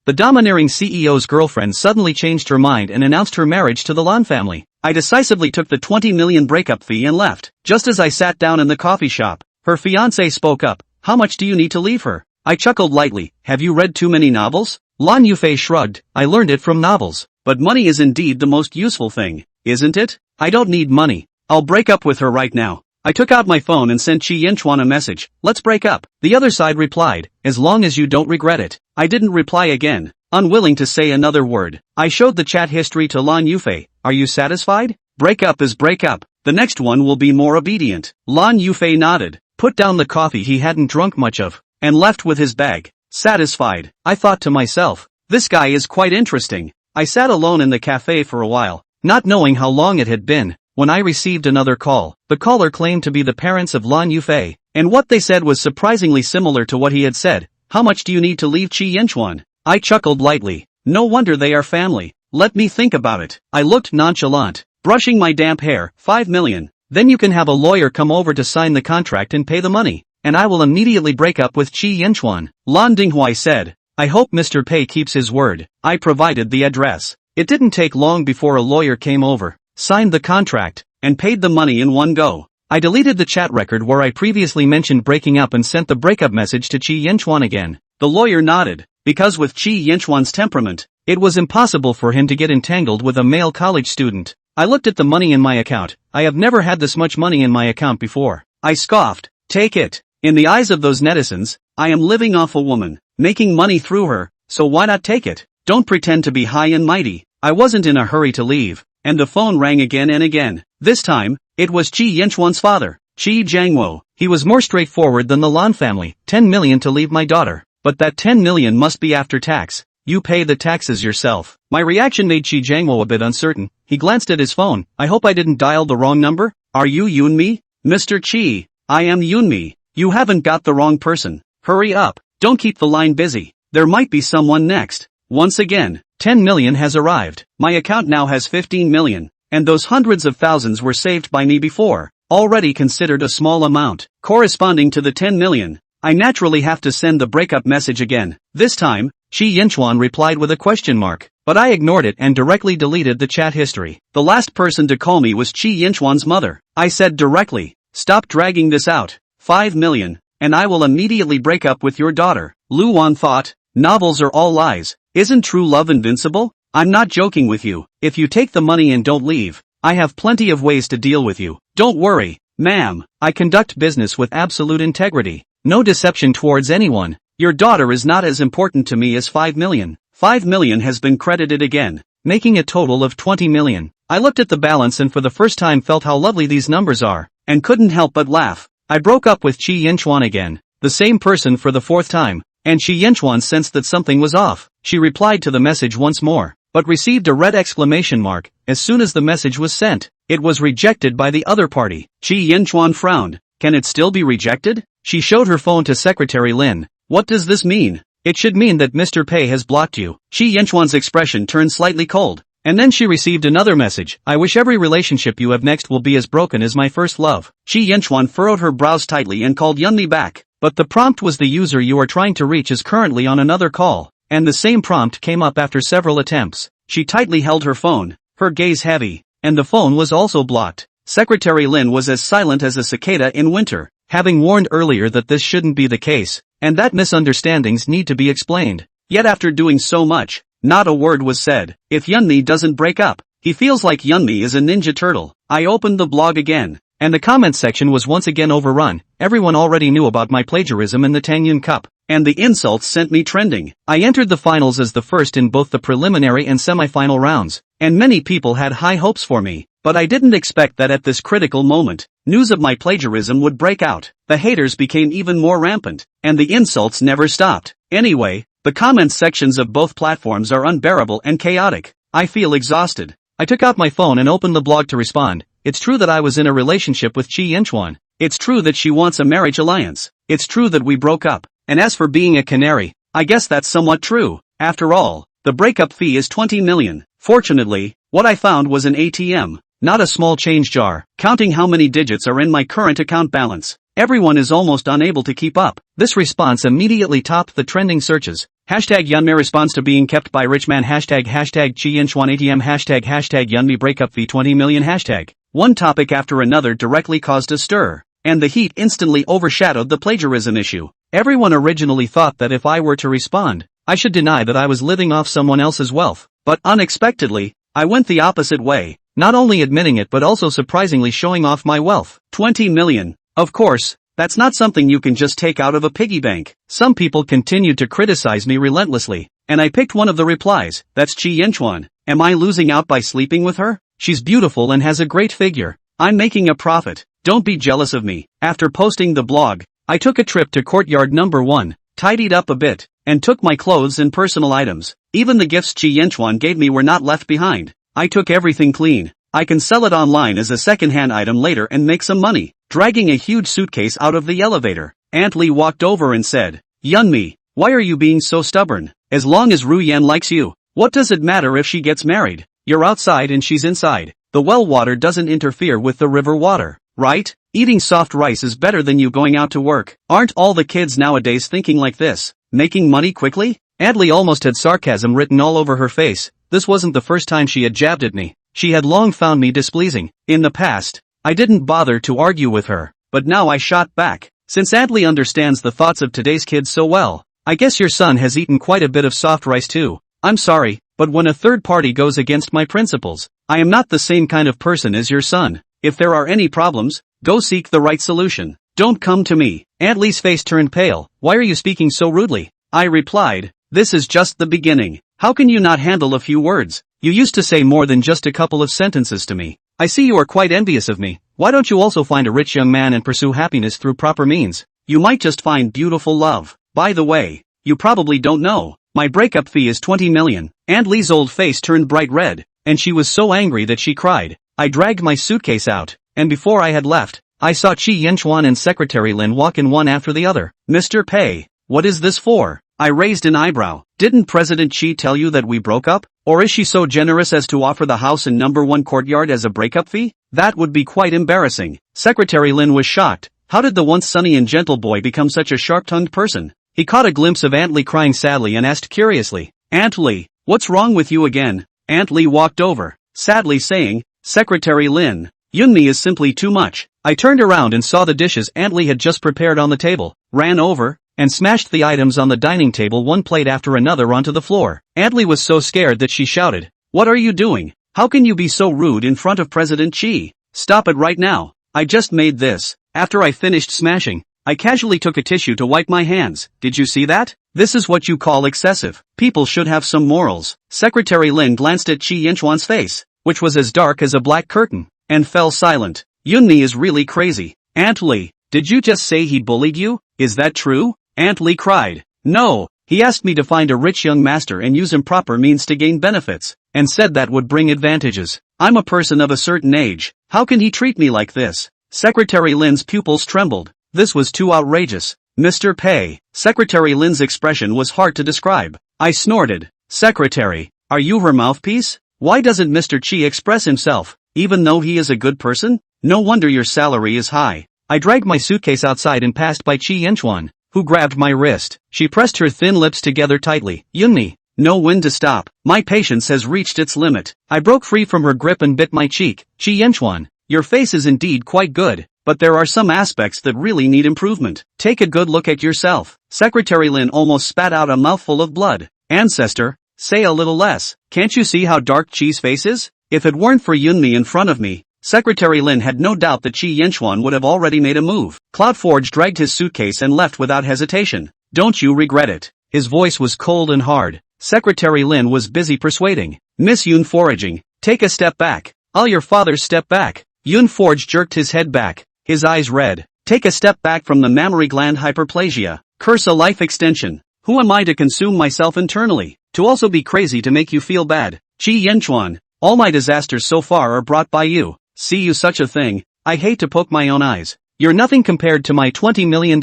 The domineering CEO's girlfriend suddenly changed her mind and announced her marriage to the Lan family. I decisively took the 20 million breakup fee and left. Just as I sat down in the coffee shop, her fiancé spoke up. How much do you need to leave her? I chuckled lightly. Have you read too many novels? Lan Yufei shrugged. I learned it from novels. But money is indeed the most useful thing, isn't it? I don't need money. I'll break up with her right now. I took out my phone and sent Chi Yinchuan a message. Let's break up. The other side replied, as long as you don't regret it. I didn't reply again, unwilling to say another word. I showed the chat history to Lan Yufei. Are you satisfied? Break up is break up. The next one will be more obedient. Lan Yufei nodded, put down the coffee he hadn't drunk much of, and left with his bag. Satisfied. I thought to myself, this guy is quite interesting. I sat alone in the cafe for a while, not knowing how long it had been, when I received another call. The caller claimed to be the parents of Lan Yufei, and what they said was surprisingly similar to what he had said. How much do you need to leave Chi Yinchuan? I chuckled lightly. No wonder they are family. Let me think about it. I looked nonchalant, brushing my damp hair. 5 million. Then you can have a lawyer come over to sign the contract and pay the money, and I will immediately break up with Chi Yinchuan. Lan Dinghuai said. I hope Mr. Pei keeps his word. I provided the address. It didn't take long before a lawyer came over, signed the contract, and paid the money in one go. I deleted the chat record where I previously mentioned breaking up and sent the breakup message to Chi Yinchuan again. The lawyer nodded, because with Chi Yinchuan's temperament, it was impossible for him to get entangled with a male college student. I looked at the money in my account. I have never had this much money in my account before. I scoffed. Take it. In the eyes of those netizens, I am living off a woman, making money through her, so why not take it? Don't pretend to be high and mighty. I wasn't in a hurry to leave, and the phone rang again and again. This time, it was Chi Yinchuan's father, Chi Jiangwo. He was more straightforward than the Lan family. 10 million to leave my daughter. But that 10 million must be after tax. You pay the taxes yourself. My reaction made Chi Jiangwo a bit uncertain. He glanced at his phone. I hope I didn't dial the wrong number. Are you Yunmi? Mr. Chi. I am Yunmi. You haven't got the wrong person. Hurry up. Don't keep the line busy. There might be someone next. Once again, 10 million has arrived. My account now has 15 million, and those hundreds of thousands were saved by me before, already considered a small amount, corresponding to the 10 million. I naturally have to send the breakup message again. This time, Chi Yinchuan replied with a question mark, but I ignored it and directly deleted the chat history. The last person to call me was Chi Yinchuan's mother. I said directly, stop dragging this out. 5 million, and I will immediately break up with your daughter. Lu Wan thought, novels are all lies. Isn't true love invincible? I'm not joking with you. If you take the money and don't leave, I have plenty of ways to deal with you. Don't worry, ma'am. I conduct business with absolute integrity. No deception towards anyone. Your daughter is not as important to me as 5 million. 5 million has been credited again, making a total of 20 million. I looked at the balance and for the first time felt how lovely these numbers are, and couldn't help but laugh. I broke up with Chi Yinchuan again, the same person for the fourth time, and Chi Yinchuan sensed that something was off. She replied to the message once more, but received a red exclamation mark as soon as the message was sent. It was rejected by the other party. Chi Yinchuan frowned. Can it still be rejected? She showed her phone to Secretary Lin. What does this mean? It should mean that Mr. Pei has blocked you. Chi Yinchuan's expression turned slightly cold. And then she received another message. I wish every relationship you have next will be as broken as my first love. Chi Yinchuan furrowed her brows tightly and called Yunmi back. But the prompt was the user you are trying to reach is currently on another call. And the same prompt came up after several attempts. She tightly held her phone, her gaze heavy, and the phone was also blocked. Secretary Lin was as silent as a cicada in winter, having warned earlier that this shouldn't be the case, and that misunderstandings need to be explained. Yet after doing so much, not a word was said. If Yunmi doesn't break up, he feels like Yunmi is a ninja turtle. I opened the blog again, and the comment section was once again overrun. Everyone already knew about my plagiarism in the Tangyun Cup, and the insults sent me trending. I entered the finals as the first in both the preliminary and semi-final rounds, and many people had high hopes for me, but I didn't expect that at this critical moment, news of my plagiarism would break out. The haters became even more rampant, and the insults never stopped. Anyway, the comments sections of both platforms are unbearable and chaotic. I feel exhausted. I took out my phone and opened the blog to respond. It's true that I was in a relationship with Chi Yinchuan. It's true that she wants a marriage alliance. It's true that we broke up. And as for being a canary, I guess that's somewhat true. After all, the breakup fee is 20 million. Fortunately, what I found was an ATM, not a small change jar. Counting how many digits are in my current account balance, everyone is almost unable to keep up. This response immediately topped the trending searches. Hashtag Yunmi responds to being kept by rich man. Hashtag Chi Yinchuan ATM. Hashtag Yunmi breakup fee 20 million. Hashtag. One topic after another directly caused a stir, and the heat instantly overshadowed the plagiarism issue. Everyone originally thought that if I were to respond, I should deny that I was living off someone else's wealth, but unexpectedly, I went the opposite way, not only admitting it but also surprisingly showing off my wealth. 20 million. Of course, that's not something you can just take out of a piggy bank. Some people continued to criticize me relentlessly, and I picked one of the replies. That's Chi Yinchuan. Am I losing out by sleeping with her? She's beautiful and has a great figure. I'm making a profit. Don't be jealous of me. After posting the blog, I took a trip to courtyard number 1, tidied up a bit, and took my clothes and personal items. Even the gifts Chi Yinchuan gave me were not left behind. I took everything clean. I can sell it online as a second-hand item later and make some money. Dragging a huge suitcase out of the elevator, Aunt Lee walked over and said, Yunmi, why are you being so stubborn? As long as Ru Yan likes you, what does it matter if she gets married? You're outside and she's inside. The well water doesn't interfere with the river water, right? Eating soft rice is better than you going out to work. Aren't all the kids nowadays thinking like this? Making money quickly? Aunt Lee almost had sarcasm written all over her face. This wasn't the first time she had jabbed at me. She had long found me displeasing. In the past, I didn't bother to argue with her, but now I shot back. Since Aunt Lee understands the thoughts of today's kids so well, I guess your son has eaten quite a bit of soft rice too. I'm sorry, but when a third party goes against my principles, I am not the same kind of person as your son. If there are any problems, go seek the right solution. Don't come to me. Aunt Lee's face turned pale. Why are you speaking so rudely? I replied, this is just the beginning. How can you not handle a few words? You used to say more than just a couple of sentences to me. I see you are quite envious of me. Why don't you also find a rich young man and pursue happiness through proper means? You might just find beautiful love. By the way, you probably don't know, my breakup fee is 20 million. Aunt Lee's old face turned bright red, and she was so angry that she cried. I dragged my suitcase out, and before I had left, I saw Chi Yinchuan and Secretary Lin walk in one after the other. Mr. Pei, what is this for? I raised an eyebrow. Didn't President Chi tell you that we broke up? Or is she so generous as to offer the house in number 1 courtyard as a breakup fee? That would be quite embarrassing. Secretary Lin was shocked. How did the once sunny and gentle boy become such a sharp-tongued person? He caught a glimpse of Aunt Lee crying sadly and asked curiously, Aunt Lee, what's wrong with you again? Aunt Lee walked over, sadly saying, Secretary Lin, Yunmi is simply too much. I turned around and saw the dishes Aunt Lee had just prepared on the table, ran over, and smashed the items on the dining table one plate after another onto the floor. Aunt Lee was so scared that she shouted, What are you doing? How can you be so rude in front of President Chi? Stop it right now. I just made this. After I finished smashing, I casually took a tissue to wipe my hands. Did you see that? This is what you call excessive. People should have some morals. Secretary Lin glanced at Chi Yinchuan's face, which was as dark as a black curtain, and fell silent. Yunmi is really crazy. Aunt Lee, did you just say he bullied you? Is that true? Aunt Lee cried. No, he asked me to find a rich young master and use improper means to gain benefits, and said that would bring advantages. I'm a person of a certain age. How can he treat me like this? Secretary Lin's pupils trembled. This was too outrageous. Mr. Pei. Secretary Lin's expression was hard to describe. I snorted. Secretary, are you her mouthpiece? Why doesn't Mr. Chi express himself, even though he is a good person? No wonder your salary is high. I dragged my suitcase outside and passed by Chi Yinchuan, who grabbed my wrist. She pressed her thin lips together tightly. Yunmi, know when to stop. My patience has reached its limit. I broke free from her grip and bit my cheek. Chi Yinchuan, your face is indeed quite good, but there are some aspects that really need improvement. Take a good look at yourself. Secretary Lin almost spat out a mouthful of blood. Ancestor, say a little less. Can't you see how dark Chi's face is? If it weren't for Yunmi in front of me, Secretary Lin had no doubt that Chi Yinchuan would have already made a move. Cloudforge dragged his suitcase and left without hesitation. Don't you regret it? His voice was cold and hard. Secretary Lin was busy persuading. Miss Yun foraging, take a step back. I'll your father step back. Yun Forge jerked his head back, his eyes red. Take a step back from the mammary gland hyperplasia. Curse a life extension. Who am I to consume myself internally? To also be crazy to make you feel bad. Chi Yinchuan, all my disasters so far are brought by you. See you such a thing. I hate to poke my own eyes. You're nothing compared to my $20 million.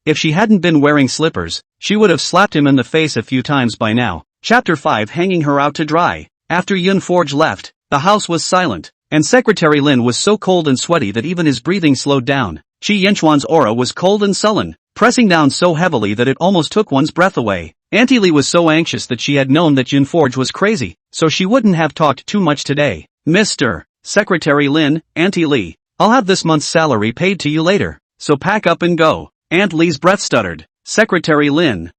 If she hadn't been wearing slippers, she would have slapped him in the face a few times by now. Chapter 5 Hanging her out to dry. After Yun Forge left, the house was silent, and Secretary Lin was so cold and sweaty that even his breathing slowed down. Chi Yinchuan's aura was cold and sullen, pressing down so heavily that it almost took one's breath away. Auntie Lee was so anxious that she had known that Yunforge was crazy, so she wouldn't have talked too much today. Mr. Secretary Lin, Auntie Lee, I'll have this month's salary paid to you later, so pack up and go. Aunt Lee's breath stuttered. Secretary Lin,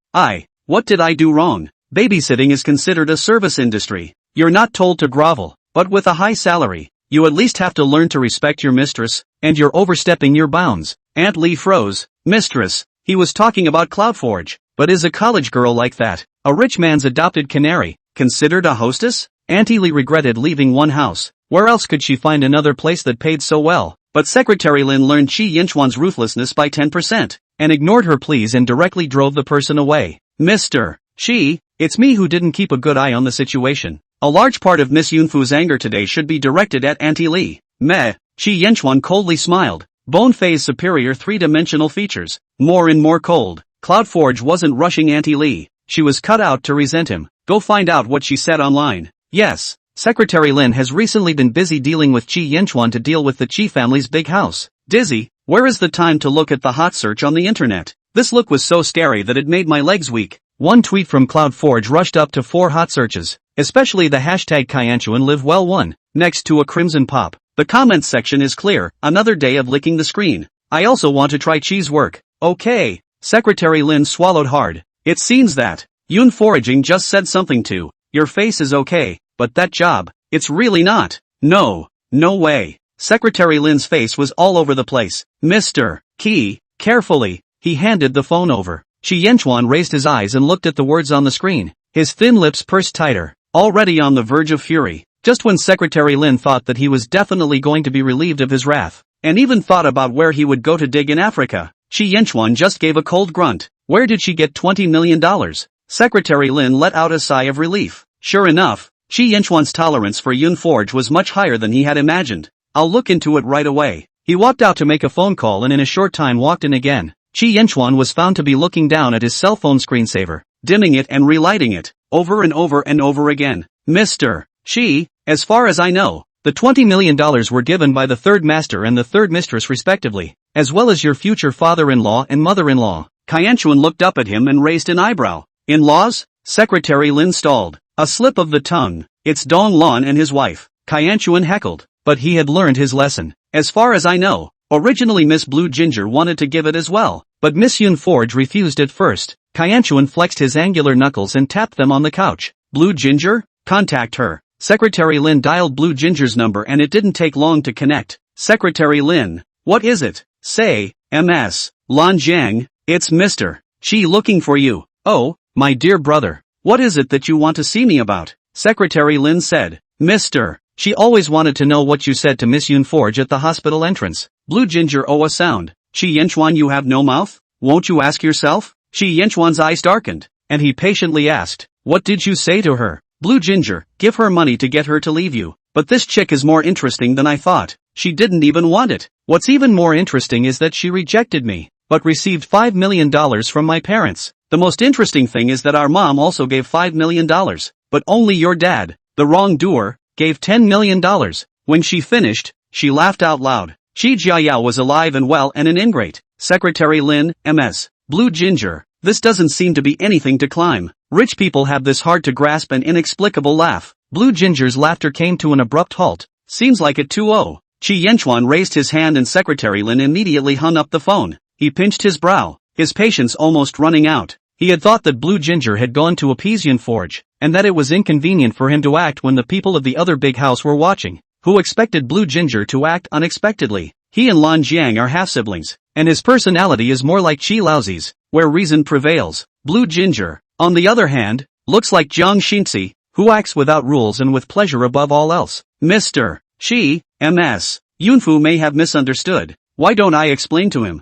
what did I do wrong? Babysitting is considered a service industry. You're not told to grovel, but with a high salary, you at least have to learn to respect your mistress, and you're overstepping your bounds. Aunt Lee froze. Mistress, he was talking about CloudForge, but is a college girl like that, a rich man's adopted canary, considered a hostess? Auntie Lee regretted leaving one house. Where else could she find another place that paid so well? But Secretary Lin learned Qi Yinchuan's ruthlessness by 10%, and ignored her pleas and directly drove the person away. Mr. Qi, it's me who didn't keep a good eye on the situation. A large part of Miss Yunfu's anger today should be directed at Auntie Lee. Meh. Qi Yinchuan coldly smiled. Bone Fei's superior three-dimensional features. More and more cold. CloudForge wasn't rushing Auntie Lee. She was cut out to resent him. Go find out what she said online. Yes. Secretary Lin has recently been busy dealing with Qi Yinchuan to deal with the Qi family's big house. Dizzy, where is the time to look at the hot search on the internet? This look was so scary that it made my legs weak. One tweet from CloudForge rushed up to 4 hot searches, especially the hashtag Kyanchuan live well one, next to a crimson pop. The comments section is clear, another day of licking the screen. I also want to try Qi's work. Okay. Secretary Lin swallowed hard. It seems that Yun Foraging just said something to your face is okay, but that job, it's really not. No way. Secretary Lin's face was all over the place. Mr. Qi, carefully, he handed the phone over. Qi Yinchuan raised his eyes and looked at the words on the screen. His thin lips pursed tighter, already on the verge of fury. Just when Secretary Lin thought that he was definitely going to be relieved of his wrath, and even thought about where he would go to dig in Africa, Qi Yinchuan just gave a cold grunt. Where did she get $20 million? Secretary Lin let out a sigh of relief. Sure enough, Qi Yinchuan's tolerance for Yunforge was much higher than he had imagined. I'll look into it right away. He walked out to make a phone call and in a short time walked in again. Qi Yinchuan was found to be looking down at his cell phone screensaver, dimming it and relighting it, over and over and over again. Mr. Qi, as far as I know, the $20 million were given by the third master and the third mistress respectively, as well as your future father-in-law and mother-in-law. Kyanchuan looked up at him and raised an eyebrow. In-laws? Secretary Lin stalled. A slip of the tongue. It's Dong Lon and his wife. Kyanchuan heckled. But he had learned his lesson. As far as I know, originally Miss Blue Ginger wanted to give it as well, but Miss Yunforge refused at first. Kyanchuan flexed his angular knuckles and tapped them on the couch. Blue Ginger? Contact her. Secretary Lin dialed Blue Ginger's number and it didn't take long to connect. Secretary Lin. What is it? Say, MS. Lan Jiang, it's Mr. Qi looking for you. Oh, my dear brother. What is it that you want to see me about? Secretary Lin said. Mr. She always wanted to know what you said to Miss Yunforge at the hospital entrance. Blue Ginger a sound. Qi Yinchuan, you have no mouth? Won't you ask yourself? Qi Yinchuan's eyes darkened, and he patiently asked, what did you say to her? Blue Ginger, give her money to get her to leave you. But this chick is more interesting than I thought. She didn't even want it. What's even more interesting is that she rejected me, but received $5 million from my parents. The most interesting thing is that our mom also gave $5 million, but only your dad, the wrongdoer, gave $10 million. When she finished, she laughed out loud. Shi Jiayao was alive and well and an ingrate. Secretary Lin, MS. Blue Ginger, this doesn't seem to be anything to climb. Rich people have this hard to grasp and inexplicable laugh. Blue Ginger's laughter came to an abrupt halt. Seems like it 2-0. Qi Yinchuan raised his hand and Secretary Lin immediately hung up the phone. He pinched his brow, his patience almost running out. He had thought that Blue Ginger had gone to appease Yunforge, and that it was inconvenient for him to act when the people of the other big house were watching. Who expected Blue Ginger to act unexpectedly? He and Lan Jiang are half-siblings, and his personality is more like Qi Laozi's, where reason prevails. Blue Ginger, on the other hand, looks like Jiang Xinzi, who acts without rules and with pleasure above all else. Mr. Qi, MS. Yunfu may have misunderstood. Why don't I explain to him?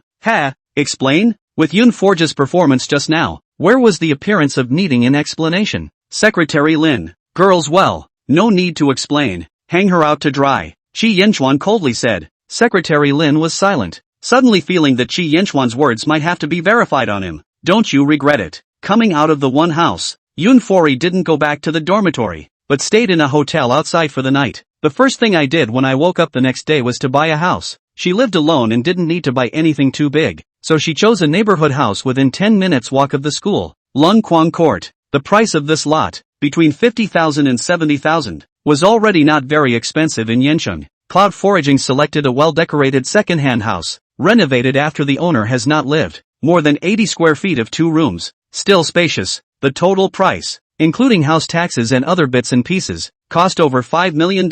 Explain? With Yunforge's performance just now, where was the appearance of needing an explanation? Secretary Lin. Girls, well, no need to explain. Hang her out to dry. Qi Yinchuan coldly said. Secretary Lin was silent, suddenly feeling that Qi Yinchuan's words might have to be verified on him. Don't you regret it? Coming out of the one house, Yunfori didn't go back to the dormitory, but stayed in a hotel outside for the night. The first thing I did when I woke up the next day was to buy a house. She lived alone and didn't need to buy anything too big, so she chose a neighborhood house within 10 minutes walk of the school. Lung Kwang Court. The price of this lot, between 50,000 and 70,000, was already not very expensive in Yencheng. Cloud Foraging selected a well-decorated second-hand house, renovated after the owner has not lived. More than 80 square feet of 2 rooms, still spacious. The total price, including house taxes and other bits and pieces, cost over $5 million,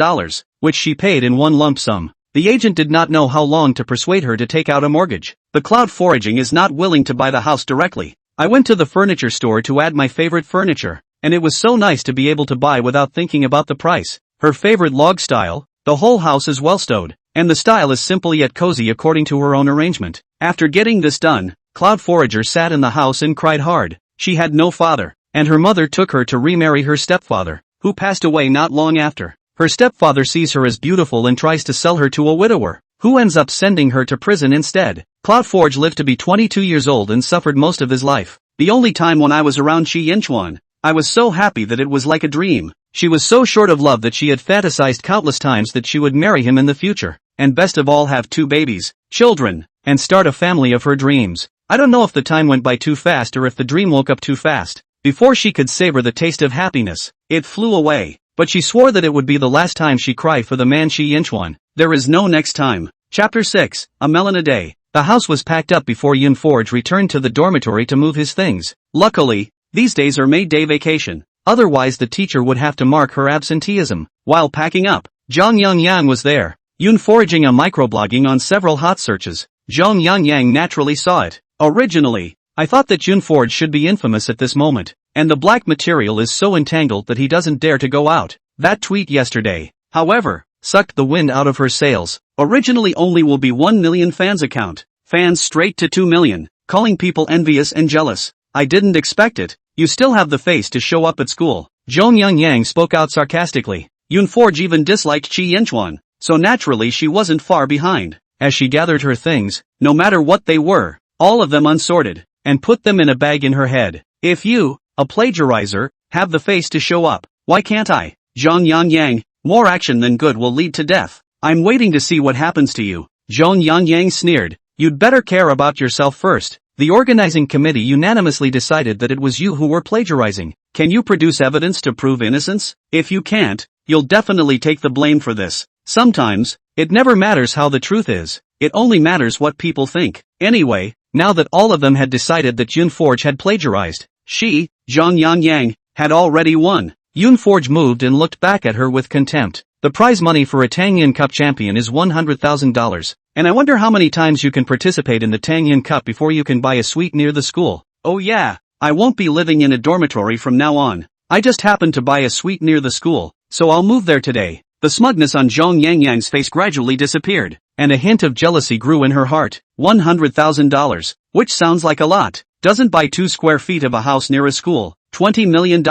which she paid in one lump sum. The agent did not know how long to persuade her to take out a mortgage. The Cloud Foraging is not willing to buy the house directly. I went to the furniture store to add my favorite furniture, and it was so nice to be able to buy without thinking about the price. Her favorite log style, the whole house is well stowed, and the style is simple yet cozy according to her own arrangement. After getting this done, Cloud Forager sat in the house and cried hard. She had no father, and her mother took her to remarry her stepfather, who passed away not long after. Her stepfather sees her as beautiful and tries to sell her to a widower, who ends up sending her to prison instead. Cloud Forge lived to be 22 years old and suffered most of his life. The only time when I was around Chi Yinchuan, I was so happy that it was like a dream. She was so short of love that she had fantasized countless times that she would marry him in the future, and best of all have 2 babies, children, and start a family of her dreams. I don't know if the time went by too fast or if the dream woke up too fast. Before she could savor the taste of happiness, it flew away. But she swore that it would be the last time she cried for the man Shi Yinchuan. There is no next time. Chapter 6, A Melon a Day. The house was packed up before Yun Forge returned to the dormitory to move his things. Luckily, these days are May Day vacation. Otherwise the teacher would have to mark her absenteeism. While packing up, Zhang Yangyang was there. Yun foraging a microblogging on several hot searches. Zhang Yangyang naturally saw it. Originally, I thought that Yun Forge should be infamous at this moment. And the black material is so entangled that he doesn't dare to go out. That tweet yesterday, however, sucked the wind out of her sails. Originally only will be 1 million fans account. Fans straight to 2 million, calling people envious and jealous. I didn't expect it. You still have the face to show up at school. Zhong Yang spoke out sarcastically. Yun Forge even disliked Chi Yinchuan, so naturally she wasn't far behind. As she gathered her things, no matter what they were, all of them unsorted, and put them in a bag in her head. If you, a plagiarizer, have the face to show up, why can't I? Zhang Yang, more action than good will lead to death. I'm waiting to see what happens to you. Zhang Yang sneered. You'd better care about yourself first. The organizing committee unanimously decided that it was you who were plagiarizing. Can you produce evidence to prove innocence? If you can't, you'll definitely take the blame for this. Sometimes, it never matters how the truth is. It only matters what people think. Anyway, now that all of them had decided that Yun Forge had plagiarized, she, Zhang Yang, had already won. Yun Forge moved and looked back at her with contempt. The prize money for a Tangyin Cup champion is $100,000, and I wonder how many times you can participate in the Tangyin Cup before you can buy a suite near the school. Oh yeah, I won't be living in a dormitory from now on. I just happened to buy a suite near the school, so I'll move there today. The smugness on Zhang Yang's face gradually disappeared, and a hint of jealousy grew in her heart. $100,000, which sounds like a lot, doesn't buy 2 square feet of a house near a school. $20 million,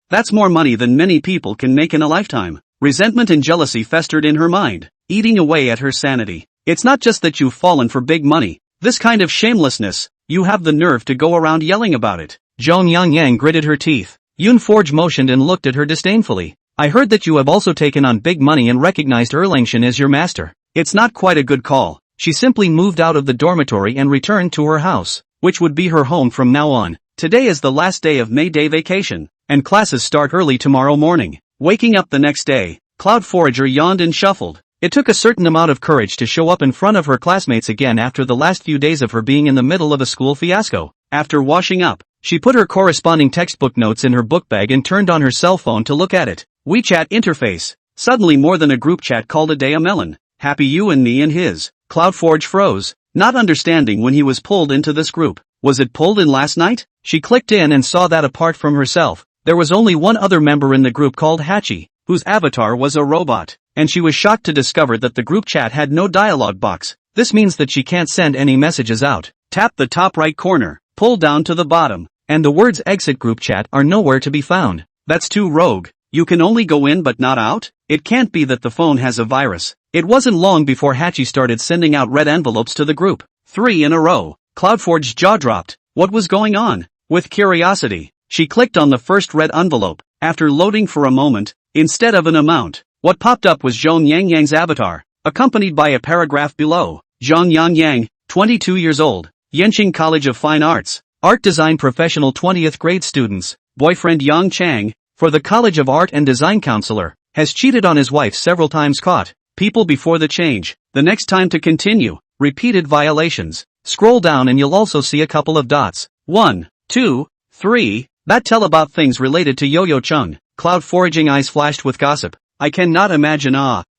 that's more money than many people can make in a lifetime. Resentment and jealousy festered in her mind, eating away at her sanity. It's not just that you've fallen for big money. This kind of shamelessness, you have the nerve to go around yelling about it. Zhang Yang gritted her teeth. Yun Forge motioned and looked at her disdainfully. I heard that you have also taken on big money and recognized Erlingshan as your master. It's not quite a good call. She simply moved out of the dormitory and returned to her house, which would be her home from now on. Today is the last day of May Day vacation, and classes start early tomorrow morning. Waking up the next day, Cloud Forager yawned and shuffled. It took a certain amount of courage to show up in front of her classmates again after the last few days of her being in the middle of a school fiasco. After washing up, she put her corresponding textbook notes in her book bag and turned on her cell phone to look at it. WeChat interface. Suddenly more than a group chat called a day a melon. Happy you and me and his. Cloud Forge froze, not understanding when he was pulled into this group. Was it pulled in last night? She clicked in and saw that apart from herself, there was only one other member in the group called Hachi, whose avatar was a robot, and she was shocked to discover that the group chat had no dialog box. This means that she can't send any messages out. Tap the top right corner, pull down to the bottom, and the words exit group chat are nowhere to be found. That's too rogue. You can only go in but not out? It can't be that the phone has a virus. It wasn't long before Hachi started sending out red envelopes to the group. 3 in a row. Cloudforge's jaw dropped. What was going on? With curiosity, she clicked on the first red envelope. After loading for a moment, instead of an amount, what popped up was Zhong Yangyang's avatar, accompanied by a paragraph below. Zhong Yangyang, 22 years old, Yenching College of Fine Arts, Art design professional 20th grade students, boyfriend Yang Chang, for the College of Art and Design counselor, has cheated on his wife several times caught. People before the change, the next time to continue, repeated violations. Scroll down and you'll also see a couple of dots. 1, 2, 3, that tell about things related to Yo-Yo Chung. Cloud foraging eyes flashed with gossip. I cannot imagine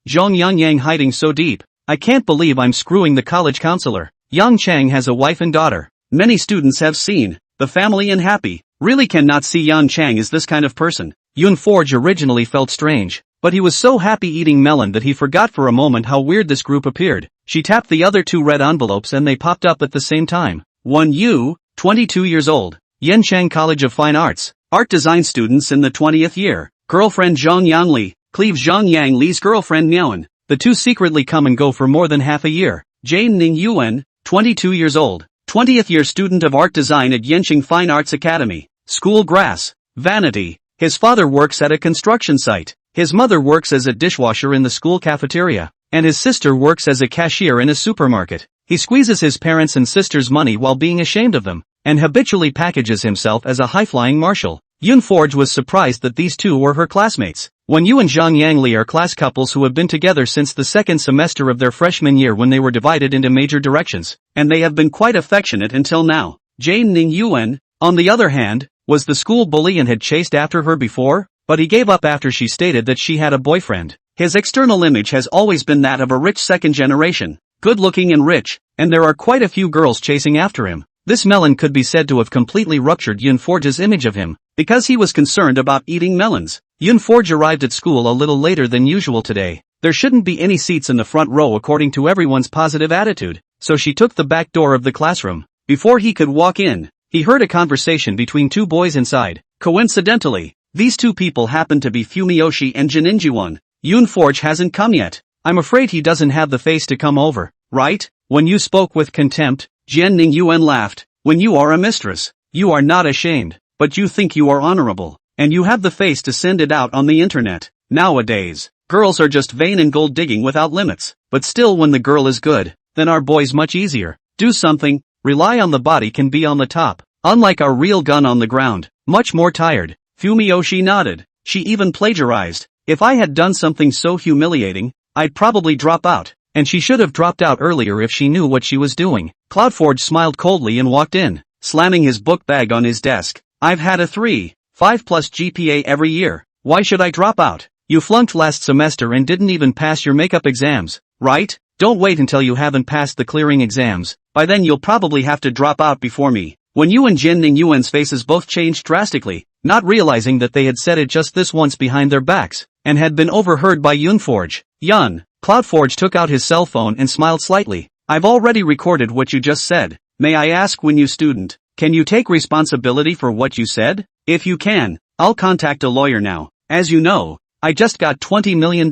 Zhong Yang hiding so deep. I can't believe I'm screwing the college counselor. Yang Chang has a wife and daughter. Many students have seen the family and happy. Really cannot see Yang Chang is this kind of person. Yoon Forge originally felt strange, but he was so happy eating melon that he forgot for a moment how weird this group appeared. She tapped the other 2 red envelopes and they popped up at the same time. 1 U, 22 years old. Yenchang College of Fine Arts. Art design students in the 20th year. Girlfriend Zhang Yang Li. Cleave Zhang Yang Li's girlfriend Miaoan. The two secretly come and go for more than half a year. Jane Ning Yuan, 22 years old. 20th year student of art design at Yenching Fine Arts Academy. School grass. Vanity. His father works at a construction site. His mother works as a dishwasher in the school cafeteria. And his sister works as a cashier in a supermarket. He squeezes his parents' and sister's money while being ashamed of them, and habitually packages himself as a high-flying marshal. Yoon Forge was surprised that these two were her classmates. When Yu and Zhang Yangli are class couples who have been together since the second semester of their freshman year when they were divided into major directions, and they have been quite affectionate until now. Jane Ning Yuan, on the other hand, was the school bully and had chased after her before, but he gave up after she stated that she had a boyfriend. His external image has always been that of a rich second generation, good-looking and rich, and there are quite a few girls chasing after him. This melon could be said to have completely ruptured Yoon Forge's image of him, because he was concerned about eating melons. Yoon Forge arrived at school a little later than usual today. There shouldn't be any seats in the front row according to everyone's positive attitude, so she took the back door of the classroom. Before he could walk in, he heard a conversation between 2 boys inside. Coincidentally, these 2 people happened to be Fumiyoshi and Jininjiwon. Yoon Forge hasn't come yet. I'm afraid he doesn't have the face to come over, right? When you spoke with contempt, Jian Ning Yuan laughed. When you are a mistress, you are not ashamed, but you think you are honorable, and you have the face to send it out on the internet. Nowadays, girls are just vain and gold digging without limits, but still when the girl is good, then our boys much easier. Do something, rely on the body can be on the top, unlike our real gun on the ground, much more tired. Fumiyoshi nodded. She even plagiarized. If I had done something so humiliating, I'd probably drop out, and she should have dropped out earlier if she knew what she was doing. Cloudforge smiled coldly and walked in, slamming his book bag on his desk. I've had a 3.5+ GPA every year. Why should I drop out? You flunked last semester and didn't even pass your makeup exams, right? Don't wait until you haven't passed the clearing exams. By then you'll probably have to drop out before me. When Yu and Jin Ning Yuan's faces both changed drastically, not realizing that they had said it just this once behind their backs, and had been overheard by Yoon Forge. Yun. Cloudforge took out his cell phone and smiled slightly. I've already recorded what you just said. May I ask when you student, can you take responsibility for what you said? If you can, I'll contact a lawyer now. As you know, I just got $20 million.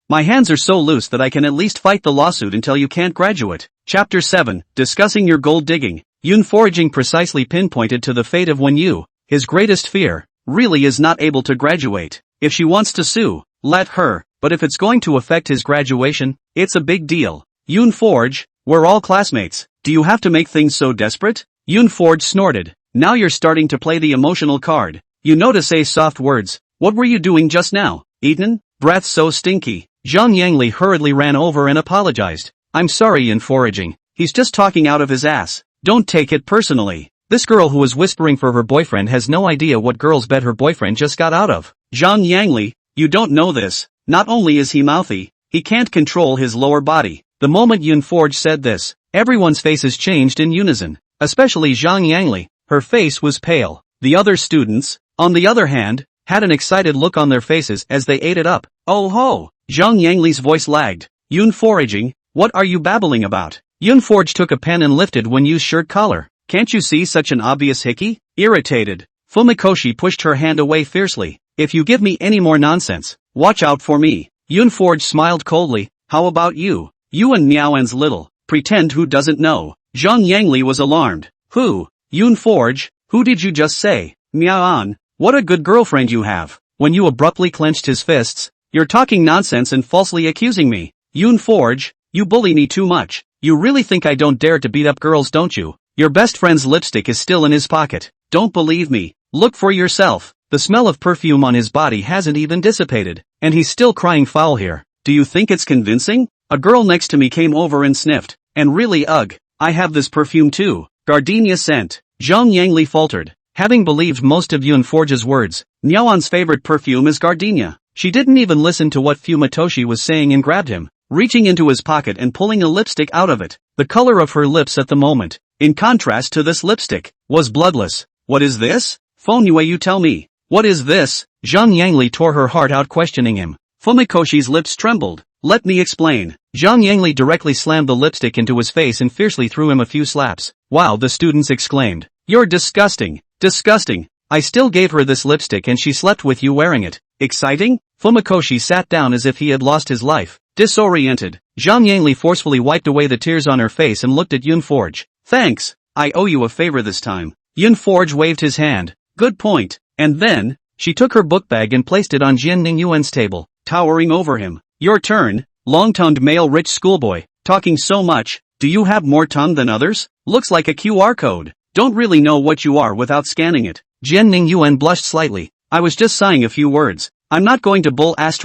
My hands are so loose that I can at least fight the lawsuit until you can't graduate. Chapter 7, Discussing Your Gold Digging. Yoon Foraging precisely pinpointed to the fate of Wen Yu. His greatest fear, really is not able to graduate. If she wants to sue, let her, but if it's going to affect his graduation, it's a big deal. Yoon Forge, we're all classmates. Do you have to make things so desperate? Yoon Forge snorted. Now you're starting to play the emotional card. You know to say soft words. What were you doing just now? Eaten? Breath so stinky. Zhang Yangli hurriedly ran over and apologized. I'm sorry, Yoon Foraging. He's just talking out of his ass. Don't take it personally. This girl who was whispering for her boyfriend has no idea what girl's bed her boyfriend just got out of. Zhang Yangli, you don't know this. Not only is he mouthy, he can't control his lower body. The moment Yoon Forge said this, everyone's faces changed in unison, especially Zhang Yangli. Her face was pale. The other students, on the other hand, had an excited look on their faces as they ate it up. Oh ho! Zhang Yangli's voice lagged. Yoon Foraging, what are you babbling about? Yoon Forge took a pen and lifted Wen Yu's shirt collar. Can't you see such an obvious hickey? Irritated, Fumikoshi pushed her hand away fiercely. If you give me any more nonsense, watch out for me. Yoon Forge smiled coldly. How about you? You and Miaoan's little pretend who doesn't know. Zhang Yangli was alarmed. Who? Yoon Forge, who did you just say? Miaoan, what a good girlfriend you have. When you abruptly clenched his fists, you're talking nonsense and falsely accusing me. Yoon Forge, you bully me too much. You really think I don't dare to beat up girls, don't you? Your best friend's lipstick is still in his pocket. Don't believe me? Look for yourself. The smell of perfume on his body hasn't even dissipated, and he's still crying foul here. Do you think it's convincing? A girl next to me came over and sniffed, and really I have this perfume too, gardenia scent. Zhang Yangli faltered. Having believed most of Yunforge's words, Nyaoan's favorite perfume is gardenia. She didn't even listen to what Fumatoshi was saying and grabbed him, reaching into his pocket and pulling a lipstick out of it. The color of her lips at the moment, in contrast to this lipstick, was bloodless. What is this? Fonyue, you tell me. What is this? Zhang Yangli tore her heart out questioning him. Fumikoshi's lips trembled. Let me explain. Zhang Yangli directly slammed the lipstick into his face and fiercely threw him a few slaps. Wow, the students exclaimed. You're disgusting. Disgusting. I still gave her this lipstick and she slept with you wearing it. Exciting? Fumikoshi sat down as if he had lost his life. Disoriented, Zhang Yangli forcefully wiped away the tears on her face and looked at Yunforge. Thanks. I owe you a favor this time. Yunforge waved his hand. Good point. And then, she took her book bag and placed it on Jian Ningyuan's table, towering over him. Your turn, long-tongued male rich schoolboy, talking so much. Do you have more tongue than others? Looks like a QR code. Don't really know what you are without scanning it. Jian Ningyuan blushed slightly. I was just saying a few words. I'm not going to bull **************,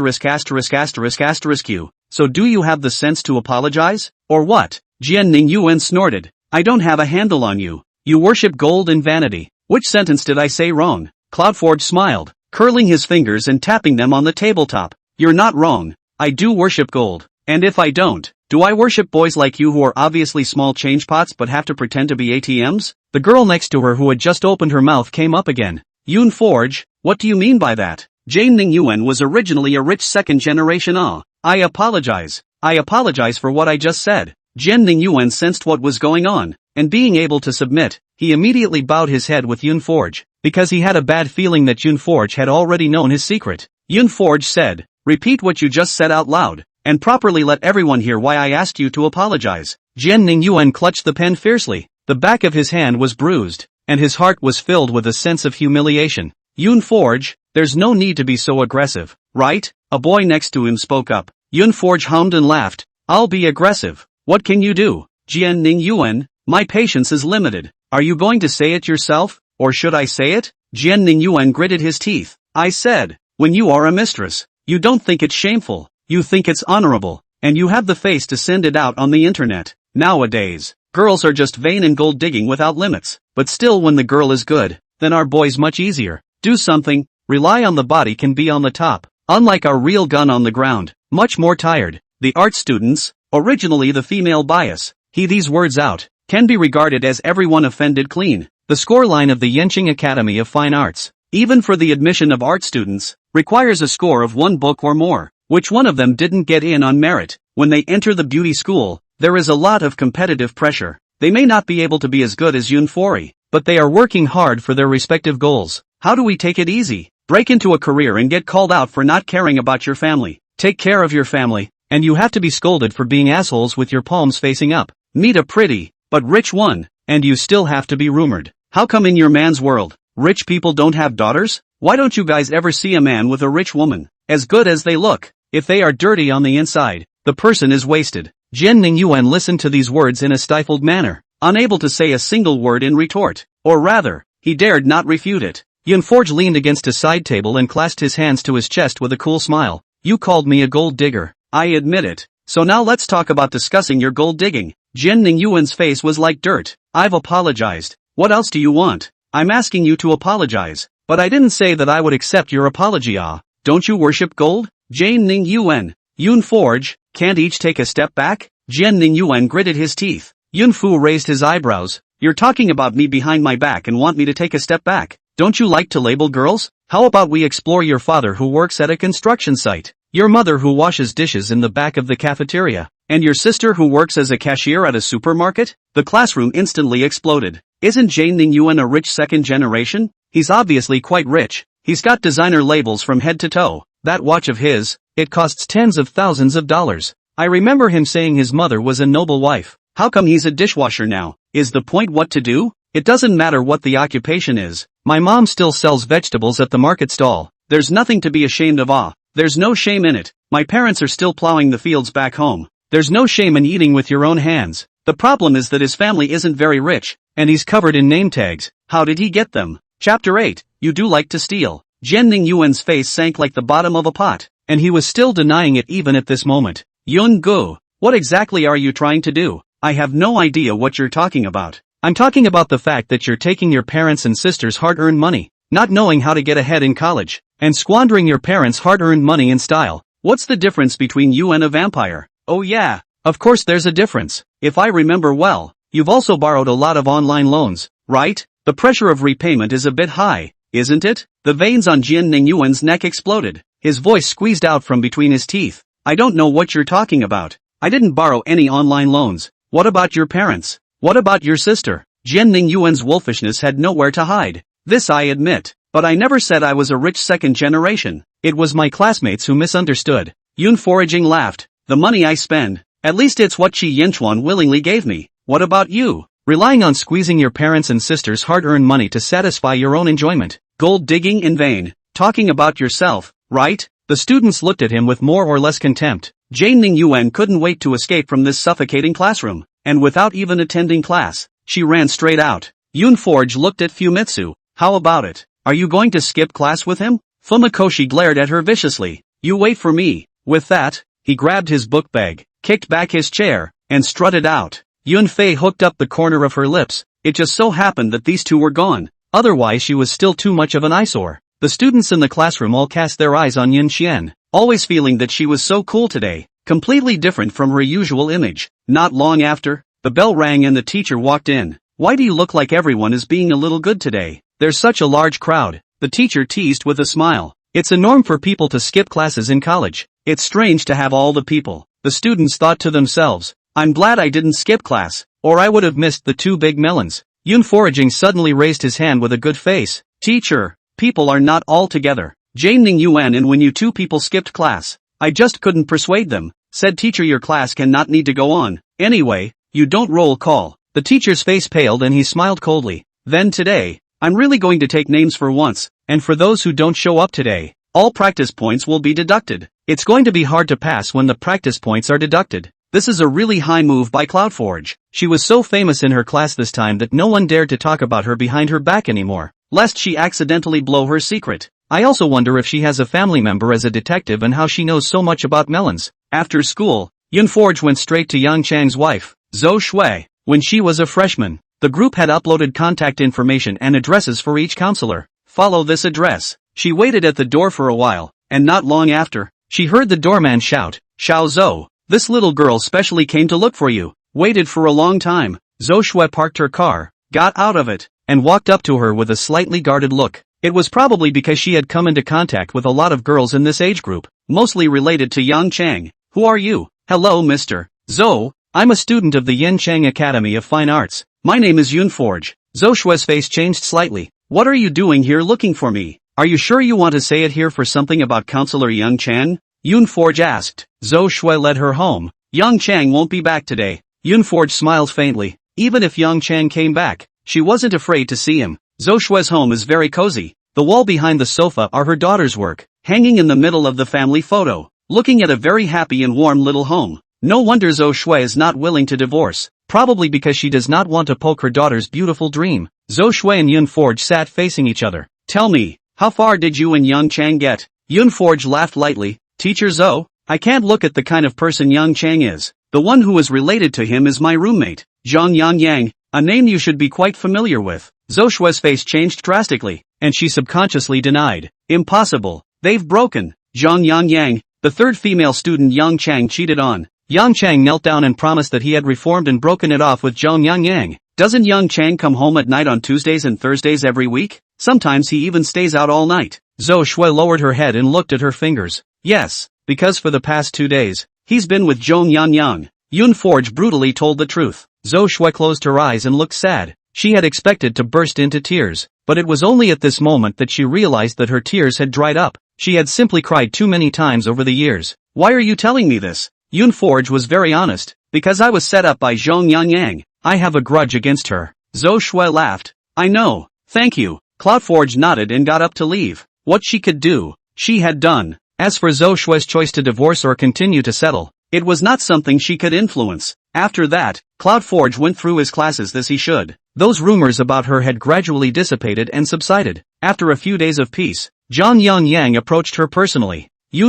so do you have the sense to apologize? Or what? Jian Ningyuan snorted. I don't have a handle on you. You worship gold and vanity. Which sentence did I say wrong? Cloudforge smiled, curling his fingers and tapping them on the tabletop. You're not wrong. I do worship gold. And if I don't, do I worship boys like you who are obviously small change pots but have to pretend to be ATMs? The girl next to her who had just opened her mouth came up again. Yunforge, what do you mean by that? Jane Ningyuan was originally a rich second-generation I apologize. I apologize for what I just said. Jian Ningyuan sensed what was going on, and being able to submit, he immediately bowed his head with Yunforge, because he had a bad feeling that Yunforge had already known his secret. Yunforge said, repeat what you just said out loud, and properly let everyone hear why I asked you to apologize. Jian Ningyuan clutched the pen fiercely. The back of his hand was bruised, and his heart was filled with a sense of humiliation. Yunforge, there's no need to be so aggressive, right? A boy next to him spoke up. Yunforge hummed and laughed. I'll be aggressive. What can you do? Jian Ningyuan, my patience is limited. Are you going to say it yourself, or should I say it? Jian Ningyuan gritted his teeth. I said, when you are a mistress, you don't think it's shameful, you think it's honorable, and you have the face to send it out on the internet. Nowadays, girls are just vain and gold digging without limits, but still when the girl is good, then our boys much easier. Do something, rely on the body can be on the top, unlike our real gun on the ground, much more tired. The art students, originally the female bias, these words out, can be regarded as everyone offended clean. The scoreline of the Yenching Academy of Fine Arts, even for the admission of art students, requires a score of 1 book or more. Which one of them didn't get in on merit? When they enter the beauty school, there is a lot of competitive pressure. They may not be able to be as good as Yunfori, but they are working hard for their respective goals. How do we take it easy? Break into a career and get called out for not caring about your family. Take care of your family, and you have to be scolded for being assholes with your palms facing up. Meet a pretty, but rich one, and you still have to be rumored. How come in your man's world, rich people don't have daughters? Why don't you guys ever see a man with a rich woman, as good as they look? If they are dirty on the inside, the person is wasted. Jian Ningyuan listened to these words in a stifled manner, unable to say a single word in retort. Or rather, he dared not refute it. Yunforge leaned against a side table and clasped his hands to his chest with a cool smile. You called me a gold digger. I admit it. So now let's talk about discussing your gold digging. Jian Ningyuan's face was like dirt. I've apologized. What else do you want? I'm asking you to apologize. But I didn't say that I would accept your apology. Don't you worship gold? Jian Ningyuan, Yunforge, can't each take a step back? Jian Ningyuan gritted his teeth. Yunfu raised his eyebrows. You're talking about me behind my back and want me to take a step back. Don't you like to label girls? How about we explore your father who works at a construction site, your mother who washes dishes in the back of the cafeteria, and your sister who works as a cashier at a supermarket? The classroom instantly exploded. Isn't Jian Ningyuan a rich second generation? He's obviously quite rich. He's got designer labels from head to toe. That watch of his, it costs tens of thousands of dollars. I remember him saying his mother was a noble wife. How come he's a dishwasher now? Is the point what to do? It doesn't matter what the occupation is. My mom still sells vegetables at the market stall. There's nothing to be ashamed of. There's no shame in it. My parents are still plowing the fields back home. There's no shame in eating with your own hands. The problem is that his family isn't very rich. and he's covered in name tags. How did he get them? Chapter 8, You Do Like to Steal. Jian Ningyuan's face sank like the bottom of a pot, and he was still denying it even at this moment. Yun Gu, what exactly are you trying to do? I have no idea what you're talking about. I'm talking about the fact that you're taking your parents' and sisters' hard-earned money, not knowing how to get ahead in college, and squandering your parents' hard-earned money in style. What's the difference between you and a vampire? Oh yeah, of course there's a difference. If I remember well, you've also borrowed a lot of online loans, right? The pressure of repayment is a bit high, isn't it? The veins on Jian Ningyuan's neck exploded. His voice squeezed out from between his teeth. I don't know what you're talking about. I didn't borrow any online loans. What about your parents? What about your sister? Jian Ningyuan's wolfishness had nowhere to hide. This I admit. But I never said I was a rich second generation. It was my classmates who misunderstood. Yun Foraging laughed. The money I spend, at least it's what Qi Yinchuan willingly gave me. What about you? Relying on squeezing your parents' and sisters' hard-earned money to satisfy your own enjoyment. Gold digging in vain. Talking about yourself, right? The students looked at him with more or less contempt. Jian Ningyuan couldn't wait to escape from this suffocating classroom, and without even attending class, she ran straight out. Yun Forge looked at Fumitsu. How about it? Are you going to skip class with him? Fumakoshi glared at her viciously. You wait for me. With that, he grabbed his book bag, kicked back his chair, and strutted out. Yun Fei hooked up the corner of her lips. It just so happened that these two were gone. Otherwise she was still too much of an eyesore. The students in the classroom all cast their eyes on Yun Xian, always feeling that she was so cool today, completely different from her usual image. Not long after, the bell rang and the teacher walked in. Why do you look like everyone is being a little good today? There's such a large crowd, the teacher teased with a smile. It's a norm for people to skip classes in college. It's strange to have all the people. The students thought to themselves, I'm glad I didn't skip class, or I would have missed the two big melons. Yun Foraging suddenly raised his hand with a good face. Teacher, people are not all together. Jian Ningyuan and when you two people skipped class, I just couldn't persuade them. Said teacher your class cannot need to go on. Anyway, you don't roll call. The teacher's face paled and he smiled coldly. Then today, I'm really going to take names for once, and for those who don't show up today, all practice points will be deducted. It's going to be hard to pass when the practice points are deducted. This is a really high move by Cloudforge. She was so famous in her class this time that no one dared to talk about her behind her back anymore, lest she accidentally blow her secret. I also wonder if she has a family member as a detective and how she knows so much about melons. After school, Yun Forge went straight to Yang Chang's wife, Zhou Shui. When she was a freshman, the group had uploaded contact information and addresses for each counselor. Follow this address. She waited at the door for a while, and not long after, she heard the doorman shout, Xiao Zhou, this little girl specially came to look for you. Waited for a long time. Zhou Shui parked her car, got out of it, and walked up to her with a slightly guarded look. It was probably because she had come into contact with a lot of girls in this age group, mostly related to Yang Chang. Who are you? Hello Mr. Zhou, I'm a student of the Yin Chang Academy of Fine Arts. My name is Yun Forge. Zhou Shui's face changed slightly. What are you doing here looking for me? Are you sure you want to say it here for something about Counselor Yang Chang? Yun Forge asked. Zhou Shui led her home. Yang Chang won't be back today. Yun Forge smiled faintly. Even if Yang Chang came back, she wasn't afraid to see him. Zhou Shui's home is very cozy. The wall behind the sofa are her daughter's work, hanging in the middle of the family photo, looking at a very happy and warm little home. No wonder Zhou Shui is not willing to divorce, probably because she does not want to poke her daughter's beautiful dream. Zhou Shui and Yun Forge sat facing each other. Tell me, how far did you and Yang Chang get? Yun Forge laughed lightly. Teacher Zhou, I can't look at the kind of person Yang Chang is. The one who is related to him is my roommate, Zhang Yang, a name you should be quite familiar with. Zhou Shui's face changed drastically, and she subconsciously denied. Impossible. They've broken. Zhang Yang, the third female student Yang Chang cheated on. Yang Chang knelt down and promised that he had reformed and broken it off with Zhang Yang. Doesn't Yang Chang come home at night on Tuesdays and Thursdays every week? Sometimes he even stays out all night. Zhou Shui lowered her head and looked at her fingers. Yes, because for the past 2 days, he's been with Zhang Yang. Yun Forge brutally told the truth. Zhou Shui closed her eyes and looked sad. She had expected to burst into tears, but it was only at this moment that she realized that her tears had dried up. She had simply cried too many times over the years. Why are you telling me this? Yun Forge was very honest. Because I was set up by Zhang Yang. I have a grudge against her. Zhou Shui laughed. I know. Thank you. Cloudforge nodded and got up to leave. What she could do, she had done. As for Zhou Shui's choice to divorce or continue to settle, it was not something she could influence. After that, CloudForge went through his classes as he should. Those rumors about her had gradually dissipated and subsided. After a few days of peace, Zhang Yang approached her personally.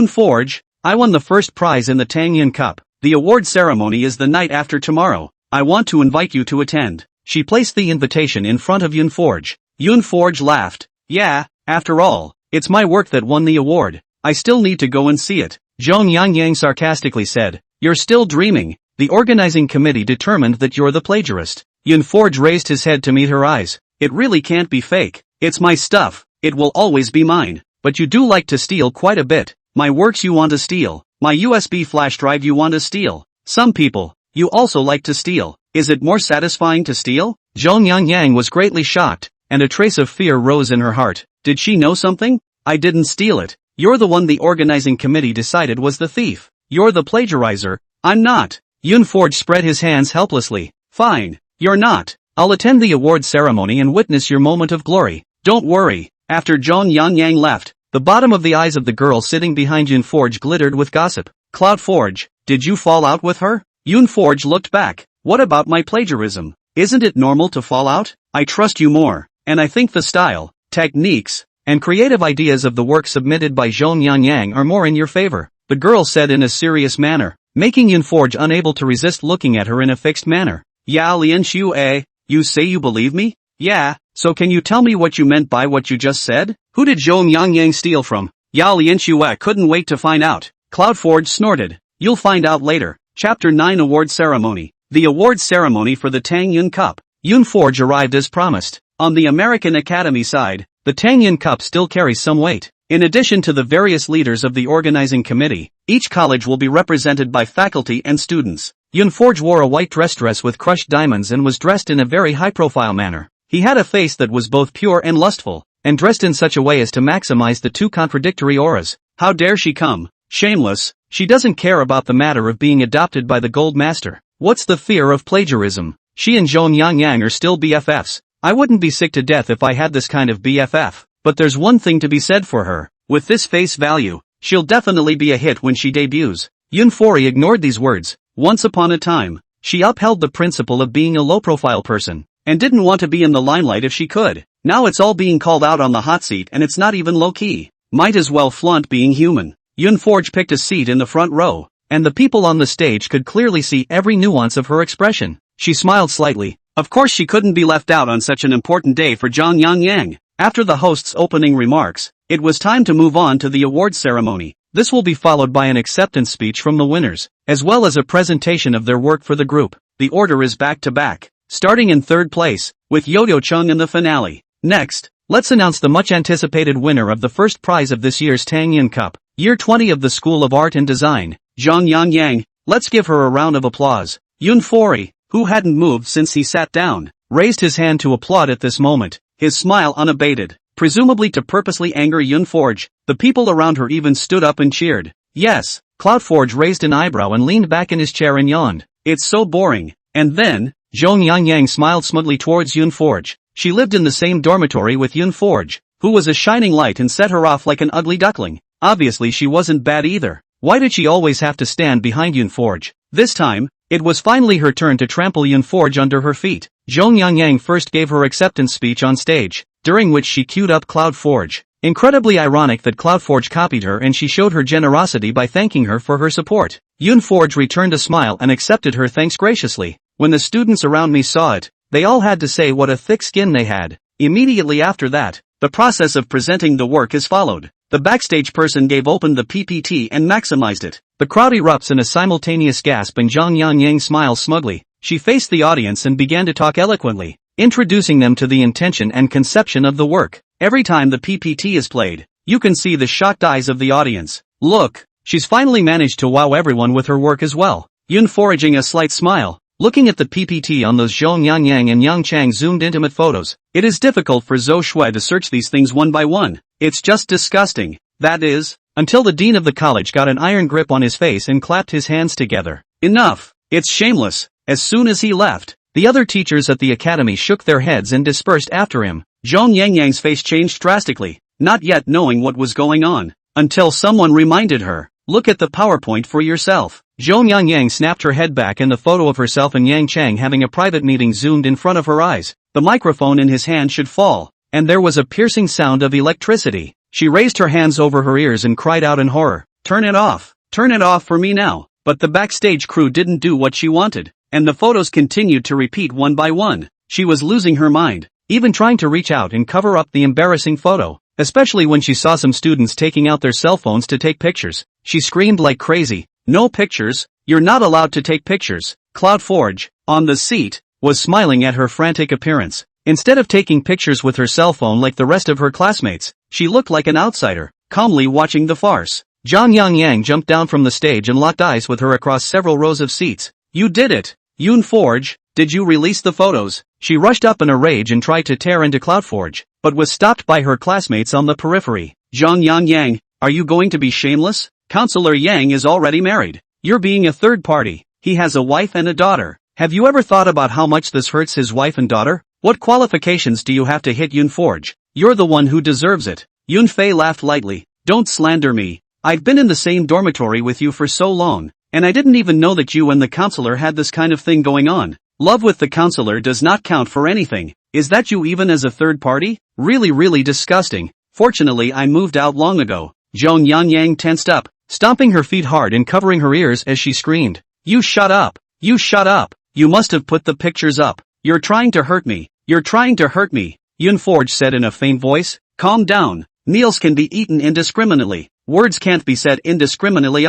Forge, I won the first prize in the Tangyun Cup. The award ceremony is the night after tomorrow. I want to invite you to attend. She placed the invitation in front of Forge. Forge laughed. Yeah, after all, it's my work that won the award. I still need to go and see it. Zhang Yang sarcastically said. You're still dreaming. The organizing committee determined that you're the plagiarist. Forge raised his head to meet her eyes. It really can't be fake. It's my stuff. It will always be mine. But you do like to steal quite a bit. My works you want to steal. My USB flash drive you want to steal. Some people, you also like to steal. Is it more satisfying to steal? Zhang Yang was greatly shocked, and a trace of fear rose in her heart. Did she know something? I didn't steal it. You're the one the organizing committee decided was the thief. You're the plagiarizer. I'm not. Forge spread his hands helplessly. Fine. You're not. I'll attend the award ceremony and witness your moment of glory. Don't worry. After Zhang Yang left, the bottom of the eyes of the girl sitting behind Forge glittered with gossip. CloudForge, did you fall out with her? Forge looked back. What about my plagiarism? Isn't it normal to fall out? I trust you more, and I think the style, techniques, and creative ideas of the work submitted by Zhang Yang are more in your favor, the girl said in a serious manner, making Forge unable to resist looking at her in a fixed manner. Ya Lianxue, you say you believe me? Yeah, so can you tell me what you meant by what you just said? Who did Zhang Yang steal from? Ya Lianxue couldn't wait to find out. CloudForge snorted. You'll find out later. Chapter 9 Award Ceremony. The award ceremony for the Tangyun Cup. Forge arrived as promised. On the American Academy side, the Tangyun Cup still carries some weight. In addition to the various leaders of the organizing committee, each college will be represented by faculty and students. Forge wore a white dress with crushed diamonds and was dressed in a very high-profile manner. He had a face that was both pure and lustful, and dressed in such a way as to maximize the two contradictory auras. How dare she come? Shameless. She doesn't care about the matter of being adopted by the Gold Master. What's the fear of plagiarism? She and Zhang Yang are still BFFs. I wouldn't be sick to death if I had this kind of BFF. But there's one thing to be said for her. With this face value, she'll definitely be a hit when she debuts. Forge ignored these words. Once upon a time, she upheld the principle of being a low-profile person, and didn't want to be in the limelight if she could. Now it's all being called out on the hot seat and it's not even low-key. Might as well flaunt being human. Forge picked a seat in the front row, and the people on the stage could clearly see every nuance of her expression. She smiled slightly. Of course she couldn't be left out on such an important day for Zhang Yang. After the host's opening remarks, it was time to move on to the award ceremony. This will be followed by an acceptance speech from the winners, as well as a presentation of their work for the group. The order is back to back, starting in third place, with Yo-Yo Chung in the finale. Next, let's announce the much-anticipated winner of the first prize of this year's Tangyun Cup, Year 20 of the School of Art and Design, Zhang Yang. Let's give her a round of applause. Forge, who hadn't moved since he sat down, raised his hand to applaud at this moment, his smile unabated. Presumably to purposely anger Forge, the people around her even stood up and cheered. Yes, CloudForge raised an eyebrow and leaned back in his chair and yawned. It's so boring. And then, Zhang Yang smiled smugly towards Forge. She lived in the same dormitory with Forge, who was a shining light and set her off like an ugly duckling. Obviously she wasn't bad either. Why did she always have to stand behind Forge? This time, it was finally her turn to trample Forge under her feet. Zhang Yang first gave her acceptance speech on stage, during which she queued up CloudForge. Incredibly ironic that CloudForge copied her and she showed her generosity by thanking her for her support. Forge returned a smile and accepted her thanks graciously. When the students around me saw it, they all had to say what a thick skin they had. Immediately after that, the process of presenting the work is followed. The backstage person gave open the PPT and maximized it. The crowd erupts in a simultaneous gasp and Zhang Yang smiles smugly. She faced the audience and began to talk eloquently, introducing them to the intention and conception of the work. Every time the PPT is played, you can see the shocked eyes of the audience. Look, she's finally managed to wow everyone with her work as well. Forging a slight smile, looking at the PPT on those Zhang Yang and Yang Chang zoomed intimate photos. It is difficult for Zhou Shui to search these things one by one. It's just disgusting. That is, until the dean of the college got an iron grip on his face and clapped his hands together. Enough. It's shameless. As soon as he left, the other teachers at the academy shook their heads and dispersed after him. Zhang Yang's face changed drastically, not yet knowing what was going on, until someone reminded her, look at the PowerPoint for yourself. Zhou Yang snapped her head back and the photo of herself and Yang Chang having a private meeting zoomed in front of her eyes. The microphone in his hand should fall, and there was a piercing sound of electricity. She raised her hands over her ears and cried out in horror, "Turn it off! Turn it off for me now!" But the backstage crew didn't do what she wanted, and the photos continued to repeat one by one. She was losing her mind, even trying to reach out and cover up the embarrassing photo, especially when she saw some students taking out their cell phones to take pictures. She screamed like crazy, "No pictures, you're not allowed to take pictures." CloudForge, on the seat, was smiling at her frantic appearance. Instead of taking pictures with her cell phone like the rest of her classmates, she looked like an outsider, calmly watching the farce. Zhang Yang jumped down from the stage and locked eyes with her across several rows of seats. "You did it! Yoonforge, did you release the photos?" She rushed up in a rage and tried to tear into CloudForge, but was stopped by her classmates on the periphery. "Zhang Yang, are you going to be shameless? Counselor Yang is already married. You're being a third party. He has a wife and a daughter. Have you ever thought about how much this hurts his wife and daughter? What qualifications do you have to hit Yoonforge? You're the one who deserves it." Yunfei laughed lightly. "Don't slander me. I've been in the same dormitory with you for so long, and I didn't even know that you and the counselor had this kind of thing going on. Love with the counselor does not count for anything. Is that you even as a third party? Really disgusting. Fortunately I moved out long ago." Zhong Yang tensed up, stomping her feet hard and covering her ears as she screamed. "You shut up! You shut up! You must have put the pictures up. You're trying to hurt me. You're trying to hurt me," Yoonforge said in a faint voice. "Calm down. Meals can be eaten indiscriminately. Words can't be said indiscriminately.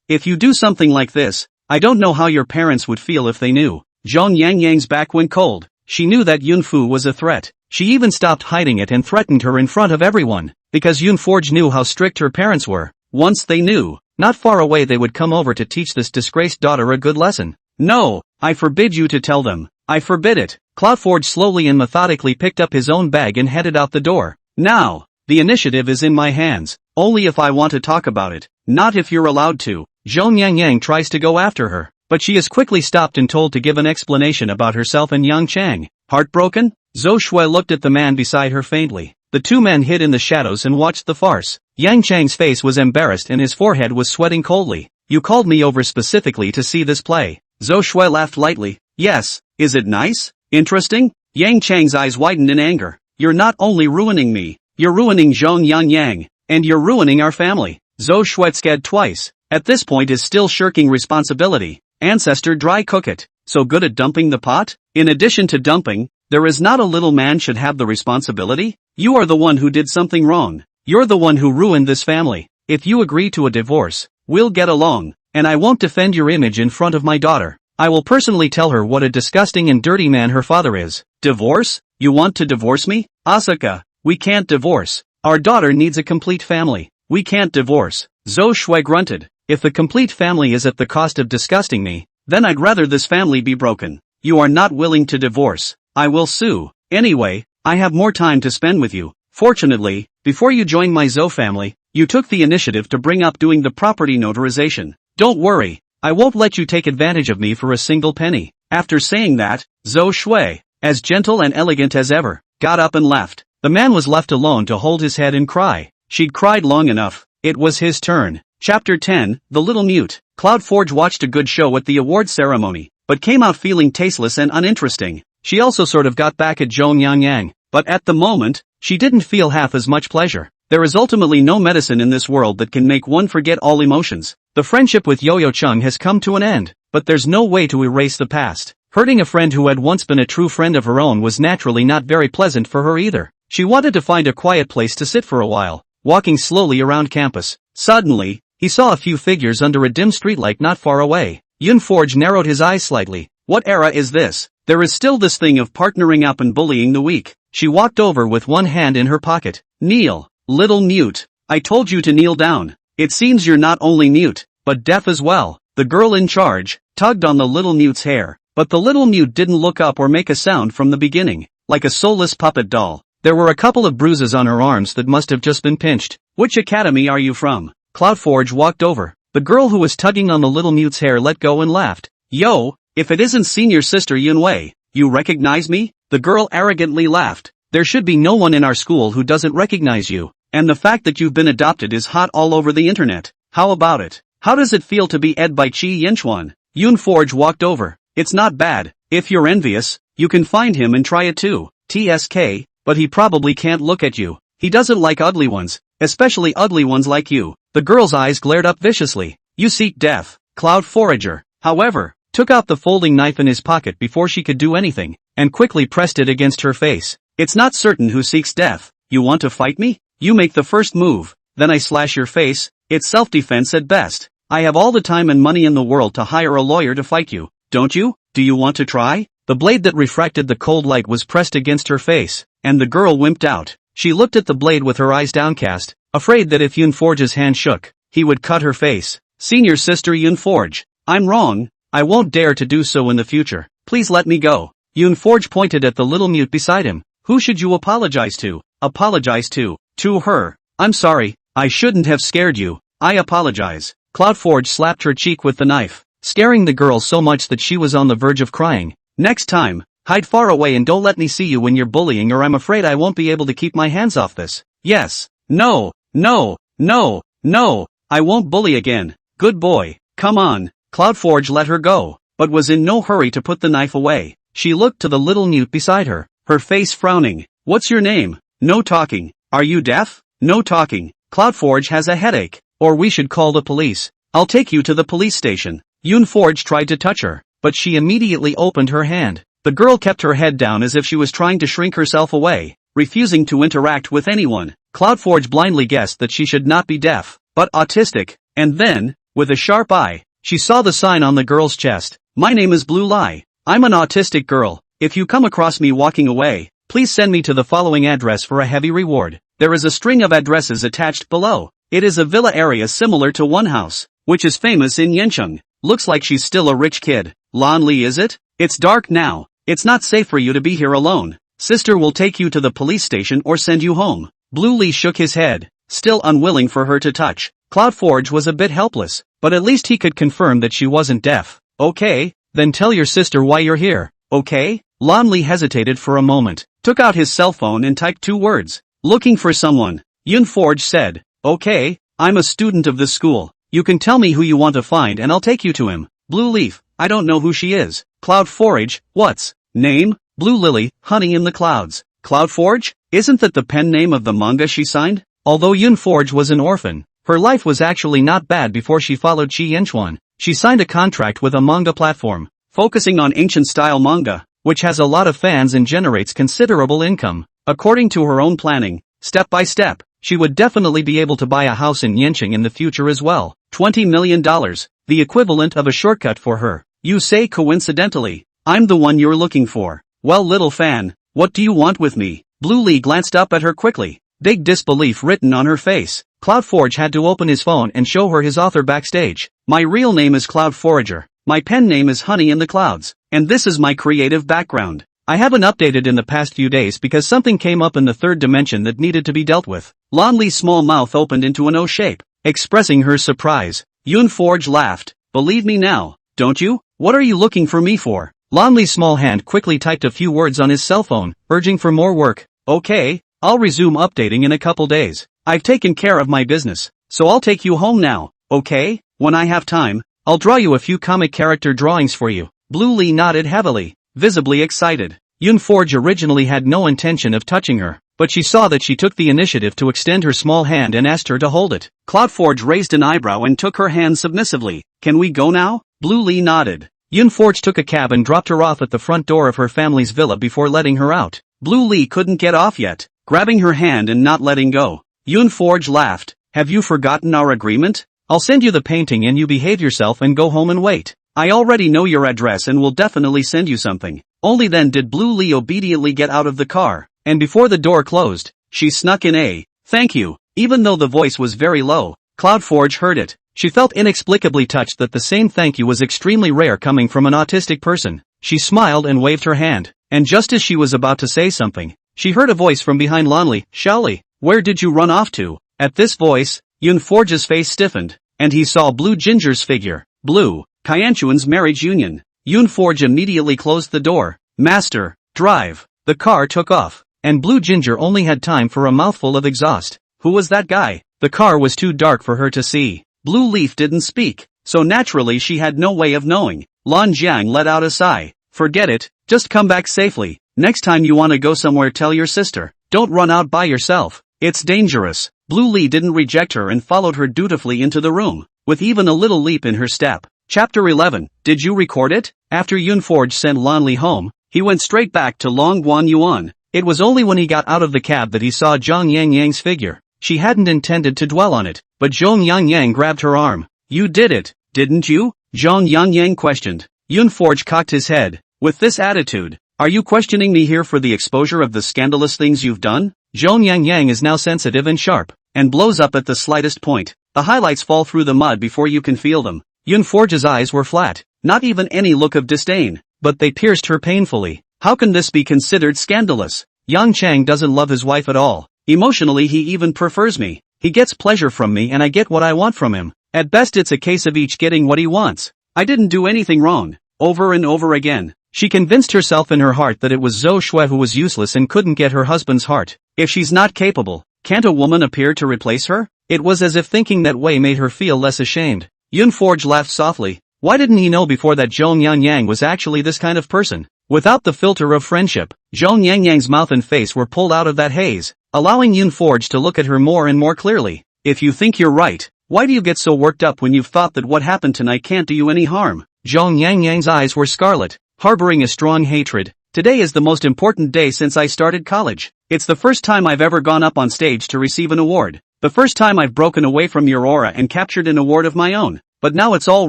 If you do something like this, I don't know how your parents would feel if they knew." Zhong Yang's back went cold. She knew that Yunfu was a threat. She even stopped hiding it and threatened her in front of everyone, because Yoonforge knew how strict her parents were. Once they knew, not far away they would come over to teach this disgraced daughter a good lesson. "No, I forbid you to tell them. I forbid it." CloudForge slowly and methodically picked up his own bag and headed out the door. "Now, the initiative is in my hands, only if I want to talk about it, not if you're allowed to." Zhong Yang tries to go after her, but she is quickly stopped and told to give an explanation about herself and Yang Chang. Heartbroken? Zhou Shui looked at the man beside her faintly. The two men hid in the shadows and watched the farce. Yang Chang's face was embarrassed and his forehead was sweating coldly. "You called me over specifically to see this play." Zhou Shui laughed lightly. "Yes, is it nice? Interesting?" Yang Chang's eyes widened in anger. "You're not only ruining me, you're ruining Zhong Yang, and you're ruining our family." Zhou Shui scared twice. At this point is still shirking responsibility. Ancestor dry cook it. So good at dumping the pot? In addition to dumping, there is not a little man should have the responsibility? You are the one who did something wrong. You're the one who ruined this family. If you agree to a divorce, we'll get along, and I won't defend your image in front of my daughter. I will personally tell her what a disgusting and dirty man her father is. Divorce? You want to divorce me? Asuka, we can't divorce. Our daughter needs a complete family. We can't divorce. Zhou Shui grunted. If the complete family is at the cost of disgusting me, then I'd rather this family be broken. You are not willing to divorce. I will sue. Anyway, I have more time to spend with you. Fortunately, before you joined my Zhou family, you took the initiative to bring up doing the property notarization. Don't worry, I won't let you take advantage of me for a single penny. After saying that, Zhou Shui, as gentle and elegant as ever, got up and left. The man was left alone to hold his head and cry. She'd cried long enough. It was his turn. Chapter 10, The Little Mute. CloudForge watched a good show at the award ceremony, but came out feeling tasteless and uninteresting. She also sort of got back at Zhong Yang, but at the moment, she didn't feel half as much pleasure. There is ultimately no medicine in this world that can make one forget all emotions. The friendship with Yo-Yo Chung has come to an end, but there's no way to erase the past. Hurting a friend who had once been a true friend of her own was naturally not very pleasant for her either. She wanted to find a quiet place to sit for a while, walking slowly around campus. Suddenly, he saw a few figures under a dim streetlight not far away. Yoonforge narrowed his eyes slightly. What era is this? There is still this thing of partnering up and bullying the weak. She walked over with one hand in her pocket. Kneel, little mute. I told you to kneel down. It seems you're not only mute, but deaf as well. The girl in charge tugged on the little mute's hair, but the little mute didn't look up or make a sound from the beginning, like a soulless puppet doll. There were a couple of bruises on her arms that must have just been pinched. Which academy are you from? CloudForge walked over. The girl who was tugging on the little mute's hair let go and laughed. Yo, if it isn't senior sister Yunwei, you recognize me? The girl arrogantly laughed. There should be no one in our school who doesn't recognize you, and the fact that you've been adopted is hot all over the internet. How about it? How does it feel to be ed by Chi Yinchuan? Yoon Forge walked over. It's not bad. If you're envious, you can find him and try it too. TSK, but he probably can't look at you. He doesn't like ugly ones, especially ugly ones like you. The girl's eyes glared up viciously. You seek death. Cloud Forager, however, took out the folding knife in his pocket before she could do anything, and quickly pressed it against her face. It's not certain who seeks death. You want to fight me? You make the first move, then I slash your face. It's self-defense at best. I have all the time and money in the world to hire a lawyer to fight you, don't you? Do you want to try? The blade that refracted the cold light was pressed against her face, and the girl wimped out. She looked at the blade with her eyes downcast, afraid that if Yoon Forge's hand shook, he would cut her face. Senior sister Yoon Forge, I'm wrong. I won't dare to do so in the future. Please let me go. Yoon Forge pointed at the little mute beside him. Who should you apologize to? Apologize to? To her. I'm sorry, I shouldn't have scared you. I apologize. Cloud Forge slapped her cheek with the knife, scaring the girl so much that she was on the verge of crying. Next time, hide far away and don't let me see you when you're bullying, or I'm afraid I won't be able to keep my hands off this. Yes. No. No. No. No. I won't bully again. Good boy. Come on. Cloud Forge let her go, but was in no hurry to put the knife away. She looked to the little newt beside her, her face frowning. What's your name? No talking. Are you deaf? No talking. Cloud Forge has a headache. Or we should call the police. I'll take you to the police station. Yoon Forge tried to touch her, but she immediately opened her hand. The girl kept her head down as if she was trying to shrink herself away, refusing to interact with anyone. Cloud Forge blindly guessed that she should not be deaf, but autistic, and then, with a sharp eye, she saw the sign on the girl's chest. My name is Blue Lie. I'm an autistic girl. If you come across me walking away, please send me to the following address for a heavy reward. There is a string of addresses attached below. It is a villa area similar to one house, which is famous in Yencheng. Looks like she's still a rich kid. Lon Lee, is it? It's dark now. It's not safe for you to be here alone. Sister will take you to the police station or send you home. Blue Lee shook his head, still unwilling for her to touch. Cloud Forge was a bit helpless, but at least he could confirm that she wasn't deaf. Okay, then tell your sister why you're here, okay? Lon Lee hesitated for a moment, took out his cell phone and typed 2 words. Looking for someone. Yoon Forge said. Okay, I'm a student of this school. You can tell me who you want to find and I'll take you to him. Blue Leaf, I don't know who she is. Cloud Forge, what's name? Blue Lily, Honey in the Clouds. Cloud Forge? Isn't that the pen name of the manga she signed? Although Yoon Forge was an orphan, her life was actually not bad before she followed Chi Yenchuan. She signed a contract with a manga platform, focusing on ancient-style manga, which has a lot of fans and generates considerable income. According to her own planning, step by step, she would definitely be able to buy a house in Yencheng in the future as well. $20 million, the equivalent of a shortcut for her. You say coincidentally, I'm the one you're looking for. Well, little fan, what do you want with me? Blue Lee glanced up at her quickly, big disbelief written on her face. Cloud Forge had to open his phone and show her his author backstage. My real name is Cloud Forager. My pen name is Honey in the Clouds, and this is my creative background. I haven't updated in the past few days because something came up in the 3rd dimension that needed to be dealt with. Lon Lee's small mouth opened into an O shape, expressing her surprise. Yoon Forge laughed. Believe me now, don't you? What are you looking for me for? Lon Lee's small hand quickly typed a few words on his cell phone, urging for more work. Okay, I'll resume updating in a couple days. I've taken care of my business, so I'll take you home now, okay? When I have time, I'll draw you a few comic character drawings for you. Blue Lee nodded heavily, visibly excited. Yoon Forge originally had no intention of touching her, but she saw that she took the initiative to extend her small hand and asked her to hold it. Cloud Forge raised an eyebrow and took her hand submissively. Can we go now? Blue Lee nodded. Yoon Forge took a cab and dropped her off at the front door of her family's villa before letting her out. Blue Lee couldn't get off yet, grabbing her hand and not letting go. Yoon Forge laughed. Have you forgotten our agreement? I'll send you the painting and you behave yourself and go home and wait. I already know your address and will definitely send you something. Only then did Blue Lee obediently get out of the car, and before the door closed, she snuck in a thank you. Even though the voice was very low, Cloud Forge heard it. She felt inexplicably touched that the same thank you was extremely rare coming from an autistic person. She smiled and waved her hand, and just as she was about to say something, she heard a voice from behind Lonley. Shaoli, where did you run off to? At this voice, Yoon Forge's face stiffened, and he saw Blue Ginger's figure. Blue, Kyanchuan's marriage union. Yoon Forge immediately closed the door. Master, drive. The car took off, and Blue Ginger only had time for a mouthful of exhaust. Who was that guy? The car was too dark for her to see, Blue Leaf didn't speak, so naturally she had no way of knowing. Lan Jiang let out a sigh. Forget it, just come back safely. Next time you wanna go somewhere tell your sister. Don't run out by yourself. It's dangerous. Blue Lee didn't reject her and followed her dutifully into the room, with even a little leap in her step. Chapter 11. Did you record it? After Yunforge sent Lan Li home, he went straight back to Long Guan Yuan. It was only when he got out of the cab that he saw Zhang Yang Yang's figure. She hadn't intended to dwell on it, but Zhang Yang Yang grabbed her arm. You did it, didn't you? Zhang Yang Yang questioned. Yunforge cocked his head. With this attitude, are you questioning me here for the exposure of the scandalous things you've done? Zhang Yang Yang is now sensitive and sharp, and blows up at the slightest point. The highlights fall through the mud before you can feel them. Yunforge's eyes were flat, not even any look of disdain, but they pierced her painfully. How can this be considered scandalous? Yang Chang doesn't love his wife at all. Emotionally he even prefers me. He gets pleasure from me and I get what I want from him. At best it's a case of each getting what he wants. I didn't do anything wrong. Over and over again, she convinced herself in her heart that it was Zhou Shui who was useless and couldn't get her husband's heart. If she's not capable, can't a woman appear to replace her? It was as if thinking that way made her feel less ashamed. Yunforge laughed softly. Why didn't he know before that Zhong Yang Yang was actually this kind of person? Without the filter of friendship, Zhong Yang Yang's mouth and face were pulled out of that haze, allowing Yunforge to look at her more and more clearly. If you think you're right, why do you get so worked up when you've thought that what happened tonight can't do you any harm? Zhong Yang Yang's eyes were scarlet, harboring a strong hatred. Today is the most important day since I started college. It's the first time I've ever gone up on stage to receive an award. The first time I've broken away from your aura and captured an award of my own. But now it's all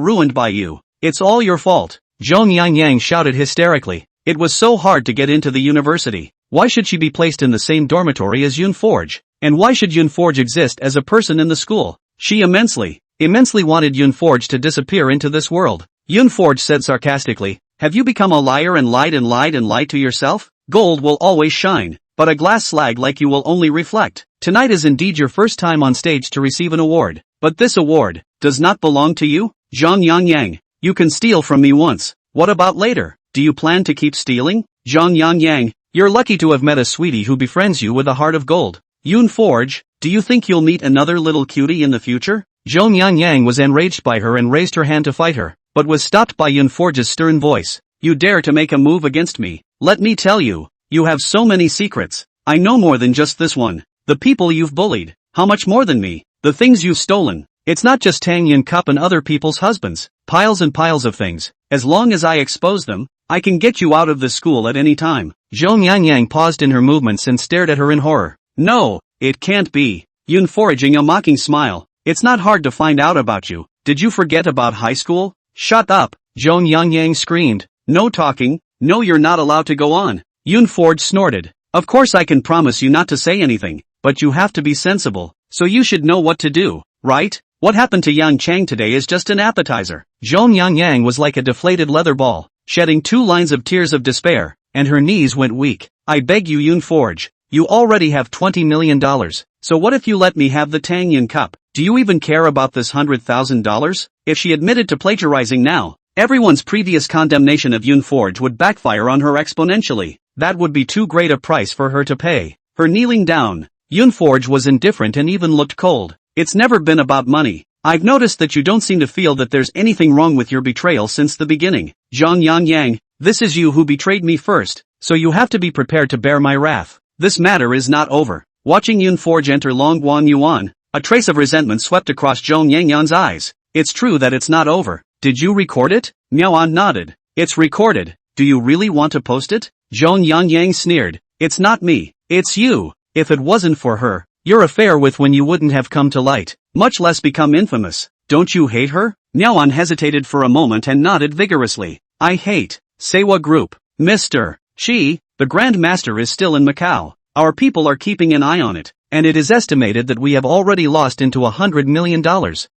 ruined by you. It's all your fault. Zhong Yang Yang shouted hysterically. It was so hard to get into the university. Why should she be placed in the same dormitory as Yunforge? And why should Yunforge exist as a person in the school? She immensely wanted Yunforge to disappear into this world. Yunforge said sarcastically, have you become a liar and lied to yourself? Gold will always shine, but a glass slag like you will only reflect. Tonight is indeed your first time on stage to receive an award, but this award does not belong to you? Zhang Yang Yang, you can steal from me once. What about later? Do you plan to keep stealing? Zhang Yang Yang, you're lucky to have met a sweetie who befriends you with a heart of gold. Yunforge, do you think you'll meet another little cutie in the future? Zhong Yang Yang was enraged by her and raised her hand to fight her, but was stopped by Yunforge's stern voice. You dare to make a move against me? Let me tell you, you have so many secrets. I know more than just this one. The people you've bullied. How much more than me? The things you've stolen. It's not just Tang Yin Cup and other people's husbands. Piles and piles of things. As long as I expose them, I can get you out of this school at any time. Zhong Yang Yang paused in her movements and stared at her in horror. No, it can't be. Yunforging a mocking smile. It's not hard to find out about you. Did you forget about high school? Shut up, Zhong Yang Yang screamed. No talking. No, you're not allowed to go on. Yunforge snorted. Of course I can promise you not to say anything, but you have to be sensible, so you should know what to do, right? What happened to Yang Chang today is just an appetizer. Zhong Yang Yang was like a deflated leather ball, shedding 2 lines of tears of despair, and her knees went weak. I beg you Yunforge, you already have $20 million, so what if you let me have the Tang Yin Cup? Do you even care about this $100,000? If she admitted to plagiarizing now, everyone's previous condemnation of Yunforge would backfire on her exponentially. That would be too great a price for her to pay. Her kneeling down, Yunforge was indifferent and even looked cold. It's never been about money. I've noticed that you don't seem to feel that there's anything wrong with your betrayal since the beginning. Zhang Yang Yang, this is you who betrayed me first, so you have to be prepared to bear my wrath. This matter is not over. Watching Yunforge enter Long Guan Yuan, a trace of resentment swept across Zhong Yang Yan's eyes. It's true that it's not over. Did you record it? Miaoan nodded. It's recorded. Do you really want to post it? Zhong Yang Yang sneered. It's not me. It's you. If it wasn't for her, your affair with Wen Yu wouldn't have come to light, much less become infamous. Don't you hate her? Miaoan hesitated for a moment and nodded vigorously. I hate Sewa Group. Mr. Chi, the Grand Master is still in Macau. Our people are keeping an eye on it, and it is estimated that we have already lost into $100 million.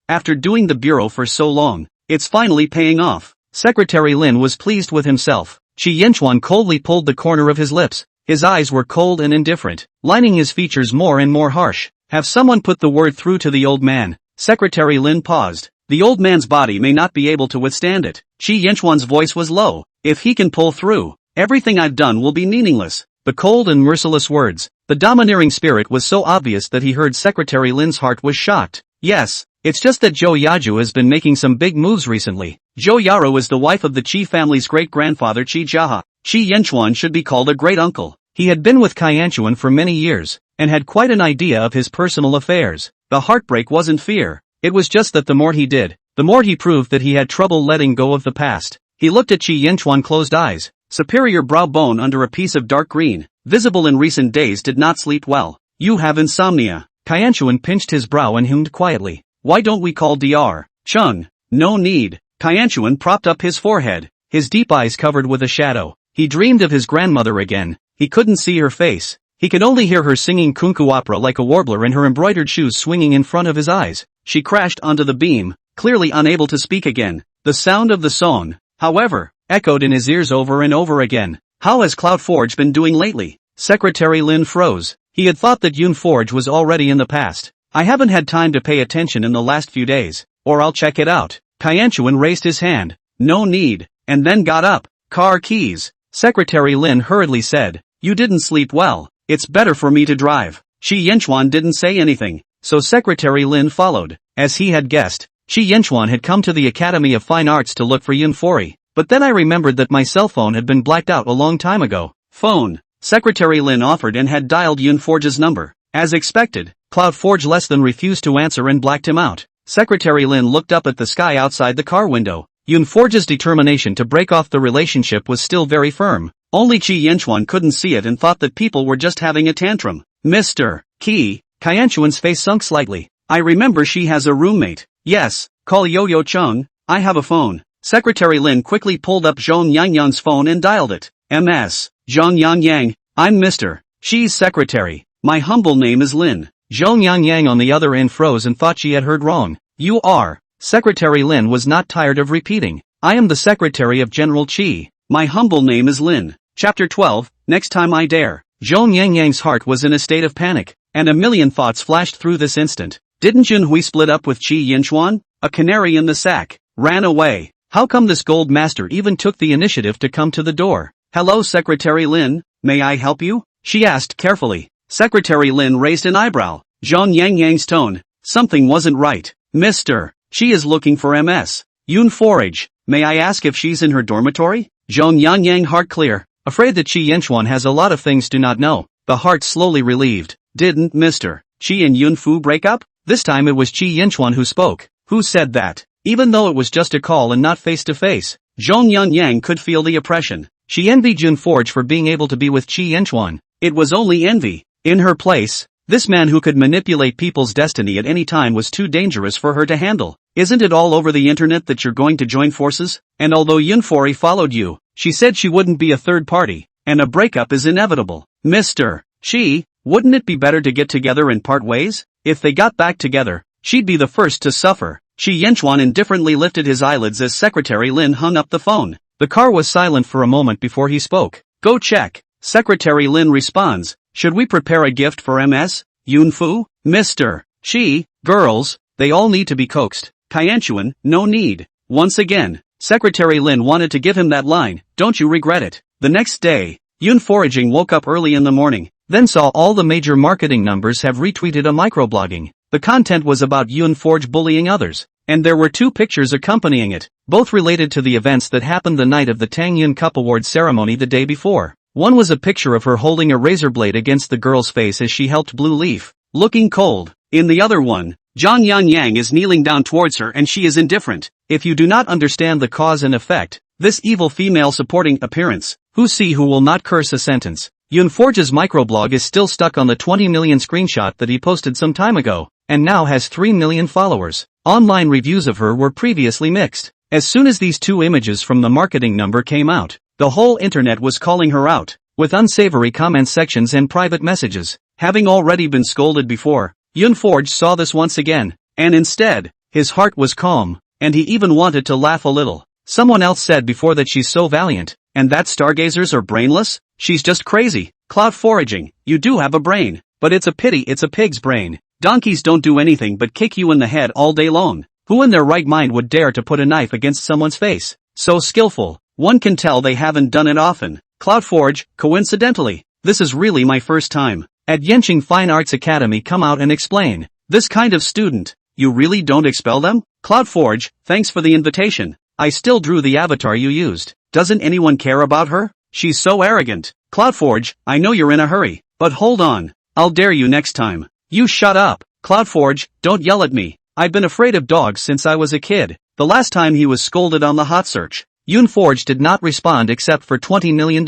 After doing the bureau for so long, it's finally paying off. Secretary Lin was pleased with himself. Qi Yanchuan coldly pulled the corner of his lips. His eyes were cold and indifferent, lining his features more and more harsh. Have someone put the word through to the old man. Secretary Lin paused. The old man's body may not be able to withstand it. Qi Yanchuan's voice was low. If he can pull through, everything I've done will be meaningless. The cold and merciless words, the domineering spirit was so obvious that he heard Secretary Lin's heart was shocked. Yes, it's just that Jo Yaju has been making some big moves recently. Jo Yaro is the wife of the Chi family's great-grandfather Chi Jaha. Chi Yenchuan should be called a great-uncle. He had been with Kai Yanchuan for many years, and had quite an idea of his personal affairs. The heartbreak wasn't fear. It was just that the more he did, the more he proved that he had trouble letting go of the past. He looked at Chi Yenchuan closed eyes. Superior brow bone under a piece of dark green, visible in recent days, did not sleep well. You have insomnia. Kai Yanchuan pinched his brow and hummed quietly. Why don't we call Dr. Chung? No need. Kai Yanchuan propped up his forehead, his deep eyes covered with a shadow. He dreamed of his grandmother again. He couldn't see her face. He could only hear her singing kunku opera like a warbler and her embroidered shoes swinging in front of his eyes. She crashed onto the beam, clearly unable to speak again. The sound of the song, however, echoed in his ears over and over again. How has Cloud Forge been doing lately? Secretary Lin froze. He had thought that Yoon Forge was already in the past. I haven't had time to pay attention in the last few days, or I'll check it out. Kai Yanchuan raised his hand. No need, and then got up. Car keys. Secretary Lin hurriedly said. You didn't sleep well. It's better for me to drive. Chi Yenchuan didn't say anything, so Secretary Lin followed. As he had guessed, Chi Yenchuan had come to the Academy of Fine Arts to look for Yoon Fori. But then I remembered that my cell phone had been blacked out a long time ago. Phone. Secretary Lin offered and had dialed Yoon Forge's number. As expected, Cloud Forge less than refused to answer and blacked him out. Secretary Lin looked up at the sky outside the car window. Yoon Forge's determination to break off the relationship was still very firm. Only Chi Yenchuan couldn't see it and thought that people were just having a tantrum. Mr. Kai Yanchuan's face sunk slightly. I remember she has a roommate. Yes, call Yo-Yo Chung. I have a phone. Secretary Lin quickly pulled up Zhong Yangyang's phone and dialed it. MS. Zhong Yangyang, I'm Mr. Xi's secretary. My humble name is Lin. Zhong Yangyang on the other end froze and thought she had heard wrong. You are. Secretary Lin was not tired of repeating. I am the secretary of General Chi. My humble name is Lin. Chapter 12, Next Time I Dare. Zhong Yangyang's heart was in a state of panic, and a million thoughts flashed through this instant. Didn't Junhui split up with Chi Yenchuan? A canary in the sack. Ran away. How come this gold master even took the initiative to come to the door? Hello Secretary Lin, may I help you? She asked carefully. Secretary Lin raised an eyebrow. Zhong Yangyang's tone. Something wasn't right. Mr. She is looking for MS. Yoon Forage. May I ask if she's in her dormitory? Zhong Yangyang heart clear. Afraid that Chi Yenchuan has a lot of things to not know. The heart slowly relieved. Didn't Mr. Chi and Yoon Fu break up? This time it was Chi Yenchuan who spoke. Who said that? Even though it was just a call and not face to face, Zhong Yangyang could feel the oppression. She envied Yoon Forge for being able to be with Chi Yenchuan. It was only envy. In her place, this man who could manipulate people's destiny at any time was too dangerous for her to handle. Isn't it all over the internet that you're going to join forces? And although Yoon Fori followed you, she said she wouldn't be a third party, and a breakup is inevitable. Mr. Chi, wouldn't it be better to get together and part ways? If they got back together, she'd be the first to suffer. Chi Yenchuan indifferently lifted his eyelids as Secretary Lin hung up the phone. The car was silent for a moment before he spoke. Go check. Secretary Lin responds. Should we prepare a gift for MS? Yoon Fu? Mr. Chi, girls, they all need to be coaxed. Kai Yanchuan, no need. Once again, Secretary Lin wanted to give him that line, don't you regret it. The next day, Yoon Foraging woke up early in the morning, then saw all the major marketing numbers have retweeted a microblogging. The content was about Yoon Forge bullying others, and there were 2 pictures accompanying it, both related to the events that happened the night of the Tang Yun Cup Award ceremony the day before. One was a picture of her holding a razor blade against the girl's face as she helped Blue Leaf, looking cold. In the other one, Zhang Yangyang is kneeling down towards her and she is indifferent. If you do not understand the cause and effect, this evil female supporting appearance, who will not curse a sentence. Yoon Forge's microblog is still stuck on the 20 million screenshot that he posted some time ago, and now has 3 million followers. Online reviews of her were previously mixed. As soon as these 2 images from the marketing number came out, the whole internet was calling her out, with unsavory comment sections and private messages. Having already been scolded before, Yoon Forge saw this once again, and instead, his heart was calm, and he even wanted to laugh a little. Someone else said before that she's so valiant, and that stargazers are brainless? She's just crazy. Cloud Foraging, you do have a brain, but it's a pity it's a pig's brain. Donkeys don't do anything but kick you in the head all day long. Who in their right mind would dare to put a knife against someone's face? So skillful, one can tell they haven't done it often. Cloud Forge, coincidentally, this is really my first time at Yenching Fine Arts Academy. Come out and explain. This kind of student, You really don't expel them? CloudForge, thanks for the invitation. I still drew the avatar you used. Doesn't anyone care about her? She's so arrogant. CloudForge, I know you're in a hurry, but hold on. I'll dare you next time. You shut up. CloudForge, don't yell at me. I've been afraid of dogs since I was a kid. The last time he was scolded on the hot search, Yoonforge did not respond except for $20 million.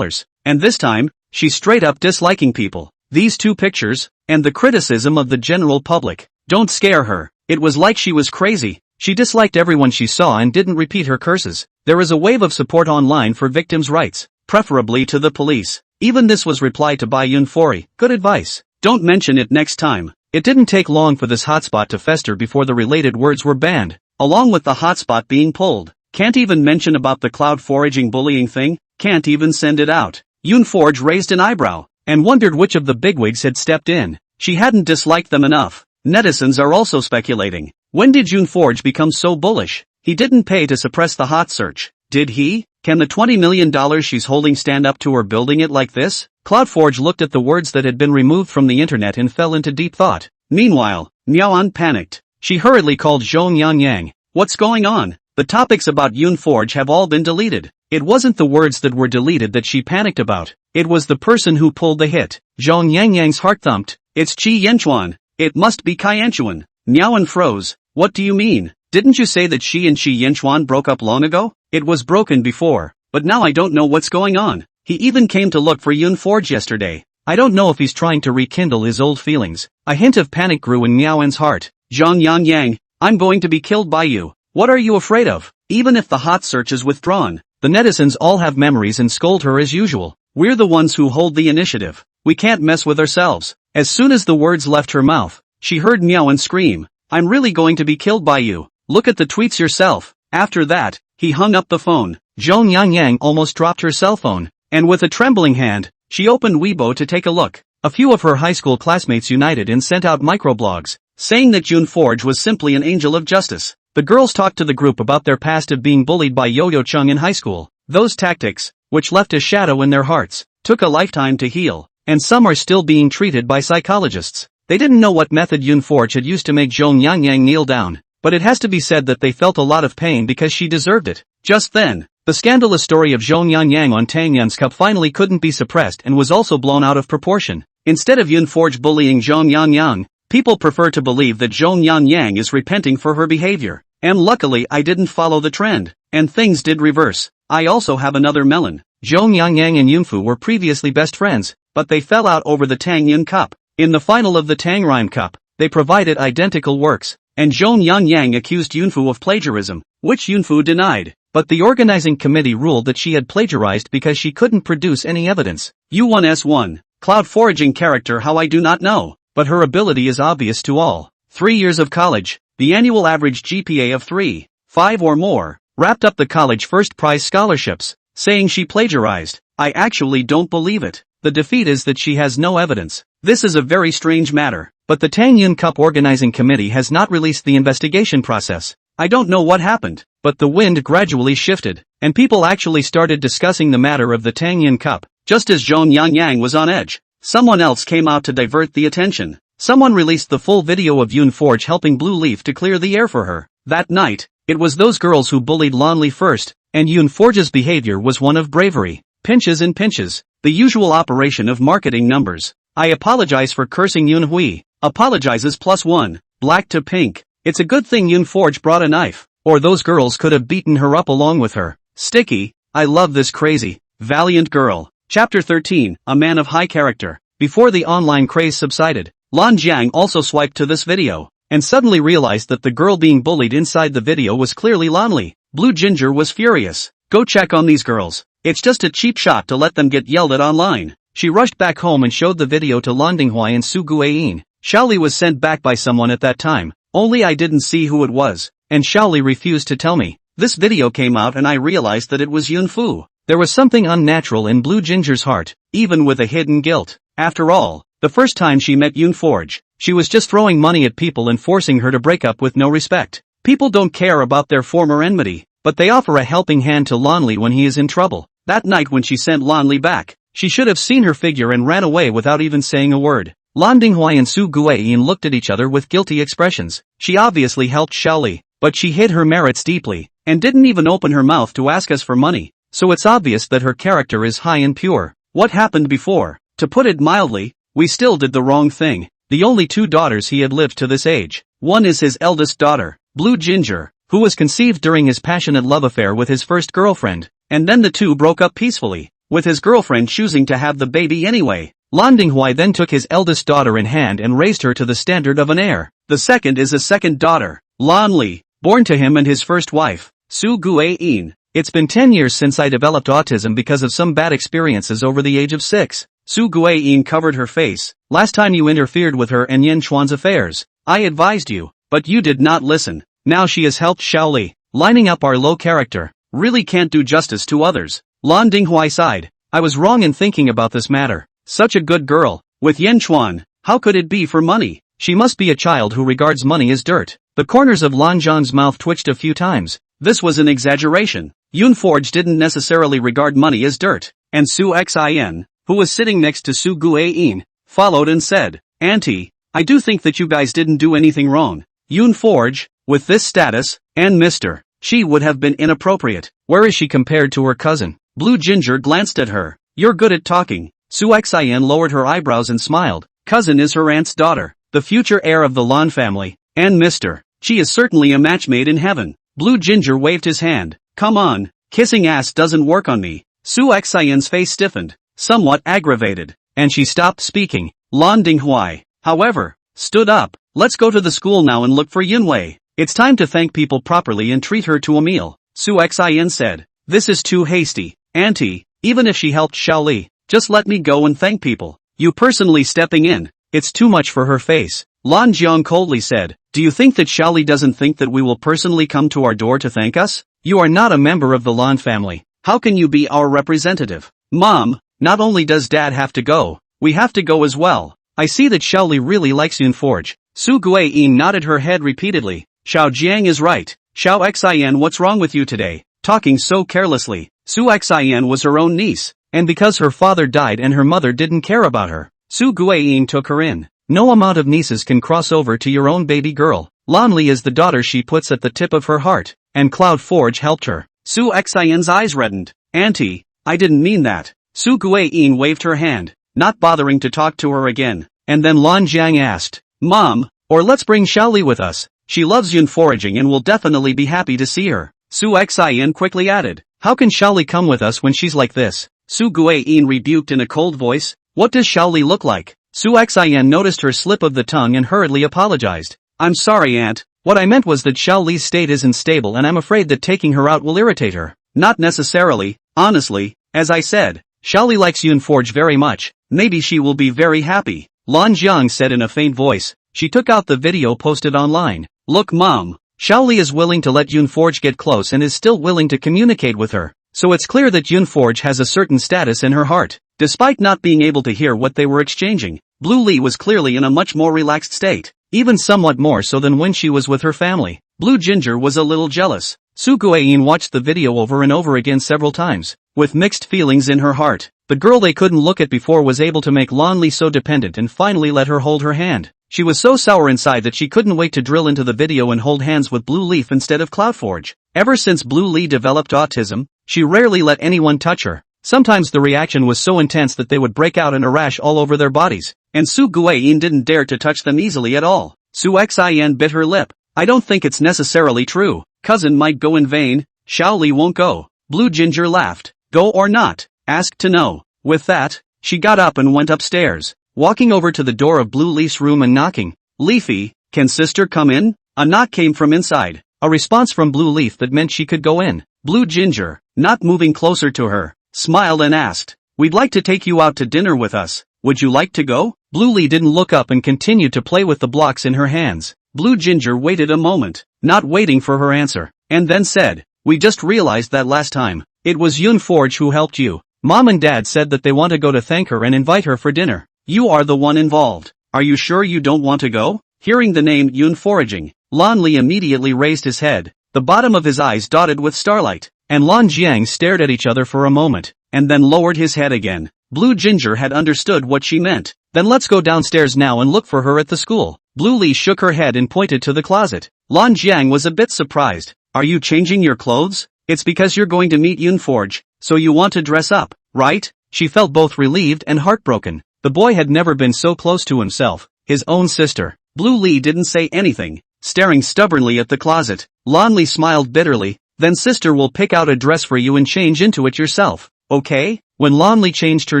And this time, she's straight up disliking people. These two pictures, and the criticism of the general public, don't scare her. It was like she was crazy. She disliked everyone she saw and didn't repeat her curses. There is a wave of support online for victims' rights, preferably to the police. Even this was replied to by Yoonfori. Good advice. Don't mention it next time. It didn't take long for this hotspot to fester before the related words were banned, along with the hotspot being pulled. Can't even mention about the cloud foraging bullying thing? Can't even send it out. Yoonforge raised an eyebrow, and wondered which of the bigwigs had stepped in. She hadn't disliked them enough. Netizens are also speculating. When did Yoonforge become so bullish? He didn't pay to suppress the hot search, did he? Can the $20 million she's holding stand up to her building it like this? CloudForge looked at the words that had been removed from the internet and fell into deep thought. Meanwhile, Miaoan panicked. She hurriedly called Zhong Yangyang. What's going on? The topics about Yoonforge have all been deleted. It wasn't the words that were deleted that she panicked about. It was the person who pulled the hit. Zhong Yangyang's heart thumped. It's Chi Yanchuan. It must be Kai Yanchuan. Miaoan froze. What do you mean? Didn't you say that she and Chi Yanchuan broke up long ago? It was broken before, but now I don't know what's going on. He even came to look for Yoonforge yesterday. I don't know if he's trying to rekindle his old feelings. A hint of panic grew in Miaoan's heart. Zhong Yangyang, I'm going to be killed by you. What are you afraid of? Even if the hot search is withdrawn, the netizens all have memories and scold her as usual. We're the ones who hold the initiative. We can't mess with ourselves. As soon as the words left her mouth, she heard Miaoan scream, I'm really going to be killed by you. Look at the tweets yourself. After that, he hung up the phone. Zhong Yangyang almost dropped her cell phone, and with a trembling hand, she opened Weibo to take a look. A few of her high school classmates united and sent out microblogs, saying that Yoonforge was simply an angel of justice. The girls talked to the group about their past of being bullied by Yo-Yo Chung in high school. Those tactics, which left a shadow in their hearts, took a lifetime to heal, and some are still being treated by psychologists. They didn't know what method Yoonforge had used to make Zhong Yangyang kneel down, but it has to be said that they felt a lot of pain because she deserved it. Just then, the scandalous story of Zhong Yangyang on Tangyun's cup finally couldn't be suppressed and was also blown out of proportion. Instead of Yoonforge bullying Zhong Yangyang, people prefer to believe that Zhong Yangyang is repenting for her behavior. And luckily I didn't follow the trend, and things did reverse. I also have another melon. Zhong Yangyang and Yoonfu were previously best friends, but they fell out over the Tangyun Cup. In the final of the Tangrime Cup, they provided identical works, and Zhong Yangyang accused Yoonfu of plagiarism, which Yoonfu denied, but the organizing committee ruled that she had plagiarized because she couldn't produce any evidence. U1S1, cloud foraging character how I do not know, but her ability is obvious to all. 3 years of college, the annual average GPA of 3.5 or more, wrapped up the college first prize scholarships, saying she plagiarized. I actually don't believe it. The defeat is that she has no evidence. This is a very strange matter, but the Tangyun Cup organizing committee has not released the investigation process. I don't know what happened, but the wind gradually shifted, and people actually started discussing the matter of the Tangyun Cup. Just as Zhong Yangyang was on edge, someone else came out to divert the attention. Someone released the full video of Yoonforge helping Blue Leaf to clear the air for her. That night, it was those girls who bullied Lonely first, and Yoonforge's behavior was one of bravery. Pinches and pinches, the usual operation of marketing numbers. I apologize for cursing Yoonhui. Apologizes +1, black to pink. It's a good thing Yoonforge brought a knife, or those girls could have beaten her up along with her. Sticky, I love this crazy, valiant girl. Chapter 13, a man of high character. Before the online craze subsided, Lan Jiang also swiped to this video, and suddenly realized that the girl being bullied inside the video was clearly Lonely. Blue Ginger was furious. Go check on these girls. It's just a cheap shot to let them get yelled at online. She rushed back home and showed the video to Lan Dinghui and Su Guiyin. Shaoli was sent back by someone at that time, only I didn't see who it was, and Shaoli refused to tell me. This video came out and I realized that it was Yoonfu. There was something unnatural in Blue Ginger's heart, even with a hidden guilt. After all, the first time she met Yoonforge, she was just throwing money at people and forcing her to break up with no respect. People don't care about their former enmity, but they offer a helping hand to Lonely when he is in trouble. That night when she sent Lonely back, she should have seen her figure and ran away without even saying a word. Lan Dinghui and Su Guiyin looked at each other with guilty expressions. She obviously helped Xiaoli, but she hid her merits deeply, and didn't even open her mouth to ask us for money, so it's obvious that her character is high and pure. What happened before? To put it mildly, we still did the wrong thing. The only 2 daughters he had lived to this age. One is his eldest daughter, Blue Ginger, who was conceived during his passionate love affair with his first girlfriend, and then the 2 broke up peacefully, with his girlfriend choosing to have the baby anyway. Lan Dinghui then took his eldest daughter in hand and raised her to the standard of an heir. The second is a second daughter, Lan Li, born to him and his first wife, Su Guiyin. It's been 10 years since I developed autism because of some bad experiences over the age of 6. Su Guiyin covered her face. Last time you interfered with her and Yin Chuan's affairs, I advised you, but you did not listen. Now she has helped Xiaoli, lining up our low character. Really can't do justice to others. Lan Dinghui sighed. I was wrong in thinking about this matter. Such a good girl. With Yin Chuan, how could it be for money? She must be a child who regards money as dirt. The corners of Lan Zhang's mouth twitched a few times. This was an exaggeration. Yun Forge didn't necessarily regard money as dirt. And Su Xin, who was sitting next to Su Guiyin, followed and said, Auntie, I do think that you guys didn't do anything wrong. Yun Forge, with this status, and Mr. She would have been inappropriate. Where is she compared to her cousin? Blue Ginger glanced at her. You're good at talking. Su Xin lowered her eyebrows and smiled. Cousin is her aunt's daughter, the future heir of the Lan family, and Mr. She is certainly a match made in heaven. Blue Ginger waved his hand. Come on, kissing ass doesn't work on me. Su Xin's face stiffened, somewhat aggravated, and she stopped speaking. Lan Dinghui, however, stood up. Let's go to the school now and look for Yunwei. It's time to thank people properly and treat her to a meal. Su Xin said. This is too hasty, Auntie, even if she helped Xiaoli, just let me go and thank people. You personally stepping in, it's too much for her face. Lan Jiang coldly said, do you think that Xiaoli doesn't think that we will personally come to our door to thank us? You are not a member of the Lan family. How can you be our representative? Mom, not only does Dad have to go, we have to go as well. I see that Xiaoli really likes Yun Forge. Su Guiyin nodded her head repeatedly. Xiao Jiang is right. Xiao Xin, what's wrong with you today? Talking so carelessly. Su Xin was her own niece, and because her father died and her mother didn't care about her, Su Guiyin took her in. No amount of nieces can cross over to your own baby girl. Lan Li is the daughter she puts at the tip of her heart, and Cloud Forge helped her. Su Xin's eyes reddened. Auntie, I didn't mean that. Su Guiyin waved her hand, not bothering to talk to her again, and then Lan Jiang asked, Mom, or let's bring Xiaoli with us. She loves Yun foraging and will definitely be happy to see her. Su Xin quickly added, how can Xiaoli come with us when she's like this? Su Guiyin rebuked in a cold voice, what does Xiaoli look like? Su Xin noticed her slip of the tongue and hurriedly apologized. I'm sorry, Aunt. What I meant was that Xiaoli's state isn't stable and I'm afraid that taking her out will irritate her. Not necessarily, honestly, as I said, Xiaoli likes Yun Forge very much, maybe she will be very happy. Lan Jiang said in a faint voice. She took out the video posted online. Look Mom, Xiaoli is willing to let Yun Forge get close and is still willing to communicate with her, so it's clear that Yun Forge has a certain status in her heart. Despite not being able to hear what they were exchanging, Blue Li was clearly in a much more relaxed state, even somewhat more so than when she was with her family. Blue Ginger was a little jealous. Su Guiyin watched the video over and over again several times, with mixed feelings in her heart. The girl they couldn't look at before was able to make Lan Li so dependent and finally let her hold her hand. She was so sour inside that she couldn't wait to drill into the video and hold hands with Blue Leaf instead of Cloudforge. Ever since Blue Li developed autism, she rarely let anyone touch her. Sometimes the reaction was so intense that they would break out in a rash all over their bodies, and Su Guiyin didn't dare to touch them easily at all. Su Xin bit her lip. I don't think it's necessarily true. Cousin might go in vain. Xiaoli won't go. Blue Ginger laughed. Go or not? Asked to know. With that, she got up and went upstairs, walking over to the door of Blue Leaf's room and knocking. Leafy, can sister come in? A knock came from inside, a response from Blue Leaf that meant she could go in. Blue Ginger, not moving closer to her, smiled and asked, we'd like to take you out to dinner with us. Would you like to go? Blue Lee didn't look up and continued to play with the blocks in her hands. Blue Ginger waited a moment, not waiting for her answer, and then said, we just realized that last time, it was Yun Forge who helped you. Mom and Dad said that they want to go to thank her and invite her for dinner. You are the one involved. Are you sure you don't want to go? Hearing the name Yun Foraging, Lan Li immediately raised his head, the bottom of his eyes dotted with starlight, and Lan Jiang stared at each other for a moment, and then lowered his head again. Blue Ginger had understood what she meant. Then let's go downstairs now and look for her at the school. Blue Lee shook her head and pointed to the closet. Lan Jiang was a bit surprised. Are you changing your clothes? It's because you're going to meet Yunforge, so you want to dress up, right? She felt both relieved and heartbroken. The boy had never been so close to himself, his own sister. Blue Lee didn't say anything, staring stubbornly at the closet. Lan Li smiled bitterly. Then sister will pick out a dress for you and change into it yourself, okay? When Lan Li changed her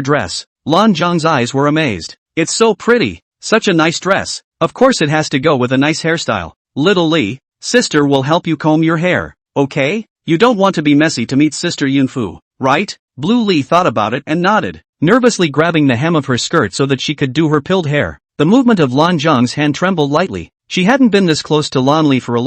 dress, Lan Zhang's eyes were amazed. It's so pretty, such a nice dress. Of course it has to go with a nice hairstyle. Little Li, sister will help you comb your hair, okay? You don't want to be messy to meet sister Yunfu, right? Blue Li thought about it and nodded, nervously grabbing the hem of her skirt so that she could do her pilled hair. The movement of Lan Zhang's hand trembled lightly. She hadn't been this close to Lan Li for a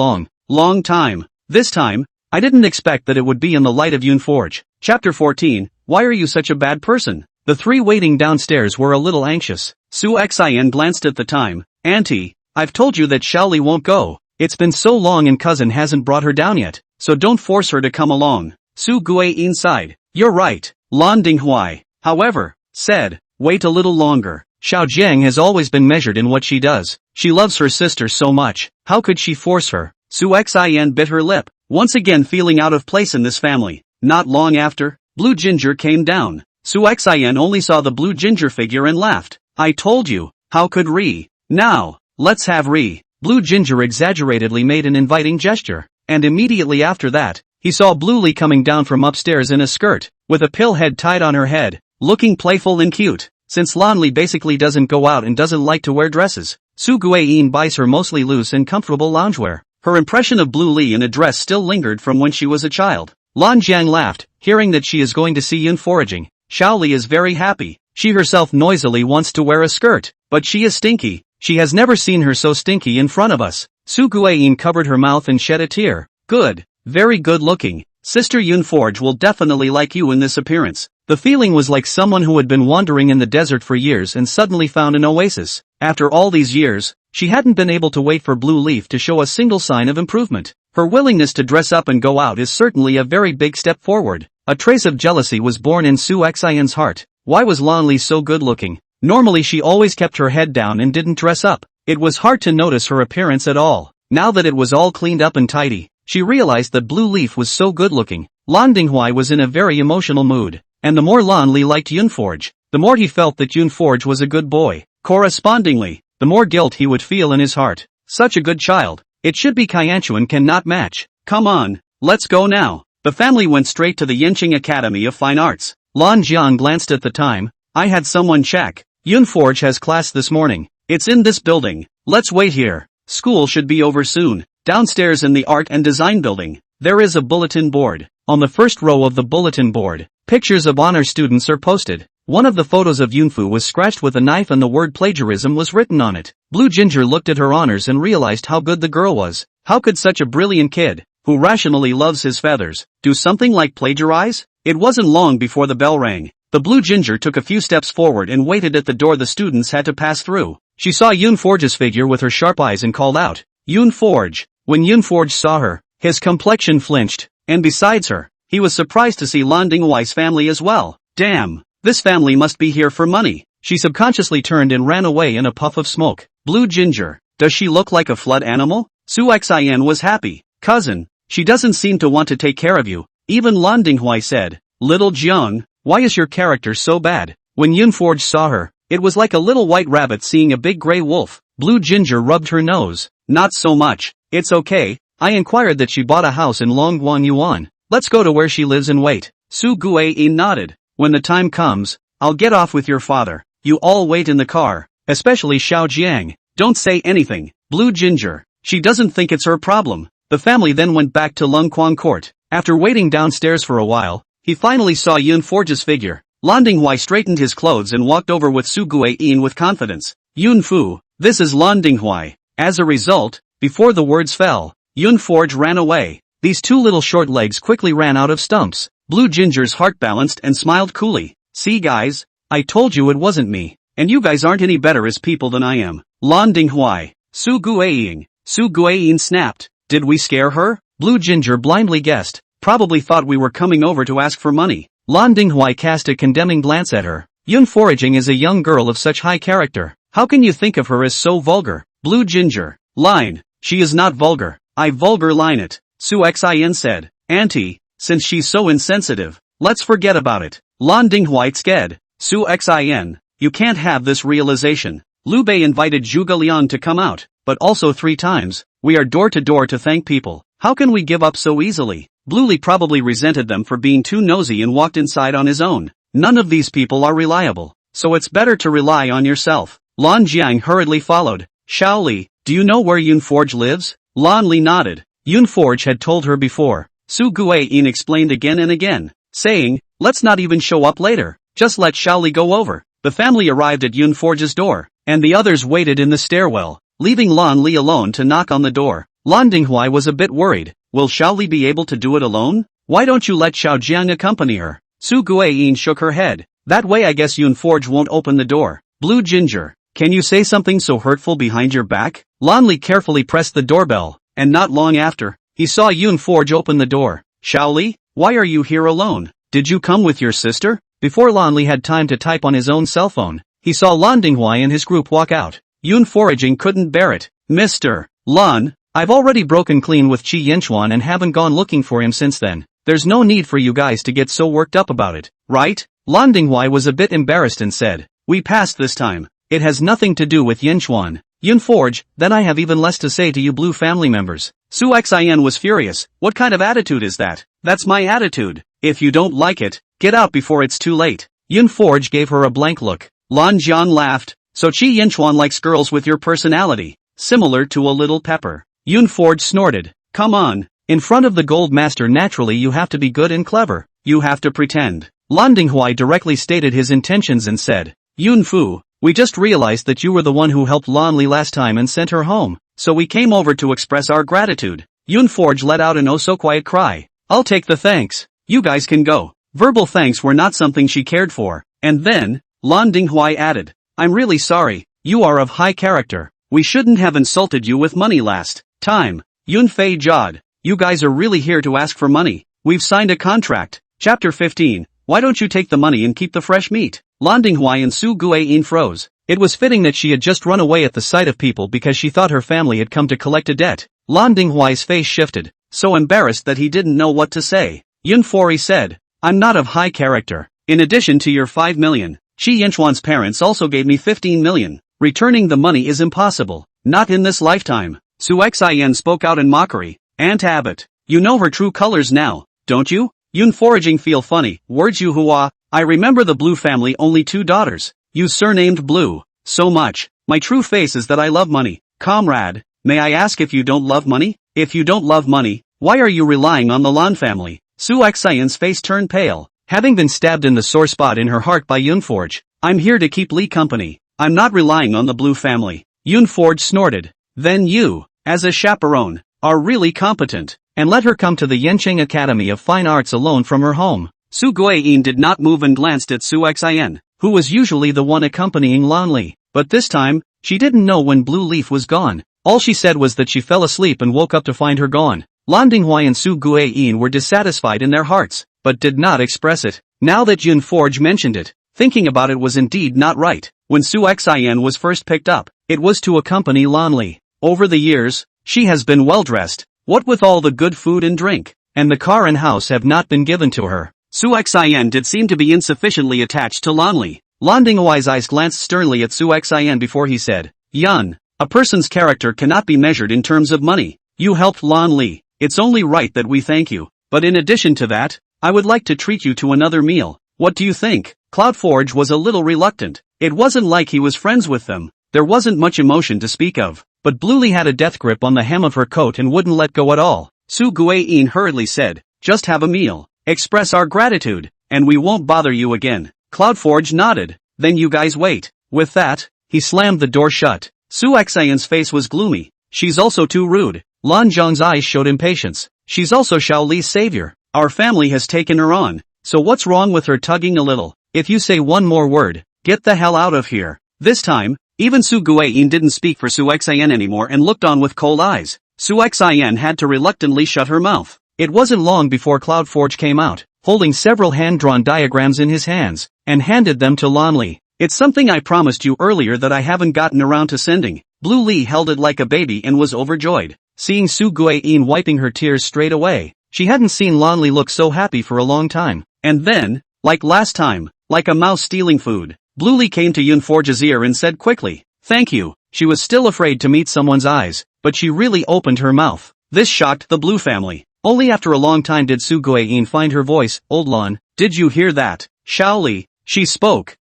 long time. This time, I didn't expect that it would be in the light of Yunforge. Chapter 14, Why are you such a bad person? The three waiting downstairs were a little anxious. Su Xian glanced at the time. Auntie, I've told you that Xiaoli won't go. It's been so long and cousin hasn't brought her down yet, so don't force her to come along. Su Guiyin sighed. You're right. Lan Dinghuai, however, said, wait a little longer. Xiao Jiang has always been measured in what she does. She loves her sister so much. How could she force her? Su Xian bit her lip, once again feeling out of place in this family. Not long after, Blue Ginger came down. Su Xian only saw the blue ginger figure and laughed. I told you, how could Ri? Now, let's have Ri. Blue Ginger exaggeratedly made an inviting gesture, and immediately after that, he saw Blue Lee coming down from upstairs in a skirt, with a pill head tied on her head, looking playful and cute. Since Lan Li basically doesn't go out and doesn't like to wear dresses, Su Guiyin buys her mostly loose and comfortable loungewear. Her impression of Blue Lee in a dress still lingered from when she was a child. Lan Jiang laughed, hearing that she is going to see Yun foraging. Xiaoli is very happy. She herself noisily wants to wear a skirt, but she is stinky. She has never seen her so stinky in front of us. Su Guiyin covered her mouth and shed a tear. Good. Very good looking. Sister Yunforge will definitely like you in this appearance. The feeling was like someone who had been wandering in the desert for years and suddenly found an oasis. After all these years, she hadn't been able to wait for Blue Leaf to show a single sign of improvement. Her willingness to dress up and go out is certainly a very big step forward. A trace of jealousy was born in Su Xian's heart. Why was Lan Li so good looking? Normally she always kept her head down and didn't dress up. It was hard to notice her appearance at all. Now that it was all cleaned up and tidy, she realized that Blue Leaf was so good looking. Lan Dinghuai was in a very emotional mood, and the more Lan Li liked Yunforge, the more he felt that Yunforge was a good boy. Correspondingly, the more guilt he would feel in his heart. Such a good child. It should be Kaianchuan cannot match. Come on, let's go now. The family went straight to the Yinqing Academy of Fine Arts. Lan Jiang glanced at the time. I had someone check. Yunforge has class this morning. It's in this building. Let's wait here. School should be over soon. Downstairs in the Art and Design building, there is a bulletin board. On the first row of the bulletin board, pictures of honor students are posted. One of the photos of Yunfu was scratched with a knife and the word plagiarism was written on it. Blue Ginger looked at her honors and realized how good the girl was. How could such a brilliant kid, who rationally loves his feathers, do something like plagiarize? It wasn't long before the bell rang. The Blue Ginger took a few steps forward and waited at the door the students had to pass through. She saw Yunforge's figure with her sharp eyes and called out, Yunforge. When Yunforge saw her, his complexion flinched, and besides her, he was surprised to see Lan Dinghuai's family as well. Damn, this family must be here for money. She subconsciously turned and ran away in a puff of smoke. Blue Ginger, does she look like a flood animal? Su Xian was happy. Cousin, she doesn't seem to want to take care of you. Even Lan Dinghuai said, Little Jiang, why is your character so bad? When Yunforge saw her, it was like a little white rabbit seeing a big gray wolf. Blue Ginger rubbed her nose. Not so much. It's okay. I inquired that she bought a house in Longguan Yuan. Let's go to where she lives and wait. Su Guiyin nodded. When the time comes, I'll get off with your father. You all wait in the car, especially Xiao Jiang. Don't say anything. Blue Ginger, she doesn't think it's her problem. The family then went back to Lungquan Court. After waiting downstairs for a while, he finally saw Yunforge's figure. Lan Dinghuai straightened his clothes and walked over with Su Guiyin with confidence. Yunfu, this is Lan Dinghuai. As a result, before the words fell, Yunforge ran away. These two little short legs quickly ran out of stumps. Blue Ginger's heart balanced and smiled coolly. See guys, I told you it wasn't me. And you guys aren't any better as people than I am. Lan Dinghuai. Su Guiyin snapped. Did we scare her? Blue Ginger blindly guessed. Probably thought we were coming over to ask for money. Lan Dinghuai cast a condemning glance at her. Yun Foraging is a young girl of such high character. How can you think of her as so vulgar? Blue Ginger. Line. She is not vulgar. I vulgar line it. Su Xin said. Auntie, since she's so insensitive, let's forget about it. Lan Dinghwai sked. Su Xin. You can't have this realization. Liu Bei invited Zhuge Liang to come out, but also 3 times. We are door to door to thank people. How can we give up so easily? Bluely probably resented them for being too nosy and walked inside on his own. None of these people are reliable, so it's better to rely on yourself. Lan Jiang hurriedly followed. Xiao Li, do you know where Yun Forge lives? Lan Li nodded. Yun Forge had told her before. Su Guiyin explained again and again, saying, let's not even show up later, just let Xiao Li go over. The family arrived at Yun Forge's door, and the others waited in the stairwell, leaving Lan Li alone to knock on the door. Lan Dinghwai was a bit worried. Will Xiao Li be able to do it alone? Why don't you let Xiao Jiang accompany her? Su Guiyin shook her head. That way I guess Yun Forge won't open the door. Blue Ginger, can you say something so hurtful behind your back? Lan Li carefully pressed the doorbell, and not long after, he saw Yun Forge open the door. Xiao Li, why are you here alone? Did you come with your sister? Before Lan Li had time to type on his own cell phone, he saw Lan Dinghwai and his group walk out. Yun Foraging couldn't bear it. Mr. Lan, I've already broken clean with Qi Yinchuan and haven't gone looking for him since then. There's no need for you guys to get so worked up about it, right? Lan Dinghwai was a bit embarrassed and said, we passed this time. It has nothing to do with Yinchuan. Yun Forge, then I have even less to say to you blue family members. Su Xin was furious. What kind of attitude is that? That's my attitude. If you don't like it, get out before it's too late. Yun Forge gave her a blank look. Lan Jiang laughed. So Qi Yinchuan likes girls with your personality, similar to a little pepper. Yun Forge snorted. Come on. In front of the gold master naturally you have to be good and clever. You have to pretend. Lan Dinghwai directly stated his intentions and said, Yun Fu, we just realized that you were the one who helped Lan Li last time and sent her home, so we came over to express our gratitude. Yun Forge let out an oh-so-quiet cry. I'll take the thanks. You guys can go. Verbal thanks were not something she cared for. And then, Lan Dinghwai added, I'm really sorry, you are of high character. We shouldn't have insulted you with money last time. Yun Fei jawed. You guys are really here to ask for money. We've signed a contract. Chapter 15. Why don't you take the money and keep the fresh meat? Lan Dinghwai and Su Guiyin froze. It was fitting that she had just run away at the sight of people because she thought her family had come to collect a debt. Lan Dinghwai's face shifted, so embarrassed that he didn't know what to say. Yun Fori said, I'm not of high character. In addition to your 5 million, Qi Yinchuan's parents also gave me 15 million. Returning the money is impossible. Not in this lifetime. Su Xin spoke out in mockery. Aunt Abbott, you know her true colors now, don't you? Yun Foraging feel funny. Words you hua. I remember the Blue family only 2 daughters. You surnamed Blue. So much. My true face is that I love money. Comrade, may I ask if you don't love money? If you don't love money, why are you relying on the Lan family? Su Xion's face turned pale. Having been stabbed in the sore spot in her heart by Yun Forge, I'm here to keep Li company. I'm not relying on the Blue family. Yun Forge snorted. Then you, as a chaperone, are really competent, and let her come to the Yencheng Academy of Fine Arts alone from her home. Su Guiyin did not move and glanced at Su Xian, who was usually the one accompanying Lan Li, but this time, she didn't know when Blue Leaf was gone. All she said was that she fell asleep and woke up to find her gone. Lan Dinghwai and Su Guiyin were dissatisfied in their hearts, but did not express it. Now that Yun Forge mentioned it, thinking about it was indeed not right. When Su Xian was first picked up, it was to accompany Lan Li. Over the years, she has been well dressed, what with all the good food and drink, and the car and house have not been given to her. Su Xian did seem to be insufficiently attached to Lan Li. Lan Dinghwai's eyes glanced sternly at Su Xian before he said, Yun, a person's character cannot be measured in terms of money. You helped Lan Li. It's only right that we thank you. But in addition to that, I would like to treat you to another meal. What do you think? Cloudforge was a little reluctant. It wasn't like he was friends with them. There wasn't much emotion to speak of. But Bluely had a death grip on the hem of her coat and wouldn't let go at all. Su Guiyin hurriedly said, just have a meal. Express our gratitude, and we won't bother you again. Cloudforge nodded. Then you guys wait. With that, he slammed the door shut. Su Xian's face was gloomy. She's also too rude. Lan Zhang's eyes showed impatience. She's also Xiao Li's savior. Our family has taken her on. So what's wrong with her tugging a little? If you say one more word, get the hell out of here. This time, even Su Guiyin didn't speak for Su Xian anymore and looked on with cold eyes. Su Xian had to reluctantly shut her mouth. It wasn't long before CloudForge came out, holding several hand-drawn diagrams in his hands, and handed them to Lonely. It's something I promised you earlier that I haven't gotten around to sending. Blue Lee held it like a baby and was overjoyed, seeing Su Guiyin wiping her tears straight away. She hadn't seen Lonely look so happy for a long time. And then, like last time, like a mouse stealing food, Blue Lee came to Yunforge's ear and said quickly, "Thank you." She was still afraid to meet someone's eyes, but she really opened her mouth. This shocked the Blue family. Only after a long time did Su Guiyin find her voice. "Old Lon, did you hear that? Xiao Li." She spoke.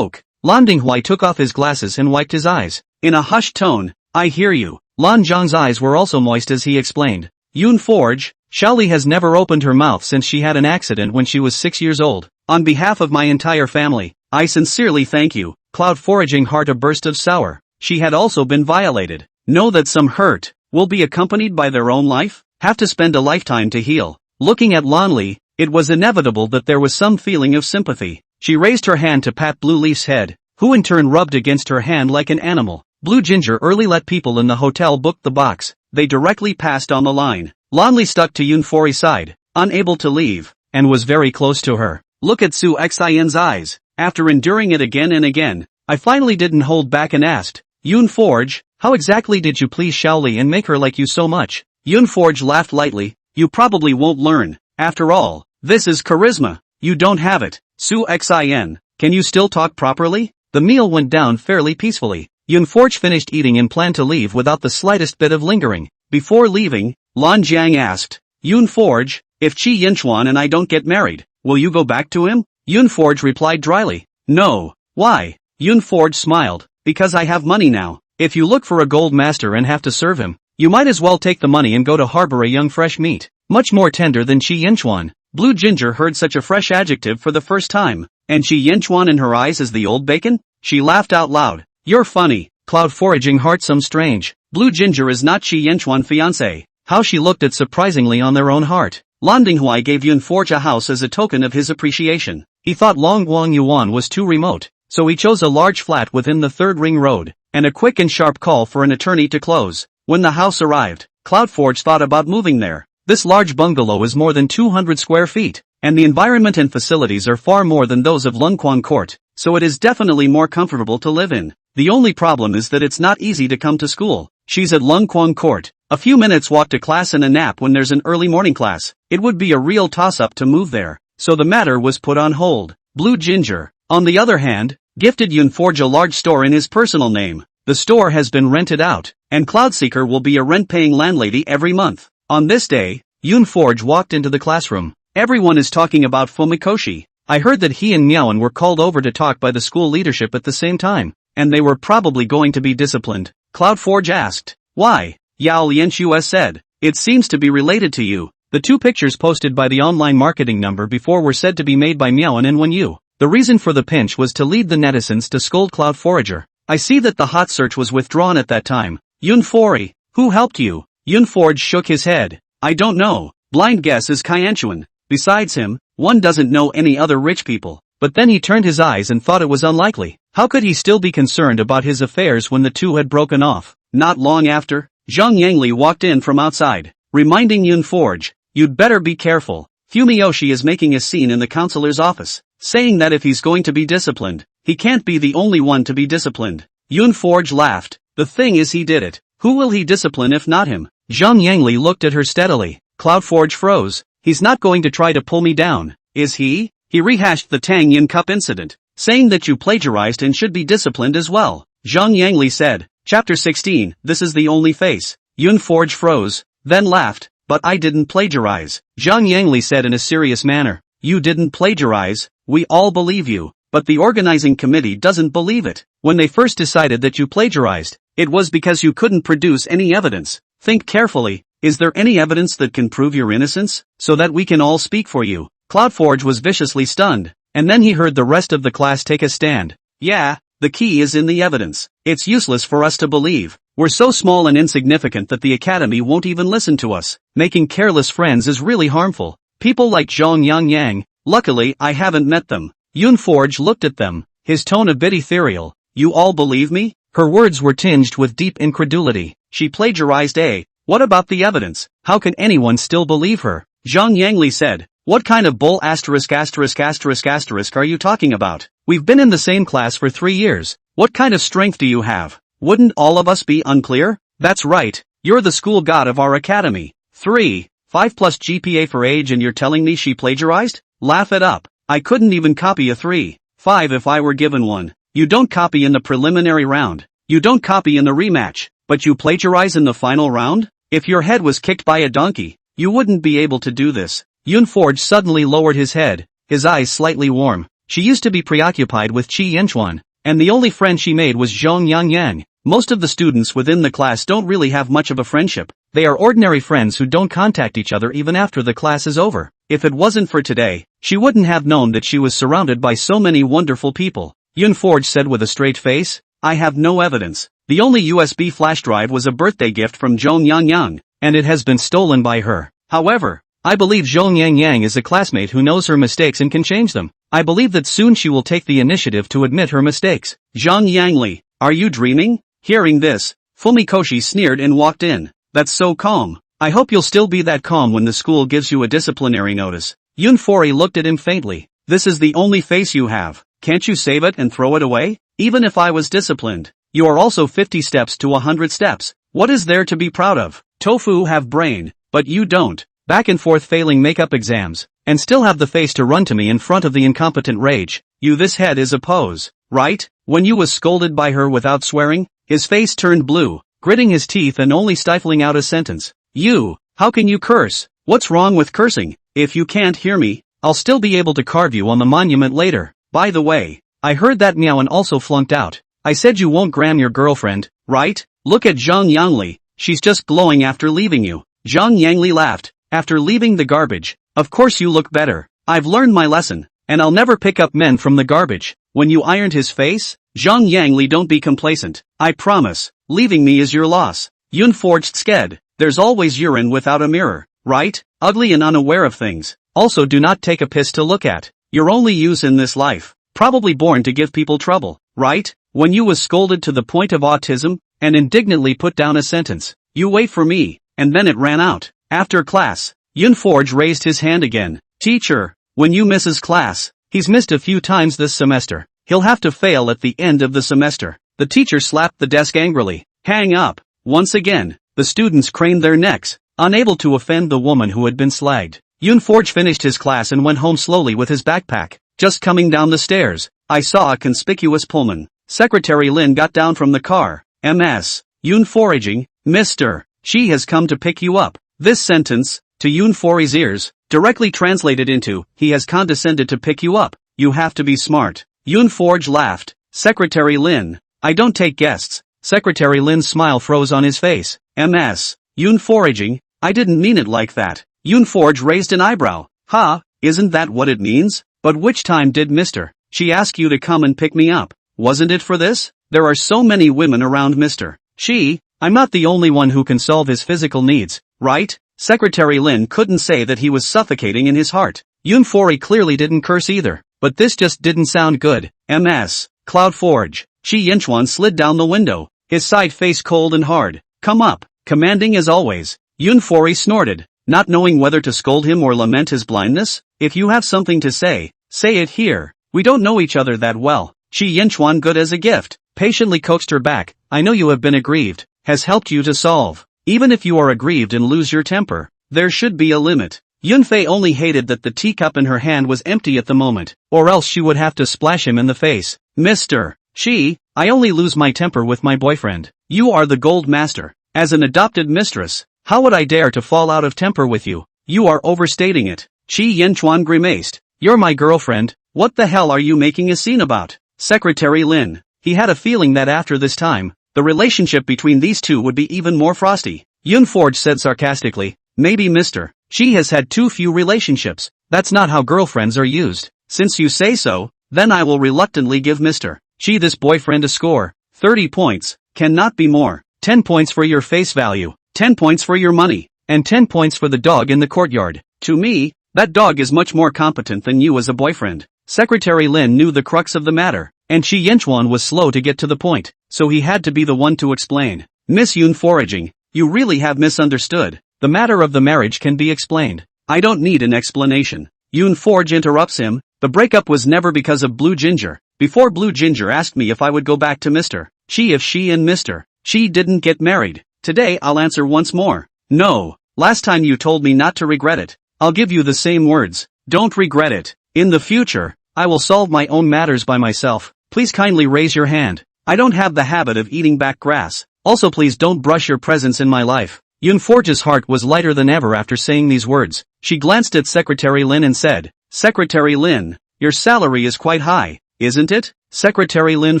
Lan Dinghui took off his glasses and wiped his eyes. In a hushed tone, "I hear you." Lan Zhang's eyes were also moist as he explained. "Yunforge, Xiao Li has never opened her mouth since she had an accident when she was 6 years old. On behalf of my entire family, I sincerely thank you." Cloud Foraging heart a burst of sour. She had also been violated. Know that some hurt will be accompanied by their own life? Have to spend a lifetime to heal. Looking at Lonely, it was inevitable that there was some feeling of sympathy. She raised her hand to pat Blue Leaf's head, who in turn rubbed against her hand like an animal. Blue Ginger early let people in the hotel book the box. They directly passed on the line. Lonely stuck to Yunfori's side, unable to leave, and was very close to her. Look at Su Xin's eyes. After enduring it again and again, I finally didn't hold back and asked, "Yunforge, how exactly did you please Xiao Li and make her like you so much?" Yunforge laughed lightly. "You probably won't learn. After all, this is charisma. You don't have it." Su Xin, can you still talk properly? The meal went down fairly peacefully. Yunforge finished eating and planned to leave without the slightest bit of lingering. Before leaving, Lan Jiang asked, "Yunforge, if Qi Yinchuan and I don't get married, will you go back to him?" Yunforge replied dryly, "No." "Why?" Yunforge smiled, "Because I have money now. If you look for a gold master and have to serve him, you might as well take the money and go to harbor a young fresh meat, much more tender than Qi Yinchuan." Blue Ginger heard such a fresh adjective for the first time. "And Qi Yinchuan in her eyes is the old bacon?" She laughed out loud. "You're funny." Cloud Foraging heart some strange. Blue Ginger is not Qi Yinchuan fiancé. How she looked at surprisingly on their own heart. Lan Dinghui gave Yunforge a house as a token of his appreciation. He thought Longguang Yuan was too remote, so he chose a large flat within the Third Ring Road, and a quick and sharp call for an attorney to close. When the house arrived, CloudForge thought about moving there. This large bungalow is more than 200 square feet, and the environment and facilities are far more than those of Lungquan Court, so it is definitely more comfortable to live in. The only problem is that it's not easy to come to school. She's at Lungquan Court. A few minutes walk to class and a nap when there's an early morning class. It would be a real toss-up to move there, so the matter was put on hold. Blue Ginger, on the other hand, gifted Yunforge a large store in his personal name. The store has been rented out, and Cloudseeker will be a rent-paying landlady every month. On this day, Yunforge walked into the classroom. "Everyone is talking about Fumikoshi. I heard that he and Miaoan were called over to talk by the school leadership at the same time, and they were probably going to be disciplined." CloudForge asked. "Why?" Yao Lianxue said. "It seems to be related to you." The two pictures posted by the online marketing number before were said to be made by Miaoan and Wenyu. The reason for the pinch was to lead the netizens to scold Cloud Forager. "I see that the hot search was withdrawn at that time. Yunfori, who helped you?" Yunforge shook his head. "I don't know. Blind guess is Kaianchuan. Besides him, one doesn't know any other rich people." But then he turned his eyes and thought it was unlikely. How could he still be concerned about his affairs when the two had broken off? Not long after, Zhang Yangli walked in from outside, reminding Yunforge, "You'd better be careful. Fumiyoshi is making a scene in the counselor's office, saying that if he's going to be disciplined, he can't be the only one to be disciplined." Yunforge laughed. "The thing is he did it. Who will he discipline if not him?" Zhang Yangli looked at her steadily. CloudForge froze. "He's not going to try to pull me down, is he?" He rehashed the Tang Yin Cup incident, saying that you plagiarized and should be disciplined as well. Zhang Yangli said. Chapter 16, This is the only face. Yunforge froze, then laughed. "But I didn't plagiarize," Zhang Yangli said in a serious manner. "You didn't plagiarize, we all believe you, but the organizing committee doesn't believe it. When they first decided that you plagiarized, it was because you couldn't produce any evidence. Think carefully, is there any evidence that can prove your innocence, so that we can all speak for you?" CloudForge was viciously stunned, and then he heard the rest of the class take a stand. "Yeah, the key is in the evidence. It's useless for us to believe. We're so small and insignificant that the academy won't even listen to us. Making careless friends is really harmful. People like Zhang Yang. Luckily I haven't met them." Yunforge looked at them, his tone a bit ethereal. "You all believe me?" Her words were tinged with deep incredulity. "She plagiarized, eh? What about the evidence? How can anyone still believe her? Zhang Yangli said. What kind of bull **** are you talking about? We've been in the same class for 3 years. What kind of strength do you have? Wouldn't all of us be unclear? That's right. You're the school god of our academy. 3.5+ GPA for age and you're telling me she plagiarized? Laugh it up. I couldn't even copy a 3.5 if I were given one. You don't copy in the preliminary round. You don't copy in the rematch. But you plagiarize in the final round? If your head was kicked by a donkey, you wouldn't be able to do this. Yunforge suddenly lowered his head, his eyes slightly warm. She used to be preoccupied with Qi Yanchuan, and the only friend she made was Zhong Yangyang. Most of the students within the class don't really have much of a friendship. They are ordinary friends who don't contact each other even after the class is over. If it wasn't for today, she wouldn't have known that she was surrounded by so many wonderful people. Yunforge said with a straight face, I have no evidence. The only USB flash drive was a birthday gift from Zhong Yangyang, and it has been stolen by her. However, I believe Zhong Yangyang is a classmate who knows her mistakes and can change them. I believe that soon she will take the initiative to admit her mistakes. Zhang Yangli, are you dreaming? Hearing this, Fumikoshi sneered and walked in. That's so calm. I hope you'll still be that calm when the school gives you a disciplinary notice. Yunfori looked at him faintly. This is the only face you have. Can't you save it and throw it away? Even if I was disciplined, you are also 50 steps to 100 steps. What is there to be proud of? Tofu have brain, but you don't. Back and forth failing makeup exams, and still have the face to run to me in front of the incompetent rage. You, this head is a pose, right? When you was scolded by her without swearing, his face turned blue, gritting his teeth and only stifling out a sentence. You, how can you curse? What's wrong with cursing? If you can't hear me, I'll still be able to carve you on the monument later. By the way, I heard that Miaoan also flunked out. I said you won't gram your girlfriend, right? Look at Zhang Yangli, she's just glowing after leaving you. Zhang Yangli laughed. After leaving the garbage, of course you look better. I've learned my lesson, and I'll never pick up men from the garbage. When you ironed his face, Zhang Yangli, don't be complacent. I promise, leaving me is your loss. Yun forged sked. There's always urine without a mirror, right? Ugly and unaware of things. Also do not take a piss to look at. Your only use in this life. Probably born to give people trouble, right? When you was scolded to the point of autism, and indignantly put down a sentence. You wait for me, and then it ran out. After class, Yunforge raised his hand again. Teacher, when you misses class, he's missed a few times this semester. He'll have to fail at the end of the semester. The teacher slapped the desk angrily. Hang up. Once again, the students craned their necks, unable to offend the woman who had been slagged. Yunforge finished his class and went home slowly with his backpack. Just coming down the stairs, I saw a conspicuous Pullman. Secretary Lin got down from the car. Ms. Yunforaging, Mr. She has come to pick you up. This sentence, to Yunfori's ears, directly translated into, he has condescended to pick you up. You have to be smart. Yunforge laughed. Secretary Lin, I don't take guests. Secretary Lin's smile froze on his face. Ms. Yunforaging, I didn't mean it like that. Yunforge raised an eyebrow. Ha, isn't that what it means? But which time did Mr. She ask you to come and pick me up? Wasn't it for this? There are so many women around Mr. She, I'm not the only one who can solve his physical needs, right? Secretary Lin couldn't say that he was suffocating in his heart. Yunfori clearly didn't curse either, but this just didn't sound good. Ms. Cloudforge. Qi Yinchuan slid down the window, his side face cold and hard. Come up, commanding as always. Yunfori snorted, not knowing whether to scold him or lament his blindness. If you have something to say it here. We don't know each other that well. Qi Yinchuan, good as a gift, patiently coaxed her back. I know you have been aggrieved, has helped you to solve. Even if you are aggrieved and lose your temper, there should be a limit. Yunfei only hated that the teacup in her hand was empty at the moment, or else she would have to splash him in the face. Mr. She, I only lose my temper with my boyfriend. You are the gold master. As an adopted mistress, how would I dare to fall out of temper with you? You are overstating it. Qi Yanchuan grimaced. You're my girlfriend. What the hell are you making a scene about? Secretary Lin. He had a feeling that after this time, the relationship between these two would be even more frosty. Yunforge said sarcastically, maybe Mr. She has had too few relationships. That's not how girlfriends are used. Since you say so, then I will reluctantly give Mr. She this boyfriend a score. 30 points, cannot be more. 10 points for your face value, 10 points for your money, and 10 points for the dog in the courtyard. To me, that dog is much more competent than you as a boyfriend. Secretary Lin knew the crux of the matter, and Qi Yinchuan was slow to get to the point, so he had to be the one to explain. Miss Yun foraging, You really have misunderstood. The matter of the marriage can be explained. I don't need an explanation. Yoon Forge interrupts him. The breakup was never because of Blue Ginger. Before Blue Ginger asked me if I would go back to Mr. Chi if she and Mr. Chi didn't get married. Today I'll answer once more. No. Last time you told me not to regret it. I'll give you the same words. Don't regret it. In the future, I will solve my own matters by myself. Please kindly raise your hand. I don't have the habit of eating back grass. Also please don't brush your presence in my life. Yoon Forge's heart was lighter than ever after saying these words. She glanced at Secretary Lin and said, Secretary Lin, your salary is quite high, isn't it? Secretary Lin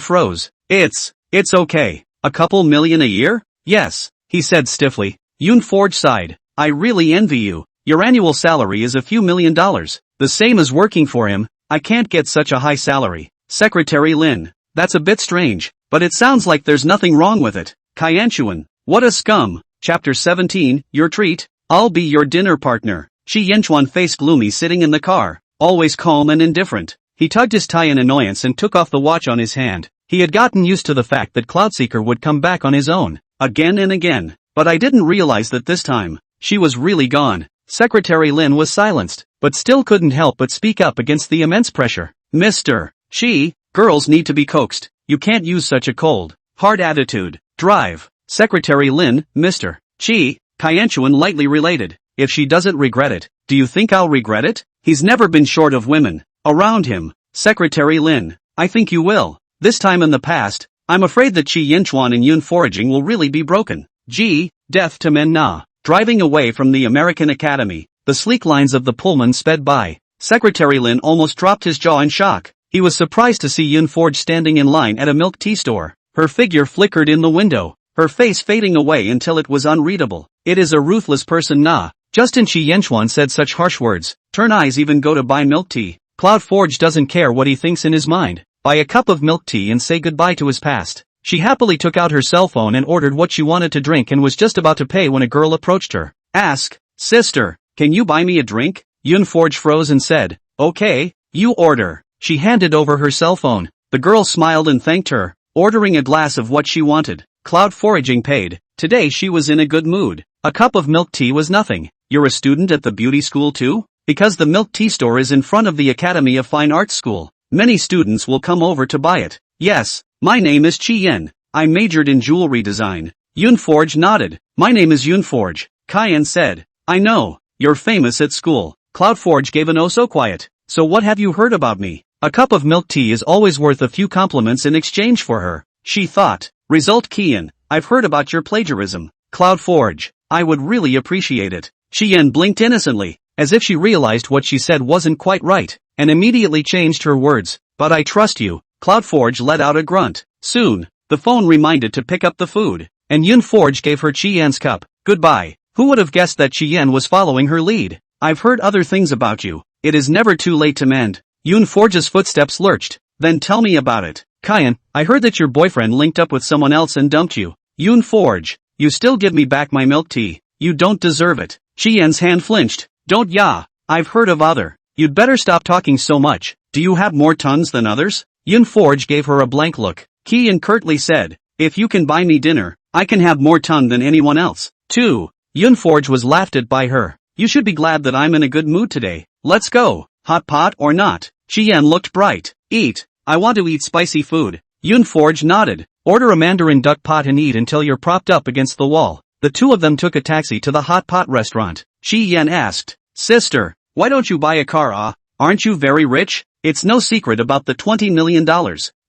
froze. It's okay. A couple million a year? Yes, he said stiffly. Yoon Forge sighed. I really envy you. Your annual salary is a few $1,000,000. The same as working for him. I can't get such a high salary. Secretary Lin. That's a bit strange, but it sounds like there's nothing wrong with it. Kaianchuan. What a scum. Chapter 17, Your Treat. I'll be your dinner partner. Chi Yanchuan faced gloomy sitting in the car, always calm and indifferent. He tugged his tie in annoyance and took off the watch on his hand. He had gotten used to the fact that Cloudseeker would come back on his own, again and again. But I didn't realize that this time, she was really gone. Secretary Lin was silenced, but still couldn't help but speak up against the immense pressure. Mr. Chi, girls need to be coaxed. You can't use such a cold, hard attitude. Drive. Secretary Lin, Mr. Chi, Kaianchuan lightly related. If she doesn't regret it, do you think I'll regret it? He's never been short of women around him. Secretary Lin, I think you will. This time in the past, I'm afraid that Chi Yanchuan and Yoon Foraging will really be broken. Death to men na. Driving away from the American Academy, the sleek lines of the Pullman sped by. Secretary Lin almost dropped his jaw in shock. He was surprised to see Yoon Forge standing in line at a milk tea store. Her figure flickered in the window, her face fading away until it was unreadable. It is a ruthless person na. Justin Chi Yanchuan said such harsh words. Turn eyes even go to buy milk tea. Cloud Forge doesn't care what he thinks in his mind. Buy a cup of milk tea and say goodbye to his past. She happily took out her cell phone and ordered what she wanted to drink and was just about to pay when a girl approached her. Ask, sister, can you buy me a drink? Yoon Forge froze and said, okay, you order. She handed over her cell phone. The girl smiled and thanked her, ordering a glass of what she wanted. Cloud Foraging paid. Today she was in a good mood. A cup of milk tea was nothing. You're a student at the beauty school too? Because the milk tea store is in front of the Academy of Fine Arts School. Many students will come over to buy it. Yes, my name is Chi Yen. I majored in jewelry design. Yoon Forge nodded. My name is Yoon Forge. Kaian said. I know, you're famous at school. Cloud Forge gave an oh so quiet. So what have you heard about me? A cup of milk tea is always worth a few compliments in exchange for her. She thought. Result Kian, I've heard about your plagiarism. Cloud Forge. I would really appreciate it. Chien blinked innocently, as if she realized what she said wasn't quite right, and immediately changed her words. But I trust you. Cloud Forge let out a grunt. Soon, the phone reminded to pick up the food, and Yoon Forge gave her Chien's cup. Goodbye. Who would have guessed that Chien was following her lead? I've heard other things about you. It is never too late to mend. Yoon Forge's footsteps lurched. Then tell me about it. Kyan, I heard that your boyfriend linked up with someone else and dumped you. Yoon Forge, you still give me back my milk tea. You don't deserve it. Chien's hand flinched. Don't ya. I've heard of other. You'd better stop talking so much. Do you have more tons than others? Yoon Forge gave her a blank look. Kian curtly said, if you can buy me dinner, I can have more ton than anyone else. 2. Yoon Forge was laughed at by her. You should be glad that I'm in a good mood today. Let's go. Hot pot or not? Chien looked bright. Eat. I want to eat spicy food. Yoon Forge nodded. Order a mandarin duck pot and eat until you're propped up against the wall. The two of them took a taxi to the hot pot restaurant. Chien asked, Sister, why don't you buy a car? Aren't you very rich? It's no secret about the $20 million.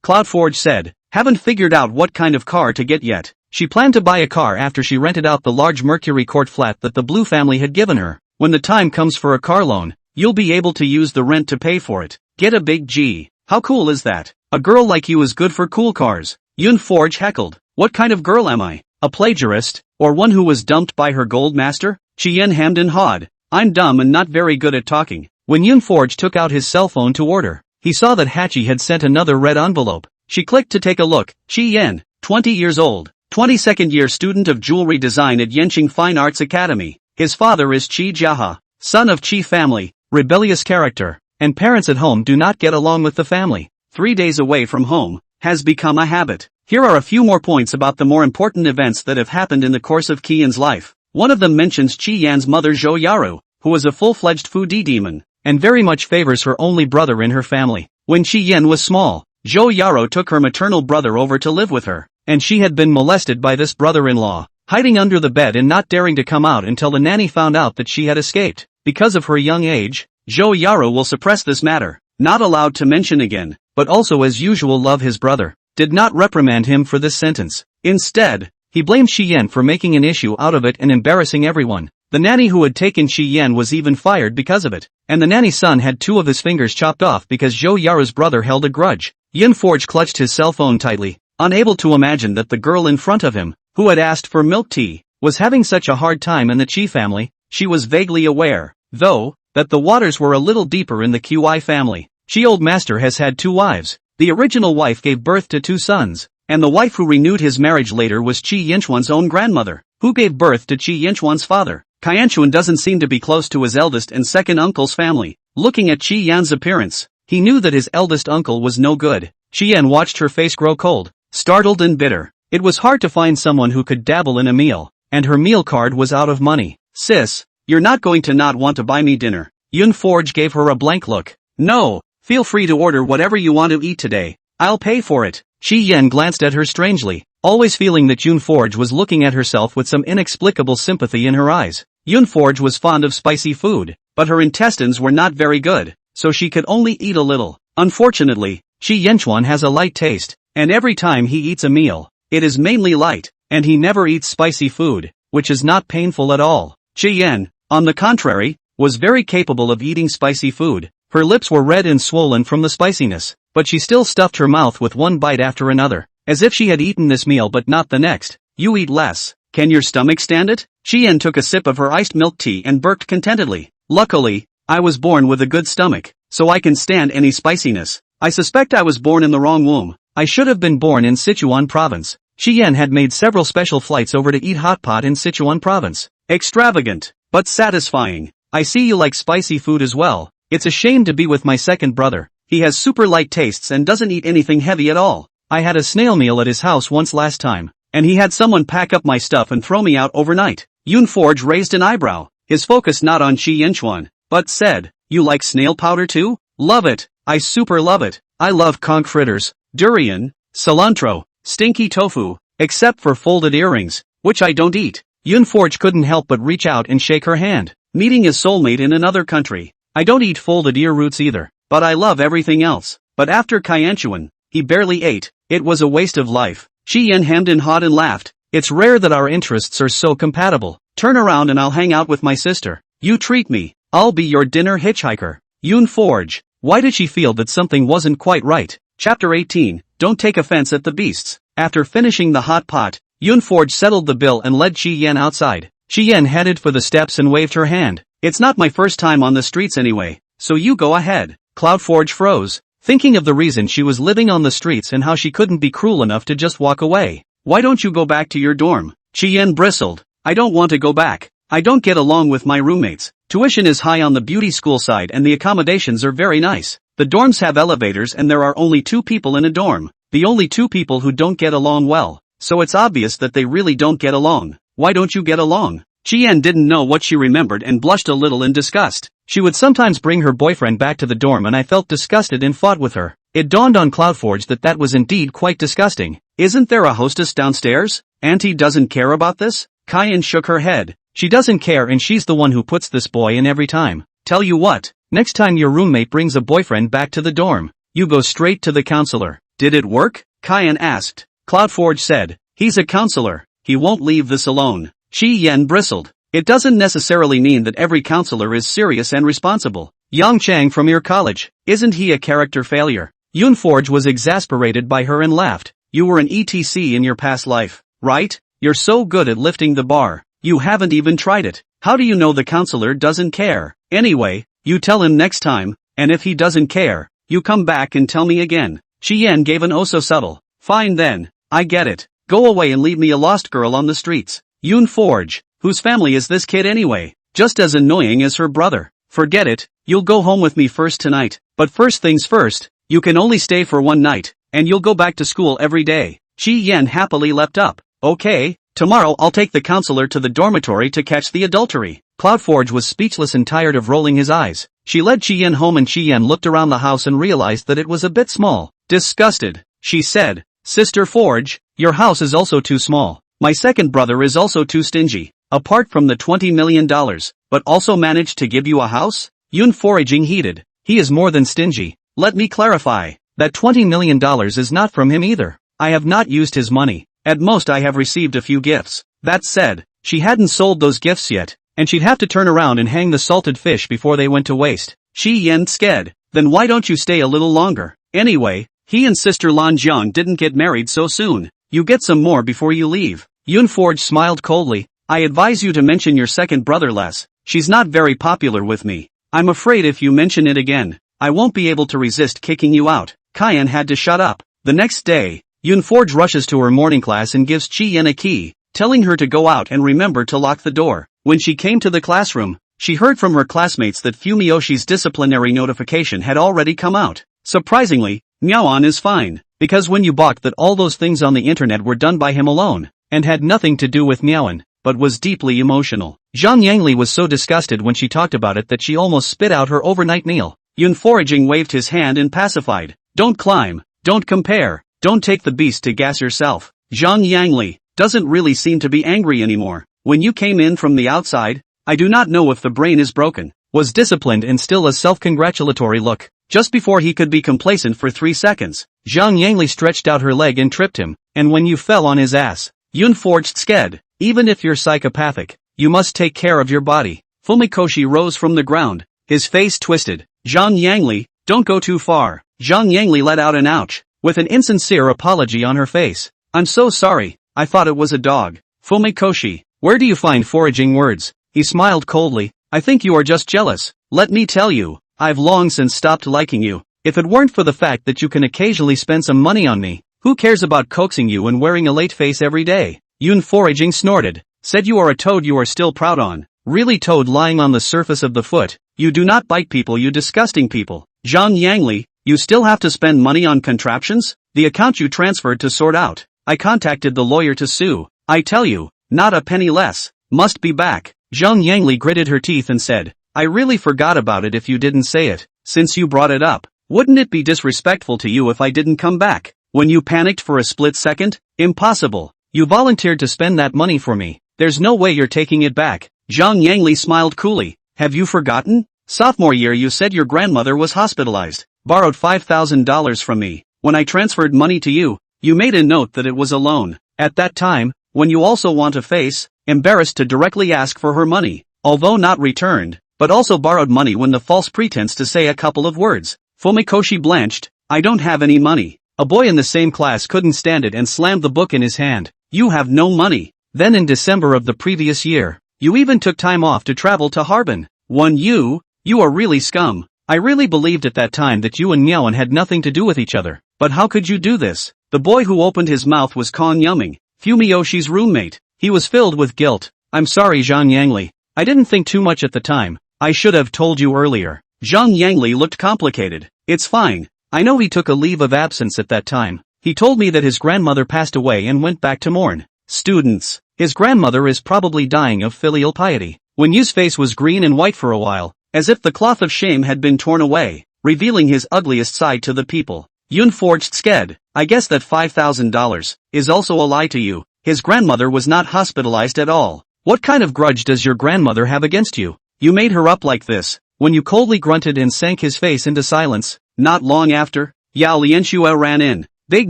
Cloud Forge said, haven't figured out what kind of car to get yet. She planned to buy a car after she rented out the large Mercury Court flat that the Blue family had given her. When the time comes for a car loan, you'll be able to use the rent to pay for it. Get a big G. How cool is that? A girl like you is good for cool cars. Yoon Forge heckled. What kind of girl am I? A plagiarist? Or one who was dumped by her gold master? Chien hemmed and hawed. I'm dumb and not very good at talking. When Yoon Forge took out his cell phone to order, he saw that Hachi had sent another red envelope. She clicked to take a look. Chien, 20 years old, 22nd year student of jewelry design at Yenching Fine Arts Academy. His father is Chi Jiaha, son of Chi family, rebellious character, and parents at home do not get along with the family. 3 days away from home has become a habit. Here are a few more points about the more important events that have happened in the course of Kian's life. One of them mentions Chi Yan's mother Zhou Yaru, who was a full-fledged foodie demon, and very much favors her only brother in her family. When Chi Yan was small, Zhou Yaru took her maternal brother over to live with her, and she had been molested by this brother-in-law, hiding under the bed and not daring to come out until the nanny found out that she had escaped. Because of her young age, Zhou Yaru will suppress this matter, not allowed to mention again, but also as usual love his brother, did not reprimand him for this sentence. Instead, he blamed Shi Yan for making an issue out of it and embarrassing everyone. The nanny who had taken Shi Yan was even fired because of it, and the nanny's son had 2 of his fingers chopped off because Zhou Yaru's brother held a grudge. Yin Forge clutched his cell phone tightly, unable to imagine that the girl in front of him, who had asked for milk tea, was having such a hard time in the Chi family. She was vaguely aware, though, that the waters were a little deeper in the Qi family. Chi Old Master has had 2 wives. The original wife gave birth to 2 sons, and the wife who renewed his marriage later was Qi Yinchuan's own grandmother, who gave birth to Qi Yinchuan's father. Qianchuan doesn't seem to be close to his eldest and second uncle's family. Looking at Qi Yan's appearance, he knew that his eldest uncle was no good. Qi Yan watched her face grow cold, startled and bitter. It was hard to find someone who could dabble in a meal, and her meal card was out of money. Sis, you're not going to not want to buy me dinner. Yun Forge gave her a blank look. No, feel free to order whatever you want to eat today. I'll pay for it. Qi Yan glanced at her strangely, always feeling that Yun Forge was looking at herself with some inexplicable sympathy in her eyes. Yun Forge was fond of spicy food, but her intestines were not very good, so she could only eat a little. Unfortunately, Qi Yinchuan has a light taste, and every time he eats a meal, it is mainly light, and he never eats spicy food, which is not painful at all. Qi Yan, on the contrary, was very capable of eating spicy food. Her lips were red and swollen from the spiciness, but she still stuffed her mouth with one bite after another, as if she had eaten this meal but not the next. You eat less. Can your stomach stand it? Qi Yan took a sip of her iced milk tea and burped contentedly. Luckily, I was born with a good stomach, so I can stand any spiciness. I suspect I was born in the wrong womb. I should have been born in Sichuan province. Qi Yan had made several special flights over to eat hot pot in Sichuan province. Extravagant, but satisfying. I see you like spicy food as well. It's a shame to be with my second brother. He has super light tastes and doesn't eat anything heavy at all. I had a snail meal at his house once last time, and he had someone pack up my stuff and throw me out overnight. Yun Forge raised an eyebrow, his focus not on Qi Yinchuan, but said, you like snail powder too? Love it. I super love it. I love conch fritters, durian, cilantro, stinky tofu, except for folded earrings, which I don't eat. Yun Forge couldn't help but reach out and shake her hand. Meeting his soulmate in another country. I don't eat folded ear roots either, but I love everything else. But after Qianchuan, he barely ate. It was a waste of life. Qi Yan hemmed and hawed and laughed. It's rare that our interests are so compatible. Turn around and I'll hang out with my sister. You treat me. I'll be your dinner hitchhiker. Yun Forge. Why did she feel that something wasn't quite right? Chapter 18, Don't Take Offense at the Beasts. After finishing the hot pot, Yun Forge settled the bill and led Qi Yan outside. Qi Yan headed for the steps and waved her hand. It's not my first time on the streets anyway, so you go ahead. Cloudforge froze, thinking of the reason she was living on the streets and how she couldn't be cruel enough to just walk away. Why don't you go back to your dorm? Qi Yan bristled. I don't want to go back. I don't get along with my roommates. Tuition is high on the beauty school side and the accommodations are very nice. The dorms have elevators and there are only 2 people in a dorm. The only 2 people who don't get along well, so it's obvious that they really don't get along. Why don't you get along? Qi Yan didn't know what she remembered and blushed a little in disgust. She would sometimes bring her boyfriend back to the dorm and I felt disgusted and fought with her. It dawned on Cloudforge that was indeed quite disgusting. Isn't there a hostess downstairs? Auntie doesn't care about this? Kyan shook her head. She doesn't care and she's the one who puts this boy in every time. Tell you what, next time your roommate brings a boyfriend back to the dorm, you go straight to the counselor. Did it work? Kyan asked. Cloudforge said, he's a counselor. He won't leave this alone. Qi Yan bristled. It doesn't necessarily mean that every counselor is serious and responsible. Yang Chang from your college, isn't he a character failure? Yun Forge was exasperated by her and laughed. You were an ETC in your past life, right? You're so good at lifting the bar. You haven't even tried it. How do you know the counselor doesn't care? Anyway, you tell him next time, and if he doesn't care, you come back and tell me again. Qi Yan gave an oh so subtle. Fine then, I get it. Go away and leave me a lost girl on the streets. Yun Forge, whose family is this kid anyway? Just as annoying as her brother. Forget it, you'll go home with me first tonight. But first things first, you can only stay for one night, and you'll go back to school every day. Chi Yen happily leapt up. Okay, tomorrow I'll take the counselor to the dormitory to catch the adultery. Cloudforge was speechless and tired of rolling his eyes. She led Chi Yen home and Chi Yen looked around the house and realized that it was a bit small. Disgusted, she said, Sister Forge, your house is also too small. My second brother is also too stingy. Apart from the $20 million, but also managed to give you a house? Yun Foraging heated. He is more than stingy. Let me clarify. That $20 million is not from him either. I have not used his money. At most I have received a few gifts. That said, she hadn't sold those gifts yet, and she'd have to turn around and hang the salted fish before they went to waste. Chi Yen sked. Then why don't you stay a little longer? Anyway, he and Sister Lan Jiang didn't get married so soon. You get some more before you leave. Yun Forge smiled coldly. I advise you to mention your second brother less. She's not very popular with me. I'm afraid if you mention it again, I won't be able to resist kicking you out. Kyan had to shut up. The next day, Yun Forge rushes to her morning class and gives Chi Yen a key, telling her to go out and remember to lock the door. When she came to the classroom, she heard from her classmates that Fumiyoshi's disciplinary notification had already come out. Surprisingly, Miaoan is fine, because when you balked that all those things on the internet were done by him alone, and had nothing to do with Miaoan, but was deeply emotional. Zhang Yangli was so disgusted when she talked about it that she almost spit out her overnight meal. Yun Foraging waved his hand and pacified. Don't climb, don't compare, don't take the beast to gas yourself. Zhang Yangli doesn't really seem to be angry anymore. When you came in from the outside, I do not know if the brain is broken. Was disciplined and still a self-congratulatory look. Just before he could be complacent for 3 seconds, Zhang Yangli stretched out her leg and tripped him, and when you fell on his ass, Yun forged sked. Even if you're psychopathic, you must take care of your body. Fumikoshi rose from the ground, his face twisted. Zhang Yangli, don't go too far. Zhang Yangli let out an ouch, with an insincere apology on her face. I'm so sorry, I thought it was a dog. Fumikoshi, where do you find foraging words? He smiled coldly. I think you are just jealous. Let me tell you, I've long since stopped liking you. If it weren't for the fact that you can occasionally spend some money on me, who cares about coaxing you and wearing a late face every day? Yun Foraging snorted. Said you are a toad you are still proud on. Really toad lying on the surface of the foot. You do not bite people, you disgusting people. Zhang Yangli, you still have to spend money on contraptions? The account you transferred to sort out. I contacted the lawyer to sue. I tell you, not a penny less. Must be back. Zhang Yangli gritted her teeth and said, I really forgot about it if you didn't say it. Since you brought it up, wouldn't it be disrespectful to you if I didn't come back? When you panicked for a split second? Impossible. You volunteered to spend that money for me. There's no way you're taking it back. Zhang Yangli smiled coolly. Have you forgotten? Sophomore year you said your grandmother was hospitalized. Borrowed $5,000 from me. When I transferred money to you, you made a note that it was a loan. At that time, when you also want to face, embarrassed to directly ask for her money, although not returned, but also borrowed money when the false pretense to say a couple of words. Fumikoshi blanched. I don't have any money. A boy in the same class couldn't stand it and slammed the book in his hand. You have no money. Then in December of the previous year, you even took time off to travel to Harbin. You are really scum. I really believed at that time that you and Miaoan had nothing to do with each other. But how could you do this? The boy who opened his mouth was Kon Yumming, Fumiyoshi's roommate. He was filled with guilt. I'm sorry Zhang Yangli. I didn't think too much at the time. I should have told you earlier. Zhang Yangli looked complicated. It's fine. I know he took a leave of absence at that time. He told me that his grandmother passed away and went back to mourn. Students. His grandmother is probably dying of filial piety. When Yu's face was green and white for a while, as if the cloth of shame had been torn away, revealing his ugliest side to the people. Yun forged sked. I guess that $5,000 is also a lie to you. His grandmother was not hospitalized at all. What kind of grudge does your grandmother have against you? You made her up like this. When you coldly grunted and sank his face into silence. Not long after, Yao Lianxue ran in. Big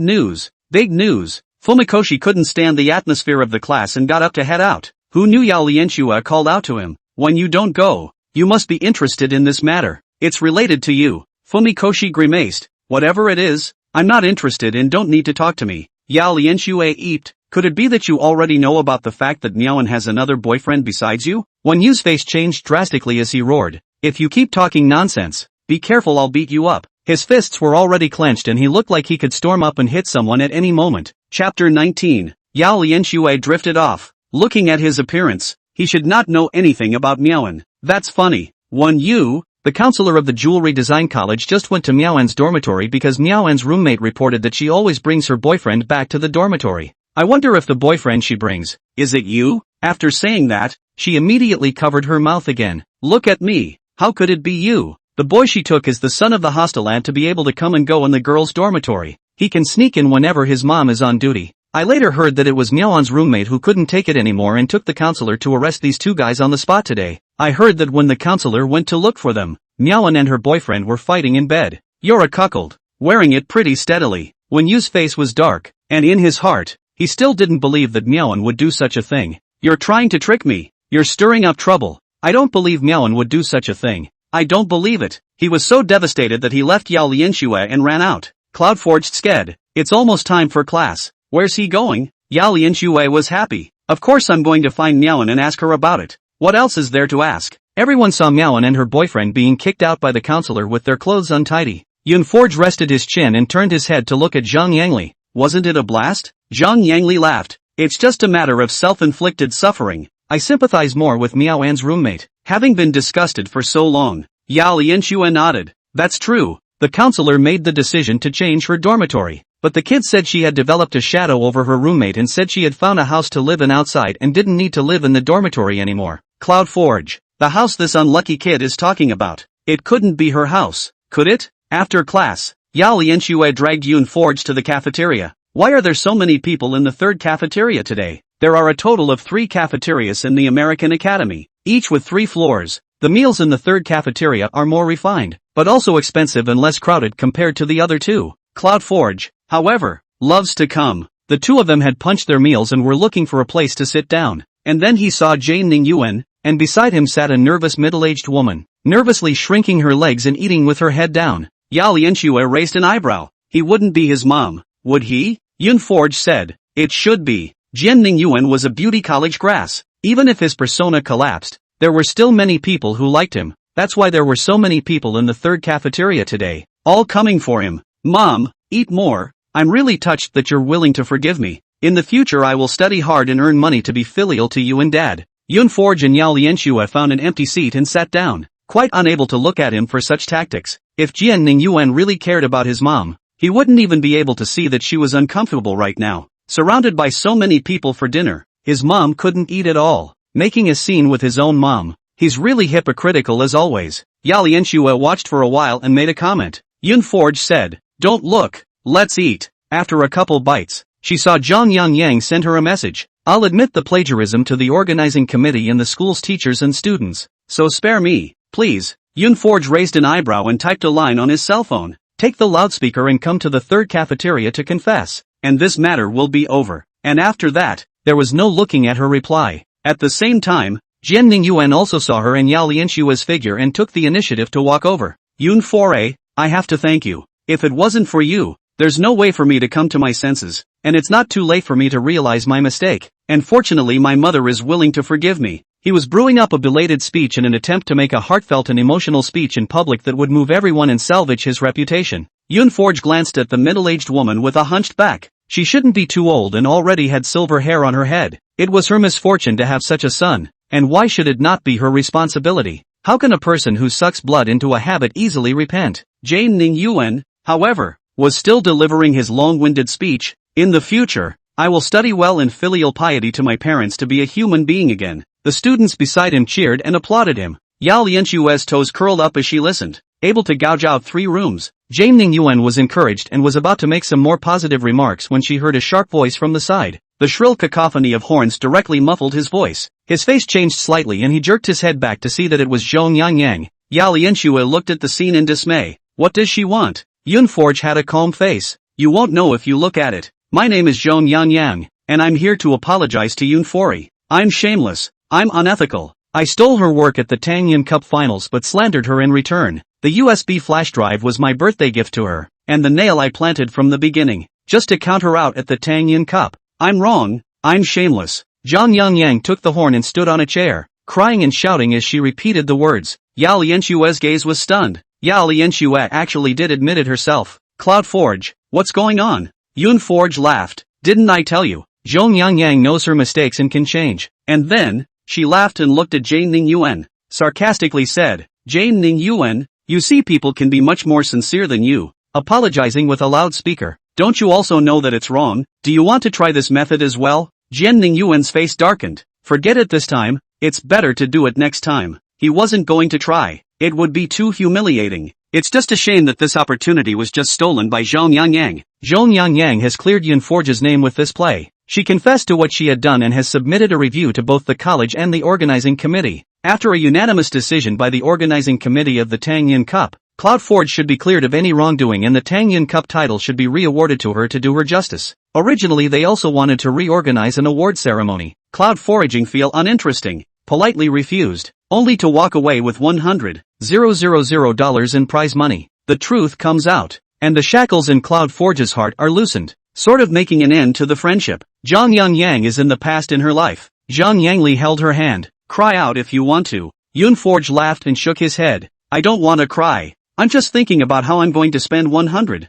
news. Big news. Fumikoshi couldn't stand the atmosphere of the class and got up to head out. Who knew? Yao Lianxue called out to him. When you don't go, you must be interested in this matter. It's related to you. Fumikoshi grimaced. Whatever it is, I'm not interested and don't need to talk to me. Yao Lianxue eeped. Could it be that you already know about the fact that Miaoan has another boyfriend besides you? Wen Yu's face changed drastically as he roared. If you keep talking nonsense, be careful, I'll beat you up. His fists were already clenched and he looked like he could storm up and hit someone at any moment. Chapter 19. Yao Lianxue drifted off. Looking at his appearance, he should not know anything about Miaoan. That's funny. Wen Yu, The counselor of the jewelry design college just went to Miaoan's dormitory because Miaoan's roommate reported that she always brings her boyfriend back to the dormitory. I wonder if the boyfriend she brings, is it you? After saying that, she immediately covered her mouth again. Look at me. How could it be you? The boy she took is the son of the hostelant to be able to come and go in the girls' dormitory. He can sneak in whenever his mom is on duty. I later heard that it was Miaoan's roommate who couldn't take it anymore and took the counselor to arrest these two guys on the spot today. I heard that when the counselor went to look for them, Miaoan and her boyfriend were fighting in bed. You're a cuckold. Wearing it pretty steadily. When Yu's face was dark, and in his heart, he still didn't believe that Miaoan would do such a thing. You're trying to trick me. You're stirring up trouble. I don't believe Miaoan would do such a thing. I don't believe it. He was so devastated that he left Yao Lianxue and ran out. Cloud forged sked. It's almost time for class. Where's he going? Yao Lianxue was happy. Of course I'm going to find Miaoan and ask her about it. What else is there to ask? Everyone saw Miaoan and her boyfriend being kicked out by the counselor with their clothes untidy. Yunforge rested his chin and turned his head to look at Zhang Yangli. Wasn't it a blast? Zhang Yangli laughed. It's just a matter of self-inflicted suffering. I sympathize more with Miaoan's roommate, having been disgusted for so long. Yao Lianxue nodded. That's true. The counselor made the decision to change her dormitory. But the kid said she had developed a shadow over her roommate and said she had found a house to live in outside and didn't need to live in the dormitory anymore. Cloud Forge. The house this unlucky kid is talking about. It couldn't be her house, could it? After class, Yao Lianxue dragged Yun Forge to the cafeteria. Why are there so many people in the third cafeteria today? There are a total of 3 cafeterias in the American Academy, each with 3 floors. The meals in the third cafeteria are more refined, but also expensive and less crowded compared to the other 2. Cloud Forge, however, loves to come. The 2 of them had punched their meals and were looking for a place to sit down. And then he saw Jane Ningyuan, and beside him sat a nervous middle-aged woman, nervously shrinking her legs and eating with her head down. Yao Lianxue raised an eyebrow. He wouldn't be his mom, would he? Yun Forge said. It should be. Jian Ningyuan was a beauty college grass. Even if his persona collapsed, there were still many people who liked him. That's why there were so many people in the third cafeteria today, all coming for him. Mom, eat more. I'm really touched that you're willing to forgive me. In the future I will study hard and earn money to be filial to you and Dad. Yun Forge and Yao Lianxue found an empty seat and sat down, quite unable to look at him for such tactics. If Jian Ningyuan really cared about his mom, he wouldn't even be able to see that she was uncomfortable right now. Surrounded by so many people for dinner, his mom couldn't eat at all, making a scene with his own mom. He's really hypocritical as always. Yao Lianxue watched for a while and made a comment. Yun Forge said, "Don't look, let's eat." After a couple bites, she saw Zhang Yang send her a message. I'll admit the plagiarism to the organizing committee and the school's teachers and students, so spare me, please. Yun Forge raised an eyebrow and typed a line on his cell phone. Take the loudspeaker and come to the third cafeteria to confess, and this matter will be over. And after that, there was no looking at her reply. At the same time, Jian Ningyuan also saw her and Yao Lianxue's figure and took the initiative to walk over. Yun Foray, I have to thank you. If it wasn't for you, there's no way for me to come to my senses, and it's not too late for me to realize my mistake. And fortunately my mother is willing to forgive me. He was brewing up a belated speech in an attempt to make a heartfelt and emotional speech in public that would move everyone and salvage his reputation. Yun Forge glanced at the middle-aged woman with a hunched back. She shouldn't be too old and already had silver hair on her head. It was her misfortune to have such a son, and why should it not be her responsibility? How can a person who sucks blood into a habit easily repent? Jane Ningyuan, however, was still delivering his long-winded speech. In the future, I will study well in filial piety to my parents to be a human being again. The students beside him cheered and applauded him. Yao Lianxue's toes curled up as she listened, able to gouge out 3 rooms. Jane Ningyuan was encouraged and was about to make some more positive remarks when she heard a sharp voice from the side. The shrill cacophony of horns directly muffled his voice. His face changed slightly and he jerked his head back to see that it was Zhong Yang. Yao Lianxue looked at the scene in dismay. What does she want? Yun Forge had a calm face. You won't know if you look at it. My name is Zhong Yang, and I'm here to apologize to Yun Fori. I'm shameless. I'm unethical. I stole her work at the Tangyan Cup finals but slandered her in return. The USB flash drive was my birthday gift to her, and the nail I planted from the beginning, just to count her out at the Tangyan Cup. I'm wrong. I'm shameless. Zhang Yang took the horn and stood on a chair, crying and shouting as she repeated the words. Yao Lianxue's gaze was stunned. Yao Lianxue actually did admit it herself. Cloud Forge, what's going on? Yun Forge laughed. Didn't I tell you? Zhong Yang knows her mistakes and can change. And then, she laughed and looked at Jane Ningyuan, sarcastically said, Jane Ning Yuan, you see people can be much more sincere than you. Apologizing with a loudspeaker. Don't you also know that it's wrong? Do you want to try this method as well? Jian Ning Yuan's face darkened. Forget it this time, it's better to do it next time. He wasn't going to try. It would be too humiliating. It's just a shame that this opportunity was just stolen by Zhang Yangyang. Zhang Yangyang has cleared Yunforge's name with this play. She confessed to what she had done and has submitted a review to both the college and the organizing committee. After a unanimous decision by the organizing committee of the Tang Yin Cup, Cloudforge should be cleared of any wrongdoing and the Tang Yin Cup title should be re-awarded to her to do her justice. Originally they also wanted to reorganize an award ceremony. Cloudforging feel uninteresting, politely refused, only to walk away with $100,000 in prize money. The truth comes out, and the shackles in Cloudforge's heart are loosened, sort of making an end to the friendship. Zhang Yangyang is in the past in her life. Zhang Yangli held her hand. Cry out if you want to. Yunforge laughed and shook his head. I don't want to cry. I'm just thinking about how I'm going to spend $100,000.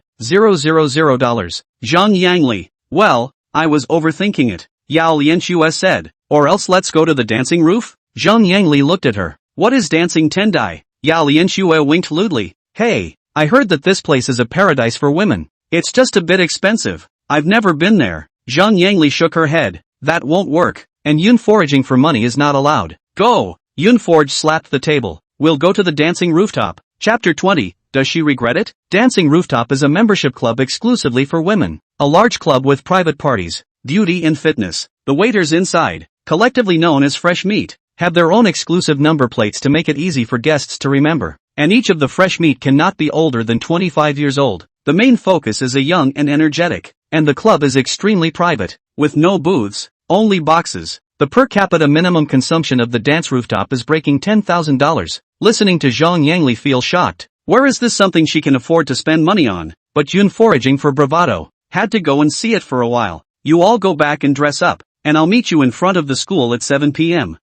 Zhang Yangli. Well, I was overthinking it. Yao Lianxue said. Or else let's go to the dancing roof? Zhang Yangli looked at her. What is dancing Tendai? Yao Lianxue winked lewdly. Hey, I heard that this place is a paradise for women. It's just a bit expensive. I've never been there. Zhang Yangli shook her head. That won't work, and Yunforging for money is not allowed. Go! Yunforge slapped the table. We'll go to the dancing rooftop. Chapter 20, Does she regret it? Dancing Rooftop is a membership club exclusively for women. A large club with private parties, beauty and fitness. The waiters inside, collectively known as Fresh Meat, have their own exclusive number plates to make it easy for guests to remember. And each of the fresh meat cannot be older than 25 years old. The main focus is a young and energetic, and the club is extremely private, with no booths, only boxes. The per capita minimum consumption of the dance rooftop is breaking $10,000. Listening to Zhang Yangli feel shocked. Where is this something she can afford to spend money on? But Yunforging for bravado, had to go and see it for a while. You all go back and dress up, and I'll meet you in front of the school at 7 p.m.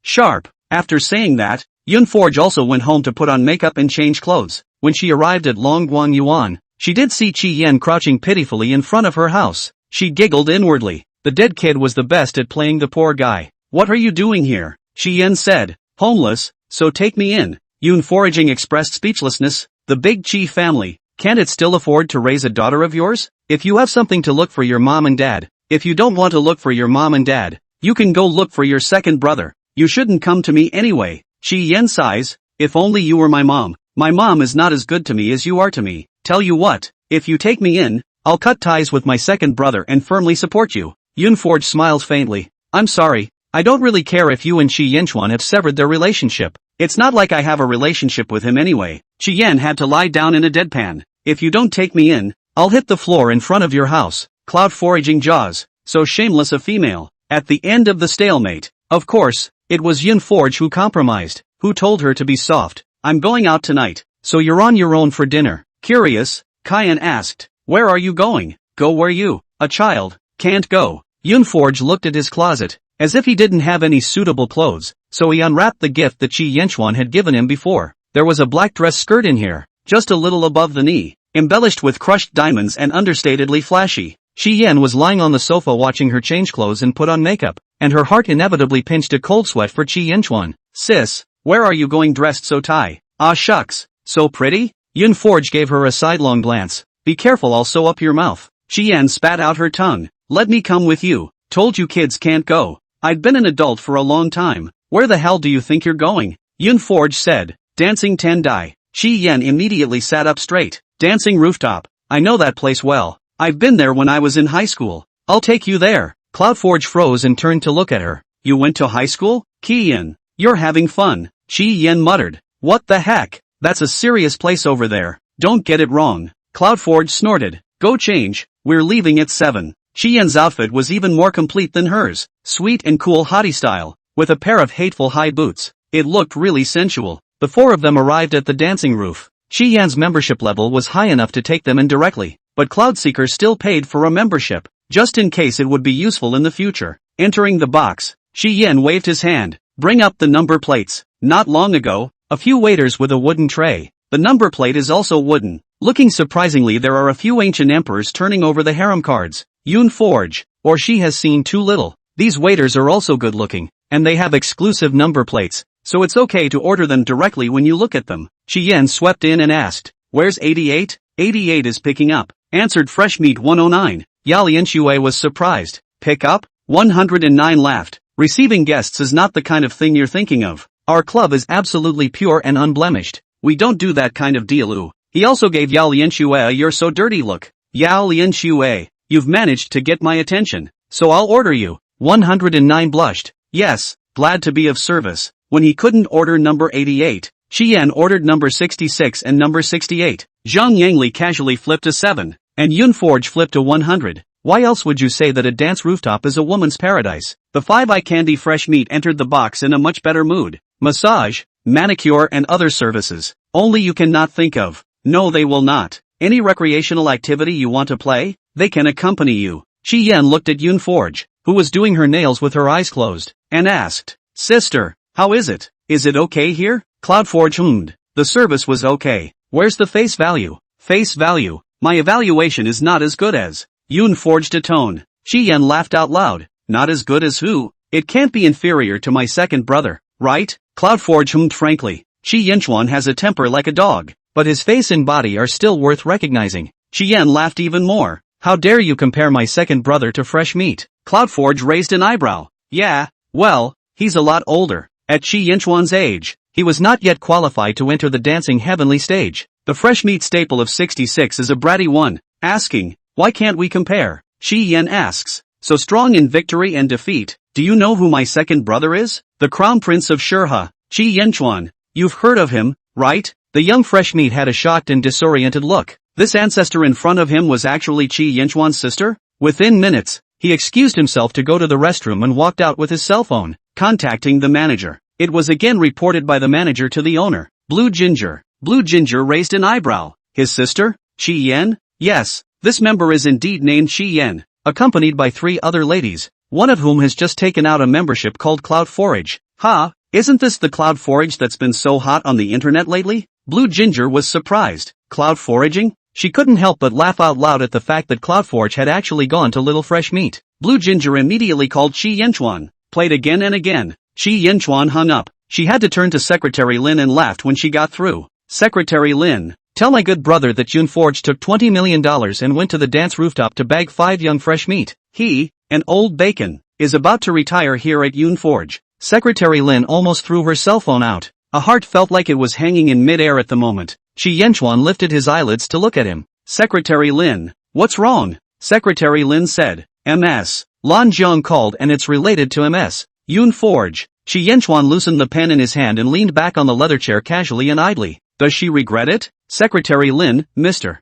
Sharp. After saying that, Yunforge also went home to put on makeup and change clothes. When she arrived at Longguang Yuan, she did see Qi Yan crouching pitifully in front of her house. She giggled inwardly. The dead kid was the best at playing the poor guy. What are you doing here? Qi Yan said. Homeless, so take me in. Yunforging expressed speechlessness. The big Qi family, can't it still afford to raise a daughter of yours? If you have something to look for your mom and dad, if you don't want to look for your mom and dad, you can go look for your second brother. You shouldn't come to me anyway. Qi Yan sighs. If only you were my mom. My mom is not as good to me as you are to me. Tell you what, if you take me in, I'll cut ties with my second brother and firmly support you. Yunforge smiles faintly. I'm sorry, I don't really care if you and Qi Yanchuan have severed their relationship. It's not like I have a relationship with him anyway. Qi Yan had to lie down in a deadpan. If you don't take me in, I'll hit the floor in front of your house. Cloudforging jaws, so shameless a female. At the end of the stalemate, of course, it was Yunforge who compromised, who told her to be soft. I'm going out tonight, so you're on your own for dinner. Curious, Kyan asked. Where are you going? Go where you, a child, can't go. Yunforge looked at his closet, as if he didn't have any suitable clothes, so he unwrapped the gift that Qi Yanchuan had given him before. There was a black dress skirt in here, just a little above the knee, embellished with crushed diamonds and understatedly flashy. Qi Yan was lying on the sofa watching her change clothes and put on makeup, and her heart inevitably pinched a cold sweat for Qi Yanchuan. Sis, where are you going dressed so tie? Ah shucks, so pretty? Yunforge gave her a sidelong glance. Be careful, I'll sew up your mouth. Qi Yan spat out her tongue. Let me come with you. Told you kids can't go. I'd been an adult for a long time. Where the hell do you think you're going? Yunforge said. Dancing Tendai. Qi Yan immediately sat up straight. Dancing Rooftop. I know that place well. I've been there when I was in high school. I'll take you there. Cloudforge froze and turned to look at her. You went to high school? Qi Yan. You're having fun. Qi Yan muttered. What the heck? That's a serious place over there. Don't get it wrong. Cloudforge snorted. Go change. We're leaving at 7. Qi Yan's outfit was even more complete than hers. Sweet and cool hottie style, with a pair of hateful high boots. It looked really sensual. The four of them arrived at the dancing roof. Qi Yan's membership level was high enough to take them in directly, but Cloudseeker still paid for a membership, just in case it would be useful in the future. Entering the box, Qi Yan waved his hand. Bring up the number plates. Not long ago, a few waiters with a wooden tray. The number plate is also wooden. Looking surprisingly, there are a few ancient emperors turning over the harem cards. Yunforge, or she has seen too little. These waiters are also good looking, and they have exclusive number plates, so it's okay to order them directly when you look at them. Chi Yan swept in and asked, "Where's 88? 88 is picking up," answered Fresh Meat 109. Yao Lianxue was surprised. "Pick up?" 109 laughed. "Receiving guests is not the kind of thing you're thinking of. Our club is absolutely pure and unblemished. We don't do that kind of deal." Ooh. He also gave Yao Lianxue a "you're so dirty" look. "Yao Lianxue, you've managed to get my attention, so I'll order you." 109 blushed. "Yes, glad to be of service." When he couldn't order number 88, Chi Yan ordered number 66 and number 68. Zhang Yangli casually flipped a 7, and Yun Forge flipped a 100. Why else would you say that a dance rooftop is a woman's paradise? The 5 eye candy Fresh Meat entered the box in a much better mood. Massage, manicure and other services. Only you cannot think of. No, they will not. Any recreational activity you want to play, they can accompany you. Chi Yan looked at Yun Forge, who was doing her nails with her eyes closed, and asked, "Sister, how is it? Is it okay here?" Cloudforge hummed. "The service was okay. Where's the face value?" "Face value? My evaluation is not as good as." Yun forged a tone. Chi Yan laughed out loud. "Not as good as who? It can't be inferior to my second brother, right?" Cloudforge hummed frankly. Chi Yanchuan has a temper like a dog, but his face and body are still worth recognizing. Chi Yan laughed even more. "How dare you compare my second brother to Fresh Meat?" Cloudforge raised an eyebrow. "Yeah, well, he's a lot older. At Chi Yanchuan's age, he was not yet qualified to enter the dancing heavenly stage. The Fresh Meat staple of 66 is a bratty one." Asking, "Why can't we compare?" Chi Yan asks, "So strong in victory and defeat, do you know who my second brother is? The Crown Prince of Shurha, Chi Yanchuan. You've heard of him, right?" The young Fresh Meat had a shocked and disoriented look. This ancestor in front of him was actually Chi Yanchuan's sister? Within minutes, he excused himself to go to the restroom and walked out with his cell phone, contacting the manager. It was again reported by the manager to the owner. Blue Ginger. Blue Ginger raised an eyebrow. "His sister? Chi Yan?" "Yes, this member is indeed named Chi Yan, accompanied by 3 other ladies, one of whom has just taken out a membership called Cloud Forage." "Ha, isn't this the Cloud Forage that's been so hot on the internet lately?" Blue Ginger was surprised. Cloud foraging? She couldn't help but laugh out loud at the fact that Cloudforge had actually gone to Little Fresh Meat. Blue Ginger immediately called Chi Yanchuan, played again and again. Chi Yanchuan hung up. She had to turn to Secretary Lin and laughed when she got through. "Secretary Lin, tell my good brother that Yun Forge took $20 million and went to the dance rooftop to bag 5 young Fresh Meat. He, an old bacon, is about to retire here at Yun Forge." Secretary Lin almost threw her cell phone out. A heart felt like it was hanging in mid-air at the moment. Chi Yanchuan lifted his eyelids to look at him. "Secretary Lin, what's wrong?" Secretary Lin said, "MS. Lan Jiang called and it's related to MS. Yun Forge." Chi Yanchuan loosened the pen in his hand and leaned back on the leather chair casually and idly. "Does she regret it?" Secretary Lin, Mr.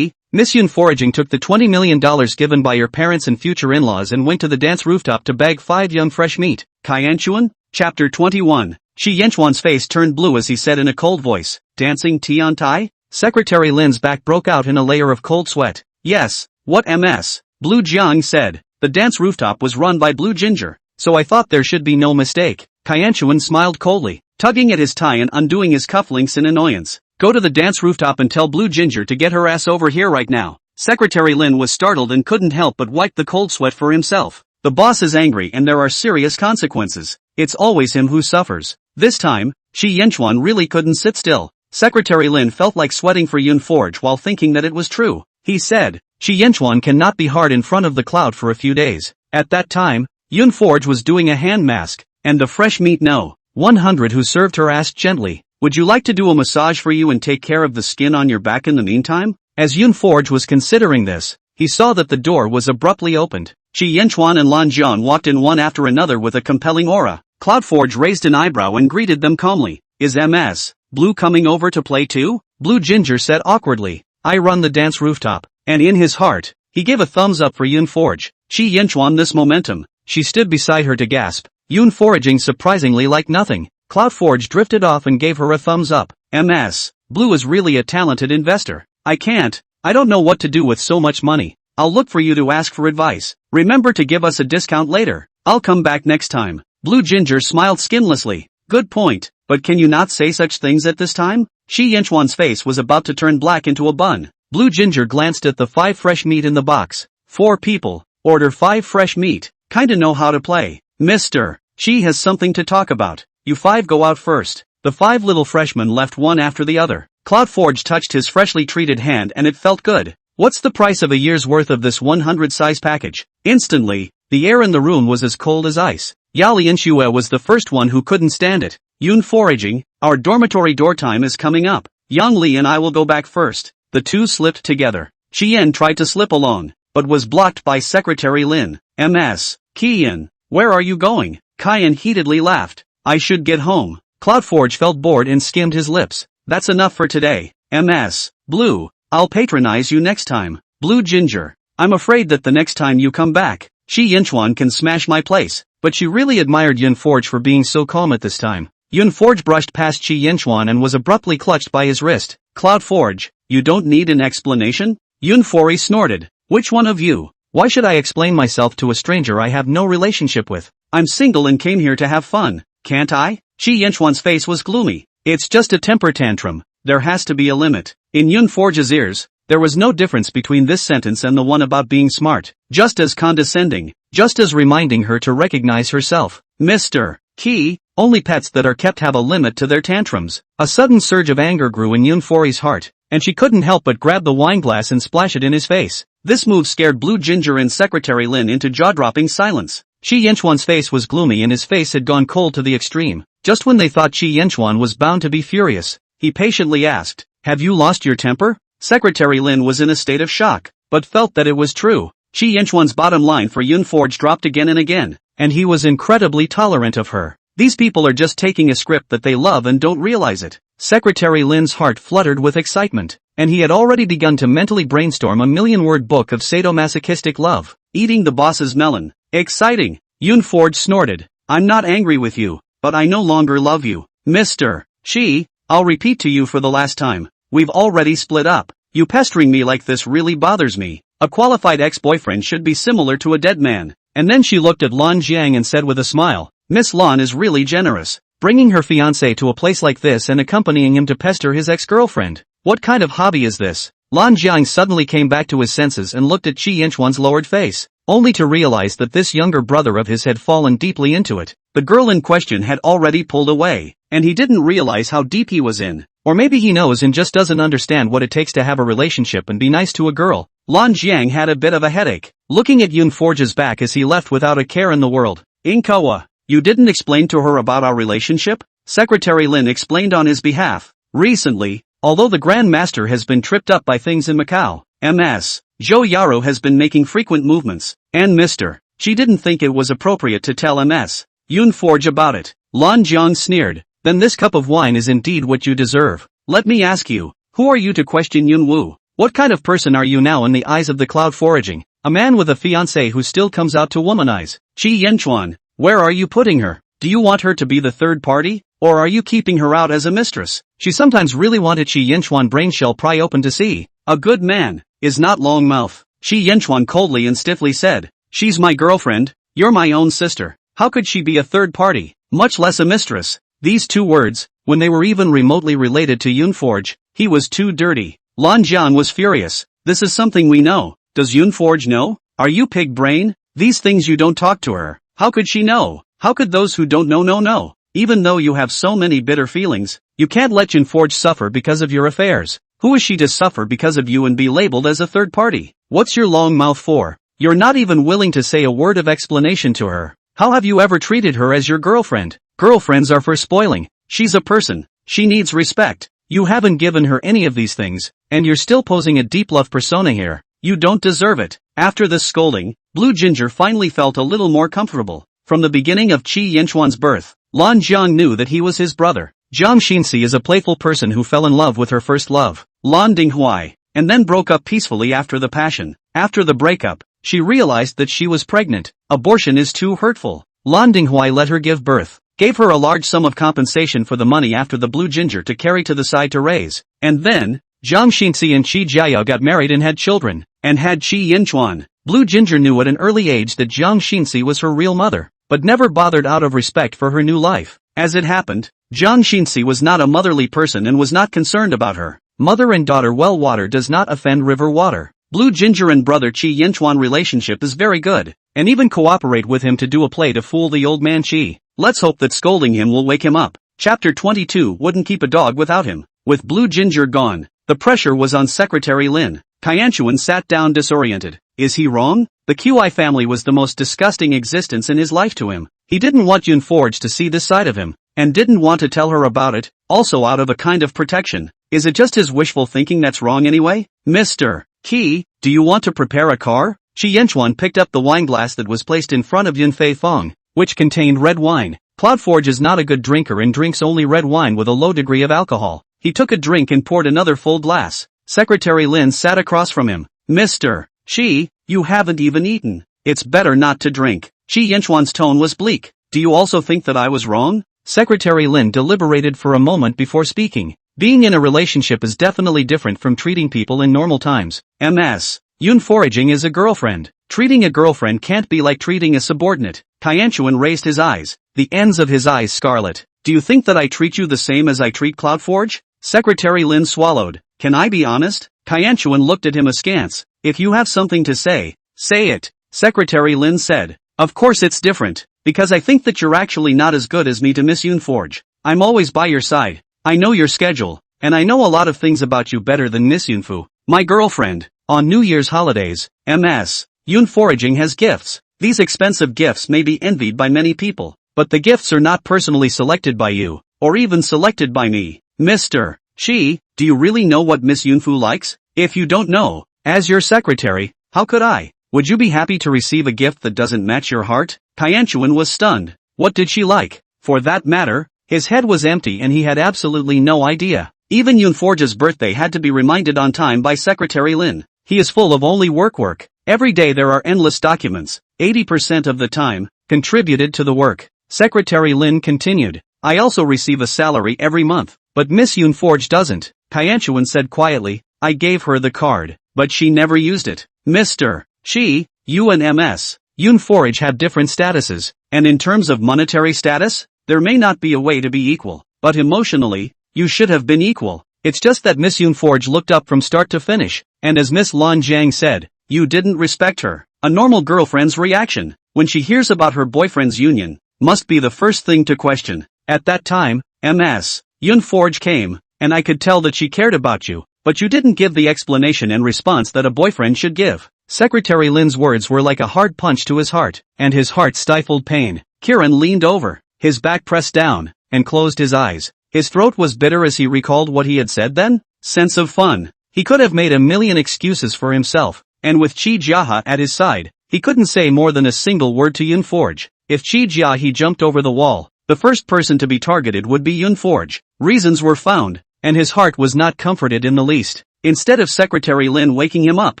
Miss Yun Foraging took the $20 million given by your parents and future in-laws and went to the dance rooftop to bag 5 young Fresh Meat. Kaianchuan? Chapter 21. Chi Yanchuan's face turned blue as he said in a cold voice, "Dancing Tiantai?" Secretary Lin's back broke out in a layer of cold sweat. "Yes, what MS?" Blue Jiang said. "The dance rooftop was run by Blue Ginger, so I thought there should be no mistake." Kaianchuan smiled coldly, tugging at his tie and undoing his cufflinks in annoyance. "Go to the dance rooftop and tell Blue Ginger to get her ass over here right now." Secretary Lin was startled and couldn't help but wipe the cold sweat for himself. The boss is angry and there are serious consequences. It's always him who suffers. This time, Chi Yanchuan really couldn't sit still. Secretary Lin felt like sweating for Yun Forge while thinking that it was true. He said, "Chi Yanchuan cannot be hard in front of the cloud for a few days." At that time, Yun Forge was doing a hand mask, and the Fresh Meat No. 100 who served her asked gently, "Would you like to do a massage for you and take care of the skin on your back in the meantime?" As Yun Forge was considering this, he saw that the door was abruptly opened. Chi Yanchuan and Lan Jian walked in one after another with a compelling aura. Cloudforge raised an eyebrow and greeted them calmly. "Is MS Blue coming over to play too?" Blue Ginger said awkwardly. "I run the dance rooftop." And in his heart, he gave a thumbs up for Yun Forge. Chi Yanchuan this momentum. She stood beside her to gasp. Yun Foraging surprisingly like nothing. Cloudforge drifted off and gave her a thumbs up. MS Blue is really a talented investor. I don't know what to do with so much money. I'll look for you to ask for advice. Remember to give us a discount later. I'll come back next time. Blue Ginger smiled skinlessly. "Good point, but can you not say such things at this time?" Chi Yanchuan's face was about to turn black into a bun. Blue Ginger glanced at the 5 fresh meat in the box. 4 people. Order 5 fresh meat. Kinda know how to play. Mr. Chi has something to talk about. you five go out first. The five little freshmen left one after the other. Cloudforge touched his freshly treated hand and it felt good. What's the price of a year's worth of this 100-size package? Instantly, the air in the room was as cold as ice. Yali Inshue was the first one who couldn't stand it. Yun foraging, our dormitory door time is coming up. Yang Li and I will go back first. The two slipped together. Chien tried to slip along, but was blocked by Secretary Lin. Ms. Kian, where are you going? Kian heatedly laughed. I should get home. Cloudforge felt bored and skimmed his lips. That's enough for today. Ms. Blue, I'll patronize you next time. Blue Ginger, I'm afraid that the next time you come back, Shi Yinchuan can smash my place. But she really admired Yunforge for being so calm at this time. Yunforge brushed past Shi Yinchuan and was abruptly clutched by his wrist. Cloudforge, you don't need an explanation? Yunfori snorted. Which one of you? Why should I explain myself to a stranger I have no relationship with? I'm single and came here to have fun. Can't I? Shi Yinchuan's face was gloomy. It's just a temper tantrum. There has to be a limit. In Yunforge's ears, there was no difference between this sentence and the one about being smart. Just as condescending. Just as reminding her to recognize herself. Mr. Key, only pets that are kept have a limit to their tantrums. A sudden surge of anger grew in Yunfori's heart, and she couldn't help but grab the wineglass and splash it in his face. This move scared Blue Ginger and Secretary Lin into jaw-dropping silence. Shi Yinchuan's face was gloomy and his face had gone cold to the extreme. Just when they thought Shi Yinchuan was bound to be furious, he patiently asked, have you lost your temper? Secretary Lin was in a state of shock, but felt that it was true. Shi Yinchuan's bottom line for Yunforge dropped again and again, and he was incredibly tolerant of her. These people are just taking a script that they love and don't realize it. Secretary Lin's heart fluttered with excitement, and he had already begun to mentally brainstorm a million-word book of sadomasochistic love. Eating the boss's melon. Exciting. Yunforge snorted. I'm not angry with you, but I no longer love you. Mr. Shi, I'll repeat to you for the last time. We've already split up. You pestering me like this really bothers me. A qualified ex-boyfriend should be similar to a dead man. And then she looked at Lan Jiang and said with a smile, Miss Lan is really generous, bringing her fiancé to a place like this and accompanying him to pester his ex-girlfriend. What kind of hobby is this? Lan Jiang suddenly came back to his senses and looked at Shi Yinchuan's lowered face, only to realize that this younger brother of his had fallen deeply into it. The girl in question had already pulled away, and he didn't realize how deep he was in. Or maybe he knows and just doesn't understand what it takes to have a relationship and be nice to a girl. Lan Jiang had a bit of a headache, looking at Yunforge's back as he left without a care in the world. Inkawa, you didn't explain to her about our relationship? Secretary Lin explained on his behalf. Recently, although the Grand Master has been tripped up by things in Macau, Ms. Zhou Yaro has been making frequent movements, and Mr. She didn't think it was appropriate to tell Ms. Yunforge about it. Lan Jiang sneered. Then this cup of wine is indeed what you deserve. Let me ask you, who are you to question Yun Wu? What kind of person are you now in the eyes of the cloud foraging? A man with a fiancé who still comes out to womanize. Shi Yinchuan, where are you putting her? Do you want her to be the third party? Or are you keeping her out as a mistress? She sometimes really wanted Shi Yinchuan brainshell pry open to see. A good man is not long mouth. Shi Yinchuan coldly and stiffly said, she's my girlfriend, you're my own sister. How could she be a third party, much less a mistress? These two words, when they were even remotely related to Yunforge, he was too dirty. Lan Jian was furious. This is something we know. Does Yunforge know? Are you pig brain? These things you don't talk to her. How could she know? How could those who don't know? Even though you have so many bitter feelings, you can't let Yunforge suffer because of your affairs. Who is she to suffer because of you and be labeled as a third party? What's your long mouth for? You're not even willing to say a word of explanation to her. How have you ever treated her as your girlfriend? Girlfriends are for spoiling. She's a person. She needs respect. You haven't given her any of these things, and you're still posing a deep love persona here. You don't deserve it. After this scolding, Blue Ginger finally felt a little more comfortable. From the beginning of Qi Yinchuan's birth, Lan Jiang knew that he was his brother. Jiang Xinxi is a playful person who fell in love with her first love, Lan Dinghuai, and then broke up peacefully after the passion. After the breakup, she realized that she was pregnant. Abortion is too hurtful. Lan Dinghuai let her give birth, gave her a large sum of compensation for the money after the Blue Ginger to carry to the side to raise, and then, Jiang Xinxi and Qi Jiayao got married and had children, and had Qi Yinchuan. Blue Ginger knew at an early age that Jiang Xinxi was her real mother, but never bothered out of respect for her new life. As it happened, Jiang Xinxi was not a motherly person and was not concerned about her. Mother and daughter well water does not offend river water. Blue Ginger and brother Qi Yinchuan relationship is very good, and even cooperate with him to do a play to fool the old man Qi. Let's hope that scolding him will wake him up. Chapter 22 wouldn't keep a dog without him. With Blue Ginger gone, the pressure was on Secretary Lin. Kyanchuan sat down disoriented. Is he wrong? The QI family was the most disgusting existence in his life to him. He didn't want Yunforge to see this side of him, and didn't want to tell her about it, also out of a kind of protection. Is it just his wishful thinking that's wrong anyway? Mr. Qi, do you want to prepare a car? Shi Yanchuan picked up the wineglass that was placed in front of Yunfei Feng, which contained red wine. Cloudforge is not a good drinker and drinks only red wine with a low degree of alcohol. He took a drink and poured another full glass. Secretary Lin sat across from him. Mr. Shi, you haven't even eaten. It's better not to drink. Shi Yanchuan's tone was bleak. Do you also think that I was wrong? Secretary Lin deliberated for a moment before speaking. Being in a relationship is definitely different from treating people in normal times. Ms. Yunforaging is a girlfriend. Treating a girlfriend can't be like treating a subordinate. Kyanchuan raised his eyes, the ends of his eyes scarlet. Do you think that I treat you the same as I treat Cloudforge? Secretary Lin swallowed. Can I be honest? Kyanchuan looked at him askance. If you have something to say it. Secretary Lin said. Of course it's different, because I think that you're actually not as good as me to Miss Yunforge. I'm always by your side. I know your schedule, and I know a lot of things about you better than Miss Yunfu, my girlfriend. On New Year's holidays, Ms. Yunforaging has gifts. These expensive gifts may be envied by many people, but the gifts are not personally selected by you, or even selected by me. Mr. Shi, do you really know what Miss Yunfu likes? If you don't know, as your secretary, how could I? Would you be happy to receive a gift that doesn't match your heart? Kyanchuan was stunned. What did she like? For that matter, his head was empty and he had absolutely no idea. Even Yunforge's birthday had to be reminded on time by Secretary Lin. He is full of only work. Every day there are endless documents, 80% of the time, contributed to the work. Secretary Lin continued. I also receive a salary every month, but Miss Yunforge doesn't. Kyanchuan said quietly. I gave her the card, but she never used it. Mr. Shi, you and Ms. Yunforge have different statuses, and in terms of monetary status, there may not be a way to be equal, but emotionally, you should have been equal. It's just that Miss Yunforge looked up from start to finish, and as Miss Lan Jiang said, you didn't respect her. A normal girlfriend's reaction, when she hears about her boyfriend's union, must be the first thing to question. At that time, Ms. Yunforge came, and I could tell that she cared about you, but you didn't give the explanation and response that a boyfriend should give. Secretary Lin's words were like a hard punch to his heart, and his heart stifled pain. Kiran leaned over, his back pressed down, and closed his eyes. His throat was bitter as he recalled what he had said then. Sense of fun. He could have made a million excuses for himself, and with Chi Jiahe at his side, he couldn't say more than a single word to Yunforge. If Chi Jiahe jumped over the wall, the first person to be targeted would be Yunforge. Reasons were found, and his heart was not comforted in the least. Instead of Secretary Lin waking him up,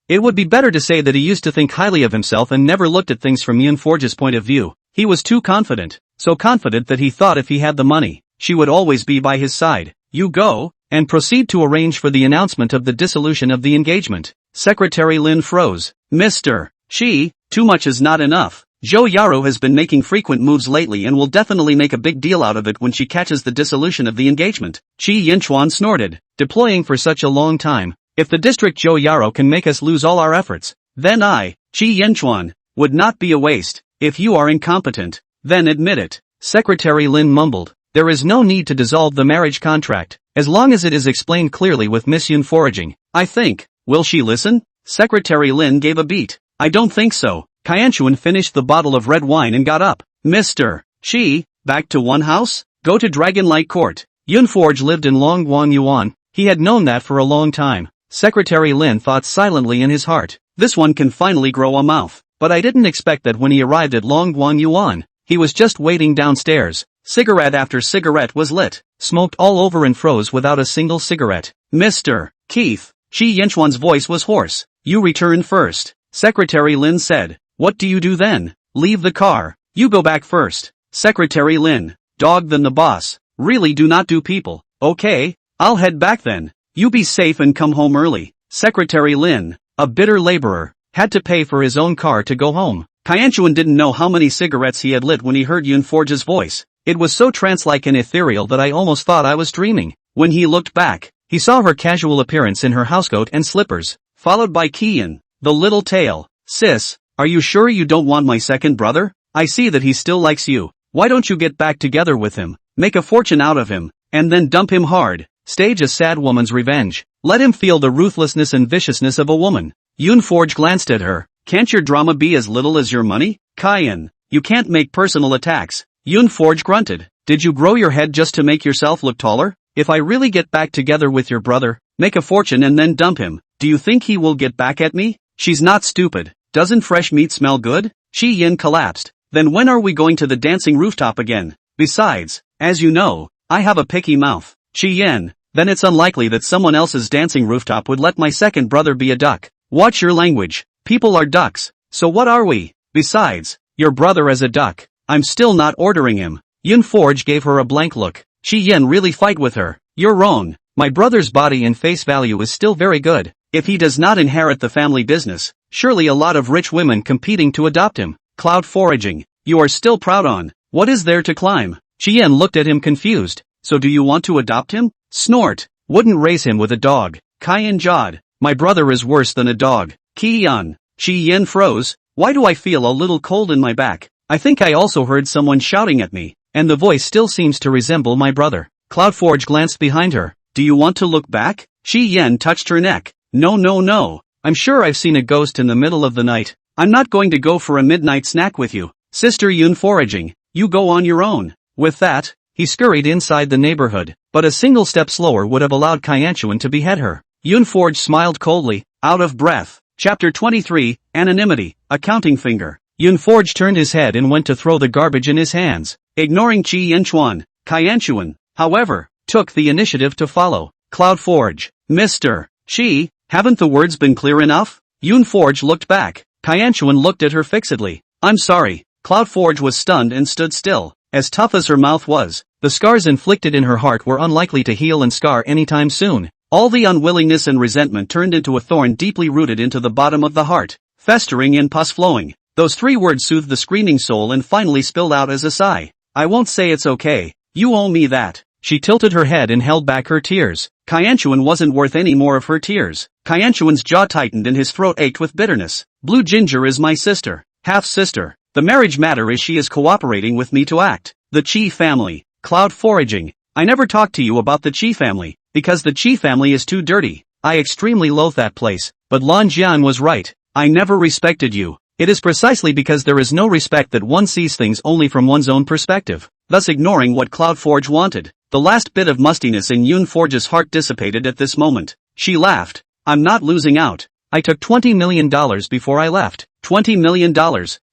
it would be better to say that he used to think highly of himself and never looked at things from Yunforge's point of view. He was too confident, so confident that he thought if he had the money, she would always be by his side. You go, and proceed to arrange for the announcement of the dissolution of the engagement. Secretary Lin froze. Mr. Shi, too much is not enough. Zhou Yaro has been making frequent moves lately and will definitely make a big deal out of it when she catches the dissolution of the engagement. Qi Yinchuan snorted. Deploying for such a long time. If the district Zhou Yaro can make us lose all our efforts, then Qi Yinchuan, would not be a waste. If you are incompetent, then admit it. Secretary Lin mumbled. There is no need to dissolve the marriage contract, as long as it is explained clearly with Miss Yunforaging. I think. Will she listen? Secretary Lin gave a beat. I don't think so. Kyanchuan finished the bottle of red wine and got up. Mr. Shi, back to one house? Go to Dragonlight Court. Yunforge lived in Longguang Yuan. He had known that for a long time. Secretary Lin thought silently in his heart. This one can finally grow a mouth. But I didn't expect that when he arrived at Longguang Yuan. He was just waiting downstairs. Cigarette after cigarette was lit, smoked all over and froze without a single cigarette. Mr. Keith. Shi Yinchuan's voice was hoarse. You return first. Secretary Lin said. What do you do then? Leave the car. You go back first. Secretary Lin. Dog than the boss. Really do not do people. Okay, I'll head back then. You be safe and come home early. Secretary Lin, a bitter laborer, had to pay for his own car to go home. Kyanchuan didn't know how many cigarettes he had lit when he heard Yunforge's voice. It was so trance-like and ethereal that I almost thought I was dreaming. When he looked back, he saw her casual appearance in her housecoat and slippers, followed by Kian, the little tail. Sis, are you sure you don't want my second brother? I see that he still likes you. Why don't you get back together with him, make a fortune out of him, and then dump him hard? Stage a sad woman's revenge. Let him feel the ruthlessness and viciousness of a woman. Yoonforge glanced at her. Can't your drama be as little as your money? Kyan, you can't make personal attacks. Yoonforge grunted. Did you grow your head just to make yourself look taller? If I really get back together with your brother, make a fortune and then dump him, do you think he will get back at me? She's not stupid. Doesn't fresh meat smell good? Chi Yin collapsed. Then when are we going to the dancing rooftop again? Besides, as you know, I have a picky mouth. Chi Yin, then it's unlikely that someone else's dancing rooftop would let my second brother be a duck. Watch your language. People are ducks. So what are we? Besides, your brother is a duck. I'm still not ordering him. Yoonforge gave her a blank look. Chi Yin really fight with her. You're wrong. My brother's body and face value is still very good. If he does not inherit the family business, surely a lot of rich women competing to adopt him. Cloud foraging. You are still proud on. What is there to climb? Chi Yin looked at him confused. So do you want to adopt him? Snort. Wouldn't raise him with a dog. Kyan jawed. My brother is worse than a dog. Kian. Chi Yin froze. Why do I feel a little cold in my back? I think I also heard someone shouting at me, and the voice still seems to resemble my brother. Cloudforge glanced behind her. Do you want to look back? Chi Yin touched her neck. No. I'm sure I've seen a ghost in the middle of the night. I'm not going to go for a midnight snack with you. Sister Yoon foraging. You go on your own. With that, he scurried inside the neighborhood, but a single step slower would have allowed Kyanchuan to behead her. Yoonforge smiled coldly, out of breath. Chapter 23, Anonymity, a counting finger. Yoonforge turned his head and went to throw the garbage in his hands, ignoring Chi Yinchuan. Kyanchuan, however, took the initiative to follow. Cloudforge. Mr. Chi, haven't the words been clear enough? Yoonforge looked back. Kyanchuan looked at her fixedly. I'm sorry. Cloudforge was stunned and stood still. As tough as her mouth was, the scars inflicted in her heart were unlikely to heal and scar anytime soon. All the unwillingness and resentment turned into a thorn deeply rooted into the bottom of the heart, festering and pus flowing. Those three words soothed the screaming soul and finally spilled out as a sigh. I won't say it's okay. You owe me that. She tilted her head and held back her tears. Kyanchuan wasn't worth any more of her tears. Kyanchuan's jaw tightened and his throat ached with bitterness. Blue Ginger is my sister. Half-sister. The marriage matter is she is cooperating with me to act. The Chi family. Cloud foraging. I never talked to you about the Chi family, because the Chi family is too dirty. I extremely loathe that place, but Lan Jian was right. I never respected you. It is precisely because there is no respect that one sees things only from one's own perspective, thus ignoring what Cloudforge wanted. The last bit of mustiness in Yoonforge's heart dissipated at this moment. She laughed. I'm not losing out. I took $20 million before I left. $20 million.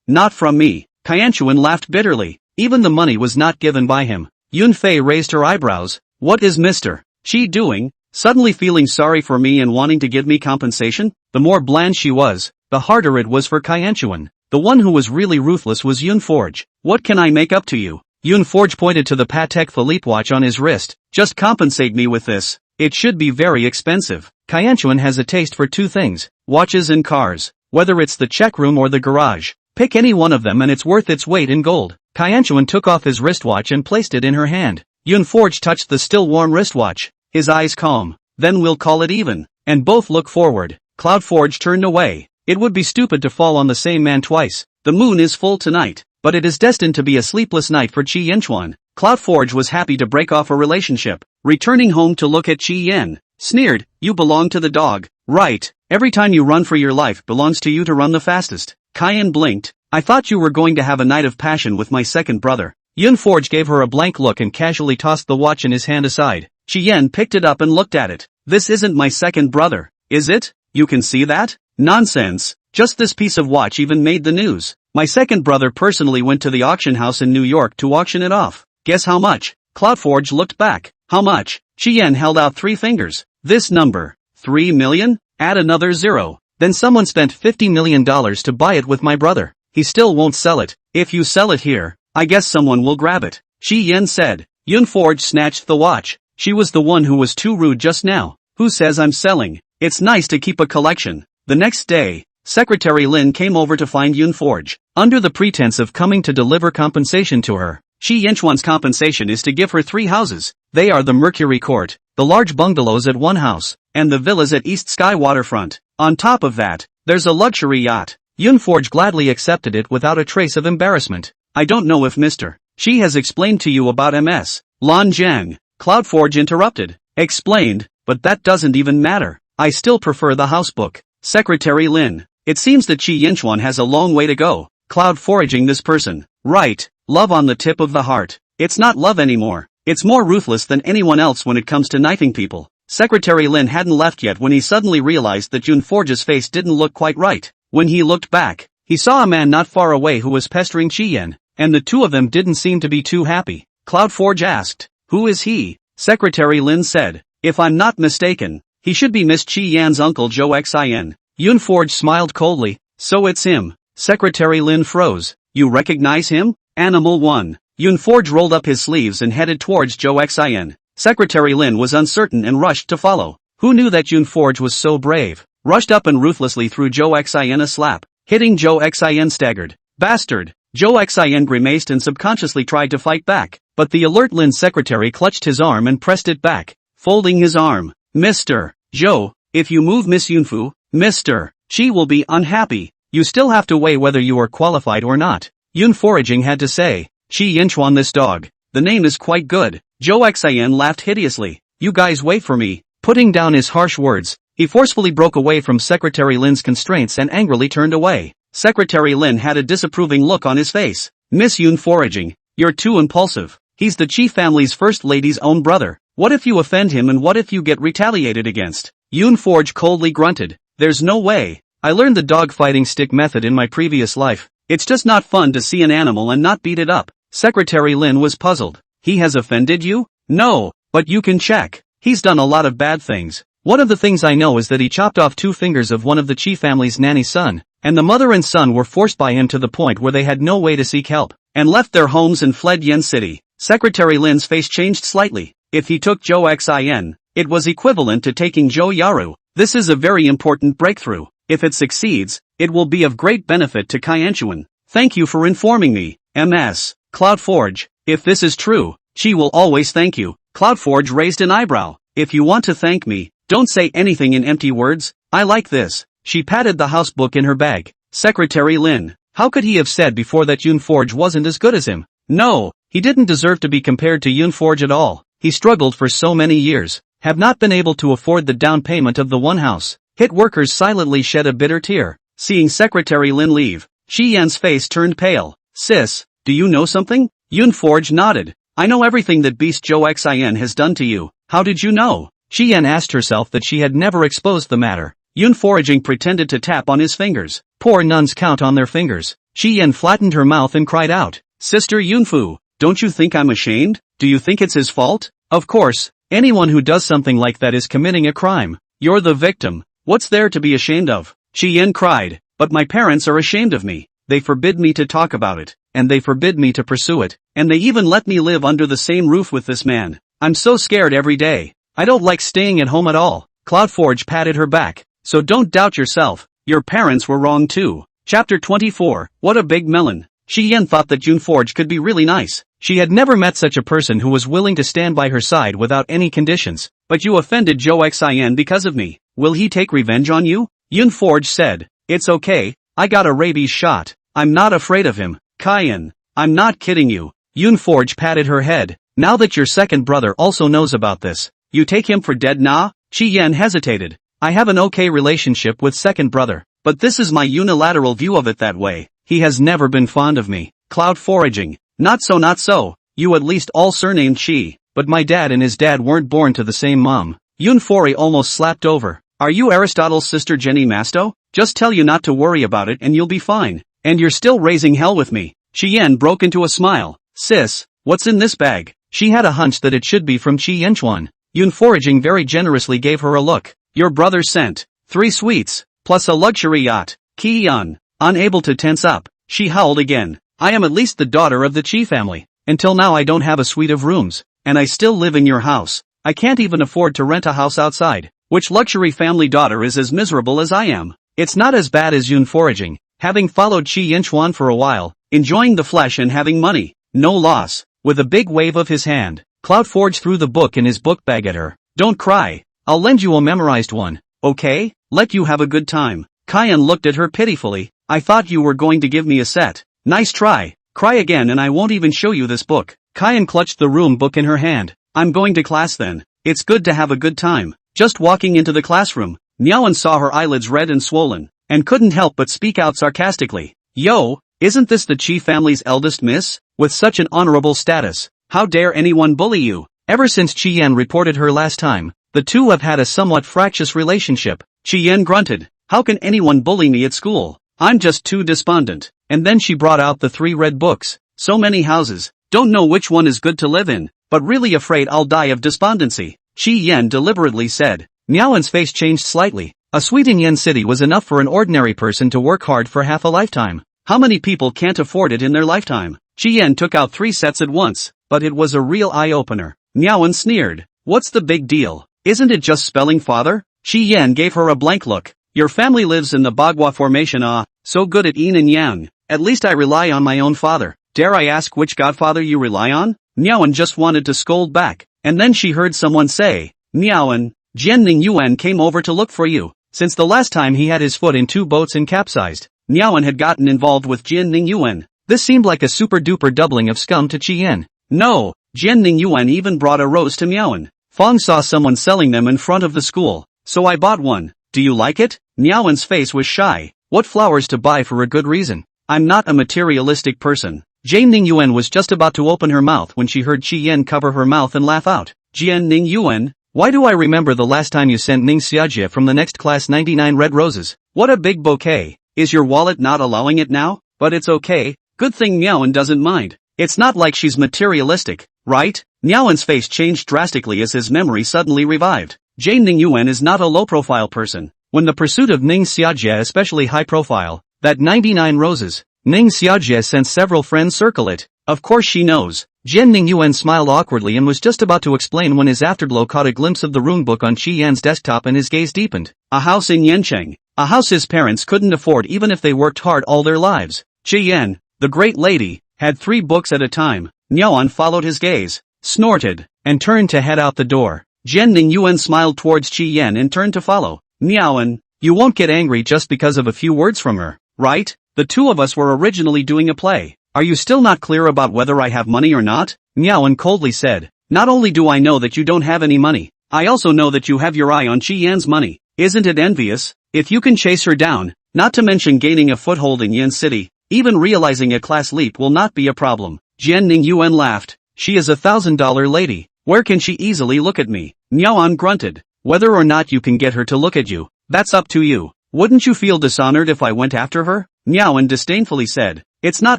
Not from me. Kyanchuan laughed bitterly. Even the money was not given by him. Yunfei raised her eyebrows. What is Mr. Chi doing? Suddenly feeling sorry for me and wanting to give me compensation? The more bland she was, the harder it was for Kyanchuan. The one who was really ruthless was Yoonforge. What can I make up to you? Yoonforge pointed to the Patek Philippe watch on his wrist. Just compensate me with this. It should be very expensive. Kyanchuan has a taste for two things, watches and cars. Whether it's the check room or the garage. Pick any one of them and it's worth its weight in gold. Kyanchuan took off his wristwatch and placed it in her hand. Yoonforge touched the still warm wristwatch. His eyes calm. Then we'll call it even. And both look forward. Cloudforge turned away. It would be stupid to fall on the same man twice. The moon is full tonight, but it is destined to be a sleepless night for Chi Yinchuan. Cloudforge was happy to break off a relationship. Returning home to look at Chi Yin. Sneered, you belong to the dog. Right. Every time you run for your life belongs to you to run the fastest. Kyan blinked. I thought you were going to have a night of passion with my second brother. Yoonforge gave her a blank look and casually tossed the watch in his hand aside. Chi Yin picked it up and looked at it. This isn't my second brother, is it? You can see that? Nonsense. Just this piece of watch even made the news. My second brother personally went to the auction house in New York to auction it off. Guess how much? Cloudforge looked back. How much? Chi Yin held out 3 fingers. This number. 3 million? Add another 0. Then someone spent $50 million to buy it with my brother. He still won't sell it. If you sell it here, I guess someone will grab it. Chi Yin said. Yoonforge snatched the watch. She was the one who was too rude just now. Who says I'm selling? It's nice to keep a collection. The next day, Secretary Lin came over to find Yoonforge. Under the pretense of coming to deliver compensation to her. Chi Yinchuan's compensation is to give her 3 houses. They are the Mercury Court, the large bungalows at one house, and the villas at East Sky Waterfront. On top of that, there's a luxury yacht. Yoonforge gladly accepted it without a trace of embarrassment. I don't know if Mr. She has explained to you about MS. Lan Jiang. Cloudforge interrupted. Explained, but that doesn't even matter. I still prefer the housebook. Secretary Lin. It seems that Qi Yinchuan has a long way to go. Cloud foraging this person. Right, love on the tip of the heart. It's not love anymore. It's more ruthless than anyone else when it comes to knifing people. Secretary Lin hadn't left yet when he suddenly realized that Junforge's face didn't look quite right. When he looked back, he saw a man not far away who was pestering Qian, and the two of them didn't seem to be too happy. Cloudforge asked, "Who is he?" Secretary Lin said, "If I'm not mistaken, he should be Miss Qian's uncle Zhou Xin." Yunforge smiled coldly, "So it's him." Secretary Lin froze. "You recognize him?" Animal 1. Yunforge rolled up his sleeves and headed towards Zhou Xin. Secretary Lin was uncertain and rushed to follow. Who knew that Yunforge was so brave? Rushed up and ruthlessly threw Zhou Xin a slap. Hitting Zhou Xin staggered. "Bastard!" Zhou Xin grimaced and subconsciously tried to fight back, but the alert Lin secretary clutched his arm and pressed it back, folding his arm. "Mr. Zhou, if you move Miss Yunfu, Mr. Qi will be unhappy. You still have to weigh whether you are qualified or not." Yun Foraging had to say. "Qi Yinchuan, this dog. The name is quite good." Zhou Xian laughed hideously. "You guys wait for me." Putting down his harsh words, he forcefully broke away from Secretary Lin's constraints and angrily turned away. Secretary Lin had a disapproving look on his face. "Miss Yun Foraging, you're too impulsive. He's the Qi family's first lady's own brother. What if you offend him and what if you get retaliated against?" Yun Forge coldly grunted. "There's no way. I learned the dog fighting stick method in my previous life. It's just not fun to see an animal and not beat it up." Secretary Lin was puzzled. "He has offended you?" "No, but you can check. He's done a lot of bad things. One of the things I know is that he chopped off 2 fingers of one of the Qi family's nanny's son, and the mother and son were forced by him to the point where they had no way to seek help, and left their homes and fled Yen City." Secretary Lin's face changed slightly. If he took Zhou Xin, it was equivalent to taking Zhou Yaru. This is a very important breakthrough. If it succeeds, it will be of great benefit to Qianchuan. Thank you for informing me, MS. Cloudforge. If this is true, Qi will always thank you. Cloudforge raised an eyebrow. "If you want to thank me, don't say anything in empty words. I like this." She patted the housebook in her bag. Secretary Lin. How could he have said before that Yunforge wasn't as good as him? No, he didn't deserve to be compared to Yunforge at all. He struggled for so many years, have not been able to afford the down payment of the one house. Hit workers silently shed a bitter tear. Seeing Secretary Lin leave, Shi Yan's face turned pale. "Sis, do you know something?" Yunforge nodded. "I know everything that beast Zhou Xian has done to you." "How did you know?" Shi Yan asked herself that she had never exposed the matter. Yunforaging pretended to tap on his fingers. Poor nuns count on their fingers. Shi Yan flattened her mouth and cried out, "Sister Yunfu, don't you think I'm ashamed? Do you think it's his fault?" "Of course, anyone who does something like that is committing a crime. You're the victim. What's there to be ashamed of?" Shi Yan cried, "But my parents are ashamed of me. They forbid me to talk about it, and they forbid me to pursue it, and they even let me live under the same roof with this man. I'm so scared every day. I don't like staying at home at all." Cloudforge patted her back. "So don't doubt yourself. Your parents were wrong too." Chapter 24, What a Big Melon. Shi Yan thought that Junforge could be really nice. She had never met such a person who was willing to stand by her side without any conditions. "But you offended Zhou Xian because of me. Will he take revenge on you?" Yunforge said. "It's okay, I got a rabies shot. I'm not afraid of him." "Qian, I'm not kidding you." Yunforge patted her head. "Now that your second brother also knows about this, you take him for dead nah?" Shi Yan hesitated. "I have an okay relationship with second brother, but this is my unilateral view of it that way. He has never been fond of me." Cloud foraging. "Not so, not so. You at least all surnamed Qi, but my dad and his dad weren't born to the same mom." Yunfori almost slapped over. "Are you Aristotle's sister Jenny Masto? Just tell you not to worry about it and you'll be fine. And you're still raising hell with me." Shi Yan broke into a smile. "Sis, what's in this bag?" She had a hunch that it should be from Qi Yinchuan. Yunforaging very generously gave her a look. "Your brother sent 3 sweets, plus a luxury yacht." Qi Yan, unable to tense up, she howled again. "I am at least the daughter of the Qi family. Until now I don't have a suite of rooms, and I still live in your house. I can't even afford to rent a house outside. Which luxury family daughter is as miserable as I am?" It's not as bad as Yunforaging, having followed Qi Yinchuan for a while, enjoying the flesh and having money. No loss. With a big wave of his hand, Cloudforge threw the book in his book bag at her. "Don't cry. I'll lend you a memorized one, okay? Let you have a good time." Qian looked at her pitifully. "I thought you were going to give me a set." "Nice try." Cry again and I won't even show you this book. Kyan clutched the room book in her hand. I'm going to class then. It's good to have a good time. Just walking into the classroom, Nyawan saw her eyelids red and swollen, and couldn't help but speak out sarcastically. Yo, isn't this the Chi family's eldest miss? With such an honorable status, how dare anyone bully you? Ever since Chi Yan reported her last time, the two have had a somewhat fractious relationship. Chi Yan grunted. How can anyone bully me at school? I'm just too despondent. And then she brought out the 3 red books. So many houses, don't know which one is good to live in, but really afraid I'll die of despondency. Chi Yan deliberately said. Miaowen's face changed slightly. A suite in Yen City was enough for an ordinary person to work hard for half a lifetime. How many people can't afford it in their lifetime? Chi Yan took out 3 sets at once, but it was a real eye-opener. Miaowen sneered. What's the big deal? Isn't it just spelling father? Chi Yan gave her a blank look. Your family lives in the Bagua formation. So good at yin and yang. At least I rely on my own father. Dare I ask which godfather you rely on? Miaowen just wanted to scold back, and then she heard someone say, Miaowen, Jian Ningyuan came over to look for you. Since the last time he had his foot in 2 boats and capsized, Miaowen had gotten involved with Jian Ningyuan. This seemed like a super-duper doubling of scum to Chi Yan. No, Jian Ningyuan even brought a rose to Miaowen. Fong saw someone selling them in front of the school, so I bought one. Do you like it? Miaowen's face was shy. What flowers to buy for a good reason? I'm not a materialistic person. Jane Ningyuan was just about to open her mouth when she heard Chi Yan cover her mouth and laugh out. Jian Ningyuan? Why do I remember the last time you sent Ning Xiajie from the next class 99 red roses? What a big bouquet. Is your wallet not allowing it now? But it's okay. Good thing Miaowen doesn't mind. It's not like she's materialistic, right? Miaowen's face changed drastically as his memory suddenly revived. Jane Ningyuan is not a low-profile person. When the pursuit of Ning Xiajie especially high-profile, that 99 roses, Ning Xiajie sent several friends circle it. Of course she knows. Jian Ningyuan smiled awkwardly and was just about to explain when his afterglow caught a glimpse of the runebook on Chi Yan's desktop and his gaze deepened. A house in Yancheng. A house his parents couldn't afford even if they worked hard all their lives. Chi Yan, the great lady, had 3 books at a time. Miaowen followed his gaze, snorted, and turned to head out the door. Jian Ningyuan smiled towards Chi Yan and turned to follow. Miaowen, you won't get angry just because of a few words from her, right? The 2 of us were originally doing a play. Are you still not clear about whether I have money or not? Miaowen coldly said. Not only do I know that you don't have any money, I also know that you have your eye on Chi Yan's money. Isn't it envious? If you can chase her down, not to mention gaining a foothold in Yen City, even realizing a class leap will not be a problem. Jian Ningyuan laughed. She is $1,000 lady. Where can she easily look at me? Miaowen grunted. Whether or not you can get her to look at you, that's up to you. Wouldn't you feel dishonored if I went after her? Miaowen disdainfully said. It's not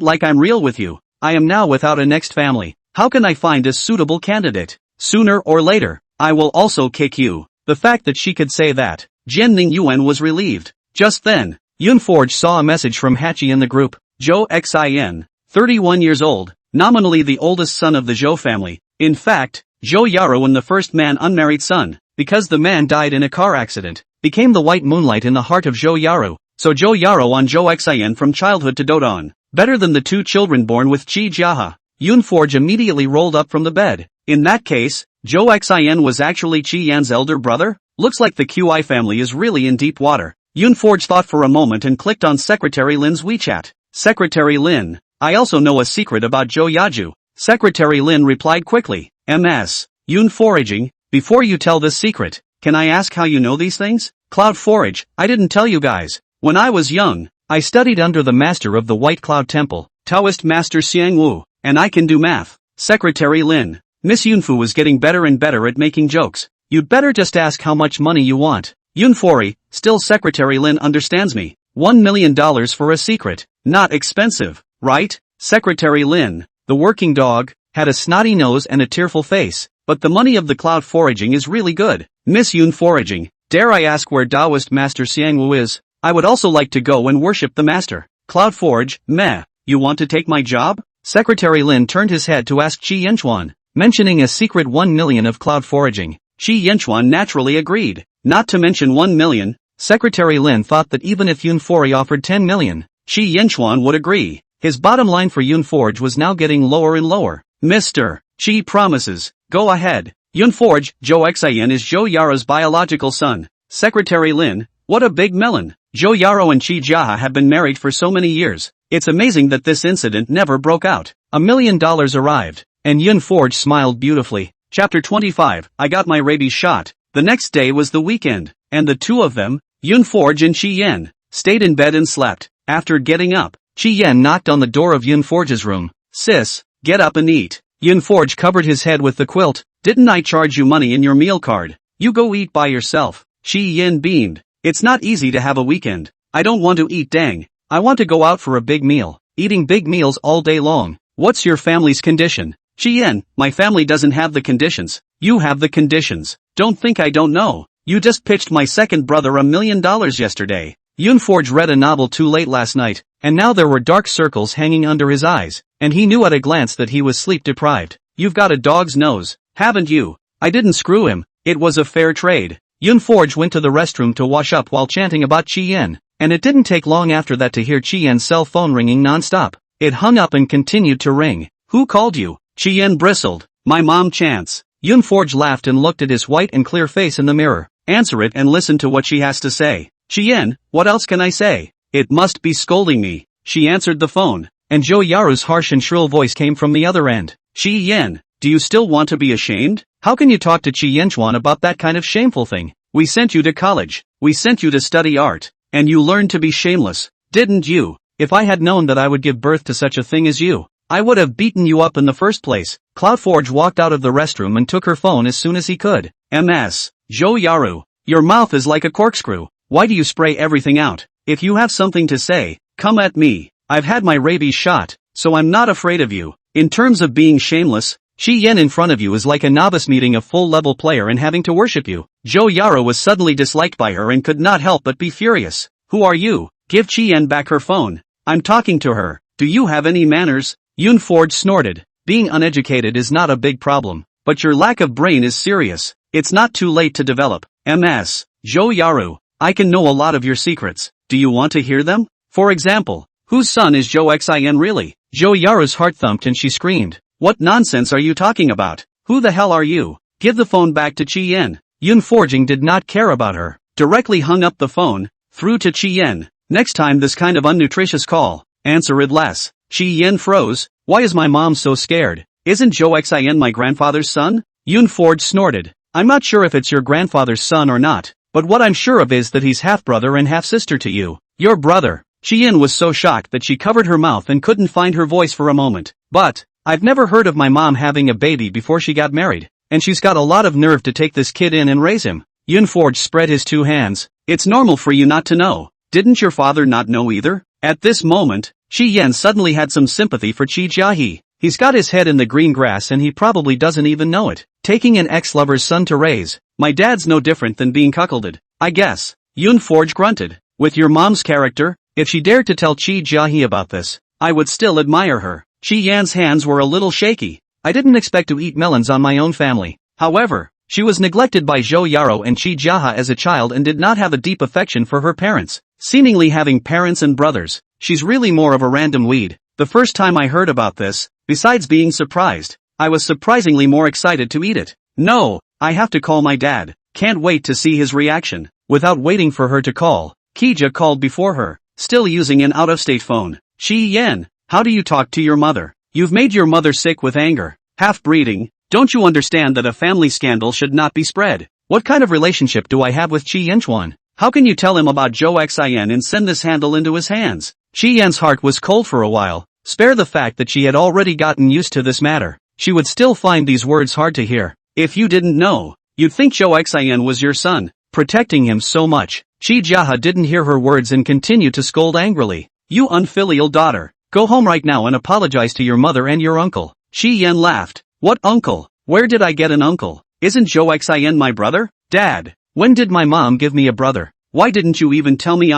like I'm real with you. I am now without a next family. How can I find a suitable candidate? Sooner or later, I will also kick you. The fact that she could say that, Jian Ningyuan was relieved. Just then, Yunforge saw a message from Hachi in the group. Zhou Xin, 31 years old, nominally the oldest son of the Zhou family. In fact, Zhou Yaruan, the first man unmarried son, because the man died in a car accident, became the white moonlight in the heart of Zhou Yaru. So Zhou Yaruan Zhou Xin from childhood to Dodon. Better than the 2 children born with Qi Jiaha. Yunforge immediately rolled up from the bed. In that case, Zhou Xin was actually Qi Yan's elder brother? Looks like the Qi family is really in deep water. Yunforge thought for a moment and clicked on Secretary Lin's WeChat. Secretary Lin, I also know a secret about Zhou Yaju. Secretary Lin replied quickly. MS. Yunforaging, before you tell this secret, can I ask how you know these things? Cloud Forage, I didn't tell you guys. When I was young, I studied under the master of the White Cloud Temple, Taoist Master Xiang Wu, and I can do math. Secretary Lin. Miss Yunfu was getting better and better at making jokes. You'd better just ask how much money you want. Yunfori, still Secretary Lin understands me. $1 million for a secret. Not expensive, right? Secretary Lin, the working dog, had a snotty nose and a tearful face, but the money of the cloud foraging is really good. Miss Yunforaging, dare I ask where Taoist Master Xiang Wu is? I would also like to go and worship the master. Cloud Forge, meh. You want to take my job? Secretary Lin turned his head to ask Qi Yanchuan, mentioning a secret 1 million of cloud foraging. Qi Yanchuan naturally agreed. Not to mention 1 million, Secretary Lin thought that even if Yunfori offered 10 million, Qi Yanchuan would agree. His bottom line for Yunforge was now getting lower and lower. Mr. Qi promises. Go ahead. Yunforge, Zhou Xian is Zhou Yara's biological son. Secretary Lin, what a big melon. Zhou Yaro and Qi Jiaha have been married for so many years. It's amazing that this incident never broke out. $1 million arrived, and Yun Forge smiled beautifully. Chapter 25, I got my rabies shot. The next day was the weekend, and the two of them, Yun Forge and Chi Yen, stayed in bed and slept. After getting up, Chi Yen knocked on the door of Yun Forge's room. Sis, get up and eat. Yun Forge covered his head with the quilt. Didn't I charge you money in your meal card? You go eat by yourself. Chi Yen beamed. It's not easy to have a weekend. I don't want to eat dang. I want to go out for a big meal. Eating big meals all day long. What's your family's condition? Chi Yen, my family doesn't have the conditions. You have the conditions. Don't think I don't know. You just pitched my second brother $1 million yesterday. Yun Forge read a novel too late last night, and now there were dark circles hanging under his eyes, and he knew at a glance that he was sleep deprived. You've got a dog's nose, haven't you? I didn't screw him. It was a fair trade. Yun Forge went to the restroom to wash up while chanting about Chi Yen, and it didn't take long after that to hear Chi Yen's cell phone ringing non-stop. It hung up and continued to ring. Who called you? Chi Yen bristled. My mom Chance. Yun Forge laughed and looked at his white and clear face in the mirror. Answer it and listen to what she has to say. Chi Yen, what else can I say? It must be scolding me. She answered the phone, and Zhou Yaru's harsh and shrill voice came from the other end. Chi Yen, do you still want to be ashamed? How can you talk to Chi Yenchuan about that kind of shameful thing? We sent you to college. We sent you to study art. And you learned to be shameless, didn't you? If I had known that I would give birth to such a thing as you, I would have beaten you up in the first place. Cloudforge walked out of the restroom and took her phone as soon as he could. MS. Zhou Yaru, your mouth is like a corkscrew. Why do you spray everything out? If you have something to say, come at me. I've had my rabies shot, so I'm not afraid of you. In terms of being shameless, Chi Yen in front of you is like a novice meeting a full-level player and having to worship you. Zhou Yaru was suddenly disliked by her and could not help but be furious. Who are you? Give Chi Yen back her phone. I'm talking to her. Do you have any manners? Yun Forge snorted. Being uneducated is not a big problem, but your lack of brain is serious. It's not too late to develop. MS. Zhou Yaru, I can know a lot of your secrets. Do you want to hear them? For example, whose son is Zhou Xin really? Zhou Yaru's heart thumped and she screamed. What nonsense are you talking about? Who the hell are you? Give the phone back to Chi Yen. Yun Forging did not care about her. Directly hung up the phone, through to Chi Yen. Next time this kind of unnutritious call, answer it less. Chi Yen froze. Why is my mom so scared? Isn't Zhou Xin my grandfather's son? Yun Forge snorted. I'm not sure if it's your grandfather's son or not, but what I'm sure of is that he's half-brother and half-sister to you. Your brother. Chi Yen was so shocked that she covered her mouth and couldn't find her voice for a moment. But, I've never heard of my mom having a baby before she got married, and she's got a lot of nerve to take this kid in and raise him. Yun Forge spread his two hands. It's normal for you not to know. Didn't your father not know either? At this moment, Chi Yen suddenly had some sympathy for Chi Jiahe. He's got his head in the green grass and he probably doesn't even know it. Taking an ex-lover's son to raise. My dad's no different than being cuckolded, I guess. Yun Forge grunted. With your mom's character, if she dared to tell Chi Jiahe about this, I would still admire her. Chi Yan's hands were a little shaky. I didn't expect to eat melons on my own family. However, she was neglected by Zhou Yaru and Chi Jiahe as a child and did not have a deep affection for her parents. Seemingly having parents and brothers, she's really more of a random weed. The first time I heard about this, besides being surprised, I was surprisingly more excited to eat it. No, I have to call my dad. Can't wait to see his reaction. Without waiting for her to call, Kija called before her, still using an out-of-state phone. Chi Yen, how do you talk to your mother? You've made your mother sick with anger. Half-breeding, don't you understand that a family scandal should not be spread? What kind of relationship do I have with Chi Yenchuan? How can you tell him about Zhou Xin and send this handle into his hands? Chi Yen's heart was cold for a while. Spare the fact that she had already gotten used to this matter. She would still find these words hard to hear. If you didn't know, you'd think Zhou Xin was your son, protecting him so much. Chi Jiahe didn't hear her words and continued to scold angrily. You unfilial daughter. Go home right now and apologize to your mother and your uncle. Chi Yen laughed. What uncle? Where did I get an uncle? Isn't Zhou Xin my brother? Dad, when did my mom give me a brother? Why didn't you even tell me?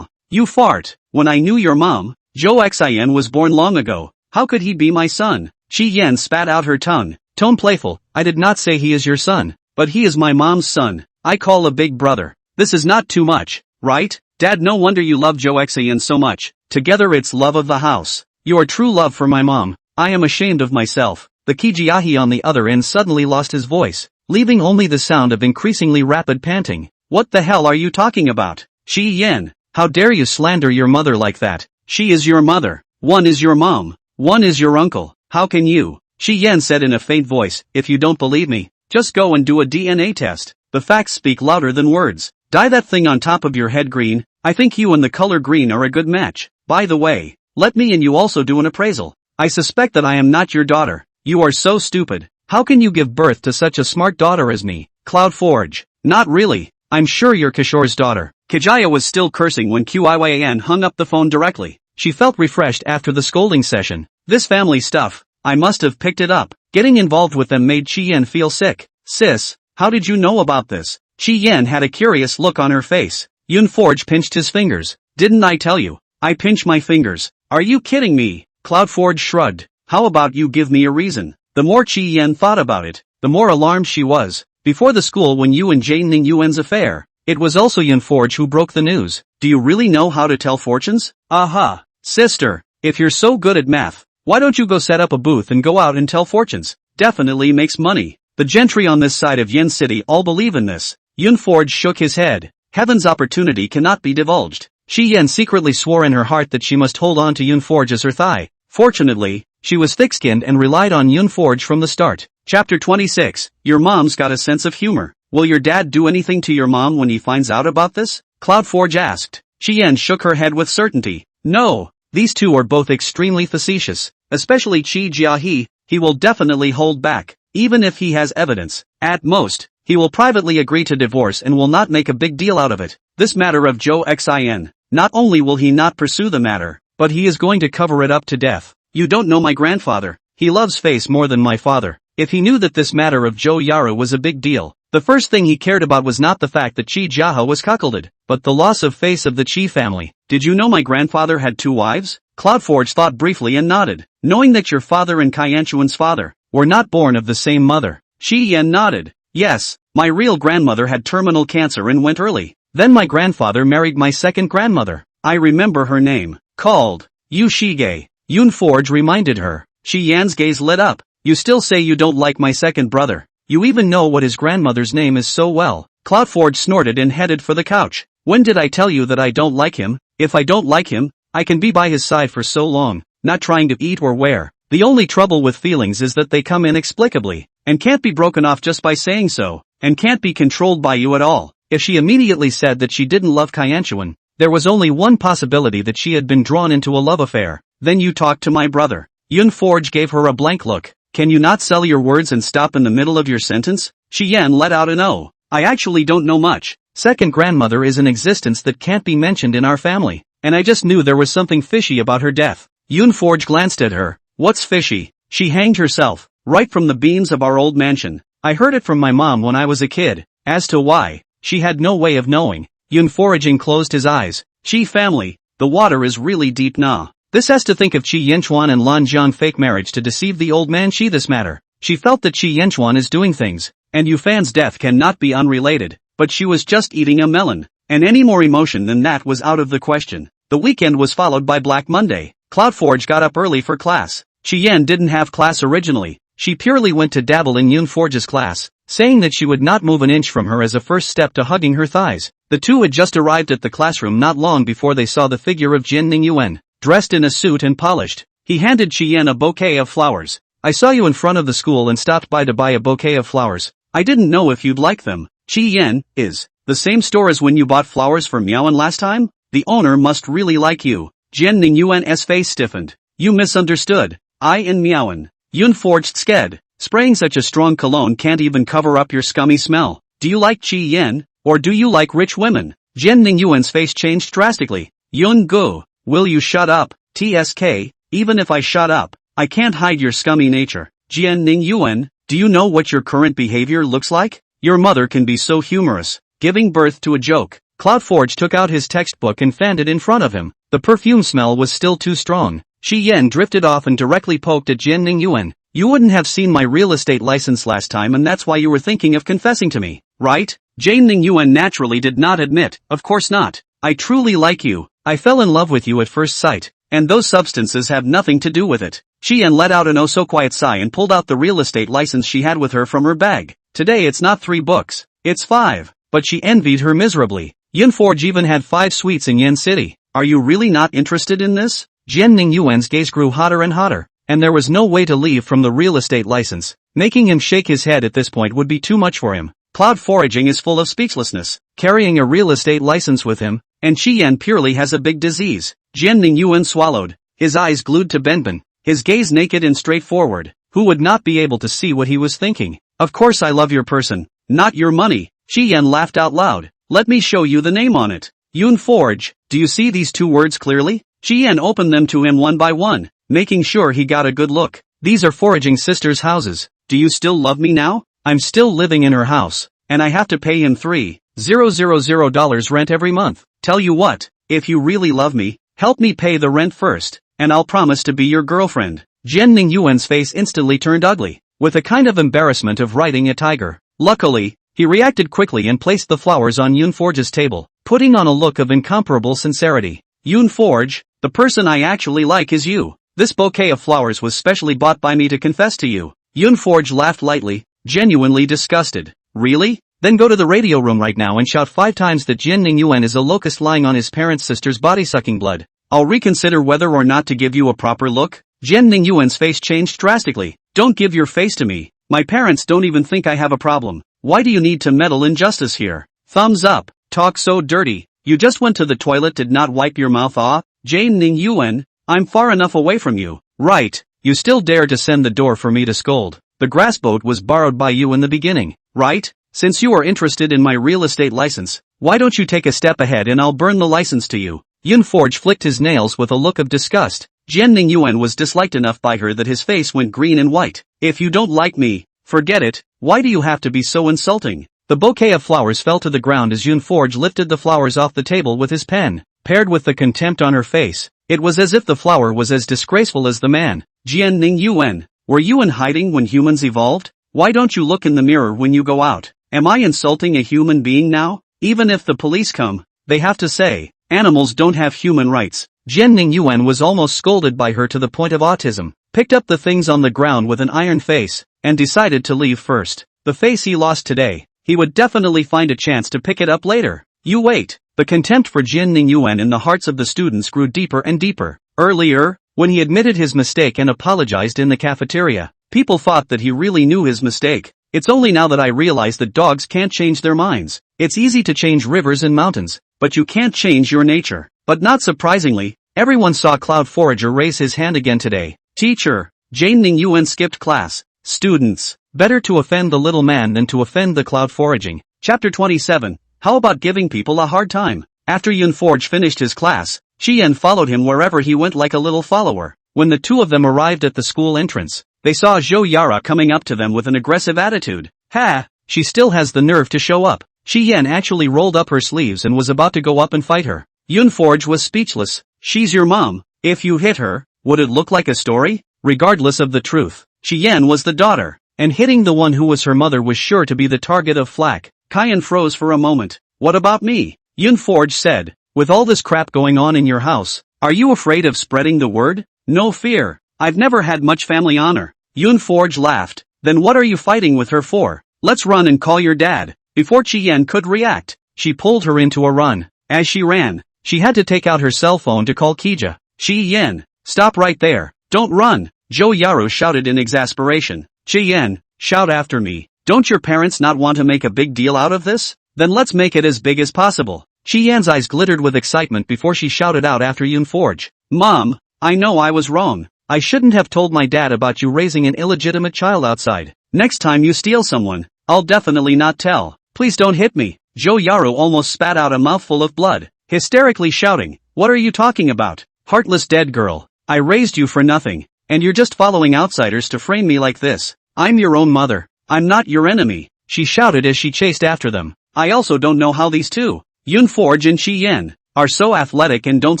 You fart. When I knew your mom, Zhou Xin was born long ago. How could he be my son? Chi Yen spat out her tongue. Tone playful. I did not say he is your son, but he is my mom's son. I call a big brother. This is not too much, right? Dad, no wonder you love Zhou Xin so much. Together it's love of the house. Your true love for my mom. I am ashamed of myself. The Kijiahi on the other end suddenly lost his voice, leaving only the sound of increasingly rapid panting. What the hell are you talking about? Chi Yen, how dare you slander your mother like that? She is your mother. One is your mom. One is your uncle. How can you? Shi Yan said in a faint voice, if you don't believe me, just go and do a DNA test. The facts speak louder than words. Dye that thing on top of your head green. I think you and the color green are a good match. By the way, let me and you also do an appraisal. I suspect that I am not your daughter. You are so stupid. How can you give birth to such a smart daughter as me? Cloudforge. Not really. I'm sure you're Kishore's daughter. Kijaya was still cursing when Qiyan hung up the phone directly. She felt refreshed after the scolding session. This family stuff. I must have picked it up. Getting involved with them made Qiyan feel sick. Sis, how did you know about this? Qiyan had a curious look on her face. Yunforge pinched his fingers. Didn't I tell you? I pinch my fingers. Are you kidding me? Cloudforge shrugged. How about you give me a reason? The more Qiyan thought about it, the more alarmed she was. Before the school when you and Jane Ning Yuan's affair, it was also Yunforge who broke the news. Do you really know how to tell fortunes? Aha. Sister, if you're so good at math, why don't you go set up a booth and go out and tell fortunes? Definitely makes money. The gentry on this side of Yen City all believe in this. Yunforge shook his head. Heaven's opportunity cannot be divulged. Shi Yan secretly swore in her heart that she must hold on to Yunforge as her thigh. Fortunately, she was thick-skinned and relied on Yunforge from the start. Chapter 26. Your mom's got a sense of humor. Will your dad do anything to your mom when he finds out about this? Cloudforge asked. Shi Yan shook her head with certainty. No. These two are both extremely facetious. Especially Qi Jiahe, he will definitely hold back. Even if he has evidence. At most, he will privately agree to divorce and will not make a big deal out of it. This matter of Zhou Xin. Not only will he not pursue the matter, but he is going to cover it up to death. You don't know my grandfather. He loves face more than my father. If he knew that this matter of Zhou Yara was a big deal, the first thing he cared about was not the fact that Qi Jiahe was cuckolded, but the loss of face of the Qi family. Did you know my grandfather had 2 wives? Cloudforge thought briefly and nodded. Knowing that your father and Qianchuan's father were not born of the same mother. Shi Yan nodded. Yes, my real grandmother had terminal cancer and went early. Then my grandfather married my second grandmother. I remember her name. Called Yu Shige. Yunforge reminded her. Shi Yan's gaze lit up. You still say you don't like my second brother. You even know what his grandmother's name is so well. Cloudforge snorted and headed for the couch. When did I tell you that I don't like him? If I don't like him, I can be by his side for so long, not trying to eat or wear. The only trouble with feelings is that they come inexplicably, and can't be broken off just by saying so, and can't be controlled by you at all. If she immediately said that she didn't love Qianchuan, there was only one possibility that she had been drawn into a love affair. Then you talk to my brother. Yunforge gave her a blank look. Can you not sell your words and stop in the middle of your sentence? Shi Yan let out an "Oh. I actually don't know much. Second grandmother is an existence that can't be mentioned in our family, and I just knew there was something fishy about her death." Yunforge glanced at her. What's fishy? She hanged herself, right from the beams of our old mansion. I heard it from my mom when I was a kid. As to why, she had no way of knowing. Yunforge closed his eyes. Qi family, the water is really deep nah. This has to think of Qi Yanchuan and Lan Jiang fake marriage to deceive the old man Qi this matter. She felt that Qi Yanchuan is doing things, and Yufan's death cannot be unrelated, but she was just eating a melon, and any more emotion than that was out of the question. The weekend was followed by Black Monday. Cloudforge got up early for class. Qiyan didn't have class originally. She purely went to dabble in Yunforge's class, saying that she would not move an inch from her as a first step to hugging her thighs. The two had just arrived at the classroom not long before they saw the figure of Jin Ningyuan, dressed in a suit and polished. He handed Qiyan a bouquet of flowers. I saw you in front of the school and stopped by to buy a bouquet of flowers. I didn't know if you'd like them. Qiyan is the same store as when you bought flowers for Miaoan last time? The owner must really like you. Jin Ningyuan's face stiffened. You misunderstood. I in Miaoan. Yunforged sked. Spraying such a strong cologne can't even cover up your scummy smell. Do you like Qiyan, or do you like rich women? Jin Ningyuan's face changed drastically. Yun Gu, will you shut up? TSK, even if I shut up, I can't hide your scummy nature. Jin Ningyuan, do you know what your current behavior looks like? Your mother can be so humorous, giving birth to a joke. Cloudforge took out his textbook and fanned it in front of him. The perfume smell was still too strong. Shi Yan drifted off and directly poked at Jin Ningyuan. You wouldn't have seen my real estate license last time and that's why you were thinking of confessing to me, right? Jin Ningyuan naturally did not admit, of course not. I truly like you. I fell in love with you at first sight, and those substances have nothing to do with it. Shi Yan let out an oh-so-quiet sigh and pulled out the real estate license she had with her from her bag. Today it's not 3 books, it's 5, but she envied her miserably. Yunforge even had 5 suites in Yen City. Are you really not interested in this? Jian Yuan's gaze grew hotter and hotter, and there was no way to leave from the real estate license. Making him shake his head at this point would be too much for him. Cloud foraging is full of speechlessness, carrying a real estate license with him, and Qian purely has a big disease. Jian Yuan swallowed, his eyes glued to Benben, his gaze naked and straightforward. Who would not be able to see what he was thinking? Of course I love your person, not your money. Qian laughed out loud. Let me show you the name on it. Yun Forge, do you see these two words clearly? Qian opened them to him one by one, making sure he got a good look. These are foraging sisters' houses. Do you still love me now? I'm still living in her house, and I have to pay him $3,000 rent every month. Tell you what, if you really love me, help me pay the rent first, and I'll promise to be your girlfriend. Jian Yuan's face instantly turned ugly, with a kind of embarrassment of riding a tiger. Luckily, he reacted quickly and placed the flowers on Yun Forge's table, putting on a look of incomparable sincerity. Yun Forge, the person I actually like is you. This bouquet of flowers was specially bought by me to confess to you. Yun Forge laughed lightly, genuinely disgusted. Really? Then go to the radio room right now and shout 5 times that Jian Yuan is a locust lying on his parents' sister's body sucking blood. I'll reconsider whether or not to give you a proper look. Jian Yuan's face changed drastically. Don't give your face to me. My parents don't even think I have a problem. Why do you need to meddle in justice here? Thumbs up. Talk so dirty. You just went to the toilet, did not wipe your mouth off? Jian Yuan, I'm far enough away from you. Right. You still dare to send the door for me to scold. The grass boat was borrowed by you in the beginning, right? Since you are interested in my real estate license, why don't you take a step ahead and I'll burn the license to you? Yun Forge flicked his nails with a look of disgust. Jian Yuan was disliked enough by her that his face went green and white. If you don't like me, forget it. Why do you have to be so insulting? The bouquet of flowers fell to the ground as Yun Forge lifted the flowers off the table with his pen. Paired with the contempt on her face, it was as if the flower was as disgraceful as the man. Jian Yuan, were you in hiding when humans evolved? Why don't you look in the mirror when you go out? Am I insulting a human being now? Even if the police come, they have to say, animals don't have human rights. Jian Yuan was almost scolded by her to the point of autism, picked up the things on the ground with an iron face, and decided to leave first. The face he lost today, he would definitely find a chance to pick it up later. You wait. The contempt for Jian Yuan in the hearts of the students grew deeper and deeper. Earlier, when he admitted his mistake and apologized in the cafeteria, people thought that he really knew his mistake. It's only now that I realize that dogs can't change their minds. It's easy to change rivers and mountains, but you can't change your nature. But not surprisingly, everyone saw Cloud Forager raise his hand again today. Teacher, Jian Yuan skipped class. Students, better to offend the little man than to offend the Cloud Foraging. Chapter 27. How about giving people a hard time? After Yun Forge finished his class, Qian followed him wherever he went like a little follower. When the two of them arrived at the school entrance, they saw Zhou Yara coming up to them with an aggressive attitude. Ha! She still has the nerve to show up. Qian actually rolled up her sleeves and was about to go up and fight her. Yun Forge was speechless. She's your mom. If you hit her, would it look like a story? Regardless of the truth, Qian was the daughter, and hitting the one who was her mother was sure to be the target of flack. Qian froze for a moment. What about me? Yun Forge said. With all this crap going on in your house, are you afraid of spreading the word? No fear. I've never had much family honor. Yun Forge laughed. Then what are you fighting with her for? Let's run and call your dad. Before Qian could react, she pulled her into a run. As she ran, she had to take out her cell phone to call Kija. Qian, stop right there. Don't run. Zhou Yaro shouted in exasperation. Qian, shout after me. Don't your parents not want to make a big deal out of this? Then let's make it as big as possible. Qian's eyes glittered with excitement before she shouted out after Yun Forge. Mom, I know I was wrong. I shouldn't have told my dad about you raising an illegitimate child outside. Next time you steal someone, I'll definitely not tell. Please don't hit me. Zhou Yaro almost spat out a mouthful of blood, hysterically shouting, what are you talking about? Heartless dead girl. I raised you for nothing, and you're just following outsiders to frame me like this. I'm your own mother. I'm not your enemy, she shouted as she chased after them. I also don't know how these two, Yun Forge and Qian, are so athletic and don't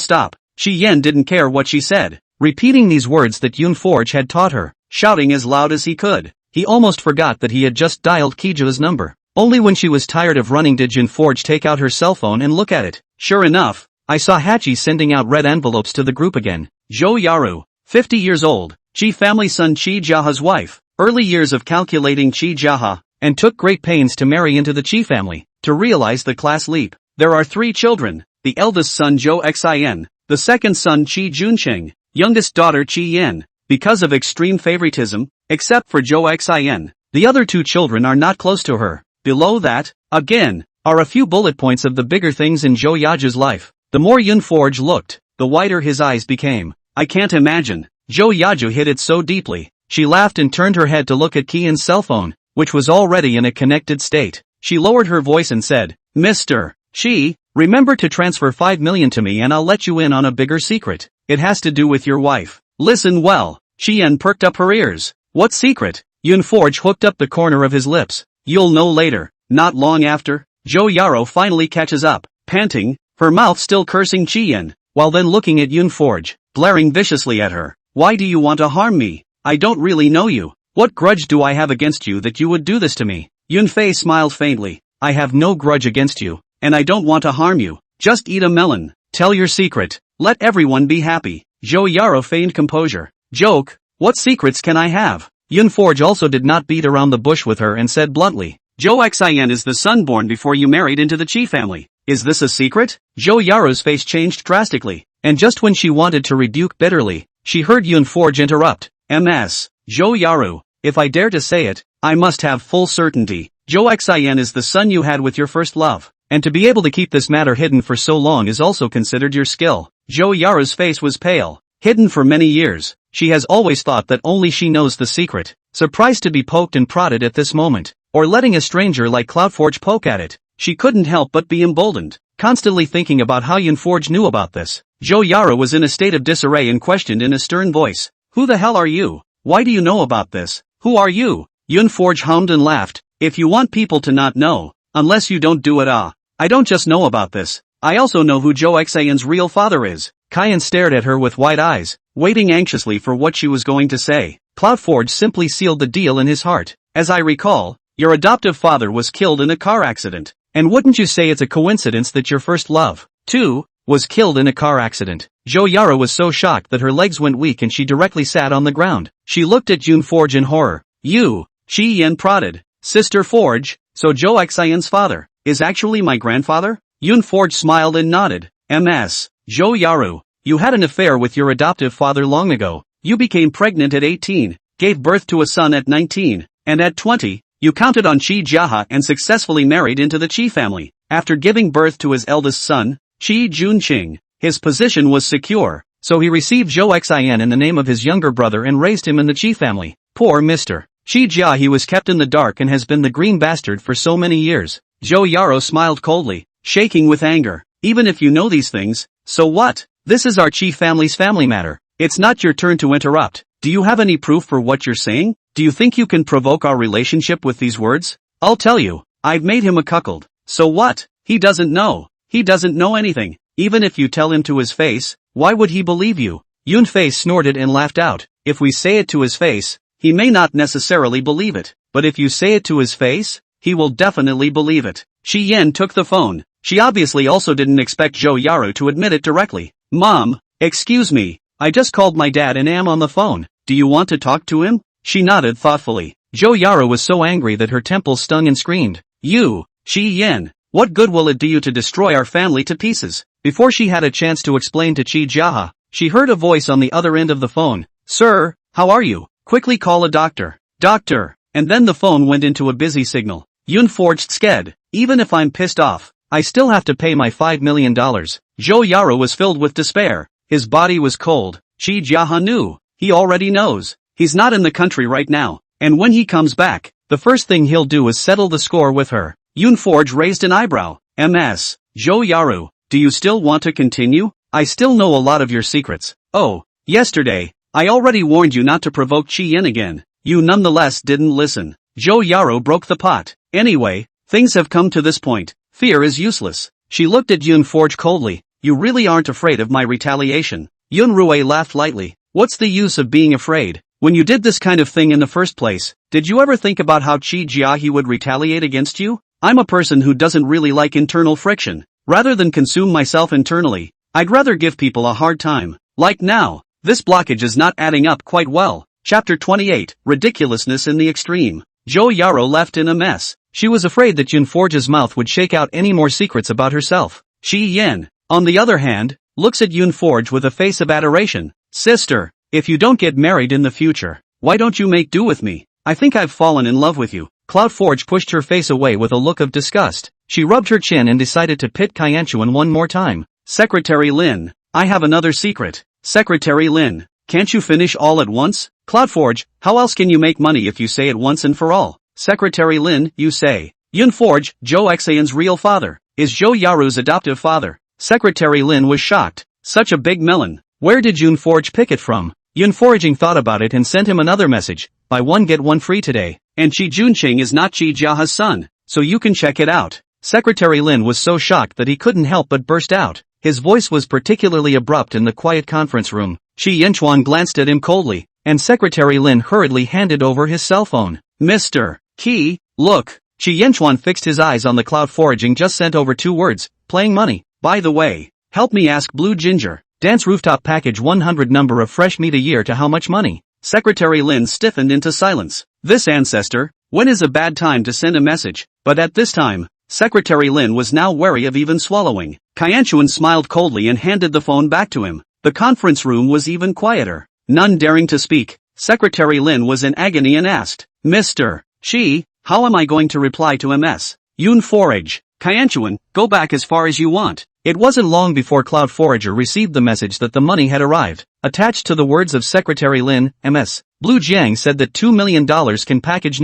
stop. Qian didn't care what she said, repeating these words that Yun Forge had taught her, shouting as loud as he could. He almost forgot that he had just dialed Kija's number. Only when she was tired of running did Yun Forge take out her cell phone and look at it. Sure enough, I saw Hachi sending out red envelopes to the group again. Zhou Yaru, 50 years old, Qi family son Qi Jiaha's wife, early years of calculating Qi Jiaha, and took great pains to marry into the Qi family, to realize the class leap. There are 3 children, the eldest son Zhou Xin, the second son Chi Juncheng, youngest daughter Chi Yen. Because of extreme favoritism, except for Zhou Xin, the other two children are not close to her. Below that, again, are a few bullet points of the bigger things in Zhou Yaju's life. The more Yunforge looked, the wider his eyes became. I can't imagine. Zhou Yaju hit it so deeply. She laughed and turned her head to look at Qian's cell phone, which was already in a connected state. She lowered her voice and said, Mr. Shi, remember to transfer 5 million to me and I'll let you in on a bigger secret. It has to do with your wife. Listen well. Qian perked up her ears. What secret? Yunforge hooked up the corner of his lips. You'll know later. Not long after, Zhou Yaro finally catches up, panting, her mouth still cursing Qian, while then looking at Yunforge, glaring viciously at her. Why do you want to harm me? I don't really know you. What grudge do I have against you that you would do this to me? Yunfei smiled faintly. I have no grudge against you, and I don't want to harm you. Just eat a melon. Tell your secret. Let everyone be happy. Zhou Yaro feigned composure. Joke? What secrets can I have? Yunforge also did not beat around the bush with her and said bluntly. Zhou Xian is the son born before you married into the Qi family. Is this a secret? Zhou Yaro's face changed drastically, and just when she wanted to rebuke bitterly, she heard Yunforge interrupt. Ms. Zhou Yaro, if I dare to say it, I must have full certainty. Zhou Xian is the son you had with your first love, and to be able to keep this matter hidden for so long is also considered your skill. Zhou Yaro's face was pale. Hidden for many years, she has always thought that only she knows the secret. Surprised to be poked and prodded at this moment, or letting a stranger like Cloudforge poke at it, she couldn't help but be emboldened, constantly thinking about how Yunforge knew about this. Zhou Yaro was in a state of disarray and questioned in a stern voice. Who the hell are you? Why do you know about this? Who are you? Yunforge hummed and laughed. If you want people to not know, unless you don't do it I don't just know about this, I also know who Zhou Xian's real father is. Qian stared at her with wide eyes, waiting anxiously for what she was going to say. Cloudforge simply sealed the deal in his heart. As I recall, your adoptive father was killed in a car accident. And wouldn't you say it's a coincidence that your first love, too, was killed in a car accident? Zhou Yaro was so shocked that her legs went weak and she directly sat on the ground. She looked at Yunforge in horror. You, Qi Yen prodded. Sister Forge, so Zhou Xian's father, is actually my grandfather? Yunforge smiled and nodded. Ms. Zhou Yaro, you had an affair with your adoptive father long ago. You became pregnant at 18, gave birth to a son at 19, and at 20, you counted on Qi Jiahe and successfully married into the Qi family. After giving birth to his eldest son, Qi Junqing, his position was secure, so he received Zhou Xian in the name of his younger brother and raised him in the Qi family. Poor Mr. Qi Jiahe was kept in the dark and has been the green bastard for so many years. Zhou Yaro smiled coldly, shaking with anger. Even if you know these things, so what? This is our Qi family's family matter. It's not your turn to interrupt. Do you have any proof for what you're saying? Do you think you can provoke our relationship with these words? I'll tell you, I've made him a cuckold. So what? He doesn't know. He doesn't know anything. Even if you tell him to his face, why would he believe you? Yunfei snorted and laughed out. If we say it to his face, he may not necessarily believe it. But if you say it to his face, he will definitely believe it. Shi Yen took the phone. She obviously also didn't expect Zhou Yaro to admit it directly. Mom, excuse me, I just called my dad and am on the phone. Do you want to talk to him? She nodded thoughtfully. Zhou Yaro was so angry that her temples stung and screamed. You, Shi Yen, what good will it do you to destroy our family to pieces? Before she had a chance to explain to Qi Jiahe, she heard a voice on the other end of the phone. Sir, how are you? Quickly call a doctor. Doctor. And then the phone went into a busy signal. Yunforged sked. Even if I'm pissed off, I still have to pay my $5 million. Zhou Yaro was filled with despair. His body was cold. Qi Jiahe knew. He already knows. He's not in the country right now. And when he comes back, the first thing he'll do is settle the score with her. Yunforge raised an eyebrow. Ms. Zhou Yaro, do you still want to continue? I still know a lot of your secrets. Oh, yesterday, I already warned you not to provoke Qi Yen again. You nonetheless didn't listen. Zhou Yaro broke the pot. Anyway, things have come to this point. Fear is useless. She looked at Yunforge coldly. You really aren't afraid of my retaliation. Yunrui laughed lightly. What's the use of being afraid? When you did this kind of thing in the first place, did you ever think about how Qi Jiahe would retaliate against you? I'm a person who doesn't really like internal friction. Rather than consume myself internally, I'd rather give people a hard time. Like now, this blockage is not adding up quite well. Chapter 28, Ridiculousness in the Extreme. Zhou Yaro left in a mess. She was afraid that Yunforge's mouth would shake out any more secrets about herself. Shi Yen, on the other hand, looks at Yoon Forge with a face of adoration. Sister, if you don't get married in the future, why don't you make do with me? I think I've fallen in love with you. Cloud Forge pushed her face away with a look of disgust. She rubbed her chin and decided to pit Kyanchuan one more time. Secretary Lin, I have another secret. Secretary Lin, can't you finish all at once? Cloud Forge, how else can you make money if you say it once and for all? Secretary Lin, you say. Yoon Forge, Jo Xayan's real father, is Jo Yaru's adoptive father. Secretary Lin was shocked. Such a big melon. Where did Yoon Forge pick it from? Yoon Foraging thought about it and sent him another message. Buy one get one free today. And Chi Junqing is not Chi Jiaha's son, so you can check it out. Secretary Lin was so shocked that he couldn't help but burst out. His voice was particularly abrupt in the quiet conference room. Chi Yanchuan glanced at him coldly, and Secretary Lin hurriedly handed over his cell phone. Mr. Key, look. Chi Yanchuan fixed his eyes on the Cloud Foraging just sent over 2 words, playing money. By the way, help me ask Blue Ginger. Dance rooftop package 100 number of fresh meat a year to how much money? Secretary Lin stiffened into silence. This ancestor, when is a bad time to send a message? But at this time, Secretary Lin was now wary of even swallowing. Kyanchuan smiled coldly and handed the phone back to him. The conference room was even quieter. None daring to speak, Secretary Lin was in agony and asked, Mr. Shi, how am I going to reply to MS? Yoon Forage, Kyanchuan, go back as far as you want. It wasn't long before Cloud Forager received the message that the money had arrived. Attached to the words of Secretary Lin, MS, Blue Jiang said that $2 million can package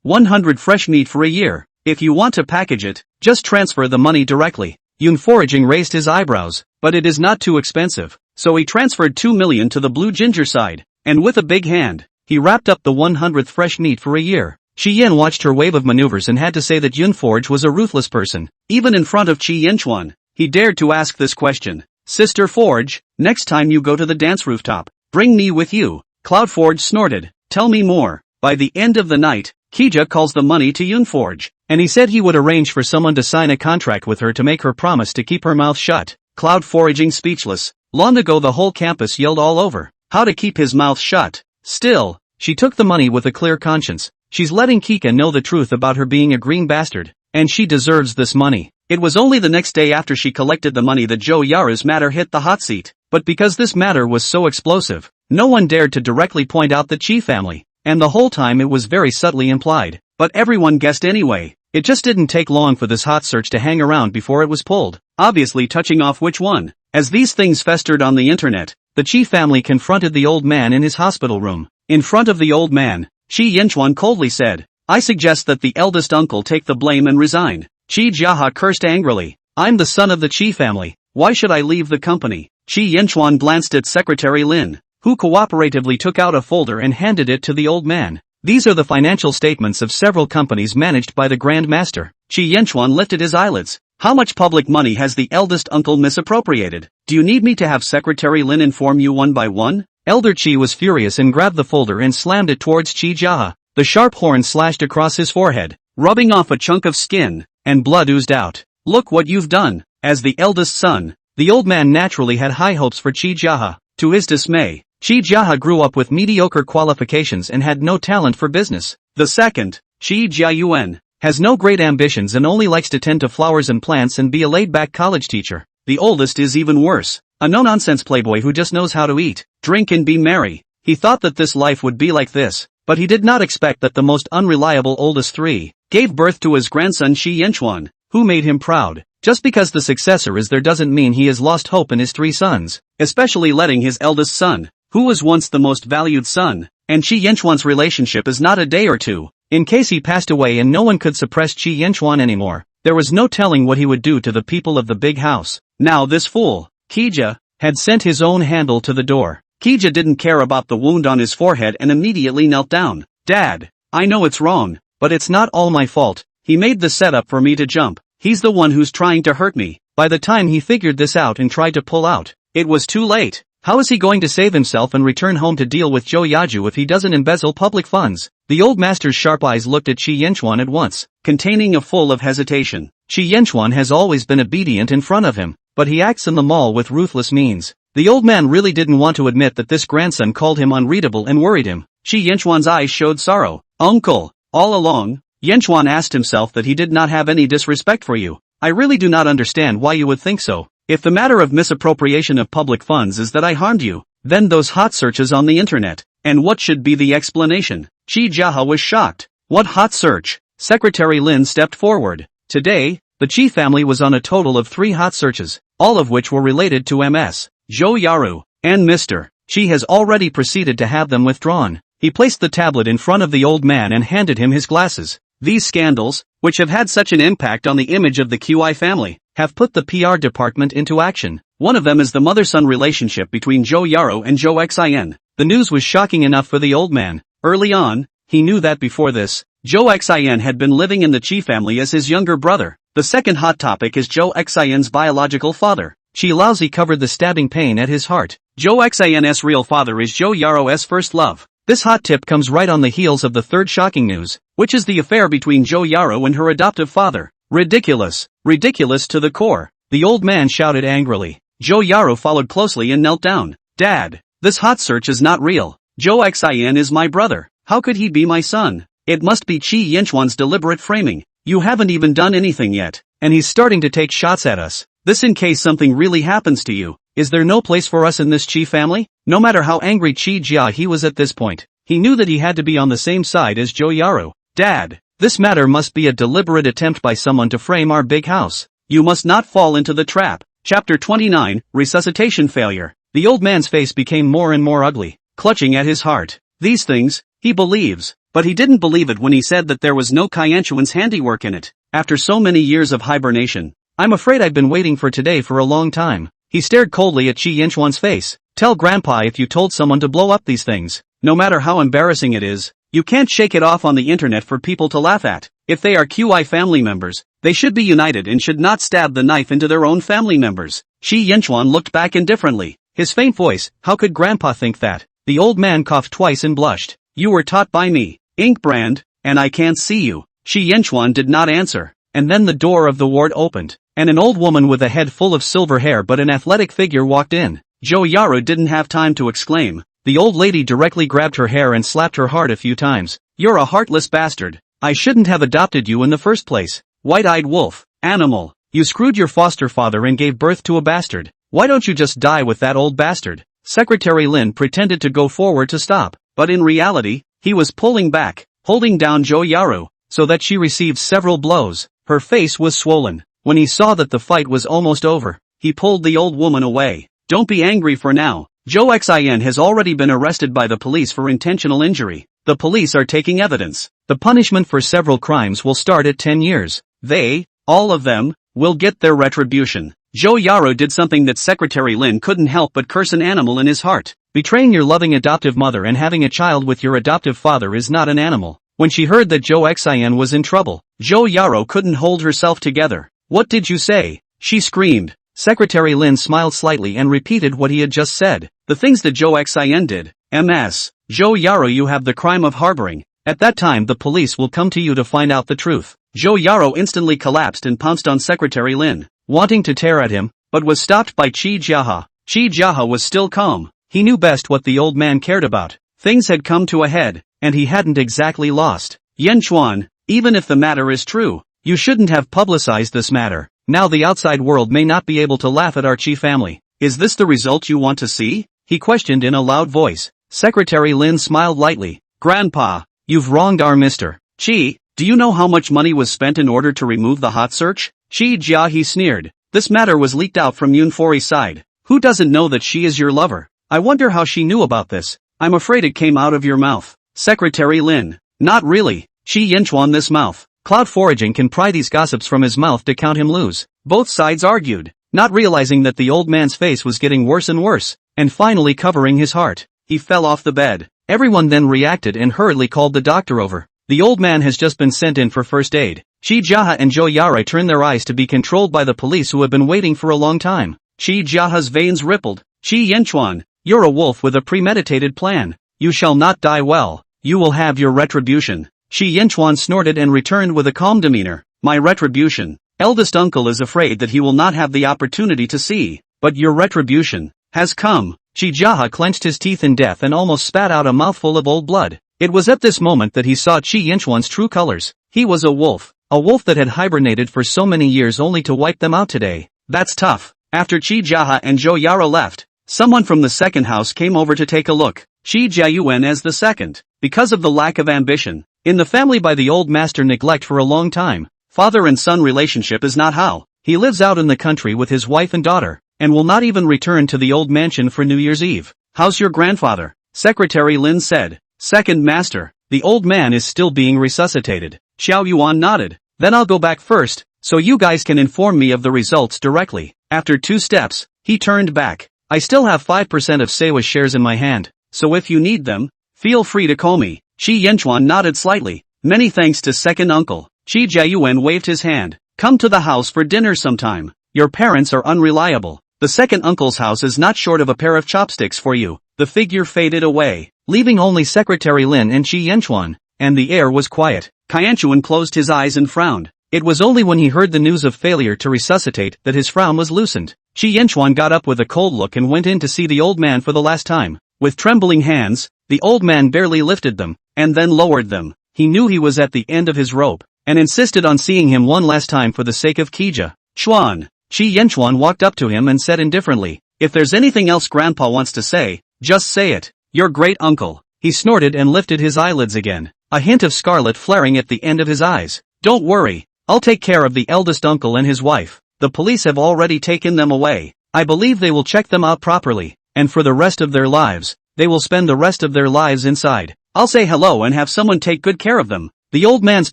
100 fresh meat for a year. If you want to package it, just transfer the money directly. Yoon Foraging raised his eyebrows, but it is not too expensive. So he transferred 2 million to the Blue Ginger side, and with a big hand, he wrapped up the 100th fresh meat for a year. Shi Yen watched her wave of maneuvers and had to say that Yoon Forge was a ruthless person. Even in front of Chi Yanchuan, he dared to ask this question. Sister Forge, next time you go to the dance rooftop, bring me with you. Cloud Forge snorted. Tell me more. By the end of the night, Kija calls the money to Yoon Forge, and he said he would arrange for someone to sign a contract with her to make her promise to keep her mouth shut. Cloud Foraging speechless. Long ago the whole campus yelled all over how to keep his mouth shut. Still, she took the money with a clear conscience. She's letting Kika know the truth about her being a green bastard, and she deserves this money. It was only the next day after she collected the money that Jo Yaru's matter hit the hot seat. But because this matter was so explosive, no one dared to directly point out the Chi family, and the whole time it was very subtly implied. But everyone guessed anyway. It just didn't take long for this hot search to hang around before it was pulled, obviously touching off which one. As these things festered on the internet, the Chi family confronted the old man in his hospital room. In front of the old man, Chi Yanchuan coldly said, I suggest that the eldest uncle take the blame and resign. Chi Jiaha cursed angrily. I'm the son of the Chi family. Why should I leave the company? Chi Yanchuan glanced at Secretary Lin, who cooperatively took out a folder and handed it to the old man. These are the financial statements of several companies managed by the Grand Master. Chi Yanchuan lifted his eyelids. How much public money has the eldest uncle misappropriated? Do you need me to have Secretary Lin inform you one by one? Elder Chi was furious and grabbed the folder and slammed it towards Chi Jiaha. The sharp horn slashed across his forehead, rubbing off a chunk of skin, and blood oozed out. Look what you've done. As the eldest son, the old man naturally had high hopes for Chi Jiaha. To his dismay, Chi Jiaha grew up with mediocre qualifications and had no talent for business. The second, Chi Jiayuan, has no great ambitions and only likes to tend to flowers and plants and be a laid-back college teacher. The oldest is even worse, a no-nonsense playboy who just knows how to eat, drink and be merry. He thought that this life would be like this, but he did not expect that the most unreliable oldest three gave birth to his grandson Shi Yanchuan, who made him proud. Just because the successor is there doesn't mean he has lost hope in his 3 sons, especially letting his eldest son, who was once the most valued son, and Shi Yanchuan's relationship is not a day or two. In case he passed away and no one could suppress Chi Yanchuan anymore, there was no telling what he would do to the people of the big house. Now this fool, Kija, had sent his own handle to the door. Kija didn't care about the wound on his forehead and immediately knelt down. Dad, I know it's wrong, but it's not all my fault. He made the setup for me to jump. He's the one who's trying to hurt me. By the time he figured this out and tried to pull out, it was too late. How is he going to save himself and return home to deal with Jo Yaju if he doesn't embezzle public funds? The old master's sharp eyes looked at Chi Yanchuan at once, containing a full of hesitation. Chi Yanchuan has always been obedient in front of him, but he acts in the mall with ruthless means. The old man really didn't want to admit that this grandson called him unreadable and worried him. Chi Yanchuan's eyes showed sorrow. Uncle, all along, Yanchuan asked himself that he did not have any disrespect for you. I really do not understand why you would think so. If the matter of misappropriation of public funds is that I harmed you, then those hot searches on the internet, and what should be the explanation? Chi Jiahe was shocked. What hot search? Secretary Lin stepped forward. Today, the Chi family was on a total of 3 hot searches, all of which were related to Ms. Zhou Yaru, and Mr. Chi has already proceeded to have them withdrawn. He placed the tablet in front of the old man and handed him his glasses. These scandals, which have had such an impact on the image of the QI family, have put the PR department into action. One of them is the mother-son relationship between Zhou Yaru and Zhou Xin. The news was shocking enough for the old man. Early on, he knew that before this, Zhou Xin had been living in the Chi family as his younger brother. The second hot topic is Zhou Xin's biological father. Chi Laozi covered the stabbing pain at his heart. Zhou Xin's real father is Zhou Yaru's first love. This hot tip comes right on the heels of the third shocking news, which is the affair between Zhou Yaru and her adoptive father. Ridiculous. Ridiculous to the core. The old man shouted angrily. Zhou Yaru followed closely and knelt down. Dad, this hot search is not real. Zhou Xin is my brother. How could he be my son? It must be Qi Yinchuan's deliberate framing. You haven't even done anything yet, and he's starting to take shots at us. This in case something really happens to you. Is there no place for us in this Chi family? No matter how angry Chi Jiahe was at this point, he knew that he had to be on the same side as Zhou Yaru. Dad, this matter must be a deliberate attempt by someone to frame our big house. You must not fall into the trap. Chapter 29, Resuscitation Failure. The old man's face became more and more ugly, clutching at his heart. These things, he believes, but he didn't believe it when he said that there was no Qianchuan's handiwork in it. After so many years of hibernation, I'm afraid I've been waiting for today for a long time. He stared coldly at Qi Yinchuan's face. Tell Grandpa if you told someone to blow up these things, no matter how embarrassing it is, you can't shake it off on the internet for people to laugh at. If they are QI family members, they should be united and should not stab the knife into their own family members. Qi Yinchuan looked back indifferently. His faint voice, how could Grandpa think that? The old man coughed twice and blushed. You were taught by me, Ink Brand, and I can't see you. Qi Yinchuan did not answer. And then the door of the ward opened, and an old woman with a head full of silver hair but an athletic figure walked in. Zhou Yaru didn't have time to exclaim. The old lady directly grabbed her hair and slapped her heart a few times. You're a heartless bastard. I shouldn't have adopted you in the first place. White-eyed wolf, animal. You screwed your foster father and gave birth to a bastard. Why don't you just die with that old bastard? Secretary Lin pretended to go forward to stop, but in reality, he was pulling back, holding down Zhou Yaru, so that she received several blows. Her face was swollen. When he saw that the fight was almost over, he pulled the old woman away. Don't be angry for now. Zhou Xin has already been arrested by the police for intentional injury. The police are taking evidence. The punishment for several crimes will start at 10 years. They, all of them, will get their retribution. Zhou Yaru did something that Secretary Lin couldn't help but curse an animal in his heart. Betraying your loving adoptive mother and having a child with your adoptive father is not an animal. When she heard that Zhou Xin was in trouble, Zhou Yaru couldn't hold herself together. What did you say? She screamed. Secretary Lin smiled slightly and repeated what he had just said. The things that Zhou Xin did. Ms. Zhou Yaru, you have the crime of harboring. At that time the police will come to you to find out the truth. Zhou Yaru instantly collapsed and pounced on Secretary Lin, wanting to tear at him, but was stopped by Qi Jiahe. Qi Jiahe was still calm. He knew best what the old man cared about. Things had come to a head, and he hadn't exactly lost. Yinchuan, even if the matter is true, you shouldn't have publicized this matter. Now the outside world may not be able to laugh at our Qi family. Is this the result you want to see? He questioned in a loud voice. Secretary Lin smiled lightly. Grandpa, you've wronged our Mr. Qi. Do you know how much money was spent in order to remove the hot search? Qi Jiahe sneered. This matter was leaked out from Yunfori's side. Who doesn't know that she is your lover? I wonder how she knew about this. I'm afraid it came out of your mouth. Secretary Lin. Not really. Qi Yinchuan, this mouth. Cloud foraging can pry these gossips from his mouth to count him lose. Both sides argued, not realizing that the old man's face was getting worse and worse, and finally covering his heart. He fell off the bed. Everyone then reacted and hurriedly called the doctor over. The old man has just been sent in for first aid. Qi Jiahe and Zhou Yaru turned their eyes to be controlled by the police who have been waiting for a long time. Qi Jiahe's veins rippled. Qi Yinchuan, you're a wolf with a premeditated plan. You shall not die well. You will have your retribution. Qi Yinchuan snorted and returned with a calm demeanor. My retribution. Eldest uncle is afraid that he will not have the opportunity to see, but your retribution has come. Qi Jiahe clenched his teeth in death and almost spat out a mouthful of old blood. It was at this moment that he saw Qi Yinchuan's true colors. He was a wolf that had hibernated for so many years only to wipe them out today. That's tough. After Chi Jiahe and Zhou Yara left, someone from the second house came over to take a look. Chi Jiayuan as the second. Because of the lack of ambition in the family by the old master neglect for a long time, father and son relationship is not how. He lives out in the country with his wife and daughter, and will not even return to the old mansion for New Year's Eve. How's your grandfather? Secretary Lin said. Second master, the old man is still being resuscitated. Xiao Yuan nodded. Then I'll go back first, so you guys can inform me of the results directly. After 2 steps, he turned back. I still have 5% of Seiwa's shares in my hand, so if you need them, feel free to call me. Shi Yanchuan nodded slightly. Many thanks to second uncle. Chi Jiayuan waved his hand. Come to the house for dinner sometime. Your parents are unreliable. The second uncle's house is not short of a pair of chopsticks for you. The figure faded away, leaving only Secretary Lin and Chi Yanchuan, and the air was quiet. Qianchuan closed his eyes and frowned. It was only when he heard the news of failure to resuscitate that his frown was loosened. Chi Yanchuan got up with a cold look and went in to see the old man for the last time. With trembling hands, the old man barely lifted them, and then lowered them. He knew he was at the end of his rope, and insisted on seeing him one last time for the sake of Kija. Chuan. Chi Yanchuan walked up to him and said indifferently, if there's anything else Grandpa wants to say, just say it. Your great uncle. He snorted and lifted his eyelids again, a hint of scarlet flaring at the end of his eyes. Don't worry, I'll take care of the eldest uncle and his wife. The police have already taken them away. I believe they will check them out properly, and for the rest of their lives, they will spend the rest of their lives inside. I'll say hello and have someone take good care of them. The old man's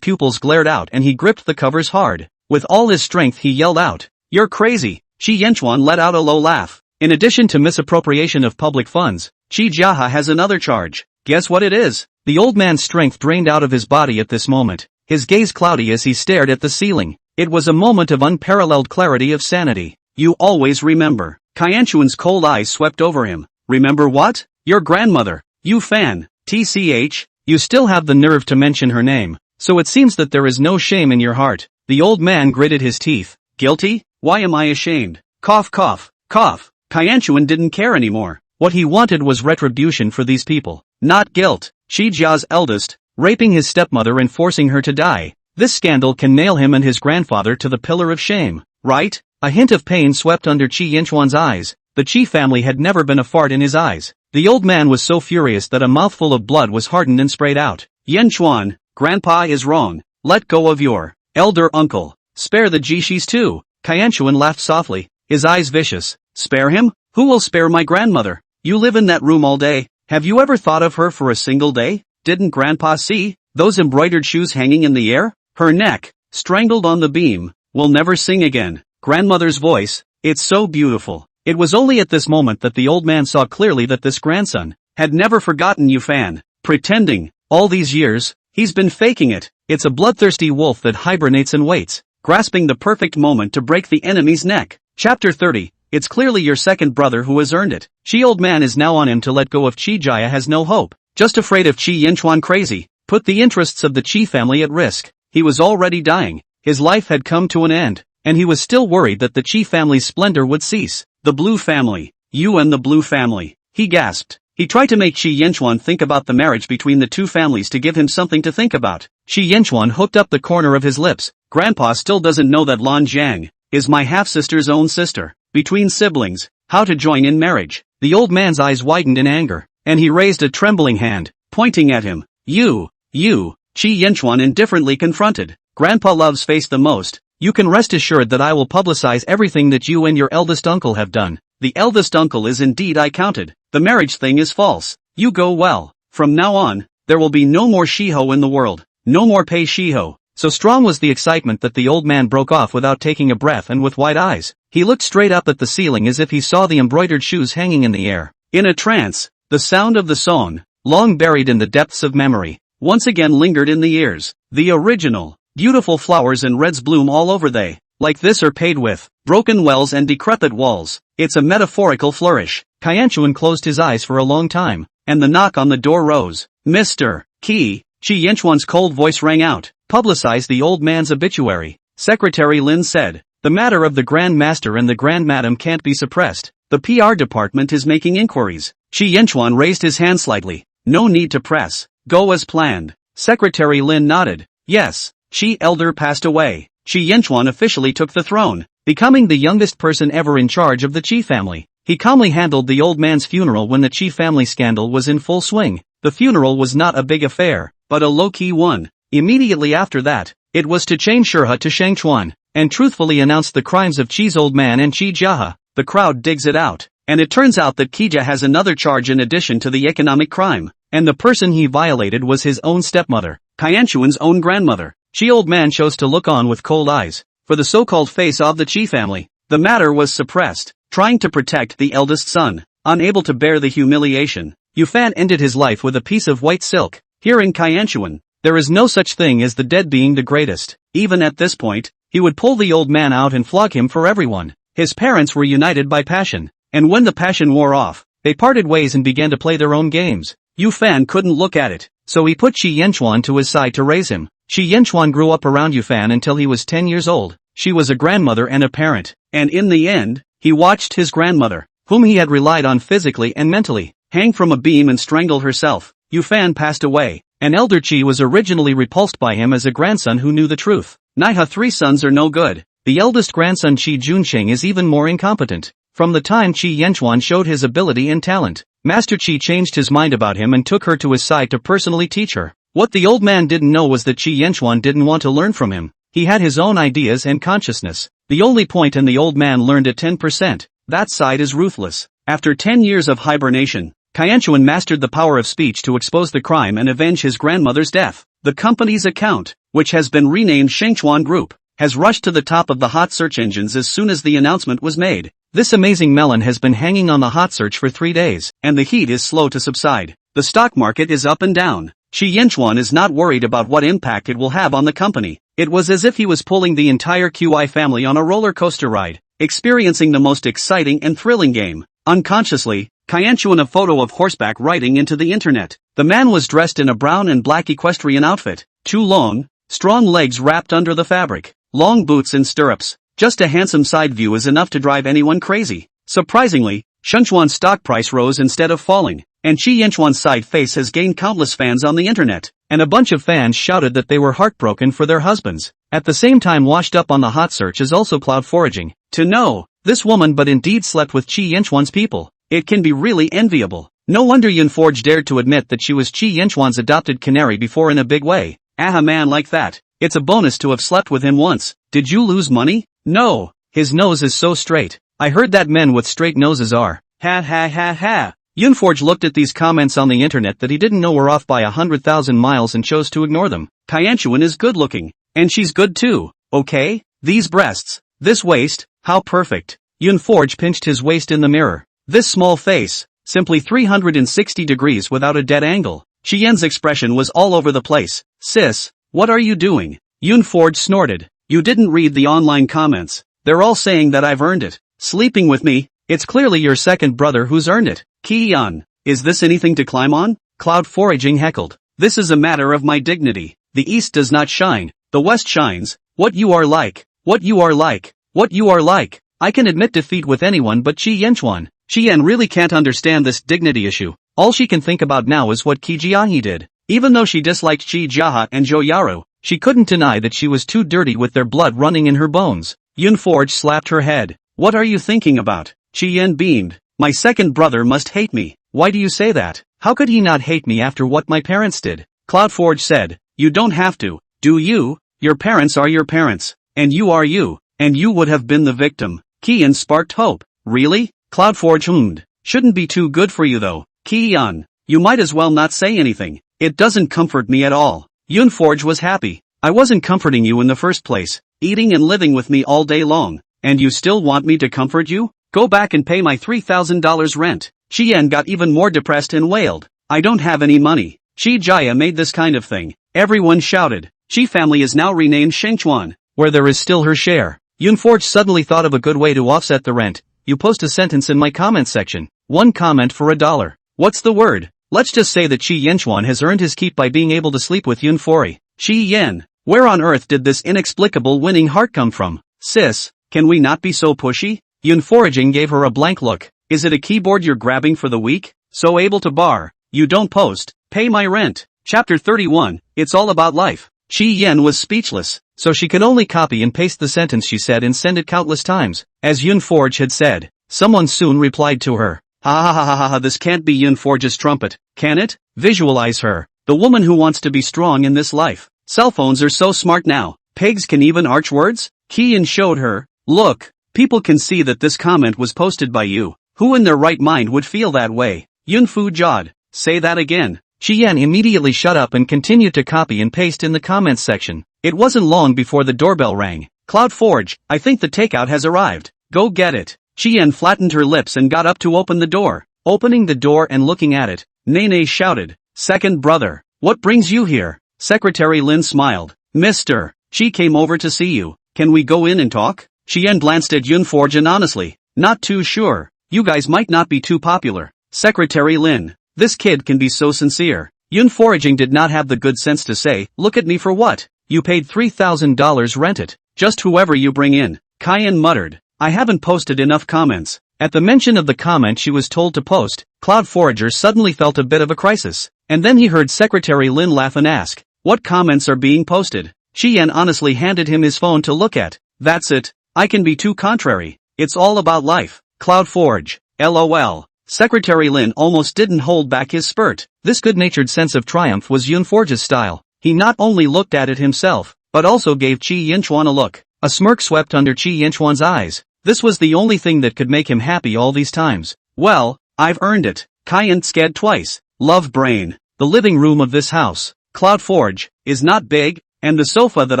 pupils glared out and he gripped the covers hard. With all his strength he yelled out, "You're crazy!" Chi Yanchuan let out a low laugh. In addition to misappropriation of public funds, Chi Jiahe has another charge. Guess what it is? The old man's strength drained out of his body at this moment, his gaze cloudy as he stared at the ceiling. It was a moment of unparalleled clarity of sanity. You always remember. Qianchuan's cold eyes swept over him. Remember what? Your grandmother. You fan. TCH, you still have the nerve to mention her name, so it seems that there is no shame in your heart. The old man gritted his teeth. Guilty? Why am I ashamed? Cough cough, cough. Qianchuan didn't care anymore. What he wanted was retribution for these people, not guilt. Shi Jia's eldest, raping his stepmother and forcing her to die. This scandal can nail him and his grandfather to the pillar of shame, right? A hint of pain swept under Chi Yanchuan's eyes. The Chi family had never been a fart in his eyes. The old man was so furious that a mouthful of blood was hardened and sprayed out. Yanchuan, Grandpa is wrong. Let go of your elder uncle. Spare the Jishis too. Qianchuan laughed softly, his eyes vicious. Spare him? Who will spare my grandmother? You live in that room all day. Have you ever thought of her for a single day? Didn't Grandpa see those embroidered shoes hanging in the air? Her neck, strangled on the beam, will never sing again. Grandmother's voice, it's so beautiful. It was only at this moment that the old man saw clearly that this grandson had never forgotten you fan. Pretending, all these years, he's been faking it. It's a bloodthirsty wolf that hibernates and waits, grasping the perfect moment to break the enemy's neck. Chapter 30. It's clearly your second brother who has earned it. Chi old man is now on him to let go of Chi Jia has no hope. Just afraid of Chi Yanchuan crazy. Put the interests of the Chi family at risk. He was already dying. His life had come to an end, and he was still worried that the Chi family's splendor would cease. The Blue family. You and the Blue family. He gasped. He tried to make Chi Yanchuan think about the marriage between the two families to give him something to think about. Chi Yanchuan hooked up the corner of his lips. Grandpa still doesn't know that Lan Jiang is my half-sister's own sister. Between siblings, how to join in marriage. The old man's eyes widened in anger, and he raised a trembling hand, pointing at him. You, Chi Yanchuan indifferently confronted. Grandpa loves face the most. You can rest assured that I will publicize everything that you and your eldest uncle have done. The eldest uncle is indeed I counted. The marriage thing is false. You go well. From now on, there will be no more Shiho in the world. No more Pei Shiho. So strong was the excitement that the old man broke off without taking a breath and with wide eyes. He looked straight up at the ceiling as if he saw the embroidered shoes hanging in the air. In a trance, the sound of the song, long buried in the depths of memory, once again lingered in the ears. The original. Beautiful flowers and reds bloom all over they, like this are paid with, broken wells and decrepit walls. It's a metaphorical flourish. Qianchuan closed his eyes for a long time, and the knock on the door rose. Mr. Qi, Chi Yanchuan's cold voice rang out. Publicize the old man's obituary. Secretary Lin said. The matter of the Grand Master and the Grand Madam can't be suppressed. The PR department is making inquiries. Chi Yanchuan raised his hand slightly. No need to press. Go as planned. Secretary Lin nodded. Yes. Chi elder passed away. Chi Yanchuan officially took the throne. becoming the youngest person ever in charge of the Chi family. He calmly handled the old man's funeral when the Chi family scandal was in full swing. The funeral was not a big affair, but a low-key one. Immediately after that, it was to change Shurha to Shangchuan, and truthfully announce the crimes of Chi's old man and Chi Jiahe. The crowd digs it out, and it turns out that Qijia has another charge in addition to the economic crime, and the person he violated was his own stepmother, Qianchuan's own grandmother. Chi old man chose to look on with cold eyes. For the so-called face of the Chi family, the matter was suppressed, trying to protect the eldest son. Unable to bear the humiliation, Yufan ended his life with a piece of white silk. Here in Qianchuan, there is no such thing as the dead being the greatest. Even at this point, he would pull the old man out and flog him for everyone. His parents were united by passion, and when the passion wore off, they parted ways and began to play their own games. Yufan couldn't look at it, so he put Qi Yanchuan to his side to raise him. Qi Yanchuan grew up around Yufan until he was 10 years old. She was a grandmother and a parent, and in the end, he watched his grandmother, whom he had relied on physically and mentally, hang from a beam and strangle herself. Yufan passed away, and elder Qi was originally repulsed by him as a grandson who knew the truth. Naiha 3 sons are no good. The eldest grandson Qi Junqing is even more incompetent. From the time Qi Yanchuan showed his ability and talent, Master Qi changed his mind about him and took her to his side to personally teach her. What the old man didn't know was that Qi Yanchuan didn't want to learn from him. He had his own ideas and consciousness. The only point and the old man learned at 10%. That side is ruthless. After 10 years of hibernation, Qianchuan mastered the power of speech to expose the crime and avenge his grandmother's death. The company's account, which has been renamed Shengchuan Group, has rushed to the top of the hot search engines as soon as the announcement was made. This amazing melon has been hanging on the hot search for 3 days, and the heat is slow to subside. The stock market is up and down. Qi Yanchuan is not worried about what impact it will have on the company. It was as if he was pulling the entire QI family on a roller coaster ride, experiencing the most exciting and thrilling game. Unconsciously, Qianchuan a photo of horseback riding into the internet. The man was dressed in a brown and black equestrian outfit, 2 long, strong legs wrapped under the fabric, long boots and stirrups. Just a handsome side view is enough to drive anyone crazy. Surprisingly, Shengchuan's stock price rose instead of falling, and Qi Yanchuan's side face has gained countless fans on the internet, and a bunch of fans shouted that they were heartbroken for their husbands. At the same time, washed up on the hot search is also cloud foraging. To know, this woman but indeed slept with Qi Yanchuan's people. It can be really enviable. No wonder Yunforge dared to admit that she was Qi Yanchuan's adopted canary before in a big way. A man like that, it's a bonus to have slept with him once. Did you lose money? No, his nose is so straight. I heard that men with straight noses are. Ha ha ha ha. Yunforge looked at these comments on the internet that he didn't know were off by 100,000 miles and chose to ignore them. Qianchuan is good looking. And she's good too, okay? These breasts, this waist, how perfect. Yunforge pinched his waist in the mirror. This small face, simply 360 degrees without a dead angle. Qian's expression was all over the place. Sis, what are you doing? Yunforge snorted. You didn't read the online comments. They're all saying that I've earned it. Sleeping with me? It's clearly your second brother who's earned it. Qian, is this anything to climb on? Cloud foraging heckled. This is a matter of my dignity. The east does not shine. The west shines. What you are like. What you are like. What you are like. I can admit defeat with anyone but Qi Yanchuan. Qian really can't understand this dignity issue. All she can think about now is what Qi Jiahe did. Even though she disliked Qi Jiahe and Zhou Yaru, she couldn't deny that she was too dirty with their blood running in her bones. Yunforge slapped her head. What are you thinking about? Qian beamed. My second brother must hate me. Why do you say that? How could he not hate me after what my parents did? Cloudforge said. You don't have to, do you? Your parents are your parents, and you are you, and you would have been the victim. Qian sparked hope. Really? Cloudforge hummed. Shouldn't be too good for you though. Qian, you might as well not say anything. It doesn't comfort me at all. Yunforge was happy. I wasn't comforting you in the first place, eating and living with me all day long, and you still want me to comfort you? Go back and pay my $3,000 rent. Qian got even more depressed and wailed. I don't have any money. Qi Jia made this kind of thing. Everyone shouted. Qi family is now renamed Shengchuan, where there is still her share. Yunforge suddenly thought of a good way to offset the rent. You post a sentence in my comment section. 1 comment for $1. What's the word? Let's just say that Qi Yanchuan has earned his keep by being able to sleep with Yunfori. Qi Yan, where on earth did this inexplicable winning heart come from? Sis, can we not be so pushy? Yunforaging gave her a blank look. Is it a keyboard you're grabbing for the week? So able to bar. You don't post. Pay my rent. Chapter 31, It's all about life. Qi Yan was speechless. so she could only copy and paste the sentence she said and send it countless times. As Yoonforge had said, someone soon replied to her. Ha ha ha ha ha ha, this can't be Yoonforge's trumpet, can it? Visualize her, the woman who wants to be strong in this life. Cell phones are so smart now, pigs can even arch words? Kian showed her. Look, people can see that this comment was posted by you. Who in their right mind would feel that way? Yunfu jawed. Say that again. Qian immediately shut up and continued to copy and paste in the comments section. It wasn't long before the doorbell rang. Cloudforge, I think the takeout has arrived. Go get it. Qian flattened her lips and got up to open the door. Opening the door and looking at it, Nene shouted, Second brother, what brings you here? Secretary Lin smiled. Mister, she came over to see you. Can we go in and talk? Qian glanced at Yoonforge and honestly, not too sure. You guys might not be too popular. Secretary Lin, this kid can be so sincere. Yoonforging did not have the good sense to say, look at me for what? You paid $3,000 rent it. Just whoever you bring in. Kian muttered. I haven't posted enough comments. At the mention of the comment she was told to post, Cloudforager suddenly felt a bit of a crisis. And then he heard Secretary Lin laugh and ask, what comments are being posted? Qian honestly handed him his phone to look at. That's it. I can be too contrary. It's all about life. Cloudforge. LOL. Secretary Lin almost didn't hold back his spurt. This good-natured sense of triumph was Yoonforge's style. He not only looked at it himself, but also gave Chi Yinchuan a look. A smirk swept under Chi Yinchuan's eyes. This was the only thing that could make him happy all these times. Well, I've earned it. Kian sked twice. Love brain. The living room of this house, Cloudforge, is not big, and the sofa that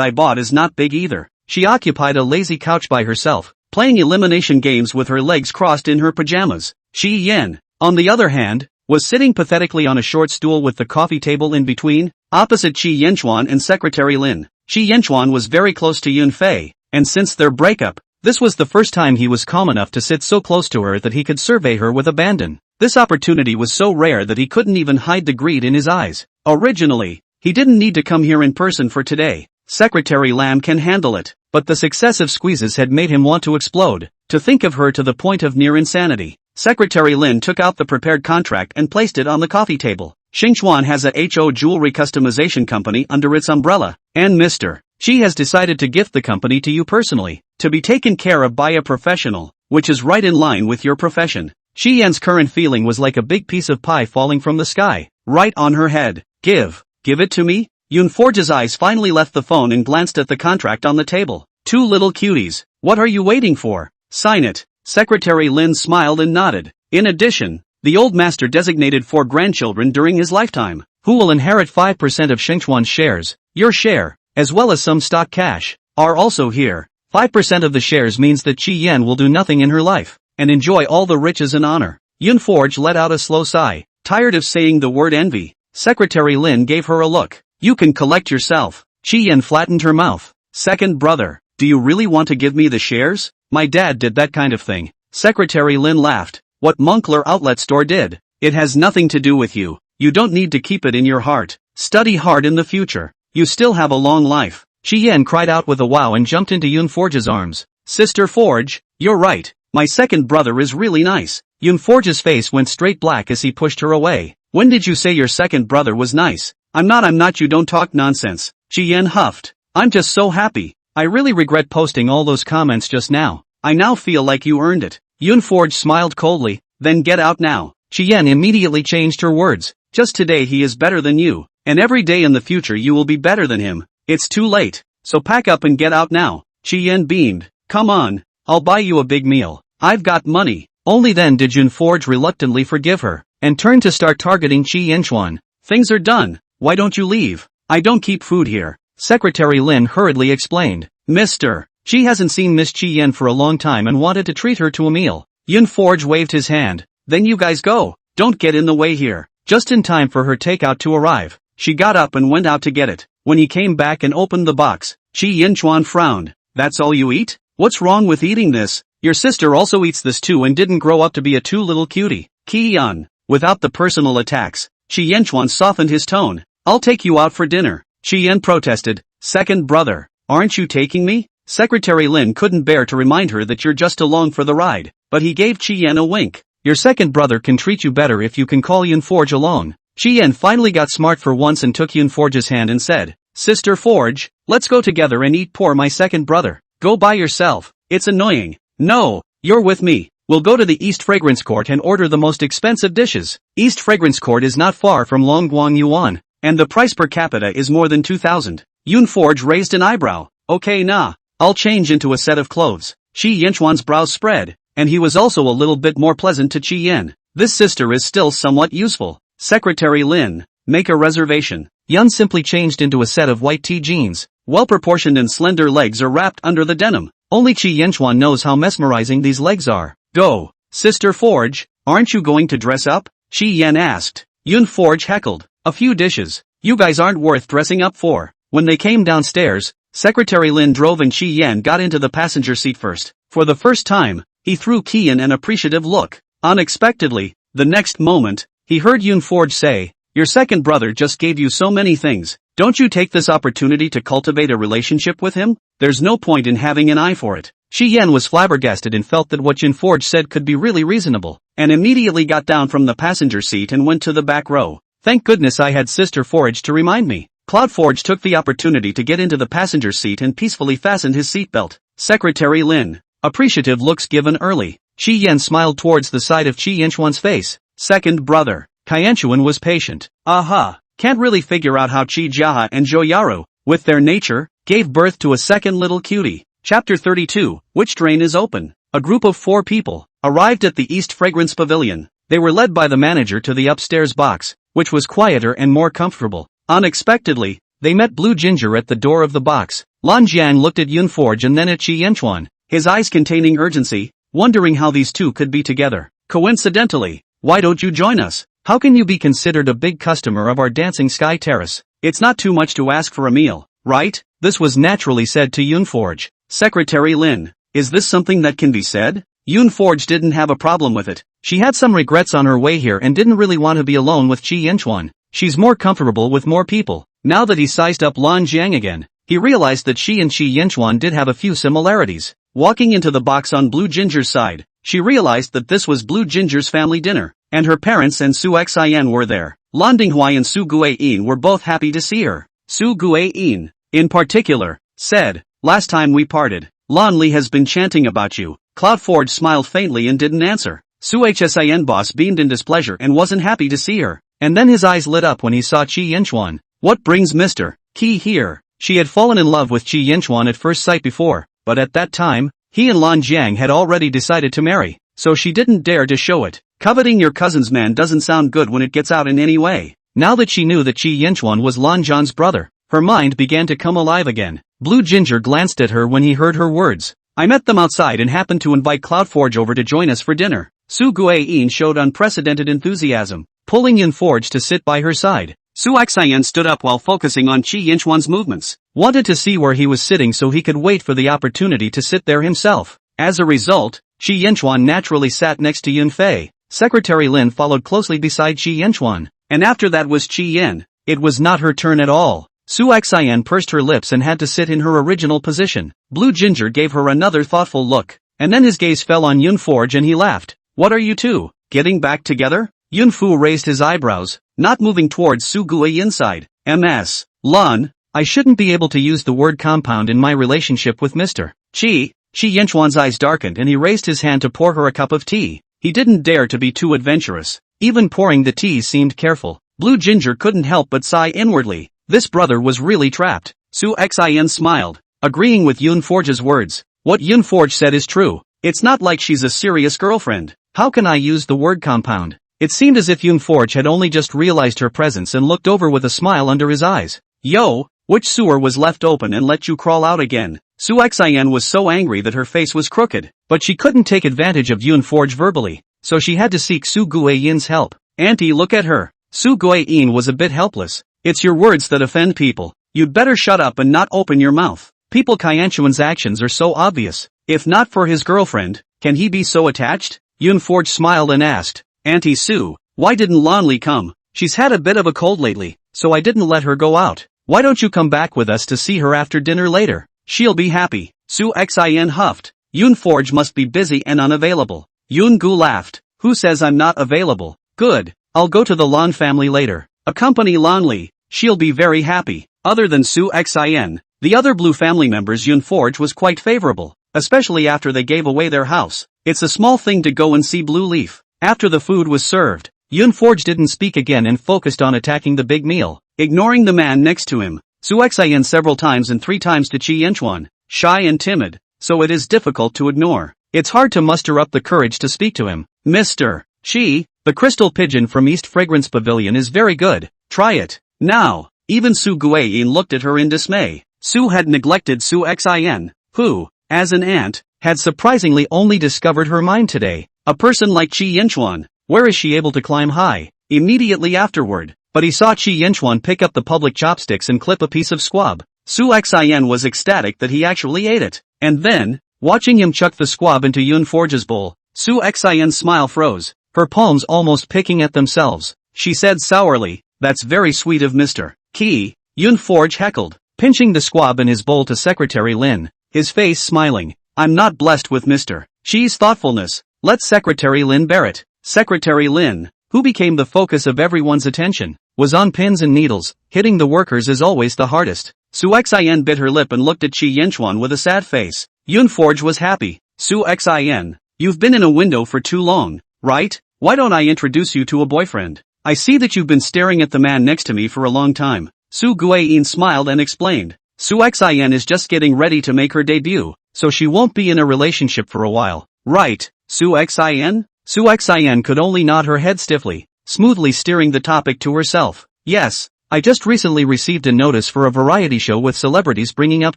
I bought is not big either. She occupied a lazy couch by herself, playing elimination games with her legs crossed in her pajamas. Shi Yen, on the other hand, was sitting pathetically on a short stool with the coffee table in between, opposite Chi Yinchuan and Secretary Lin. Chi Yinchuan was very close to Yun Fei, and since their breakup, this was the first time he was calm enough to sit so close to her that he could survey her with abandon. This opportunity was so rare that he couldn't even hide the greed in his eyes. Originally, he didn't need to come here in person for today. Secretary Lam can handle it, but the successive squeezes had made him want to explode, to think of her to the point of near insanity. Secretary Lin took out the prepared contract and placed it on the coffee table. Xingchuan has a HO jewelry customization company under its umbrella, and Mr. She has decided to gift the company to you personally, to be taken care of by a professional, which is right in line with your profession. Shi Yan's current feeling was like a big piece of pie falling from the sky, right on her head. Give it to me? Yoonforge's eyes finally left the phone and glanced at the contract on the table. Two little cuties. What are you waiting for? Sign it. Secretary Lin smiled and nodded. In addition, the old master designated 4 grandchildren during his lifetime, who will inherit 5% of Xingchuan's shares. Your share, as well as some stock cash, are also here. 5% of the shares means that Qi Yan will do nothing in her life, and enjoy all the riches and honor. Yoonforge let out a slow sigh, tired of saying the word envy. Secretary Lin gave her a look. You can collect yourself. Qi Yan flattened her mouth. Second brother, do you really want to give me the shares? My dad did that kind of thing. Secretary Lin laughed. What Moncler outlet store did. It has nothing to do with you. You don't need to keep it in your heart. Study hard in the future. You still have a long life. Qi Yan cried out with a wow and jumped into Yoonforge's arms. Sister Forge, you're right. My second brother is really nice. Yoonforge's face went straight black as he pushed her away. When did you say your second brother was nice? I'm not, you don't talk nonsense. Qi Yan huffed. I'm just so happy. I really regret posting all those comments just now. I now feel like you earned it. Yoonforge smiled coldly. Then get out now. Qi Yan immediately changed her words. Just today he is better than you, and every day in the future you will be better than him. It's too late, so pack up and get out now. Qi Yan beamed. Come on, I'll buy you a big meal. I've got money. Only then did Yoonforge reluctantly forgive her, and turn to start targeting Qi Yinchuan. Things are done. Why don't you leave? I don't keep food here. Secretary Lin hurriedly explained. Mister, she hasn't seen Miss Qi Yan for a long time and wanted to treat her to a meal. Yoonforge waved his hand. Then you guys go. Don't get in the way here. Just in time for her takeout to arrive, she got up and went out to get it. When he came back and opened the box, Qi Yinchuan frowned. That's all you eat? What's wrong with eating this? Your sister also eats this too and didn't grow up to be a too little cutie. Qi Yan. Without the personal attacks, Qi Yinchuan softened his tone. I'll take you out for dinner. Qi Yan protested. Second brother, aren't you taking me? Secretary Lin couldn't bear to remind her that you're just along for the ride, but he gave Qi Yan a wink. Your second brother can treat you better if you can call Yoonforge along. Qi Yan finally got smart for once and took Yoonforge's hand and said, Sister Forge, let's go together and eat poor my second brother. Go by yourself, it's annoying. No, you're with me. We'll go to the East Fragrance Court and order the most expensive dishes. East Fragrance Court is not far from Longguang Yuan, and the price per capita is more than 2,000. Yun Forge raised an eyebrow. Okay nah, I'll change into a set of clothes. Qi Yanchuan's brows spread, and he was also a little bit more pleasant to Qi Yan. This sister is still somewhat useful. Secretary Lin, make a reservation. Yun simply changed into a set of white T jeans. Well-proportioned and slender legs are wrapped under the denim. Only Qi Yanchuan knows how mesmerizing these legs are. Go, Sister Forge, aren't you going to dress up? Qi Yan asked. Yun Forge heckled. A few dishes. You guys aren't worth dressing up for. When they came downstairs, Secretary Lin drove and Qi Yan got into the passenger seat first. For the first time, he threw Qian an appreciative look. Unexpectedly, the next moment, he heard Yun Forge say, your second brother just gave you so many things. Don't you take this opportunity to cultivate a relationship with him? There's no point in having an eye for it. Qi Yan was flabbergasted and felt that what Yun Forge said could be really reasonable, and immediately got down from the passenger seat and went to the back row. Thank goodness I had Sister Forge to remind me. Cloud Forge took the opportunity to get into the passenger seat and peacefully fastened his seatbelt. Secretary Lin, appreciative looks given early. Qi Yan smiled towards the side of Qi Yanchuan's face. Second brother. Kai Yanchuan was patient. Aha, can't really figure out how Qi Jiaha and Zhou Yaru, with their nature, gave birth to a second little cutie. Chapter 32, which drain is open? A group of 4 people arrived at the East Fragrance Pavilion. They were led by the manager to the upstairs box, which was quieter and more comfortable. Unexpectedly, they met Blue Ginger at the door of the box. Lan Jiang looked at Yun Forge and then at Qi Yanchuan, his eyes containing urgency, wondering how these two could be together. Coincidentally, why don't you join us? How can you be considered a big customer of our Dancing Sky Terrace? It's not too much to ask for a meal, right? This was naturally said to Yun Forge. Secretary Lin, is this something that can be said? Yun Forge didn't have a problem with it. She had some regrets on her way here and didn't really want to be alone with Qi Yanchuan. She's more comfortable with more people. Now that he sized up Lan Jiang again, he realized that she and Qi Yanchuan did have a few similarities. Walking into the box on Blue Ginger's side, she realized that this was Blue Ginger's family dinner, and her parents and Su Xian were there. Lan Dinghuai and Su Guiyin were both happy to see her. Su Guiyin, in particular, said, last time we parted, Lan Li has been chanting about you. Cloud Forge smiled faintly and didn't answer. Su Hsin boss beamed in displeasure and wasn't happy to see her, and then his eyes lit up when he saw Qi Yanchuan. What brings Mr. Qi here? She had fallen in love with Qi Yanchuan at first sight before, but at that time, he and Lan Jiang had already decided to marry, so she didn't dare to show it. Coveting your cousin's man doesn't sound good when it gets out in any way. Now that she knew that Qi Yanchuan was Lan Zhan's brother, her mind began to come alive again. Blue Ginger glanced at her when he heard her words. I met them outside and happened to invite Cloud Forge over to join us for dinner. Su Guiyin showed unprecedented enthusiasm, pulling Yun Forge to sit by her side. Su Xian stood up while focusing on Qi Yanchuan's movements, wanted to see where he was sitting so he could wait for the opportunity to sit there himself. As a result, Qi Yanchuan naturally sat next to Yun Fei. Secretary Lin followed closely beside Qi Yanchuan, and after that was Qi Yan. It was not her turn at all. Su Xian pursed her lips and had to sit in her original position. Blue Ginger gave her another thoughtful look, and then his gaze fell on Yun Forge and he laughed. What are you two, getting back together? Yun Fu raised his eyebrows, not moving towards Su Guiyin's side. Ms. Lan, I shouldn't be able to use the word compound in my relationship with Mr. Qi. Qi Yanchuan's eyes darkened and he raised his hand to pour her a cup of tea. He didn't dare to be too adventurous. Even pouring the tea seemed careful. Blue Ginger couldn't help but sigh inwardly. This brother was really trapped. Su Xian smiled, agreeing with Yun Forge's words. What Yun Forge said is true. It's not like she's a serious girlfriend. How can I use the word compound? It seemed as if Yun Forge had only just realized her presence and looked over with a smile under his eyes. Yo, which sewer was left open and let you crawl out again? Su Xian was so angry that her face was crooked, but she couldn't take advantage of Yun Forge verbally, so she had to seek Su Guiyin's help. Auntie, look at her. Su Guiyin was a bit helpless. It's your words that offend people. You'd better shut up and not open your mouth. People Kaianchuan's actions are so obvious. If not for his girlfriend, can he be so attached? Yun Forge smiled and asked, Auntie Su, why didn't Lan Li come? She's had a bit of a cold lately, so I didn't let her go out. Why don't you come back with us to see her after dinner later? She'll be happy. Su Xian huffed. Yun Forge must be busy and unavailable. Yun Gu laughed. Who says I'm not available? Good. I'll go to the Lan family later. Accompany Lan Li. She'll be very happy. Other than Su Xin, the other Blue family members Yoon Forge was quite favorable, especially after they gave away their house. It's a small thing to go and see Blue Leaf. After the food was served, Yoon Forge didn't speak again and focused on attacking the big meal, ignoring the man next to him. Su Xin several times and 3 times to Chi Yenchuan, shy and timid, so it is difficult to ignore. It's hard to muster up the courage to speak to him. Mr. Chi, the crystal pigeon from East Fragrance Pavilion is very good, try it. Now, even Su Guiyin looked at her in dismay. Su had neglected Su Xin, who, as an aunt, had surprisingly only discovered her mind today. A person like Chi Yenchuan, where is she able to climb high? Immediately afterward, but he saw Chi Yenchuan pick up the public chopsticks and clip a piece of squab. Su Xin was ecstatic that he actually ate it. And then, watching him chuck the squab into Yoon Forge's bowl, Su Xin's smile froze, her palms almost picking at themselves. She said sourly, "That's very sweet of Mr. Ki." Yoon Forge heckled, pinching the squab in his bowl to Secretary Lin, his face smiling. "I'm not blessed with Mr. Chi's thoughtfulness. Let Secretary Lin bear it." Secretary Lin, who became the focus of everyone's attention, was on pins and needles. Hitting the workers is always the hardest. Su Xin bit her lip and looked at Chi Yenchuan with a sad face. Yoon Forge was happy. "Su Xin, you've been in a window for too long, right? Why don't I introduce you to a boyfriend? I see that you've been staring at the man next to me for a long time." Su Guiyin smiled and explained. Su Xin is just getting ready to make her debut, so she won't be in a relationship for a while. Right, Su Xin? Su Xin could only nod her head stiffly, smoothly steering the topic to herself. "Yes, I just recently received a notice for a variety show with celebrities bringing up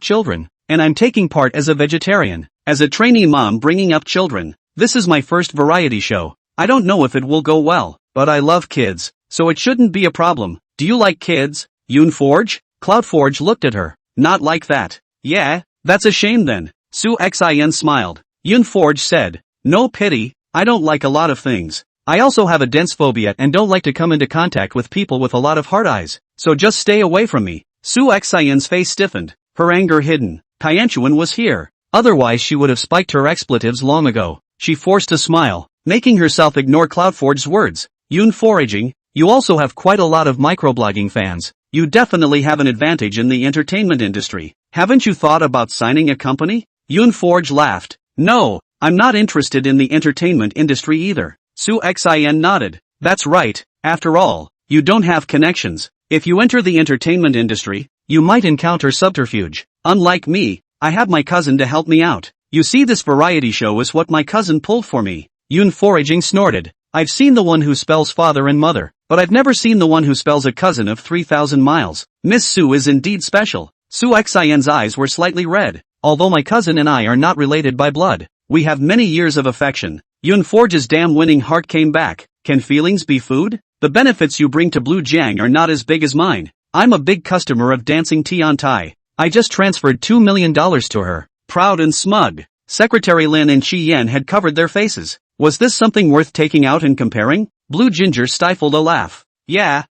children, and I'm taking part as a vegetarian, as a trainee mom bringing up children. This is my first variety show. I don't know if it will go well, but I love kids, so it shouldn't be a problem. Do you like kids, Yoon Forge?" Cloud Forge looked at her. "Not like that." "Yeah, that's a shame then." Su Xin smiled. Yoon Forge said, "No pity, I don't like a lot of things. I also have a dense phobia and don't like to come into contact with people with a lot of hard eyes, so just stay away from me." Su Xin's face stiffened, her anger hidden. Tianchuan was here. Otherwise she would have spiked her expletives long ago. She forced a smile, making herself ignore Cloudforge's words. "Yoon Foraging, you also have quite a lot of microblogging fans. You definitely have an advantage in the entertainment industry. Haven't you thought about signing a company?" Yoon Forge laughed. "No, I'm not interested in the entertainment industry either." Su Xin nodded. "That's right, after all, you don't have connections. If you enter the entertainment industry, you might encounter subterfuge. Unlike me, I have my cousin to help me out. You see, this variety show is what my cousin pulled for me." Yoon Foraging snorted. "I've seen the one who spells father and mother, but I've never seen the one who spells a cousin of 3,000 miles. Miss Su is indeed special." Su Xin's eyes were slightly red. "Although my cousin and I are not related by blood, we have many years of affection." Yoon Forge's damn winning heart came back. "Can feelings be food? The benefits you bring to Blue Jiang are not as big as mine. I'm a big customer of Dancing Tian Tai. I just transferred $2 million to her." Proud and smug, Secretary Lin and Chi Yen had covered their faces. Was this something worth taking out and comparing? Blue Ginger stifled a laugh. Yeah,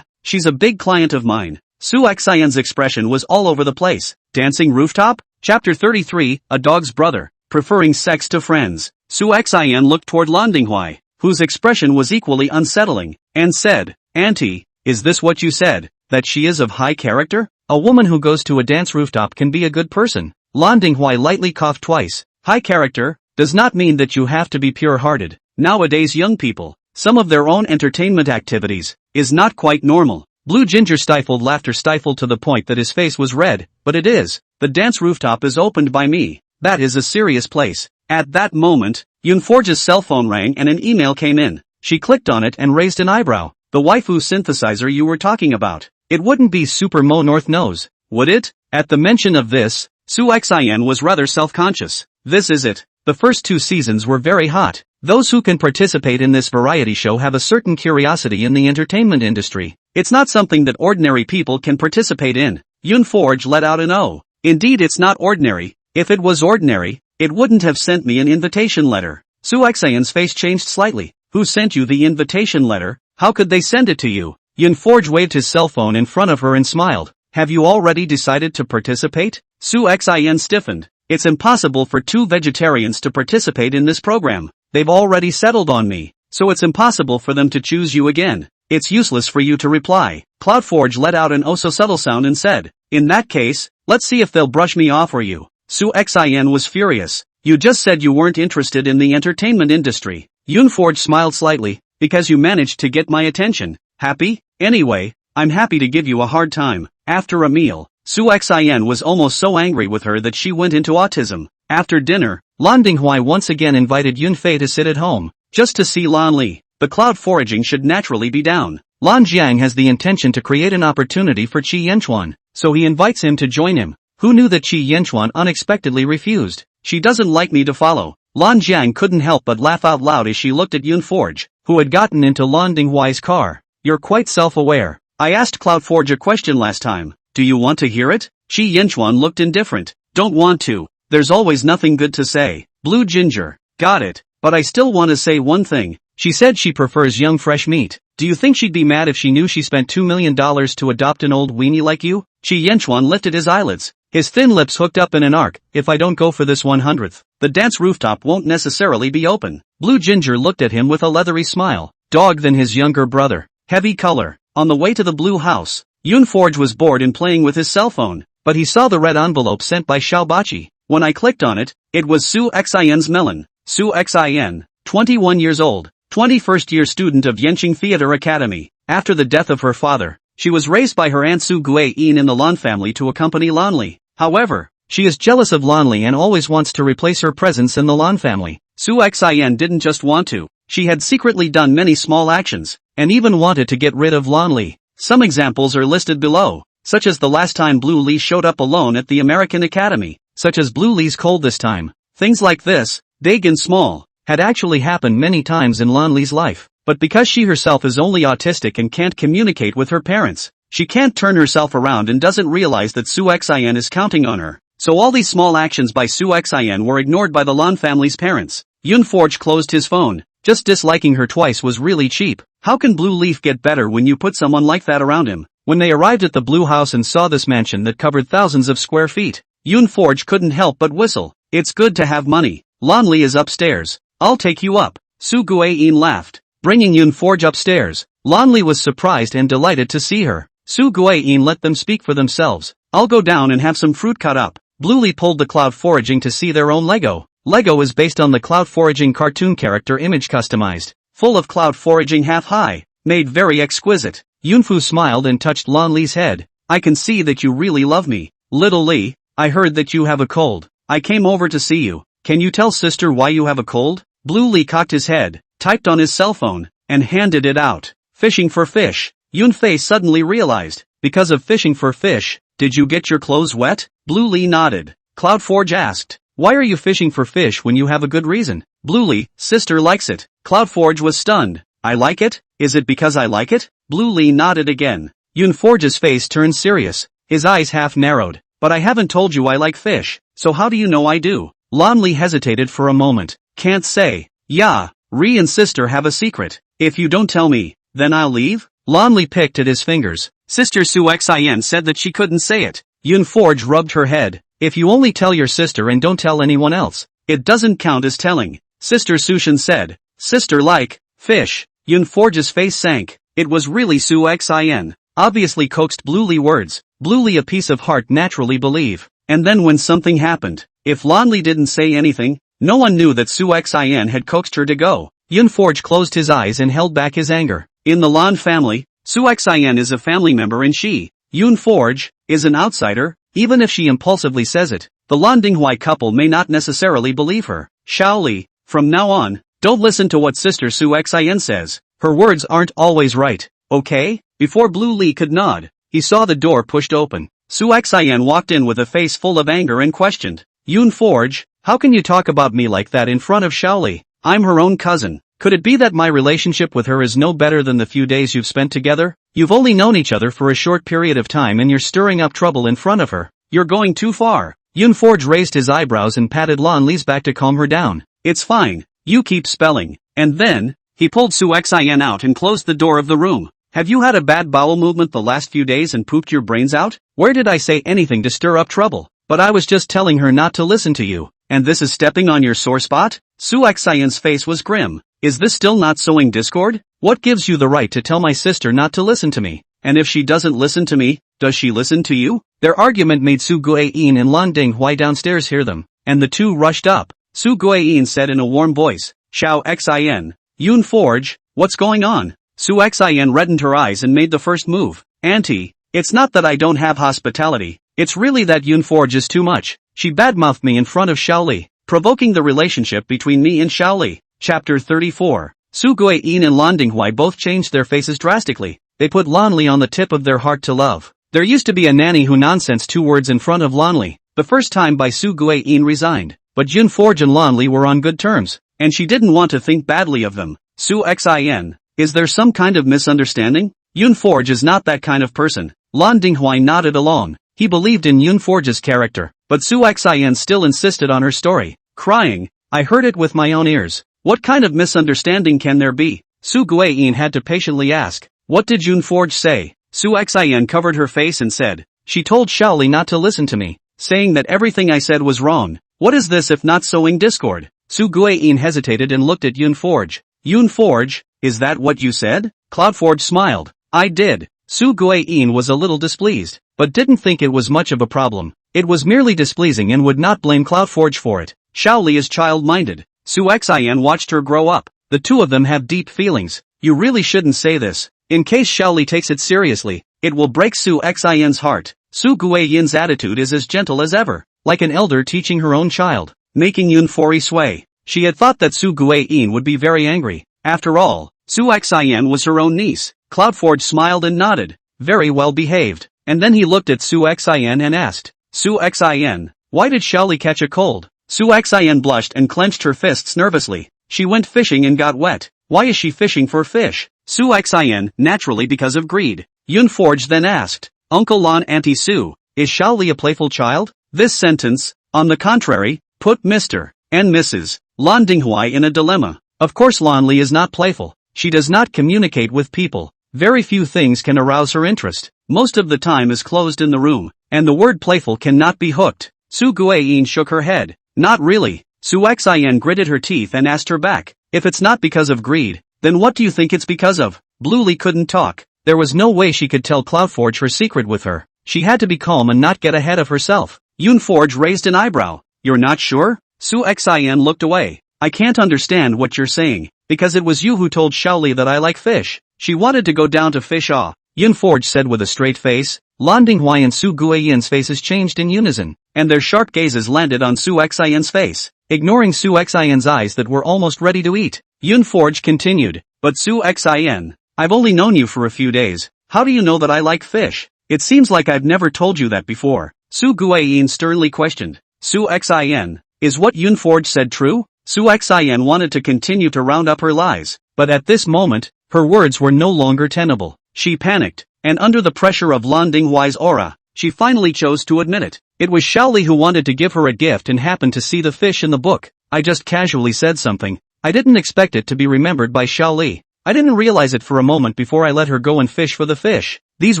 she's a big client of mine." Su Xin's expression was all over the place. Dancing Rooftop? Chapter 33, A Dog's Brother, Preferring Sex to Friends. Su Xin looked toward Lan Dinghui, whose expression was equally unsettling, and said, "Auntie, is this what you said, that she is of high character? A woman who goes to a dance rooftop can be a good person." Lan Dinghui lightly coughed twice. "High character does not mean that you have to be pure-hearted. Nowadays young people, some of their own entertainment activities, is not quite normal." Blue Ginger stifled laughter, stifled to the point that his face was red. "But it is. The dance rooftop is opened by me. That is a serious place." At that moment, Yoon Forge's cell phone rang and an email came in. She clicked on it and raised an eyebrow. "The waifu synthesizer you were talking about. It wouldn't be Super Mo North Nose, would it?" At the mention of this, Su Xin was rather self-conscious. "This is it. The first 2 seasons were very hot. Those who can participate in this variety show have a certain curiosity in the entertainment industry. It's not something that ordinary people can participate in." Yoon Forge let out an "oh." "Indeed, it's not ordinary. If it was ordinary, it wouldn't have sent me an invitation letter." Su Xin's face changed slightly. "Who sent you the invitation letter? How could they send it to you?" Yoon Forge waved his cell phone in front of her and smiled. "Have you already decided to participate?" Su Xin stiffened. "It's impossible for 2 vegetarians to participate in this program. They've already settled on me, so it's impossible for them to choose you again. it's useless for you to reply. Cloudforge let out an oh-so-subtle sound and said, in that case, let's see if they'll brush me off or you. Su Xin was furious. You just said you weren't interested in the entertainment industry. Yoonforge smiled slightly, because you managed to get my attention. Happy? Anyway, I'm happy to give you a hard time. After a meal, Su Xin was almost so angry with her that she went into autism. After dinner, Lan Dinghui once again invited Yunfei to sit at home, just to see Lan Li. The cloud foraging should naturally be down. Lan Jiang has the intention to create an opportunity for Qi Yanchuan, so he invites him to join him. Who knew that Qi Yanchuan unexpectedly refused? She doesn't like me to follow. Lan Jiang couldn't help but laugh out loud as she looked at Yoonforge, who had gotten into Lan Dinghui's car. You're quite self-aware. I asked Cloudforge a question last time. Do you want to hear it? Qi Yanchuan looked indifferent. Don't want to. There's always nothing good to say. Blue ginger. Got it. But I still want to say one thing. She said she prefers young fresh meat. Do you think she'd be mad if she knew she spent $2 million to adopt an old weenie like you? Qi Yanchuan lifted his eyelids. His thin lips hooked up in an arc. If I don't go for this 100th, the dance rooftop won't necessarily be open. Blue Ginger looked at him with a leathery smile. Dog than his younger brother. Heavy color. On the way to the blue house, Yoonforge was bored and playing with his cell phone, but he saw the red envelope sent by Xiaobachi. When I clicked on it, it was Su Xin's Melon. Su Xin, 21 years old, 21st year student of Yenqing Theater Academy. After the death of her father, she was raised by her aunt Su Guiyin in the Lan family to accompany Lan Li. However, she is jealous of Lan Li and always wants to replace her presence in the Lan family. Su Xin didn't just want to, she had secretly done many small actions, and even wanted to get rid of Lan Li. Some examples are listed below, such as the last time Blue Li showed up alone at the American Academy, such as Blue Li's cold this time. Things like this, big and small, had actually happened many times in Lan Li's life, but because she herself is only autistic and can't communicate with her parents, she can't turn herself around and doesn't realize that Su Xin is counting on her. So all these small actions by Su Xin were ignored by the Lan family's parents. Yoonforge closed his phone. Just disliking her twice was really cheap. How can Blue Leaf get better when you put someone like that around him? When they arrived at the blue house and saw this mansion that covered thousands of square feet, Yoonforge couldn't help but whistle. It's good to have money. Lan Li is upstairs. I'll take you up. Su Guiyin laughed, bringing Yoonforge upstairs. Lan Li was surprised and delighted to see her. Su Guiyin let them speak for themselves. I'll go down and have some fruit cut up. Blue Li pulled the cloud foraging to see their own Lego. Lego is based on the cloud foraging cartoon character image customized, full of cloud foraging half high, made very exquisite. Yunfu smiled and touched Lan Li's head. I can see that you really love me. Little Li, I heard that you have a cold. I came over to see you. Can you tell sister why you have a cold? Blue Li cocked his head, typed on his cell phone, and handed it out. Fishing for fish. Yunfei suddenly realized, because of fishing for fish, did you get your clothes wet? Blue Li nodded. Cloudforge asked, why are you fishing for fish when you have a good reason? Blue Li, sister likes it. Cloudforge was stunned. I like it? Is it because I like it? Blue Li nodded again. Yoonforge's face turned serious, his eyes half narrowed. But I haven't told you I like fish, so how do you know I do? Lan Li hesitated for a moment. Can't say. Yeah, Ri and sister have a secret. If you don't tell me, then I'll leave? Lan Li picked at his fingers. Sister Su Xin said that she couldn't say it. Yoonforge rubbed her head. If you only tell your sister and don't tell anyone else, it doesn't count as telling. Sister Sushin said. Sister like fish. Yoonforge's face sank. It was really Su Xin. Obviously coaxed Blue Li words. Blue Li a piece of heart naturally believe. And then when something happened, if Lan Li didn't say anything, no one knew that Su Xin had coaxed her to go. Yoonforge closed his eyes and held back his anger. In the Lan family, Su Xin is a family member and she, Yoonforge, is an outsider. Even if she impulsively says it, the Lan Dinghui couple may not necessarily believe her. Shaoli, from now on, don't listen to what sister Su Xin says. Her words aren't always right, okay? Before Blue Li could nod, he saw the door pushed open. Su Xin walked in with a face full of anger and questioned. Yoonforge, how can you talk about me like that in front of Shaoli? I'm her own cousin. Could it be that my relationship with her is no better than the few days you've spent together? You've only known each other for a short period of time and you're stirring up trouble in front of her. You're going too far. Yoonforge raised his eyebrows and patted Lan Li's back to calm her down. It's fine. You keep spelling. And then, he pulled Su Xin out and closed the door of the room. Have you had a bad bowel movement the last few days and pooped your brains out? Where did I say anything to stir up trouble? But I was just telling her not to listen to you. And this is stepping on your sore spot? Su Xin's face was grim. Is this still not sowing discord? What gives you the right to tell my sister not to listen to me? And if she doesn't listen to me, does she listen to you? Their argument made Su Guiyin and Lan Dinghua downstairs hear them, and the two rushed up. Su Guiyin said in a warm voice, Xiao Xin. Yun Forge, what's going on? Su Xin reddened her eyes and made the first move. Auntie, it's not that I don't have hospitality, it's really that Yun Forge is too much. She badmouthed me in front of Xiaoli, provoking the relationship between me and Xiaoli. Chapter 34. Su Guiyin and Lan Dinghua both changed their faces drastically. They put Lanli on the tip of their heart to love. There used to be a nanny who nonsense 2 words in front of Lanli. The first time by Su Guiyin resigned, but Yun Forge and Lanli were on good terms, and she didn't want to think badly of them. Su Xin, is there some kind of misunderstanding? Yun Forge is not that kind of person. Lan Dinghua nodded along. He believed in Yun Forge's character, but Su Xin still insisted on her story, crying, I heard it with my own ears. What kind of misunderstanding can there be? Su Guiyin had to patiently ask. What did Yun Forge say? Su Xin covered her face and said, she told Xiaoli not to listen to me, saying that everything I said was wrong. What is this if not sowing discord? Su Guiyin hesitated and looked at Yun Forge. Yun Forge, is that what you said? Cloudforge smiled. I did. Su Guiyin was a little displeased, but didn't think it was much of a problem. It was merely displeasing and would not blame Cloudforge for it. Xiaoli is child-minded. Su Xin watched her grow up. The two of them have deep feelings. You really shouldn't say this. In case Xiaoli takes it seriously, it will break Su Xin's heart. Su Guiyin's attitude is as gentle as ever, like an elder teaching her own child, making Yun Forge sway. She had thought that Su Guiyin would be very angry. After all, Su Xin was her own niece. Cloudforge smiled and nodded. Very well behaved. And then he looked at Su Xin and asked, Su Xin, why did Xiaoli catch a cold? Su Xin blushed and clenched her fists nervously. She went fishing and got wet. Why is she fishing for fish? Su Xin, naturally because of greed. Yun Forge then asked, Uncle Lan Auntie Su, is Xiaoli a playful child? This sentence, on the contrary, put Mr. and Mrs. Lan Dinghua in a dilemma. Of course Lanli is not playful. She does not communicate with people. Very few things can arouse her interest. Most of the time is closed in the room, and the word playful cannot be hooked. Su Guiyin shook her head. Not really. Su Xin gritted her teeth and asked her back, if it's not because of greed, then what do you think it's because of? Bluely couldn't talk. There was no way she could tell Cloudforge her secret with her. She had to be calm and not get ahead of herself. Yun Forge raised an eyebrow. You're not sure? Su Xin looked away. I can't understand what you're saying, because it was you who told Xiaoli that I like fish. She wanted to go down to fish. Yun Forge said with a straight face. Lan Dinghua and Su Guiyin's faces changed in unison, and their sharp gazes landed on Su Xin's face, ignoring Su Xin's eyes that were almost ready to eat. Yun Forge continued, but Su Xin, I've only known you for a few days. How do you know that I like fish? It seems like I've never told you that before. Su Guiyin sternly questioned. Su Xin, is what Yun Forge said true? Su Xin wanted to continue to round up her lies, but at this moment, her words were no longer tenable. She panicked, and under the pressure of Lan Dinghua's aura, she finally chose to admit it. It was Xiaoli who wanted to give her a gift and happened to see the fish in the book. I just casually said something. I didn't expect it to be remembered by Xiaoli. I didn't realize it for a moment before I let her go and fish for the fish. These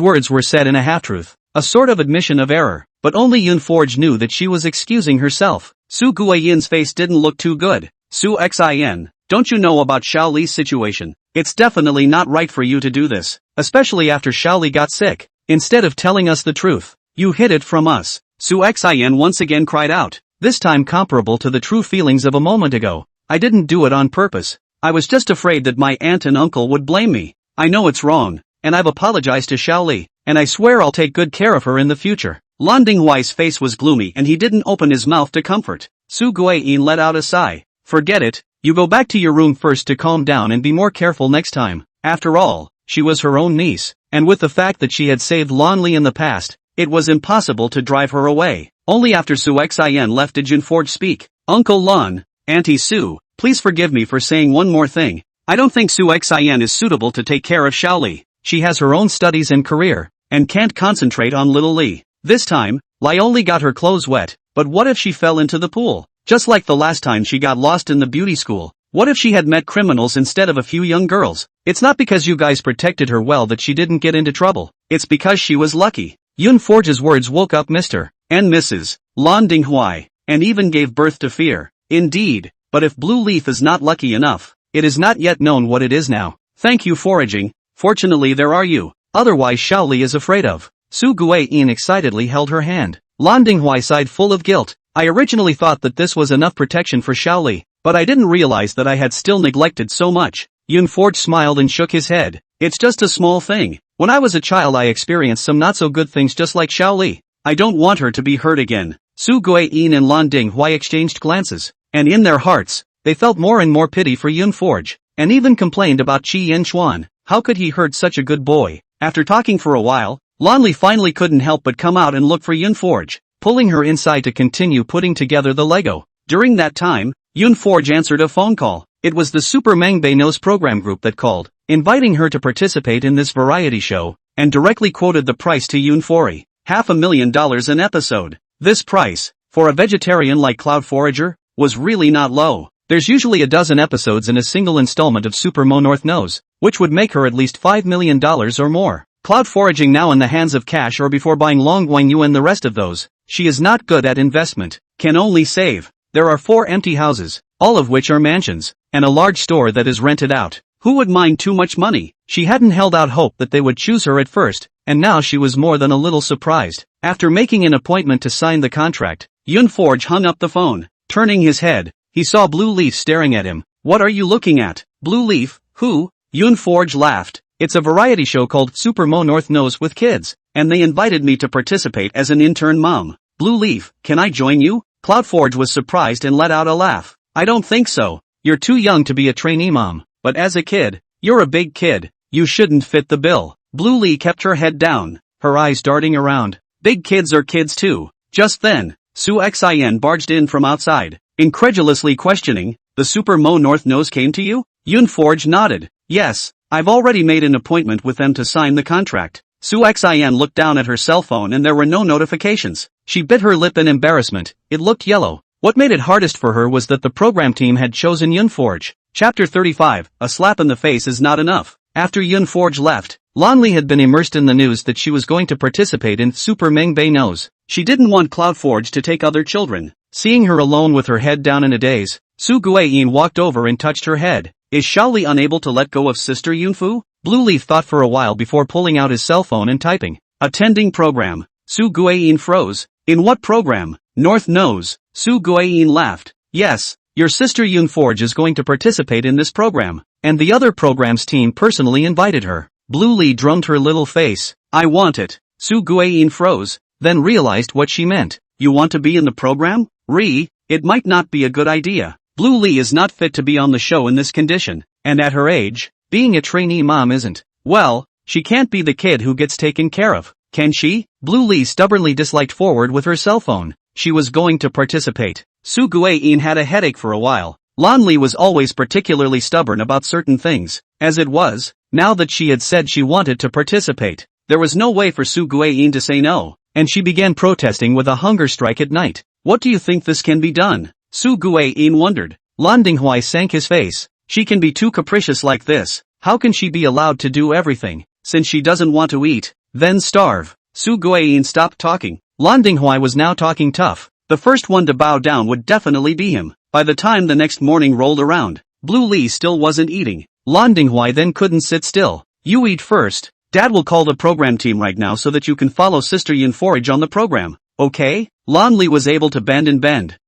words were said in a half-truth, a sort of admission of error, but only Yun Forge knew that she was excusing herself. Su Guiyin's face didn't look too good. Su Xin, don't you know about Xiaoli's situation? It's definitely not right for you to do this, especially after Xiaoli got sick. Instead of telling us the truth, you hid it from us. Su Xin once again cried out, this time comparable to the true feelings of a moment ago. I didn't do it on purpose. I was just afraid that my aunt and uncle would blame me. I know it's wrong, and I've apologized to Xiaoli, and I swear I'll take good care of her in the future. Lan Dinghua's face was gloomy and he didn't open his mouth to comfort. Su Guiyin let out a sigh. Forget it, you go back to your room first to calm down and be more careful next time. After all, she was her own niece, and with the fact that she had saved Lanli in the past, it was impossible to drive her away. Only after Su Xin left did Yun Forge speak. Uncle Lan, Auntie Su, please forgive me for saying one more thing. I don't think Su Xin is suitable to take care of Xiaoli. She has her own studies and career, and can't concentrate on little Li. This time, Li only got her clothes wet, but what if she fell into the pool? Just like the last time she got lost in the beauty school. What if she had met criminals instead of a few young girls? It's not because you guys protected her well that she didn't get into trouble. It's because she was lucky. Yun Forge's words woke up Mr. and Mrs. Lan Dinghua, and even gave birth to fear. Indeed, but if Blue Leaf is not lucky enough, it is not yet known what it is now. Thank you foraging, fortunately there are you, otherwise Xiaoli is afraid of. Su Guiyin excitedly held her hand. Lan Dinghui sighed full of guilt. I originally thought that this was enough protection for Xiaoli, but I didn't realize that I had still neglected so much. Yun Forge smiled and shook his head. It's just a small thing. When I was a child I experienced some not so good things just like Xiaoli. I don't want her to be hurt again. Su Guiyin and Lan Dinghui exchanged glances, and in their hearts, they felt more and more pity for Yun Forge, and even complained about Qi Yanchuan. How could he hurt such a good boy? After talking for a while, Lanli finally couldn't help but come out and look for Yun Forge, pulling her inside to continue putting together the Lego. During that time, Yun Forge answered a phone call. It was the Super Mangbei Nose program group that called, inviting her to participate in this variety show, and directly quoted the price to Yun Forge, $500,000 an episode. This price, for a vegetarian like Cloud Forager, was really not low. There's usually a dozen episodes in a single installment of Super Mo North Nose, which would make her at least $5 million or more. Cloud foraging now in the hands of cash or before buying Long Guanyu and the rest of those. She is not good at investment, can only save. There are 4 empty houses, all of which are mansions, and a large store that is rented out. Who would mind too much money? She hadn't held out hope that they would choose her at first, and now she was more than a little surprised. After making an appointment to sign the contract, Yun Forge hung up the phone. Turning his head, he saw Blue Leaf staring at him. What are you looking at? Blue Leaf? Who? Yun Forge laughed. It's a variety show called Super Mo North Nose with kids, and they invited me to participate as an intern mom. Blue Leaf, can I join you? Cloudforge was surprised and let out a laugh. I don't think so. You're too young to be a trainee mom, but as a kid, you're a big kid. You shouldn't fit the bill. Blue Lee kept her head down, her eyes darting around. Big kids are kids too. Just then, Su Xin barged in from outside, incredulously questioning, the Super Mo North Nose came to you? Yun Forge nodded. Yes, I've already made an appointment with them to sign the contract. Su Xin looked down at her cell phone and there were no notifications. She bit her lip in embarrassment. It looked yellow. What made it hardest for her was that the program team had chosen Yun Forge. Chapter 35, A slap in the face is not enough. After Yun Forge left, Lanli had been immersed in the news that she was going to participate in Super Mangbei Nose. She didn't want Cloudforge to take other children. Seeing her alone with her head down in a daze, Su Guiyin walked over and touched her head. Is Shaoli unable to let go of Sister Yunfu? Blue Leaf thought for a while before pulling out his cell phone and typing. Attending program. Su Guiyin froze. In what program? North Nose. Su Guiyin laughed. Yes, your sister Yunforge is going to participate in this program, and the other program's team personally invited her. Blue Lee drummed her little face. I want it. Su Guiyin froze, then realized what she meant. You want to be in the program? It might not be a good idea. Blue Lee is not fit to be on the show in this condition, and at her age, being a trainee mom isn't. Well, she can't be the kid who gets taken care of, can she? Blue Lee stubbornly disliked forward with her cell phone. She was going to participate. Su Guiyin had a headache for a while. Lan Li was always particularly stubborn about certain things. As it was, now that she had said she wanted to participate, there was no way for Su Guiyin to say no, and she began protesting with a hunger strike at night. What do you think this can be done? Su Guiyin wondered. Lan Dinghui sank his face. She can be too capricious like this. How can she be allowed to do everything, since she doesn't want to eat, then starve? Su Guiyin stopped talking. Lan Dinghui was now talking tough. The first one to bow down would definitely be him. By the time the next morning rolled around, Blue Lee still wasn't eating. Lan Dinghui then couldn't sit still. You eat first. Dad will call the program team right now so that you can follow Sister Yunforge on the program, okay? Lan Li was able to bend,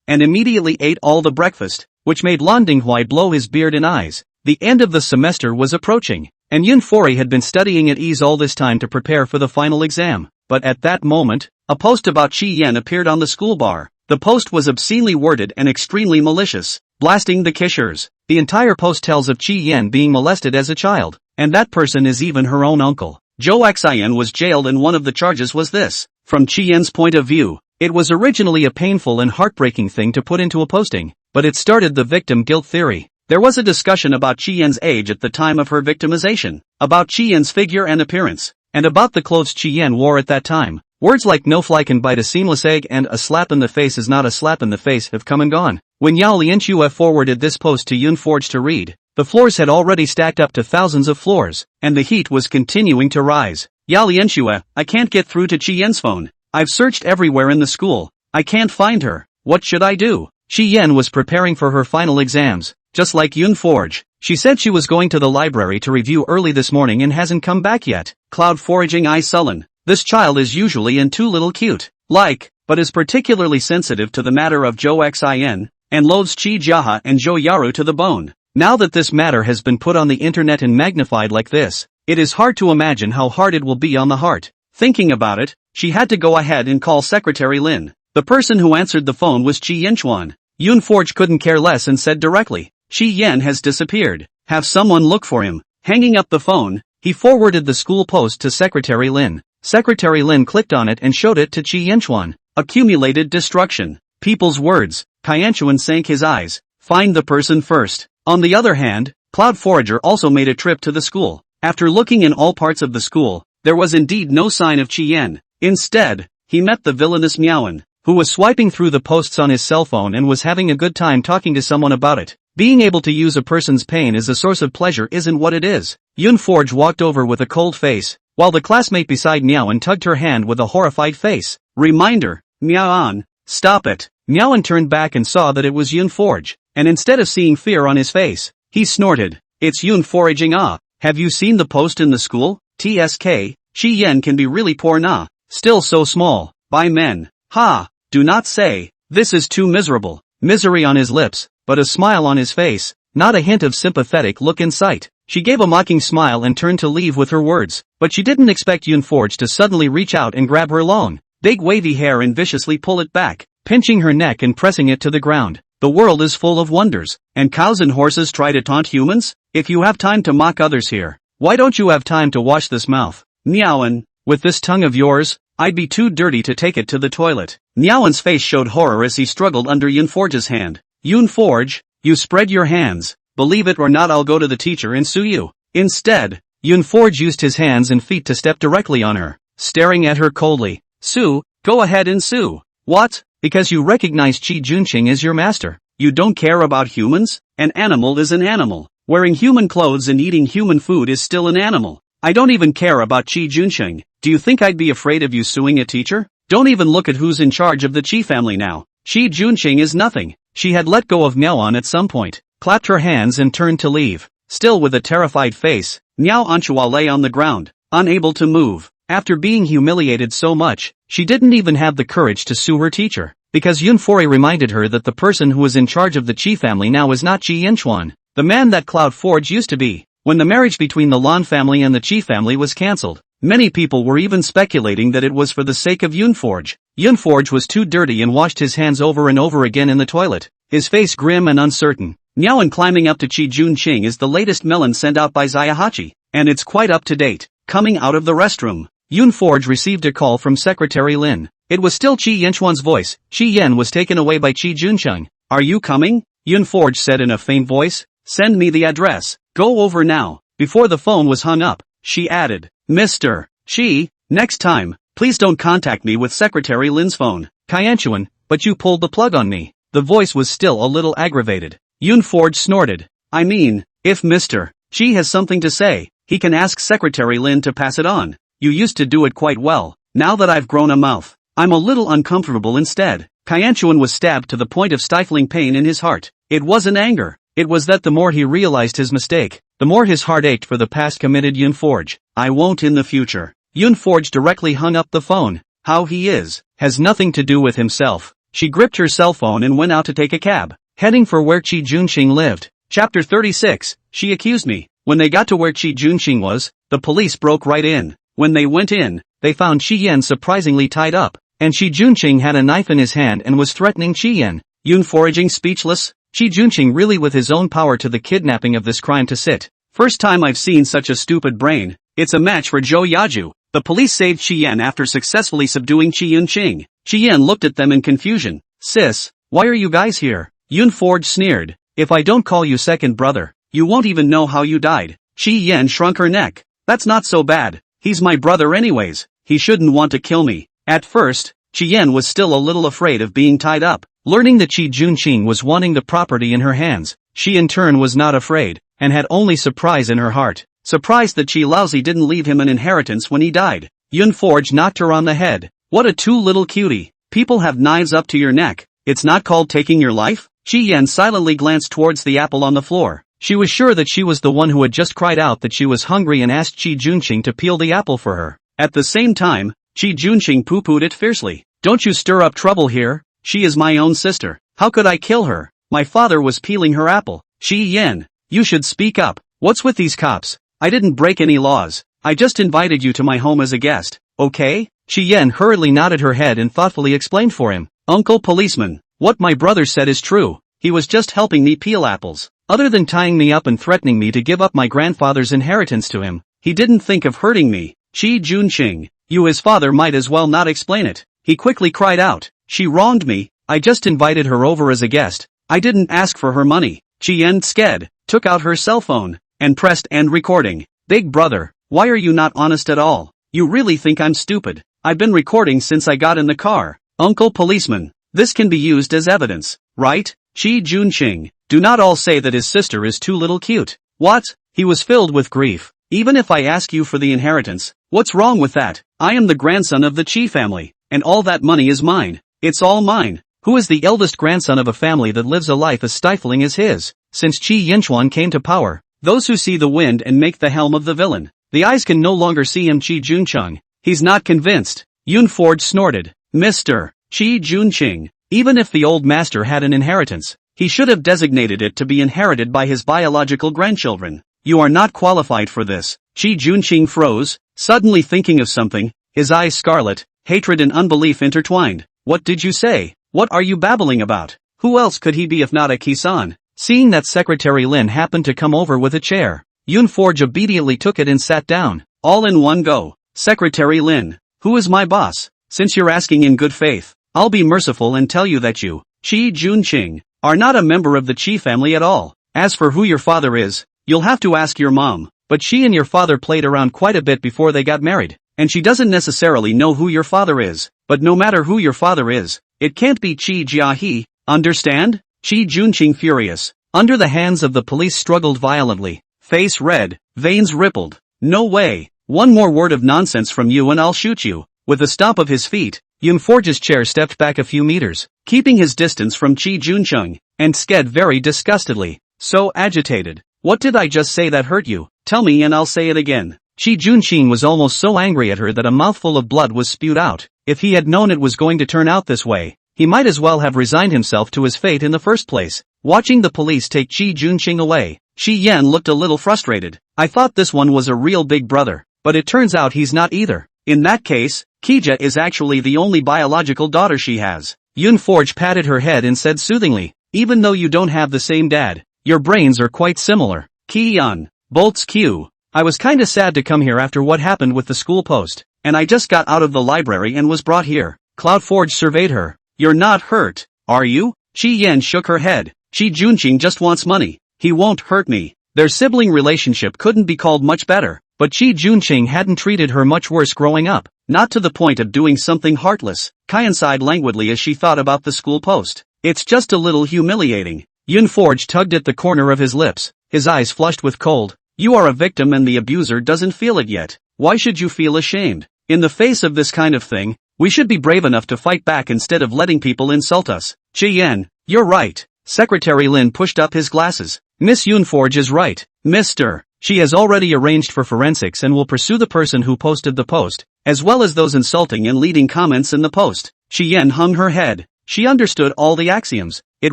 and immediately ate all the breakfast, which made Lan Dinghui blow his beard and eyes. The end of the semester was approaching, and Yun Fori had been studying at ease all this time to prepare for the final exam. But at that moment, a post about Qi Yan appeared on the school bar. The post was obscenely worded and extremely malicious, blasting the Kishers. The entire post tells of Qi Yan being molested as a child, and that person is even her own uncle. Zhou Xian was jailed and one of the charges was this. From Qi Yan's point of view, it was originally a painful and heartbreaking thing to put into a posting, but it started the victim guilt theory. There was a discussion about Qi Yan's age at the time of her victimization, about Qi Yan's figure and appearance, and about the clothes Qi Yan wore at that time. Words like no fly can bite a seamless egg and a slap in the face is not a slap in the face have come and gone. When Yao Lianchua forwarded this post to Yun Forge to read, the floors had already stacked up to thousands of floors, and the heat was continuing to rise. Yao Lianchua, I can't get through to Qi Yan's phone. I've searched everywhere in the school. I can't find her. What should I do? Qi Yan was preparing for her final exams. just like Yoon Forge. She said she was going to the library to review early this morning and hasn't come back yet. Cloud foraging eye sullen. This child is usually in too little cute. But is particularly sensitive to the matter of Jo Xin, and loathes Chi Jaha and Jo Yaru to the bone. Now that this matter has been put on the internet and magnified like this, it is hard to imagine how hard it will be on the heart. Thinking about it, she had to go ahead and call Secretary Lin. The person who answered the phone was Chi Yinchuan. Yoon Forge couldn't care less and said directly, Chi Yen has disappeared. Have someone look for him. Hanging up the phone, he forwarded the school post to Secretary Lin. Secretary Lin clicked on it and showed it to Chi Yinchuan. Accumulated destruction. People's words. Kyanchuan sank his eyes. Find the person first. On the other hand, Cloud Forager also made a trip to the school. After looking in all parts of the school, there was indeed no sign of Chi Yen. Instead, he met the villainous Miaoan, who was swiping through the posts on his cell phone and was having a good time talking to someone about it. Being able to use a person's pain as a source of pleasure isn't what it is. Yoon Forge walked over with a cold face, while the classmate beside Miaoan tugged her hand with a horrified face. Reminder, Miaoan, stop it. Miaoan turned back and saw that it was Yoon Forge, and instead of seeing fear on his face, he snorted. It's Yoon Foraging ah. Have you seen the post in the school? TSK, Chi Yen can be really poor nah. Still so small. By men. Ha, do not say. This is too miserable. Misery on his lips, but a smile on his face, not a hint of sympathetic look in sight. She gave a mocking smile and turned to leave with her words, but she didn't expect Yoon Forge to suddenly reach out and grab her long, big wavy hair and viciously pull it back, pinching her neck and pressing it to the ground. The world is full of wonders, and cows and horses try to taunt humans? If you have time to mock others here, why don't you have time to wash this mouth? Miaoan, with this tongue of yours, I'd be too dirty to take it to the toilet. Miaoan's face showed horror as he struggled under Yoon Forge's hand. Yoon Forge, you spread your hands. Believe it or not, I'll go to the teacher and sue you. Instead, Yoon Forge used his hands and feet to step directly on her, staring at her coldly. Sue, go ahead and sue. What? Because you recognize Chi Junqing as your master. You don't care about humans? An animal is an animal. Wearing human clothes and eating human food is still an animal. I don't even care about Chi Junqing. Do you think I'd be afraid of you suing a teacher? Don't even look at who's in charge of the Chi family now. Chi Junqing is nothing. She had let go of Miaoan at some point, clapped her hands and turned to leave. Still with a terrified face, Miao Anchua lay on the ground, unable to move. After being humiliated so much, she didn't even have the courage to sue her teacher, because Yoon Forge reminded her that the person who was in charge of the Chi family now is not Chi Yinchuan, the man that Cloud Forge used to be. When the marriage between the Lan family and the Chi family was cancelled, many people were even speculating that it was for the sake of Yoon Forge. Yoon Forge was too dirty and washed his hands over and over again in the toilet, his face grim and uncertain. Miaoan climbing up to Chi Junqing is the latest melon sent out by Zayahachi, and it's quite up to date. Coming out of the restroom, Yoon Forge received a call from Secretary Lin. It was still Chi Yinchuan's voice. Chi Yen was taken away by Chi Junqing. Are you coming? Yoon Forge said in a faint voice. Send me the address. Go over now. Before the phone was hung up, she added, Mr. Chi, next time, please don't contact me with Secretary Lin's phone. Kyanchuan, but you pulled the plug on me. The voice was still a little aggravated. Yoon Forge snorted. I mean, if Mr. Chi has something to say, he can ask Secretary Lin to pass it on. You used to do it quite well. Now that I've grown a mouth, I'm a little uncomfortable instead. Kyanchuan was stabbed to the point of stifling pain in his heart. It wasn't anger. It was that the more he realized his mistake, the more his heart ached for the past committed Yoon Forge. I won't in the future. Yoon Forge directly hung up the phone. How he is, has nothing to do with himself. She gripped her cell phone and went out to take a cab, heading for where Chi Junqing lived. Chapter 36, She accused me. When they got to where Chi Junqing was, the police broke right in. When they went in, they found Chi Yen surprisingly tied up, and Chi Junqing had a knife in his hand and was threatening Chi Yen. Yoon Foraging speechless, Chi Junqing really with his own power to the kidnapping of this crime to sit. First time I've seen such a stupid brain. It's a match for Zhou Yaju. The police saved Chi Yen after successfully subduing Chi Yunqing. Chi Yen looked at them in confusion. Sis, why are you guys here? Yoon Forge sneered. If I don't call you second brother, you won't even know how you died. Chi Yen shrunk her neck. That's not so bad. He's my brother anyways. He shouldn't want to kill me. At first, Chi Yen was still a little afraid of being tied up. Learning that Chi Junqing was wanting the property in her hands, she in turn was not afraid, and had only surprise in her heart. Surprised that Chi Laozi didn't leave him an inheritance when he died. Yoon Forge knocked her on the head. What a too little cutie. People have knives up to your neck. It's not called taking your life? Chi Yan silently glanced towards the apple on the floor. She was sure that she was the one who had just cried out that she was hungry and asked Chi Junqing to peel the apple for her. At the same time, Chi Junqing poo-pooed it fiercely. Don't you stir up trouble here, she is my own sister. How could I kill her? My father was peeling her apple. Chi Yan, you should speak up. What's with these cops? I didn't break any laws. I just invited you to my home as a guest, okay? Chi Yan hurriedly nodded her head and thoughtfully explained for him. Uncle Policeman, what my brother said is true. He was just helping me peel apples. Other than tying me up and threatening me to give up my grandfather's inheritance to him, he didn't think of hurting me. Chi Junqing, you his father might as well not explain it. He quickly cried out. She wronged me. I just invited her over as a guest. I didn't ask for her money. Chi Yan sked, took out her cell phone, and pressed end recording. Big brother, why are you not honest at all? You really think I'm stupid? I've been recording since I got in the car. Uncle Policeman, this can be used as evidence, right? Chi Junqing, do not all say that his sister is too little cute. What? He was filled with grief. Even if I ask you for the inheritance, what's wrong with that? I am the grandson of the Chi family, and all that money is mine. It's all mine. Who is the eldest grandson of a family that lives a life as stifling as his? Since Chi Yinchuan came to power, those who see the wind and make the helm of the villain, the eyes can no longer see him. Chi Junqing. He's not convinced. Yun Forge snorted. Mr. Chi Junqing. Even if the old master had an inheritance, he should have designated it to be inherited by his biological grandchildren. You are not qualified for this. Chi Junqing froze, suddenly thinking of something, his eyes scarlet, hatred and unbelief intertwined. What did you say? What are you babbling about? Who else could he be if not a Kisan? Seeing that Secretary Lin happened to come over with a chair, Yun Forge obediently took it and sat down, all in one go. Secretary Lin, who is my boss? Since you're asking in good faith, I'll be merciful and tell you that you, Chi Junqing, are not a member of the Chi family at all. As for who your father is, you'll have to ask your mom, but she and your father played around quite a bit before they got married, and she doesn't necessarily know who your father is. But no matter who your father is, it can't be Chi Jiahe, understand? Chi Junqing furious, under the hands of the police struggled violently, face red, veins rippled. No way, one more word of nonsense from you and I'll shoot you. With a stomp of his feet, Yun Forge's chair stepped back a few meters, keeping his distance from Chi Junqing, and sked very disgustedly, so agitated. What did I just say that hurt you? Tell me and I'll say it again. Chi Junqing was almost so angry at her that a mouthful of blood was spewed out. If he had known it was going to turn out this way, he might as well have resigned himself to his fate in the first place. Watching the police take Chi Junqing away, Chi Yan looked a little frustrated. I thought this one was a real big brother, but it turns out he's not either. In that case, Kija is actually the only biological daughter she has. Yun Forge patted her head and said soothingly, even though you don't have the same dad, your brains are quite similar. Ki-yun, Bolt's Q. I was kinda sad to come here after what happened with the school post, and I just got out of the library and was brought here. Cloud Forge surveyed her. You're not hurt, are you? Chi Yan shook her head. Chi Junqing just wants money. He won't hurt me. Their sibling relationship couldn't be called much better, but Chi Junqing hadn't treated her much worse growing up, not to the point of doing something heartless. Kian sighed languidly as she thought about the school post. It's just a little humiliating. Yun Forge tugged at the corner of his lips, his eyes flushed with cold. You are a victim and the abuser doesn't feel it yet. Why should you feel ashamed? In the face of this kind of thing, we should be brave enough to fight back instead of letting people insult us. Chi Yan, you're right. Secretary Lin pushed up his glasses. Miss Yun Forge is right. Mr. She has already arranged for forensics and will pursue the person who posted the post, as well as those insulting and leading comments in the post. Chi Yan hung her head. She understood all the axioms. It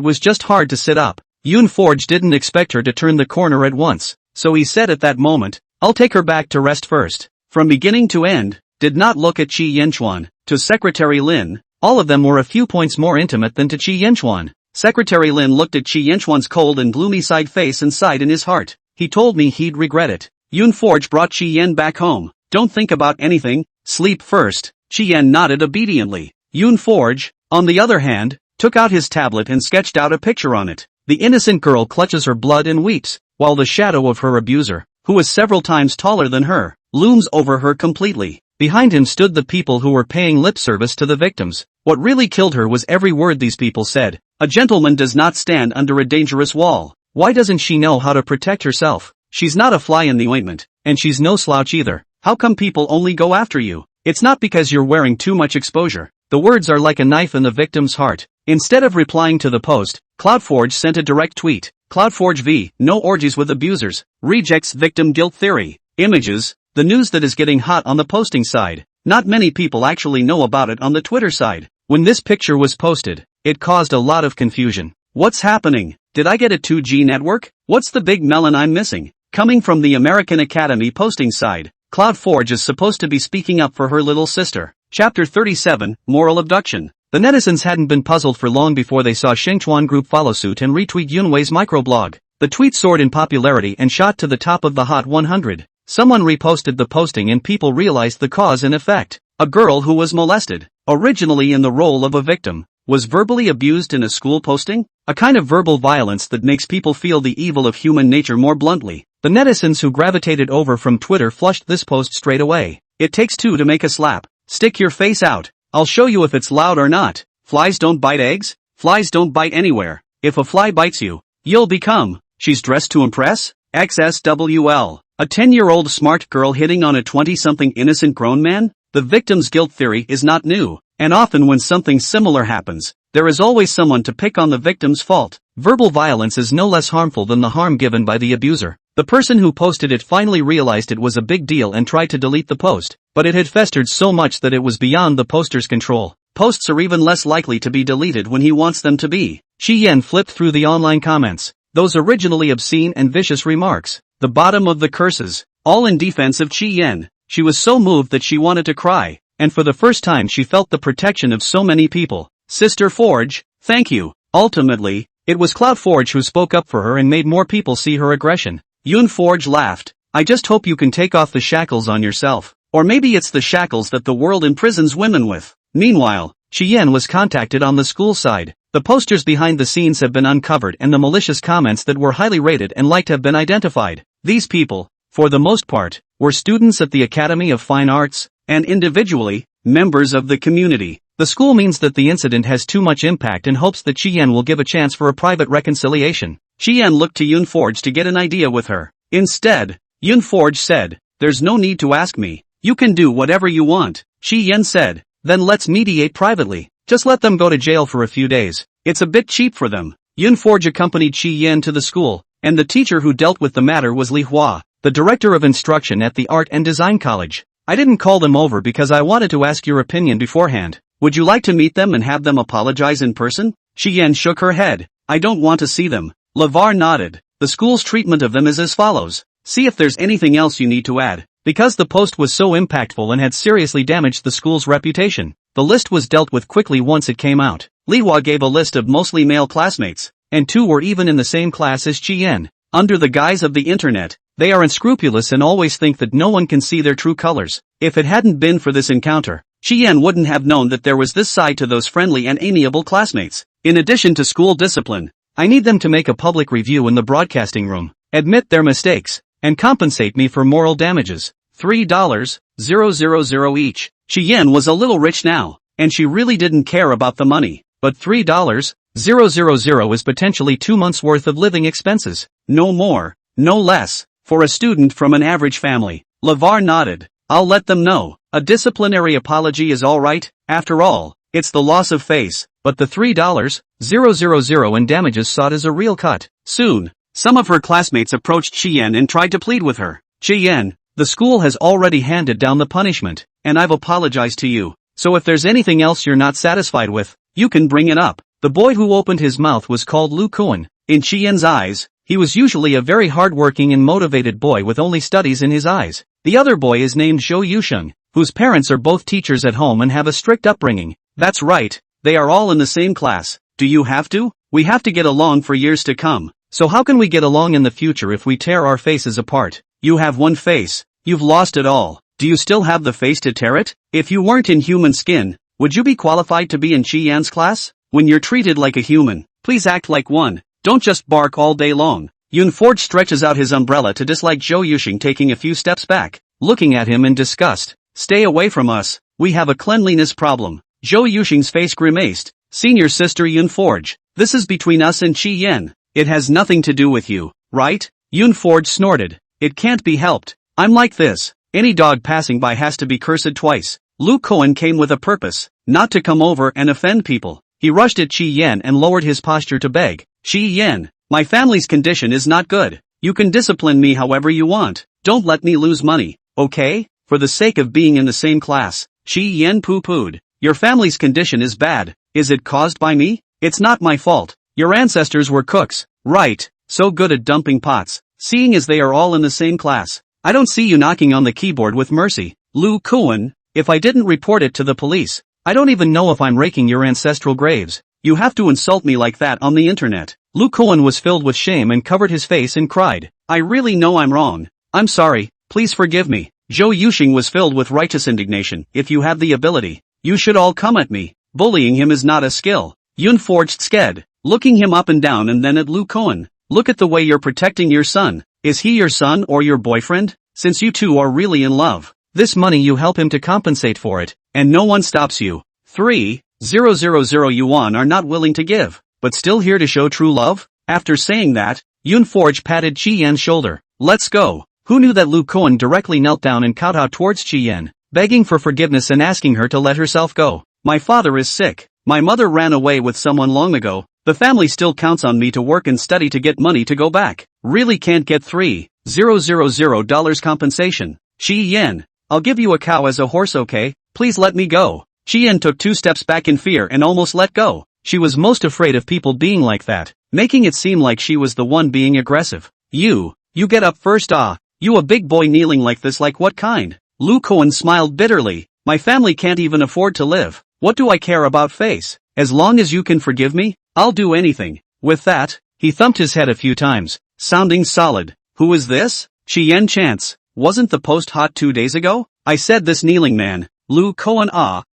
was just hard to sit up. Yun Forge didn't expect her to turn the corner at once, so he said at that moment, I'll take her back to rest first. From beginning to end, did not look at Chi Yinchuan. To Secretary Lin, all of them were a few points more intimate than to Chi Yinchuan. Secretary Lin looked at Chi Yinchuan's cold and gloomy side face and sighed in his heart. He told me he'd regret it. Yun Forge brought Chi Yan back home. Don't think about anything, sleep first. Chi Yan nodded obediently. Yun Forge, on the other hand, took out his tablet and sketched out a picture on it. The innocent girl clutches her blood and weeps, while the shadow of her abuser, who is several times taller than her, looms over her completely. Behind him stood the people who were paying lip service to the victims. What really killed her was every word these people said. A gentleman does not stand under a dangerous wall. Why doesn't she know how to protect herself? She's not a fly in the ointment, and she's no slouch either. How come people only go after you? It's not because you're wearing too much exposure. The words are like a knife in the victim's heart. Instead of replying to the post, CloudForge sent a direct tweet. CloudForge v. No orgies with abusers. Rejects victim guilt theory. Images. The news that is getting hot on the posting side. Not many people actually know about it on the Twitter side. When this picture was posted, it caused a lot of confusion. What's happening? Did I get a 2G network? What's the big melon I'm missing? Coming from the American Academy posting side, CloudForge is supposed to be speaking up for her little sister. Chapter 37, Moral Abduction. The netizens hadn't been puzzled for long before they saw Xingchuan Group follow suit and retweet Yunwei's microblog. The tweet soared in popularity and shot to the top of the Hot 100. Someone reposted the posting and people realized the cause and effect. A girl who was molested, originally in the role of a victim, was verbally abused in a school posting? A kind of verbal violence that makes people feel the evil of human nature more bluntly. The netizens who gravitated over from Twitter flushed this post straight away. It takes two to make a slap. Stick your face out. I'll show you if it's loud or not. Flies don't bite eggs? Flies don't bite anywhere. If a fly bites you, you'll become. She's dressed to impress? XSWL. A 10-year-old smart girl hitting on a 20-something innocent grown man? The victim's guilt theory is not new, and often when something similar happens, there is always someone to pick on the victim's fault. Verbal violence is no less harmful than the harm given by the abuser. The person who posted it finally realized it was a big deal and tried to delete the post, but it had festered so much that it was beyond the poster's control. Posts are even less likely to be deleted when he wants them to be. Shi Yan flipped through the online comments. Those originally obscene and vicious remarks. The bottom of the curses. All in defense of Shi Yan. She was so moved that she wanted to cry, and for the first time she felt the protection of so many people. Sister Forge, thank you. Ultimately, it was CloudForge who spoke up for her and made more people see her aggression. Yun Forge laughed. I just hope you can take off the shackles on yourself. Or maybe it's the shackles that the world imprisons women with. Meanwhile, Shi Yan was contacted on the school side. The posters behind the scenes have been uncovered and the malicious comments that were highly rated and liked have been identified. These people, for the most part, were students at the Academy of Fine Arts, and individually, members of the community. The school means that the incident has too much impact and hopes that Shi Yan will give a chance for a private reconciliation. Shi Yan looked to Yun Forge to get an idea with her. Instead, Yun Forge said, there's no need to ask me. You can do whatever you want. Shi Yan said, then let's mediate privately. Just let them go to jail for a few days. It's a bit cheap for them. Yun Forge accompanied Shi Yan to the school, and the teacher who dealt with the matter was Li Hua, the director of instruction at the Art and Design College. I didn't call them over because I wanted to ask your opinion beforehand. Would you like to meet them and have them apologize in person? Shi Yan shook her head. I don't want to see them. LeVar nodded. The school's treatment of them is as follows. See if there's anything else you need to add. Because the post was so impactful and had seriously damaged the school's reputation, the list was dealt with quickly once it came out. Li Hua gave a list of mostly male classmates, and two were even in the same class as Shi Yan. Under the guise of the internet, they are unscrupulous and always think that no one can see their true colors. If it hadn't been for this encounter, Shi Yan wouldn't have known that there was this side to those friendly and amiable classmates. In addition to school discipline, I need them to make a public review in the broadcasting room, admit their mistakes, and compensate me for moral damages. $3,000 each. Shi Yan was a little rich now, and she really didn't care about the money, but $3,000 is potentially 2 months' worth of living expenses. No more, no less, for a student from an average family. LeVar nodded. I'll let them know. A disciplinary apology is alright, after all, it's the loss of face, but the $3,000 in damages sought is a real cut. Soon, some of her classmates approached Shi Yan and tried to plead with her. Shi Yan, the school has already handed down the punishment, and I've apologized to you, so if there's anything else you're not satisfied with, you can bring it up. The boy who opened his mouth was called Lu Kuan. In Shi Yan's eyes, he was usually a very hardworking and motivated boy with only studies in his eyes. The other boy is named Zhou Yusheng, whose parents are both teachers at home and have a strict upbringing. That's right, they are all in the same class. Do you have to? We have to get along for years to come. So how can we get along in the future if we tear our faces apart? You have one face. You've lost it all. Do you still have the face to tear it? If you weren't in human skin, would you be qualified to be in Shi Yan's class? When you're treated like a human, please act like one. Don't just bark all day long. Yun Forge stretches out his umbrella to dislike Zhou Yusheng, taking a few steps back, looking at him in disgust. Stay away from us. We have a cleanliness problem. Zhou Yusheng's face grimaced. Senior sister Yun Forge, this is between us and Shi Yan. It has nothing to do with you, right? Yun Forge snorted. It can't be helped. I'm like this. Any dog passing by has to be cursed twice. Lu Kuan came with a purpose, not to come over and offend people. He rushed at Chi Yen and lowered his posture to beg. Chi Yen, my family's condition is not good. You can discipline me however you want. Don't let me lose money, okay? For the sake of being in the same class. Chi Yen pooh-poohed. Your family's condition is bad. Is it caused by me? It's not my fault. Your ancestors were cooks, right? So good at dumping pots. Seeing as they are all in the same class. I don't see you knocking on the keyboard with mercy. Lu Kuan, if I didn't report it to the police, I don't even know if I'm raking your ancestral graves. You have to insult me like that on the internet. Lu Kuan was filled with shame and covered his face and cried. I really know I'm wrong. I'm sorry, please forgive me. Zhou Yuxing was filled with righteous indignation. If you have the ability, you should all come at me. Bullying him is not a skill. Yun forged sked, looking him up and down and then at Lu Kuan. Look at the way you're protecting your son. Is he your son or your boyfriend? Since you two are really in love, this money you help him to compensate for it, and no one stops you. 3,000 yuan are not willing to give, but still here to show true love? After saying that, Yun Forge patted Chi Yen's shoulder. Let's go. Who knew that Lu Kuan directly knelt down and kowtowed towards Chi Yen, begging for forgiveness and asking her to let herself go. My father is sick. My mother ran away with someone long ago. The family still counts on me to work and study to get money to go back. Really can't get $3,000 compensation. Chi Yen, I'll give you a cow as a horse, okay? Please let me go. Chi Yen took 2 steps back in fear and almost let go. She was most afraid of people being like that, making it seem like she was the one being aggressive. You get up first. You a big boy kneeling like this, like what kind? Lu Kuan smiled bitterly. My family can't even afford to live. What do I care about face? As long as you can forgive me, I'll do anything. With that, he thumped his head a few times, sounding solid. Who is this? Chi Yen Chance. Wasn't the post hot 2 days ago? I said this kneeling man, Lu Kuan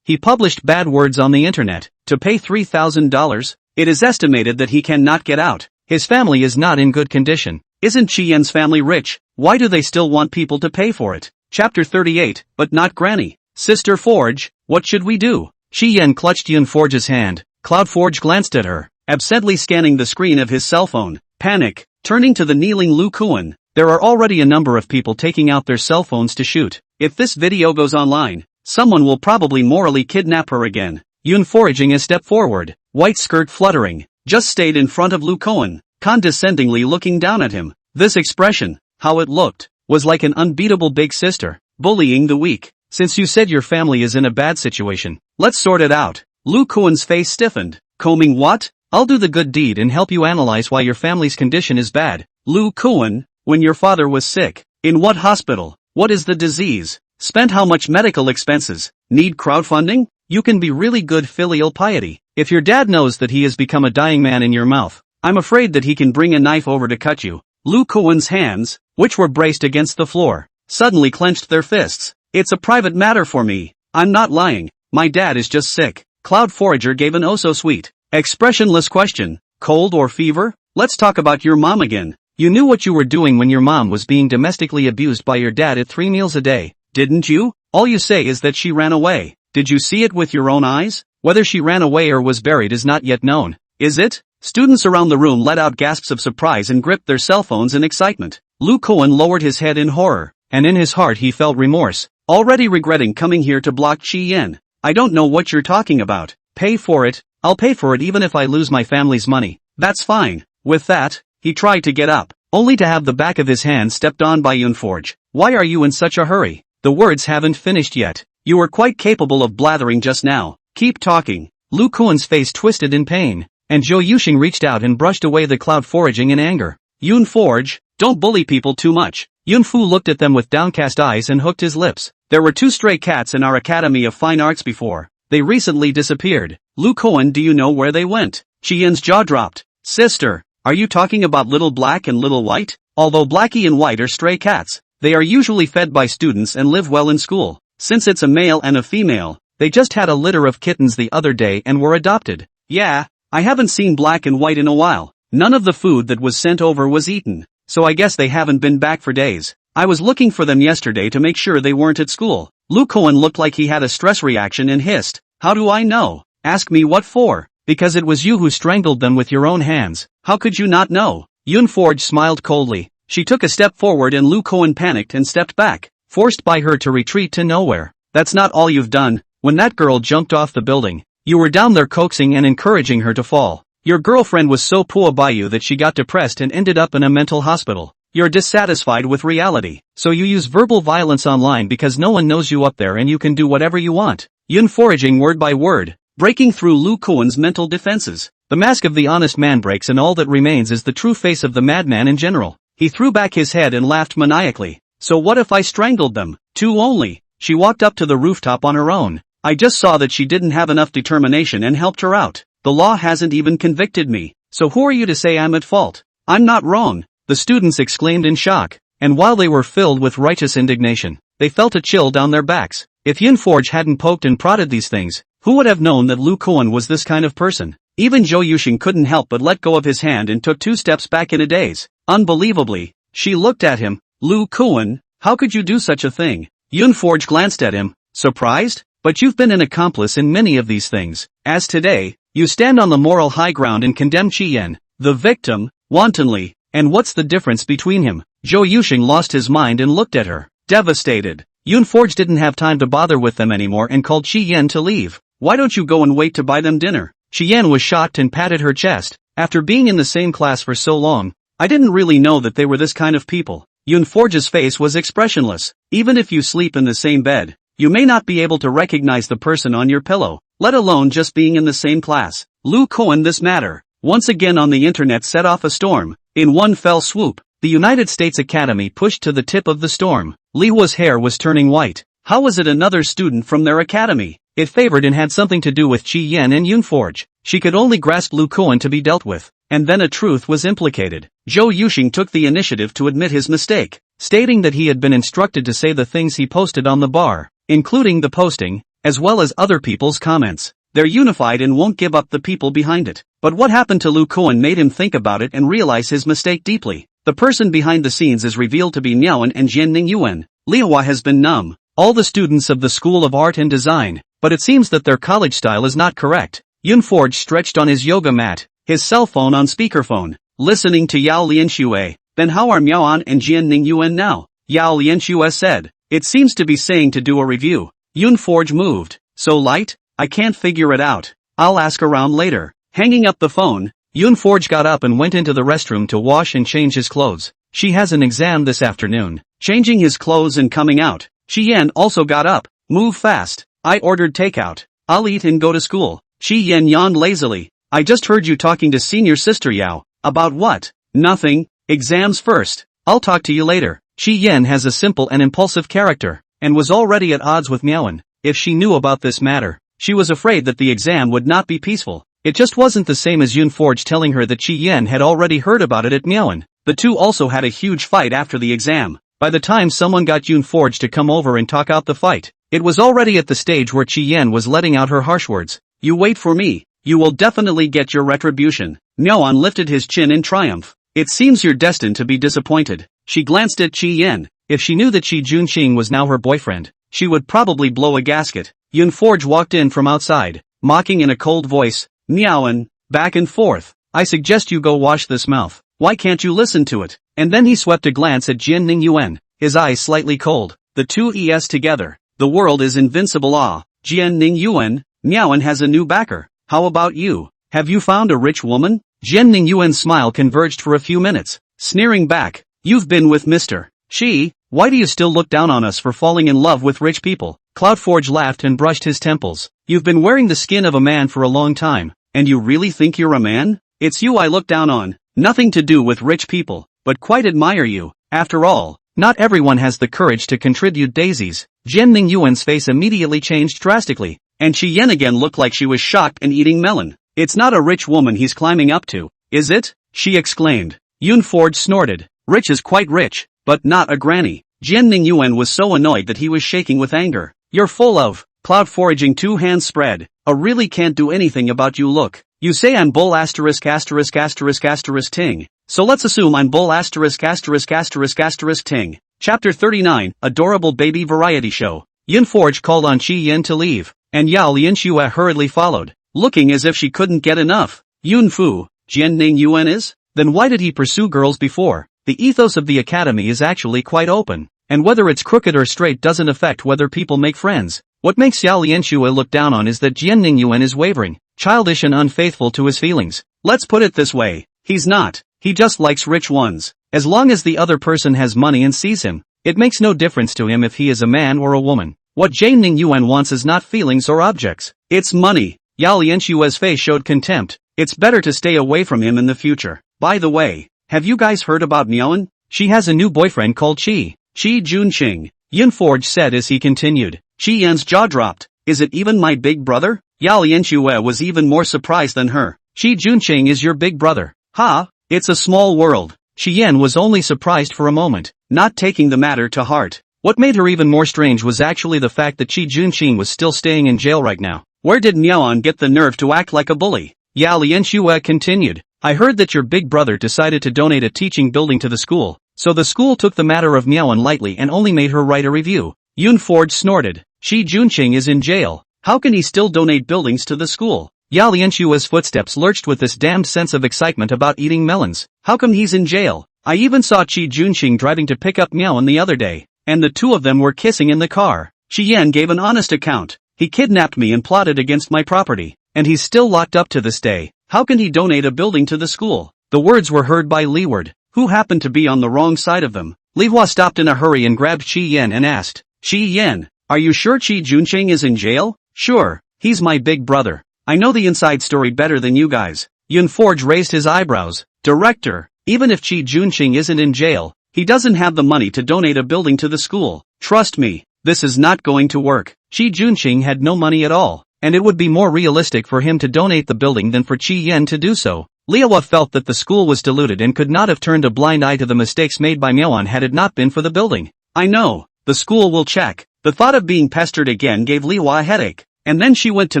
he published bad words on the internet, to pay $3,000. It is estimated that he cannot get out. His family is not in good condition. Isn't Chi Yen's family rich? Why do they still want people to pay for it? Chapter 38, but not Granny. Sister Forge, what should we do? Chi Yen clutched Yun Forge's hand. Cloud Forge glanced at her, absently scanning the screen of his cell phone. Panic, turning to the kneeling Lu Kuan. There are already a number of people taking out their cell phones to shoot. If this video goes online, someone will probably morally kidnap her again. Yun foraging a step forward, white skirt fluttering, just stayed in front of Lu Kuan, condescendingly looking down at him. This expression, how it looked, was like an unbeatable big sister, bullying the weak. Since you said your family is in a bad situation, let's sort it out. Lu Kuan's face stiffened. Combing what? I'll do the good deed and help you analyze why your family's condition is bad. Lu Kuan, when your father was sick, in what hospital? What is the disease? Spent how much medical expenses? Need crowdfunding? You can be really good filial piety. If your dad knows that he has become a dying man in your mouth, I'm afraid that he can bring a knife over to cut you. Lu Kuan's hands, which were braced against the floor, suddenly clenched their fists. It's a private matter for me. I'm not lying. My dad is just sick. Cloud Forager gave an oh-so-sweet, expressionless question. Cold or fever? Let's talk about your mom again. You knew what you were doing when your mom was being domestically abused by your dad at 3 meals a day, didn't you? All you say is that she ran away. Did you see it with your own eyes? Whether she ran away or was buried is not yet known, is it? Students around the room let out gasps of surprise and gripped their cell phones in excitement. Lu Kuan lowered his head in horror, and in his heart he felt remorse, already regretting coming here to block Chi Yen. I don't know what you're talking about. Pay for it. I'll pay for it even if I lose my family's money. That's fine. With that, he tried to get up, only to have the back of his hand stepped on by Yun Forge. Why are you in such a hurry? The words haven't finished yet. You were quite capable of blathering just now. Keep talking. Lu Kuan's face twisted in pain, and Zhou Yuxing reached out and brushed away the cloud foraging in anger. Yun Forge, don't bully people too much. Yun Fu looked at them with downcast eyes and hooked his lips. There were 2 stray cats in our Academy of Fine Arts before. They recently disappeared. Lu Kuan, do you know where they went? Chi Yen's jaw dropped. Sister, are you talking about Little Black and Little White? Although Blackie and White are stray cats, they are usually fed by students and live well in school. Since it's a male and a female, they just had a litter of kittens the other day and were adopted. Yeah, I haven't seen Black and White in a while. None of the food that was sent over was eaten, so I guess they haven't been back for days. I was looking for them yesterday to make sure they weren't at school. Lu Kuan looked like he had a stress reaction and hissed. How do I know? Ask me what for? Because it was you who strangled them with your own hands. How could you not know? Yun Forge smiled coldly. She took a step forward and Lu Kuan panicked and stepped back, forced by her to retreat to nowhere. That's not all you've done. When that girl jumped off the building, You were down there coaxing and encouraging her to fall. Your girlfriend was so poor by you that she got depressed and ended up in a mental hospital. You're dissatisfied with reality, so you use verbal violence online because no one knows you up there and you can do whatever you want. Yun foraging word by word, breaking through Lu Kuan's mental defenses. The mask of the honest man breaks and all that remains is the true face of the madman in general. He threw back his head and laughed maniacally. So what if I strangled them? Two only. She walked up to the rooftop on her own. I just saw that she didn't have enough determination and helped her out. The law hasn't even convicted me. So who are you to say I'm at fault? I'm not wrong. The students exclaimed in shock. And while they were filled with righteous indignation, they felt a chill down their backs. If Yun Forge hadn't poked and prodded these things, who would have known that Lu Kuan was this kind of person? Even Zhou Yuxing couldn't help but let go of his hand and took 2 steps back in a daze. Unbelievably, she looked at him. Lu Kuan, how could you do such a thing? Yun Forge glanced at him, surprised? But you've been an accomplice in many of these things. As today, you stand on the moral high ground and condemn Qi Yan, the victim, wantonly. And what's the difference between him? Zhou Yuxing lost his mind and looked at her, devastated. Yun Forge didn't have time to bother with them anymore and called Qi Yan to leave. Why don't you go and wait to buy them dinner? Qi Yan was shocked and patted her chest. After being in the same class for so long, I didn't really know that they were this kind of people. Yun Forge's face was expressionless. Even if you sleep in the same bed, you may not be able to recognize the person on your pillow, let alone just being in the same class. Lu Kuan, this matter, once again on the internet, set off a storm. In one fell swoop, the United States Academy pushed to the tip of the storm. Li Hua's hair was turning white. How was it another student from their academy? It favored and had something to do with Qi Yan and Yun Forge. She could only grasp Lu Kuan to be dealt with. And then a truth was implicated. Zhou Yuxing took the initiative to admit his mistake, stating that he had been instructed to say the things he posted on the bar, including the posting, as well as other people's comments. They're unified and won't give up the people behind it. But what happened to Lu Kuan made him think about it and realize his mistake deeply. The person behind the scenes is revealed to be Miaoan and Jianning Yuan. Li Hua has been numb. All the students of the School of Art and Design, but it seems that their college style is not correct. Yun Forge stretched on his yoga mat, his cell phone on speakerphone, listening to Yao Lianxue. Then how are Miaoan and Jianning Yuan now? Yao Lianxue said. It seems to be saying to do a review. Yun Forge moved. So light? I can't figure it out. I'll ask around later. Hanging up the phone, Yun Forge got up and went into the restroom to wash and change his clothes. She has an exam this afternoon. Changing his clothes and coming out, Qi Yan also got up. Move fast. I ordered takeout. I'll eat and go to school. Qi Yan yawned lazily. I just heard you talking to senior sister Yao. About what? Nothing. Exams first. I'll talk to you later. Qi Yan has a simple and impulsive character, and was already at odds with Miaoan. If she knew about this matter, she was afraid that the exam would not be peaceful. It just wasn't the same as Yun Forge telling her that Qi Yan had already heard about it at Miaoan. The two also had a huge fight after the exam. By the time someone got Yun Forge to come over and talk out the fight, it was already at the stage where Qi Yan was letting out her harsh words. You wait for me. You will definitely get your retribution. Miaoan lifted his chin in triumph. It seems you're destined to be disappointed. She glanced at Qi Yan. If she knew that Qi Junqing was now her boyfriend, she would probably blow a gasket. Yun Forge walked in from outside, mocking in a cold voice. Miaoan, back and forth. I suggest you go wash this mouth. Why can't you listen to it? And then he swept a glance at Jianning Yuan, his eyes slightly cold. The two ES together. The world is invincible. Jianning Yuan, Miaoan has a new backer. How about you? Have you found a rich woman? Jianning Yuan's smile converged for a few minutes, sneering back. You've been with Mr. Shi. Why do you still look down on us for falling in love with rich people? Cloudforge laughed and brushed his temples. You've been wearing the skin of a man for a long time, and you really think you're a man? It's you I look down on. Nothing to do with rich people, but quite admire you. After all, not everyone has the courage to contribute daisies. Jianning Yuan's face immediately changed drastically, and Qi Yan again looked like she was shocked and eating melon. It's not a rich woman he's climbing up to, is it? She exclaimed. Yun Forge snorted. Rich is quite rich, but not a granny. Jianning Yuan was so annoyed that he was shaking with anger. You're full of cloud foraging, 2 hands spread. A really can't do anything about you look. You say I'm bull asterisk asterisk asterisk asterisk ting. So let's assume I'm bull asterisk asterisk asterisk asterisk ting. Chapter 39, Adorable Baby Variety Show. Yun Forge called on Qi Yan to leave, and Yao Lianxue hurriedly followed, looking as if she couldn't get enough. Yun Fu, Jianning Yuan is? Then why did he pursue girls before? The ethos of the academy is actually quite open, and whether it's crooked or straight doesn't affect whether people make friends. What makes Yao Lianxue look down on is that Jian Ningyuan is wavering, childish and unfaithful to his feelings. Let's put it this way, he's not. He just likes rich ones. As long as the other person has money and sees him, it makes no difference to him if he is a man or a woman. What Jian Ningyuan wants is not feelings or objects. It's money. Yao Lianxue's face showed contempt. It's better to stay away from him in the future. By the way, have you guys heard about Miaoan? She has a new boyfriend called Qi Junqing, Yunforge said as he continued. Qi Yan's jaw dropped. Is it even my big brother? Yao Lianxue was even more surprised than her. Qi Junqing is your big brother. Ha! It's a small world. Qi Yan was only surprised for a moment, not taking the matter to heart. What made her even more strange was actually the fact that Qi Junqing was still staying in jail right now. Where did Miaoan get the nerve to act like a bully? Yao Lianxue continued. I heard that your big brother decided to donate a teaching building to the school, so the school took the matter of Miaoan lightly and only made her write a review. Yunforge snorted. Qi Junqing is in jail. How can he still donate buildings to the school? Yao Lianxue's footsteps lurched with this damned sense of excitement about eating melons. How come he's in jail? I even saw Qi Junqing driving to pick up Miaoan the other day, and the two of them were kissing in the car. Qi Yan gave an honest account. He kidnapped me and plotted against my property, and he's still locked up to this day. How can he donate a building to the school? The words were heard by Li Ward, who happened to be on the wrong side of them. Li Hua stopped in a hurry and grabbed Qi Yan and asked, Qi Yan, are you sure Qi Junqing is in jail? Sure, he's my big brother. I know the inside story better than you guys. Yunforge raised his eyebrows. Director, even if Qi Junqing isn't in jail, he doesn't have the money to donate a building to the school. Trust me, this is not going to work. Qi Junqing had no money at all, and it would be more realistic for him to donate the building than for Qi Yan to do so. Liawa felt that the school was deluded and could not have turned a blind eye to the mistakes made by Miaoan had it not been for the building. I know, the school will check. The thought of being pestered again gave Liawa a headache, and then she went to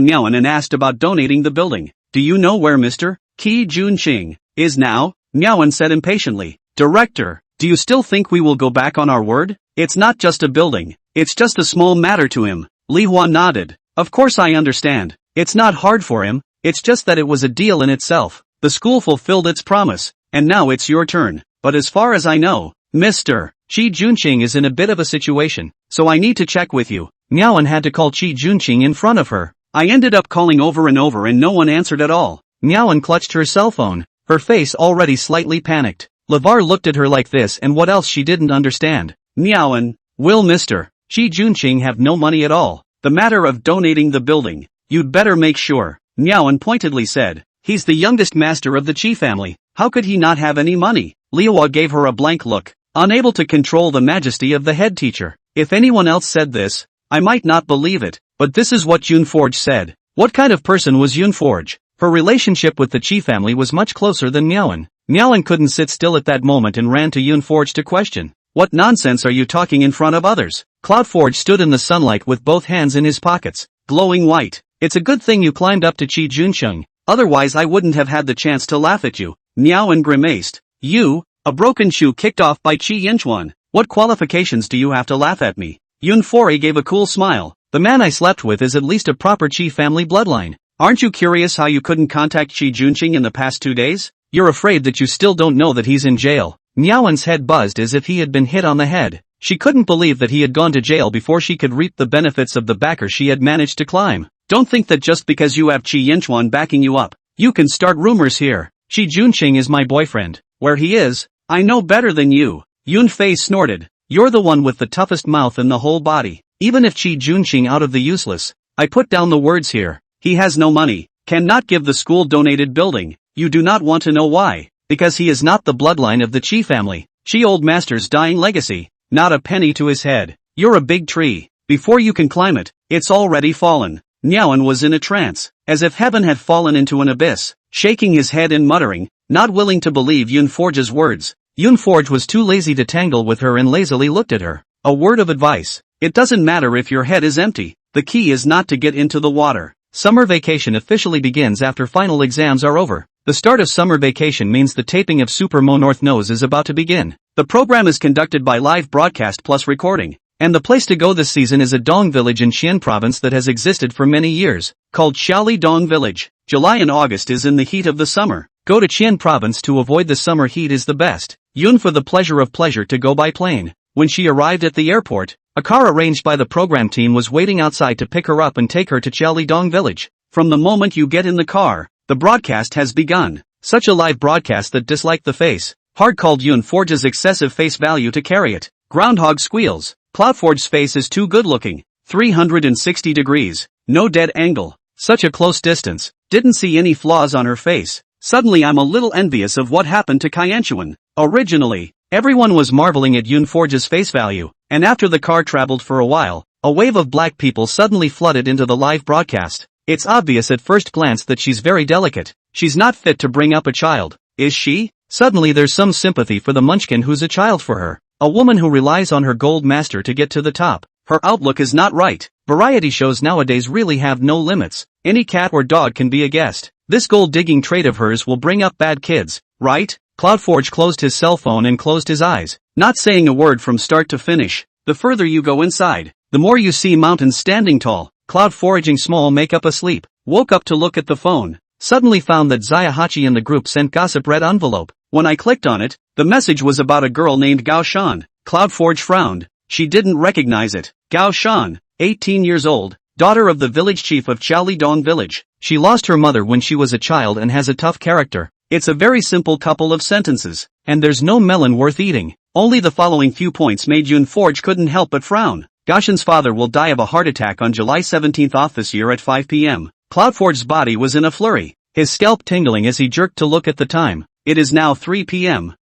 Miaoan and asked about donating the building. Do you know where Mr. Qi Junqing is now? Miaoan said impatiently. Director, do you still think we will go back on our word? It's not just a building, it's just a small matter to him. Li Hua nodded. Of course I understand. It's not hard for him, it's just that it was a deal in itself. The school fulfilled its promise, and now it's your turn. But as far as I know, Mr. Qi Junqing is in a bit of a situation, so I need to check with you. Miaoan had to call Qi Junqing in front of her. I ended up calling over and over and no one answered at all. Miaoan clutched her cell phone, her face already slightly panicked. Lavar looked at her like this and what else she didn't understand. Miaoan, will Mr. Qi Junqing have no money at all? The matter of donating the building, you'd better make sure. Miaoan pointedly said. He's the youngest master of the Qi family, how could he not have any money? Liawa gave her a blank look, unable to control the majesty of the head teacher. If anyone else said this, I might not believe it, but this is what Yunforge said. What kind of person was Yunforge? Her relationship with the Qi family was much closer than Miaoan. Miaoan couldn't sit still at that moment and ran to Yunforge to question. What nonsense are you talking in front of others? Cloudforge stood in the sunlight with both hands in his pockets, glowing white. It's a good thing you climbed up to Qi Junqing. Otherwise I wouldn't have had the chance to laugh at you. Miaoan grimaced. You, a broken shoe kicked off by Qi Yanchuan. What qualifications do you have to laugh at me? Yunfori gave a cool smile. The man I slept with is at least a proper Qi family bloodline. Aren't you curious how you couldn't contact Qi Junqing in the past 2 days? You're afraid that you still don't know that he's in jail. Miaoan's head buzzed as if he had been hit on the head. She couldn't believe that he had gone to jail before she could reap the benefits of the backer she had managed to climb. Don't think that just because you have Qi Yanchuan backing you up, you can start rumors here. Qi Junqing is my boyfriend. Where he is, I know better than you. Yunfei snorted. You're the one with the toughest mouth in the whole body. Even if Qi Junqing out of the useless, I put down the words here. He has no money, cannot give the school donated building. You do not want to know why. Because he is not the bloodline of the Qi family. Qi old master's dying legacy. Not a penny to his head. You're a big tree. Before you can climb it, it's already fallen. Miaoan was in a trance, as if heaven had fallen into an abyss, shaking his head and muttering, not willing to believe Yunforge's words. Yunforge was too lazy to tangle with her and lazily looked at her. A word of advice. It doesn't matter if your head is empty. The key is not to get into the water. Summer vacation officially begins after final exams are over. The start of summer vacation means the taping of Super Mo North Nose is about to begin. The program is conducted by live broadcast plus recording. And the place to go this season is a Dong village in Xian province that has existed for many years, called Xiaoli Dong village. July and August is in the heat of the summer. Go to Qian province to avoid the summer heat is the best. Yun for the pleasure of pleasure to go by plane. When she arrived at the airport, A car arranged by the program team was waiting outside to pick her up and take her to Chaolidong village. From the moment you get in the car, the broadcast has begun. Such a live broadcast that disliked the face. Hard called Yoon Forge's excessive face value to carry it. Groundhog squeals. Cloudforge's face is too good looking. 360 degrees. No dead angle. Such a close distance. Didn't see any flaws on her face. Suddenly I'm a little envious of what happened to Kyanchuan. Originally, everyone was marveling at Yoon Forge's face value, and after the car traveled for a while, a wave of black people suddenly flooded into the live broadcast. It's obvious at first glance that she's very delicate. She's not fit to bring up a child, is she? Suddenly there's some sympathy for the munchkin who's a child for her. A woman who relies on her gold master to get to the top. Her outlook is not right. Variety shows nowadays really have no limits. Any cat or dog can be a guest. This gold-digging trait of hers will bring up bad kids, right? Cloudforge closed his cell phone and closed his eyes, not saying a word from start to finish. The further you go inside, the more you see mountains standing tall. Cloudforaging small makeup asleep. Woke up to look at the phone. Suddenly found that Zaya Hachi in the group sent gossip red envelope. When I clicked on it, the message was about a girl named Gao Shan. Cloudforge frowned. She didn't recognize it. Gao Shan, 18 years old, daughter of the village chief of Chaolidong village. She lost her mother when she was a child and has a tough character. It's a very simple couple of sentences, and there's no melon worth eating. Only the following few points made Yoon Forge couldn't help but frown. Gashan's father will die of a heart attack on July 17 off this year at 5 p.m. Cloudforge's body was in a flurry, his scalp tingling as he jerked to look at the time. It is now 3 p.m.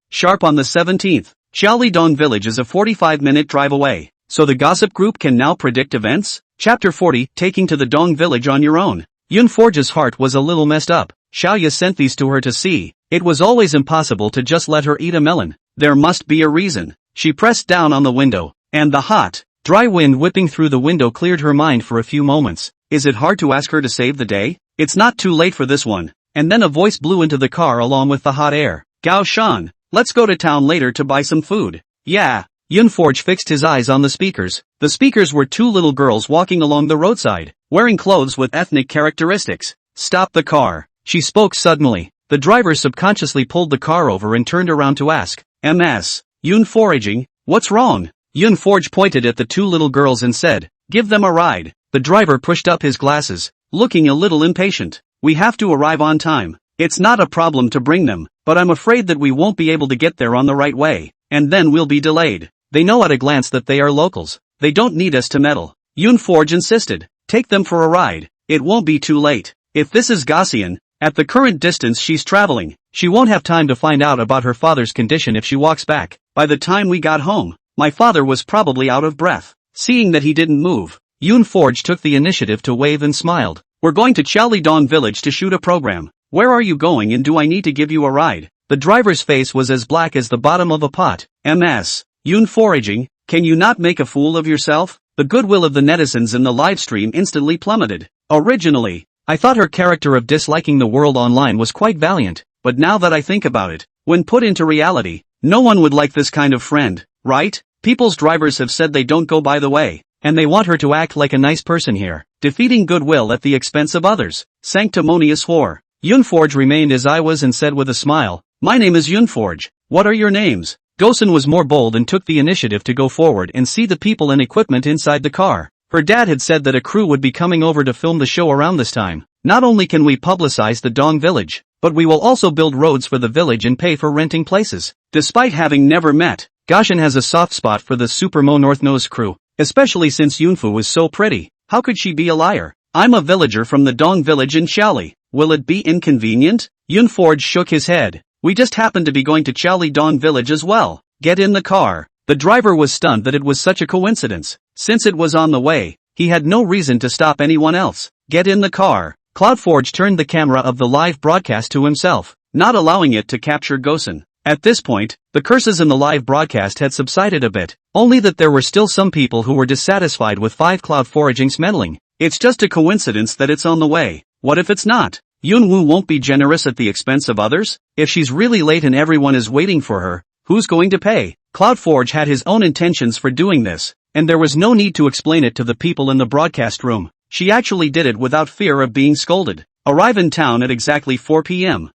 Sharp on the 17th. Chaolidong village is a 45-minute drive away, so the gossip group can now predict events? Chapter 40, Taking to the Dong village on your own. Yoon Forge's heart was a little messed up. Xiaoya sent these to her to see. It was always impossible to just let her eat a melon. There must be a reason. She pressed down on the window, and the hot, dry wind whipping through the window cleared her mind for a few moments. Is it hard to ask her to save the day? It's not too late for this one. And then a voice blew into the car along with the hot air. Gao Shan, let's go to town later to buy some food. Yeah. Yoon Forge fixed his eyes on the speakers. The speakers were two little girls walking along the roadside, wearing clothes with ethnic characteristics. Stop the car. She spoke suddenly. The driver subconsciously pulled the car over and turned around to ask, Ms. Yoon Foraging, what's wrong? Yoon Forge pointed at the two little girls and said, give them a ride. The driver pushed up his glasses, looking a little impatient. We have to arrive on time. It's not a problem to bring them, but I'm afraid that we won't be able to get there on the right way, and then we'll be delayed. They know at a glance that they are locals. They don't need us to meddle. Yoon Forge insisted. Take them for a ride. It won't be too late. If this is Gaussian, at the current distance she's traveling, she won't have time to find out about her father's condition if she walks back. By the time we got home, my father was probably out of breath. Seeing that he didn't move, Yoon Forge took the initiative to wave and smiled. We're going to Chaolidong village to shoot a program. Where are you going and do I need to give you a ride? The driver's face was as black as the bottom of a pot. Ms. Yoon Foraging, can you not make a fool of yourself? The goodwill of the netizens in the live stream instantly plummeted. Originally, I thought her character of disliking the world online was quite valiant, but now that I think about it, when put into reality, no one would like this kind of friend, right? People's drivers have said they don't go by the way, and they want her to act like a nice person here, defeating goodwill at the expense of others. Sanctimonious whore. Yoon Forge remained as I was and said with a smile, my name is Yoon Forge. What are your names? Gosen was more bold and took the initiative to go forward and see the people and equipment inside the car. Her dad had said that a crew would be coming over to film the show around this time. Not only can we publicize the Dong village, but we will also build roads for the village and pay for renting places. Despite having never met, Gashan has a soft spot for the Supermo North Nose crew, especially since Yunfu was so pretty. How could she be a liar? I'm a villager from the Dong village in Shaoli. Will it be inconvenient? Yoon Forge shook his head. We just happen to be going to Chaolidong village as well. Get in the car. The driver was stunned that it was such a coincidence. Since it was on the way, he had no reason to stop anyone else. Get in the car. Cloudforge turned the camera of the live broadcast to himself, not allowing it to capture Gosen. At this point, the curses in the live broadcast had subsided a bit, only that there were still some people who were dissatisfied with 5 Cloudforaging's meddling. It's just a coincidence that it's on the way. What if it's not? Yoonwoo won't be generous at the expense of others? If she's really late and everyone is waiting for her, who's going to pay? Cloudforge had his own intentions for doing this, and there was no need to explain it to the people in the broadcast room. She actually did it without fear of being scolded. Arrive in town at exactly 4 p.m.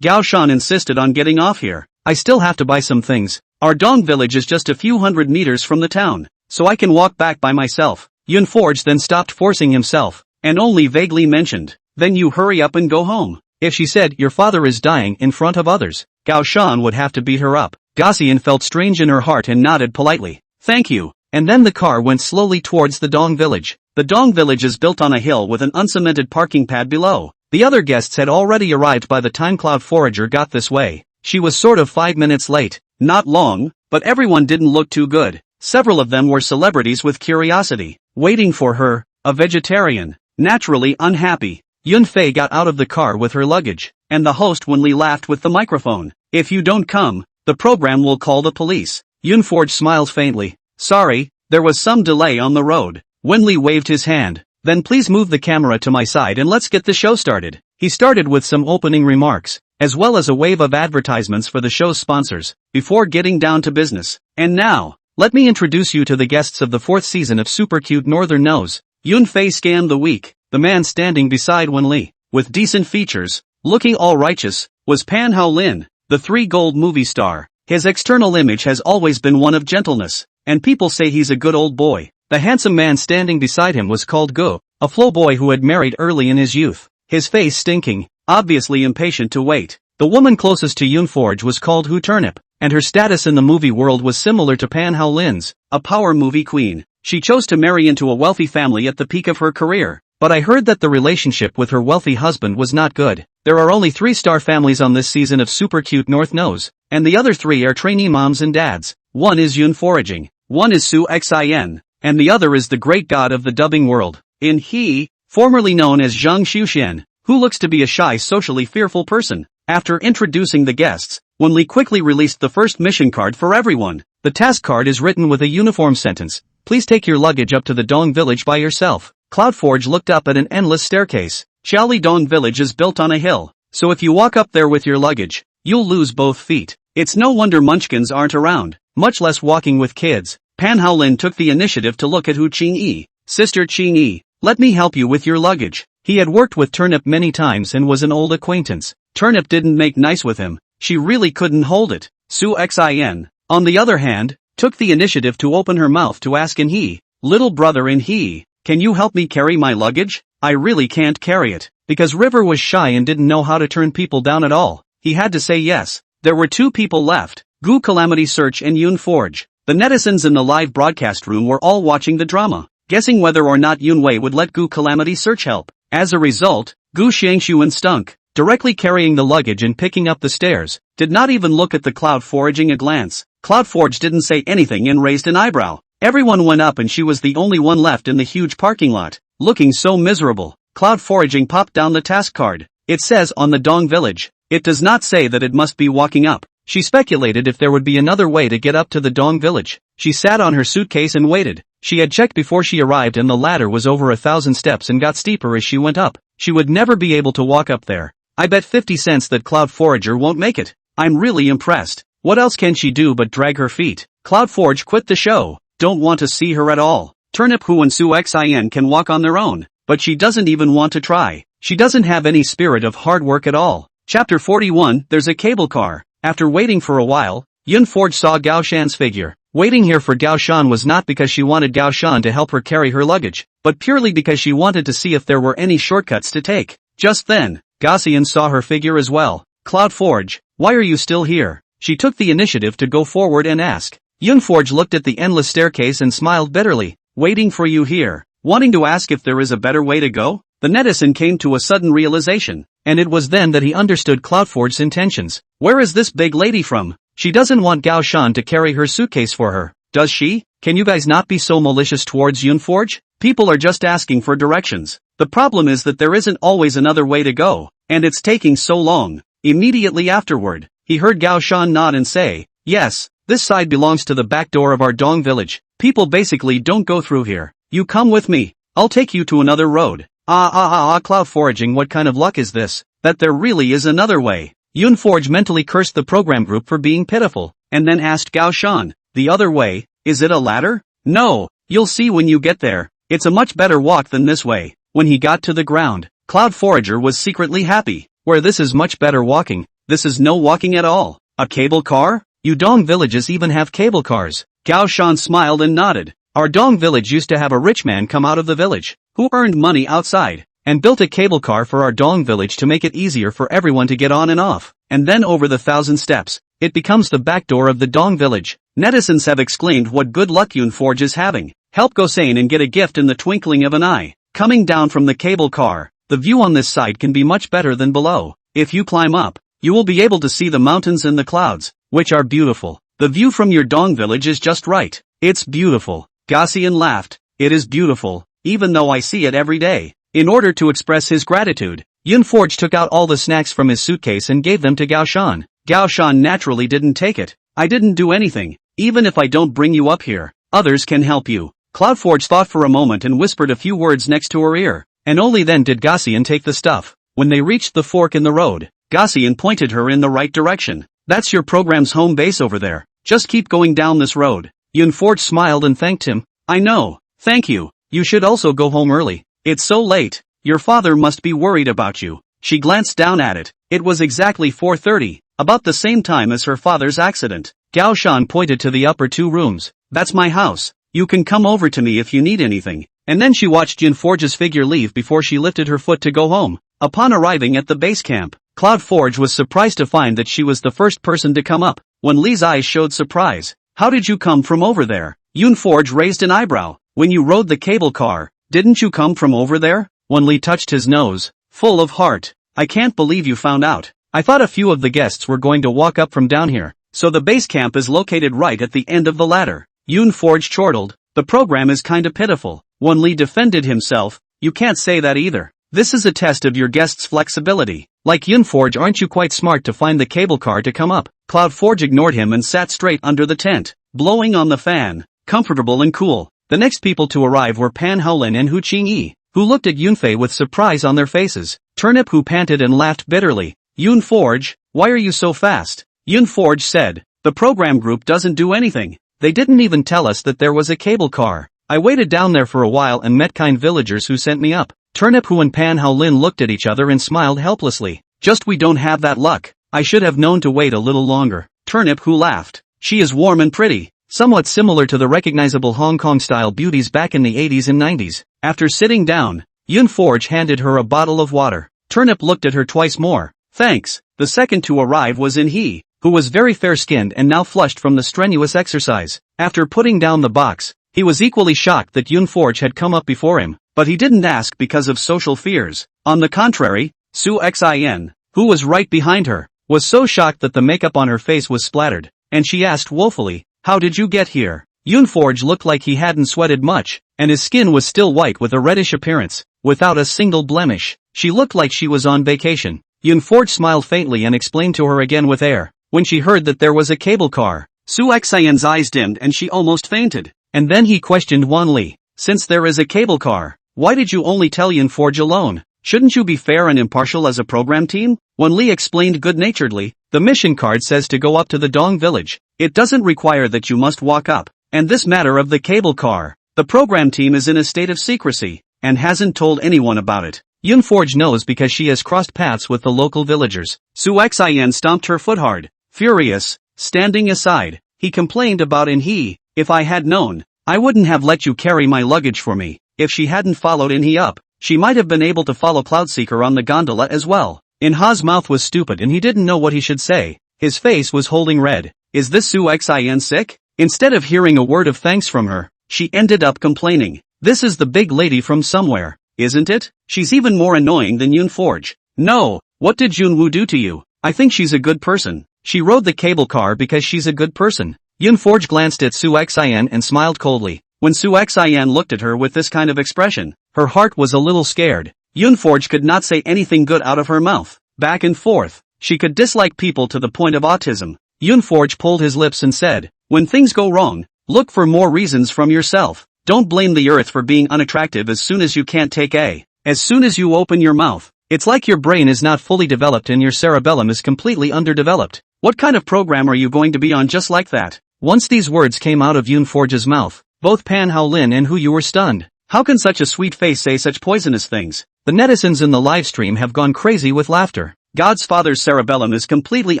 Gao Shan insisted on getting off here. I still have to buy some things. Our Dong village is just a few hundred meters from the town. so I can walk back by myself. Yunforge then stopped forcing himself, and only vaguely mentioned, then you hurry up and go home. If she said, your father is dying in front of others, Gao Shan would have to beat her up. Gaussian felt strange in her heart and nodded politely. Thank you. And then the car went slowly towards the Dong village. The Dong village is built on a hill with an uncemented parking pad below. The other guests had already arrived by the time Cloud Forager got this way. She was sort of 5 minutes late. Not long, but everyone didn't look too good. Several of them were celebrities with curiosity, waiting for her, a vegetarian, naturally unhappy. Yun Fei got out of the car with her luggage, and the host Wenli laughed with the microphone. If you don't come, the program will call the police. Yunforge smiled faintly. Sorry, there was some delay on the road. Wenli waved his hand. Then please move the camera to my side and let's get the show started. He started with some opening remarks, as well as a wave of advertisements for the show's sponsors, before getting down to business. And now, let me introduce you to the guests of the 4th season of Super Cute Northern Nose. Yun Fei scammed the week. The man standing beside Wenli, with decent features, looking all righteous, was Pan Hao Lin, the 3 Gold movie star. His external image has always been one of gentleness, and people say he's a good old boy. The handsome man standing beside him was called Go, a flow boy who had married early in his youth, his face stinking, obviously impatient to wait. The woman closest to Yunforge was called Hu Turnip, and her status in the movie world was similar to Pan Hao Lin's, a power movie queen. She chose to marry into a wealthy family at the peak of her career. But I heard that the relationship with her wealthy husband was not good. There are only 3-star families on this season of Super Cute North Nose, and the other 3 are trainee moms and dads. One is Yun Foraging, one is Su Xin, and the other is the great god of the dubbing world, In He, formerly known as Zhang Xiuxian, who looks to be a shy, socially fearful person. After introducing the guests, Wenli quickly released the first mission card for everyone. The task card is written with a uniform sentence. Please take your luggage up to the Dong village by yourself. Cloudforge looked up at an endless staircase. Xiaoli Dong village is built on a hill, so if you walk up there with your luggage, you'll lose both feet. It's no wonder munchkins aren't around, much less walking with kids. Pan Haolin took the initiative to look at Hu Qingyi. Sister Qingyi, let me help you with your luggage. He had worked with Turnip many times and was an old acquaintance. Turnip didn't make nice with him. She really couldn't hold it. Su Xin, on the other hand, took the initiative to open her mouth to ask In He, little brother In He, can you help me carry my luggage? I really can't carry it. Because River was shy and didn't know how to turn people down at all, he had to say yes. There were 2 people left, Gu Calamity Search and Yun Forge. The netizens in the live broadcast room were all watching the drama, guessing whether or not Yun Wei would let Gu Calamity Search help. As a result, Gu Xiangshuan stunk, directly carrying the luggage and picking up the stairs, did not even look at the Cloud Foraging a glance. Cloud Forge didn't say anything and raised an eyebrow. Everyone went up and she was the only one left in the huge parking lot, looking so miserable. Cloud Foraging popped down the task card. It says on the Dong village. It does not say that it must be walking up. She speculated if there would be another way to get up to the Dong village. She sat on her suitcase and waited. She had checked before she arrived and the ladder was over 1,000 steps and got steeper as she went up. She would never be able to walk up there. I bet 50 cents that Cloud Forager won't make it. I'm really impressed. What else can she do but drag her feet? Cloud Forge quit the show. Don't want to see her at all. Turnip Hu and Su Xin can walk on their own, but she doesn't even want to try. She doesn't have any spirit of hard work at all. Chapter 41, there's a cable car. After waiting for a while, Yun Forge saw Gao Shan's figure. Waiting here for Gao Shan was not because she wanted Gao Shan to help her carry her luggage, but purely because she wanted to see if there were any shortcuts to take. Just then, Gaussian saw her figure as well. Cloud Forge, why are you still here? She took the initiative to go forward and ask. Yun Forge looked at the endless staircase and smiled bitterly. Waiting for you here. Wanting to ask if there is a better way to go? The netizen came to a sudden realization, and it was then that he understood Cloudforge's intentions. Where is this big lady from? She doesn't want Gao Shan to carry her suitcase for her, does she? Can you guys not be so malicious towards Yun Forge? People are just asking for directions. The problem is that there isn't always another way to go, and it's taking so long. Immediately afterward, he heard Gao Shan nod and say, yes, this side belongs to the back door of our Dong village. People basically don't go through here. You come with me. I'll take you to another road. Cloud Foraging, what kind of luck is this? That there really is another way. Yun Forge mentally cursed the program group for being pitiful, and then asked Gao Shan, the other way, is it a ladder? No, you'll see when you get there. It's a much better walk than this way. When he got to the ground, Cloud Forager was secretly happy. Where this is much better walking, this is no walking at all. A cable car? You Dong villages even have cable cars. Gao Shan smiled and nodded. Our Dong village used to have a rich man come out of the village, who earned money outside, and built a cable car for our Dong village to make it easier for everyone to get on and off, and then over the 1,000 steps, it becomes the back door of the Dong village. Netizens have exclaimed what good luck Yoonforge is having. Help go sane and get a gift in the twinkling of an eye. Coming down from the cable car, the view on this side can be much better than below. If you climb up, you will be able to see the mountains and the clouds, which are beautiful. The view from your Dong village is just right. It's beautiful. Gossian laughed. It is beautiful, even though I see it every day. In order to express his gratitude, Yoonforge took out all the snacks from his suitcase and gave them to Gao Shan. Gao Shan naturally didn't take it. I didn't do anything. Even if I don't bring you up here, others can help you. Cloudforge thought for a moment and whispered a few words next to her ear, and only then did Gossian take the stuff. When they reached the fork in the road, Gossian pointed her in the right direction. That's your program's home base over there. Just keep going down this road. Yoonforge smiled and thanked him. I know. Thank you. You should also go home early. It's so late. Your father must be worried about you. She glanced down at it. It was exactly 4:30, about the same time as her father's accident. Gao Shan pointed to the upper 2 rooms. That's my house. You can come over to me if you need anything. And then she watched Yoonforge's figure leave before she lifted her foot to go home. Upon arriving at the base camp, Cloudforge was surprised to find that she was the first person to come up. When Lee's eyes showed surprise. How did you come from over there? Yoonforge raised an eyebrow. When you rode the cable car, didn't you come from over there? When Lee touched his nose, full of heart. I can't believe you found out. I thought a few of the guests were going to walk up from down here. So the base camp is located right at the end of the ladder. Yoonforge chortled. The program is kinda pitiful. When Lee defended himself, you can't say that either. This is a test of your guests' flexibility. Like Yoonforge, aren't you quite smart to find the cable car to come up? Cloudforge ignored him and sat straight under the tent, blowing on the fan, comfortable and cool. The next people to arrive were Pan Haolin and Hu Qingyi, who looked at Yunfei with surprise on their faces. Turnip, who panted and laughed bitterly. Yoonforge, why are you so fast? Yoonforge said, the program group doesn't do anything. They didn't even tell us that there was a cable car. I waited down there for a while and met kind villagers who sent me up. Turnip, who and Pan Haolin looked at each other and smiled helplessly. Just we don't have that luck. I should have known to wait a little longer. Turnip, who laughed. She is warm and pretty, somewhat similar to the recognizable Hong Kong-style beauties back in the 80s and 90s. After sitting down, Yoonforge handed her a bottle of water. Turnip looked at her twice more. Thanks. The second to arrive was In-hee, who was very fair-skinned and now flushed from the strenuous exercise. After putting down the box, he was equally shocked that Yoonforge had come up before him, but he didn't ask because of social fears. On the contrary, Su Xin, who was right behind her, was so shocked that the makeup on her face was splattered, and she asked woefully, how did you get here? Yoonforge looked like he hadn't sweated much, and his skin was still white with a reddish appearance, without a single blemish. She looked like she was on vacation. Yoonforge smiled faintly and explained to her again with air. When she heard that there was a cable car, Su Xian's eyes dimmed and she almost fainted. And then he questioned Wan Li. Since there is a cable car, why did you only tell Yoonforge alone? Shouldn't you be fair and impartial as a program team? Wan Li explained good-naturedly, the mission card says to go up to the Dong village. It doesn't require that you must walk up. And this matter of the cable car, the program team is in a state of secrecy, and hasn't told anyone about it. Yoonforge knows because she has crossed paths with the local villagers. Su Xian stomped her foot hard. Furious, standing aside, he complained about In-hee. If I had known, I wouldn't have let you carry my luggage for me. If she hadn't followed In-hee up, she might have been able to follow Cloudseeker on the gondola as well. In-ha's mouth was stupid and he didn't know what he should say. His face was holding red. Is this Su Xian sick? Instead of hearing a word of thanks from her, she ended up complaining. This is the big lady from somewhere, isn't it? She's even more annoying than Yoonforge. No, what did Junwoo do to you? I think she's a good person. She rode the cable car because she's a good person. Yoonforge glanced at Su Xian and smiled coldly. When Su Xian looked at her with this kind of expression, her heart was a little scared. Yoonforge could not say anything good out of her mouth. Back and forth, she could dislike people to the point of autism. Yoonforge pulled his lips and said, when things go wrong, look for more reasons from yourself. Don't blame the earth for being unattractive as soon as you can't take a. As soon as you open your mouth, it's like your brain is not fully developed and your cerebellum is completely underdeveloped. What kind of program are you going to be on just like that? Once these words came out of Yoonforge's mouth, both Pan Haolin and Hu Yu were stunned. How can such a sweet face say such poisonous things? The netizens in the live stream have gone crazy with laughter. God's father's cerebellum is completely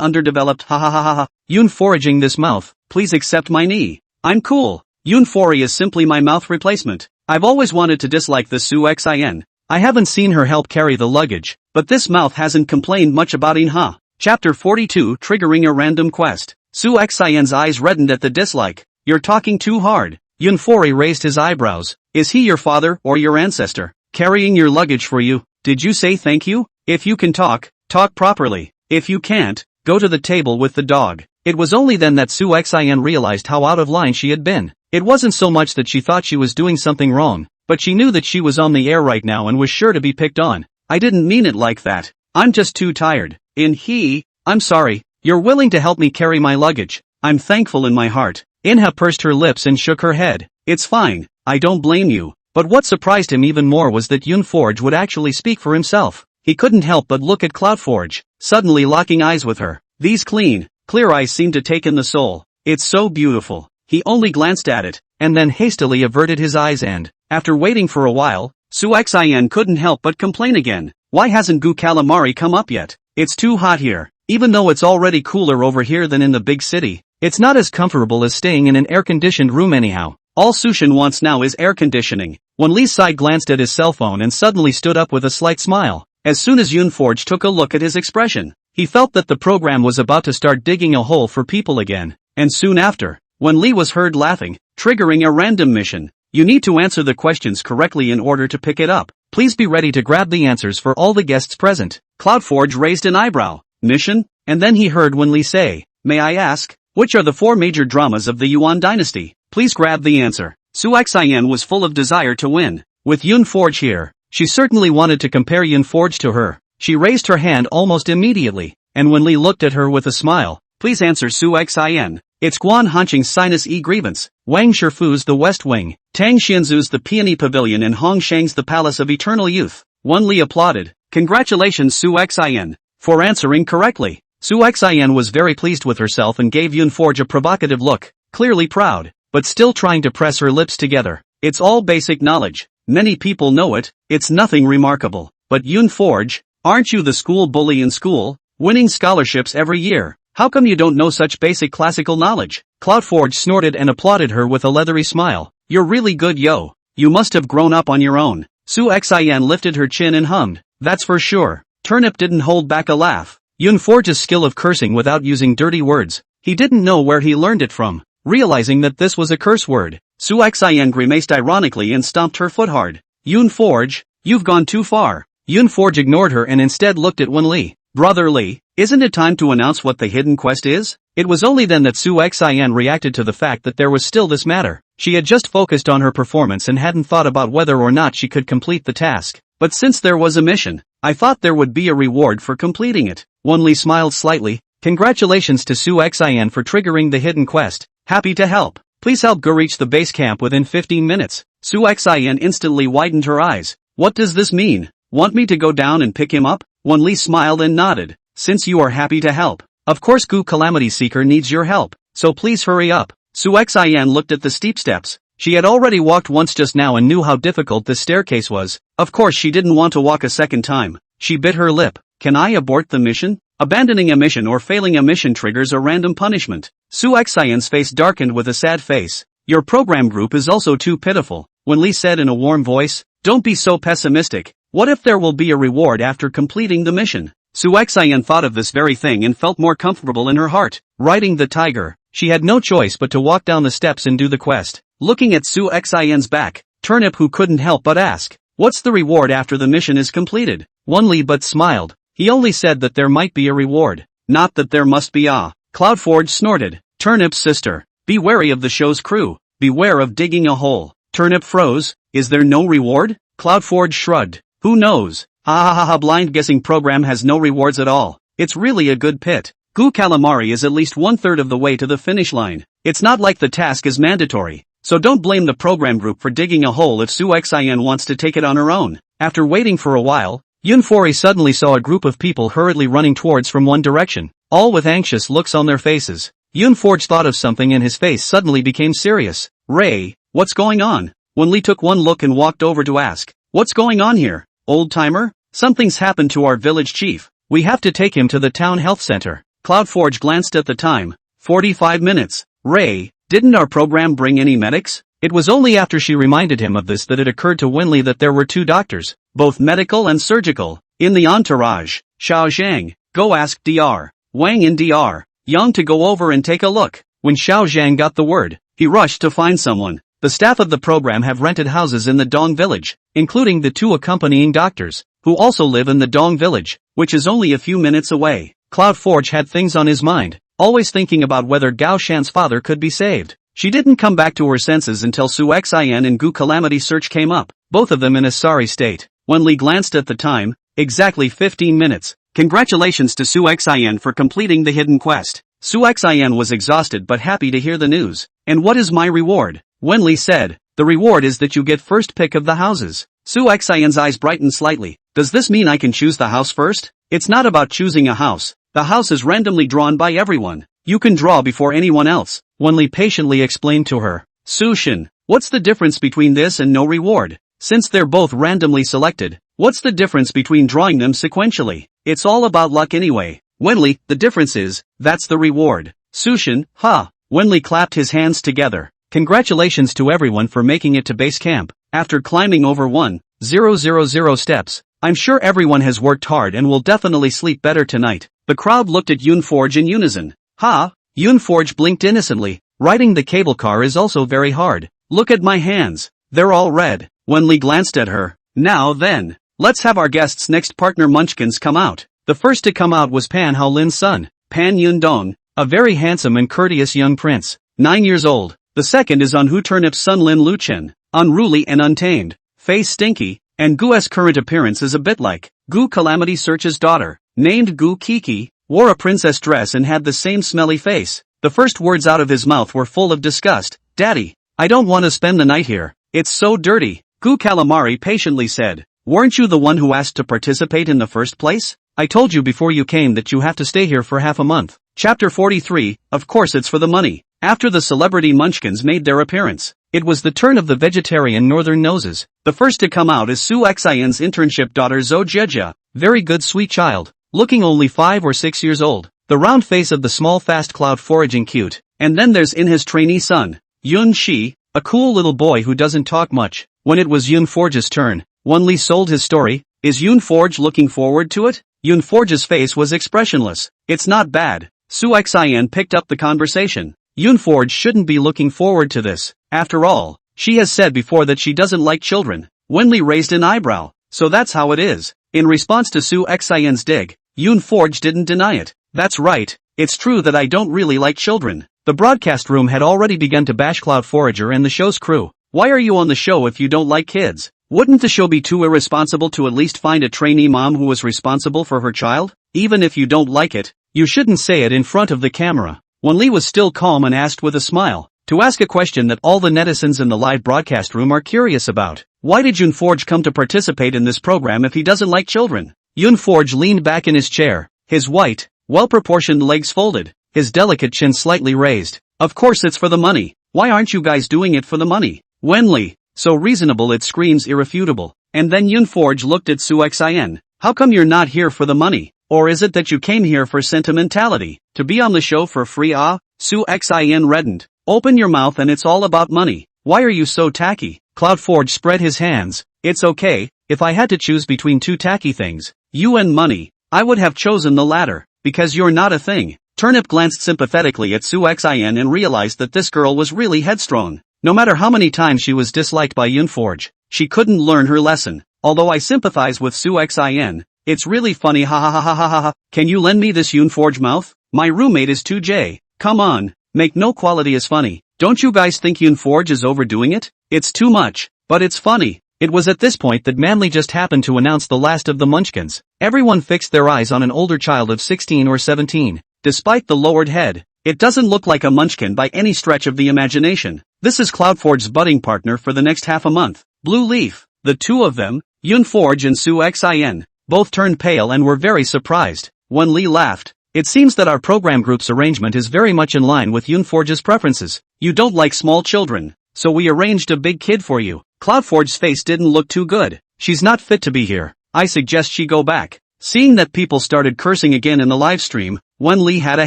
underdeveloped, ha ha ha ha ha. Yoonforging this mouth, please accept my knee. I'm cool. Yunfori is simply my mouth replacement. I've always wanted to dislike this Su Xin. I haven't seen her help carry the luggage, but this mouth hasn't complained much about Inha. Chapter 42 Triggering a Random Quest. Su Xin's eyes reddened at the dislike. You're talking too hard. Yunfori raised his eyebrows. Is he your father or your ancestor? Carrying your luggage for you. Did you say thank you? If you can talk properly. If you can't, go to the table with the dog. It was only then that Su Xin realized how out of line she had been. It wasn't so much that she thought she was doing something wrong, but she knew that she was on the air right now and was sure to be picked on. I didn't mean it like that. I'm just too tired. I'm sorry. You're willing to help me carry my luggage. I'm thankful in my heart. Inha pursed her lips and shook her head. It's fine. I don't blame you. But what surprised him even more was that Yunforge would actually speak for himself. He couldn't help but look at Cloudforge, suddenly locking eyes with her. These clear eyes seemed to take in the soul. It's so beautiful. He only glanced at it, and then hastily averted his eyes and, after waiting for a while, Su Xin couldn't help but complain again. Why hasn't Gu Calamari come up yet? It's too hot here. Even though it's already cooler over here than in the big city, it's not as comfortable as staying in an air-conditioned room anyhow. All Sushin wants now is air conditioning. Wenli's side glanced at his cell phone and suddenly stood up with a slight smile. As soon as Yunforge took a look at his expression, he felt that the program was about to start digging a hole for people again. And soon after, Wenli was heard laughing, triggering a random mission. You need to answer the questions correctly in order to pick it up. Please be ready to grab the answers for all the guests present. Cloudforge raised an eyebrow. Mission? And then he heard Wenli say, may I ask, which are the 4 major dramas of the Yuan dynasty? Please grab the answer. Su Xian was full of desire to win. With Yunforge here, she certainly wanted to compare Yunforge to her. She raised her hand almost immediately, and Wenli looked at her with a smile. Please answer Su Xian. It's Guan Hanqing's Sinus E Grievance, Wang Shifu's The West Wing, Tang Xianzu's The Peony Pavilion and Hong Shang's The Palace of Eternal Youth. Wenli applauded. Congratulations Su Xian, for answering correctly. Su Xian was very pleased with herself and gave Yunforge a provocative look, clearly proud, but still trying to press her lips together. It's all basic knowledge. Many people know it, it's nothing remarkable. But Yunforge, aren't you the school bully in school, winning scholarships every year? How come you don't know such basic classical knowledge? Cloudforge snorted and applauded her with a leathery smile. You're really good yo. You must have grown up on your own. Su Xian lifted her chin and hummed. That's for sure. Turnip didn't hold back a laugh. Yunforge's skill of cursing without using dirty words. He didn't know where he learned it from. Realizing that this was a curse word, Su Xian grimaced ironically and stomped her foot hard. Yunforge, you've gone too far. Yunforge ignored her and instead looked at Wenli. Brother Li, isn't it time to announce what the hidden quest is? It was only then that Su Xian reacted to the fact that there was still this matter. She had just focused on her performance and hadn't thought about whether or not she could complete the task. But since there was a mission, I thought there would be a reward for completing it. Wenli smiled slightly. Congratulations to Su Xian for triggering the hidden quest. Happy to help. Please help Gu reach the base camp within 15 minutes. Su Xian instantly widened her eyes. What does this mean? Want me to go down and pick him up? Wenli smiled and nodded. Since you are happy to help. Of course Gu Calamity Seeker needs your help, so please hurry up. Su Xian looked at the steep steps. She had already walked once just now and knew how difficult this staircase was. Of course she didn't want to walk a second time. She bit her lip. Can I abort the mission? Abandoning a mission or failing a mission triggers a random punishment. Su Xian's face darkened with a sad face. Your program group is also too pitiful. Wenli said in a warm voice. Don't be so pessimistic. What if there will be a reward after completing the mission? Su Xian thought of this very thing and felt more comfortable in her heart. Riding the tiger, she had no choice but to walk down the steps and do the quest. Looking at Su Xian's back, Turnip who couldn't help but ask, what's the reward after the mission is completed? Wenli but smiled. He only said that there might be a reward, not that there must be a. Cloudforge snorted. Turnip's sister, be wary of the show's crew. Beware of digging a hole. Turnip froze. Is there no reward? Cloudforge shrugged. Who knows? Blind guessing program has no rewards at all. It's really a good pit. Gu Calamari is at least 1/3 of the way to the finish line. It's not like the task is mandatory. So don't blame the program group for digging a hole if Su Xian wants to take it on her own. After waiting for a while, Yunfori suddenly saw a group of people hurriedly running towards from one direction, all with anxious looks on their faces. Yunforge thought of something and his face suddenly became serious. Ray, what's going on? Wenli took one look and walked over to ask, what's going on here? Old timer? Something's happened to our village chief. We have to take him to the town health center. Cloudforge glanced at the time. 45 minutes. Ray, Didn't our program bring any medics? It was only after she reminded him of this that it occurred to Wenli that there were 2 doctors, both medical and surgical, in the entourage. Xiao Zhang, go ask Dr. Wang and Dr. Yang to go over and take a look. When Xiao Zhang got the word, he rushed to find someone. The staff of the program have rented houses in the Dong village, including the 2 accompanying doctors, who also live in the Dong village, which is only a few minutes away. Cloudforge had things on his mind, always thinking about whether Gao Shan's father could be saved. She didn't come back to her senses until Su Xian and Gu Calamity Search came up, both of them in a sorry state. When Li glanced at the time, exactly 15 minutes. Congratulations to Su Xian for completing the hidden quest. Su Xian was exhausted but happy to hear the news. And what is my reward? Wen Li said, the reward is that you get first pick of the houses. Su Xian's eyes brightened slightly. Does this mean I can choose the house first? It's not about choosing a house. The house is randomly drawn by everyone. You can draw before anyone else. Wen Li patiently explained to her. Su Shin, what's the difference between this and no reward? Since they're both randomly selected, what's the difference between drawing them sequentially? It's all about luck anyway. Wen Li, the difference is, that's the reward. Su Shin, ha. Wen Li clapped his hands together. Congratulations to everyone for making it to base camp. After climbing over 1,000 steps, I'm sure everyone has worked hard and will definitely sleep better tonight. The crowd looked at Yoonforge in unison. Ha! Yoonforge blinked innocently. Riding the cable car is also very hard. Look at my hands. They're all red. Wen Li glanced at her. Now then, let's have our guests' next partner munchkins come out. The first to come out was Pan Haolin's son, Pan Yundong, a very handsome and courteous young prince, 9 years old. The second is Anhu Turnip's son Lin Luchen, unruly and untamed, face stinky, and Gu's current appearance is a bit like Gu Calamity Search's daughter, named Gu Kiki, wore a princess dress and had the same smelly face. The first words out of his mouth were full of disgust. Daddy, I don't want to spend the night here. It's so dirty. Gu Calamari patiently said. Weren't you the one who asked to participate in the first place? I told you before you came that you have to stay here for half a month. Chapter 43, of course it's for the money. After the celebrity munchkins made their appearance, it was the turn of the vegetarian northern noses. The first to come out is Su Xian's internship daughter Zhou Jejia, very good sweet child, looking only 5 or 6 years old. The round face of the small fast cloud foraging cute. And then there's in his trainee son, Yun Shi, a cool little boy who doesn't talk much. When it was Yun Forge's turn, Wen Li sold his story. Is Yun Forge looking forward to it? Yun Forge's face was expressionless. It's not bad. Su Xian picked up the conversation. Yun Forge shouldn't be looking forward to this. After all, she has said before that she doesn't like children. Wen Li raised an eyebrow. So that's how it is. In response to Su Xian's dig, Yun Forge didn't deny it. That's right. It's true that I don't really like children. The broadcast room had already begun to bash Cloud Forager and the show's crew. Why are you on the show if you don't like kids? Wouldn't the show be too irresponsible to at least find a trainee mom who was responsible for her child? Even if you don't like it, you shouldn't say it in front of the camera. Wen Li was still calm and asked with a smile, to ask a question that all the netizens in the live broadcast room are curious about. Why did Yun Forge come to participate in this program if he doesn't like children? Yun Forge leaned back in his chair, his white, well-proportioned legs folded, his delicate chin slightly raised. Of course it's for the money. Why aren't you guys doing it for the money? Wen Li, so reasonable it screams irrefutable. And then Yun Forge looked at Su Xian. How come you're not here for the money? Or is it that you came here for sentimentality? To be on the show for free? Su Xian reddened. Open your mouth and it's all about money. Why are you so tacky? Cloudforge spread his hands. It's okay, if I had to choose between 2 tacky things, you and money, I would have chosen the latter, because you're not a thing. Turnip glanced sympathetically at Su Xian and realized that this girl was really headstrong. No matter how many times she was disliked by Yunforge, she couldn't learn her lesson. Although I sympathize with Su Xian, it's really funny, ha ha ha ha ha ha ha. Can you lend me this Yunforge mouth? My roommate is 2J. Come on, make no quality as funny. Don't you guys think Yunforge is overdoing it? It's too much, but it's funny. It was at this point that Manly just happened to announce the last of the munchkins. Everyone fixed their eyes on an older child of 16 or 17. Despite the lowered head, it doesn't look like a munchkin by any stretch of the imagination. This is Cloudforge's budding partner for the next half a month. Blue Leaf. The two of them, Yunforge and Su Xian, both turned pale and were very surprised. Wen Li laughed. It seems that our program group's arrangement is very much in line with Yunforge's preferences. You don't like small children, so we arranged a big kid for you. Cloudforge's face didn't look too good. She's not fit to be here. I suggest she go back. Seeing that people started cursing again in the live stream, Wen Li had a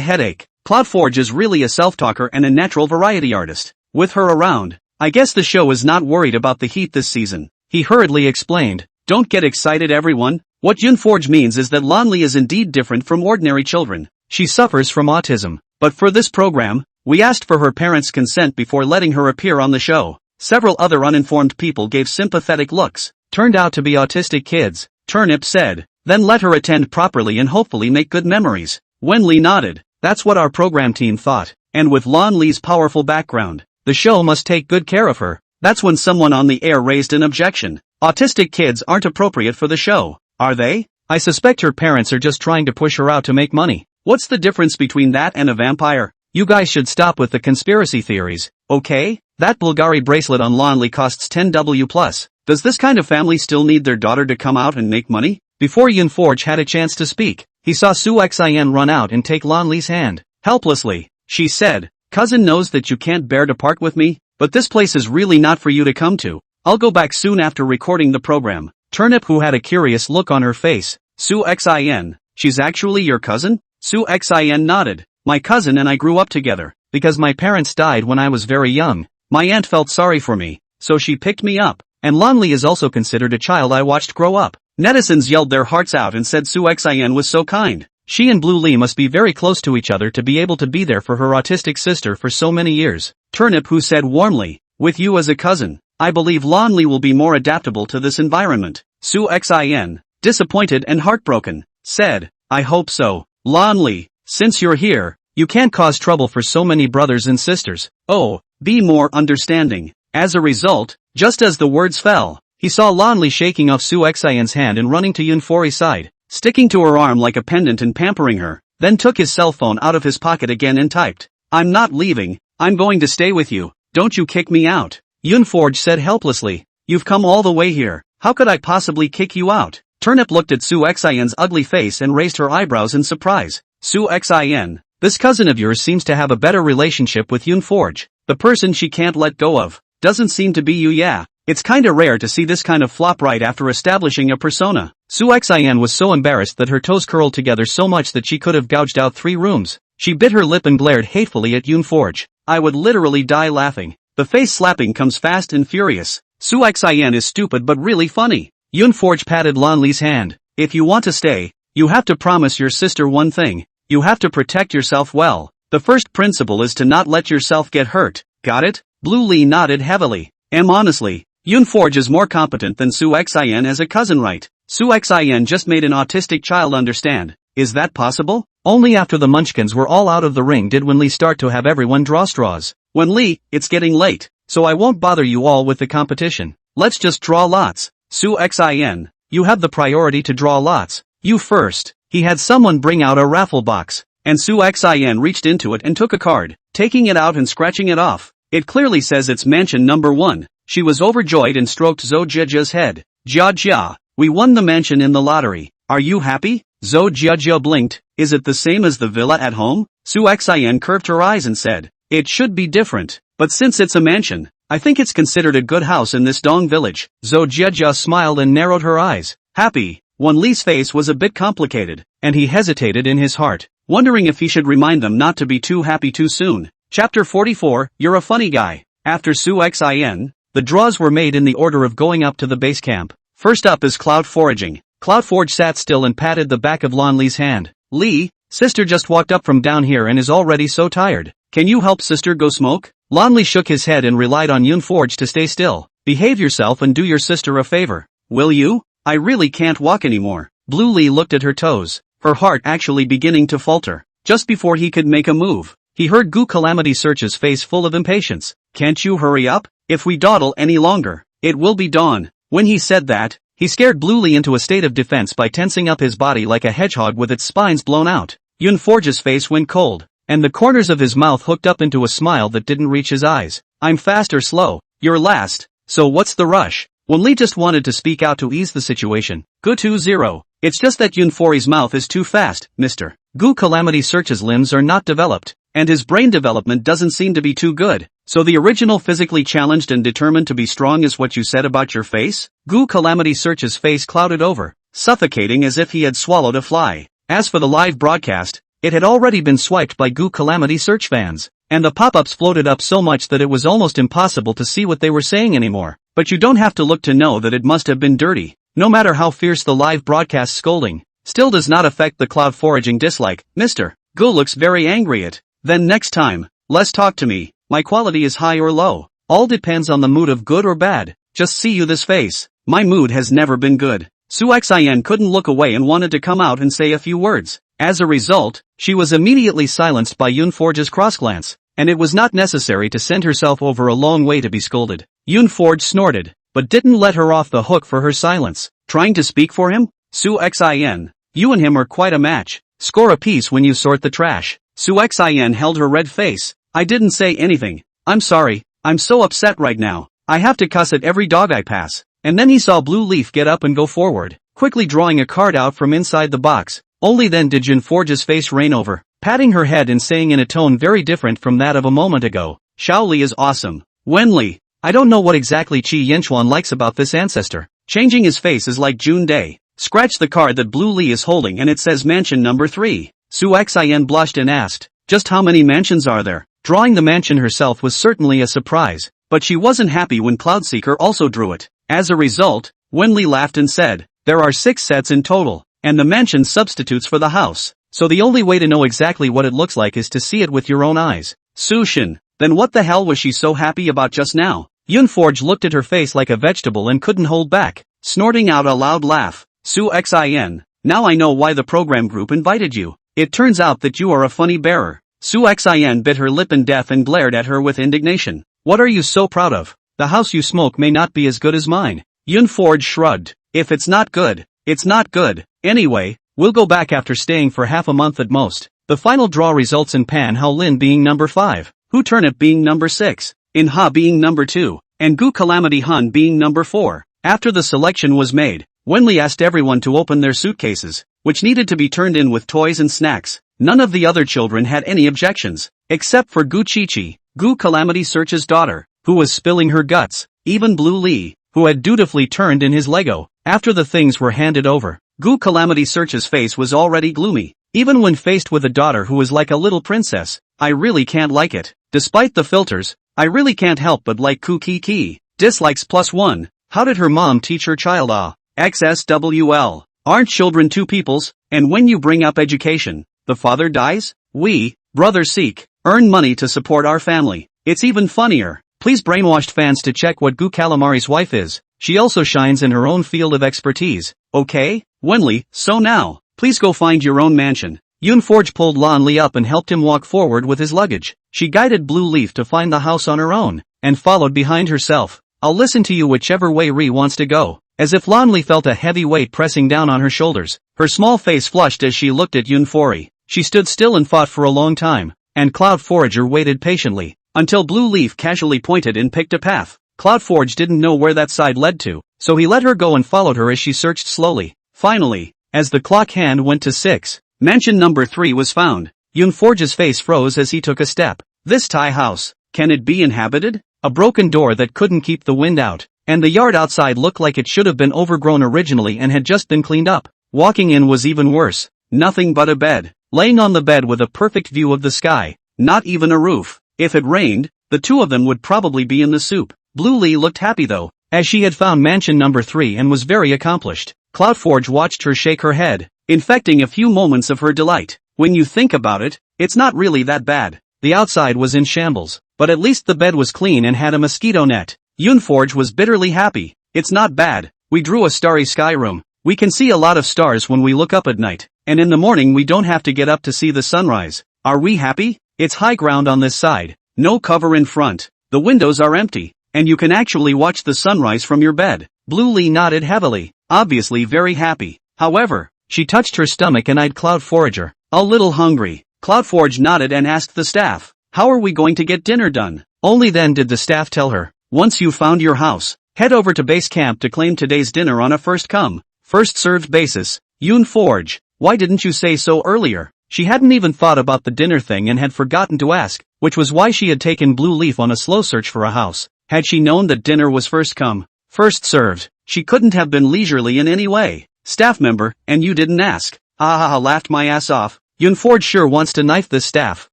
headache. Cloudforge is really a self-talker and a natural variety artist. With her around, I guess the show is not worried about the heat this season. He hurriedly explained. Don't get excited everyone. What Yoonforge means is that Lonli is indeed different from ordinary children. She suffers from autism. But for this program, we asked for her parents' consent before letting her appear on the show. Several other uninformed people gave sympathetic looks. Turned out to be autistic kids, Turnip said. Then let her attend properly and hopefully make good memories. Wenli nodded. That's what our program team thought. And with Lonli's powerful background, the show must take good care of her. That's when someone on the air raised an objection. Autistic kids aren't appropriate for the show, are they? I suspect her parents are just trying to push her out to make money. What's the difference between that and a vampire? You guys should stop with the conspiracy theories, okay? That Bulgari bracelet on Lonli costs 10W plus. Does this kind of family still need their daughter to come out and make money? Before Yoonforge had a chance to speak, he saw Su Xin run out and take Lonli's hand. Helplessly, she said, Cousin knows that you can't bear to part with me, but this place is really not for you to come to. I'll go back soon after recording the program. Turnip, who had a curious look on her face. Su Xin, she's actually your cousin? Su Xin nodded. My cousin and I grew up together, because my parents died when I was very young. My aunt felt sorry for me, so she picked me up, and Lonli is also considered a child I watched grow up. Netizens yelled their hearts out and said Su Xin was so kind. She and Blue Lee must be very close to each other to be able to be there for her autistic sister for so many years. Turnip, who said warmly, with you as a cousin, I believe Lonli will be more adaptable to this environment. Su Xin, disappointed and heartbroken, said, I hope so. Lonli, since you're here, you can't cause trouble for so many brothers and sisters. Oh, be more understanding. As a result, just as the words fell, he saw Lonli shaking off Su Xin's hand and running to Yoonfori's side, sticking to her arm like a pendant and pampering her, then took his cell phone out of his pocket again and typed, I'm not leaving, I'm going to stay with you, don't you kick me out. Yoonforge said helplessly, you've come all the way here, how could I possibly kick you out? Turnip looked at Su Xin's ugly face and raised her eyebrows in surprise. Su Xin, this cousin of yours seems to have a better relationship with Yoonforge. The person she can't let go of doesn't seem to be you. Yeah, it's kinda rare to see this kind of flop right after establishing a persona. Su Xin was so embarrassed that her toes curled together so much that she could have gouged out 3 rooms. She bit her lip and glared hatefully at Yoonforge. I would literally die laughing. The face slapping comes fast and furious. Su Xin is stupid but really funny. Yoonforge patted Lonli's hand. If you want to stay, you have to promise your sister one thing. You have to protect yourself well. The first principle is to not let yourself get hurt. Got it? Blue Lee nodded heavily. Honestly, Yoonforge is more competent than Su Xin as a cousin, right? Su Xin just made an autistic child understand. Is that possible? Only after the Munchkins were all out of the ring did Wenli start to have everyone draw straws. Wenli, it's getting late, so I won't bother you all with the competition. Let's just draw lots. Su Xin, you have the priority to draw lots. You first. He had someone bring out a raffle box, and Su Xin reached into it and took a card, taking it out and scratching it off. It clearly says it's mansion number 1. She was overjoyed and stroked Zhou Jiajia's head. Jia, we won the mansion in the lottery. Are you happy? Zhou Jiajia blinked. Is it the same as the villa at home? Su Xin curved her eyes and said, it should be different, but since it's a mansion, I think it's considered a good house in this Dong village. Zhou Jiajia smiled and narrowed her eyes. Happy. Wenli's face was a bit complicated, and he hesitated in his heart, wondering if he should remind them not to be too happy too soon. Chapter 44, You're a funny guy. After Su Xin, the draws were made in the order of going up to the base camp. First up is Cloud Foraging. Cloudforge sat still and patted the back of Lonli's hand. Lee, sister just walked up from down here and is already so tired. Can you help sister go smoke? Lonli shook his head and relied on Yoonforge to stay still. Behave yourself and do your sister a favor. Will you? I really can't walk anymore. Blue Lee looked at her toes, her heart actually beginning to falter. Just before he could make a move, he heard Gu Calamity Search's face full of impatience. Can't you hurry up? If we dawdle any longer, it will be dawn. When he said that, he scared Blue Lee into a state of defense by tensing up his body like a hedgehog with its spines blown out. Yoonforge's face went cold, and the corners of his mouth hooked up into a smile that didn't reach his eyes. I'm fast or slow? You're last. So what's the rush? Wenli just wanted to speak out to ease the situation. Gu 2-0. It's just that Yoonfori's mouth is too fast, mister. Gu Calamity Search's limbs are not developed, and his brain development doesn't seem to be too good. So the original physically challenged and determined to be strong is what you said about your face? Gu Calamity Search's face clouded over, suffocating as if he had swallowed a fly. As for the live broadcast, It had already been swiped by Goo Calamity search fans, and the pop-ups floated up so much that it was almost impossible to see what they were saying anymore. But you don't have to look to know that it must have been dirty. No matter how fierce the live broadcast scolding, still does not affect the cloud foraging dislike. Mr. Goo looks very angry at. Then next time, less talk to me, my quality is high or low. All depends on the mood of good or bad. Just see you this face. My mood has never been good. Suxin couldn't look away and wanted to come out and say a few words. As a result, she was immediately silenced by Yoonforge's cross-glance, and it was not necessary to send herself over a long way to be scolded. Yoonforge snorted, but didn't let her off the hook for her silence. Trying to speak for him? Suxin, you and him are quite a match. Score a piece when you sort the trash. Suxin held her red face. I didn't say anything. I'm sorry, I'm so upset right now. I have to cuss at every dog I pass. And then he saw Blue Leaf get up and go forward, quickly drawing a card out from inside the box. Only then did Yoonforge's face rain over, patting her head and saying in a tone very different from that of a moment ago, Shaoli is awesome. Wenli, I don't know what exactly Chi Yenchuan likes about this ancestor. Changing his face is like June Day. Scratch the card that Blue Lee is holding and it says mansion number 3. Suxin blushed and asked, just how many mansions are there? Drawing the mansion herself was certainly a surprise, but she wasn't happy when Cloudseeker also drew it. As a result, Wenli laughed and said, there are 6 sets in total, and the mansion substitutes for the house, so the only way to know exactly what it looks like is to see it with your own eyes. Sushin, then what the hell was she so happy about just now? Yoonforge looked at her face like a vegetable and couldn't hold back, snorting out a loud laugh. Suxin, now I know why the program group invited you. It turns out that you are a funny bearer. Suxin bit her lip in death and glared at her with indignation. What are you so proud of? The house you smoke may not be as good as mine. Yoonforge shrugged. If it's not good, it's not good. Anyway, we'll go back after staying for half a month at most. The final draw results in Pan Hao Lin being number 5, Hu Turnip being number 6, In Ha being number 2, and Goo Calamity Hun being number 4. After the selection was made, Wenli asked everyone to open their suitcases, which needed to be turned in with toys and snacks. None of the other children had any objections, except for Goo Chi-Chi, Goo Calamity Search's daughter, who was spilling her guts. Even Blue Lee, who had dutifully turned in his Lego. After the things were handed over, Goo Calamity Search's face was already gloomy, even when faced with a daughter who was like a little princess. I really can't like it. Despite the filters, I really can't help but like Kiki. Dislikes +1. How did her mom teach her child XSWL? Aren't children two peoples? And when you bring up education, the father dies? We, brothers seek, earn money to support our family. It's even funnier. Please brainwashed fans to check what Goo Calamari's wife is. She also shines in her own field of expertise. Okay? Wenli, so now, please go find your own mansion. Yoonforge pulled Lan Li up and helped him walk forward with his luggage. She guided Blue Leaf to find the house on her own, and followed behind herself. I'll listen to you whichever way Ri wants to go. As if Lan Li felt a heavy weight pressing down on her shoulders, her small face flushed as she looked at Yoonforge. She stood still and fought for a long time, and Cloud Forager waited patiently, until Blue Leaf casually pointed and picked a path. Cloudforge didn't know where that side led to, so he let her go and followed her as she searched slowly. Finally, as the clock hand went to 6, mansion number 3 was found. Yoonforge's face froze as he took a step. This Thai house, can it be inhabited? A broken door that couldn't keep the wind out, and the yard outside looked like it should have been overgrown originally and had just been cleaned up. Walking in was even worse. Nothing but a bed. Laying on the bed with a perfect view of the sky. Not even a roof. If it rained, the two of them would probably be in the soup. Blue Lee looked happy though, as she had found mansion number 3 and was very accomplished. Cloudforge watched her shake her head, infecting a few moments of her delight. When you think about it, it's not really that bad. The outside was in shambles, but at least the bed was clean and had a mosquito net. Yoonforge was bitterly happy. It's not bad. We drew a starry sky room. We can see a lot of stars when we look up at night, and in the morning we don't have to get up to see the sunrise. Are we happy? It's high ground on this side. No cover in front. The windows are empty, and you can actually watch the sunrise from your bed. Blue Lee nodded heavily, obviously very happy. However, she touched her stomach and eyed Cloud Forager, a little hungry. Cloudforge nodded and asked the staff, how are we going to get dinner done? Only then did the staff tell her, once you found your house, head over to base camp to claim today's dinner on a first come, first served basis. Yoonforge, why didn't you say so earlier? She hadn't even thought about the dinner thing and had forgotten to ask, which was why she had taken Blue Leaf on a slow search for a house. Had she known that dinner was first come, first served, she couldn't have been leisurely in any way. Staff member, and you didn't ask. Ha ha ha, laughed my ass off. Yunforge sure wants to knife this staff.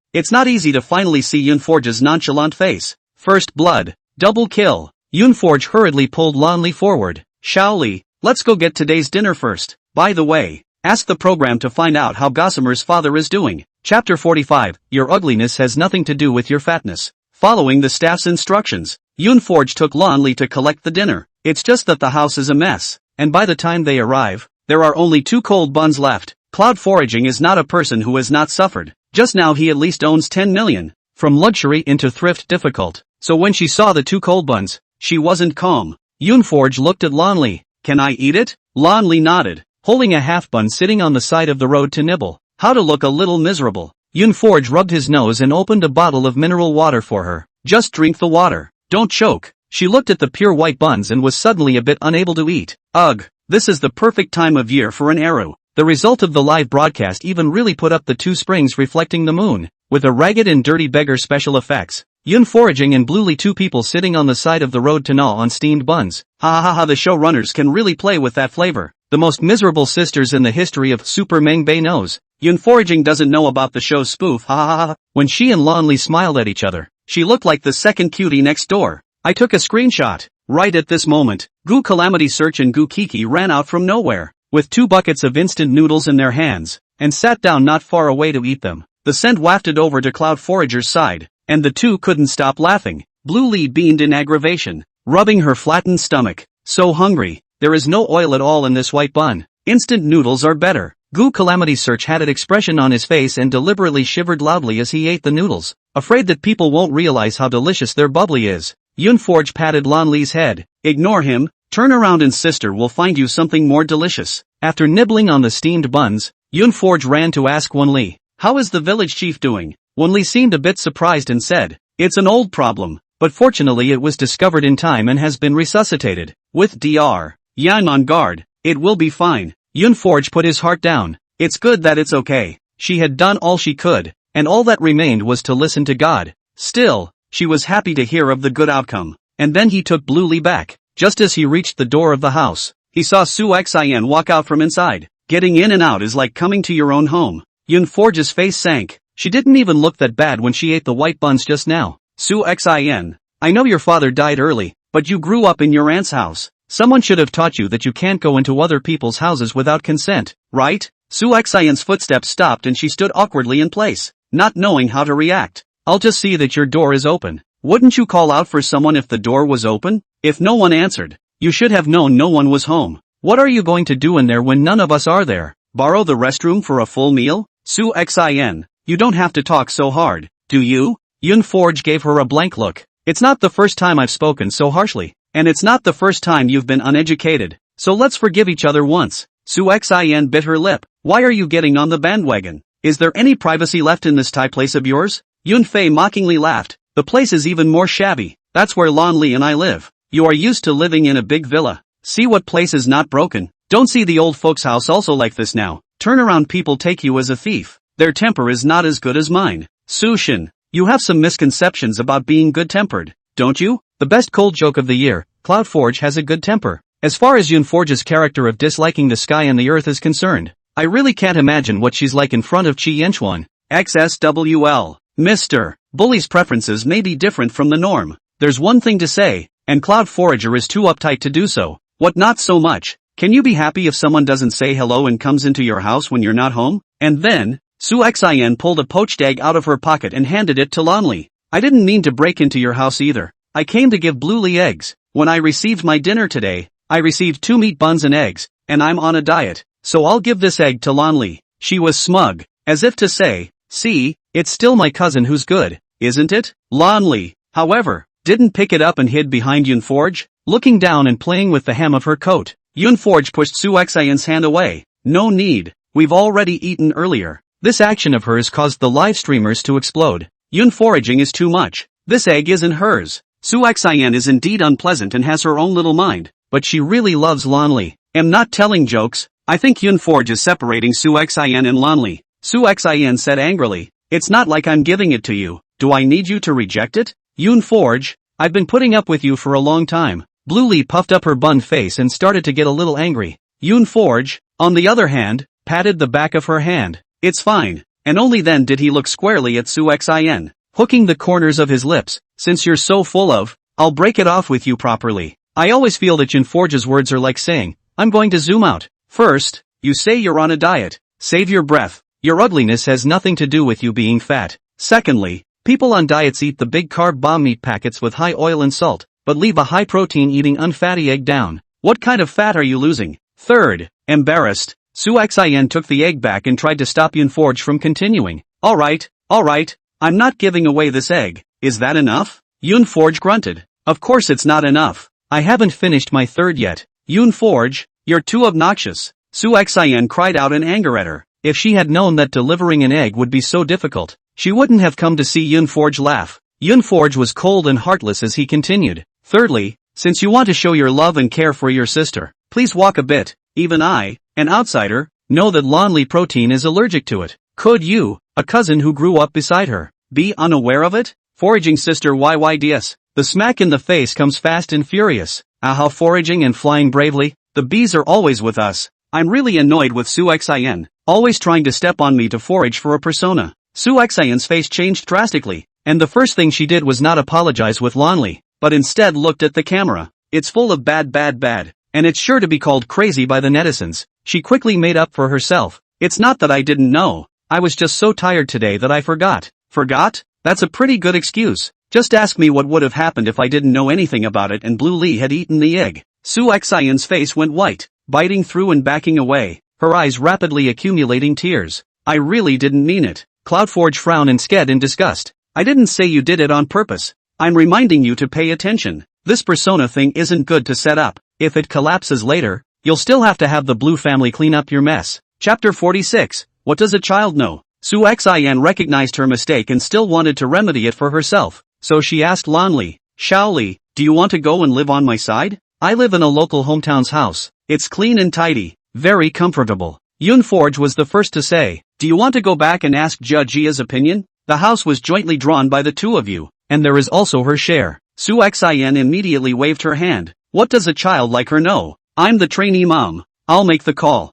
It's not easy to finally see Yunforge's nonchalant face. First blood. Double kill. Yunforge hurriedly pulled Lanli forward. Shaoli, let's go get today's dinner first. By the way, ask the program to find out how Gossamer's father is doing. Chapter 45, Your ugliness has nothing to do with your fatness. Following the staff's instructions, Yunforge took Lanli to collect the dinner. It's just that the house is a mess, and by the time they arrive, there are only 2 cold buns left. Cloud Foraging is not a person who has not suffered. Just now he at least owns 10 million. From luxury into thrift difficult. So when she saw the 2 cold buns, she wasn't calm. Yunforge looked at Lanli. Can I eat it? Lanli nodded, holding a half bun sitting on the side of the road to nibble. How to look a little miserable. Yunforge rubbed his nose and opened a bottle of mineral water for her. Just drink the water. Don't choke. She looked at the pure white buns and was suddenly a bit unable to eat. Ugh, this is the perfect time of year for an arrow. The result of the live broadcast even really put up the 2 springs reflecting the moon, with a ragged and dirty beggar special effects. Yunforaging and Bluely 2 people sitting on the side of the road to gnaw on steamed buns. Ha ha ha, the showrunners can really play with that flavor. The most miserable sisters in the history of Super Meng Bei knows. Yunforaging doesn't know about the show's spoof, ha ha ha. When she and Lanli smiled at each other, she looked like the second cutie next door. I took a screenshot. Right at this moment, Goo Calamity Search and Goo Kiki ran out from nowhere, with 2 buckets of instant noodles in their hands, and sat down not far away to eat them. The scent wafted over to Cloud Forager's side, and the 2 couldn't stop laughing. Bluely beamed in aggravation, rubbing her flattened stomach. So hungry, there is no oil at all in this white bun. Instant noodles are better. Goo Calamity Search had an expression on his face and deliberately shivered loudly as he ate the noodles, afraid that people won't realize how delicious their bubbly is. Yunforge patted Lanli's head. Ignore him, turn around and sister will find you something more delicious. After nibbling on the steamed buns, Yunforge ran to ask Wenli, how is the village chief doing? Wenli seemed a bit surprised and said, it's an old problem, but fortunately it was discovered in time and has been resuscitated. With Dr. Yan on guard, it will be fine. Yunforge put his heart down. It's good that it's okay. She had done all she could, and all that remained was to listen to God. Still, she was happy to hear of the good outcome. And then he took Bluely back. Just as he reached the door of the house, he saw Su Xian walk out from inside. Getting in and out is like coming to your own home. Yunforge's face sank. She didn't even look that bad when she ate the white buns just now. Su Xian, I know your father died early, but you grew up in your aunt's house. Someone should have taught you that you can't go into other people's houses without consent, right? Su Xian's footsteps stopped and she stood awkwardly in place, not knowing how to react. I'll just see that your door is open. Wouldn't you call out for someone if the door was open? If no one answered, you should have known no one was home. What are you going to do in there when none of us are there? Borrow the restroom for a full meal? Su Xian, you don't have to talk so hard, do you? Yunforge gave her a blank look. It's not the first time I've spoken so harshly, and it's not the first time you've been uneducated, so let's forgive each other once. Su Xian bit her lip. Why are you getting on the bandwagon? Is there any privacy left in this Thai place of yours? Yunfei mockingly laughed. The place is even more shabby. That's where Lanli and I live. You are used to living in a big villa. See what place is not broken. Don't see the old folks' house also like this now. Turn around, people take you as a thief. Their temper is not as good as mine. Sushin, you have some misconceptions about being good-tempered, don't you? The best cold joke of the year, Cloudforge has a good temper. As far as Yunforge's character of disliking the sky and the earth is concerned, I really can't imagine what she's like in front of Chi Yenchuan. XSWL. Mr. Bully's preferences may be different from the norm. There's one thing to say, and Cloud Forager is too uptight to do so. What, not so much? Can you be happy if someone doesn't say hello and comes into your house when you're not home? And then, Su Xian pulled a poached egg out of her pocket and handed it to Lanli. I didn't mean to break into your house either. I came to give Bluely eggs. When I received my dinner today, I received 2 meat buns and eggs, and I'm on a diet, so I'll give this egg to Lanli. She was smug, as if to say, see, it's still my cousin who's good, isn't it? Lanli, however, didn't pick it up and hid behind Yunforge, looking down and playing with the hem of her coat. Yunforge pushed Su Xian's hand away. No need, we've already eaten earlier. This action of hers caused the live streamers to explode. Yunforaging is too much. This egg isn't hers. Su Xian is indeed unpleasant and has her own little mind, but she really loves Lanli. Am not telling jokes. I think Yunforge is separating Su Xian and Lanli. Su Xian said angrily, it's not like I'm giving it to you. Do I need you to reject it? Yunforge, I've been putting up with you for a long time. Bluely puffed up her bun face and started to get a little angry. Yunforge, on the other hand, patted the back of her hand. It's fine. and only then did he look squarely at Su Xin, hooking the corners of his lips. Since you're so full of, I'll break it off with you properly. I always feel that Yunforge's words are like saying, I'm going to zoom out. First, you say you're on a diet. Save your breath. Your ugliness has nothing to do with you being fat. Secondly, people on diets eat the big carb bomb meat packets with high oil and salt, but leave a high protein eating unfatty egg down. What kind of fat are you losing? Third, embarrassed, Su Xin took the egg back and tried to stop Yunforge from continuing. Alright, I'm not giving away this egg. Is that enough? Yunforge grunted. Of course it's not enough. I haven't finished my third yet. Yunforge, you're too obnoxious. Su Xin cried out in anger at her. If she had known that delivering an egg would be so difficult, she wouldn't have come to see Yunforge laugh. Yunforge was cold and heartless as he continued. Thirdly, since you want to show your love and care for your sister, please walk a bit. Even I, an outsider, know that Lonely protein is allergic to it. Could you, a cousin who grew up beside her, be unaware of it? Foraging sister YYDS. The smack in the face comes fast and furious. Aha, foraging and flying bravely. The bees are always with us. I'm really annoyed with Su Xin, always trying to step on me to forage for a persona. Su Xin's face changed drastically, and the first thing she did was not apologize with Lonely, but instead looked at the camera. It's full of bad, and it's sure to be called crazy by the netizens. She quickly made up for herself. It's not that I didn't know. I was just so tired today that I forgot. Forgot? That's a pretty good excuse. Just ask me what would have happened if I didn't know anything about it and Blue Lee had eaten the egg. Su Xin's face went white, biting through and backing away, her eyes rapidly accumulating tears. I really didn't mean it. Cloudforge frowned and sked in disgust. I didn't say you did it on purpose. I'm reminding you to pay attention. This persona thing isn't good to set up. If it collapses later, you'll still have to have the Blue family clean up your mess. Chapter 46. What does a child know? Su Xin recognized her mistake and still wanted to remedy it for herself, so she asked Lonely, Shaoli, do you want to go and live on my side? I live in a local hometown's house. It's clean and tidy, very comfortable. Yunforge was the first to say, do you want to go back and ask Jia Jia's opinion? The house was jointly drawn by the two of you, and there is also her share. Su Xin immediately waved her hand. What does a child like her know? I'm the trainee mom. I'll make the call.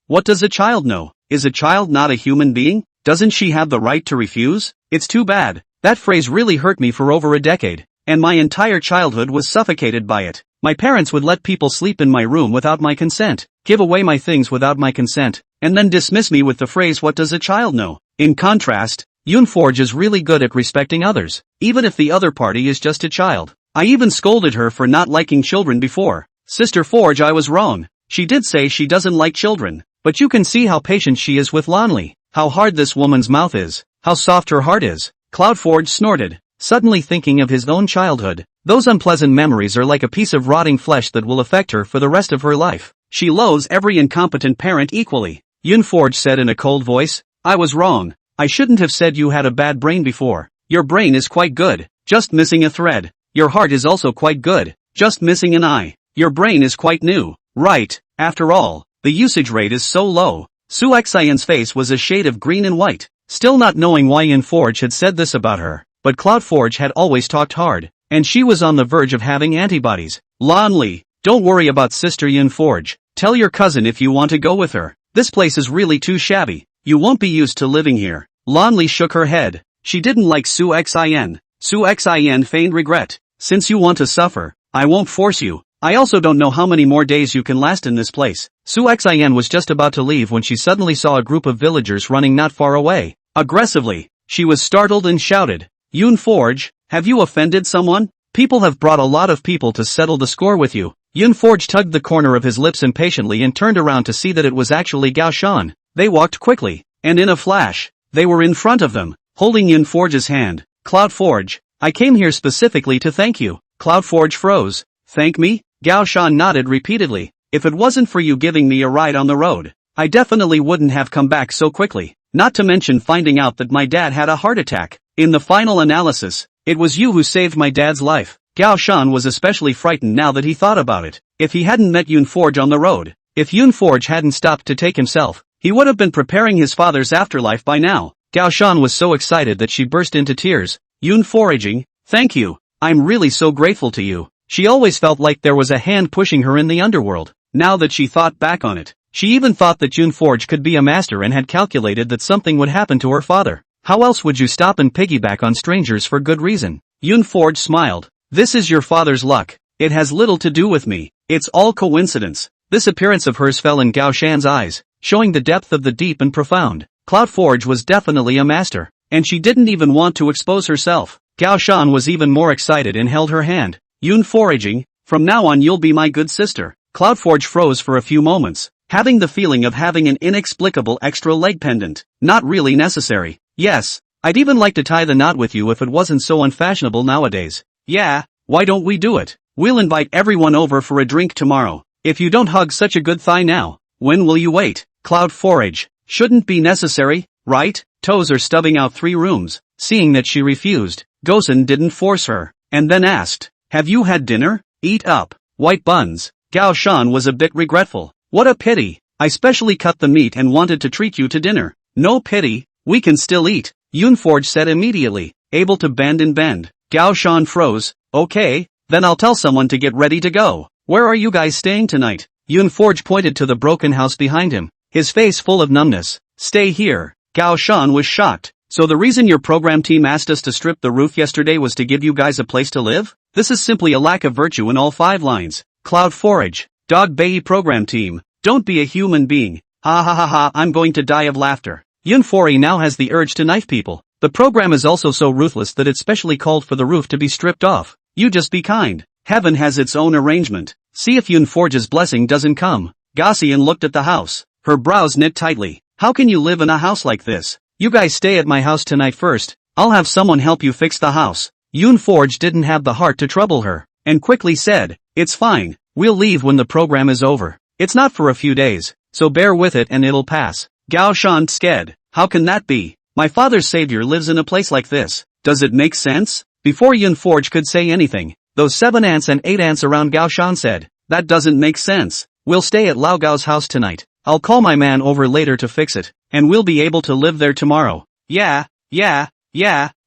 What does a child know? Is a child not a human being? Doesn't she have the right to refuse? It's too bad. That phrase really hurt me for over a decade, and my entire childhood was suffocated by it. My parents would let people sleep in my room without my consent, give away my things without my consent, and then dismiss me with the phrase what does a child know? In contrast, Yunforge is really good at respecting others, even if the other party is just a child. I even scolded her for not liking children before. Sister Forge, I was wrong. She did say she doesn't like children, but you can see how patient she is with Lonely, how hard this woman's mouth is, how soft her heart is. Cloudforge snorted, suddenly thinking of his own childhood. Those unpleasant memories are like a piece of rotting flesh that will affect her for the rest of her life. She loathes every incompetent parent equally. Yunforge said in a cold voice, I was wrong. I shouldn't have said you had a bad brain before. Your brain is quite good, just missing a thread. Your heart is also quite good, just missing an eye. Your brain is quite new. Right, after all, the usage rate is so low. Su Xin's face was a shade of green and white, still not knowing why Yunforge had said this about her, but Cloudforge had always talked hard, and she was on the verge of having antibodies. Lonely, don't worry about Sister Yunforge. Tell your cousin if you want to go with her. This place is really too shabby. You won't be used to living here. Lonely shook her head. She didn't like Su Xin. Su Xin feigned regret. Since you want to suffer, I won't force you. I also don't know how many more days you can last in this place. Su Xin was just about to leave when she suddenly saw a group of villagers running not far away. Aggressively, she was startled and shouted, Yunforge, have you offended someone? People have brought a lot of people to settle the score with you. Yunforge tugged the corner of his lips impatiently and turned around to see that it was actually Gao Shan. They walked quickly, and in a flash, they were in front of them, holding Yunforge's hand. Cloudforge, I came here specifically to thank you. Cloudforge froze. Thank me? Gao Shan nodded repeatedly. If it wasn't for you giving me a ride on the road, I definitely wouldn't have come back so quickly. Not to mention finding out that my dad had a heart attack. In the final analysis, it was you who saved my dad's life. Gao Shan was especially frightened now that he thought about it. If he hadn't met Yunforge on the road, if Yunforge hadn't stopped to take himself, he would have been preparing his father's afterlife by now. Gao Shan was so excited that she burst into tears. Yunforaging, thank you. I'm really so grateful to you. She always felt like there was a hand pushing her in the underworld. now that she thought back on it. She even thought that Forge could be a master and had calculated that something would happen to her father. How else would you stop and piggyback on strangers for good reason? Forge smiled. This is your father's luck. It has little to do with me. It's all coincidence. This appearance of hers fell in Gao Shan's eyes, showing the depth of the deep and profound. Forge was definitely a master, and she didn't even want to expose herself. Gao Shan was even more excited and held her hand. Foraging, from now on you'll be my good sister. Forge froze for a few moments, having the feeling of having an inexplicable extra leg pendant. Not really necessary. Yes, I'd even like to tie the knot with you if it wasn't so unfashionable nowadays. Yeah, why don't we do it? We'll invite everyone over for a drink tomorrow. If you don't hug such a good thigh now, when will you wait? Forage, shouldn't be necessary, right? Toes are stubbing out 3 rooms. Seeing that she refused, Gosen didn't force her, and then asked, have you had dinner? Eat up. White buns. Gao Shan was a bit regretful. What a pity. I specially cut the meat and wanted to treat you to dinner. No pity, we can still eat, Forge said immediately, able to bend and bend. Gao Shan froze. Okay, then I'll tell someone to get ready to go. Where are you guys staying tonight? Forge pointed to the broken house behind him, his face full of numbness. Stay here. Gao Shan was shocked. So the reason your program team asked us to strip the roof yesterday was to give you guys a place to live? This is simply a lack of virtue in all 5 lines. Forage. Dog Bayi program team. Don't be a human being. Ha ha ha ha, I'm going to die of laughter. Fori now has the urge to knife people. The program is also so ruthless that it specially called for the roof to be stripped off. You just be kind. Heaven has its own arrangement. See if Forge's blessing doesn't come. Gossian looked at the house, her brows knit tightly. How can you live in a house like this? You guys stay at my house tonight first. I'll have someone help you fix the house. Forge didn't have the heart to trouble her, and quickly said, it's fine, we'll leave when the program is over. It's not for a few days, so bear with it and it'll pass. Gao Shan scared. How can that be? My father's savior lives in a place like this. Does it make sense? Before Forge could say anything, those 7 ants and 8 ants around Gao Shan said, that doesn't make sense. We'll stay at Lao Gao's house tonight. I'll call my man over later to fix it, and we'll be able to live there tomorrow. Yeah,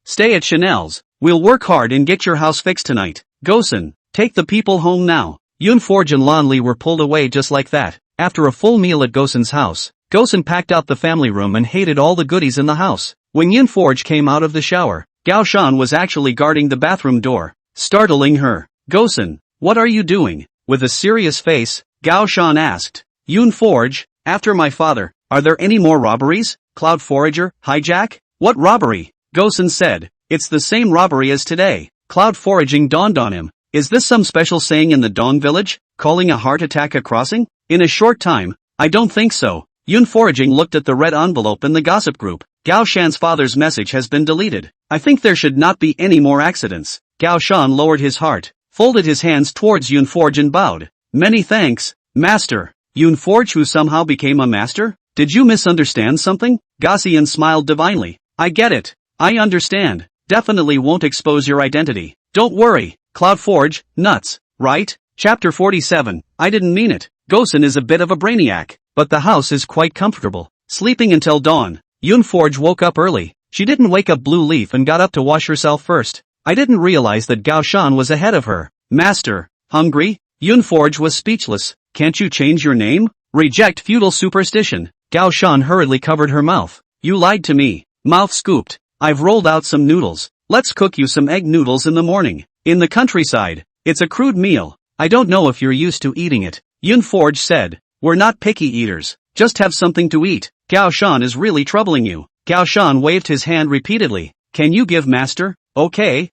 stay at Chanel's. We'll work hard and get your house fixed tonight. Gosen, take the people home now. Forge and Lanli were pulled away just like that. After a full meal at Gosen's house, Gosen packed out the family room and hated all the goodies in the house. When Forge came out of the shower, Gao Shan was actually guarding the bathroom door, startling her. Gosen, what are you doing? With a serious face, Gao Shan asked. Forge, after my father, are there any more robberies? Forager, hijack? What robbery? Gosen said, it's the same robbery as today. Foraging dawned on him. Is this some special saying in the Dong village, calling a heart attack a crossing? In a short time, I don't think so. Foraging looked at the red envelope in the gossip group. Gao Shan's father's message has been deleted. I think there should not be any more accidents. Gao Shan lowered his heart, folded his hands towards Forge and bowed. Many thanks, master. Forge, who somehow became a master? Did you misunderstand something? Gossian smiled divinely. I get it. I understand. Definitely won't expose your identity. Don't worry. Forge, nuts, right? Chapter 47. I didn't mean it. Gosen is a bit of a brainiac, but the house is quite comfortable. Sleeping until dawn, Forge woke up early. She didn't wake up Blue Leaf and got up to wash herself first. I didn't realize that Gao Shan was ahead of her. Master, hungry? Forge was speechless. Can't you change your name? Reject feudal superstition. Gao Shan hurriedly covered her mouth. You lied to me. Mouth scooped. I've rolled out some noodles. Let's cook you some egg noodles in the morning. In the countryside, it's a crude meal. I don't know if you're used to eating it. Forge said. We're not picky eaters. Just have something to eat. Gao Shan is really troubling you. Gao Shan waved his hand repeatedly. Can you give master? Okay,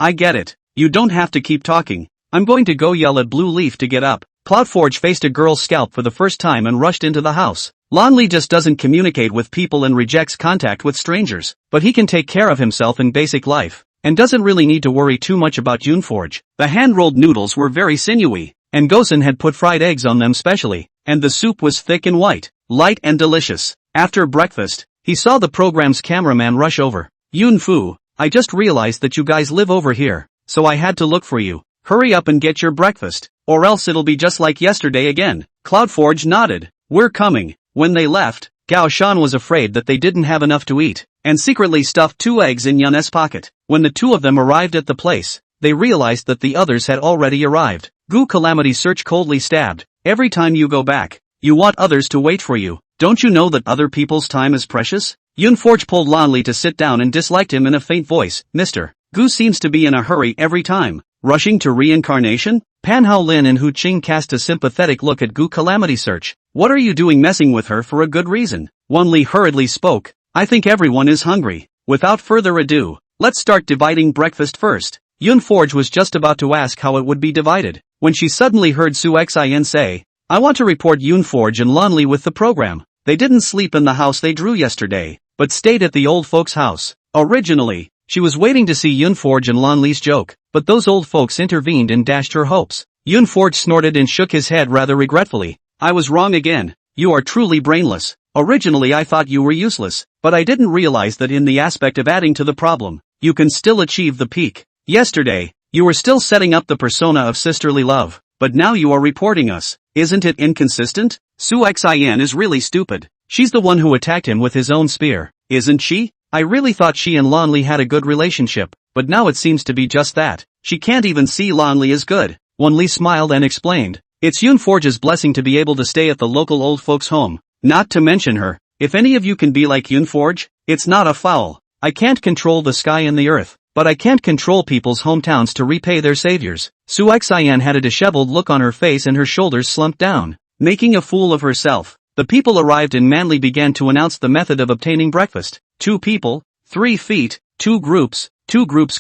I get it. You don't have to keep talking. I'm going to go yell at Blue Leaf to get up. Forge faced a girl's scalp for the first time and rushed into the house. Lanli just doesn't communicate with people and rejects contact with strangers, but he can take care of himself in basic life, and doesn't really need to worry too much about Forge. The hand-rolled noodles were very sinewy, and Gosen had put fried eggs on them specially, and the soup was thick and white, light and delicious. After breakfast, he saw the program's cameraman rush over. Fu, I just realized that you guys live over here, so I had to look for you. Hurry up and get your breakfast, or else it'll be just like yesterday again. Forge nodded. We're coming. When they left, Gao Shan was afraid that they didn't have enough to eat, and secretly stuffed 2 eggs in Yun's pocket. When the 2 of them arrived at the place, they realized that the others had already arrived. Gu Calamity Search coldly stabbed. Every time you go back, you want others to wait for you. Don't you know that other people's time is precious? Yoonforge pulled Lanli to sit down and disliked him in a faint voice. Mr. Gu seems to be in a hurry every time. Rushing to reincarnation? Pan Hao Lin and Hu Qing cast a sympathetic look at Gu Calamity Search. What are you doing messing with her for a good reason? Wan Li hurriedly spoke. I think everyone is hungry. Without further ado, let's start dividing breakfast first. Yoonforge was just about to ask how it would be divided, when she suddenly heard Su Xin say, I want to report Yoonforge and Lanli with the program. They didn't sleep in the house they drew yesterday, but stayed at the old folks' house. Originally, she was waiting to see Yoonforge and Lanli's joke, but those old folks intervened and dashed her hopes. Yoonforge snorted and shook his head rather regretfully. I was wrong again. You are truly brainless. Originally I thought you were useless, but I didn't realize that in the aspect of adding to the problem, you can still achieve the peak. Yesterday, you were still setting up the persona of sisterly love, but now you are reporting us. Isn't it inconsistent? Su Xin is really stupid. She's the one who attacked him with his own spear, isn't she? I really thought she and Lanli had a good relationship, but now it seems to be just that. She can't even see Lanli as good. Wan Li smiled and explained. It's Yoonforge's blessing to be able to stay at the local old folks' home. Not to mention her. If any of you can be like Yoonforge, it's not a foul. I can't control the sky and the earth, but I can't control people's hometowns to repay their saviors. Su Xian had a disheveled look on her face and her shoulders slumped down. Making a fool of herself, the people arrived and Manly began to announce the method of obtaining breakfast. 2 people, 3 feet, 2 groups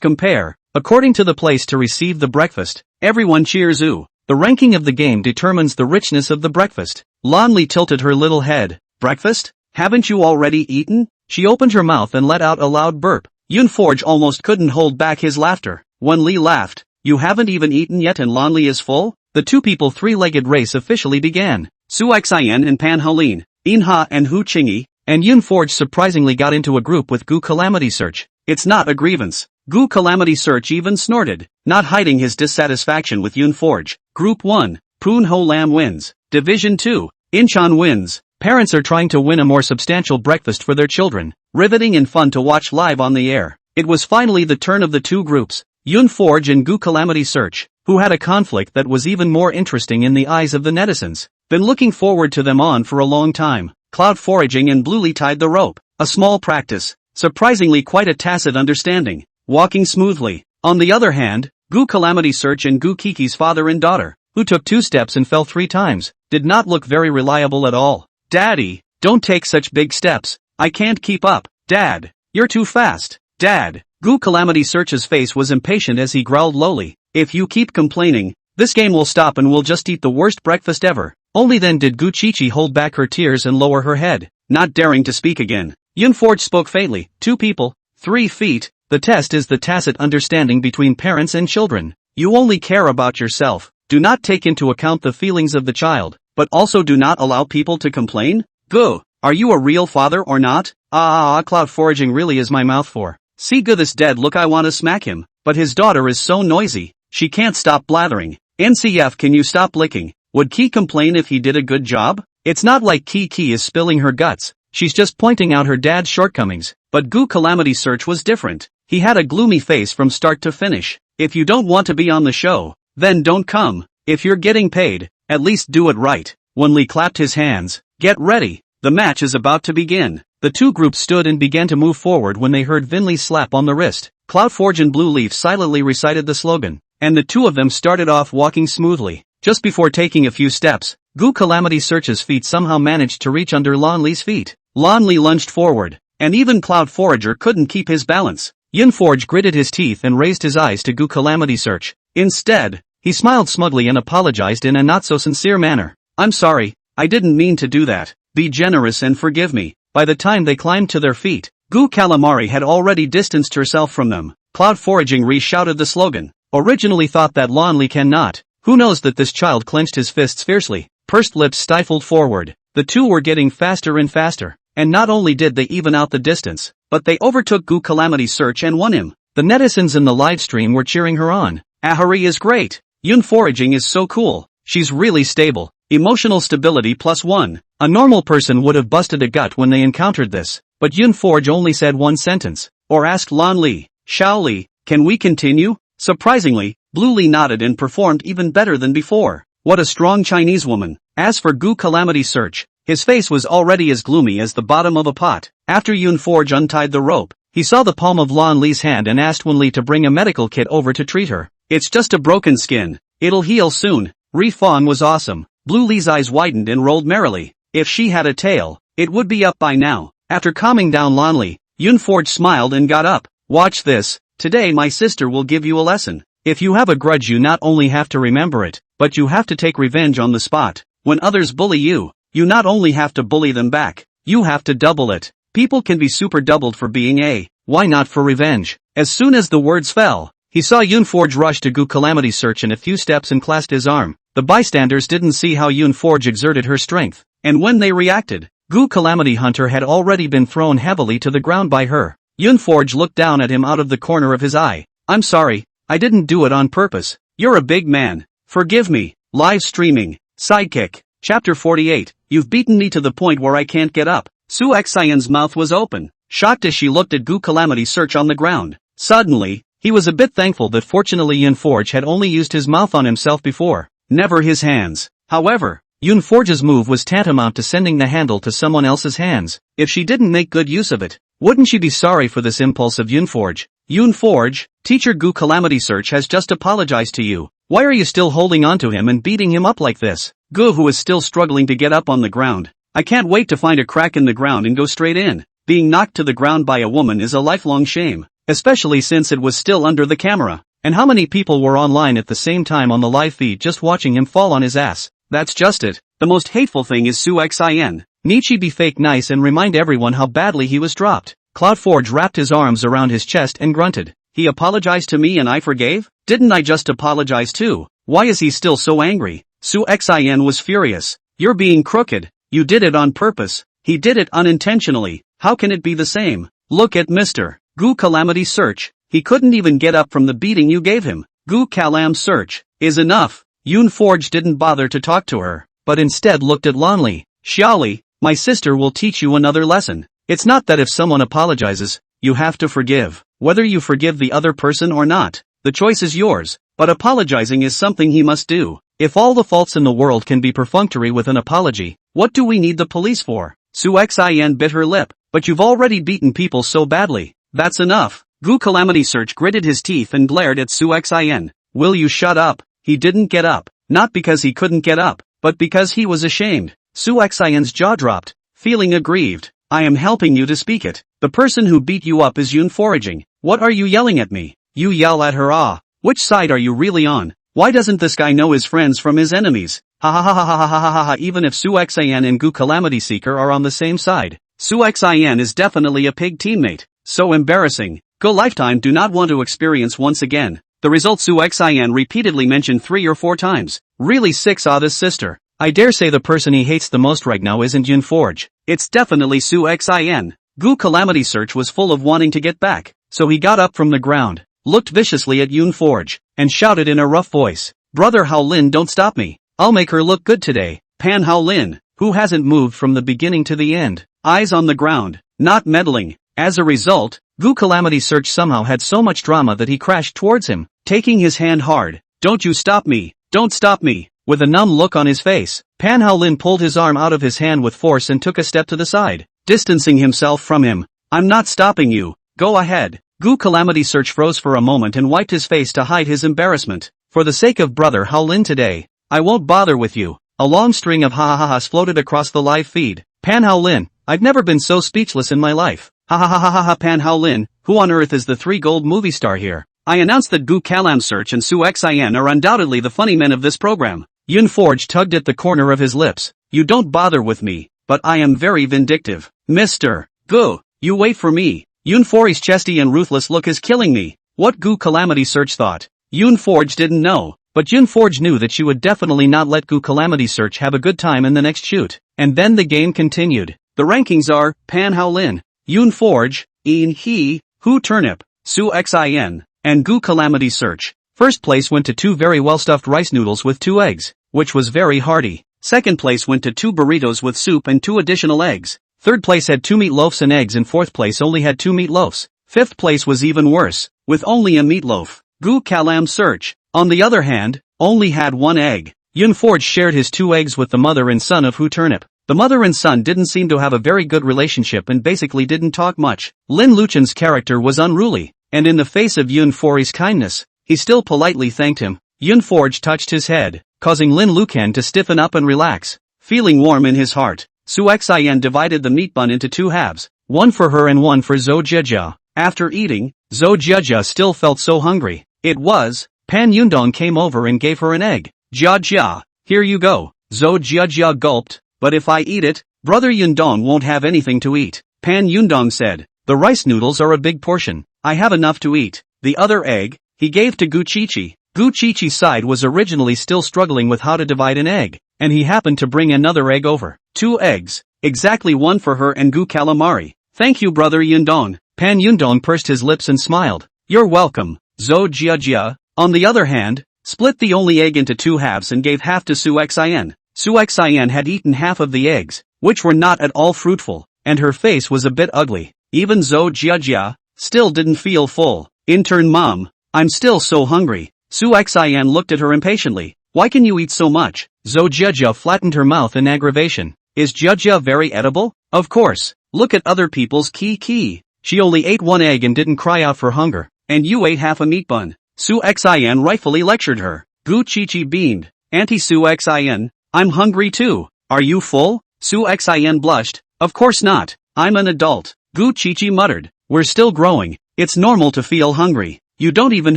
compare. According to the place to receive the breakfast, everyone cheers ooh. The ranking of the game determines the richness of the breakfast. Lanli tilted her little head. Breakfast? Haven't you already eaten? She opened her mouth and let out a loud burp. Yoonforge almost couldn't hold back his laughter. Wan Li laughed. You haven't even eaten yet and Lanli is full? The 2 people 3-legged race officially began. Su Xian and Pan Haolin, Inha and Hu Qingyi, and Yoonforge surprisingly got into a group with Gu Calamity Search. It's not a grievance. Gu Calamity Search even snorted, not hiding his dissatisfaction with Yoonforge. Group 1, Poon Ho Lam wins. Division 2, Incheon wins. Parents are trying to win a more substantial breakfast for their children. Riveting and fun to watch live on the air. It was finally the turn of the 2 groups, Yoonforge and Gu Calamity Search, who had a conflict that was even more interesting in the eyes of the netizens. Been looking forward to them on for a long time. Cloud foraging and Bluely tied the rope. A small practice. Surprisingly quite a tacit understanding. Walking smoothly. On the other hand, Gu Calamity Search and Gu Kiki's father and daughter, who took 2 steps and fell 3 times, did not look very reliable at all. Daddy, don't take such big steps. I can't keep up. Dad, you're too fast. Dad. Gu Calamity Search's face was impatient as he growled lowly. If you keep complaining, this game will stop and we'll just eat the worst breakfast ever. Only then did Gu Chichi hold back her tears and lower her head, not daring to speak again. Yoonforge spoke faintly. 2 people, 3 feet. The test is the tacit understanding between parents and children. You only care about yourself. Do not take into account the feelings of the child, but also do not allow people to complain. Gu, are you a real father or not? Cloud foraging really is my mouth for. See Gu this dead look, I want to smack him, but his daughter is so noisy, she can't stop blathering. NCF, can you stop licking? Would Ki complain if he did a good job? It's not like Ki is spilling her guts, she's just pointing out her dad's shortcomings. But Gu Calamity Search was different. He had a gloomy face from start to finish. If you don't want to be on the show, then don't come. If you're getting paid, at least do it right. Wan Li clapped his hands. Get ready. The match is about to begin. The 2 groups stood and began to move forward when they heard Vinley's slap on the wrist. Cloudforge and Blue Leaf silently recited the slogan, and the 2 of them started off walking smoothly. Just before taking a few steps, Gu Calamity Search's feet somehow managed to reach under Lan Li's feet. Lan Li lunged forward, and even Cloud Forager couldn't keep his balance. Yoonforge gritted his teeth and raised his eyes to Gu Calamity Search. Instead, he smiled smugly and apologized in a not-so-sincere manner. I'm sorry, I didn't mean to do that. Be generous and forgive me. By the time they climbed to their feet, Gu Calamari had already distanced herself from them. Cloud Foraging re-shouted the slogan. Originally thought that Lan Li cannot. Who knows that this child clenched his fists fiercely, pursed lips stifled forward. The 2 were getting faster and faster, and not only did they even out the distance, but they overtook Gu Calamity Search and won him. The netizens in the live stream were cheering her on. Ahari is great. Yun Foraging is so cool. She's really stable. Emotional stability +1. A normal person would have busted a gut when they encountered this, but Yun Forge only said one sentence, or asked Lan Li, Shao Li, can we continue? Surprisingly, Blue Li nodded and performed even better than before. What a strong Chinese woman. As for Gu Calamity Search, his face was already as gloomy as the bottom of a pot. After Yoon Forge untied the rope, he saw the palm of Lan Li's hand and asked Wen Li to bring a medical kit over to treat her. It's just a broken skin. It'll heal soon. Ri Fawn was awesome. Blue Li's eyes widened and rolled merrily. If she had a tail, it would be up by now. After calming down Lan Li, Yoon Forge smiled and got up. Watch this. Today my sister will give you a lesson. If you have a grudge, you not only have to remember it, but you have to take revenge on the spot. When others bully you, you not only have to bully them back, you have to double it. People can be super doubled for being a, why not for revenge? As soon as the words fell, he saw Yoon Forge rush to Gu Calamity Search in a few steps and clasped his arm. The bystanders didn't see how Yoon Forge exerted her strength, and when they reacted, Gu Calamity Hunter had already been thrown heavily to the ground by her. Yoon Forge looked down at him out of the corner of his eye. I'm sorry, I didn't do it on purpose. You're a big man. Forgive me. Live streaming. Sidekick. Chapter 48. You've beaten me to the point where I can't get up. Su Xian's mouth was open, shocked as she looked at Gu Calamity Search on the ground. Suddenly, he was a bit thankful that fortunately Yoon Forge had only used his mouth on himself before, never his hands. However, Yoon Forge's move was tantamount to sending the handle to someone else's hands. If she didn't make good use of it, wouldn't she be sorry for this impulse of Yoon Forge? Yoon Forge, teacher Gu Calamity Search has just apologized to you. Why are you still holding on to him and beating him up like this? Gu, who is still struggling to get up on the ground. I can't wait to find a crack in the ground and go straight in. Being knocked to the ground by a woman is a lifelong shame, especially since it was still under the camera. And how many people were online at the same time on the live feed just watching him fall on his ass? That's just it. The most hateful thing is Su Xin. Need she be fake nice and remind everyone how badly he was dropped? Cloudforge wrapped his arms around his chest and grunted. He apologized to me and I forgave? Didn't I just apologize too? Why is he still so angry? Su Xin was furious. You're being crooked. You did it on purpose. He did it unintentionally. How can it be the same? Look at Mr. Gu Calamity Search. He couldn't even get up from the beating you gave him. Gu Calam Search is enough. Yoon Forge didn't bother to talk to her, but instead looked at Lan Li. Xiaoli, my sister will teach you another lesson. It's not that if someone apologizes, you have to forgive. Whether you forgive the other person or not, the choice is yours, but apologizing is something he must do. If all the faults in the world can be perfunctory with an apology, what do we need the police for? Su Xin bit her lip, but you've already beaten people so badly. That's enough. Gu Calamity Search gritted his teeth and glared at Su Xin. Will you shut up? He didn't get up, not because he couldn't get up, but because he was ashamed. Su Xian's jaw dropped, feeling aggrieved. I am helping you to speak it. The person who beat you up is Yoon Foraging. What are you yelling at me? You yell at her. Which side are you really on? Why doesn't this guy know his friends from his enemies? Ha ha ha ha ha ha ha ha ha. Even if Su Xian and Gu Calamity Seeker are on the same side, Su Xian is definitely a pig teammate. So embarrassing. Go lifetime do not want to experience once again. The result Su Xian repeatedly mentioned 3 or 4 times. Really sick this sister. I dare say the person he hates the most right now isn't Yoon Forge. It's definitely Su Xin. Gu Calamity Search was full of wanting to get back, so he got up from the ground, looked viciously at Yoon Forge, and shouted in a rough voice, Brother Hao Lin, don't stop me. I'll make her look good today. Pan Hao Lin, who hasn't moved from the beginning to the end, eyes on the ground, not meddling. As a result, Gu Calamity Search somehow had so much drama that he crashed towards him, taking his hand hard. Don't you stop me. Don't stop me. With a numb look on his face, Pan Hao Lin pulled his arm out of his hand with force and took a step to the side, distancing himself from him. I'm not stopping you. Go ahead. Gu Calamity Search froze for a moment and wiped his face to hide his embarrassment. For the sake of Brother Hao Lin today, I won't bother with you. A long string of ha-ha-ha-has floated across the live feed. Pan Hao Lin, I've never been so speechless in my life. Ha-ha-ha-ha-ha. Pan Hao Lin, who on earth is the 3 gold movie star here? I announce that Gu Calam Search and Su Xian are undoubtedly the funny men of this program. Yoon Forge tugged at the corner of his lips. You don't bother with me, but I am very vindictive. Mr. Gu, you wait for me. Yoon Forge's chesty and ruthless look is killing me. What Gu Calamity Search thought, Yoon Forge didn't know, but Yoon Forge knew that she would definitely not let Gu Calamity Search have a good time in the next shoot. And then the game continued. The rankings are, Pan Hao Lin, Yoon Forge, Een Hee, Hu Turnip, Su Xin, and Gu Calamity Search. First place went to 2 very well-stuffed rice noodles with 2 eggs, which was very hearty. Second place went to 2 burritos with soup and 2 additional eggs. Third place had 2 meatloafs and eggs and fourth place only had 2 meatloafs. Fifth place was even worse, with only a meatloaf. Gu Calam Search, on the other hand, only had 1 egg. Yunforge shared his 2 eggs with the mother and son of Hu Turnip. The mother and son didn't seem to have a very good relationship and basically didn't talk much. Lin Luchen's character was unruly, and in the face of Yunforge's kindness, he still politely thanked him. Yunforge touched his head, causing Lin Lucan to stiffen up and relax. Feeling warm in his heart, Su Xian divided the meat bun into 2 halves, one for her and one for Zhou Jijia. After eating, Zhou Jijia still felt so hungry. It was, Pan Yundong came over and gave her an egg. Jia, here you go. Zhou Jijia gulped, but if I eat it, Brother Yundong won't have anything to eat. Pan Yundong said, the rice noodles are a big portion. I have enough to eat. The other egg, he gave to Gu Chichi. Gu Chichi's side was originally still struggling with how to divide an egg, and he happened to bring another egg over. 2 eggs, exactly one for her and Gu Calamari. Thank you Brother Yundong. Pan Yundong pursed his lips and smiled. You're welcome, Zhou Jijia. On the other hand, split the only egg into 2 halves and gave half to Su Xian. Su Xian had eaten half of the eggs, which were not at all fruitful, and her face was a bit ugly. Even Zhou Jijia still didn't feel full. Intern Mom, I'm still so hungry. Su Xian looked at her impatiently. Why can you eat so much? Zhou Jijia flattened her mouth in aggravation. Is Jijia very edible? Of course. Look at other people's key. She only ate 1 egg and didn't cry out for hunger. And you ate half a meat bun. Su Xian rightfully lectured her. Gu Chichi beamed. Auntie Su Xian, I'm hungry too. Are you full? Su Xian blushed. Of course not. I'm an adult. Gu Chichi muttered. We're still growing. It's normal to feel hungry. You don't even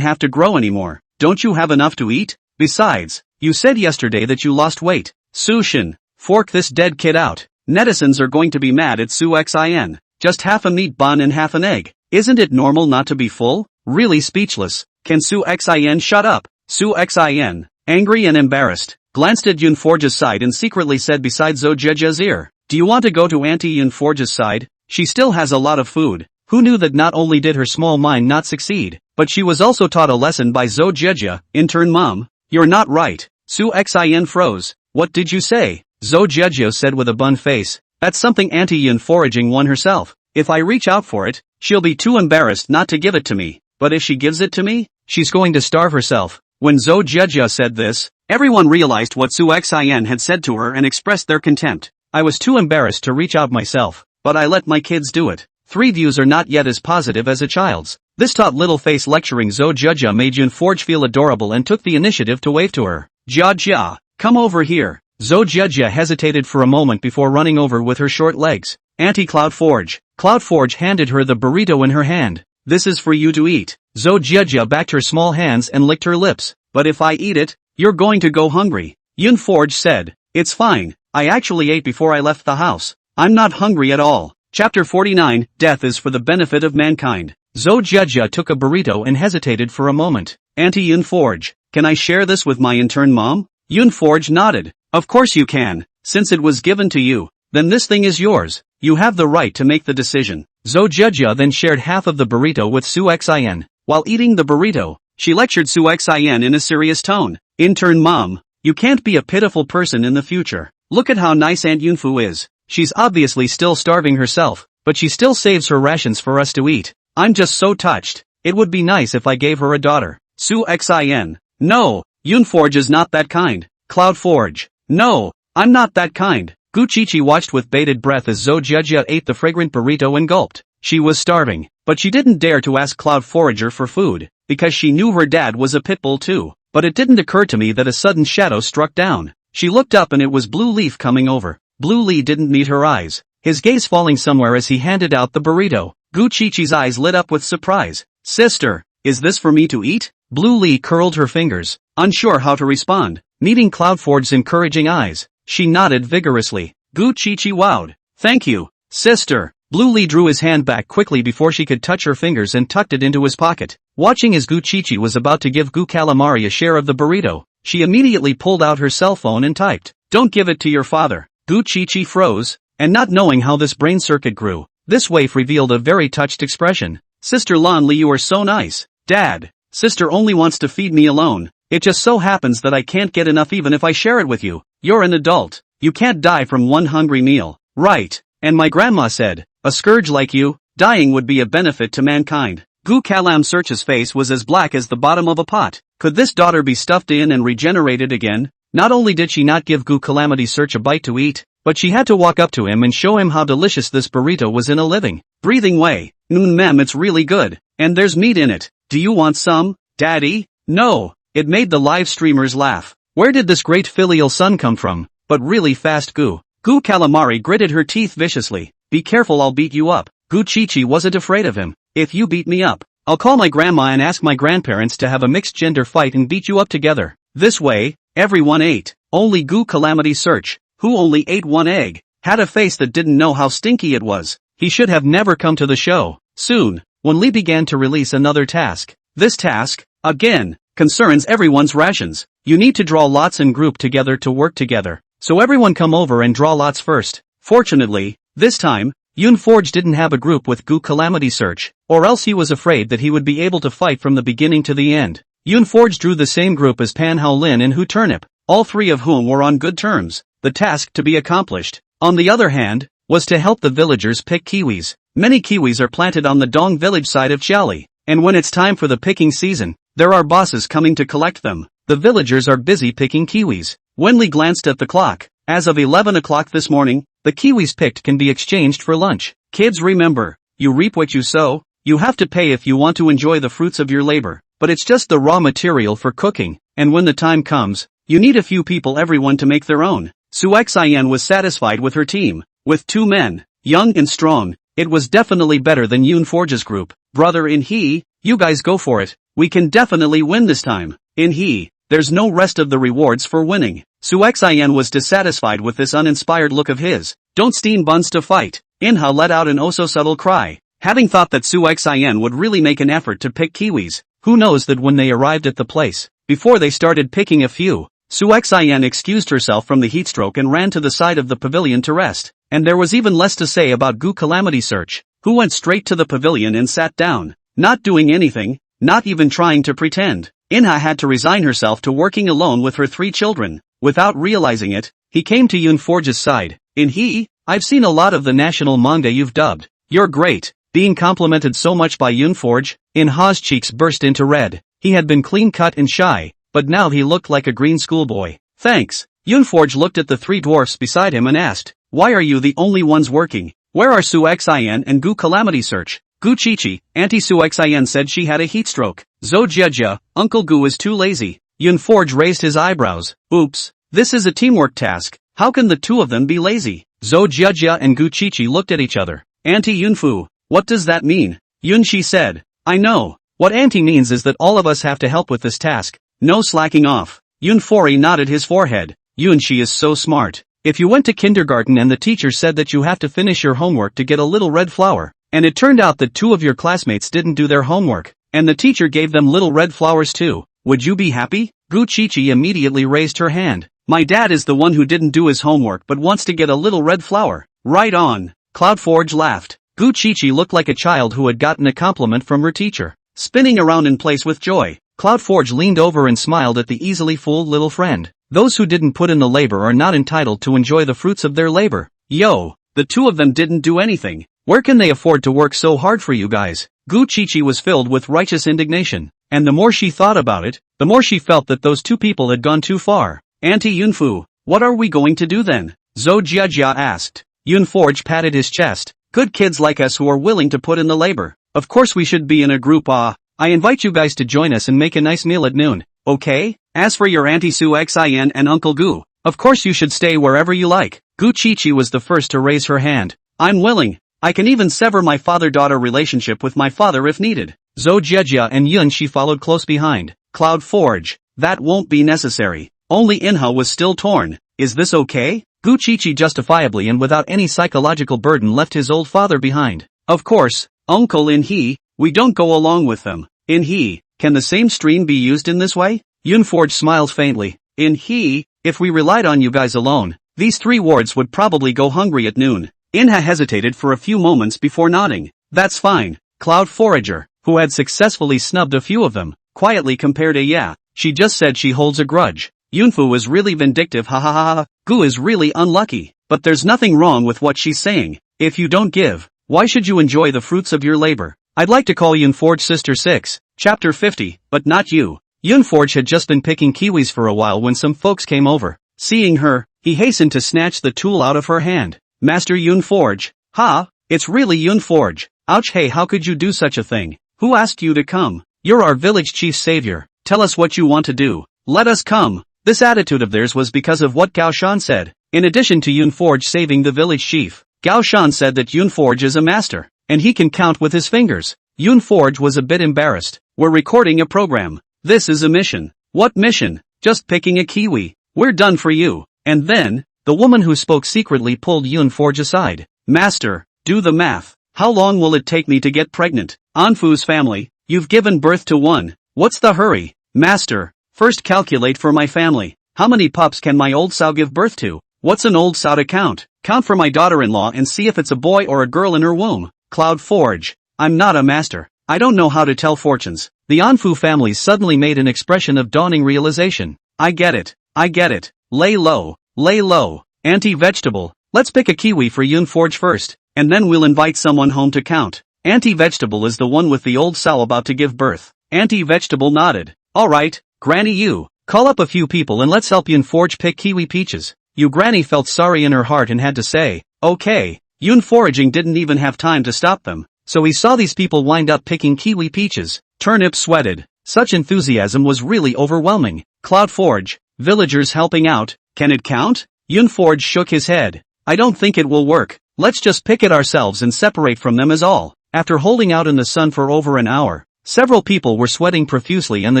have to grow anymore. Don't you have enough to eat? Besides, you said yesterday that you lost weight. Su Shin, fork this dead kid out. Netizens are going to be mad at Su Xian. Just half a meat bun and half an egg. Isn't it normal not to be full? Really speechless. Can Su Xian shut up? Su Xian, angry and embarrassed, glanced at Yunforge's side and secretly said beside Zhou Jijia's ear, do you want to go to Auntie Yunforge's side? She still has a lot of food. Who knew that not only did her small mind not succeed, but she was also taught a lesson by Zhou Jijia. Intern Mom, you're not right. Su Xian froze. What did you say? Zhou Jijia said with a bun face. That's something Auntie Yunforging won herself. If I reach out for it, she'll be too embarrassed not to give it to me. But if she gives it to me, she's going to starve herself. When Zhou Jijia said this, everyone realized what Su Xian had said to her and expressed their contempt. I was too embarrassed to reach out myself, but I let my kids do it. 3 views are not yet as positive as a child's. This taut little face lecturing Zhou Jijia made Yunforge feel adorable and took the initiative to wave to her. Jia, come over here. Zhou Jijia hesitated for a moment before running over with her short legs. Auntie Cloudforge. Cloudforge handed her the burrito in her hand. This is for you to eat. Zhou Jijia backed her small hands and licked her lips. But if I eat it, you're going to go hungry. Yunforge said. It's fine. I actually ate before I left the house. I'm not hungry at all. Chapter 49, Death is for the benefit of mankind. Zhou Jijia took a burrito and hesitated for a moment. Auntie Yunforge, can I share this with my intern mom? Yunforge nodded. Of course you can. Since it was given to you, then this thing is yours. You have the right to make the decision. Zhou Jijia then shared half of the burrito with Su Xian. While eating the burrito, she lectured Su Xian in a serious tone. Intern Mom, you can't be a pitiful person in the future. Look at how nice Aunt Yunfu is. She's obviously still starving herself, but she still saves her rations for us to eat. I'm just so touched. It would be nice if I gave her a daughter. Su Xian. No, Yunforge is not that kind. Cloudforge. No, I'm not that kind. Gu Chichi watched with bated breath as Zhou Jijia ate the fragrant burrito and gulped. She was starving, but she didn't dare to ask Cloudforager for food, because she knew her dad was a pit bull too. But it didn't occur to me that a sudden shadow struck down. She looked up and it was Blue Leaf coming over. Blue Lee didn't meet her eyes, his gaze falling somewhere as he handed out the burrito. Gu Chichi's eyes lit up with surprise. Sister, is this for me to eat? Blue Lee curled her fingers, unsure how to respond. Meeting Cloudforge's encouraging eyes, she nodded vigorously. Gu Chichi wowed. Thank you, sister. Blue Lee drew his hand back quickly before she could touch her fingers and tucked it into his pocket. Watching as Gu Chichi was about to give Gu Calamari a share of the burrito, she immediately pulled out her cell phone and typed, "Don't give it to your father." Gu Chichi froze, and not knowing how this brain circuit grew, this waif revealed a very touched expression. Sister Lan Li, you are so nice. Dad, sister only wants to feed me alone. It just so happens that I can't get enough even if I share it with you. You're an adult. You can't die from one hungry meal. Right. And my grandma said, a scourge like you, dying would be a benefit to mankind. Gu Kalam Search's face was as black as the bottom of a pot. Could this daughter be stuffed in and regenerated again? Not only did she not give Gu Calamity Search a bite to eat, but she had to walk up to him and show him how delicious this burrito was in a living, breathing way. Ma'am, it's really good. And there's meat in it. Do you want some, Daddy? No. It made the live streamers laugh. Where did this great filial son come from? But really fast Gu Calamari gritted her teeth viciously. Be careful, I'll beat you up. Gu Chi wasn't afraid of him. If you beat me up, I'll call my grandma and ask my grandparents to have a mixed gender fight and beat you up together. This way, everyone ate. Only Gu Calamity Search, who only ate one egg, had a face that didn't know how stinky it was. He should have never come to the show. Soon, when Lee began to release another task. This task, again, concerns everyone's rations. You need to draw lots and group together to work together. So everyone come over and draw lots first. Fortunately, this time, Yoon Forge didn't have a group with Gu Calamity Search, or else he was afraid that he would be able to fight from the beginning to the end. Yoon Forge drew the same group as Pan Hao Lin and Hu Turnip, all three of whom were on good terms. The task to be accomplished, on the other hand, was to help the villagers pick kiwis. Many kiwis are planted on the Dong village side of Chiali, and when it's time for the picking season, there are bosses coming to collect them. The villagers are busy picking kiwis. Wenli glanced at the clock. As of 11 o'clock this morning, the kiwis picked can be exchanged for lunch. Kids, remember, you reap what you sow. You have to pay if you want to enjoy the fruits of your labor, but it's just the raw material for cooking, and when the time comes, you need a few people, everyone to make their own. Su Xian was satisfied with her team. With two men, young and strong, it was definitely better than Yoon Forge's group. Brother In Hee, you guys go for it. We can definitely win this time. In Hee, there's no rest of the rewards for winning. Su Xian was dissatisfied with this uninspired look of his. Don't steam buns to fight. Inha let out an oh-so-subtle cry. Having thought that Su Xian would really make an effort to pick kiwis, who knows that when they arrived at the place, before they started picking a few, Su Xian excused herself from the heatstroke and ran to the side of the pavilion to rest. And there was even less to say about Gu Calamity Search, who went straight to the pavilion and sat down, not doing anything, not even trying to pretend. Inha had to resign herself to working alone with her three children. Without realizing it, he came to Yoon Forge's side. In Hee, I've seen a lot of the national manga you've dubbed. You're great. Being complimented so much by Yoon Forge, In Ha's cheeks burst into red. He had been clean-cut and shy, but now he looked like a green schoolboy. Thanks. Yoon Forge looked at the three dwarfs beside him and asked, why are you the only ones working? Where are Su Xian and Gu Calamity Search? Gu Chi, Auntie Su Xian said she had a heat stroke. Zhou Jia, Uncle Gu is too lazy. Yoon Forge raised his eyebrows. Oops, this is a teamwork task. How can the two of them be lazy? Zhou Jia and Gu Chi looked at each other. Auntie Yunfu, what does that mean? Yun Shi said. I know. What Auntie means is that all of us have to help with this task. No slacking off. Yun Fori nodded his forehead. Yun Shi is so smart. If you went to kindergarten and the teacher said that you have to finish your homework to get a little red flower, and it turned out that two of your classmates didn't do their homework, and the teacher gave them little red flowers too, would you be happy? Gu Chi immediately raised her hand. My dad is the one who didn't do his homework but wants to get a little red flower. Right on. Cloudforge laughed. Gu Chi looked like a child who had gotten a compliment from her teacher. Spinning around in place with joy, Cloudforge leaned over and smiled at the easily fooled little friend. Those who didn't put in the labor are not entitled to enjoy the fruits of their labor. Yo, the two of them didn't do anything. Where can they afford to work so hard for you guys? Gu Chi was filled with righteous indignation, and the more she thought about it, the more she felt that those two people had gone too far. Auntie Yunfu, what are we going to do then? Zhou Jia asked. Yoon Forge patted his chest. Good kids like us who are willing to put in the labor. Of course we should be in a group. I invite you guys to join us and make a nice meal at noon, okay? As for your Auntie Su Xian and Uncle Gu, of course you should stay wherever you like. Gu Chi was the first to raise her hand. I'm willing. I can even sever my father-daughter relationship with my father if needed. Zhou Jia and Yun Shi followed close behind. Cloud Forge. That won't be necessary. Only Inha was still torn. Is this okay? Gu Chi justifiably and without any psychological burden left his old father behind. Of course, Uncle In Hee, we don't go along with them. In Hee, can the same stream be used in this way? Yoon Forge smiled faintly. In Hee, if we relied on you guys alone, these three wards would probably go hungry at noon. Inha hesitated for a few moments before nodding. That's fine. Cloud Forager, who had successfully snubbed a few of them, quietly compared a yeah, she just said she holds a grudge. Yunfu is really vindictive, ha ha ha ha. Gu is really unlucky, but there's nothing wrong with what she's saying. If you don't give, why should you enjoy the fruits of your labor? I'd like to call Yoon Forge Sister 6, Chapter 50, but not you. Yunforge had just been picking kiwis for a while when some folks came over. Seeing her, he hastened to snatch the tool out of her hand. Master Yunforge. Ha, it's really Yunforge. Ouch, hey, how could you do such a thing? Who asked you to come? You're our village chief's savior. Tell us what you want to do. Let us come. This attitude of theirs was because of what Gao Shan said. In addition to Yunforge saving the village chief, Gao Shan said that Yunforge is a master, and he can count with his fingers. Yunforge was a bit embarrassed. We're recording a program. This is a mission. What mission? Just picking a kiwi. We're done for you. And then, the woman who spoke secretly pulled Yunforge aside. Master, do the math. How long will it take me to get pregnant? Anfu's family, you've given birth to one. What's the hurry? Master, first calculate for my family. How many pups can my old sow give birth to? What's an old sow to count? Count for my daughter-in-law and see if it's a boy or a girl in her womb. Cloud Forge. I'm not a master. I don't know how to tell fortunes. The Anfu family suddenly made an expression of dawning realization. I get it. I get it. Lay low. Lay low. Anti-vegetable. Let's pick a kiwi for Yunforge first, and then we'll invite someone home to count. Anti-vegetable is the one with the old sow about to give birth. Anti-vegetable nodded. Alright, Granny you. Call up a few people and let's help Yunforge pick kiwi peaches. Granny felt sorry in her heart and had to say, okay. Yunforging didn't even have time to stop them, so he saw these people wind up picking kiwi peaches. Turnip sweated. Such enthusiasm was really overwhelming. Cloudforge, villagers helping out, can it count? Yunforge shook his head. I don't think it will work. Let's just pick it ourselves and separate from them as all. After holding out in the sun for over an hour, several people were sweating profusely and the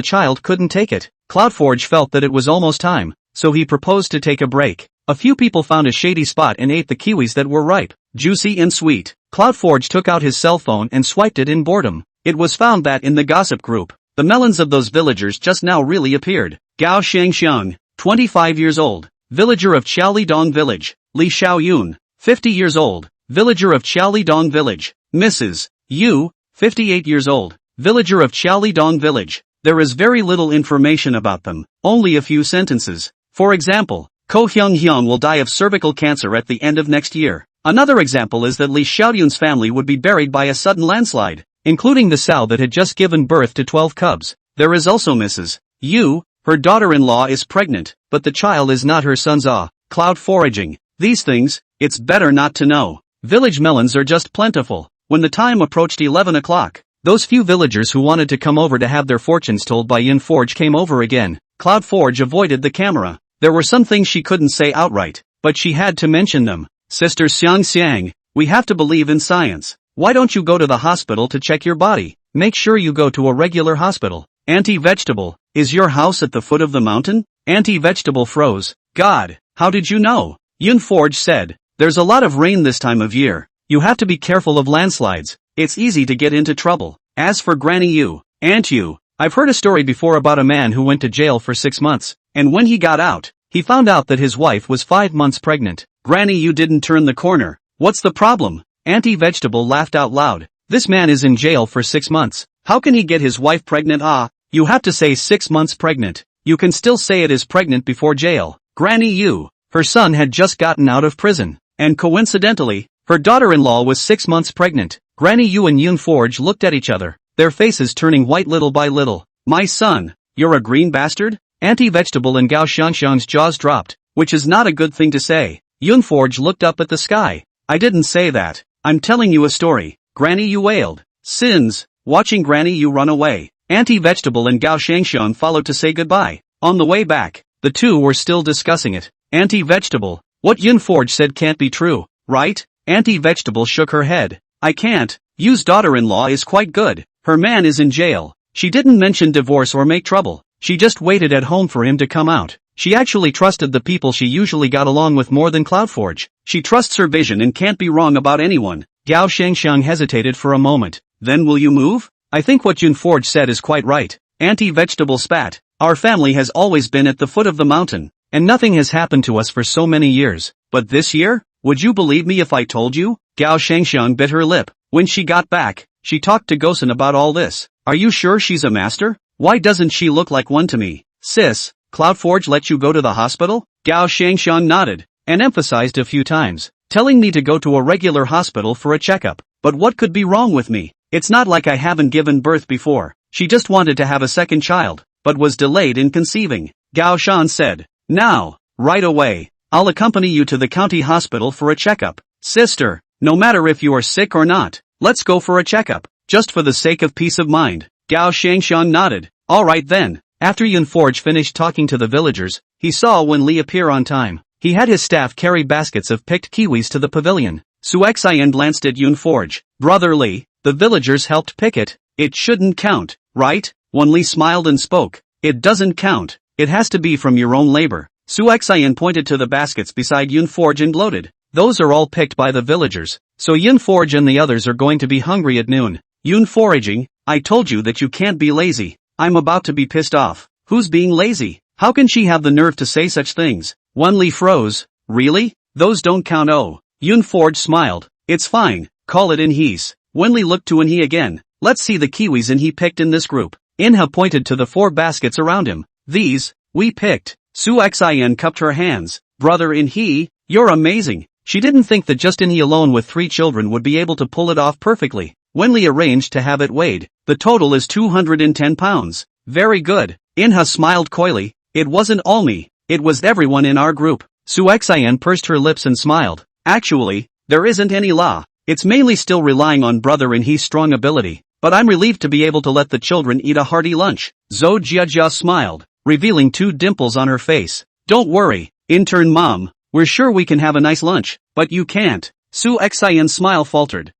child couldn't take it. Cloudforge felt that it was almost time, so he proposed to take a break. A few people found a shady spot and ate the kiwis that were ripe, juicy and sweet. Cloudforge took out his cell phone and swiped it in boredom. It was found that in the gossip group, the melons of those villagers just now really appeared. Gao Shangxiang, 25 years old, villager of Qiaolidong village. Li Xiaoyun, 50 years old, villager of Qiaolidong village. Mrs. Yu, 58 years old, villager of Qiaolidong village. There is very little information about them, only a few sentences. For example, Ko Hyung will die of cervical cancer at the end of next year. Another example is that Li Xiaoyun's family would be buried by a sudden landslide, including the sow that had just given birth to 12 cubs. There is also Mrs. Yu, her daughter-in-law is pregnant, but the child is not her son's. Cloud foraging. These things, it's better not to know. Village melons are just plentiful. When the time approached 11 o'clock, those few villagers who wanted to come over to have their fortunes told by Yunforge came over again. Cloudforge avoided the camera. There were some things she couldn't say outright, but she had to mention them. Sister Xiang, we have to believe in science. Why don't you go to the hospital to check your body? Make sure you go to a regular hospital. Anti-vegetable, is your house at the foot of the mountain? Anti-vegetable froze. God, how did you know? Yunforge said, there's a lot of rain this time of year. You have to be careful of landslides. It's easy to get into trouble. As for Granny Yu, Aunt Yu, I've heard a story before about a man who went to jail for 6 months, and when he got out, he found out that his wife was 5 months pregnant. Granny Yu didn't turn the corner. What's the problem? Anti-vegetable laughed out loud. This man is in jail for 6 months. How can he get his wife pregnant? You have to say 6 months pregnant. You can still say it is pregnant before jail. Granny Yu, her son had just gotten out of prison, and coincidentally, her daughter-in-law was 6 months pregnant. Granny Yu and Yunforge looked at each other, their faces turning white little by little. My son, you're a green bastard? Anti-vegetable and Gao Xiangxiang's jaws dropped, which is not a good thing to say. Yunforge looked up at the sky. I didn't say that. I'm telling you a story. Granny Yu wailed. Sins. Watching Granny Yu run away, Anti-vegetable and Gao Shangxiang followed to say goodbye. On the way back, the two were still discussing it. Anti-vegetable, what Yunforge said can't be true, right? Anti-vegetable shook her head. I can't. Yu's daughter-in-law is quite good. Her man is in jail. She didn't mention divorce or make trouble. She just waited at home for him to come out. She actually trusted the people she usually got along with more than Cloudforge. She trusts her vision and can't be wrong about anyone. Gao Shangxiang hesitated for a moment. Then will you move? I think what Yunforge said is quite right. Anti-vegetable spat. Our family has always been at the foot of the mountain, and nothing has happened to us for so many years. But this year? Would you believe me if I told you? Gao Shangxiang bit her lip. When she got back, she talked to Gosen about all this. Are you sure she's a master? Why doesn't she look like one to me? Sis, Cloudforge let you go to the hospital? Gao Shangxiang nodded, and emphasized a few times, telling me to go to a regular hospital for a checkup. But what could be wrong with me? It's not like I haven't given birth before. She just wanted to have a second child. but was delayed in conceiving. Gao Shan said, "Now, right away. I'll accompany you to the county hospital for a checkup. Sister, no matter if you are sick or not, let's go for a checkup, just for the sake of peace of mind." Gao Shangshan nodded. Alright then. After Yunforge finished talking to the villagers, he saw Wen Li appear on time. He had his staff carry baskets of picked kiwis to the pavilion. Su Xian glanced at Yunforge. "Brother Li, the villagers helped pick it. It shouldn't count, right?" Wen Li smiled and spoke. "It doesn't count. It has to be from your own labor." Su Xian pointed to the baskets beside Yunforge and gloated. "Those are all picked by the villagers, so Yunforge and the others are going to be hungry at noon." "Yunforaging, I told you that you can't be lazy." I'm about to be pissed off. Who's being lazy? How can she have the nerve to say such things? Wen Li froze. Really? Those don't count. Oh. Yunforge smiled. "It's fine, call it in he's." Wen Li looked to Inhe again. "Let's see the kiwis Inhe picked in this group." Inhe pointed to the 4 baskets around him. "These, we picked." Su Xian cupped her hands. "Brother Inhe, you're amazing." She didn't think that just Inhe alone with 3 children would be able to pull it off perfectly. Wen Li arranged to have it weighed. "The total is 210 pounds. Very good." Inhe smiled coyly. "It wasn't all me, it was everyone in our group." Su Xian pursed her lips and smiled. "Actually, there isn't any law. It's mainly still relying on Brother Inhe's strong ability. But I'm relieved to be able to let the children eat a hearty lunch." Zhou Jiajia smiled, revealing 2 dimples on her face. "Don't worry, intern mom, we're sure we can have a nice lunch, but you can't." Su Xian's smile faltered.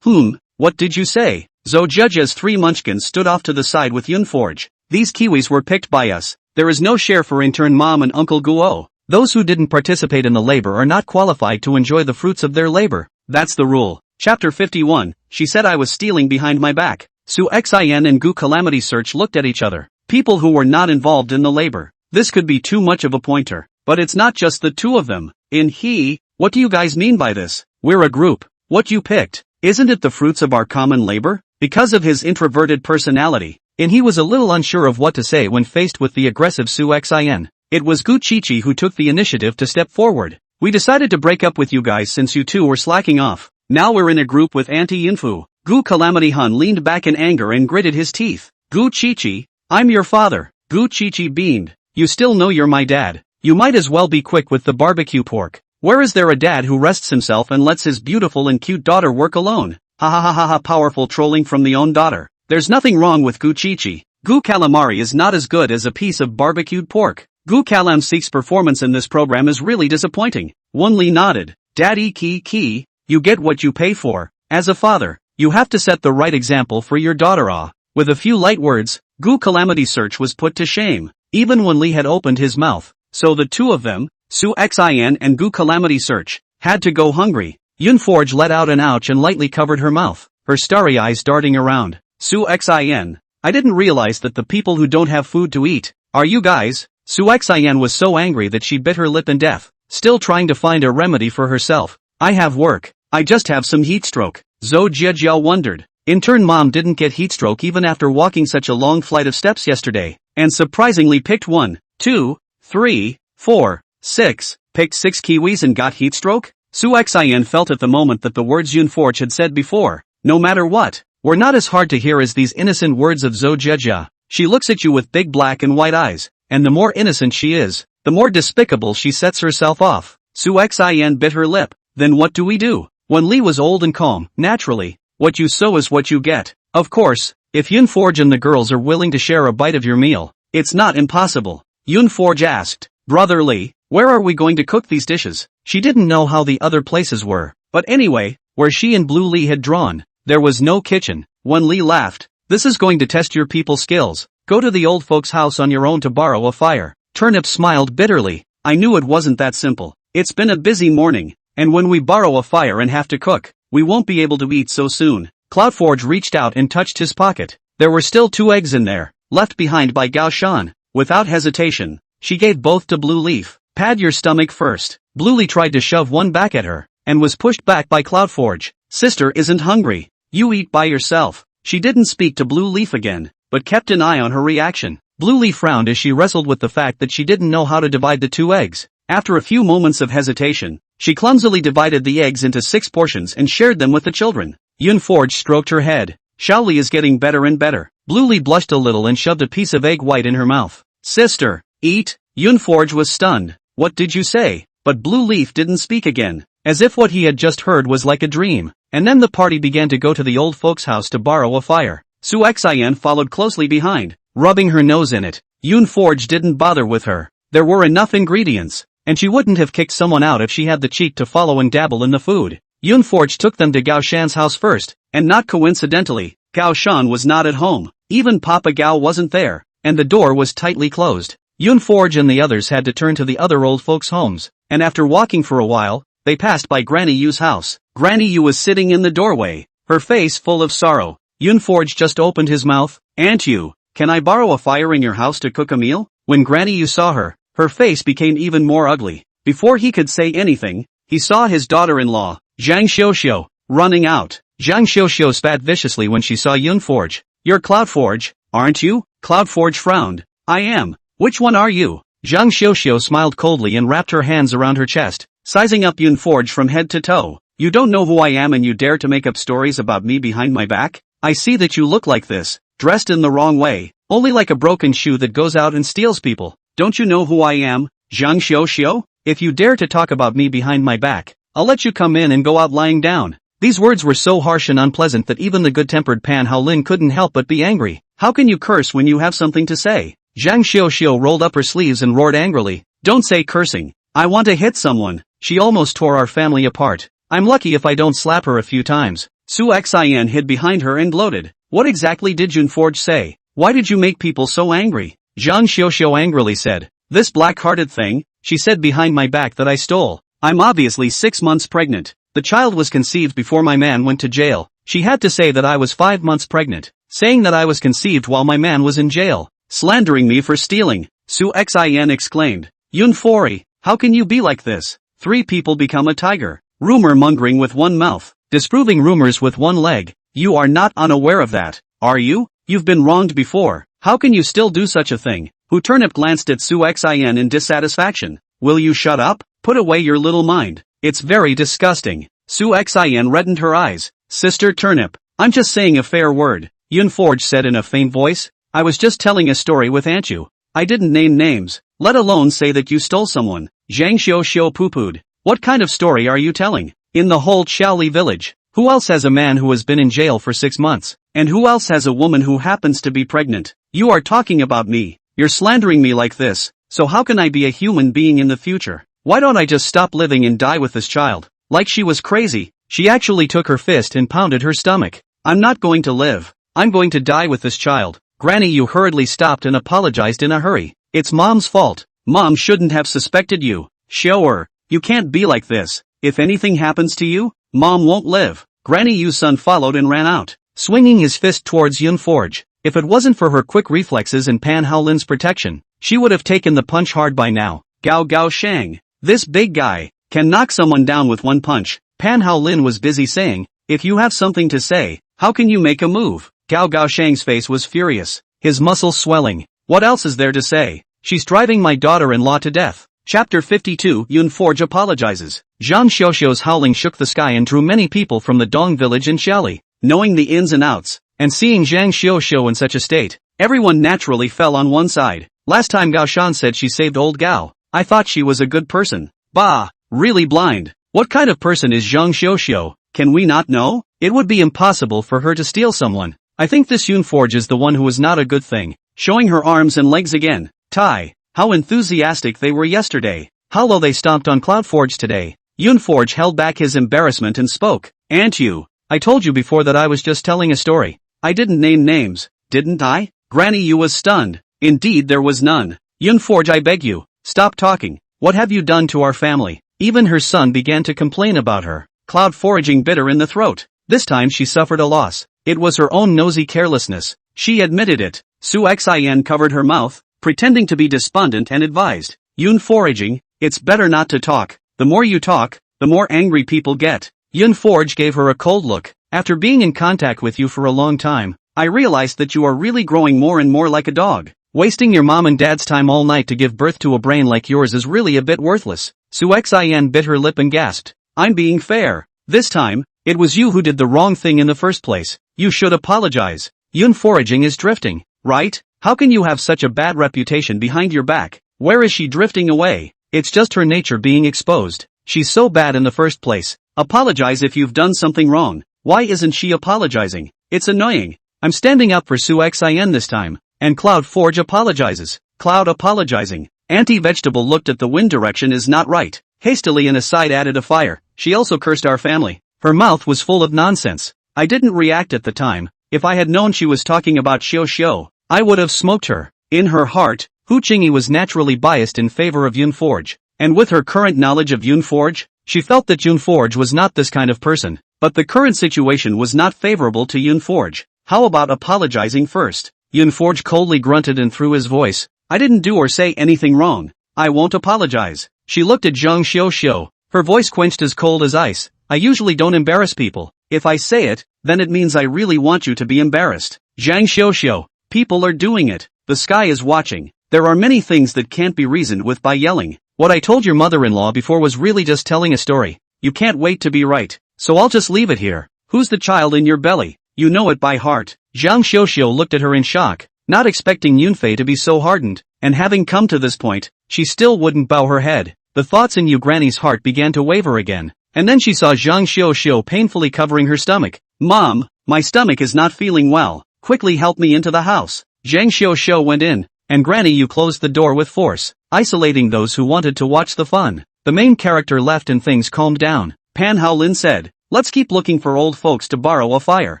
What did you say?" Zhou Jiajia's 3 munchkins stood off to the side with Yunforge. "These kiwis were picked by us. There is no share for intern mom and Uncle Guo. Those who didn't participate in the labor are not qualified to enjoy the fruits of their labor. That's the rule." Chapter 51, She said I was stealing behind my back. Su Xian and Gu Calamity Search looked at each other. People who were not involved in the labor. This could be too much of a pointer. But it's not just the 2 of them. Inhe, what do you guys mean by this? We're a group. What you picked, isn't it the fruits of our common labor? Because of his introverted personality, Inhe was a little unsure of what to say when faced with the aggressive Su Xian. It was Gu Qiqi who took the initiative to step forward. "We decided to break up with you guys since you 2 were slacking off. Now we're in a group with Anti-Yinfu." Gu Calamity Han leaned back in anger and gritted his teeth. "Gu Qiqi, I'm your father." Gu Qiqi beamed. "You still know you're my dad. You might as well be quick with the barbecue pork. Where is there a dad who rests himself and lets his beautiful and cute daughter work alone?" Ha ha ha ha ha, powerful trolling from the own daughter. There's nothing wrong with Gu Qiqi. Gu Calamari is not as good as a piece of barbecued pork. Gu Calamseek's performance in this program is really disappointing. Wen Li nodded. "Daddy Ki, you get what you pay for. As a father, you have to set the right example for your daughter." With a few light words, Gu Calamity Search was put to shame. Even Wen Li had opened his mouth. So the 2 of them, Su Xian and Gu Calamity Search, had to go hungry. Yunforge let out an ouch and lightly covered her mouth, her starry eyes darting around. Su Xian, I didn't realize that the people who don't have food to eat are you guys. Su Xian was so angry that she bit her lip in death, still trying to find a remedy for herself. "I have work. I just have some heat stroke." Zhou Jiajia wondered. Intern mom didn't get heat stroke even after walking such a long flight of steps yesterday, and surprisingly picked 1, 2, 3, 4, 6, picked 6 kiwis and got heat stroke? Su Xian felt at the moment that the words Yunforge had said before, "No matter what, were not as hard to hear as these innocent words of Zhou Jiajia. She looks at you with big black and white eyes, and the more innocent she is, the more despicable she sets herself off." Su Xian bit her lip. "Then what do we do?" Wen Li was old and calm. "Naturally, what you sow is what you get. Of course, if Yunforge and the girls are willing to share a bite of your meal, it's not impossible." Yunforge asked, "Brother Li, where are we going to cook these dishes?" She didn't know how the other places were, but anyway, where she and Blue Li had drawn, there was no kitchen. Wen Li laughed. "This is going to test your people skills. Go to the old folks' house on your own to borrow a fire." Turnip smiled bitterly. "I knew it wasn't that simple. It's been a busy morning, and when we borrow a fire and have to cook, we won't be able to eat so soon." Cloudforge reached out and touched his pocket. There were still 2 eggs in there, left behind by Gao Shan. Without hesitation, she gave both to Blue Leaf. "Pad your stomach first." Blue Leaf tried to shove one back at her, and was pushed back by Cloudforge. "Sister isn't hungry. You eat by yourself." She didn't speak to Blue Leaf again, but kept an eye on her reaction. Blue Leaf frowned as she wrestled with the fact that she didn't know how to divide the 2 eggs. After a few moments of hesitation, she clumsily divided the eggs into 6 portions and shared them with the children. Yunforge stroked her head. "Xiaoli is getting better and better. Bluely blushed a little and shoved a piece of egg white in her mouth. Sister, eat? Yunforge was stunned. What did you say? But Blue Leaf didn't speak again, as if what he had just heard was like a dream. And then the party began to go to the old folks' house to borrow a fire. Su Xian followed closely behind, rubbing her nose in it. Yunforge didn't bother with her. There were enough ingredients, and she wouldn't have kicked someone out if she had the cheek to follow and dabble in the food. Yunforge took them to Gao Shan's house first, and not coincidentally, Gao Shan was not at home. Even Papa Gao wasn't there, and the door was tightly closed. Yunforge and the others had to turn to the other old folks' homes, and after walking for a while, they passed by Granny Yu's house. Granny Yu was sitting in the doorway, her face full of sorrow. Yunforge just opened his mouth. Aunt Yu, can I borrow a fire in your house to cook a meal? When Granny Yu saw her, her face became even more ugly. Before he could say anything, he saw his daughter-in-law, Zhang Xiuxiu, running out. Zhang Xiuxiu spat viciously when she saw Yunforge. You're Cloudforge, aren't you? Cloudforge frowned. I am. Which one are you? Zhang Xiuxiu smiled coldly and wrapped her hands around her chest, sizing up Yunforge from head to toe. You don't know who I am and you dare to make up stories about me behind my back? I see that you look like this, dressed in the wrong way, only like a broken shoe that goes out and steals people. Don't you know who I am, Zhang Xiuxiu? If you dare to talk about me behind my back, I'll let you come in and go out lying down. These words were so harsh and unpleasant that even the good-tempered Pan Haolin couldn't help but be angry. How can you curse when you have something to say? Zhang Xiuxiu rolled up her sleeves and roared angrily. Don't say cursing. I want to hit someone. She almost tore our family apart. I'm lucky if I don't slap her a few times. Su Xian hid behind her and gloated. What exactly did Yunforge say? Why did you make people so angry? Zhang Xiuxiu angrily said. This black-hearted thing, she said behind my back that I stole. I'm obviously 6 months pregnant. The child was conceived before my man went to jail. She had to say that I was 5 months pregnant, saying that I was conceived while my man was in jail, slandering me for stealing. Su Xian exclaimed. Yunfori, how can you be like this? 3 people become a tiger. Rumor mongering with one mouth, disproving rumors with one leg. You are not unaware of that, are you? You've been wronged before. How can you still do such a thing? Hu Turnip glanced at Su Xian in dissatisfaction. Will you shut up? Put away your little mind. It's very disgusting. Su Xian reddened her eyes. Sister Turnip, I'm just saying a fair word, Yunforge said in a faint voice. I was just telling a story with Aunt Yu. I didn't name names, let alone say that you stole someone. Zhang Xiuxiu poo-pooed. What kind of story are you telling? In the whole Shaoli village, who else has a man who has been in jail for 6 months? And who else has a woman who happens to be pregnant? You are talking about me. You're slandering me like this, so how can I be a human being in the future? Why don't I just stop living and die with this child? Like she was crazy, she actually took her fist and pounded her stomach. I'm not going to live. I'm going to die with this child. Granny Yu hurriedly stopped and apologized in a hurry. It's Mom's fault. Mom shouldn't have suspected you. Show her. You can't be like this. If anything happens to you, Mom won't live. Granny Yu's son followed and ran out, swinging his fist towards Yunforge. If it wasn't for her quick reflexes and Pan Haolin's protection, she would have taken the punch hard by now. Gao Gao Shang. This big guy can knock someone down with one punch. Pan Haolin was busy saying, if you have something to say, how can you make a move? Gao Gao Shang's face was furious, his muscles swelling. What else is there to say? She's driving my daughter-in-law to death. Chapter 52 Yunforge apologizes. Zhang Xiuxiu's howling shook the sky and drew many people from the Dong village in Shaoli. Knowing the ins and outs, and seeing Zhang Xiuxiu in such a state, everyone naturally fell on one side. Last time Gao Shan said she saved old Gao, I thought she was a good person. Bah, really blind. What kind of person is Zhang Xiuxiu? Can we not know? It would be impossible for her to steal someone. I think this Yunforge is the one who is not a good thing. Showing her arms and legs again. Tai, how enthusiastic they were yesterday. How low they stomped on Cloudforge today. Yunforge held back his embarrassment and spoke. Aunt Yu, I told you before that I was just telling a story. I didn't name names, didn't I? Granny Yu was stunned. Indeed there was none. Yunforge, I beg you, stop talking. What have you done to our family? Even her son began to complain about her. Cloud foraging bit her in the throat. This time she suffered a loss. It was her own nosy carelessness. She admitted it. Su Xian covered her mouth, pretending to be despondent and advised. Yun foraging, it's better not to talk. The more you talk, the more angry people get. Yunforge gave her a cold look. After being in contact with you for a long time, I realized that you are really growing more and more like a dog. Wasting your mom and dad's time all night to give birth to a brain like yours is really a bit worthless. Su Xian bit her lip and gasped. I'm being fair. This time, it was you who did the wrong thing in the first place. You should apologize. Yun foraging is drifting, right? How can you have such a bad reputation behind your back? Where is she drifting away? It's just her nature being exposed. She's so bad in the first place. Apologize if you've done something wrong. Why isn't she apologizing? It's annoying. I'm standing up for Xin this time. And Cloud Forge apologizes. Cloud apologizing. Anti-vegetable looked at the wind direction is not right. Hastily and aside added a fire. She also cursed our family. Her mouth was full of nonsense. I didn't react at the time. If I had known she was talking about Xiao, I would have smoked her. In her heart, Hu Qingyi was naturally biased in favor of Yun Forge. And with her current knowledge of Yun Forge, she felt that Yun Forge was not this kind of person. But the current situation was not favorable to Yun Forge. How about apologizing first? Yun Forge coldly grunted and threw his voice. I didn't do or say anything wrong. I won't apologize. She looked at Zhang Xiao. Her voice quenched as cold as ice. I usually don't embarrass people. If I say it, then it means I really want you to be embarrassed. Zhang Xiao. People are doing it. The sky is watching. There are many things that can't be reasoned with by yelling. What I told your mother-in-law before was really just telling a story. You can't wait to be right. So I'll just leave it here. Who's the child in your belly? You know it by heart. Zhang Xiao looked at her in shock, not expecting Yunfei to be so hardened, and having come to this point, she still wouldn't bow her head. The thoughts in Yu Granny's heart began to waver again, and then she saw Zhang Xiao painfully covering her stomach. Mom, my stomach is not feeling well. Quickly help me into the house. Zhang Xiao went in, and Granny Yu closed the door with force, isolating those who wanted to watch the fun. The main character left and things calmed down. Pan Haolin said, let's keep looking for old folks to borrow a fire.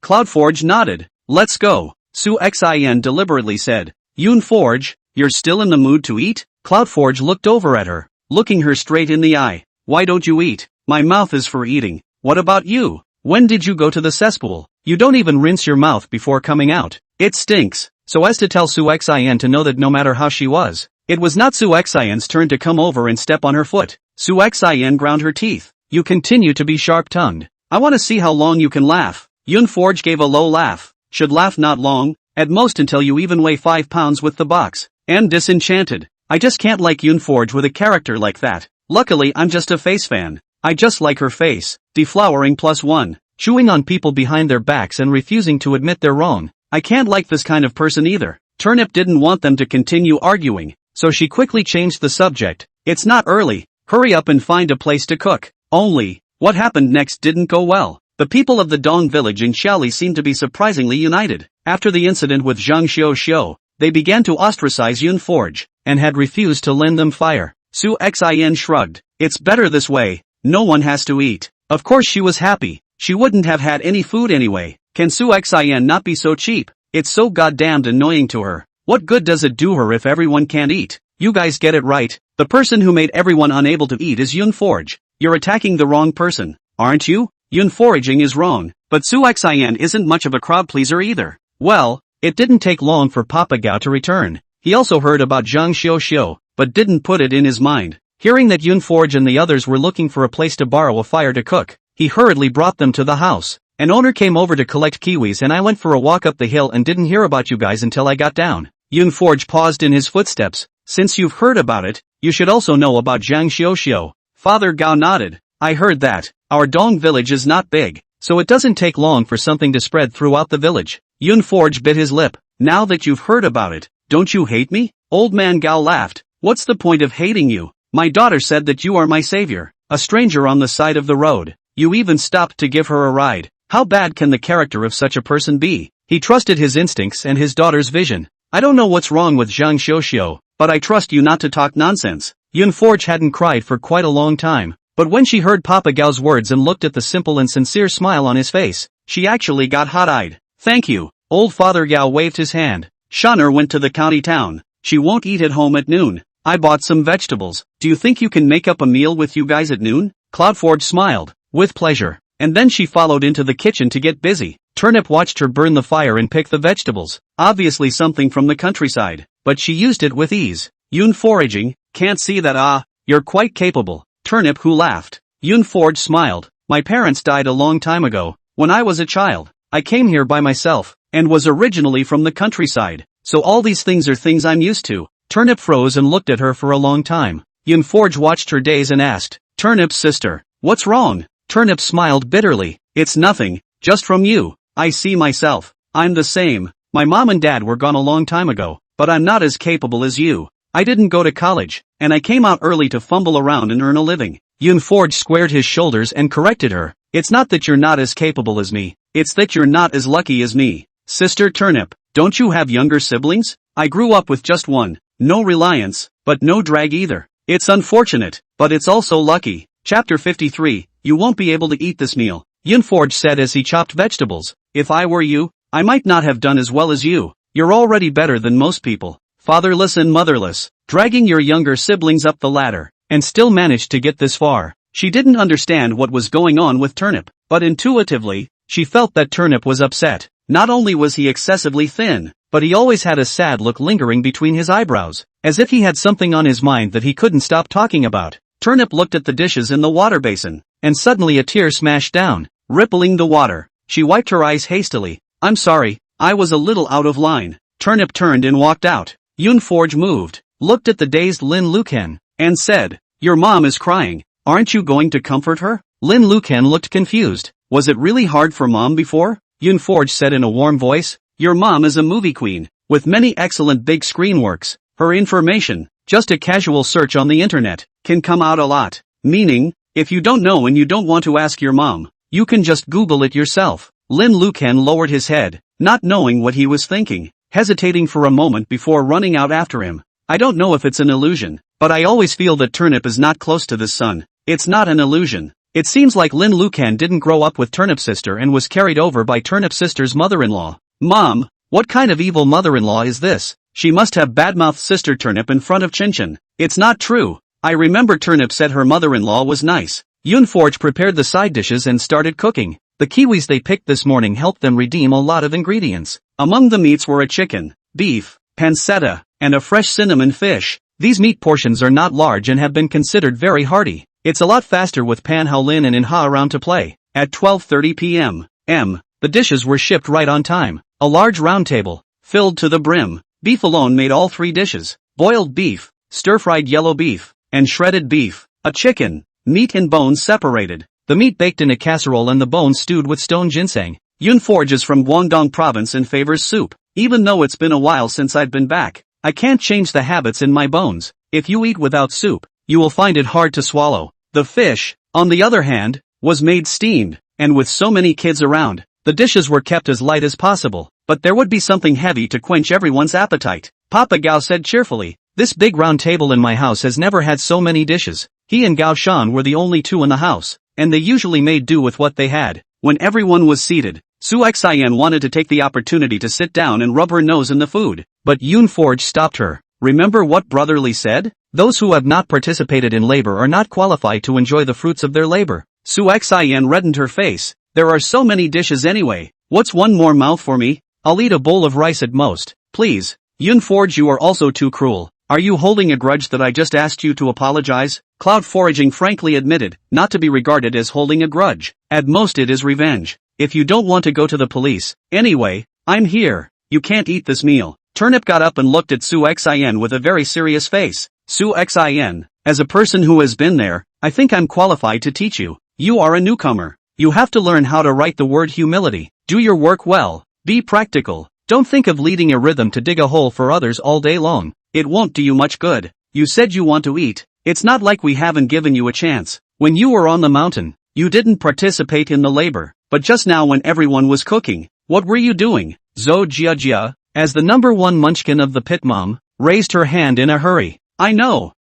Cloudforge nodded. Let's go. Xin deliberately said. Yun Forge, you're still in the mood to eat? Cloudforge looked over at her, looking her straight in the eye. Why don't you eat? My mouth is for eating. What about you? When did you go to the cesspool? You don't even rinse your mouth before coming out. It stinks. So as to tell Xin to know that no matter how she was, it was not Xin's turn to come over and step on her foot. Xin ground her teeth. You continue to be sharp-tongued. I want to see how long you can laugh. Yun Forge gave a low laugh. Should laugh not long, at most until you even weigh 5 pounds with the box. Am disenchanted. I just can't like Yun Forge with a character like that. Luckily I'm just a face fan. I just like her face. Deflowering +1. Chewing on people behind their backs and refusing to admit they're wrong. I can't like this kind of person either. Turnip didn't want them to continue arguing, so she quickly changed the subject. It's not early. Hurry up and find a place to cook. Only, what happened next didn't go well. The people of the Dong village in Xiaoli seemed to be surprisingly united. After the incident with Zhang Xiao, they began to ostracize Yun Forge, and had refused to lend them fire. Xin shrugged. It's better this way. No one has to eat. Of course she was happy. She wouldn't have had any food anyway. Can Xin not be so cheap? It's so goddamned annoying to her. What good does it do her if everyone can't eat? You guys get it right. The person who made everyone unable to eat is Yun Forge. You're attacking the wrong person, aren't you? Yun foraging is wrong, but Xin isn't much of a crowd pleaser either. Well, it didn't take long for Papa Gao to return. He also heard about Zhang Xiao, but didn't put it in his mind. Hearing that Yun Forge and the others were looking for a place to borrow a fire to cook, he hurriedly brought them to the house. An owner came over to collect kiwis and I went for a walk up the hill and didn't hear about you guys until I got down. Yun Forge paused in his footsteps. Since you've heard about it, you should also know about Zhang Xiao. Father Gao nodded. I heard that. Our Dong village is not big, so it doesn't take long for something to spread throughout the village. Yun Forge bit his lip. Now that you've heard about it, don't you hate me? Old man Gao laughed. What's the point of hating you? My daughter said that you are my savior. A stranger on the side of the road. You even stopped to give her a ride. How bad can the character of such a person be? He trusted his instincts and his daughter's vision. I don't know what's wrong with Zhang Xiao, but I trust you not to talk nonsense. Yun Forge hadn't cried for quite a long time. But when she heard Papa Gao's words and looked at the simple and sincere smile on his face, she actually got hot-eyed. Thank you. Old Father Gao waved his hand. Shaner went to the county town. She won't eat at home at noon. I bought some vegetables. Do you think you can make up a meal with you guys at noon? Cloudforge smiled. With pleasure. And then she followed into the kitchen to get busy. Turnip watched her burn the fire and pick the vegetables. Obviously something from the countryside. But she used it with ease. Yun foraging, can't see that you're quite capable. Turnip who laughed. Yun Forge smiled. My parents died a long time ago. When I was a child, I came here by myself, and was originally from the countryside. So all these things are things I'm used to. Turnip froze and looked at her for a long time. Yun Forge watched her daze and asked, Turnip's sister, what's wrong? Turnip smiled bitterly. It's nothing, just from you. I see myself. I'm the same. My mom and dad were gone a long time ago, but I'm not as capable as you. I didn't go to college, and I came out early to fumble around and earn a living. Yoonforge squared his shoulders and corrected her. It's not that you're not as capable as me, it's that you're not as lucky as me. Sister Turnip, don't you have younger siblings? I grew up with just one. No reliance, but no drag either. It's unfortunate, but it's also lucky. Chapter 53, You won't be able to eat this meal, Yoonforge said as he chopped vegetables. If I were you, I might not have done as well as you. You're already better than most people. Fatherless and motherless, dragging your younger siblings up the ladder, and still managed to get this far. She didn't understand what was going on with Turnip, but intuitively, she felt that Turnip was upset. Not only was he excessively thin, but he always had a sad look lingering between his eyebrows, as if he had something on his mind that he couldn't stop talking about. Turnip looked at the dishes in the water basin, and suddenly a tear smashed down, rippling the water. She wiped her eyes hastily. I'm sorry, I was a little out of line. Turnip turned and walked out. Yoonforge moved, looked at the dazed Lin Luken, and said, Your mom is crying. Aren't you going to comfort her? Lin Luken looked confused. Was it really hard for mom before? Yoonforge said in a warm voice. Your mom is a movie queen, with many excellent big screen works. Her information, just a casual search on the internet, can come out a lot. Meaning, if you don't know and you don't want to ask your mom, you can just Google it yourself. Lin Luken lowered his head, not knowing what he was thinking, hesitating for a moment before running out after him. I don't know if it's an illusion, but I always feel that Turnip is not close to the sun. It's not an illusion. It seems like Lin Luken didn't grow up with Turnip's sister and was carried over by Turnip's sister's mother-in-law. Mom, what kind of evil mother-in-law is this? She must have badmouthed Sister Turnip in front of Chinchin. It's not true. I remember Turnip said her mother-in-law was nice. Yoonforge prepared the side dishes and started cooking. The kiwis they picked this morning helped them redeem a lot of ingredients. Among the meats were a chicken, beef, pancetta, and a fresh cinnamon fish. These meat portions are not large and have been considered very hearty. It's a lot faster with Pan Hao Lin and Inha around to play. At 12:30 p.m. The dishes were shipped right on time. A large round table, filled to the brim. Beef alone made all three dishes. Boiled beef, stir-fried yellow beef, and shredded beef. A chicken, meat and bones separated. The meat baked in a casserole and the bones stewed with stone ginseng. Yoonforge is from Guangdong province and favors soup. Even though it's been a while since I've been back, I can't change the habits in my bones. If you eat without soup, you will find it hard to swallow. The fish, on the other hand, was made steamed, and with so many kids around, the dishes were kept as light as possible, but there would be something heavy to quench everyone's appetite. Papa Gao said cheerfully, This big round table in my house has never had so many dishes. He and Gao Shan were the only two in the house, and they usually made do with what they had. When everyone was seated, Su Xian wanted to take the opportunity to sit down and rub her nose in the food, but Yoonforge stopped her. Remember what Brotherly said? Those who have not participated in labor are not qualified to enjoy the fruits of their labor. Su Xian reddened her face. There are so many dishes anyway. What's one more mouth for me? I'll eat a bowl of rice at most. Please. Yoonforge, you are also too cruel. Are you holding a grudge that I just asked you to apologize? Cloud Foraging frankly admitted, not to be regarded as holding a grudge. At most it is revenge. If you don't want to go to the police, anyway, I'm here. You can't eat this meal. Turnip got up and looked at Su Xian with a very serious face. Su Xian, as a person who has been there, I think I'm qualified to teach you. You are a newcomer. You have to learn how to write the word humility. Do your work well. Be practical. Don't think of leading a rhythm to dig a hole for others all day long. It won't do you much good. You said you want to eat. It's not like we haven't given you a chance. When you were on the mountain, you didn't participate in the labor. But just now when everyone was cooking, what were you doing? Zhou Jiajia, as the number one munchkin of the pit mom, raised her hand in a hurry. I know.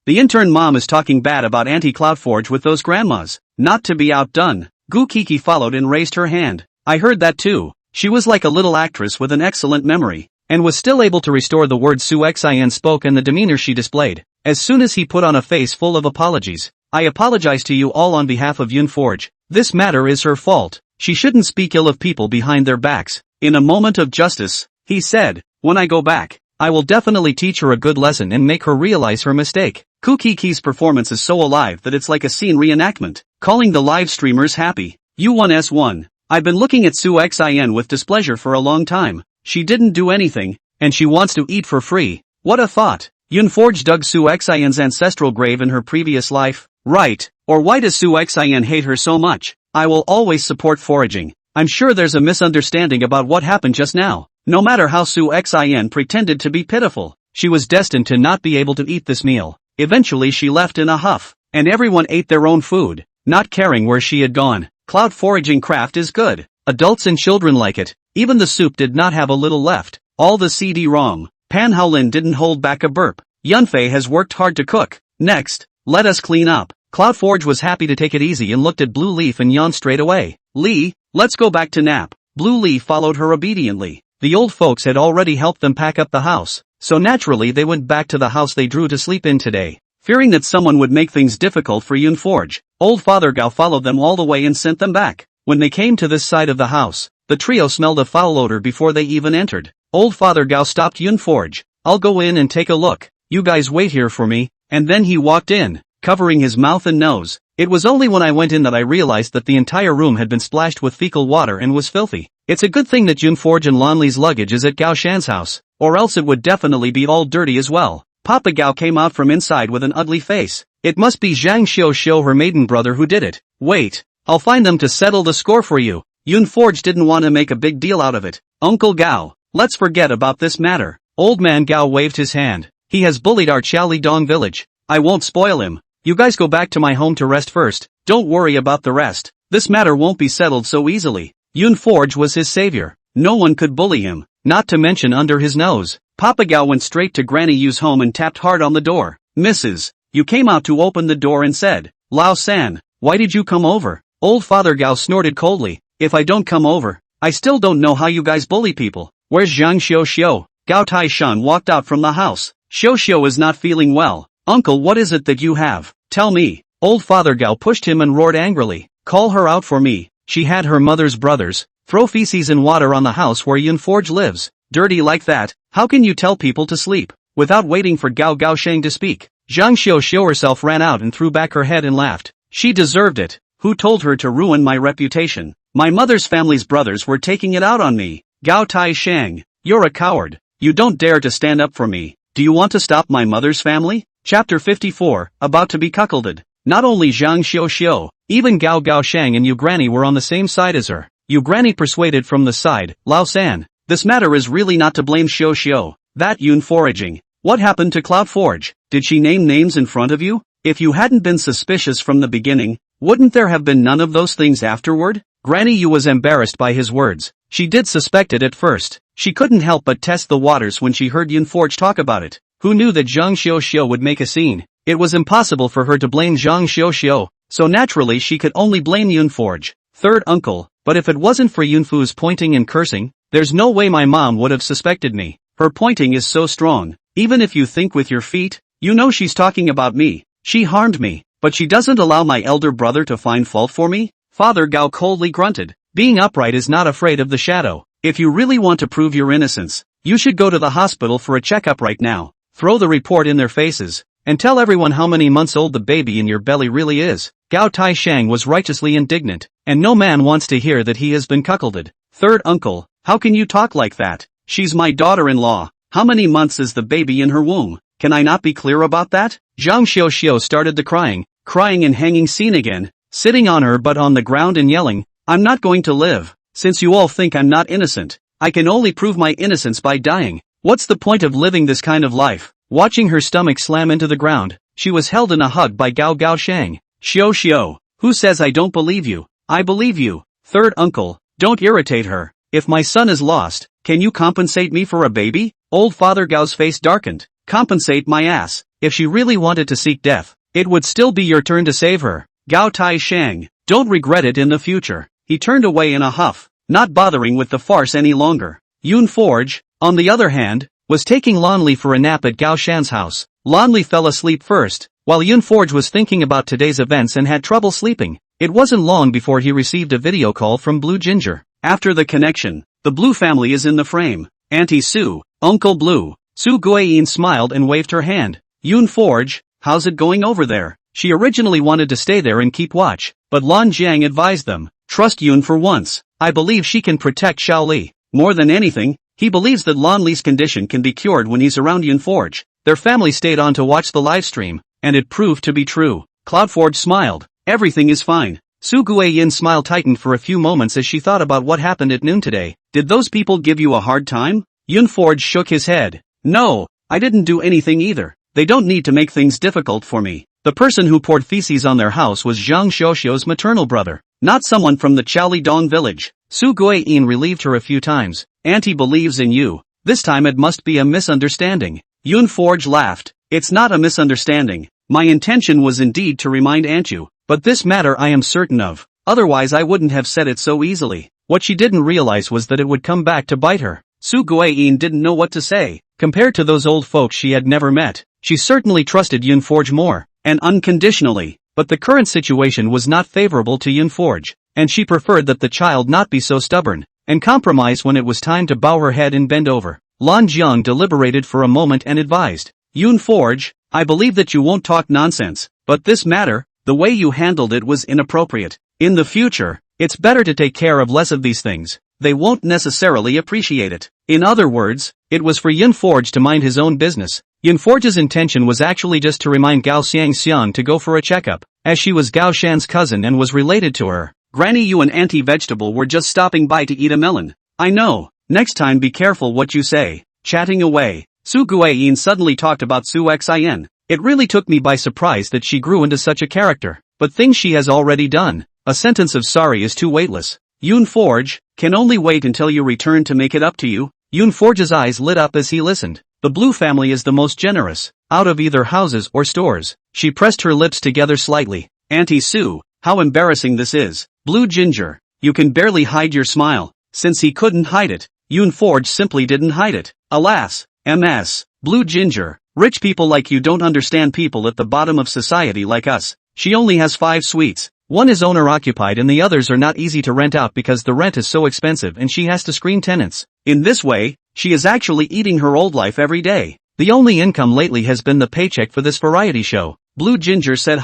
The intern mom is talking bad about Auntie Cloudforge with those grandmas. Not to be outdone, Gu Kiki followed and raised her hand. I heard that too. She was like a little actress with an excellent memory, and was still able to restore the words Su Xian spoke and the demeanor she displayed. As soon as he put on a face full of apologies, I apologize to you all on behalf of Yoonforge. This matter is her fault. She shouldn't speak ill of people behind their backs. In a moment of justice, he said, when I go back, I will definitely teach her a good lesson and make her realize her mistake. Kukiki's performance is so alive that it's like a scene reenactment, calling the live streamers happy. U1S1. I've been looking at Su Xian with displeasure for a long time. She didn't do anything, and she wants to eat for free. What a thought. Yoonforge dug Su Xian's ancestral grave in her previous life. Right. Or why does Su Xian hate her so much? I will always support foraging. I'm sure there's a misunderstanding about what happened just now. No matter how Su Xin pretended to be pitiful, she was destined to not be able to eat this meal. Eventually she left in a huff, and everyone ate their own food, not caring where she had gone. Cloud foraging craft is good. Adults and children like it. Even the soup did not have a little left. All the CD-ROM. Pan Haolin didn't hold back a burp. Yunfei has worked hard to cook. Next, let us clean up. Cloudforge was happy to take it easy and looked at Blue Leaf and yawned straight away. Lee, let's go back to nap. Blue Leaf followed her obediently. The old folks had already helped them pack up the house, so naturally they went back to the house they drew to sleep in today. Fearing that someone would make things difficult for Yunforge, old Father Gao followed them all the way and sent them back. When they came to this side of the house, the trio smelled a foul odor before they even entered. Old Father Gao stopped Yunforge. I'll go in and take a look. You guys wait here for me. And then he walked in, covering his mouth and nose. It was only when I went in that I realized that the entire room had been splashed with fecal water and was filthy. It's a good thing that Yunforge and Lanli's luggage is at Gao Shan's house, or else it would definitely be all dirty as well. Papa Gao came out from inside with an ugly face. It must be Zhang Xiu, her maiden brother, who did it. Wait, I'll find them to settle the score for you. Yunforge didn't want to make a big deal out of it. Uncle Gao, let's forget about this matter. Old man Gao waved his hand. He has bullied our Chaolidong village. I won't spoil him. You guys go back to my home to rest first. Don't worry about the rest. This matter won't be settled so easily. Yunforge was his savior. No one could bully him, not to mention under his nose. Papa Gao went straight to Granny Yu's home and tapped hard on the door. Mrs. Yu came out to open the door and said, Lao San, why did you come over? Old Father Gao snorted coldly. If I don't come over, I still don't know how you guys bully people. Where's Zhang Xiu? Gao Taishan walked out from the house. Xiu is not feeling well. Uncle, what is it that you have? Tell me. Old Father Gao pushed him and roared angrily. Call her out for me. She had her mother's brothers throw feces and water on the house where Yunforge lives. Dirty like that, how can you tell people to sleep? Without waiting for Gao Gaosheng to speak, Zhang Xiu herself ran out and threw back her head and laughed. She deserved it. Who told her to ruin my reputation? My mother's family's brothers were taking it out on me. Gao Taisheng, you're a coward. You don't dare to stand up for me. Do you want to stop my mother's family? Chapter 54, about to be cuckolded. Not only Zhang Xiu, even Gao Gaosheng and Yu Granny were on the same side as her. Yu Granny persuaded from the side, Lao San, this matter is really not to blame Xiu. That Yun foraging. What happened to Cloud Forge? Did she name names in front of you? If you hadn't been suspicious from the beginning, wouldn't there have been none of those things afterward? Granny Yu was embarrassed by his words. She did suspect it at first. She couldn't help but test the waters when she heard Yunforge talk about it. Who knew that Zhang Xiu would make a scene? It was impossible for her to blame Zhang Xiu, so naturally she could only blame Yunforge. Third uncle, but if it wasn't for Yunfu's pointing and cursing, there's no way my mom would have suspected me. Her pointing is so strong. Even if you think with your feet, you know she's talking about me. She harmed me, but she doesn't allow my elder brother to find fault for me? Father Gao coldly grunted. Being upright is not afraid of the shadow. If you really want to prove your innocence, you should go to the hospital for a checkup right now. Throw the report in their faces, and tell everyone how many months old the baby in your belly really is. Gao Taisheng was righteously indignant, and no man wants to hear that he has been cuckolded. Third uncle, how can you talk like that? She's my daughter-in-law. How many months is the baby in her womb? Can I not be clear about that? Zhang Xiu started the crying and hanging scene again, sitting on her butt on the ground and yelling, I'm not going to live. Since you all think I'm not innocent, I can only prove my innocence by dying. What's the point of living this kind of life? Watching her stomach slam into the ground, she was held in a hug by Gao Gaosheng. Xiu, who says I don't believe you? I believe you. Third uncle, don't irritate her. If my son is lost, can you compensate me for a baby? Old Father Gao's face darkened. Compensate my ass. If she really wanted to seek death, it would still be your turn to save her. Gao Taisheng, don't regret it in the future. He turned away in a huff, not bothering with the farce any longer. Yunforge, on the other hand, was taking Lanli for a nap at Gao Shan's house. Lanli fell asleep first, while Yunforge was thinking about today's events and had trouble sleeping. It wasn't long before he received a video call from Blue Ginger. After the connection, the Blue family is in the frame. Auntie Sue, Uncle Blue. Su Guiyin smiled and waved her hand. Yunforge, how's it going over there? She originally wanted to stay there and keep watch, but Lan Jiang advised them, trust Yun for once. I believe she can protect Xiaoli. More than anything, he believes that Lan Li's condition can be cured when he's around Yunforge. Their family stayed on to watch the live stream, and it proved to be true. Cloudforge smiled. Everything is fine. Su Guiyin's smile tightened for a few moments as she thought about what happened at noon today. Did those people give you a hard time? Yun Forge shook his head. No, I didn't do anything either. They don't need to make things difficult for me. The person who poured feces on their house was Zhang Xiaoxiu's maternal brother, not someone from the Chaolidong village. Su Guiyin relieved her a few times. Auntie believes in you. This time it must be a misunderstanding. Yun Forge laughed. It's not a misunderstanding. My intention was indeed to remind Anchu, but this matter I am certain of. Otherwise I wouldn't have said it so easily. What she didn't realize was that it would come back to bite her. Su Guiyin didn't know what to say. Compared to those old folks she had never met, she certainly trusted Yun Forge more, and unconditionally. But the current situation was not favorable to Yun Forge, and she preferred that the child not be so stubborn, and compromise when it was time to bow her head and bend over. Lan Jiang deliberated for a moment and advised, Yun Forge, I believe that you won't talk nonsense, but this matter, the way you handled it was inappropriate. In the future, it's better to take care of less of these things. They won't necessarily appreciate it. In other words, it was for Yun Forge to mind his own business. Yun Forge's intention was actually just to remind Gao Xiangxiang to go for a checkup, as she was Gao Shan's cousin and was related to her. Granny Yu and Auntie Vegetable were just stopping by to eat a melon. I know. Next time be careful what you say. Chatting away, Su Guiyin suddenly talked about Su Xin. It really took me by surprise that she grew into such a character. But things she has already done. A sentence of sorry is too weightless. Yun Forge, can only wait until you return to make it up to you. Yun Forge's eyes lit up as he listened. The Blue family is the most generous, out of either houses or stores. She pressed her lips together slightly. Auntie Su, how embarrassing this is. Blue Ginger, you can barely hide your smile. Since he couldn't hide it, Yun Forge simply didn't hide it. Alas, MS, Blue Ginger, rich people like you don't understand people at the bottom of society like us. She only has 5 suites. One is owner-occupied and the others are not easy to rent out because the rent is so expensive and she has to screen tenants. In this way, she is actually eating her old life every day. The only income lately has been the paycheck for this variety show. Blue Ginger said,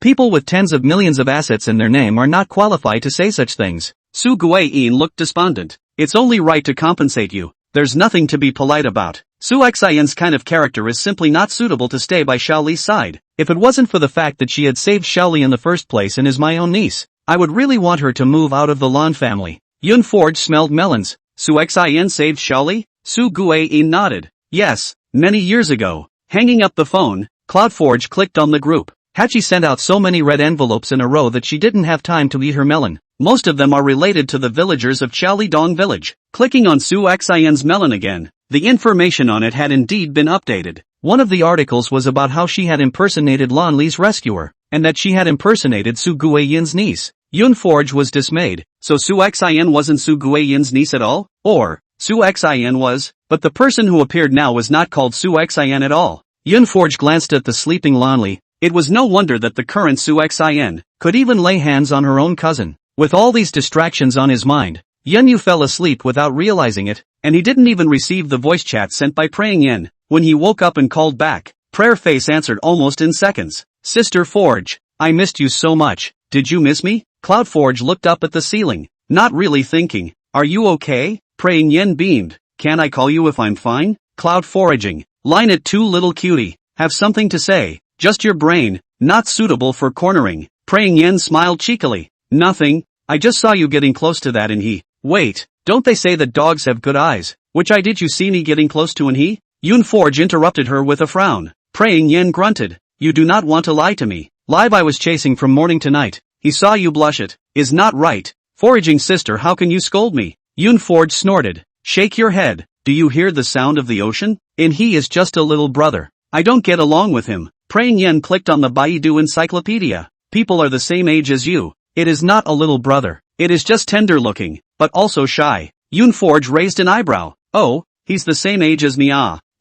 people with tens of millions of assets in their name are not qualified to say such things. Su Guiyin looked despondent. It's only right to compensate you. There's nothing to be polite about. Su Xian's kind of character is simply not suitable to stay by Xiaoli's side. If it wasn't for the fact that she had saved Xiaoli in the first place and is my own niece, I would really want her to move out of the Lan family. Yun Forge smelled melons. Su Xian saved Xiaoli? Su Guiyin nodded. Yes, many years ago. Hanging up the phone, Cloudforge clicked on the group. Hachi sent out so many red envelopes in a row that she didn't have time to eat her melon. Most of them are related to the villagers of Chaolidong village. Clicking on Su Xian's melon again, the information on it had indeed been updated. One of the articles was about how she had impersonated Lan Li's rescuer, and that she had impersonated Su Guiyin's niece. Yun Forge was dismayed. So Su Xian wasn't Su Guiyin's niece at all? Or, Su Xian was, but the person who appeared now was not called Su Xian at all. Yun Forge glanced at the sleeping Lan Li. It was no wonder that the current Su Xian could even lay hands on her own cousin. With all these distractions on his mind, Yun Yu fell asleep without realizing it, and he didn't even receive the voice chat sent by Praying Yen. When he woke up and called back, Prayer Face answered almost in seconds. Sister Forge, I missed you so much. Did you miss me? Cloud Forge looked up at the ceiling, not really thinking. Are you okay? Praying Yen beamed. Can I call you if I'm fine? Cloud Foraging. Line it too little cutie. Have something to say. Just your brain, not suitable for cornering. Praying Yen smiled cheekily. Nothing. I just saw you getting close to that and he. Wait, don't they say that dogs have good eyes? Which eye did you see me getting close to and he? Yun Forge interrupted her with a frown. Praying Yen grunted. You do not want to lie to me. Live I was chasing from morning to night. He saw you blush it. Is not right. Foraging sister, how can you scold me? Yun Forge snorted. Shake your head. Do you hear the sound of the ocean? And he is just a little brother. I don't get along with him. Praying Yen clicked on the Baidu encyclopedia. People are the same age as you. It is not a little brother. It is just tender looking, but also shy. Yun Forge raised an eyebrow. Oh, he's the same age as me.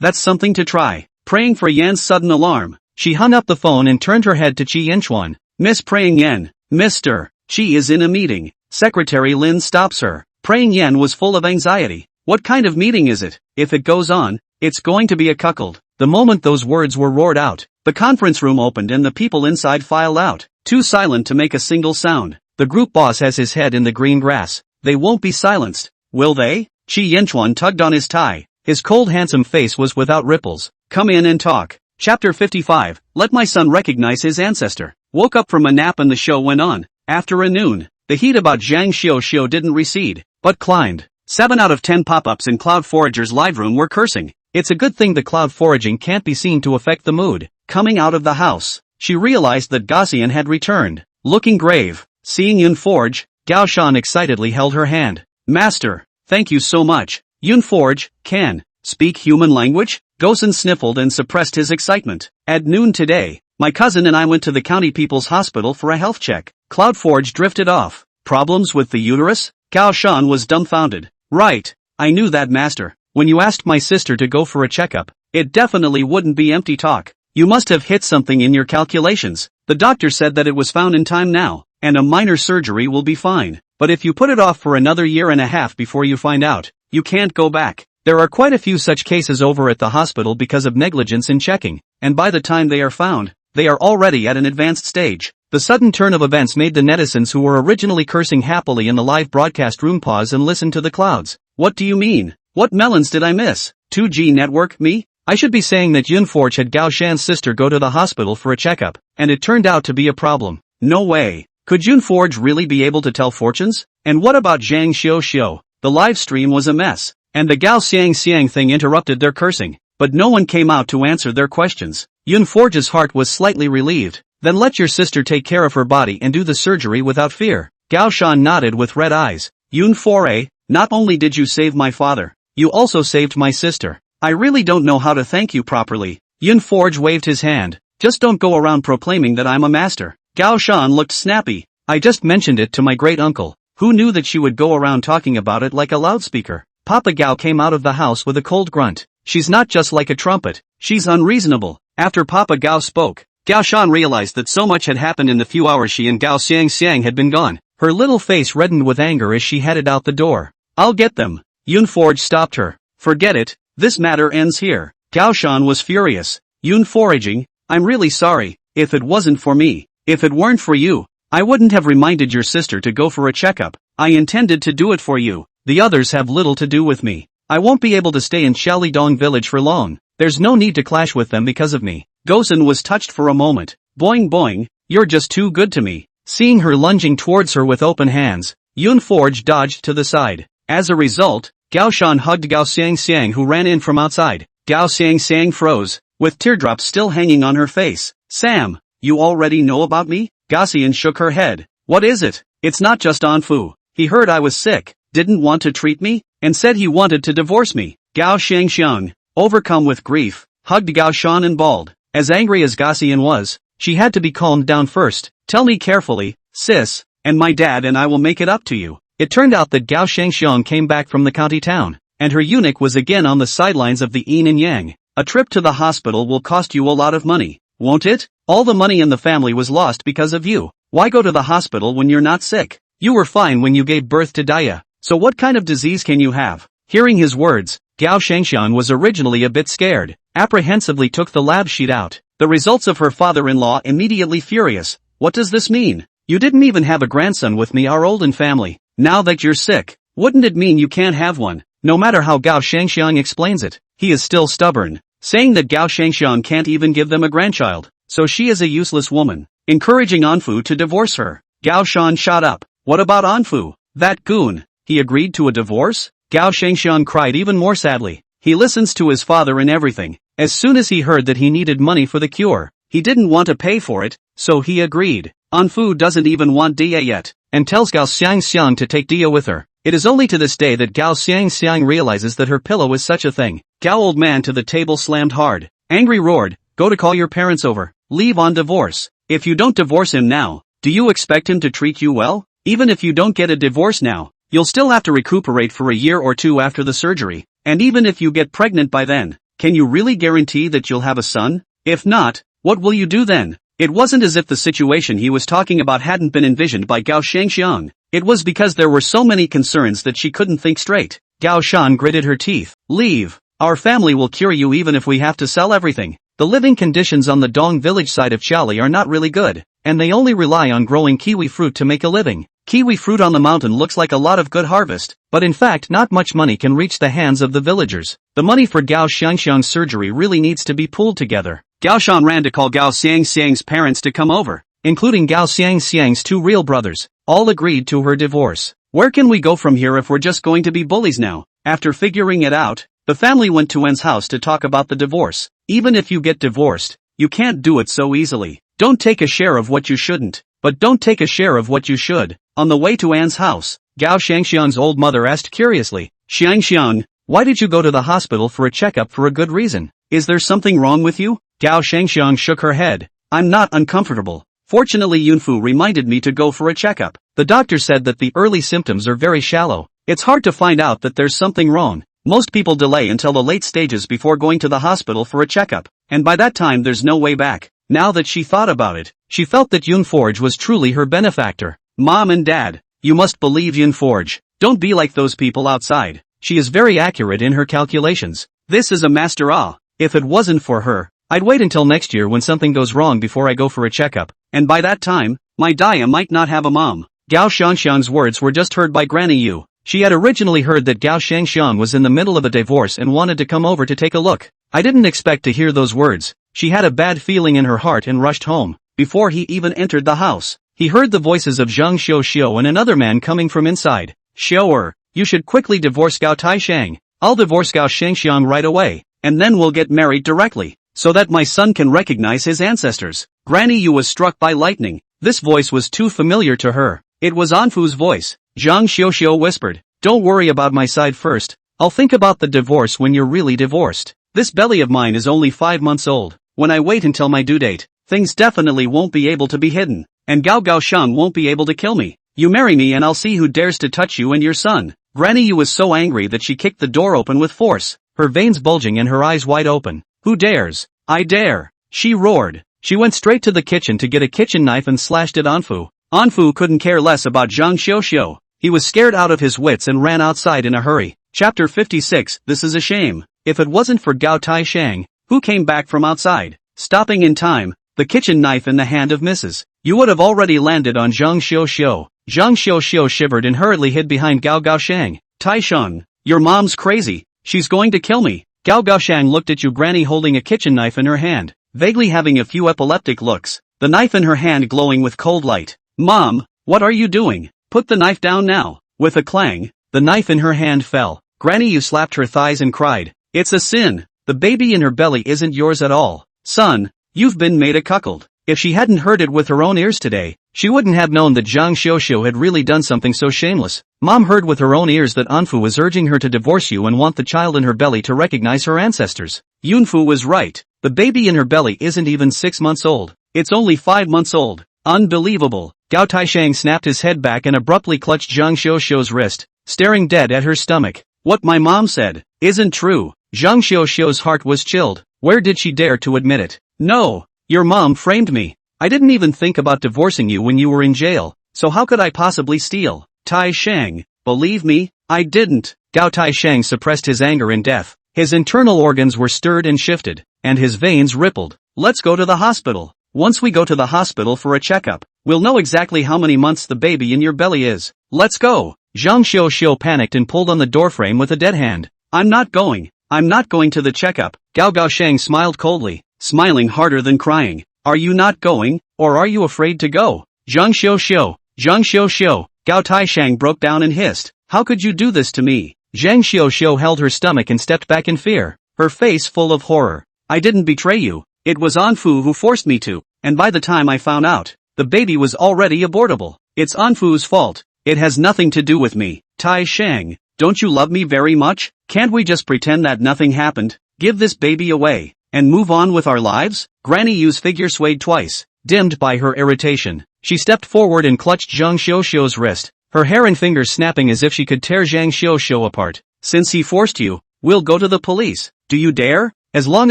That's something to try. Praying for Yan's sudden alarm, she hung up the phone and turned her head to Chi Inchuan. Miss Praying Yen. Mister, Chi is in a meeting. Secretary Lin stops her. Praying Yen was full of anxiety. What kind of meeting is it? If it goes on, it's going to be a cuckold. The moment those words were roared out, the conference room opened and the people inside filed out. Too silent to make a single sound. The group boss has his head in the green grass. They won't be silenced, will they? Chi Yanchuan tugged on his tie. His cold handsome face was without ripples. Come in and talk. Chapter 55, Let my son recognize his ancestor. Woke up from a nap and the show went on. After a noon, the heat about Zhang Xiao didn't recede, but climbed. 7 out of 10 pop-ups in Cloud Forager's live room were cursing. It's a good thing the cloud foraging can't be seen to affect the mood. Coming out of the house, she realized that Gaussian had returned. Looking grave, seeing Yun Forge, Gao Shan excitedly held her hand. Master, thank you so much. Yun Forge can speak human language? Gosen sniffled and suppressed his excitement. At noon today, my cousin and I went to the county people's hospital for a health check. Cloud Forge drifted off. Problems with the uterus? Gao Shan was dumbfounded. Right, I knew that, master. When you asked my sister to go for a checkup, it definitely wouldn't be empty talk. You must have hit something in your calculations. The doctor said that it was found in time now, and a minor surgery will be fine. But if you put it off for another year and a half before you find out, you can't go back. There are quite a few such cases over at the hospital because of negligence in checking, and by the time they are found, they are already at an advanced stage. The sudden turn of events made the netizens who were originally cursing happily in the live broadcast room pause and listen to the clouds. What do you mean? What melons did I miss? 2G network, me? I should be saying that Yun Forge had Gao Shan's sister go to the hospital for a checkup, and it turned out to be a problem. No way. Could Yun Forge really be able to tell fortunes? And what about Zhang Xiao? The live stream was a mess, and the Gao Xiang thing interrupted their cursing, but no one came out to answer their questions. Yun Forge's heart was slightly relieved. Then let your sister take care of her body and do the surgery without fear. Gao Shan nodded with red eyes. Yun Forge, not only did you save my father, you also saved my sister. I really don't know how to thank you properly. Yun Forge waved his hand. Just don't go around proclaiming that I'm a master. Gao Shan looked snappy. I just mentioned it to my great uncle. Who knew that she would go around talking about it like a loudspeaker? Papa Gao came out of the house with a cold grunt. She's not just like a trumpet. She's unreasonable. After Papa Gao spoke, Gao Shan realized that so much had happened in the few hours she and Gao Xiang had been gone. Her little face reddened with anger as she headed out the door. I'll get them. Yun Forge stopped her. Forget it. This matter ends here. Gao Shan was furious. Yun Foraging, I'm really sorry. If it wasn't for me, if it weren't for you, I wouldn't have reminded your sister to go for a checkup. I intended to do it for you. The others have little to do with me. I won't be able to stay in Xiaolidong village for long. There's no need to clash with them because of me. Gosen was touched for a moment. Boing boing, you're just too good to me. Seeing her lunging towards her with open hands, Yun Forge dodged to the side. As a result, Gao Shan hugged Gao Xiang who ran in from outside. Gao Xiang froze, with teardrops still hanging on her face. Sam, you already know about me? Gaussian shook her head. What is it? It's not just Anfu. He heard I was sick, didn't want to treat me, and said he wanted to divorce me. Gao Xiang, overcome with grief, hugged Gao Shan and bawled. As angry as Gaussian was, she had to be calmed down first. Tell me carefully, sis, and my dad and I will make it up to you. It turned out that Gao Xiang came back from the county town, and her eunuch was again on the sidelines of the yin and yang. A trip to the hospital will cost you a lot of money, won't it? All the money in the family was lost because of you. Why go to the hospital when you're not sick? You were fine when you gave birth to Daya, so what kind of disease can you have? Hearing his words, Gao Xiang was originally a bit scared, apprehensively took the lab sheet out. The results of her father-in-law immediately furious. What does this mean? You didn't even have a grandson with me, our olden family. Now that you're sick, wouldn't it mean you can't have one? No matter how Gao Xiang explains it, he is still stubborn, saying that Gao Xiang can't even give them a grandchild, so she is a useless woman, encouraging Anfu to divorce her. Gao Shan shot up. What about Anfu? That goon, he agreed to a divorce? Gao Xiang cried even more sadly. He listens to his father in everything. As soon as he heard that he needed money for the cure, he didn't want to pay for it, so he agreed. Anfu doesn't even want Dia yet, and tells Gao Xiang to take Dia with her. It is only to this day that Gao Xiang realizes that her pillow is such a thing. Gao old man to the table slammed hard. Angry roared, go to call your parents over. Leave on divorce. If you don't divorce him now, do you expect him to treat you well? Even if you don't get a divorce now, you'll still have to recuperate for a year or two after the surgery, and even if you get pregnant by then, can you really guarantee that you'll have a son? If not, what will you do then? It wasn't as if the situation he was talking about hadn't been envisioned by Gao Xiang. It was because there were so many concerns that she couldn't think straight. Gao Shan gritted her teeth. Leave. Our family will cure you even if we have to sell everything. The living conditions on the Dong village side of Chali are not really good, and they only rely on growing kiwi fruit to make a living. Kiwi fruit on the mountain looks like a lot of good harvest, but in fact not much money can reach the hands of the villagers. The money for Gao Xiang's surgery really needs to be pooled together. Gao Shan ran to call Gao Xiang's parents to come over. including Gao Xiang's two real brothers, all agreed to her divorce. Where can we go from here if we're just going to be bullies now? After figuring it out, the family went to Anne's house to talk about the divorce. Even if you get divorced, you can't do it so easily. Don't take a share of what you shouldn't, but don't take a share of what you should. On the way to Anne's house, Gao Xiang's old mother asked curiously, Xiang, why did you go to the hospital for a checkup for a good reason? Is there something wrong with you? Gao Xiang shook her head. I'm not uncomfortable. Fortunately Yunfu reminded me to go for a checkup. The doctor said that the early symptoms are very shallow. It's hard to find out that there's something wrong. Most people delay until the late stages before going to the hospital for a checkup, and by that time there's no way back. Now that she thought about it, she felt that Yunforge was truly her benefactor. Mom and Dad, you must believe Yunforge. Don't be like those people outside. She is very accurate in her calculations. This is a master If it wasn't for her, I'd wait until next year when something goes wrong before I go for a checkup, and by that time, my Dia might not have a mom. Gao Xiang's words were just heard by Granny Yu. She had originally heard that Gao Xiang was in the middle of a divorce and wanted to come over to take a look. I didn't expect to hear those words. She had a bad feeling in her heart and rushed home. Before he even entered the house, he heard the voices of Zhang Xiao and another man coming from inside. Xiao, you should quickly divorce Gao Taishang. I'll divorce Gao Xiang right away, and then we'll get married directly, so that my son can recognize his ancestors. Granny Yu was struck by lightning. This voice was too familiar to her. It was Anfu's voice. Zhang Xiao whispered, don't worry about my side first. I'll think about the divorce when you're really divorced. This belly of mine is only 5 months old. When I wait until my due date, things definitely won't be able to be hidden, and Gao Shang won't be able to kill me. You marry me and I'll see who dares to touch you and your son. Granny Yu was so angry that she kicked the door open with force, her veins bulging and her eyes wide open. Who dares? I dare! She roared. She went straight to the kitchen to get a kitchen knife and slashed at Anfu. Anfu couldn't care less about Zhang Xiao. He was scared out of his wits and ran outside in a hurry. Chapter 56. This is a shame. If it wasn't for Gao Taishang, who came back from outside, stopping in time, the kitchen knife in the hand of Mrs. You would have already landed on Zhang Xiao. Zhang Xiao shivered and hurriedly hid behind Gao Shang. Taishang, your mom's crazy. She's going to kill me. Gao Shang looked at Granny holding a kitchen knife in her hand, vaguely having a few epileptic looks, the knife in her hand glowing with cold light. Mom, what are you doing? Put the knife down now. With a clang, the knife in her hand fell. Granny Yu slapped her thighs and cried, it's a sin. The baby in her belly isn't yours at all. Son, you've been made a cuckold. If she hadn't heard it with her own ears today, she wouldn't have known that Zhang Xiao had really done something so shameless. Mom heard with her own ears that Anfu was urging her to divorce you and want the child in her belly to recognize her ancestors. Yunfu was right. The baby in her belly isn't even 6 months old. It's only 5 months old. Unbelievable. Gao Taishang snapped his head back and abruptly clutched Zhang Xiao's wrist, staring dead at her stomach. What my mom said isn't true. Zhang Xiao's heart was chilled. Where did she dare to admit it? No, your mom framed me. I didn't even think about divorcing you when you were in jail, so how could I possibly steal? Taishang, believe me, I didn't. Gao Taishang suppressed his anger in death. His internal organs were stirred and shifted, and his veins rippled. Let's go to the hospital. Once we go to the hospital for a checkup, we'll know exactly how many months the baby in your belly is. Let's go. Zhang Xiao panicked and pulled on the doorframe with a dead hand. I'm not going to the checkup. Gao Shang smiled coldly, smiling harder than crying. Are you not going, or are you afraid to go? Zhang Xiao. Gao Taishang broke down and hissed. How could you do this to me? Zhang Xiao held her stomach and stepped back in fear, her face full of horror. I didn't betray you. It was Anfu who forced me to, and by the time I found out, the baby was already abortable. It's Anfu's fault. It has nothing to do with me. Taishang, don't you love me very much? Can't we just pretend that nothing happened, give this baby away, and move on with our lives? Granny Yu's figure swayed twice, dimmed by her irritation. She stepped forward and clutched Zhang Xiao's wrist, her hair and fingers snapping as if she could tear Zhang Xiao apart. Since he forced you, we'll go to the police. Do you dare? As long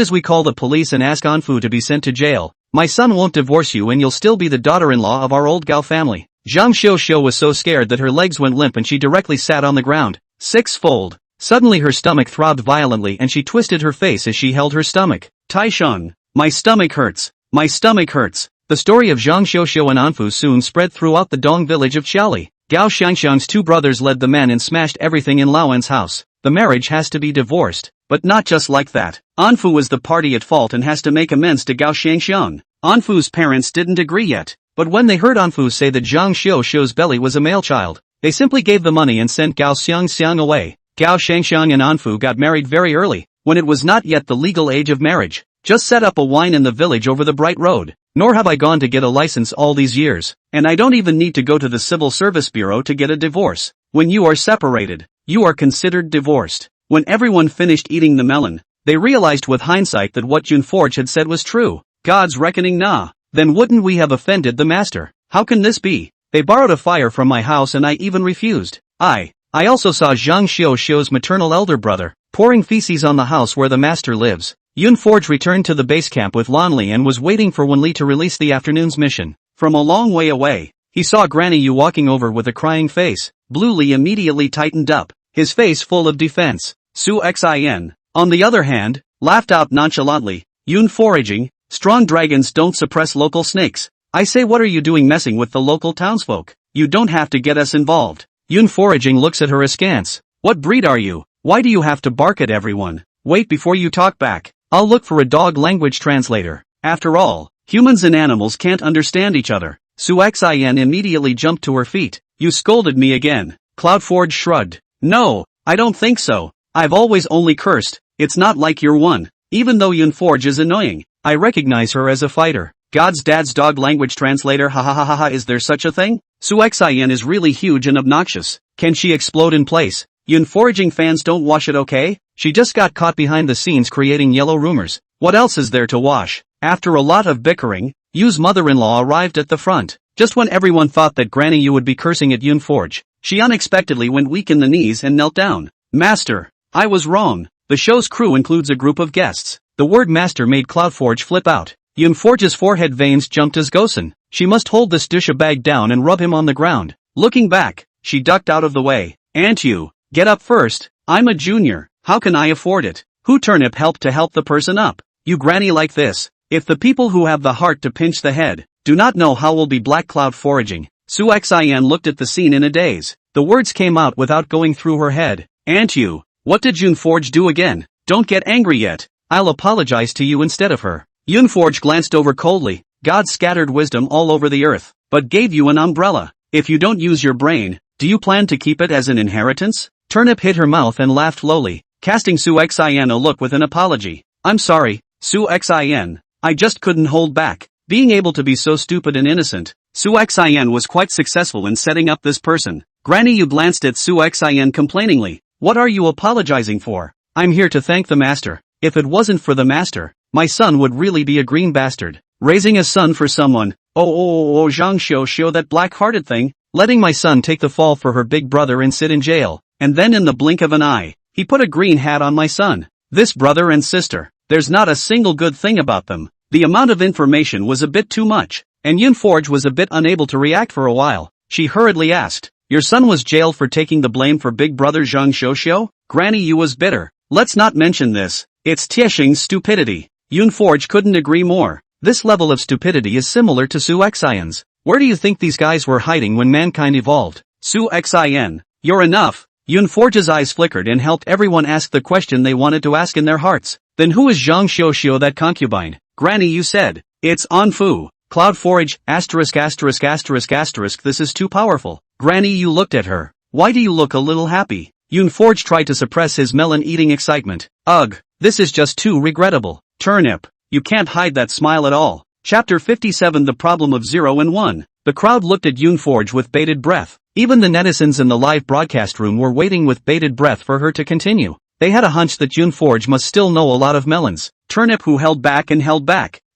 as we call the police and ask Anfu to be sent to jail, my son won't divorce you and you'll still be the daughter-in-law of our old Gao family. Zhang Xiao was so scared that her legs went limp and she directly sat on the ground, six-fold. Suddenly her stomach throbbed violently and she twisted her face as she held her stomach. Taishang, my stomach hurts. My stomach hurts. The story of Zhang Xiao and Anfu soon spread throughout the Dong village of Xiaoli. Gao Xiang's two brothers led the men and smashed everything in Laowen's house. The marriage has to be divorced, but not just like that. Anfu was the party at fault and has to make amends to Gao Xiang. Anfu's parents didn't agree yet, But when they heard Anfu say that Zhang Xiu's belly was a male child, they simply gave the money and sent Gao Xiang away. Gao Shangxiang and Anfu got married very early, when it was not yet the legal age of marriage. Just set up a wine in the village over the bright road. Nor have I gone to get a license all these years, and I don't even need to go to the Civil Service Bureau to get a divorce. When you are separated, you are considered divorced. When everyone finished eating the melon, they realized with hindsight that what Yunforge had said was true. God's reckoning, nah. Then wouldn't we have offended the master? How can this be? They borrowed a fire from my house and I even refused. I also saw Zhang Xiu's maternal elder brother pouring feces on the house where the master lives. Yunforge returned to the base camp with Lanli and was waiting for Wenli to release the afternoon's mission. From a long way away, he saw Granny Yu walking over with a crying face. Blue Li immediately tightened up, his face full of defense. Su Xin, on the other hand, laughed out nonchalantly. Yun foraging, strong dragons don't suppress local snakes. I say, what are you doing messing with the local townsfolk? You don't have to get us involved. Yun foraging looks at her askance. What breed are you? Why do you have to bark at everyone? Wait before you talk back. I'll look for a dog language translator. After all, humans and animals can't understand each other. Su Xin immediately jumped to her feet. You scolded me again. Cloudforge shrugged. No, I don't think so. I've always only cursed. It's not like you're one. Even though Yunforge is annoying, I recognize her as a fighter. God's dad's dog language translator, ha ha ha ha ha, is there such a thing? Su Xin is really huge and obnoxious. Can she explode in place? Yunforaging fans don't wash it, okay? She just got caught behind the scenes creating yellow rumors. What else is there to wash? After a lot of bickering, Yu's mother-in-law arrived at the front. Just when everyone thought that Granny Yu would be cursing at Yunforge, she unexpectedly went weak in the knees and knelt down. Master, I was wrong. The show's crew includes a group of guests. The word master made Cloudforge flip out. Yunforge's forehead veins jumped as Gosen. She must hold this Dusha bag down and rub him on the ground. Looking back, she ducked out of the way. Aunt Yu, get up first. I'm a junior. How can I afford it? Who turnip help to help the person up? You granny like this. If the people who have the heart to pinch the head do not know how will be black cloud foraging. Su Xin looked at the scene in a daze. The words came out without going through her head. Aunt Yu, what did Yunforge do again? Don't get angry yet. I'll apologize to you instead of her. Yunforge glanced over coldly. God scattered wisdom all over the earth, but gave you an umbrella. If you don't use your brain, do you plan to keep it as an inheritance? Turnip hit her mouth and laughed lowly, casting Su Xin a look with an apology. I'm sorry, Su Xin. I just couldn't hold back. Being able to be so stupid and innocent, Su Xin was quite successful in setting up this person. Granny Yu glanced at Su Xin complainingly. What are you apologizing for? I'm here to thank the master. If it wasn't for the master, my son would really be a green bastard. Raising a son for someone, Zhang Xiu, that black-hearted thing, letting my son take the fall for her big brother and sit in jail, and then in the blink of an eye, he put a green hat on my son. This brother and sister, there's not a single good thing about them. The amount of information was a bit too much, and Yunforge was a bit unable to react for a while. She hurriedly asked, your son was jailed for taking the blame for big brother Zhang Xiu? Granny Yu was bitter. Let's not mention this. It's Tiexing's stupidity. Yunforge couldn't agree more. This level of stupidity is similar to Su Xion's. Where do you think these guys were hiding when mankind evolved? Su Xion, you're enough. Yunforge's eyes flickered and helped everyone ask the question they wanted to ask in their hearts. Then who is Zhang Xiu, that concubine? Granny Yu said. It's Anfu. Cloud forage, asterisk. This is too powerful. Granny Yu looked at her. Why do you look a little happy? Yunforge tried to suppress his melon-eating excitement. Ugh, this is just too regrettable. Turnip, you can't hide that smile at all. Chapter 57, The Problem of 0 and 1. The crowd looked at Yunforge with bated breath. Even the netizens in the live broadcast room were waiting with bated breath for her to continue. They had a hunch that Yunforge must still know a lot of melons. Turnip who held back,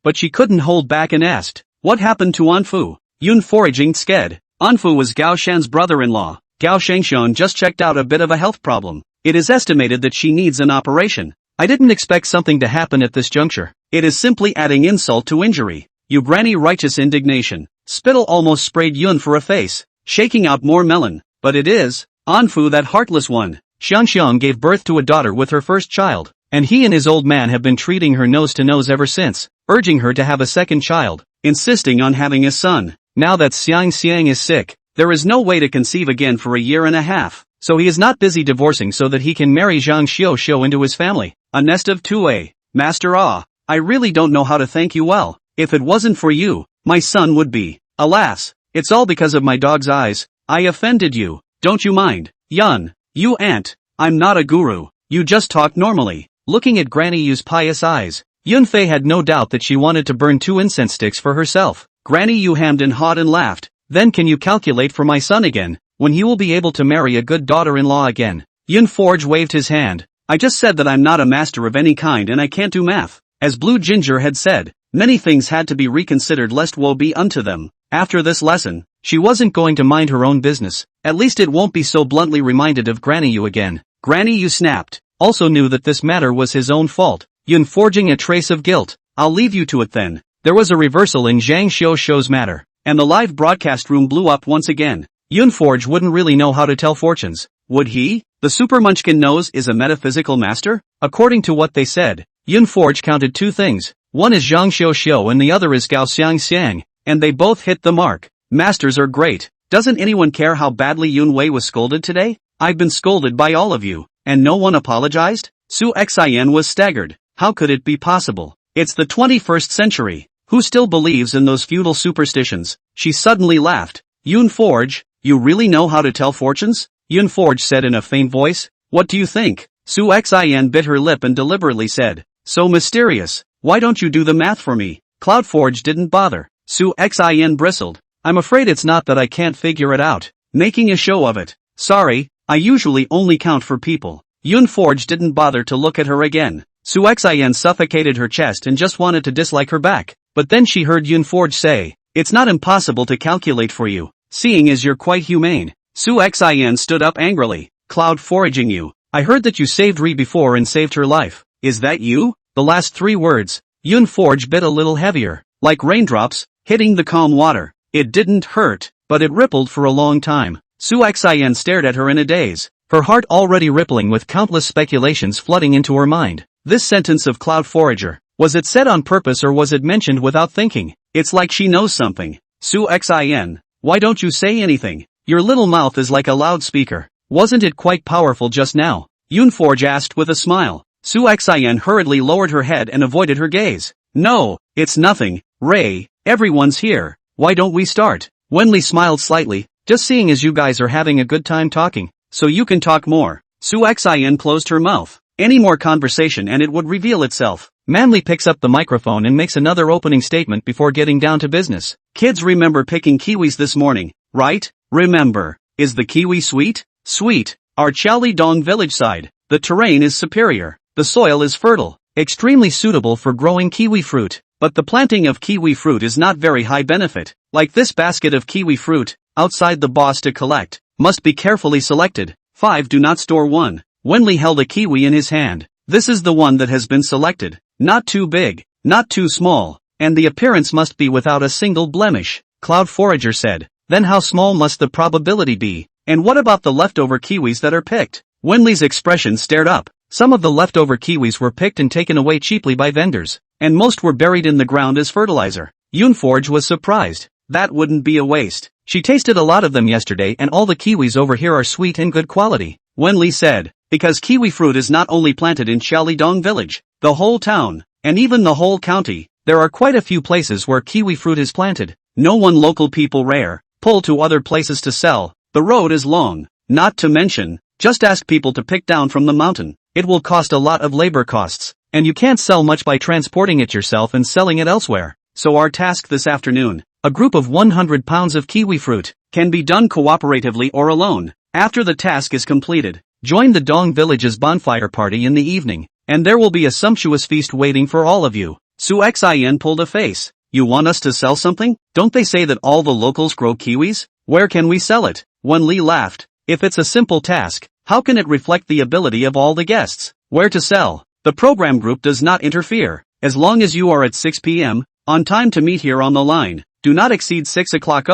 but she couldn't hold back and asked, what happened to Anfu? Yunforaging sked. Anfu was Gao Shan's brother-in-law. Gao Shangshan just checked out a bit of a health problem. It is estimated that she needs an operation. I didn't expect something to happen at this juncture. It is simply adding insult to injury. You granny righteous indignation. Spittle almost sprayed Yun for a face, shaking out more melon. But it is Anfu, that heartless one. Xiangxiang gave birth to a daughter with her first child, and he and his old man have been treating her nose to nose ever since, urging her to have a second child, insisting on having a son. Now that Xiang is sick, there is no way to conceive again for a year and a half, so he is not busy divorcing so that he can marry Zhang Xiu into his family. A nest of 2A. Master I really don't know how to thank you well. If it wasn't for you, my son would be Alas, it's all because of my dog's eyes. I offended you. Don't you mind, Yun? You aunt. I'm not a guru. You just talk normally. Looking at Granny Yu's pious eyes, Yunfei had no doubt that she wanted to burn 2 incense sticks for herself. Granny Yu hammed and hawed and laughed. Then can you calculate for my son again, when he will be able to marry a good daughter-in-law again? Yun Forge waved his hand. I just said that I'm not a master of any kind and I can't do math. As Blue Ginger had said, many things had to be reconsidered lest woe be unto them. After this lesson, she wasn't going to mind her own business. At least it won't be so bluntly reminded of Granny Yu again. Granny Yu snapped. Also knew that this matter was his own fault. Yun forging a trace of guilt. I'll leave you to it then. There was a reversal in Zhang Shou's matter, and the live broadcast room blew up once again. Yun Forge wouldn't really know how to tell fortunes, would he? The Super Munchkin knows is a metaphysical master? According to what they said, Yun Forge counted 2 things. One is Zhang Xiu and the other is Gao Xiang, and they both hit the mark. Masters are great. Doesn't anyone care how badly Yun Wei was scolded today? I've been scolded by all of you, and no one apologized? Su Xian was staggered. How could it be possible? It's the 21st century. Who still believes in those feudal superstitions? She suddenly laughed. Yun Forge, you really know how to tell fortunes? Yun Forge said in a faint voice. What do you think? Su Xian bit her lip and deliberately said. So mysterious. Why don't you do the math for me? Cloud Forge didn't bother. Su Xian bristled. I'm afraid it's not that I can't figure it out. Making a show of it. Sorry, I usually only count for people. Yun Forge didn't bother to look at her again. Su Xian suffocated her chest and just wanted to dislike her back. But then she heard Yun Forge say, it's not impossible to calculate for you, seeing as you're quite humane. Su Xian stood up angrily. Cloud foraging you. I heard that you saved Ri before and saved her life. Is that you? The last 3 words. Yun Forge bit a little heavier, like raindrops, hitting the calm water. It didn't hurt, but it rippled for a long time. Su Xian stared at her in a daze, her heart already rippling with countless speculations flooding into her mind. This sentence of Cloud Forager, was it said on purpose or was it mentioned without thinking? It's like she knows something. Su Xian, why don't you say anything? Your little mouth is like a loudspeaker. Wasn't it quite powerful just now? Yun Forge asked with a smile. Su Xian hurriedly lowered her head and avoided her gaze. No, it's nothing, Ray, everyone's here. Why don't we start? Wenli smiled slightly, just seeing as you guys are having a good time talking, so you can talk more. Su Xian closed her mouth. Any more conversation and it would reveal itself. Manly picks up the microphone and makes another opening statement before getting down to business. Kids remember picking kiwis this morning, right? Remember. Is the kiwi sweet? Sweet. Our Chaolidong village side. The terrain is superior. The soil is fertile. Extremely suitable for growing kiwi fruit. But the planting of kiwi fruit is not very high benefit. Like this basket of kiwi fruit, outside the boss to collect, must be carefully selected. 5. Do not store one. Wenli held a kiwi in his hand. This is the one that has been selected. Not too big, not too small, and the appearance must be without a single blemish, Cloud Forager said. Then how small must the probability be? And what about the leftover kiwis that are picked? Wenli's expression stared up. Some of the leftover kiwis were picked and taken away cheaply by vendors, and most were buried in the ground as fertilizer. Yun Forge was surprised. That wouldn't be a waste. She tasted a lot of them yesterday and all the kiwis over here are sweet and good quality. Wenli said, because kiwi fruit is not only planted in Chaolidong village, the whole town, and even the whole county, there are quite a few places where kiwi fruit is planted. No one local people rare, pull to other places to sell. The road is long, not to mention, just ask people to pick down from the mountain. It will cost a lot of labor costs, and you can't sell much by transporting it yourself and selling it elsewhere. So our task this afternoon, a group of 100 pounds of kiwi fruit, can be done cooperatively or alone. After the task is completed, join the Dong village's bonfire party in the evening, and there will be a sumptuous feast waiting for all of you. Su Xian pulled a face. You want us to sell something? Don't they say that all the locals grow kiwis? Where can we sell it? Wenli laughed. If it's a simple task, how can it reflect the ability of all the guests? Where to sell? The program group does not interfere. As long as you are at 6 p.m., on time to meet here on the line, do not exceed 6 o'clock.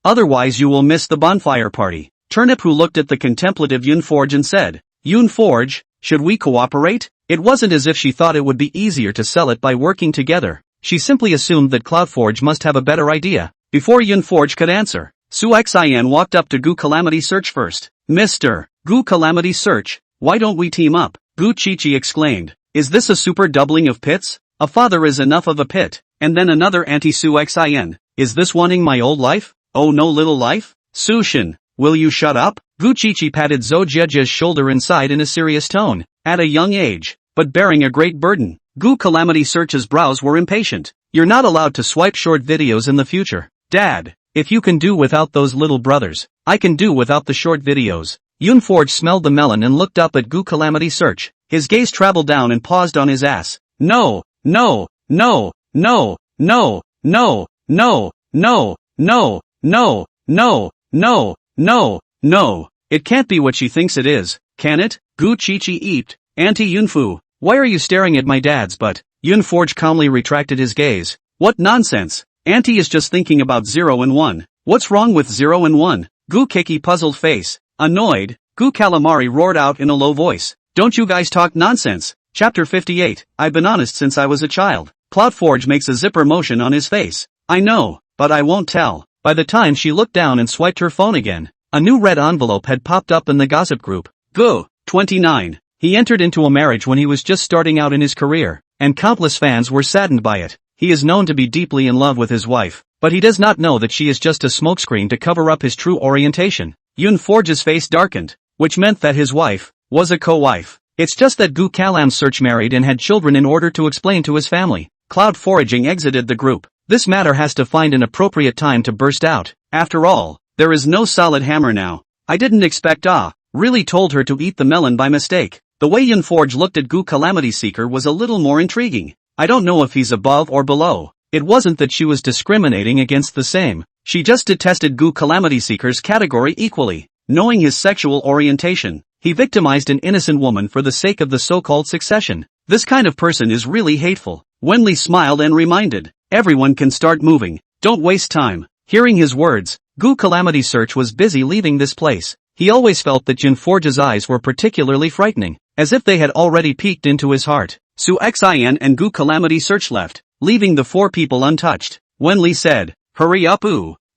Otherwise you will miss the bonfire party. Turnip who looked at the contemplative Yun Forge and said, Yun Forge, should we cooperate? It wasn't as if she thought it would be easier to sell it by working together. She simply assumed that Cloudforge must have a better idea. Before Yun Forge could answer, Su Xian walked up to Gu Calamity Search first. Mr. Gu Calamity Search, why don't we team up? Gu Chichi exclaimed. Is this a super doubling of pits? A father is enough of a pit, and then another anti-Su Xian. Is this wanting my old life? Oh no, little life? Sushin, will you shut up? Gu Chichi patted Zhou Jiejia's shoulder inside in a serious tone. At a young age, but bearing a great burden, Gu Calamity Search's brows were impatient. You're not allowed to swipe short videos in the future. Dad, if you can do without those little brothers, I can do without the short videos. Yunforge smelled the melon and looked up at Gu Calamity Search. His gaze traveled down and paused on his ass. No, no, no, no, no, no, no, no, no, no, no, no, no, no. It can't be what she thinks it is, can it? Gu Chichi eeped. Auntie Yunfu, why are you staring at my dad's butt? Yunforge calmly retracted his gaze. What nonsense. Auntie is just thinking about 0 and 1. What's wrong with 0 and 1? Gu Kiki puzzled face. Annoyed, Gu Calamari roared out in a low voice. Don't you guys talk nonsense. Chapter 58. I've been honest since I was a child. Cloudforge makes a zipper motion on his face. I know, but I won't tell. By the time she looked down and swiped her phone again, a new red envelope had popped up in the gossip group. Gu, 29. He entered into a marriage when he was just starting out in his career, and countless fans were saddened by it. He is known to be deeply in love with his wife, but he does not know that she is just a smokescreen to cover up his true orientation. Yunforge's face darkened, which meant that his wife was a co-wife. It's just that Gu Calam Search married and had children in order to explain to his family. Cloud Foraging exited the group. This matter has to find an appropriate time to burst out. After all, there is no solid hammer now. I didn't expect really told her to eat the melon by mistake. The way Yunforge looked at Gu Calamity Seeker was a little more intriguing. I don't know if he's above or below. It wasn't that she was discriminating against the same. She just detested Gu Calamity Seeker's category equally. Knowing his sexual orientation, he victimized an innocent woman for the sake of the so-called succession. This kind of person is really hateful. Wenli smiled and reminded, everyone can start moving. Don't waste time. Hearing his words, Gu Calamity Search was busy leaving this place. He always felt that Yunforge's eyes were particularly frightening, as if they had already peeked into his heart. Su Xian and Gu Calamity Search left, leaving the 4 people untouched. Wenli said, hurry up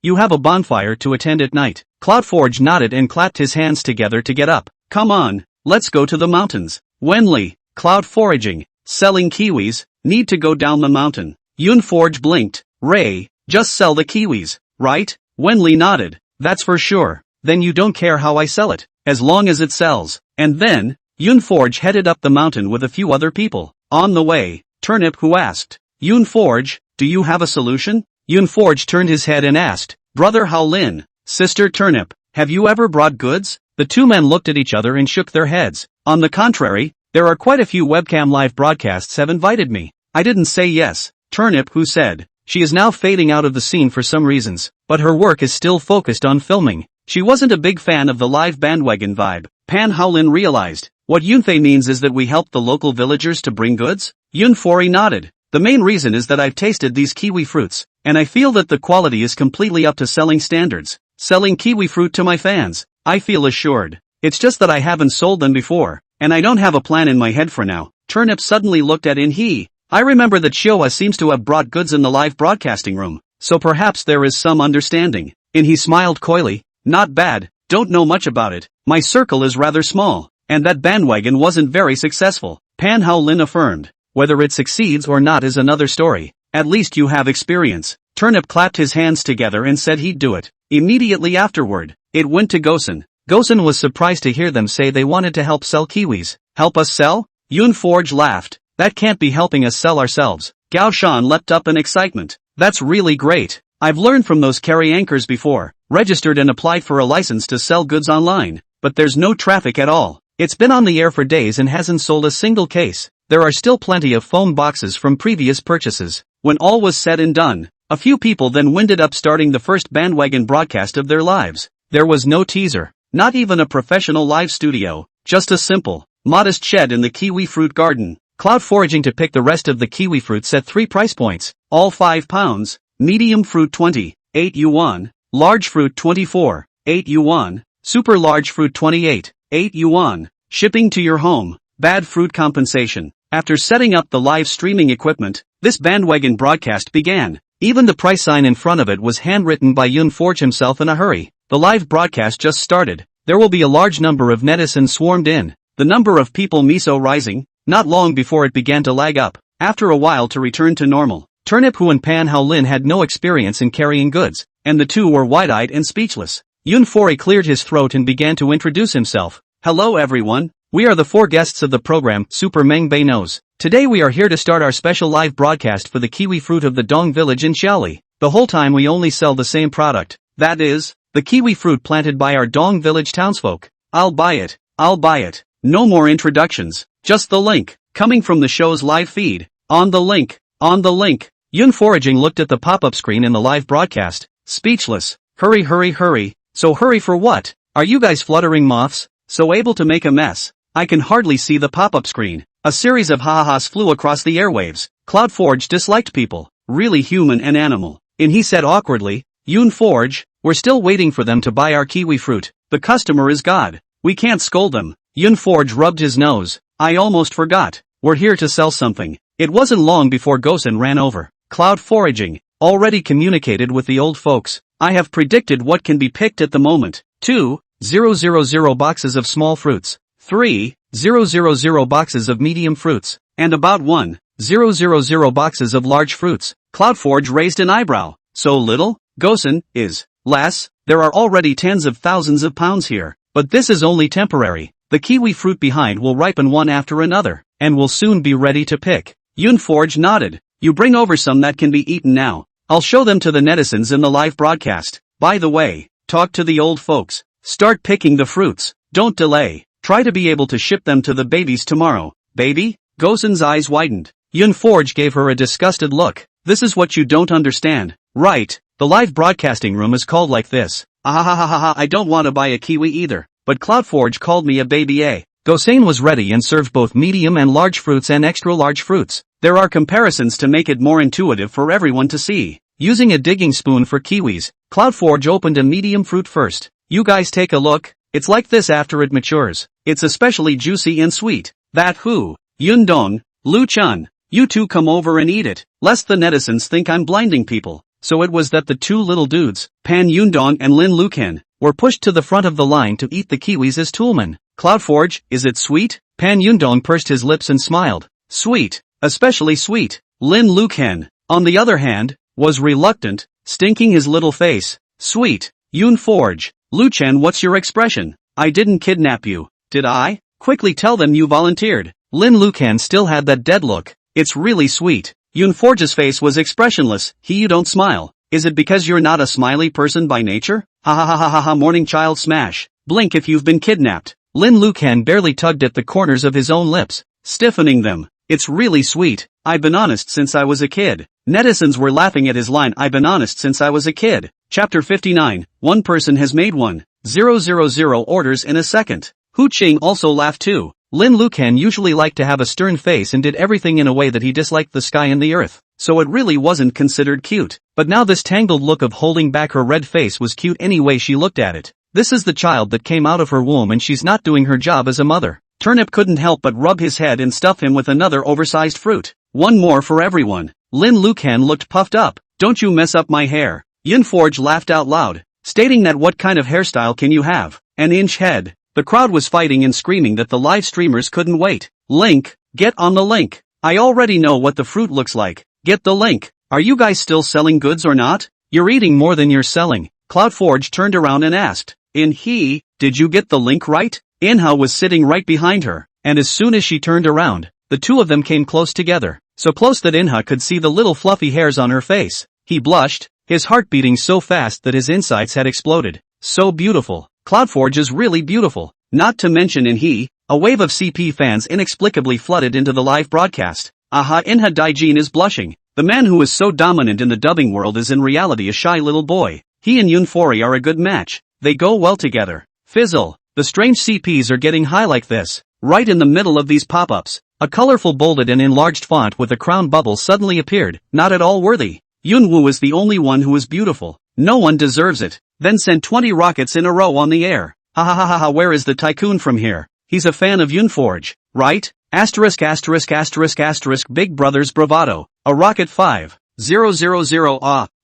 you have a bonfire to attend at night. Cloudforge nodded and clapped his hands together to get up. Come on, let's go to the mountains. Wenli, Cloud Foraging, selling kiwis, need to go down the mountain. Yunforge blinked. Ray, just sell the kiwis, right? Wenli nodded. That's for sure. Then you don't care how I sell it, as long as it sells. And then, Yunforge headed up the mountain with a few other people. On the way, Turnip who asked, Yunforge, do you have a solution? Yunforge turned his head and asked, Brother Haolin, Sister Turnip, have you ever brought goods? The 2 men looked at each other and shook their heads. On the contrary, there are quite a few webcam live broadcasts have invited me. I didn't say yes, Turnip who said. She is now fading out of the scene for some reasons, but her work is still focused on filming. She wasn't a big fan of the live bandwagon vibe. Pan Haolin realized, what Yunfei means is that we help the local villagers to bring goods? Yunfori nodded. The main reason is that I've tasted these kiwi fruits, and I feel that the quality is completely up to selling standards. Selling kiwi fruit to my fans, I feel assured. It's just that I haven't sold them before, and I don't have a plan in my head for now. Turnip suddenly looked at Inhe. I remember that Showa seems to have brought goods in the live broadcasting room, so perhaps there is some understanding. Inhe smiled coyly. Not bad, don't know much about it. My circle is rather small, and that bandwagon wasn't very successful. Pan Haolin affirmed. Whether it succeeds or not is another story. At least you have experience. Turnip clapped his hands together and said he'd do it. Immediately afterward, it went to Gosen. Gosen was surprised to hear them say they wanted to help sell kiwis. Help us sell? Yunforge laughed. That can't be helping us sell ourselves. Gao Shan leapt up in excitement. That's really great. I've learned from those carry anchors before. Registered and applied for a license to sell goods online, but there's no traffic at all. It's been on the air for days and hasn't sold a single case. There are still plenty of foam boxes from previous purchases. When all was said and done, a few people then winded up starting the first bandwagon broadcast of their lives. There was no teaser, not even a professional live studio, just a simple, modest shed in the kiwi fruit garden. Cloud Foraging to pick the rest of the kiwi fruits at 3 price points, all £5, medium fruit 20, 8 yuan, large fruit 24, 8 yuan, super large fruit 28, 8 yuan, shipping to your home, bad fruit compensation. After setting up the live streaming equipment, this bandwagon broadcast began. Even the price sign in front of it was handwritten by Yunforge himself in a hurry. The live broadcast just started. There will be a large number of netizens swarmed in. The number of people miso rising, not long before it began to lag up, after a while to return to normal. Turnip Hu and Pan Hao Lin had no experience in carrying goods, and the two were wide-eyed and speechless. Yun Fori cleared his throat and began to introduce himself. Hello everyone. We are the 4 guests of the program, Super Meng Bei Knows. Today we are here to start our special live broadcast for the kiwi fruit of the Dong village in Xiaoli. The whole time we only sell the same product. That is, the kiwi fruit planted by our Dong village townsfolk. I'll buy it. I'll buy it. No more introductions. Just the link. Coming from the show's live feed. On the link. On the link. Yun Foraging looked at the pop-up screen in the live broadcast, speechless. Hurry, hurry, hurry. So hurry for what? Are you guys fluttering moths? So able to make a mess? I can hardly see the pop-up screen. A series of ha-ha-has flew across the airwaves. CloudForge disliked people. Really human and animal. And he said awkwardly, Yun Forge, we're still waiting for them to buy our kiwi fruit. The customer is God. We can't scold them. Yun Forge rubbed his nose. I almost forgot. We're here to sell something. It wasn't long before Gosen ran over. Cloud Foraging. Already communicated with the old folks. I have predicted what can be picked at the moment. 2,000 boxes of small fruits. 3,000 boxes of medium fruits. And about 1,000 boxes of large fruits. CloudForge raised an eyebrow. So little? Gosen is less. There are already tens of thousands of pounds here. But this is only temporary. The kiwi fruit behind will ripen one after another, and will soon be ready to pick. Yun Forge nodded. You bring over some that can be eaten now. I'll show them to the netizens in the live broadcast. By the way, talk to the old folks. Start picking the fruits. Don't delay. Try to be able to ship them to the babies tomorrow. Baby? Gosen's eyes widened. Yun Forge gave her a disgusted look. This is what you don't understand. Right. The live broadcasting room is called like this. Ahahahaha, I don't want to buy a kiwi either. But CloudForge called me a baby A. Gosen was ready and served both medium and large fruits and extra large fruits. There are comparisons to make it more intuitive for everyone to see. Using a digging spoon for kiwis, CloudForge opened a medium fruit first. You guys take a look. It's like this after it matures. It's especially juicy and sweet. That who? Yun Dong, Lu Chun. You two come over and eat it, lest the netizens think I'm blinding people. So it was that the two little dudes, Pan Yundong and Lin Lucan, were pushed to the front of the line to eat the kiwis as toolmen. CloudForge, is it sweet? Pan Yundong pursed his lips and smiled. Sweet. Especially sweet. Lin Lucan, on the other hand, was reluctant, stinking his little face. Sweet. Yun Forge. Luchan, what's your expression? I didn't kidnap you, did I? Quickly tell them you volunteered. Lin Lucan still had that dead look. It's really sweet. Yun Forge's face was expressionless. You don't smile. Is it because you're not a smiley person by nature? Ha ha ha ha ha ha, morning child smash. Blink if you've been kidnapped. Lin Lucan barely tugged at the corners of his own lips, stiffening them. It's really sweet. I've been honest since I was a kid. Netizens were laughing at his line, I've been honest since I was a kid. Chapter 59, one person has made 1,000 orders in a second. Hu Qing also laughed too. Lin Lucan usually liked to have a stern face and did everything in a way that he disliked the sky and the earth, so it really wasn't considered cute. But now this tangled look of holding back her red face was cute any way she looked at it. This is the child that came out of her womb and she's not doing her job as a mother. Turnip couldn't help but rub his head and stuff him with another oversized fruit. One more for everyone. Lin Lucan looked puffed up. Don't you mess up my hair. Yun Forge laughed out loud, stating that what kind of hairstyle can you have? An inch head. The crowd was fighting and screaming that the live streamers couldn't wait. Link, get on the link. I already know what the fruit looks like. Get the link. Are you guys still selling goods or not? You're eating more than you're selling. CloudForge turned around and asked. Did you get the link right? Inha was sitting right behind her, and as soon as she turned around, the two of them came close together, so close that Inha could see the little fluffy hairs on her face. He blushed, his heart beating so fast that his insides had exploded. So beautiful. CloudForge is really beautiful. Not to mention a wave of CP fans inexplicably flooded into the live broadcast. Aha, Inha Daijin is blushing. The man who is so dominant in the dubbing world is in reality a shy little boy. He and Yun Fori are a good match. They go well together. Fizzle. The strange CPs are getting high like this. Right in the middle of these pop-ups, a colorful bolded and enlarged font with a crown bubble suddenly appeared, not at all worthy. Yun Wu is the only one who is beautiful. No one deserves it. Then send 20 rockets in a row on the air. Ha ha ha ha ha, where is the tycoon from here? He's a fan of Yun Forge, right? Asterisk asterisk asterisk asterisk Big Brother's bravado. A rocket 5,000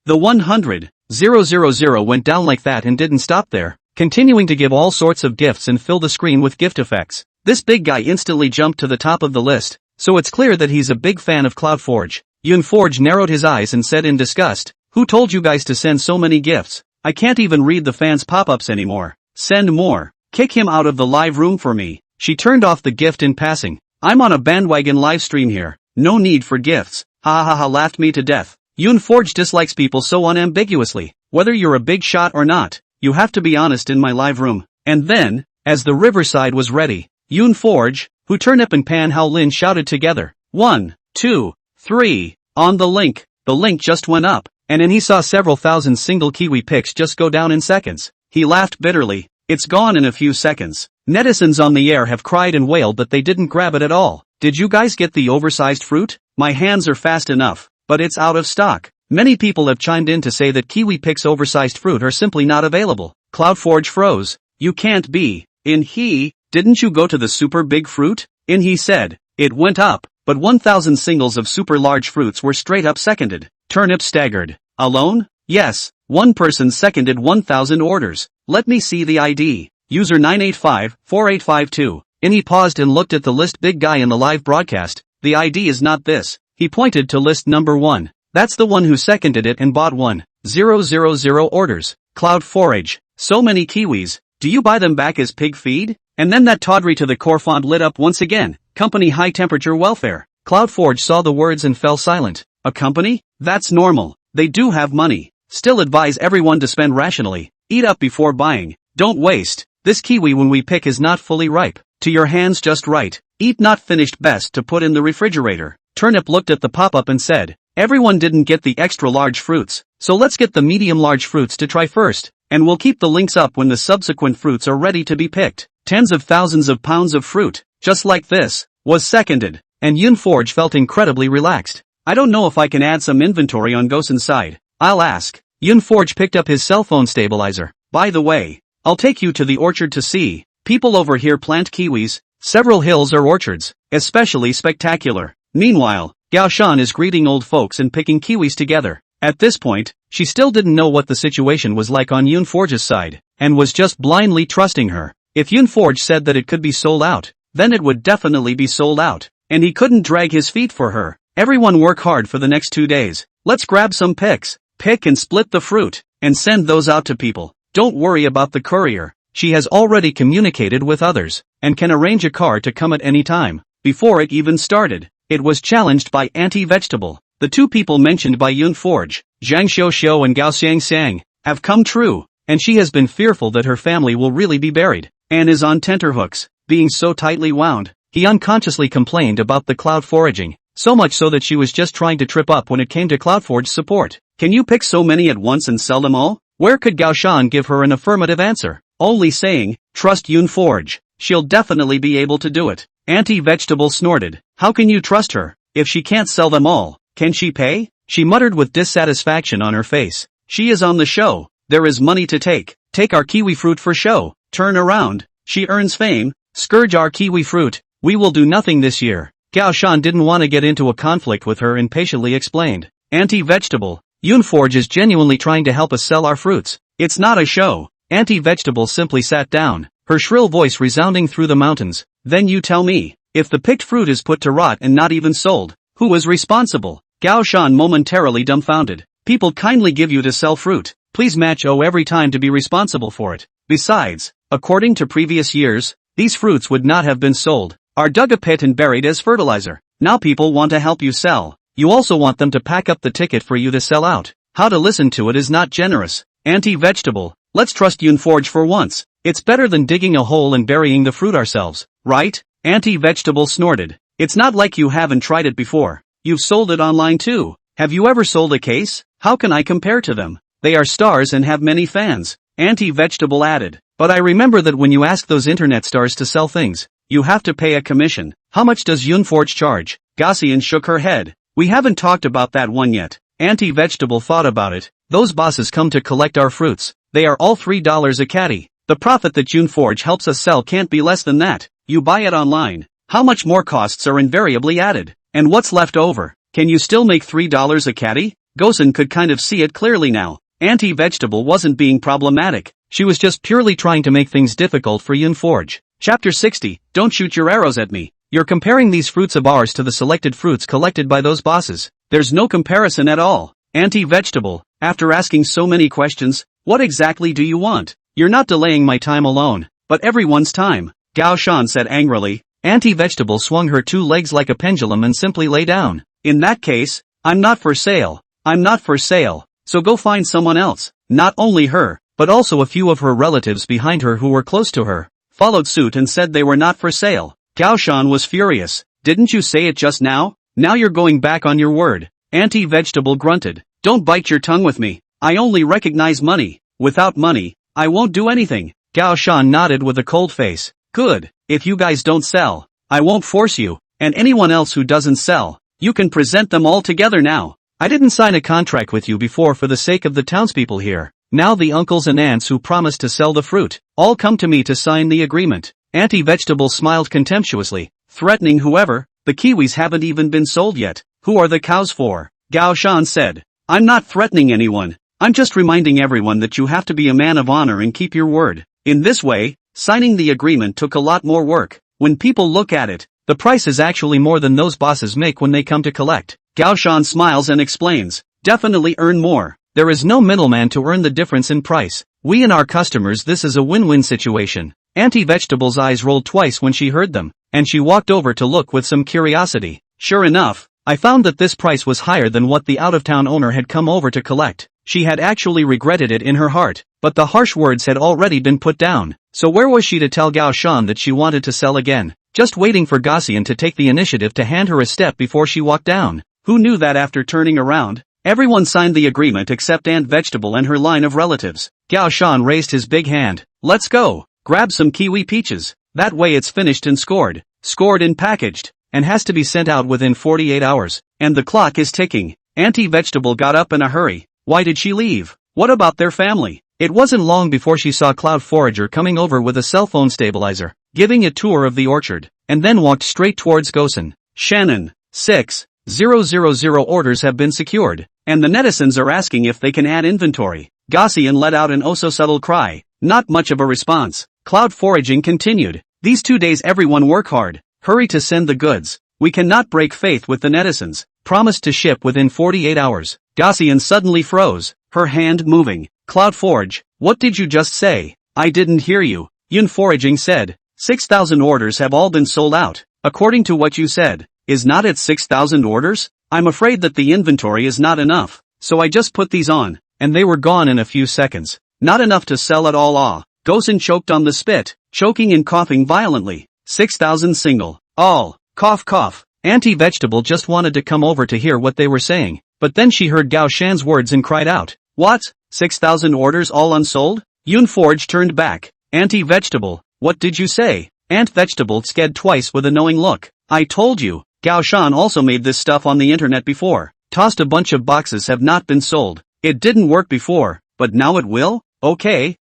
The 100,000 went down like that and didn't stop there, continuing to give all sorts of gifts and fill the screen with gift effects. This big guy instantly jumped to the top of the list, so it's clear that he's a big fan of CloudForge. Forge narrowed his eyes and said in disgust, "Who told you guys to send so many gifts? I can't even read the fans' pop-ups anymore. Send more. Kick him out of the live room for me." She turned off the gift in passing. "I'm on a bandwagon live stream here. No need for gifts." Ha ha ha, laughed me to death. Forge dislikes people so unambiguously. Whether you're a big shot or not, you have to be honest in my live room. And then, as the riverside was ready, Forge, who Turnip and Pan Hao Lin shouted together, 1, 2, 3, on the link. The link just went up, and then he saw several thousand single Kiwi pics just go down in seconds. He laughed bitterly. It's gone in a few seconds. Netizens on the air have cried and wailed that they didn't grab it at all. Did you guys get the oversized fruit? My hands are fast enough, but it's out of stock. Many people have chimed in to say that Kiwi Pic's oversized fruit are simply not available. CloudForge froze. You can't be. Didn't you go to the super big fruit? He said. It went up, but 1,000 singles of super large fruits were straight up seconded. Turnip staggered. Alone? Yes, one person seconded 1,000 orders. Let me see the ID. User 985-4852. He paused and looked at the list. Big guy in the live broadcast. The ID is not this. He pointed to list number 1. That's the one who seconded it and bought 1,000 orders. CloudForge. So many Kiwis. Do you buy them back as pig feed? And then that tawdry to the core font lit up once again. Company high temperature welfare. CloudForge saw the words and fell silent. A company? That's normal. They do have money. Still advise everyone to spend rationally. Eat up before buying. Don't waste. This kiwi when we pick is not fully ripe. To your hands just right. Eat not finished, best to put in the refrigerator. Turnip looked at the pop-up and said, everyone didn't get the extra large fruits, so let's get the medium large fruits to try first, and we'll keep the links up when the subsequent fruits are ready to be picked. Tens of thousands of pounds of fruit, just like this, was seconded, and Forge felt incredibly relaxed. I don't know if I can add some inventory on Gosen's side. I'll ask. Forge picked up his cell phone stabilizer. By the way, I'll take you to the orchard to see. People over here plant kiwis. Several hills are orchards, especially spectacular. Meanwhile, Gaoshan is greeting old folks and picking kiwis together. At this point, she still didn't know what the situation was like on Forge's side, and was just blindly trusting her. If Forge said that it could be sold out, then it would definitely be sold out, and he couldn't drag his feet for her. Everyone work hard for the next 2 days. Let's grab some pics, pick and split the fruit, and send those out to people. Don't worry about the courier. She has already communicated with others, and can arrange a car to come at any time. Before it even started, it was challenged by Anti-Vegetable. The two people mentioned by Forge, Zhang Xiuxiu and Gao Xiangxiang, have come true, and she has been fearful that her family will really be buried. Anne is on tenterhooks, being so tightly wound. He unconsciously complained about the cloud foraging, so much so that she was just trying to trip up when it came to CloudForge support. Can you pick so many at once and sell them all? Where could Gaoshan give her an affirmative answer? Only saying, trust Forge. She'll definitely be able to do it. Anti-Vegetable snorted. How can you trust her? If she can't sell them all, can she pay? She muttered with dissatisfaction on her face. She is on the show. There is money to take. Take our kiwi fruit for show. Turn around. She earns fame. Scourge our kiwi fruit. We will do nothing this year. Gaoshan didn't want to get into a conflict with her and patiently explained. Anti-Vegetable. Forge is genuinely trying to help us sell our fruits. It's not a show. Anti-Vegetable simply sat down, her shrill voice resounding through the mountains. Then you tell me, if the picked fruit is put to rot and not even sold, who is responsible? Gaoshan momentarily dumbfounded. People kindly give you to sell fruit. Please match every time to be responsible for it. Besides, according to previous years, these fruits would not have been sold, are dug a pit and buried as fertilizer. Now people want to help you sell. You also want them to pack up the ticket for you to sell out. How to listen to it is not generous. Anti-Vegetable. Let's trust Forge for once. It's better than digging a hole and burying the fruit ourselves, right? Anti-Vegetable snorted. It's not like you haven't tried it before. You've sold it online too. Have you ever sold a case? How can I compare to them? They are stars and have many fans. Anti-Vegetable added. But I remember that when you ask those internet stars to sell things, you have to pay a commission. How much does Forge charge? Gaussian shook her head. We haven't talked about that one yet. Anti-Vegetable thought about it. Those bosses come to collect our fruits. They are all $3 a caddy. The profit that Forge helps us sell can't be less than that. You buy it online. How much more costs are invariably added? And what's left over? Can you still make $3 a caddy? Gosen could kind of see it clearly now. Anti-Vegetable wasn't being problematic. She was just purely trying to make things difficult for Forge. Chapter 60. Don't shoot your arrows at me. You're comparing these fruits of ours to the selected fruits collected by those bosses. There's no comparison at all. Anti-vegetable, after asking so many questions, what exactly do you want? You're not delaying my time alone, but everyone's time, Gao Shan said angrily. Anti-vegetable swung her two legs like a pendulum and simply lay down. In that case, I'm not for sale. I'm not for sale. So go find someone else. Not only her, but also a few of her relatives behind her who were close to her, followed suit and said they were not for sale. Gao Shan was furious. Didn't you say it just now? Now you're going back on your word. Anti-vegetable grunted. Don't bite your tongue with me. I only recognize money. Without money, I won't do anything. Gao Shan nodded with a cold face. Good. If you guys don't sell, I won't force you, and anyone else who doesn't sell, you can present them all together now. I didn't sign a contract with you before for the sake of the townspeople here. Now the uncles and aunts who promised to sell the fruit, all come to me to sign the agreement. Anti-vegetable smiled contemptuously, threatening whoever. The kiwis haven't even been sold yet. Who are the cows for? Gao Shan said. I'm not threatening anyone. I'm just reminding everyone that you have to be a man of honor and keep your word. In this way, signing the agreement took a lot more work. When people look at it, the price is actually more than those bosses make when they come to collect. Gao Shan smiles and explains. Definitely earn more. There is no middleman to earn the difference in price. We and our customers, this is a win-win situation. Anti-vegetable's eyes rolled twice when she heard them, and she walked over to look with some curiosity. Sure enough, I found that this price was higher than what the out-of-town owner had come over to collect. She had actually regretted it in her heart, but the harsh words had already been put down. So where was she to tell Gao Shan that she wanted to sell again? Just waiting for Gaussian to take the initiative to hand her a step before she walked down. Who knew that after turning around, everyone signed the agreement except Aunt Vegetable and her line of relatives. Gao Shan raised his big hand. Let's go. Grab some kiwi peaches. That way it's finished and scored. Scored and packaged. And has to be sent out within 48 hours. And the clock is ticking. Anti-Vegetable got up in a hurry. Why did she leave? What about their family? It wasn't long before she saw Cloud Forager coming over with a cell phone stabilizer, giving a tour of the orchard, and then walked straight towards Gosen. Shannon, 6,000 orders have been secured, and the netizens are asking if they can add inventory. Gaussian let out an oh-so-subtle cry. Not much of a response. Cloud Foraging continued. These 2 days everyone work hard. Hurry to send the goods. We cannot break faith with the netizens. Promised to ship within 48 hours. Gaussian suddenly froze, her hand moving. Cloud Forge, what did you just say? I didn't hear you. Yun Foraging said. 6,000 orders have all been sold out. According to what you said, is not it 6,000 orders? I'm afraid that the inventory is not enough, so I just put these on, and they were gone in a few seconds. Not enough to sell at all. Gosen choked on the spit, choking and coughing violently. 6,000 single. All. Cough cough. Anti-Vegetable just wanted to come over to hear what they were saying, but then she heard Gao Shan's words and cried out. What? 6,000 orders all unsold? Yun Forge turned back. Anti-Vegetable, what did you say? Aunt Vegetable sked twice with a knowing look. I told you. Gao Shan also made this stuff on the internet before. Tossed a bunch of boxes have not been sold. It didn't work before, but now it will? Okay.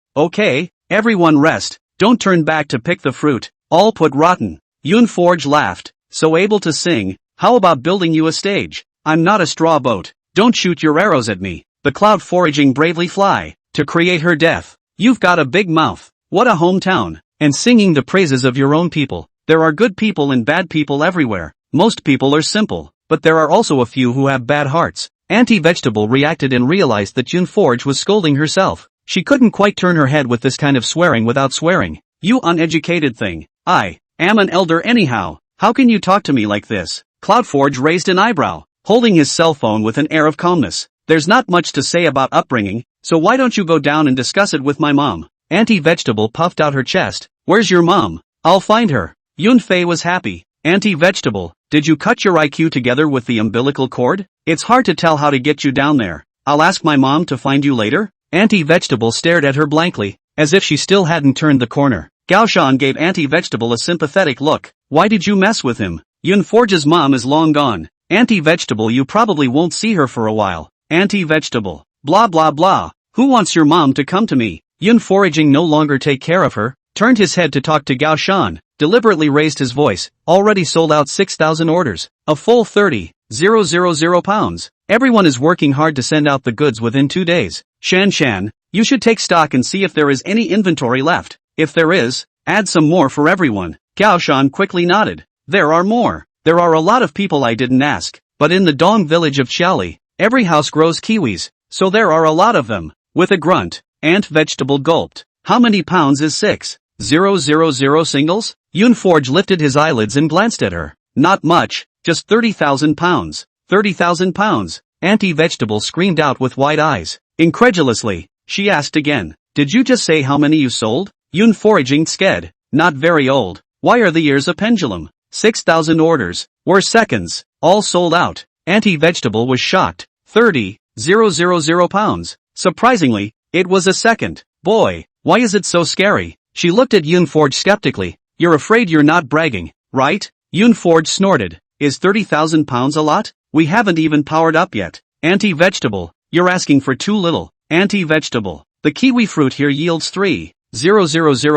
Everyone rest. Don't turn back to pick the fruit. All put rotten. Yun Forge laughed. So able to sing. How about building you a stage? I'm not a straw boat. Don't shoot your arrows at me. The Cloud Foraging bravely fly. To create her death. You've got a big mouth. What a hometown. And singing the praises of your own people. There are good people and bad people everywhere. Most people are simple, but there are also a few who have bad hearts. Anti-Vegetable reacted and realized that Yun Forge was scolding herself. She couldn't quite turn her head with this kind of swearing without swearing. You uneducated thing. I am an elder anyhow. How can you talk to me like this? Cloudforge raised an eyebrow, holding his cell phone with an air of calmness. There's not much to say about upbringing, so why don't you go down and discuss it with my mom? Anti-Vegetable puffed out her chest. Where's your mom? I'll find her. Yun Fei was happy. Anti-Vegetable, did you cut your IQ together with the umbilical cord? It's hard to tell how to get you down there. I'll ask my mom to find you later. Anti-Vegetable stared at her blankly, as if she still hadn't turned the corner. Gao Shan gave Anti-Vegetable a sympathetic look. Why did you mess with him? Yun Forge's mom is long gone. Anti-Vegetable, you probably won't see her for a while. Anti-Vegetable. Blah blah blah. Who wants your mom to come to me? Yun Foraging no longer take care of her, turned his head to talk to Gao Shan, deliberately raised his voice. Already sold out 6,000 orders. A full 30,000 pounds. Everyone is working hard to send out the goods within 2 days. Shan, you should take stock and see if there is any inventory left. If there is, add some more for everyone. Gao Shan quickly nodded. There are more. There are a lot of people I didn't ask. but in the Dong village of Xiaoli, every house grows kiwis, so there are a lot of them. With a grunt, Ant Vegetable gulped. How many pounds is 6,000 singles? Yoon Forge lifted his eyelids and glanced at her. Not much, just 30,000 pounds. 30,000 pounds, Auntie Vegetable screamed out with wide eyes. Incredulously, she asked again, did you just say how many you sold? Yoon Foraging sked. Not very old. Why are the years a pendulum? 6,000 orders, were seconds, all sold out. Auntie Vegetable was shocked. 30,000 pounds. Surprisingly, it was a second. Boy, why is it so scary? She looked at Yoon Forge skeptically. You're afraid you're not bragging, right? Yoon Forge snorted. Is 30,000 pounds a lot? We haven't even powered up yet. Auntie Vegetable, you're asking for too little. Auntie Vegetable, the kiwi fruit here yields 3,000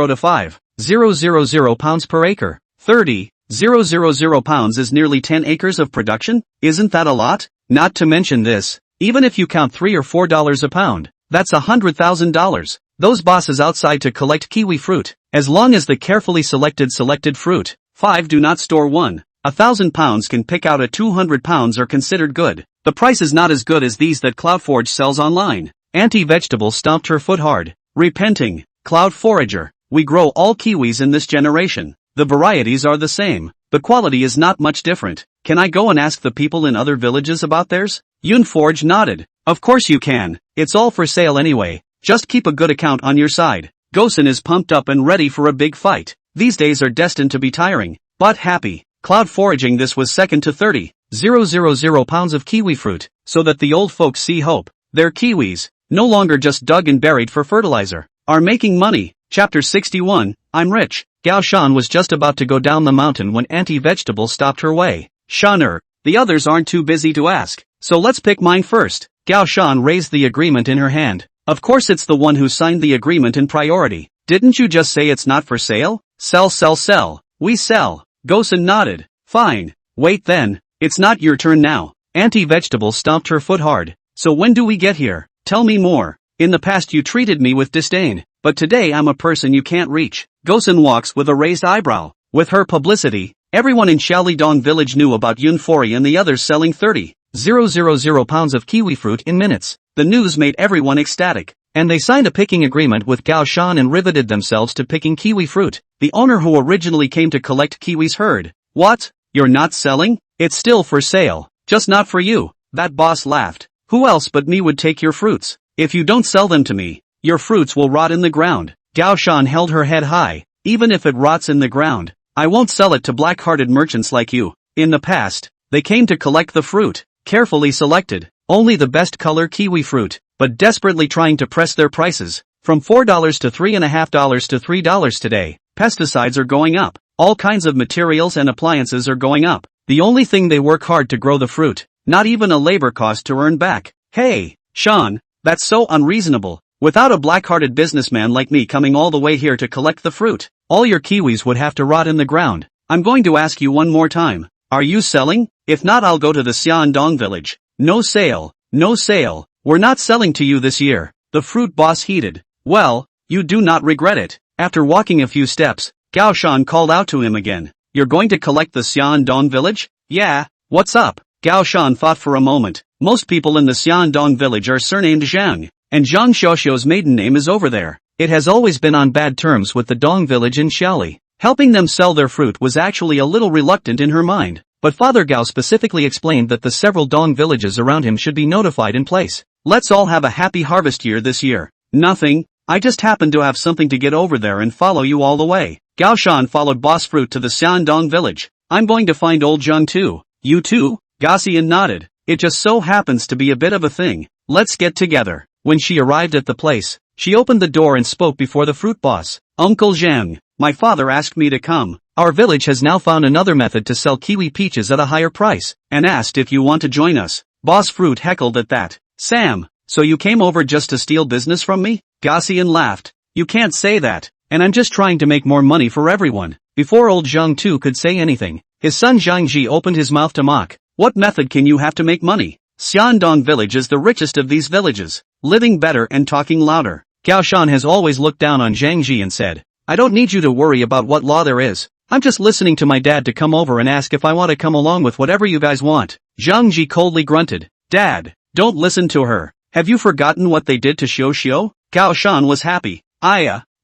to 5,000 pounds per acre. 30,000 pounds is nearly 10 acres of production? Isn't that a lot? Not to mention this, even if you count $3 or $4 a pound, that's $100,000. Those bosses outside to collect kiwi fruit, as long as the carefully selected fruit, 5 do not store 1,000 pounds can pick out at 200 pounds are considered good. The price is not as good as these that Cloudforge sells online. Auntie Vegetable stomped her foot hard. Repenting, Cloud Forager, we grow all kiwis in this generation. The varieties are the same. The quality is not much different. Can I go and ask the people in other villages about theirs? Yoon Forge nodded. Of course you can. It's all for sale anyway. Just keep a good account on your side. Gosen is pumped up and ready for a big fight. These days are destined to be tiring, but happy. Cloud Foraging this was second to 30,000 pounds of kiwi fruit, so that the old folks see hope. Their kiwis, no longer just dug and buried for fertilizer, are making money. Chapter 61, I'm rich. Gao Shan was just about to go down the mountain when Auntie Vegetable stopped her way. Shaner, the others aren't too busy to ask, so let's pick mine first. Gao Shan raised the agreement in her hand. Of course it's the one who signed the agreement in priority. Didn't you just say it's not for sale? Sell, sell, sell. We sell. Gosen nodded. Fine. Wait then, it's not your turn now. Auntie Vegetable stomped her foot hard. So when do we get here? Tell me more. In the past you treated me with disdain, but today I'm a person you can't reach. Gosen walks with a raised eyebrow. With her publicity, everyone in Xiaolidong village knew about Yunfori and the others selling 30,000 pounds of kiwi fruit in minutes. The news made everyone ecstatic, and they signed a picking agreement with Gao Shan and riveted themselves to picking kiwi fruit. The owner who originally came to collect kiwis heard. What? You're not selling? It's still for sale, just not for you. That boss laughed. Who else but me would take your fruits? If you don't sell them to me, your fruits will rot in the ground. Gao Shan held her head high. Even if it rots in the ground, I won't sell it to black-hearted merchants like you. In the past, they came to collect the fruit, carefully selected, only the best color kiwi fruit, but desperately trying to press their prices, from $4 to $3.50 to $3 today. Pesticides are going up, all kinds of materials and appliances are going up. The only thing they work hard to grow the fruit, not even a labor cost to earn back. Hey, Sean, that's so unreasonable. Without a black-hearted businessman like me coming all the way here to collect the fruit, all your kiwis would have to rot in the ground. I'm going to ask you one more time. Are you selling? If not, I'll go to the Xiandong village. No sale, no sale. We're not selling to you this year. The fruit boss heated. Well, you do not regret it. After walking a few steps, Gao Shan called out to him again. You're going to collect the Xiandong village? Yeah, what's up? Gao Shan thought for a moment. Most people in the Xiandong village are surnamed Zhang, and Zhang Xiaoxiu's maiden name is over there. It has always been on bad terms with the Dong village in Xiaoli. Helping them sell their fruit was actually a little reluctant in her mind, but Father Gao specifically explained that the several Dong villages around him should be notified in place. Let's all have a happy harvest year this year. Nothing, I just happened to have something to get over there and follow you all the way. Gao Shan followed Boss Fruit to the Xiandong village. I'm going to find old Zhang too. You too? Gassian nodded. It just so happens to be a bit of a thing. Let's get together. When she arrived at the place, she opened the door and spoke before the fruit boss. Uncle Zhang, my father asked me to come. Our village has now found another method to sell kiwi peaches at a higher price, and asked if you want to join us. Boss Fruit heckled at that. Sam, so you came over just to steal business from me? Gassian laughed. You can't say that, and I'm just trying to make more money for everyone. Before old Zhang too could say anything, his son Zhangji opened his mouth to mock. What method can you have to make money? Xiandong village is the richest of these villages, living better and talking louder. Gao Shan has always looked down on Zhangji and said, I don't need you to worry about what law there is. I'm just listening to my dad to come over and ask if I want to come along with whatever you guys want. Zhang Ji coldly grunted. Dad, don't listen to her. Have you forgotten what they did to Xiao Xiao? Gao Shan was happy.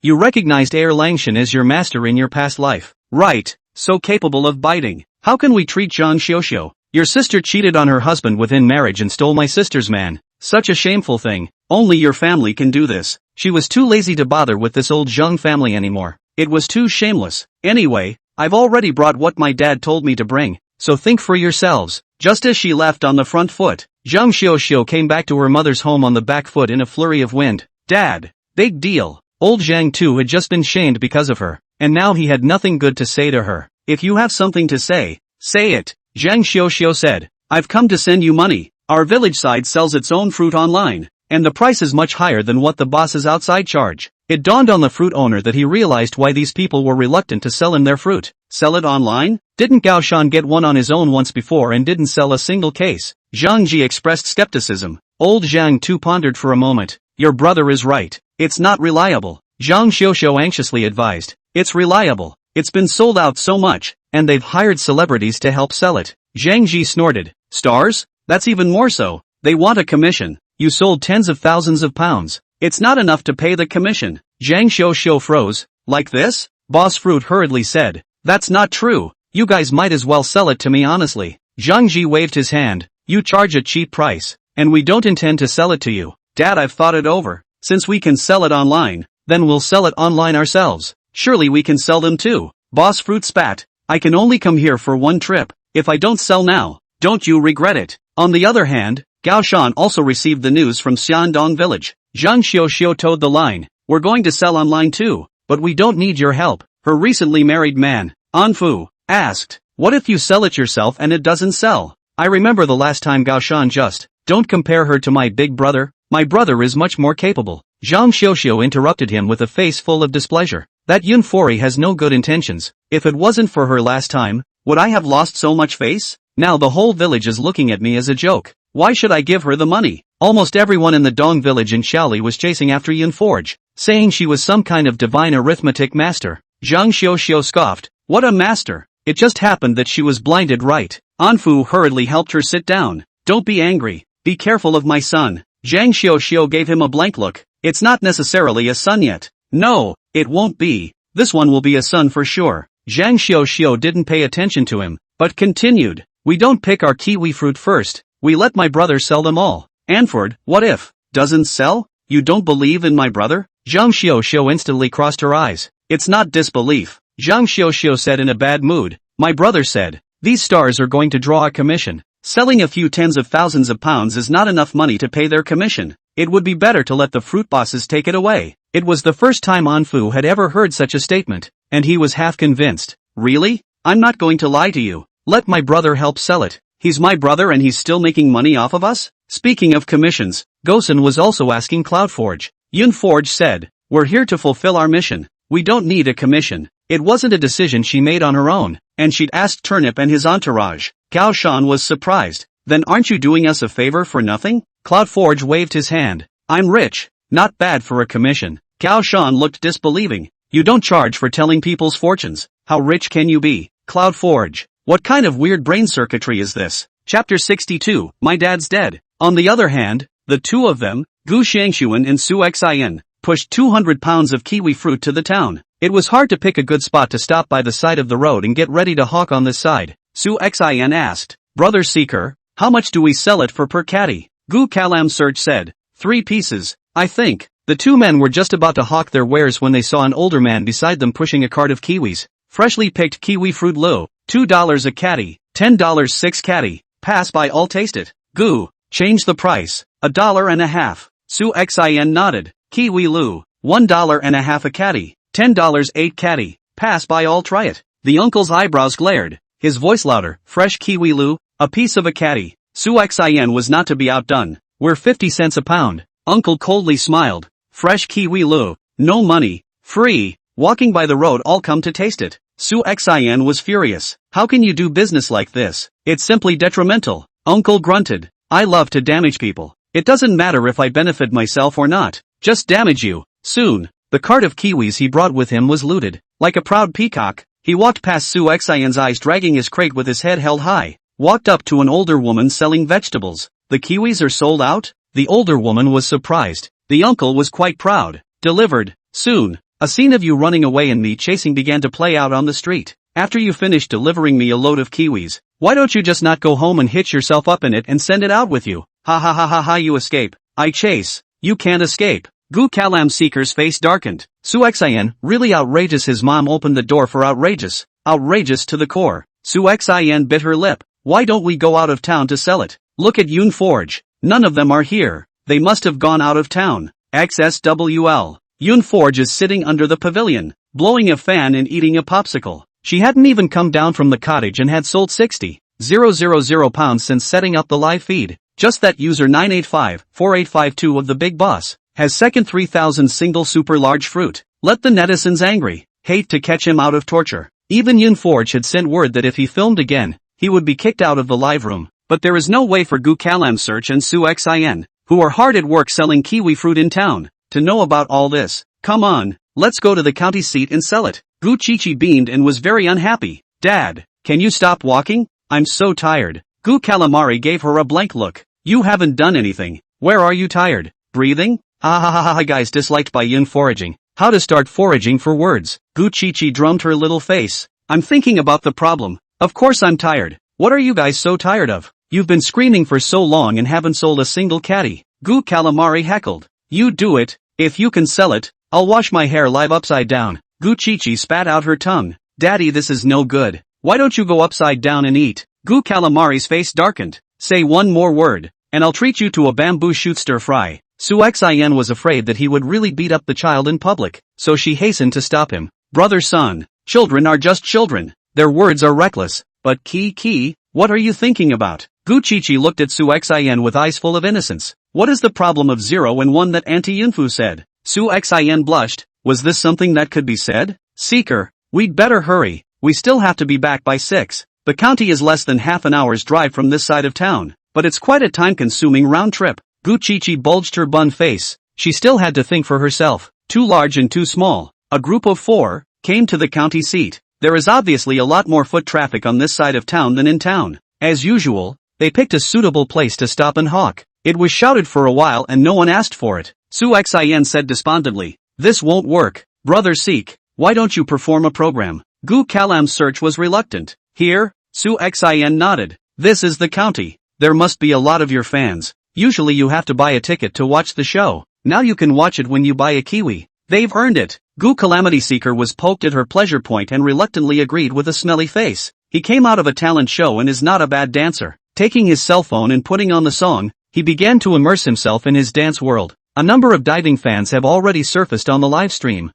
You recognized Air Langshan as your master in your past life. Right, so capable of biting. How can we treat Zhang Xiaoxiao? Your sister cheated on her husband within marriage and stole my sister's man. Such a shameful thing. Only your family can do this. She was too lazy to bother with this old Zhang family anymore. It was too shameless. Anyway, I've already brought what my dad told me to bring, so think for yourselves. Just as she left on the front foot, Zhang Xiaoxiao came back to her mother's home on the back foot in a flurry of wind. Dad, big deal. Old Zhang too had just been shamed because of her, and now he had nothing good to say to her. If you have something to say it. Zhang Xiaoxiao said. I've come to send you money. Our village side sells its own fruit online, and the price is much higher than what the bosses outside charge. It dawned on the fruit owner that he realized why these people were reluctant to sell him their fruit. Sell it online? Didn't Gao Shan get one on his own once before and didn't sell a single case? Zhang Ji expressed skepticism. Old Zhang too pondered for a moment. Your brother is right. It's not reliable. Zhang Xiaoxiao anxiously advised. It's reliable. It's been sold out so much, and they've hired celebrities to help sell it. Zhang Ji snorted. Stars? That's even more so. They want a commission. You sold tens of thousands of pounds. It's not enough to pay the commission. Zhang Xiaoxiao froze. Like this? Boss Fruit hurriedly said. That's not true. You guys might as well sell it to me honestly. Zhang Ji waved his hand. You charge a cheap price, and we don't intend to sell it to you. Dad, I've thought it over. Since we can sell it online, then we'll sell it online ourselves. Surely we can sell them too. Boss Fruit spat. I can only come here for one trip. If I don't sell now, don't you regret it? On the other hand, Gao Shan also received the news from Xiandong village. Zhang Xiaoxiao towed the line. We're going to sell online too, but we don't need your help. Her recently married man, Anfu, asked, what if you sell it yourself and it doesn't sell? I remember the last time Gao Shan just, don't compare her to my big brother. My brother is much more capable. Zhang Xiaoxiao interrupted him with a face full of displeasure. That Yun Fori has no good intentions. If it wasn't for her last time, would I have lost so much face? Now the whole village is looking at me as a joke. Why should I give her the money? Almost everyone in the Dong village in Shaoli was chasing after Yun Forge, saying she was some kind of divine arithmetic master. Zhang Xiaoxiao scoffed. What a master! It just happened that she was blinded right. Anfu hurriedly helped her sit down. Don't be angry. Be careful of my son. Zhang Xiaoxiao gave him a blank look. It's not necessarily a son yet. No, it won't be. This one will be a son for sure. Zhang Xiaoxiao didn't pay attention to him, but continued. We don't pick our kiwi fruit first. We let my brother sell them all. Anford, what if? Doesn't sell? You don't believe in my brother? Zhang Xiaoxiao instantly crossed her eyes. It's not disbelief. Zhang Xiaoxiao said in a bad mood. My brother said, these stars are going to draw a commission. Selling a few tens of thousands of pounds is not enough money to pay their commission. It would be better to let the fruit bosses take it away. It was the first time Anfu had ever heard such a statement, and he was half convinced. Really? I'm not going to lie to you. Let my brother help sell it. He's my brother and he's still making money off of us? Speaking of commissions, Gosen was also asking Cloudforge. Yun Forge said, we're here to fulfill our mission. We don't need a commission. It wasn't a decision she made on her own, and she'd asked Turnip and his entourage. Gao Shan was surprised. Then aren't you doing us a favor for nothing? Cloudforge waved his hand. I'm rich. Not bad for a commission. Gao Shan looked disbelieving. You don't charge for telling people's fortunes. How rich can you be? Cloudforge. What kind of weird brain circuitry is this? Chapter 62, My Dad's Dead. On the other hand, the two of them, Gu Xiangshuan and Su Xian, pushed 200 pounds of kiwi fruit to the town. It was hard to pick a good spot to stop by the side of the road and get ready to hawk on this side. Su Xian asked, Brother Seeker, how much do we sell it for per caddy? Gu Kalam Search said, 3 pieces, I think. The two men were just about to hawk their wares when they saw an older man beside them pushing a cart of kiwis. Freshly picked kiwi fruit Lu, $2 a caddy, $10 6 caddy, pass by all taste it. Gu, change the price, $1.50. Su Xian nodded. Kiwi Lu, $1.50 a caddy, $10 8 caddy, pass by all try it. The uncle's eyebrows glared, his voice louder. Fresh kiwi Lu, a piece of a caddy. Su Xian was not to be outdone. We're 50 cents a pound. Uncle coldly smiled. Fresh kiwi Lu, no money, free. Walking by the road all come to taste it. Su Xian was furious. How can you do business like this? It's simply detrimental. Uncle grunted. I love to damage people. It doesn't matter if I benefit myself or not. Just damage you. Soon, the cart of kiwis he brought with him was looted. Like a proud peacock, he walked past Su Xian's eyes dragging his crate with his head held high. walked up to an older woman selling vegetables. The kiwis are sold out? The older woman was surprised. The uncle was quite proud. Delivered, soon. A scene of you running away and me chasing began to play out on the street. After you finished delivering me a load of kiwis, why don't you just not go home and hitch yourself up in it and send it out with you? Ha ha ha ha ha, you escape. I chase. You can't escape. Gu Kalam Seeker's face darkened. Suxin, really outrageous. His mom opened the door for outrageous. Outrageous to the core. Suxin bit her lip. Why don't we go out of town to sell it? Look at Yoon Forge. None of them are here. They must have gone out of town. XSWL. Yoon Forge is sitting under the pavilion, blowing a fan and eating a popsicle. She hadn't even come down from the cottage and had sold 60,000 pounds since setting up the live feed. Just that user 9854852 of the Big Boss has second 3,000 single super large fruit. Let the netizens angry. Hate to catch him out of torture. Even Yoon Forge had sent word that if he filmed again, he would be kicked out of the live room. But there is no way for Gu Kalam Search and Suxin, who are hard at work selling kiwi fruit in town, to know about all this. Come on, let's go to the county seat and sell it. Gu Chichi beamed and was very unhappy. Dad, can you stop walking? I'm so tired. Gu Calamari gave her a blank look. You haven't done anything. Where are you tired? Breathing? Ha ha ha ha. Guys disliked by Yoon foraging. How to start foraging for words. Gu Chichi drummed her little face. I'm thinking about the problem. Of course I'm tired. What are you guys so tired of? You've been screaming for so long and haven't sold a single caddy. Gu Calamari heckled. You do it. If you can sell it, I'll wash my hair live upside down. Gu Chichi spat out her tongue. Daddy, this is no good. Why don't you go upside down and eat? Gu Calamari's face darkened. Say one more word, and I'll treat you to a bamboo shoot stir fry. Suxin was afraid that he would really beat up the child in public, so she hastened to stop him. Brother son, children are just children. Their words are reckless. But Ki, what are you thinking about? Gu Chichi looked at Suxin with eyes full of innocence. What is the problem of 0 and 1 that Auntie Yunfu said? Suxin blushed. Was this something that could be said? Seeker, we'd better hurry. We still have to be back by 6. The county is less than half an hour's drive from this side of town, but it's quite a time-consuming round trip. Gu Chichi bulged her bun face. She still had to think for herself. Too large and too small. A group of 4 came to the county seat. There is obviously a lot more foot traffic on this side of town than in town. As usual, they picked a suitable place to stop and hawk. It was shouted for a while and no one asked for it. Suxin said despondently, "This won't work. Brother Seek, why don't you perform a program?" Gu Kalam Search was reluctant. Here? Suxin nodded. This is the county. There must be a lot of your fans. Usually you have to buy a ticket to watch the show. Now you can watch it when you buy a kiwi. They've earned it. Gu Calamity Seeker was poked at her pleasure point and reluctantly agreed with a smelly face. He came out of a talent show and is not a bad dancer. Taking his cell phone and putting on the song, he began to immerse himself in his dance world. A number of diving fans have already surfaced on the live stream.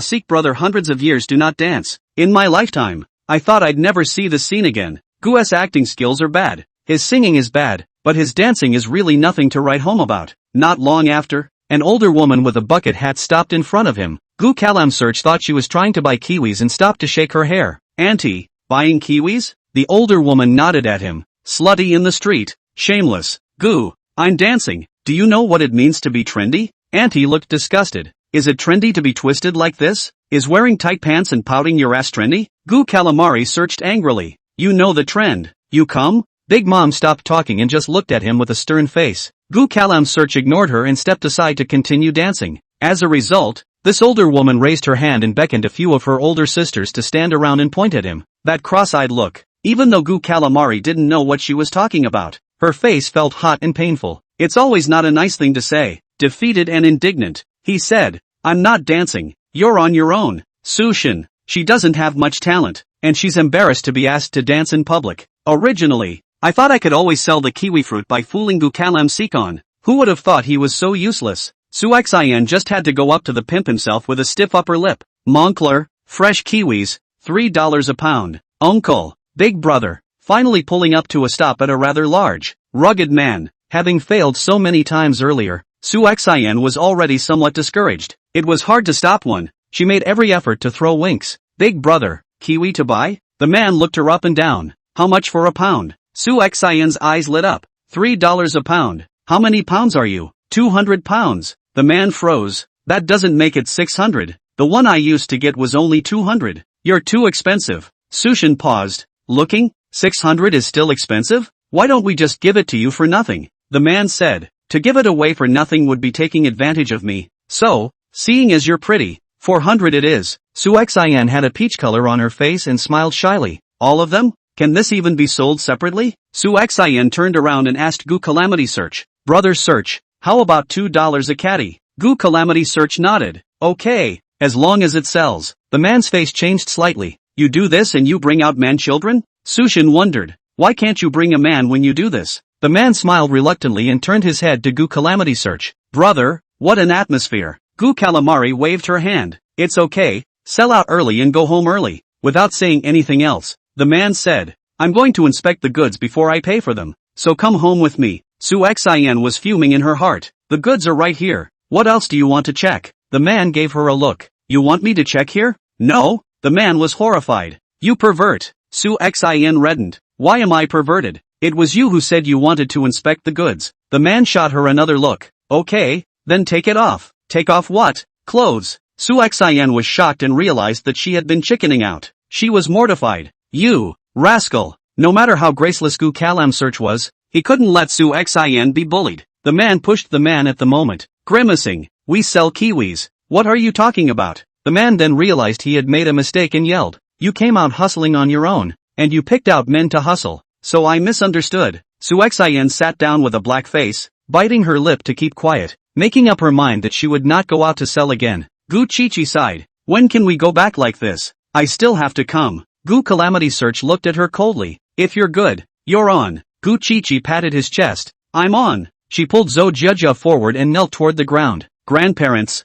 Seek brother, hundreds of years do not dance. In my lifetime, I thought I'd never see the scene again. Gu's acting skills are bad. His singing is bad, but his dancing is really nothing to write home about. Not long after, an older woman with a bucket hat stopped in front of him. Gu Kalam Search thought she was trying to buy kiwis and stopped to shake her hair. Auntie, buying kiwis? The older woman nodded at him. Slutty in the street. Shameless. Gu, I'm dancing. Do you know what it means to be trendy? Auntie looked disgusted. Is it trendy to be twisted like this? Is wearing tight pants and pouting your ass trendy? Gu Calamari searched angrily. You know the trend. You come? Big Mom stopped talking and just looked at him with a stern face. Gu Kalam Search ignored her and stepped aside to continue dancing. As a result, this older woman raised her hand and beckoned a few of her older sisters to stand around and point at him. That cross-eyed look. Even though Gu Calamari didn't know what she was talking about, her face felt hot and painful. It's always not a nice thing to say. Defeated and indignant, he said, I'm not dancing. You're on your own. Sushin, she doesn't have much talent, and she's embarrassed to be asked to dance in public. Originally, I thought I could always sell the kiwi fruit by fooling Gu Kalam Sikon. Who would have thought he was so useless? Suxin just had to go up to the pimp himself with a stiff upper lip. Moncler, fresh kiwis, $3 a pound. Uncle, big brother, finally pulling up to a stop at a rather large, rugged man. Having failed so many times earlier, Suxin was already somewhat discouraged. It was hard to stop one. She made every effort to throw winks. Big brother, kiwi to buy? The man looked her up and down. How much for a pound? Suxin's eyes lit up. $3 a pound. How many pounds are you? 200 pounds. The man froze. That doesn't make it 600. The one I used to get was only 200. You're too expensive. Sushin paused. Looking? 600 is still expensive? Why don't we just give it to you for nothing? The man said. To give it away for nothing would be taking advantage of me. So, seeing as you're pretty, 400 it is. Su Xian had a peach color on her face and smiled shyly. All of them? Can this even be sold separately? Su Xian turned around and asked Gu Calamity Search. Brother Search, how about $2 a caddy? Gu Calamity Search nodded. Okay, as long as it sells. The man's face changed slightly. You do this and you bring out man children? Sushin wondered. Why can't you bring a man when you do this? The man smiled reluctantly and turned his head to Gu Calamity Search. Brother, what an atmosphere. Gu Calamari waved her hand. It's okay, sell out early and go home early. Without saying anything else, the man said, I'm going to inspect the goods before I pay for them. So come home with me. Su Xian was fuming in her heart. The goods are right here. What else do you want to check? The man gave her a look. You want me to check here? No. The man was horrified. You pervert. Su Xian reddened. Why am I perverted? It was you who said you wanted to inspect the goods. The man shot her another look. Okay, then take it off. Take off what? Clothes. Su Xian was shocked and realized that she had been chickening out. She was mortified. You, rascal. No matter how graceless Gu Calam Search was, he couldn't let Su Xian be bullied. The man pushed the man at the moment, grimacing. We sell kiwis. What are you talking about? The man then realized he had made a mistake and yelled. You came out hustling on your own, and you picked out men to hustle. So I misunderstood. Su Xian sat down with a black face, biting her lip to keep quiet, making up her mind that she would not go out to sell again. Gu Chichi sighed. When can we go back like this? I still have to come. Gu Calamity Search looked at her coldly. If you're good, you're on. Gu Chichi patted his chest. I'm on. She pulled Zhou Jia forward and knelt toward the ground. Grandparents,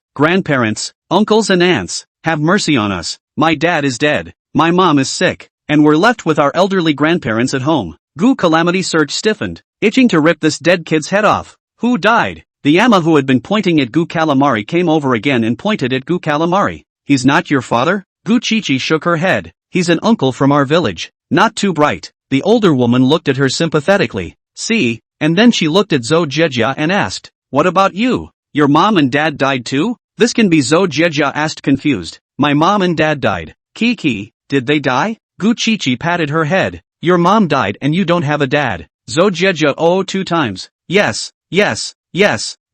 uncles and aunts, have mercy on us. My dad is dead. My mom is sick. And we're left with our elderly grandparents at home. Gu Calamity Search stiffened, itching to rip this dead kid's head off. Who died? The Amma who had been pointing at Gu Calamari came over again and pointed at Gu Calamari. He's not your father? Gu Chichi shook her head. He's an uncle from our village. Not too bright. The older woman looked at her sympathetically. See? And then she looked at Zhou Jia and asked, what about you? Your mom and dad died too? This can be. Zhou Jia asked confused. My mom and dad died. Kiki, did they die? Gu Chichi patted her head. Your mom died and you don't have a dad. Zhou Jia oh 2 times. Yes.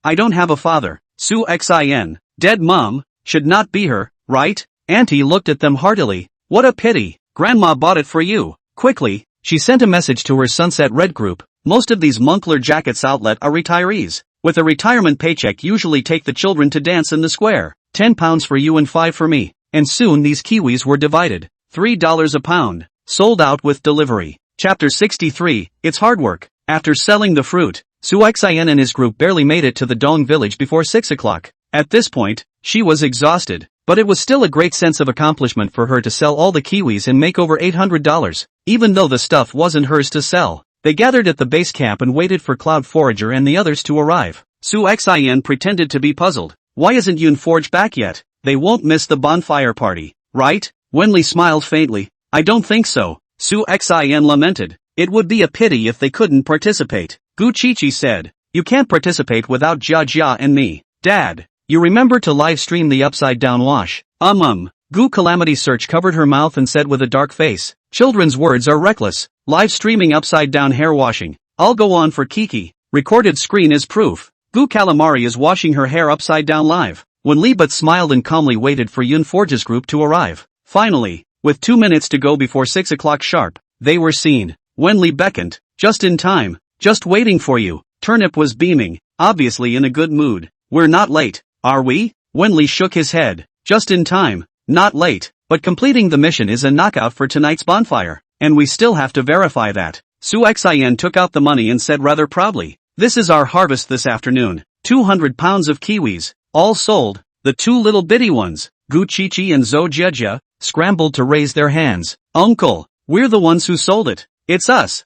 I don't have a father. Su Xin. Dead mom. Should not be her, right? Auntie looked at them heartily. What a pity. Grandma bought it for you. Quickly, she sent a message to her Sunset Red group. Most of these Moncler Jackets outlet are retirees. With a retirement paycheck usually take the children to dance in the square. 10 pounds for you and 5 for me. And soon these kiwis were divided. $3 a pound. Sold out with delivery. Chapter 63, It's hard work. After selling the fruit, Su Xian and his group barely made it to the Dong village before 6 o'clock. At this point, she was exhausted. But it was still a great sense of accomplishment for her to sell all the kiwis and make over $800. Even though the stuff wasn't hers to sell. They gathered at the base camp and waited for Cloud Forager and the others to arrive. Su Xian pretended to be puzzled. Why isn't Yun Forge back yet? They won't miss the bonfire party, right? Wenli smiled faintly. I don't think so. Su Xian lamented. It would be a pity if they couldn't participate. Gu Chichi said. You can't participate without Jia and me. Dad, you remember to live stream the upside down wash. Gu Calamity Search covered her mouth and said with a dark face. Children's words are reckless. Live streaming upside down hair washing. I'll go on for Kiki. Recorded screen is proof. Gu Calamari is washing her hair upside down live. When Li but smiled and calmly waited for Yun Forge's group to arrive. Finally, with 2 minutes to go before 6 o'clock sharp, they were seen. When Li beckoned. Just in time. Just waiting for you. Turnip was beaming, obviously in a good mood. We're not late, are we? When Li shook his head. Just in time. Not late, but completing the mission is a knockout for tonight's bonfire. And we still have to verify that. Su Xian took out the money and said rather proudly. This is our harvest this afternoon. 200 pounds of kiwis. All sold. The 2 little bitty ones. Gu Chichi and Zhou Jia scrambled to raise their hands. Uncle, we're the ones who sold it. It's us.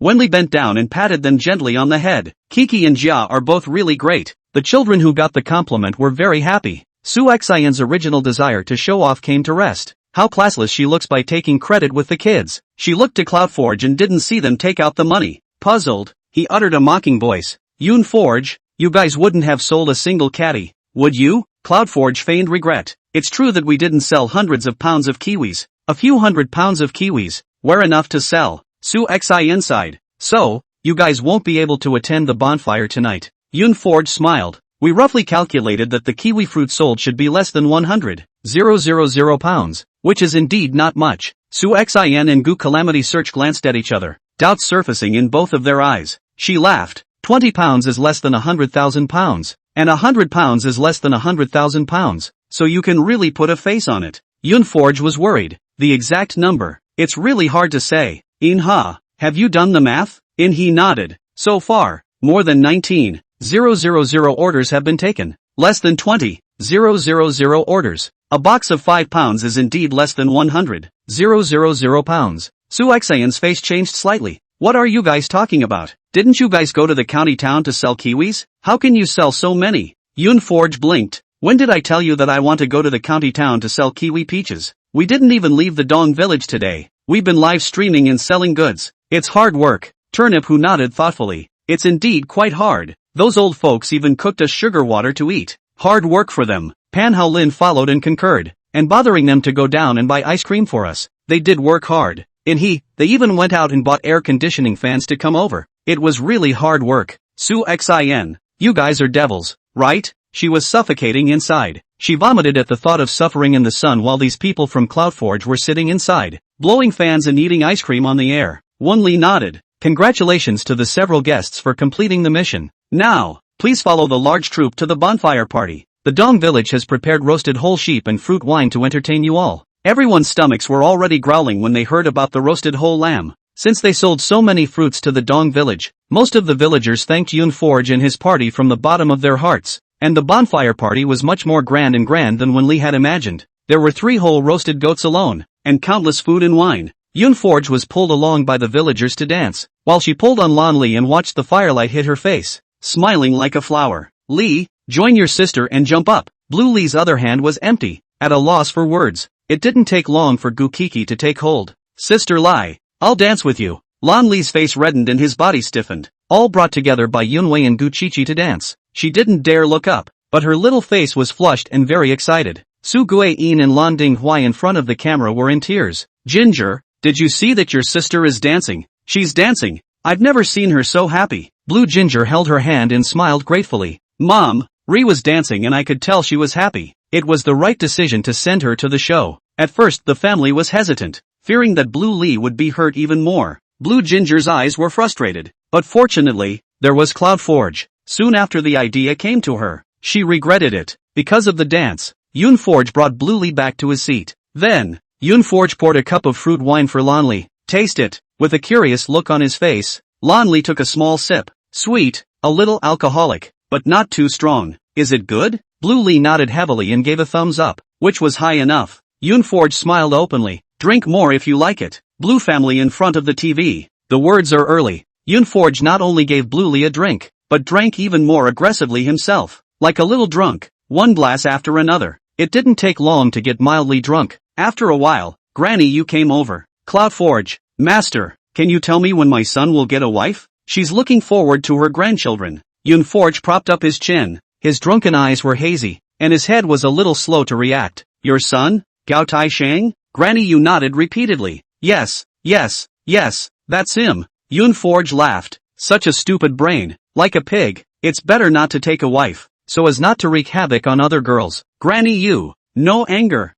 Wenli bent down and patted them gently on the head. Kiki and Jia are both really great. The children who got the compliment were very happy. Su Xian's original desire to show off came to rest. How classless she looks by taking credit with the kids. She looked to Cloudforge and didn't see them take out the money. Puzzled, he uttered a mocking voice. Yun Forge, you guys wouldn't have sold a single caddy, would you? Cloudforge feigned regret. It's true that we didn't sell hundreds of pounds of kiwis. A few 100 pounds of kiwis. were enough to sell. Su Xi inside. So, you guys won't be able to attend the bonfire tonight. Yun Forge smiled. We roughly calculated that the kiwi fruit sold should be less than 100,000 pounds, which is indeed not much. Su Xin and Gu Calamity Search glanced at each other, doubt surfacing in both of their eyes. She laughed. 20 pounds is less than 100,000 pounds, and 100 pounds is less than 100,000 pounds, so you can really put a face on it. Yun Forge was worried. The exact number. It's really hard to say. In-ha, have you done the math? In-he nodded. So far, more than 19,000 orders have been taken. Less than 20,000 orders. A box of 5 pounds is indeed less than 100,000 pounds. Su Xian's face changed slightly. What are you guys talking about? Didn't you guys go to the county town to sell kiwis? How can you sell so many? Yun Forge blinked. When did I tell you that I want to go to the county town to sell kiwi peaches? We didn't even leave the Dong village today. We've been live streaming and selling goods. It's hard work. Turnip who nodded thoughtfully. It's indeed quite hard. Those old folks even cooked us sugar water to eat. Hard work for them. Pan Hao Lin followed and concurred. And bothering them to go down and buy ice cream for us. They did work hard. They even went out and bought air conditioning fans to come over. It was really hard work. Su Xin. You guys are devils, right? She was suffocating inside. She vomited at the thought of suffering in the sun while these people from Cloudforge were sitting inside, blowing fans and eating ice cream on the air. Wonli nodded. Congratulations to the several guests for completing the mission. Now, please follow the large troop to the bonfire party. The Dong village has prepared roasted whole sheep and fruit wine to entertain you all. Everyone's stomachs were already growling when they heard about the roasted whole lamb. Since they sold so many fruits to the Dong village, most of the villagers thanked Yun Forge and his party from the bottom of their hearts. And the bonfire party was much more grand than when Lee had imagined. There were 3 whole roasted goats alone, and countless food and wine. Yun Forge was pulled along by the villagers to dance, while she pulled on Lan Li and watched the firelight hit her face, smiling like a flower. Li, join your sister and jump up. Blue Li's other hand was empty, at a loss for words. It didn't take long for Gu Kiki to take hold. Sister Lai, I'll dance with you. Lan Li's face reddened and his body stiffened, all brought together by Yun Wei and Gu Chichi to dance. She didn't dare look up, but her little face was flushed and very excited. Su Guiyin and Lan Dinghuai in front of the camera were in tears. Ginger, did you see that your sister is dancing? She's dancing. I've never seen her so happy. Blue Ginger held her hand and smiled gratefully. Mom, Ri was dancing and I could tell she was happy. It was the right decision to send her to the show. At first the family was hesitant, fearing that Blue Li would be hurt even more. Blue Ginger's eyes were frustrated, but fortunately, there was Cloudforge. Soon after the idea came to her, she regretted it. Because of the dance, Yun Forge brought Blue Li back to his seat. Then, Yun Forge poured a cup of fruit wine for Lan Li. Taste it. With a curious look on his face, Lan Li took a small sip. Sweet, a little alcoholic, but not too strong. Is it good? Blue Li nodded heavily and gave a thumbs up, which was high enough. Yun Forge smiled openly. Drink more if you like it. Blue family in front of the TV. The words are early. Yun Forge not only gave Blue Li a drink, but drank even more aggressively himself. Like a little drunk, one glass after another. It didn't take long to get mildly drunk. After a while, Granny Yu came over. Cloudforge, Master, can you tell me when my son will get a wife? She's looking forward to her grandchildren. Yun Forge propped up his chin. His drunken eyes were hazy, and his head was a little slow to react. Your son? Gao Tai Shang? Granny Yu nodded repeatedly. Yes, that's him. Yun Forge laughed. Such a stupid brain. Like a pig. It's better not to take a wife, so as not to wreak havoc on other girls. Granny Yu. No anger.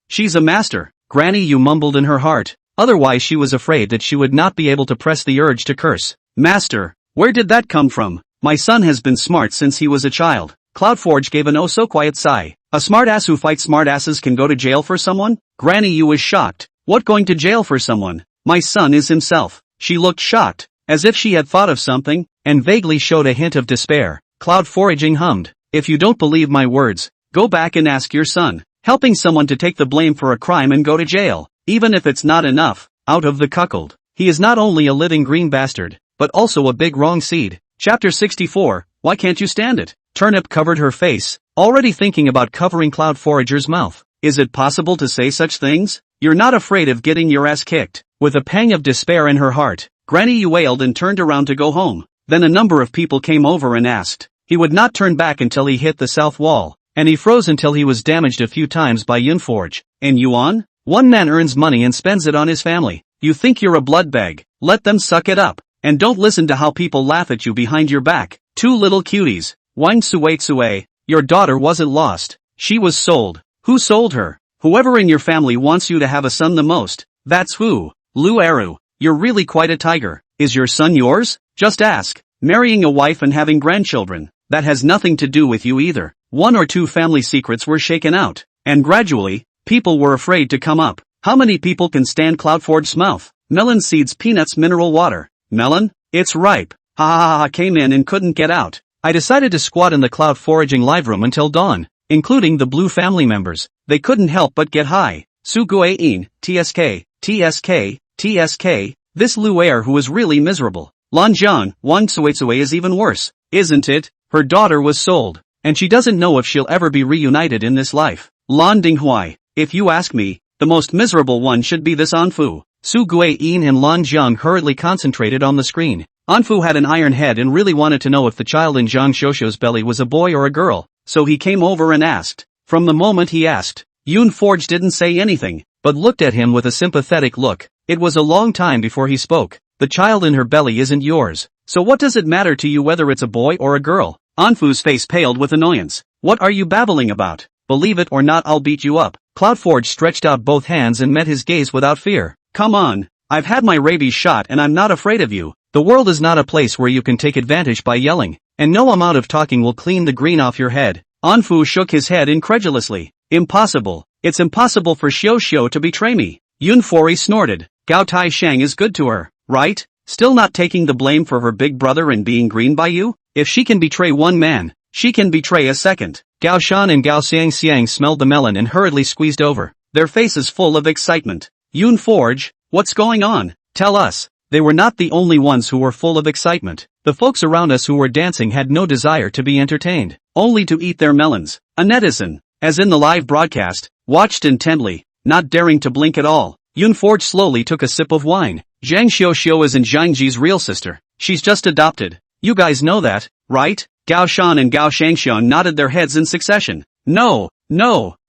She's a master. Granny Yu mumbled in her heart. Otherwise she was afraid that she would not be able to press the urge to curse. Master, where did that come from? My son has been smart since he was a child. Cloudforge gave an oh-so-quiet sigh. A smartass who fights smartasses can go to jail for someone? Granny Yu was shocked. What going to jail for someone? My son is himself. She looked shocked, as if she had thought of something, and vaguely showed a hint of despair. Cloudforaging hummed. If you don't believe my words, go back and ask your son. Helping someone to take the blame for a crime and go to jail, even if it's not enough, out of the cuckold. He is not only a living green bastard, but also a big wrong seed. Chapter 64, Why Can't You Stand It? Turnip covered her face, already thinking about covering Cloudforager's mouth. Is it possible to say such things? You're not afraid of getting your ass kicked. With a pang of despair in her heart, Granny Yu wailed and turned around to go home. Then a number of people came over and asked. He would not turn back until he hit the south wall, and he froze until he was damaged a few times by Yun Forge. And Yuan? One man earns money and spends it on his family. You think you're a blood bag? Let them suck it up. And don't listen to how people laugh at you behind your back. Two little cuties. Wang Sue. Your daughter wasn't lost. She was sold. Who sold her? Whoever in your family wants you to have a son the most. That's who. Lu Eru. You're really quite a tiger. Is your son yours? Just ask. Marrying a wife and having grandchildren. That has nothing to do with you either. One or two family secrets were shaken out. And gradually, people were afraid to come up. How many people can stand Cloudforge's mouth? Melon seeds, peanuts, mineral water. Melon? It's ripe. Ha ha ha, came in and couldn't get out. I decided to squat in the cloud foraging live room until dawn, including the blue family members. They couldn't help but get high. Suguain, TSK. This Lu Air who is really miserable. Lanjiang, Wang Sue is even worse, isn't it? Her daughter was sold, and she doesn't know if she'll ever be reunited in this life. Lan Dinghuai. If you ask me, the most miserable one should be this Anfu. Su Guiyin and Lan Jiang hurriedly concentrated on the screen. Anfu had an iron head and really wanted to know if the child in Zhang Xiuxiu's belly was a boy or a girl, so he came over and asked. From the moment he asked, Yun Forge didn't say anything, but looked at him with a sympathetic look. It was a long time before he spoke. The child in her belly isn't yours, so what does it matter to you whether it's a boy or a girl? Anfu's face paled with annoyance. What are you babbling about? Believe it or not, I'll beat you up. Cloudforge stretched out both hands and met his gaze without fear. Come on. I've had my rabies shot and I'm not afraid of you. The world is not a place where you can take advantage by yelling, and no amount of talking will clean the green off your head. Anfu shook his head incredulously. Impossible. It's impossible for Xiu to betray me. Yun Fori snorted. Gao Tai Shang is good to her, right? Still not taking the blame for her big brother and being green by you? If she can betray one man, she can betray a second. Gao Shan and Gao Xiang smelled the melon and hurriedly squeezed over, their faces full of excitement. Yun Forge, what's going on? Tell us. They were not the only ones who were full of excitement. The folks around us who were dancing had no desire to be entertained, only to eat their melons. A netizen, as in the live broadcast, watched intently, not daring to blink at all. Yun Forge slowly took a sip of wine. Zhang Xiuxiu isn't Zhang Ji's real sister. She's just adopted. You guys know that, right? Gao Shan and Gao Shangxian nodded their heads in succession. No.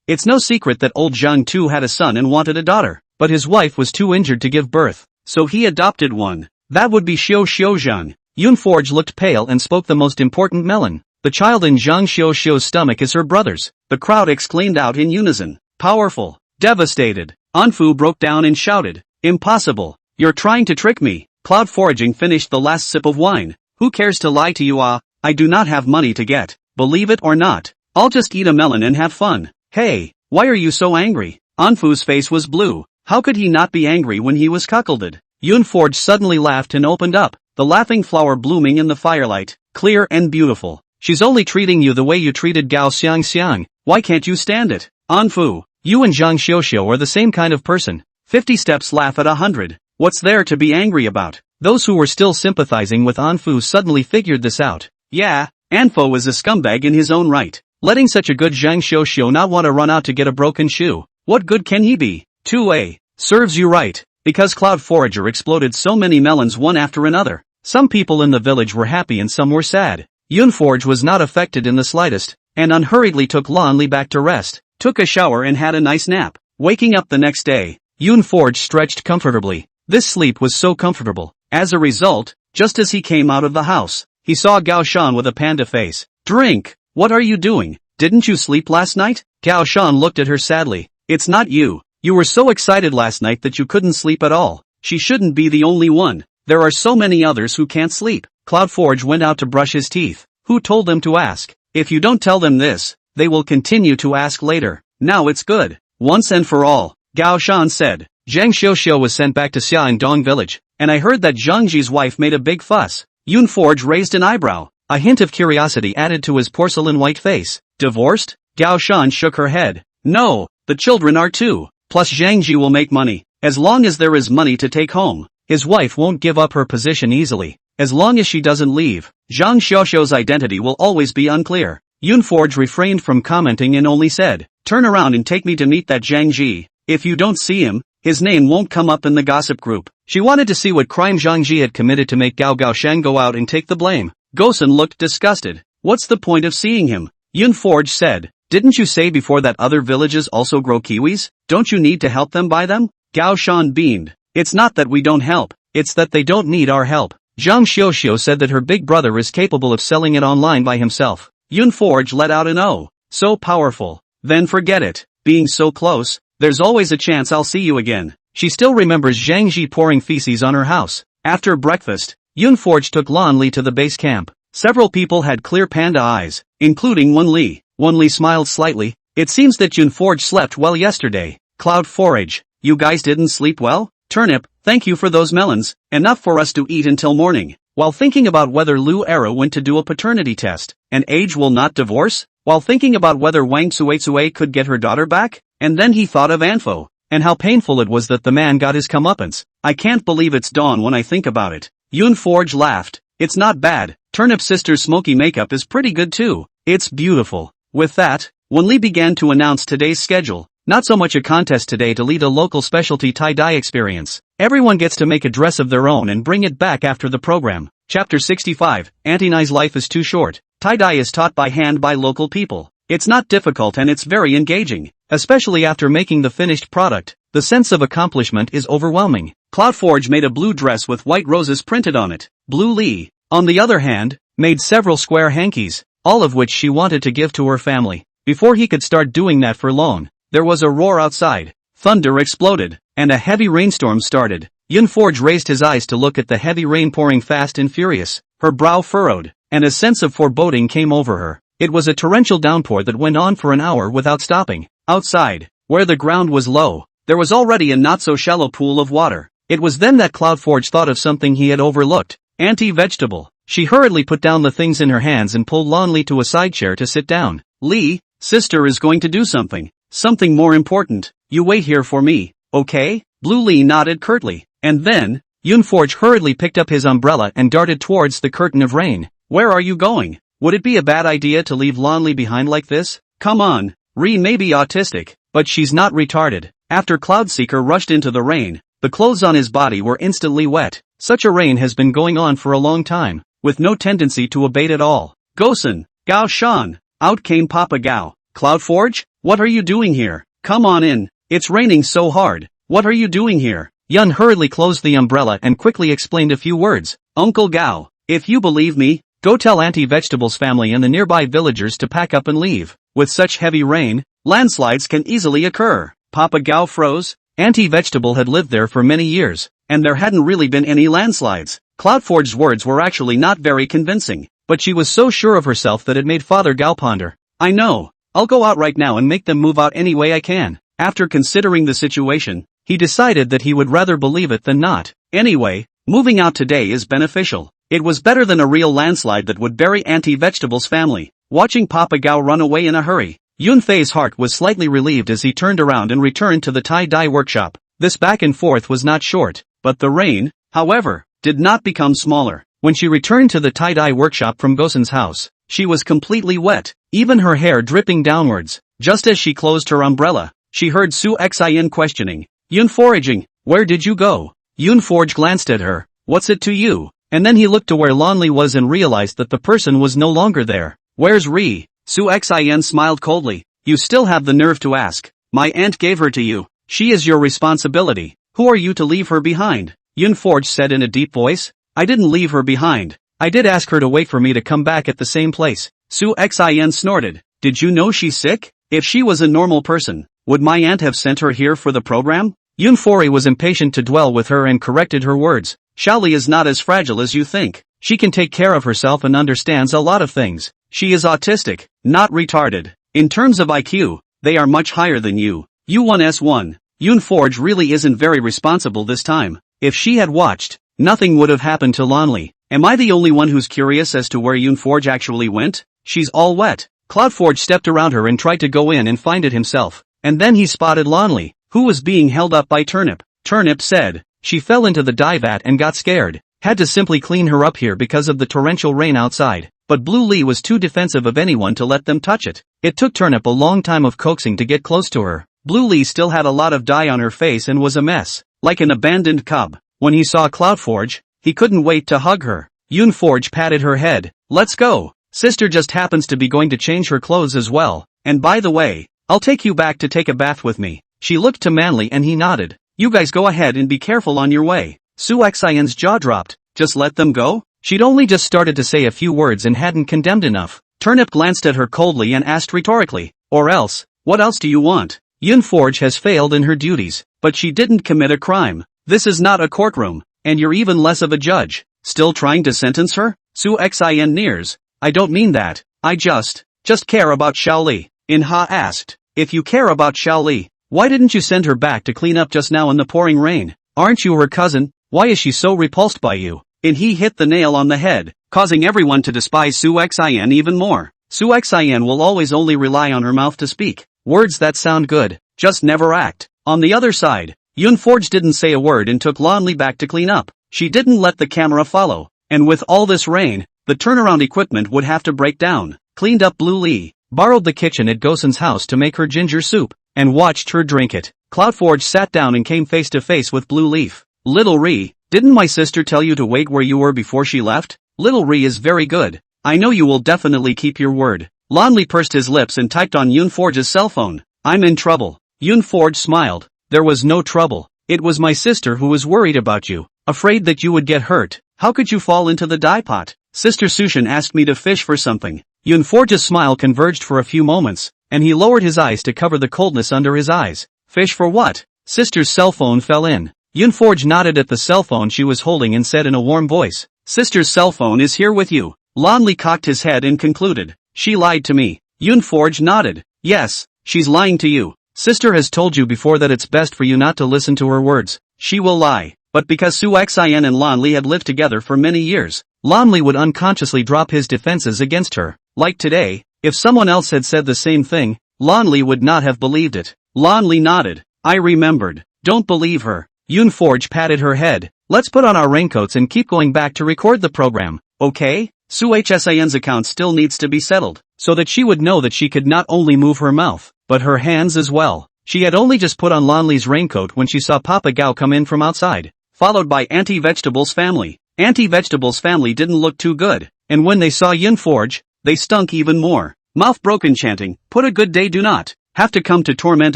It's no secret that old Zhang Tu had a son and wanted a daughter, but his wife was too injured to give birth, so he adopted one. That would be Xiu. Yun Forge looked pale and spoke the most important melon. The child in Zhang Xiu's stomach is her brother's. The crowd exclaimed out in unison. Powerful. Devastated. Anfu broke down and shouted. Impossible. You're trying to trick me. Cloud Foraging finished the last sip of wine. Who cares to lie to you? I do not have money to get. Believe it or not. I'll just eat a melon and have fun. Hey, why are you so angry? Anfu's face was blue. How could he not be angry when he was cuckolded? Yun Forge suddenly laughed and opened up, the laughing flower blooming in the firelight, clear and beautiful. She's only treating you the way you treated Gao Xiang. Why can't you stand it? Anfu, you and Zhang Xiuxiu are the same kind of person. 50 steps laugh at 100. What's there to be angry about? Those who were still sympathizing with Anfu suddenly figured this out. Yeah, Anfu is a scumbag in his own right. Letting such a good Zhang Xiuxiu not want to run out to get a broken shoe. What good can he be? 2A. Serves you right. Because Cloud Forager exploded so many melons one after another. Some people in the village were happy and some were sad. Yun Forge was not affected in the slightest, and unhurriedly took Lanli back to rest, took a shower and had a nice nap. Waking up the next day, Yun Forge stretched comfortably. This sleep was so comfortable. As a result, just as he came out of the house, he saw Gao Shan with a panda face. Drink! What are you doing? Didn't you sleep last night? Gao Shan looked at her sadly. It's not you. You were so excited last night that you couldn't sleep at all. She shouldn't be the only one. There are so many others who can't sleep. Cloudforge went out to brush his teeth. Who told them to ask? If you don't tell them this, they will continue to ask later. Now it's good. Once and for all, Gao Shan said. Zhang Xiuxiu was sent back to Xiandong village, and I heard that Zhang Ji's wife made a big fuss. Yun Forge raised an eyebrow. A hint of curiosity added to his porcelain white face. Divorced? Gao Shan shook her head. No, the children are too. Plus Zhang Ji will make money. As long as there is money to take home, his wife won't give up her position easily. As long as she doesn't leave, Zhang Xiuxiu's identity will always be unclear. Yun Forge refrained from commenting and only said, turn around and take me to meet that Zhang Ji. If you don't see him, his name won't come up in the gossip group. She wanted to see what crime Zhang Ji had committed to make Gao Gaoshan go out and take the blame. Gosen looked disgusted. What's the point of seeing him? Yun Forge said. Didn't you say before that other villages also grow kiwis? Don't you need to help them buy them? Gao Shan beamed. It's not that we don't help, it's that they don't need our help. Zhang Xiuxiu said that her big brother is capable of selling it online by himself. Yun Forge let out an "oh." So powerful. Then forget it. Being so close, there's always a chance I'll see you again. She still remembers Zhang Ji pouring feces on her house. After breakfast, Yun Forge took Lan Li to the base camp. Several people had clear panda eyes, including Wen Li. Wen Li smiled slightly. It seems that Yun Forge slept well yesterday. Cloud Forage, you guys didn't sleep well? Turnip, thank you for those melons, enough for us to eat until morning. While thinking about whether Lu Era went to do a paternity test, and age will not divorce? While thinking about whether Wang Suetsue could get her daughter back? And then he thought of Anfo, and how painful it was that the man got his comeuppance. I can't believe it's dawn when I think about it. Yun Forge laughed. It's not bad. Turnip's sister's smoky makeup is pretty good too. It's beautiful. With that, Wen Li began to announce today's schedule. Not so much a contest today to lead a local specialty tie-dye experience. Everyone gets to make a dress of their own and bring it back after the program. Chapter 65, Auntie Nai's life is too short. Tie-dye is taught by hand by local people. It's not difficult and it's very engaging. Especially after making the finished product, the sense of accomplishment is overwhelming. Cloudforge made a blue dress with white roses printed on it. Blue Li, on the other hand, made several square hankies, all of which she wanted to give to her family. Before he could start doing that for long, there was a roar outside. Thunder exploded, and a heavy rainstorm started. Yun Forge raised his eyes to look at the heavy rain pouring fast and furious. Her brow furrowed, and a sense of foreboding came over her. It was a torrential downpour that went on for an hour without stopping. Outside, where the ground was low, there was already a not-so-shallow pool of water. It was then that Cloudforge thought of something he had overlooked. Anti-vegetable. She hurriedly put down the things in her hands and pulled Lan Li to a side chair to sit down. Li, sister is going to do something. Something more important. You wait here for me, okay? Blue Li nodded curtly. And then, Yun Forge hurriedly picked up his umbrella and darted towards the curtain of rain. Where are you going? Would it be a bad idea to leave Lan Li behind like this? Come on. Ri may be autistic, but she's not retarded. After Cloudseeker rushed into the rain, the clothes on his body were instantly wet. Such a rain has been going on for a long time, with no tendency to abate at all. Gosen, Gao Shan. Out came Papa Gao. Cloudforge? What are you doing here? Come on in. It's raining so hard. What are you doing here? Yun hurriedly closed the umbrella and quickly explained a few words. Uncle Gao, if you believe me, go tell Auntie Vegetable's family and the nearby villagers to pack up and leave. With such heavy rain, landslides can easily occur. Papa Gao froze. Auntie Vegetable had lived there for many years, and there hadn't really been any landslides. Cloudforge's words were actually not very convincing, but she was so sure of herself that it made Father Gao ponder. I know. I'll go out right now and make them move out any way I can. After considering the situation, he decided that he would rather believe it than not. Anyway, moving out today is beneficial. It was better than a real landslide that would bury Auntie Vegetable's family. Watching Papa Gao run away in a hurry, Yun Fei's heart was slightly relieved as he turned around and returned to the tie-dye workshop. This back and forth was not short, but the rain, however, did not become smaller. When she returned to the tie-dye workshop from Gosen's house, she was completely wet, even her hair dripping downwards. Just as she closed her umbrella, she heard Su Xin questioning. Yun Foraging, where did you go? Yun Forge glanced at her. What's it to you? And then he looked to where Lan Li was and realized that the person was no longer there. Where's Ri? Su Xin smiled coldly. You still have the nerve to ask. My aunt gave her to you. She is your responsibility. Who are you to leave her behind? Yun Forge said in a deep voice. I didn't leave her behind. I did ask her to wait for me to come back at the same place. Su Xin snorted. Did you know she's sick? If she was a normal person, would my aunt have sent her here for the program? Yun Fori was impatient to dwell with her and corrected her words. Xiaoli is not as fragile as you think. She can take care of herself and understands a lot of things. She is autistic, not retarded. In terms of IQ, they are much higher than you. U1S1. Yun Forge really isn't very responsible this time. If she had watched, nothing would have happened to Lan Li. Am I the only one who's curious as to where Yun Forge actually went? She's all wet. Cloudforge stepped around her and tried to go in and find it himself. And then he spotted Lan Li, who was being held up by Turnip. Turnip said, she fell into the dye vat and got scared. Had to simply clean her up here because of the torrential rain outside. But Blue Li was too defensive of anyone to let them touch it. It took Turnip a long time of coaxing to get close to her. Blue Li still had a lot of dye on her face and was a mess, like an abandoned cub. When he saw Cloudforge, he couldn't wait to hug her. Yun Forge patted her head. Let's go. Sister just happens to be going to change her clothes as well. and by the way, I'll take you back to take a bath with me. She looked to Manly and he nodded. You guys go ahead and be careful on your way. Su Xian's jaw dropped. Just let them go? She'd only just started to say a few words and hadn't condemned enough. Turnip glanced at her coldly and asked rhetorically, or else, what else do you want? Yunforge has failed in her duties, but she didn't commit a crime. This is not a courtroom, and you're even less of a judge. Still trying to sentence her? Su Xian nears. I don't mean that. I just care about Xiaoli. Inha asked. If you care about Xiaoli, why didn't you send her back to clean up just now in the pouring rain? Aren't you her cousin? Why is she so repulsed by you? And he hit the nail on the head, causing everyone to despise Su Xian even more. Su Xian will always only rely on her mouth to speak. Words that sound good, just never act. On the other side, Yunforge didn't say a word and took Lonely back to clean up. She didn't let the camera follow. And with all this rain, the turnaround equipment would have to break down. Cleaned up Blue Lee, borrowed the kitchen at Gosen's house to make her ginger soup, and watched her drink it. Cloudforge sat down and came face to face with Blue Leaf. Little Ree, didn't my sister tell you to wait where you were before she left? Little Ree is very good. I know you will definitely keep your word. Lonely pursed his lips and typed on Yunforge's cell phone. I'm in trouble. Yunforge smiled. There was no trouble. It was my sister who was worried about you, afraid that you would get hurt. How could you fall into the dye pot? Sister Sushin asked me to fish for something. Yunforge's smile converged for a few moments, and he lowered his eyes to cover the coldness under his eyes. Fish for what? Sister's cell phone fell in. Yunforge nodded at the cell phone she was holding and said in a warm voice, Sister's cell phone is here with you. Lonely cocked his head and concluded, she lied to me. Yunforge nodded. Yes, she's lying to you. Sister has told you before that it's best for you not to listen to her words. She will lie. But because Su Xian and Lonely had lived together for many years, Lonely would unconsciously drop his defenses against her. Like today, if someone else had said the same thing, Lonely would not have believed it. Lonely nodded. I remembered. Don't believe her. Yunforge patted her head. Let's put on our raincoats and keep going back to record the program, okay? Su Hsian's account still needs to be settled, so that she would know that she could not only move her mouth, but her hands as well. She had only just put on Lonely's raincoat when she saw Papa Gao come in from outside, followed by Auntie Vegetable's family. Auntie Vegetable's family didn't look too good, and when they saw Yunforge, they stunk even more. Mouth broken chanting, put a good day do not have to come to torment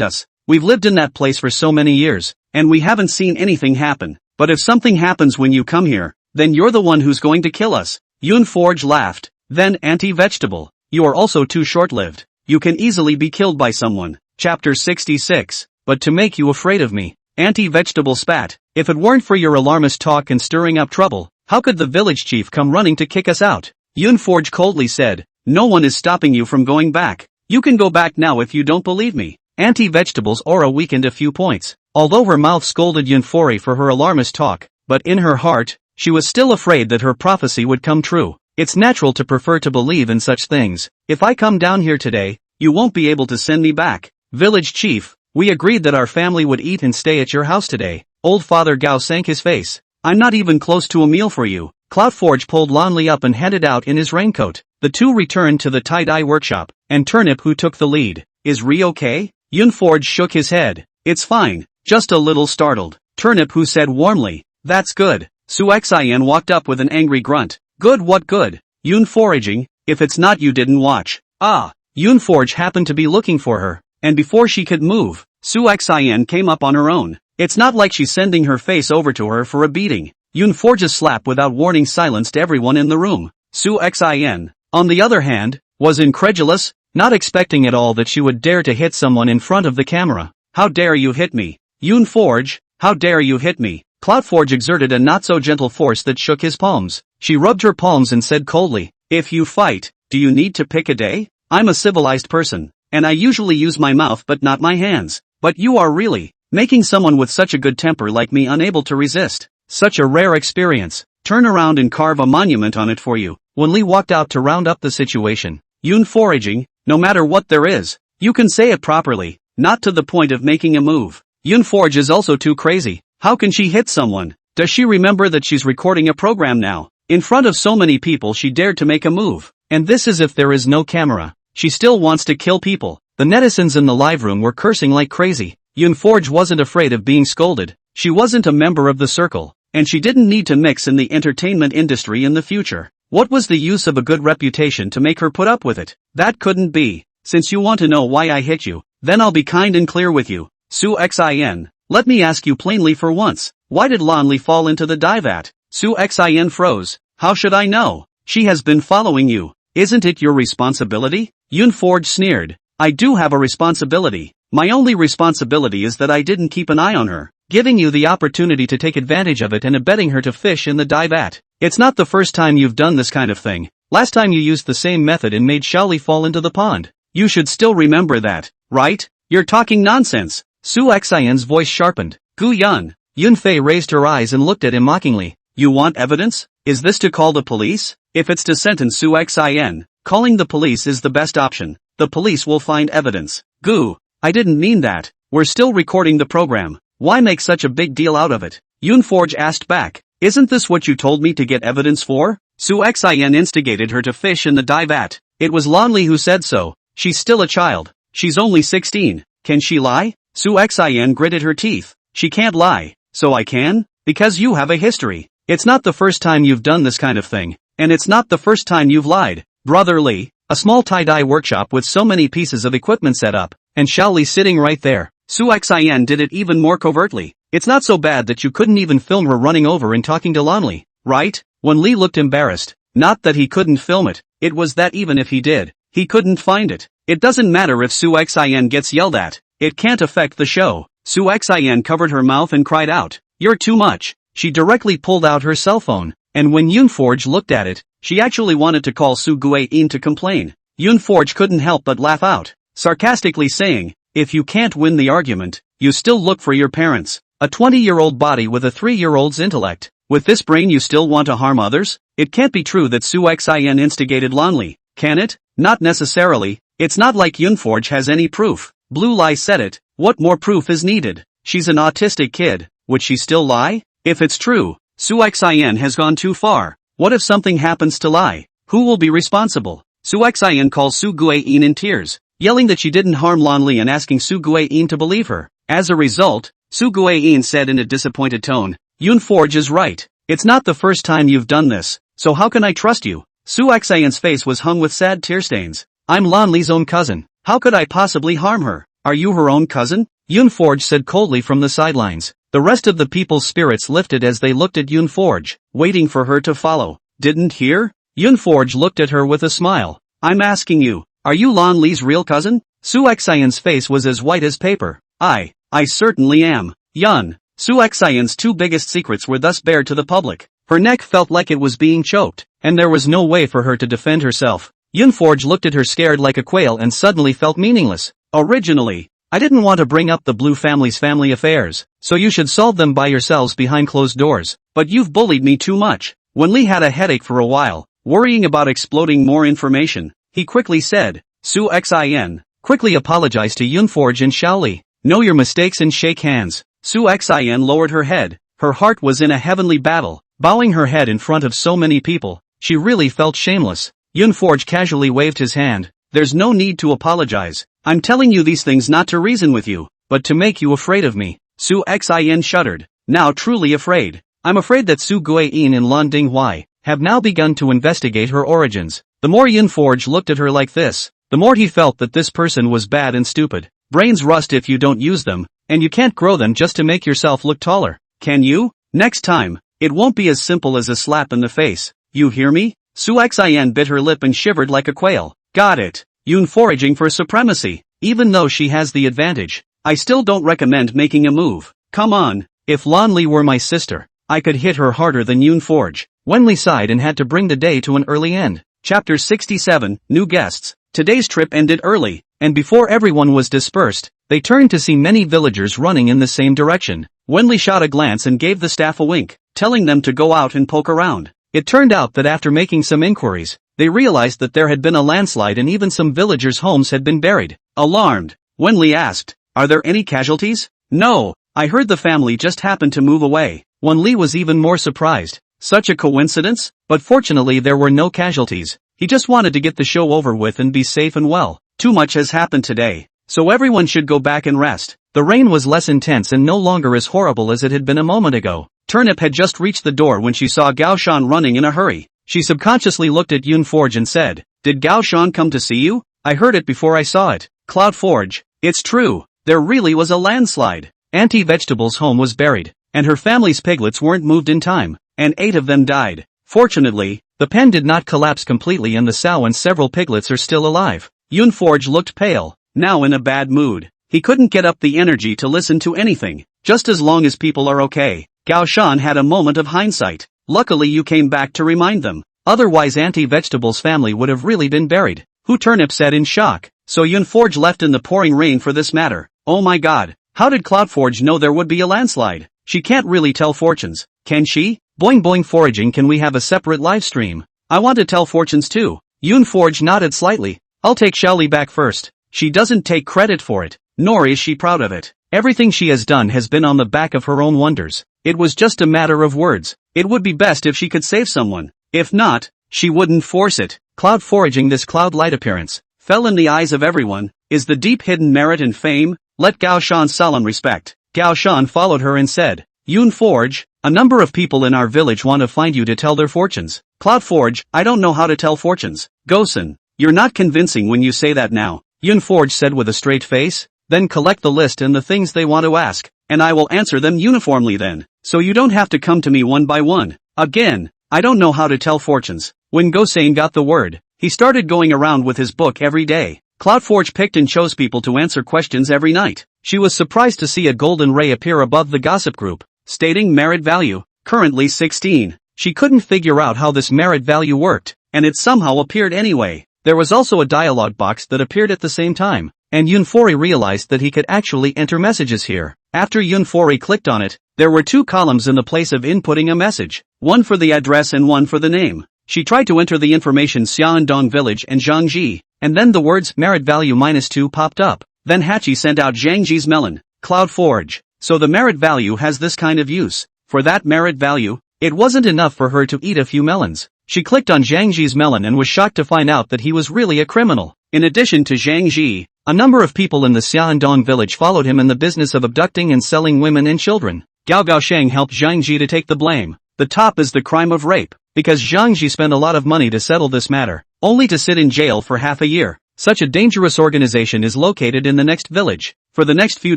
us. We've lived in that place for so many years, and we haven't seen anything happen. But if something happens when you come here, then you're the one who's going to kill us. Yunforge laughed. Then Auntie Vegetable, you are also too short-lived. You can easily be killed by someone. Chapter 66. But to make you afraid of me. Auntie Vegetable spat. If it weren't for your alarmist talk and stirring up trouble, how could the village chief come running to kick us out? Yunforge coldly said, no one is stopping you from going back. You can go back now if you don't believe me. Auntie Vegetable's aura weakened a few points. Although her mouth scolded Yunfori for her alarmist talk, but in her heart, she was still afraid that her prophecy would come true. It's natural to prefer to believe in such things. If I come down here today, you won't be able to send me back. Village chief, we agreed that our family would eat and stay at your house today. Old Father Gao sank his face. I'm not even close to a meal for you. Cloudforge pulled Lonely up and headed out in his raincoat. The two returned to the tie-dye workshop, and Turnip who took the lead. Is Ree okay? Yunforge shook his head. It's fine, just a little startled. Turnip who said warmly, that's good. Su Xian walked up with an angry grunt. Good what good? Yunforaging, if it's not you didn't watch. Ah, Yunforge happened to be looking for her, and before she could move, Su Xian came up on her own. It's not like she's sending her face over to her for a beating. Yunforge's slap without warning silenced everyone in the room. Su Xian, on the other hand, was incredulous, not expecting at all that she would dare to hit someone in front of the camera. How dare you hit me? Yunforge, how dare you hit me? Cloudforge exerted a not-so-gentle force that shook his palms. She rubbed her palms and said coldly, if you fight, do you need to pick a day? I'm a civilized person, and I usually use my mouth but not my hands. But you are really making someone with such a good temper like me unable to resist. Such a rare experience. Turn around and carve a monument on it for you. When Lee walked out to round up the situation, Yunforaging, no matter what there is, you can say it properly, not to the point of making a move. Yunforge is also too crazy. How can she hit someone? Does she remember that she's recording a program now? In front of so many people she dared to make a move. And this is if there is no camera. She still wants to kill people. The netizens in the live room were cursing like crazy. Yunforge wasn't afraid of being scolded. She wasn't a member of the circle, and she didn't need to mix in the entertainment industry in the future. What was the use of a good reputation to make her put up with it? That couldn't be. since you want to know why I hit you, then I'll be kind and clear with you. Su Xin. Let me ask you plainly for once, why did Lanli fall into the dive at? Su Xin froze. How should I know? She has been following you. Isn't it your responsibility? Yunforge sneered. I do have a responsibility. My only responsibility is that I didn't keep an eye on her, giving you the opportunity to take advantage of it and abetting her to fish in the dive at. It's not the first time you've done this kind of thing. Last time you used the same method and made Xiaoli fall into the pond. You should still remember that, right? You're talking nonsense. Su Xian's voice sharpened. Gu Yun. Yunfei raised her eyes and looked at him mockingly. You want evidence? Is this to call the police? If it's to sentence Su Xin, calling the police is the best option. The police will find evidence. Gu. I didn't mean that. We're still recording the program. Why make such a big deal out of it? Yunforge asked back. Isn't this what you told me to get evidence for? Su Xin instigated her to fish in the dive at. It was Lanli who said so. She's still a child. She's only 16. Can she lie? Su Xin gritted her teeth. She can't lie. So I can? Because you have a history. It's not the first time you've done this kind of thing. And it's not the first time you've lied. Brother Li, a small tie-dye workshop with so many pieces of equipment set up, and Xiaoli sitting right there. Su Xian did it even more covertly. It's not so bad that you couldn't even film her running over and talking to Lanli, right? When Li looked embarrassed. Not that he couldn't film it, it was that even if he did, he couldn't find it. It doesn't matter if Su Xian gets yelled at. It can't affect the show. Su Xian covered her mouth and cried out. You're too much. She directly pulled out her cell phone, and when Yunforge looked at it, she actually wanted to call Su Guiyin to complain. Yunforge couldn't help but laugh out, sarcastically saying, if you can't win the argument, you still look for your parents. A 20-year-old body with a 3-year-old's intellect. With this brain you still want to harm others? It can't be true that Su Xian instigated Lanli, can it? Not necessarily. It's not like Yunforge has any proof. Blue Lie said it. What more proof is needed? She's an autistic kid. Would she still lie? If it's true, Su Xian has gone too far. What if something happens to Lie? Who will be responsible? Su Xian calls Su Guiyin in tears, yelling that she didn't harm Lanli and asking Su Guiyin to believe her. As a result, Su Guiyin said in a disappointed tone, Yunforge is right. It's not the first time you've done this, so how can I trust you? Su Xian's face was hung with sad tear stains. I'm Lanli's own cousin. How could I possibly harm her? Are you her own cousin? Yunforge said coldly from the sidelines. The rest of the people's spirits lifted as they looked at Yunforge, waiting for her to follow. Didn't hear? Yunforge looked at her with a smile. I'm asking you, are you Lanli's real cousin? Su Xian's face was as white as paper. I certainly am. Yun. Su Xian's two biggest secrets were thus bared to the public. Her neck felt like it was being choked, and there was no way for her to defend herself. Yunforge looked at her scared like a quail and suddenly felt meaningless. Originally, I didn't want to bring up the Blue family's family affairs, so you should solve them by yourselves behind closed doors, but you've bullied me too much. When Li had a headache for a while, worrying about exploding more information, he quickly said, Su Xin, quickly apologized to Yunforge and Xiaoli. Know your mistakes and shake hands. Su Xin lowered her head. Her heart was in a heavenly battle, bowing her head in front of so many people. She really felt shameless. Yunforge casually waved his hand. There's no need to apologize. I'm telling you these things not to reason with you, but to make you afraid of me. Su Xin shuddered. Now truly afraid. I'm afraid that Su Guiyin and Lan Dinghuai have now begun to investigate her origins. The more Yunforge looked at her like this, the more he felt that this person was bad and stupid. Brains rust if you don't use them, and you can't grow them just to make yourself look taller. Can you? Next time, it won't be as simple as a slap in the face. You hear me? Su Xin bit her lip and shivered like a quail. Got it. Yun foraging for supremacy. Even though she has the advantage, I still don't recommend making a move. Come on. If Lanli were my sister, I could hit her harder than Yunforge. Wenli sighed and had to bring the day to an early end. Chapter 67, New Guests. Today's trip ended early, and before everyone was dispersed, they turned to see many villagers running in the same direction. Wenli shot a glance and gave the staff a wink, telling them to go out and poke around. It turned out that after making some inquiries, they realized that there had been a landslide and even some villagers' homes had been buried. Alarmed, Wenli asked, Are there any casualties? No, I heard the family just happened to move away. Wenli was even more surprised. Such a coincidence? But fortunately there were no casualties. He just wanted to get the show over with and be safe and well. Too much has happened today, so everyone should go back and rest. The rain was less intense and no longer as horrible as it had been a moment ago. Turnip had just reached the door when she saw Gao Shan running in a hurry. She subconsciously looked at Yunforge and said, Did Gao Shan come to see you? I heard it before I saw it. Cloud Forge. It's true. There really was a landslide. Auntie Vegetable's home was buried, and her family's piglets weren't moved in time, and 8 of them died. Fortunately, the pen did not collapse completely and the sow and several piglets are still alive. Yoon Forge looked pale, now in a bad mood. He couldn't get up the energy to listen to anything. Just as long as people are okay. Gao Shan had a moment of hindsight. Luckily you came back to remind them. Otherwise Auntie Vegetable's family would have really been buried. Who Turnip said in shock. So Yoon Forge left in the pouring rain for this matter. Oh my god. How did Cloud Forge know there would be a landslide? She can't really tell fortunes, can she? Boing boing foraging, can we have a separate live stream? I want to tell fortunes too. Yoon Forge nodded slightly. I'll take Xiaoli back first. She doesn't take credit for it, nor is she proud of it. Everything she has done has been on the back of her own wonders. It was just a matter of words. It would be best if she could save someone. If not, she wouldn't force it. Cloud foraging, this cloud light appearance, fell in the eyes of everyone. Is the deep hidden merit and fame? Let Gao Shan solemn respect. Gao Shan followed her and said, Yoon Forge, a number of people in our village want to find you to tell their fortunes. Cloud Forge, I don't know how to tell fortunes. Gosen, you're not convincing when you say that now. Yoon Forge said with a straight face. Then collect the list and the things they want to ask, and I will answer them uniformly then, so you don't have to come to me one by one. Again, I don't know how to tell fortunes. When Gosen got the word, he started going around with his book every day. Cloudforge picked and chose people to answer questions every night. She was surprised to see a golden ray appear above the gossip group, stating merit value, currently 16. She couldn't figure out how this merit value worked, and it somehow appeared anyway. There was also a dialogue box that appeared at the same time, and Yunfori realized that he could actually enter messages here. After Yunfori clicked on it, there were 2 columns in the place of inputting a message, one for the address and one for the name. She tried to enter the information Xiaandong Village and Zhangji, and then the words merit value -2 popped up. Then Hachi sent out Zhangji's melon, Cloud Forge. So the merit value has this kind of use. For that merit value, it wasn't enough for her to eat a few melons. She clicked on Zhangji's melon and was shocked to find out that he was really a criminal. In addition to Zhangji, a number of people in the Xiaandong village followed him in the business of abducting and selling women and children. Gao Gaosheng helped Zhangji to take the blame. The top is the crime of rape, because Zhangji spent a lot of money to settle this matter, only to sit in jail for half a year. Such a dangerous organization is located in the next village. For the next few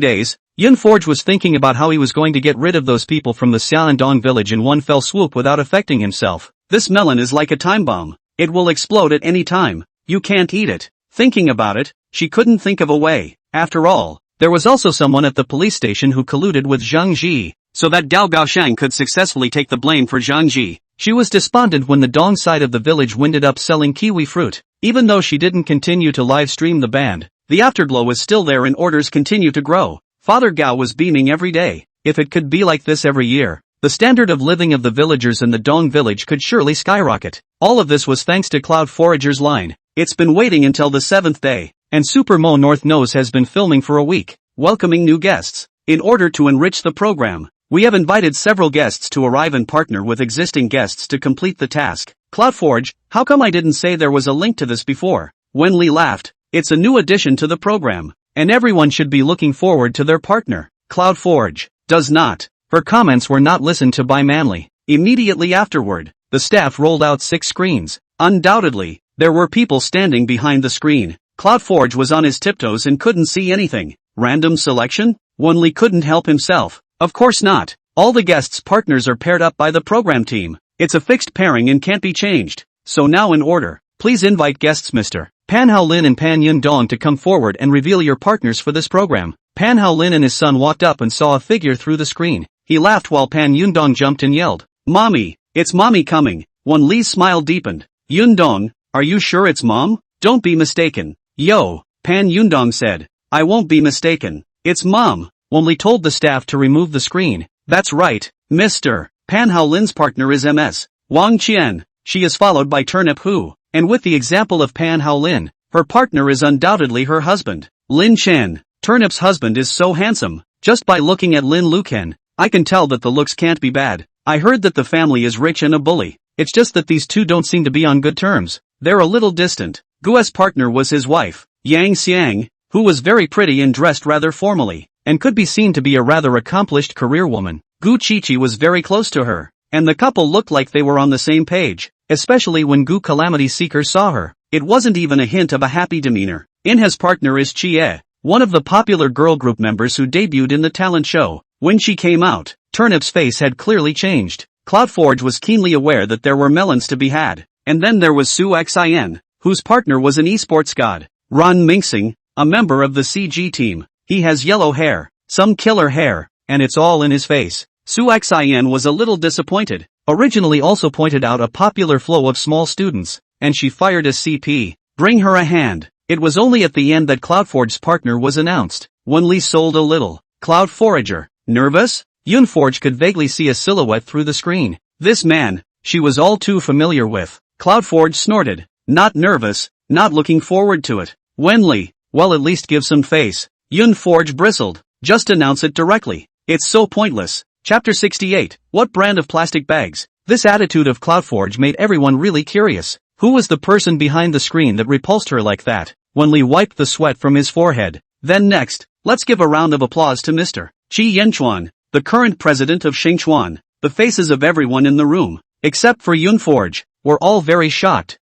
days, Yun Forge was thinking about how he was going to get rid of those people from the Xiaandong village in one fell swoop without affecting himself. This melon is like a time bomb. It will explode at any time. You can't eat it. Thinking about it, she couldn't think of a way. After all, there was also someone at the police station who colluded with Zhang Ji, so that Gao Gaosheng could successfully take the blame for Zhang Ji. She was despondent when the Dong side of the village winded up selling kiwi fruit. Even though she didn't continue to live stream the band, the afterglow was still there and orders continue to grow. Father Gao was beaming every day. If it could be like this every year, the standard of living of the villagers in the Dong village could surely skyrocket. All of this was thanks to Cloud Forager's line. It's been waiting until the 7th day, and Super Mo North Nose has been filming for a week, welcoming new guests. In order to enrich the program, we have invited several guests to arrive and partner with existing guests to complete the task. CloudForge, how come I didn't say there was a link to this before? Wen Li laughed. It's a new addition to the program, and everyone should be looking forward to their partner. CloudForge does not. Her comments were not listened to by Manly. Immediately afterward, the staff rolled out 6 screens. Undoubtedly, there were people standing behind the screen. CloudForge was on his tiptoes and couldn't see anything. Random selection? Wen Li couldn't help himself. Of course not. All the guests' partners are paired up by the program team. It's a fixed pairing and can't be changed. So now in order, please invite guests Mr. Pan Haolin and Pan Yun Dong to come forward and reveal your partners for this program. Pan Haolin and his son walked up and saw a figure through the screen. He laughed while Pan Yun Dong jumped and yelled, "Mommy, it's mommy coming." Wen Li's smile deepened. "Yun Dong, are you sure it's mom? Don't be mistaken." "Yo," Pan Yun Dong said. "I won't be mistaken. It's mom." Wen Li told the staff to remove the screen. "That's right, Mr. Pan Haolin's partner is Ms. Wang Qian. She is followed by Turnip Hu, and with the example of Pan Haolin, her partner is undoubtedly her husband, Lin Chen. Turnip's husband is so handsome. Just by looking at Lin Luken, I can tell that the looks can't be bad. I heard that the family is rich and a bully. It's just that these two don't seem to be on good terms. They're a little distant." Guo's partner was his wife, Yang Xiang, who was very pretty and dressed rather formally, and could be seen to be a rather accomplished career woman. Gu Chichi was very close to her, and the couple looked like they were on the same page, especially when Gu Calamity Seeker saw her. It wasn't even a hint of a happy demeanor. Inha's partner is Chie, one of the popular girl group members who debuted in the talent show. When she came out, Turnip's face had clearly changed. Cloudforge was keenly aware that there were melons to be had. And then there was Su Xin, whose partner was an esports god, Ron Minxing, a member of the CG team. He has yellow hair, some killer hair, and it's all in his face. Su Xin was a little disappointed. Originally also pointed out a popular flow of small students, and she fired a CP. Bring her a hand. It was only at the end that Cloudforge's partner was announced. Wenli sold a little. Cloud Forager. Nervous? Yunforge could vaguely see a silhouette through the screen. This man, she was all too familiar with. Cloudforge snorted. Not nervous, not looking forward to it. Wenli, well at least give some face. Yunforge bristled. Just announce it directly. It's so pointless. Chapter 68. What brand of plastic bags? This attitude of Cloudforge made everyone really curious. Who was the person behind the screen that repulsed her like that? Wenli wiped the sweat from his forehead. Then next, let's give a round of applause to Mr. Qi Yanchuan, the current president of Xingchuan. The faces of everyone in the room, except for Yunforge, were all very shocked.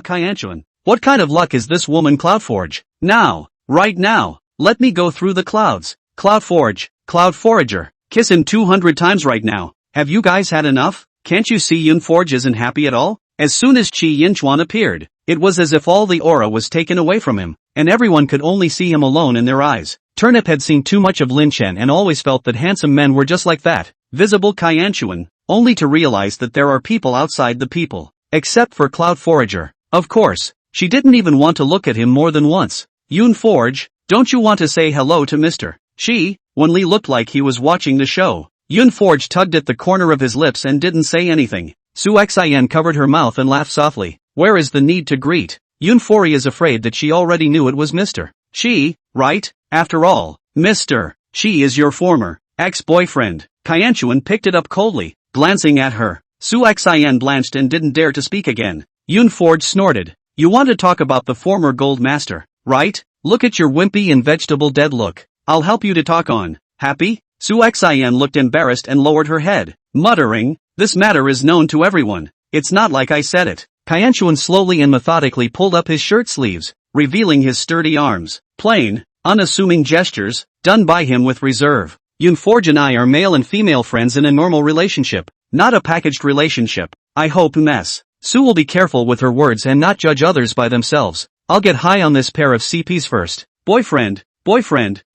Qianchuan. What kind of luck is this woman Cloudforge? Now, right now, let me go through the clouds. Cloudforge, Cloud Forager, kiss him 200 times right now. Have you guys had enough? Can't you see Yunforge isn't happy at all? As soon as Qi Yanchuan appeared, it was as if all the aura was taken away from him, and everyone could only see him alone in their eyes. Turnip had seen too much of Lin Chen and always felt that handsome men were just like that, visible Qianchuan, only to realize that there are people outside the people, except for Cloud Forager. Of course, she didn't even want to look at him more than once. Yunforge, don't you want to say hello to Mr. Qi? Wenli looked like he was watching the show. Yunforge tugged at the corner of his lips and didn't say anything. Su Xin covered her mouth and laughed softly. Where is the need to greet? Yunfori is afraid that she already knew it was Mr. Qi, right? After all, Mr. Qi is your former ex-boyfriend. Qianchuan picked it up coldly, glancing at her. Su Xin blanched and didn't dare to speak again. Yunforge snorted. You want to talk about the former gold master, right? Look at your wimpy and vegetable dead look. I'll help you to talk on. Happy? Su Xin looked embarrassed and lowered her head, muttering, this matter is known to everyone. It's not like I said it. Qianchuan slowly and methodically pulled up his shirt sleeves, revealing his sturdy arms. Plain, unassuming gestures, done by him with reserve. Yunforge and I are male and female friends in a normal relationship, not a packaged relationship. I hope Ms. Su will be careful with her words and not judge others by themselves. I'll get high on this pair of CPs first. Boyfriend,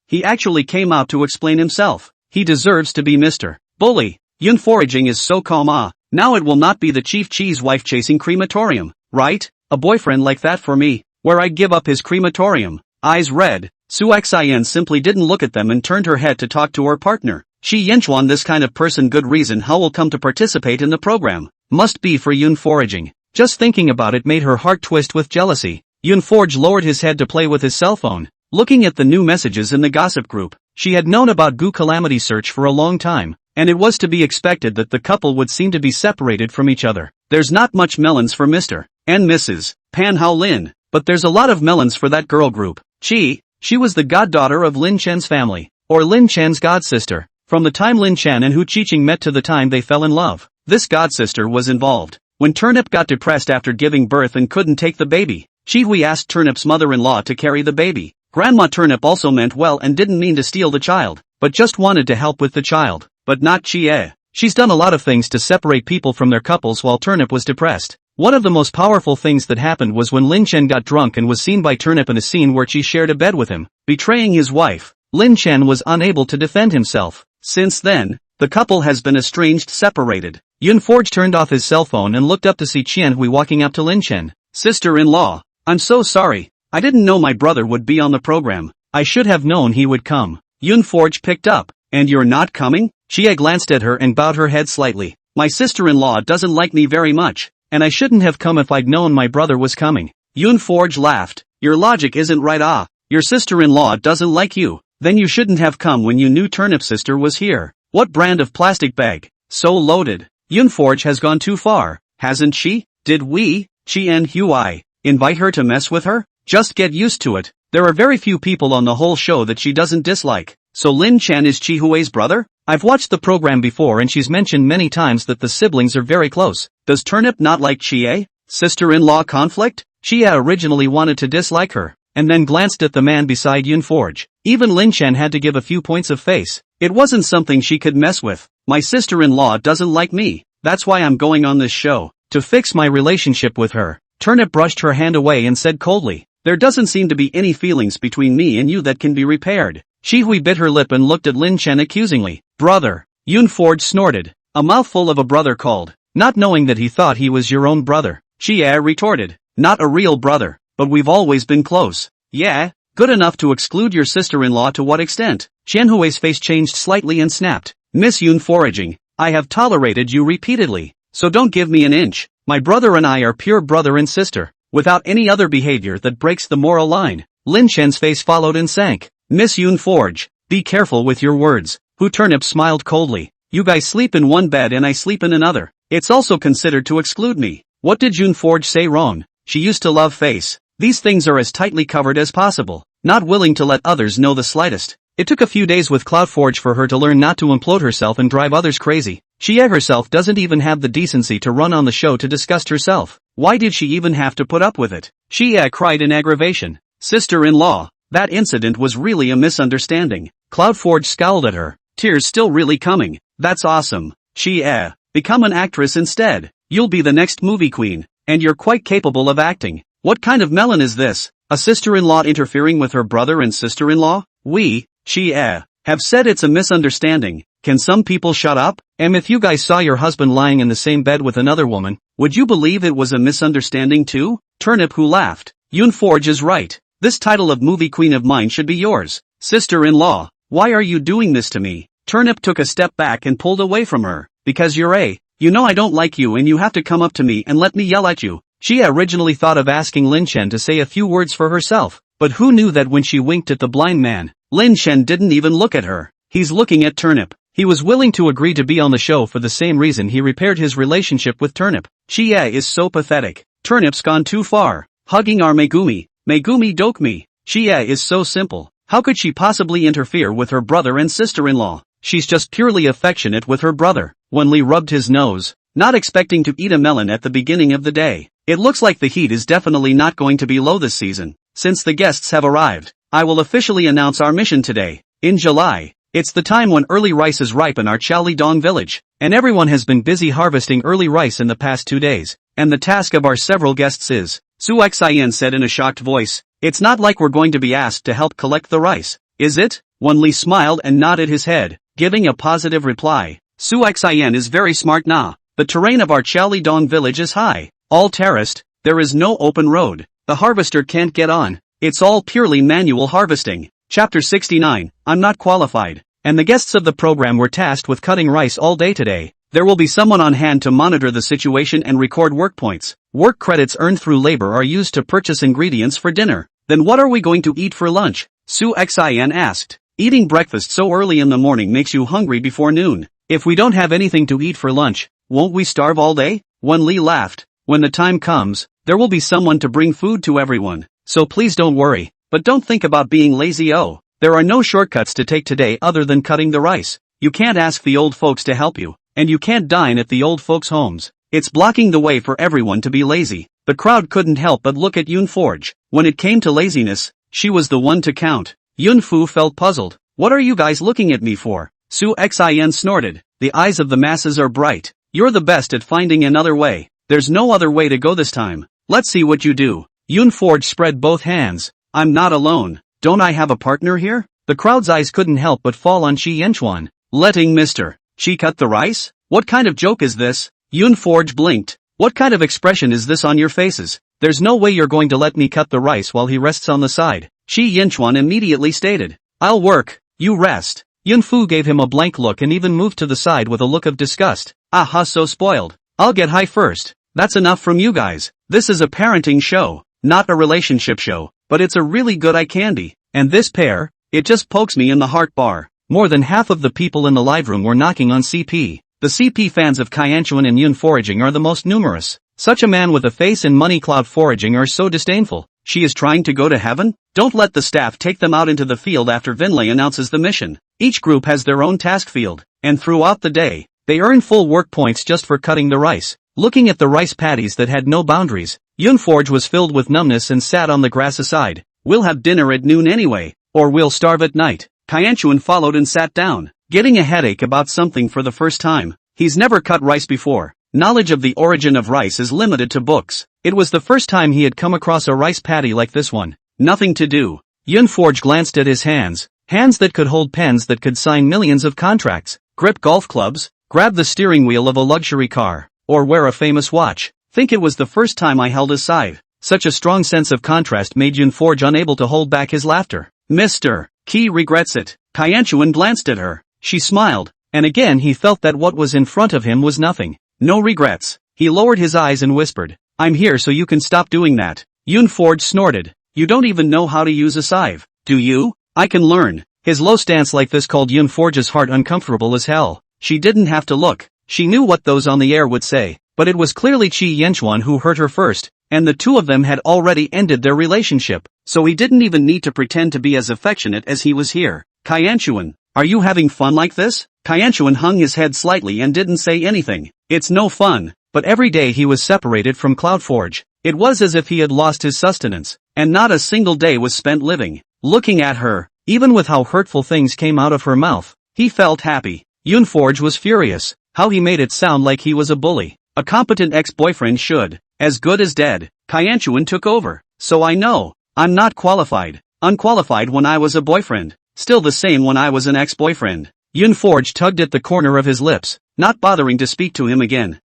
he actually came out to explain himself. He deserves to be Mr. Bully. Yunforaging is so calm. Now it will not be the Chief Chi's wife chasing crematorium, right? A boyfriend like that for me, where I'd give up his crematorium. Eyes red, Su Xin simply didn't look at them and turned her head to talk to her partner. Qi Yanchuan, this kind of person, good reason how will come to participate in the program. Must be for Yunforaging. Just thinking about it made her heart twist with jealousy. Yunforge lowered his head to play with his cell phone, looking at the new messages in the gossip group. She had known about Gu Calamity Search for a long time, and it was to be expected that the couple would seem to be separated from each other. There's not much melons for Mr. and Mrs. Pan Hao Lin, but there's a lot of melons for that girl group. She was the goddaughter of Lin Chen's family, or Lin Chen's godsister. From the time Lin Chen and Hu Qiqing met to the time they fell in love, this godsister was involved. When Turnip got depressed after giving birth and couldn't take the baby, Qi Hui asked Turnip's mother-in-law to carry the baby. Grandma Turnip also meant well and didn't mean to steal the child, but just wanted to help with the child. But not Chie. She's done a lot of things to separate people from their couples while Turnip was depressed. One of the most powerful things that happened was when Lin Chen got drunk and was seen by Turnip in a scene where she shared a bed with him, betraying his wife. Lin Chen was unable to defend himself. Since then, the couple has been estranged, separated. Yunforge turned off his cell phone and looked up to see Qian Hui walking up to Lin Chen. Sister-in-law, I'm so sorry. I didn't know my brother would be on the program. I should have known he would come. Yunforge picked up. And you're not coming? Xie glanced at her and bowed her head slightly. My sister-in-law doesn't like me very much, and I shouldn't have come if I'd known my brother was coming. Yunforge laughed. Your logic isn't right. Your sister-in-law doesn't like you. Then you shouldn't have come when you knew Turnip's sister was here. What brand of plastic bag? So loaded. Yunforge has gone too far, hasn't she? Did we, Qian Hui, invite her to mess with her? Just get used to it. There are very few people on the whole show that she doesn't dislike. So Lin Chen is Qi Hui's brother? I've watched the program before and she's mentioned many times that the siblings are very close. Does Turnip not like Chie? Sister-in-law conflict? Xia originally wanted to dislike her, and then glanced at the man beside Yunforge. Even Lin Chen had to give a few points of face. It wasn't something she could mess with. My sister-in-law doesn't like me. That's why I'm going on this show. To fix my relationship with her. Turnip brushed her hand away and said coldly, there doesn't seem to be any feelings between me and you that can be repaired. Shihui bit her lip and looked at Lin Chen accusingly. Brother. Yunforge snorted. A mouthful of a brother called, not knowing that he thought he was your own brother. Xia retorted. Not a real brother, but we've always been close. Yeah? Good enough to exclude your sister-in-law to what extent? Qianhui's face changed slightly and snapped. Miss Yunforaging, I have tolerated you repeatedly, so don't give me an inch. My brother and I are pure brother and sister, without any other behavior that breaks the moral line. Lin Chen's face followed and sank. Miss Yunforge, be careful with your words. Hu Turnip smiled coldly. You guys sleep in one bed and I sleep in another. It's also considered to exclude me. What did Yunforge say wrong? She used to love face. These things are as tightly covered as possible, not willing to let others know the slightest. It took a few days with Cloudforge for her to learn not to implode herself and drive others crazy. Xia herself doesn't even have the decency to run on the show to disgust herself. Why did she even have to put up with it? Xia cried in aggravation. Sister-in-law, that incident was really a misunderstanding. Cloudforge scowled at her, tears still really coming. That's awesome. Xia, become an actress instead. You'll be the next movie queen, and you're quite capable of acting. What kind of melon is this? A sister-in-law interfering with her brother and sister-in-law? We, Xia, have said it's a misunderstanding. Can some people shut up? If you guys saw your husband lying in the same bed with another woman, would you believe it was a misunderstanding too? Turnip who laughed. Yunforge is right. This title of movie queen of mine should be yours. Sister-in-law, why are you doing this to me? Turnip took a step back and pulled away from her. Because you're you know I don't like you and you have to come up to me and let me yell at you. Xia originally thought of asking Lin Chen to say a few words for herself, but who knew that when she winked at the blind man, Lin Chen didn't even look at her. He's looking at Turnip. He was willing to agree to be on the show for the same reason he repaired his relationship with Turnip. Xia is so pathetic. Turnip's gone too far. Hugging our Megumi. Megumi Dokumi. Xia is so simple. How could she possibly interfere with her brother and sister-in-law? She's just purely affectionate with her brother. Wen Li rubbed his nose, not expecting to eat a melon at the beginning of the day. It looks like the heat is definitely not going to be low this season. Since the guests have arrived, I will officially announce our mission today. In July, it's the time when early rices ripen our Chaolidong village, and everyone has been busy harvesting early rice in the past 2 days, and the task of our several guests is, Su Xian said in a shocked voice, it's not like we're going to be asked to help collect the rice, is it? Wen Li smiled and nodded his head, giving a positive reply. Su Xian is very smart nah. The terrain of our Chaolidong village is high, all terraced, there is no open road, the harvester can't get on, it's all purely manual harvesting. Chapter 69, I'm not qualified, and the guests of the program were tasked with cutting rice all day today. There will be someone on hand to monitor the situation and record work points. Work credits earned through labor are used to purchase ingredients for dinner. Then what are we going to eat for lunch? Su Xian asked. Eating breakfast so early in the morning makes you hungry before noon. If we don't have anything to eat for lunch, won't we starve all day? Wen Li laughed. When the time comes, there will be someone to bring food to everyone. So please don't worry. But don't think about being lazy. Oh, there are no shortcuts to take today other than cutting the rice. You can't ask the old folks to help you, and you can't dine at the old folks' homes. It's blocking the way for everyone to be lazy. The crowd couldn't help but look at Yunforge. When it came to laziness, she was the one to count. Yunfu felt puzzled. What are you guys looking at me for? Su Xian snorted. The eyes of the masses are bright. You're the best at finding another way. There's no other way to go this time. Let's see what you do. Yunforge spread both hands. I'm not alone. Don't I have a partner here? The crowd's eyes couldn't help but fall on Shi Yanchuan. Letting Mr. Shi cut the rice? What kind of joke is this? Yunforge blinked. What kind of expression is this on your faces? There's no way you're going to let me cut the rice while he rests on the side. Shi Yanchuan immediately stated. I'll work. You rest. Yunfu gave him a blank look and even moved to the side with a look of disgust. Aha, so spoiled. I'll get high first. That's enough from you guys. This is a parenting show, not a relationship show, but it's a really good eye candy. And this pair, it just pokes me in the heart bar. More than half of the people in the live room were knocking on CP. The CP fans of Kaianchuan and Yun Foraging are the most numerous. Such a man with a face and money cloud foraging are so disdainful. She is trying to go to heaven? Don't let the staff take them out into the field after Vinlay announces the mission. Each group has their own task field, and throughout the day, they earn full work points just for cutting the rice. Looking at the rice paddies that had no boundaries, Yunforge was filled with numbness and sat on the grass aside. We'll have dinner at noon anyway, or we'll starve at night. Kyanchuan followed and sat down, getting a headache about something for the first time. He's never cut rice before. Knowledge of the origin of rice is limited to books. It was the first time he had come across a rice paddy like this one. Nothing to do. Yunforge glanced at his hands. Hands that could hold pens that could sign millions of contracts, grip golf clubs, grab the steering wheel of a luxury car, or wear a famous watch. Think it was the first time I held a scythe. Such a strong sense of contrast made Yunforge unable to hold back his laughter. Mr. Ki regrets it. Kyanchuan glanced at her. She smiled, and again he felt that what was in front of him was nothing. No regrets. He lowered his eyes and whispered, I'm here so you can stop doing that. Yunforge snorted. You don't even know how to use a scythe, do you? I can learn. His low stance like this called Yunforge's heart uncomfortable as hell. She didn't have to look. She knew what those on the air would say, but it was clearly Chi Yenchuan who hurt her first, and the two of them had already ended their relationship, so he didn't even need to pretend to be as affectionate as he was here. Kyanchuan, are you having fun like this? Kyanchuan hung his head slightly and didn't say anything. It's no fun, but every day he was separated from Cloudforge. It was as if he had lost his sustenance, and not a single day was spent living. Looking at her, even with how hurtful things came out of her mouth, he felt happy. Yunforge was furious. How he made it sound like he was a bully. A competent ex-boyfriend should. As good as dead. Kyanchuan took over. So I know. I'm not qualified. Unqualified when I was a boyfriend. Still the same when I was an ex-boyfriend. Yunforge tugged at the corner of his lips, not bothering to speak to him again.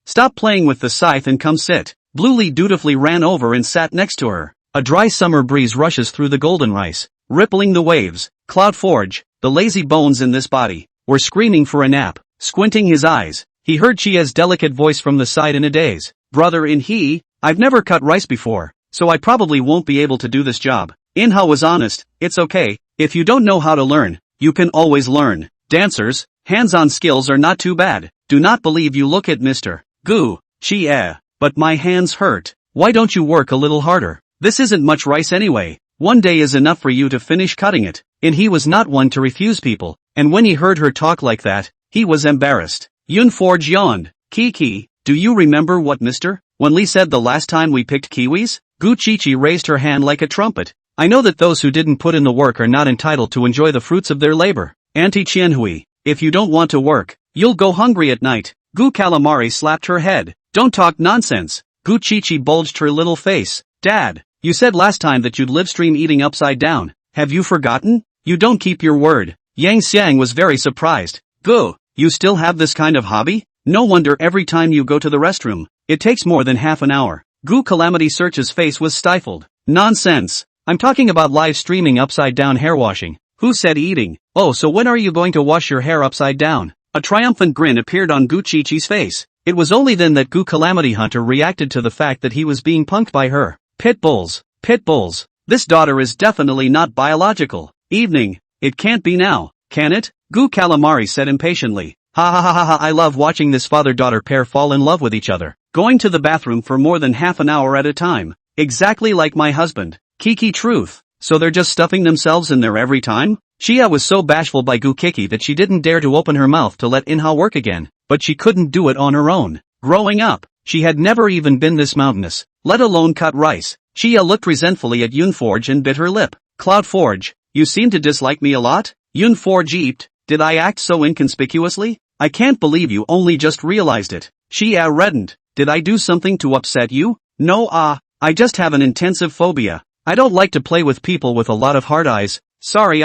Stop playing with the scythe and come sit. Bluely dutifully ran over and sat next to her. A dry summer breeze rushes through the golden rice, rippling the waves. Cloudforge, the lazy bones in this body, were screaming for a nap. Squinting his eyes, he heard Chia's delicate voice from the side in a daze. Brother I've never cut rice before, so I probably won't be able to do this job. Inha was honest, it's okay, if you don't know how to learn, you can always learn. Dancers, hands-on skills are not too bad. Do not believe you look at Mr. Gu, Chia, but my hands hurt. Why don't you work a little harder? This isn't much rice anyway. One day is enough for you to finish cutting it. And he was not one to refuse people, and when he heard her talk like that, he was embarrassed. Yunforge yawned. Kiki, do you remember what Mr. Wenli said the last time we picked kiwis? Gu Chichi raised her hand like a trumpet. I know that those who didn't put in the work are not entitled to enjoy the fruits of their labor. Auntie Qianhui, if you don't want to work, you'll go hungry at night. Gu Calamari slapped her head. Don't talk nonsense. Gu Chichi bulged her little face. Dad, you said last time that you'd live stream eating upside down. Have you forgotten? You don't keep your word. Yang Xiang was very surprised. Gu, you still have this kind of hobby? No wonder every time you go to the restroom, it takes more than half an hour. Gu Calamity Search's face was stifled. Nonsense. I'm talking about live streaming upside down hair washing. Who said eating? Oh, so when are you going to wash your hair upside down? A triumphant grin appeared on Gu Chichi's face. It was only then that Gu Calamity Hunter reacted to the fact that he was being punked by her. Pit bulls. This daughter is definitely not biological. Evening. It can't be now, can it? Gu Calamari said impatiently. Ha ha ha ha ha, I love watching this father-daughter pair fall in love with each other. Going to the bathroom for more than half an hour at a time. Exactly like my husband. Kiki truth. So they're just stuffing themselves in there every time? Chia was so bashful by Gu Kiki that she didn't dare to open her mouth to let Inha work again, but she couldn't do it on her own. Growing up, she had never even been this mountainous, let alone cut rice. Chia looked resentfully at Yunforge and bit her lip. Cloudforge, you seem to dislike me a lot? Yunforge eeped. Did I act so inconspicuously? I can't believe you only just realized it. Chia reddened. Did I do something to upset you? No, I just have an intensive phobia. I don't like to play with people with a lot of hard eyes. Sorry.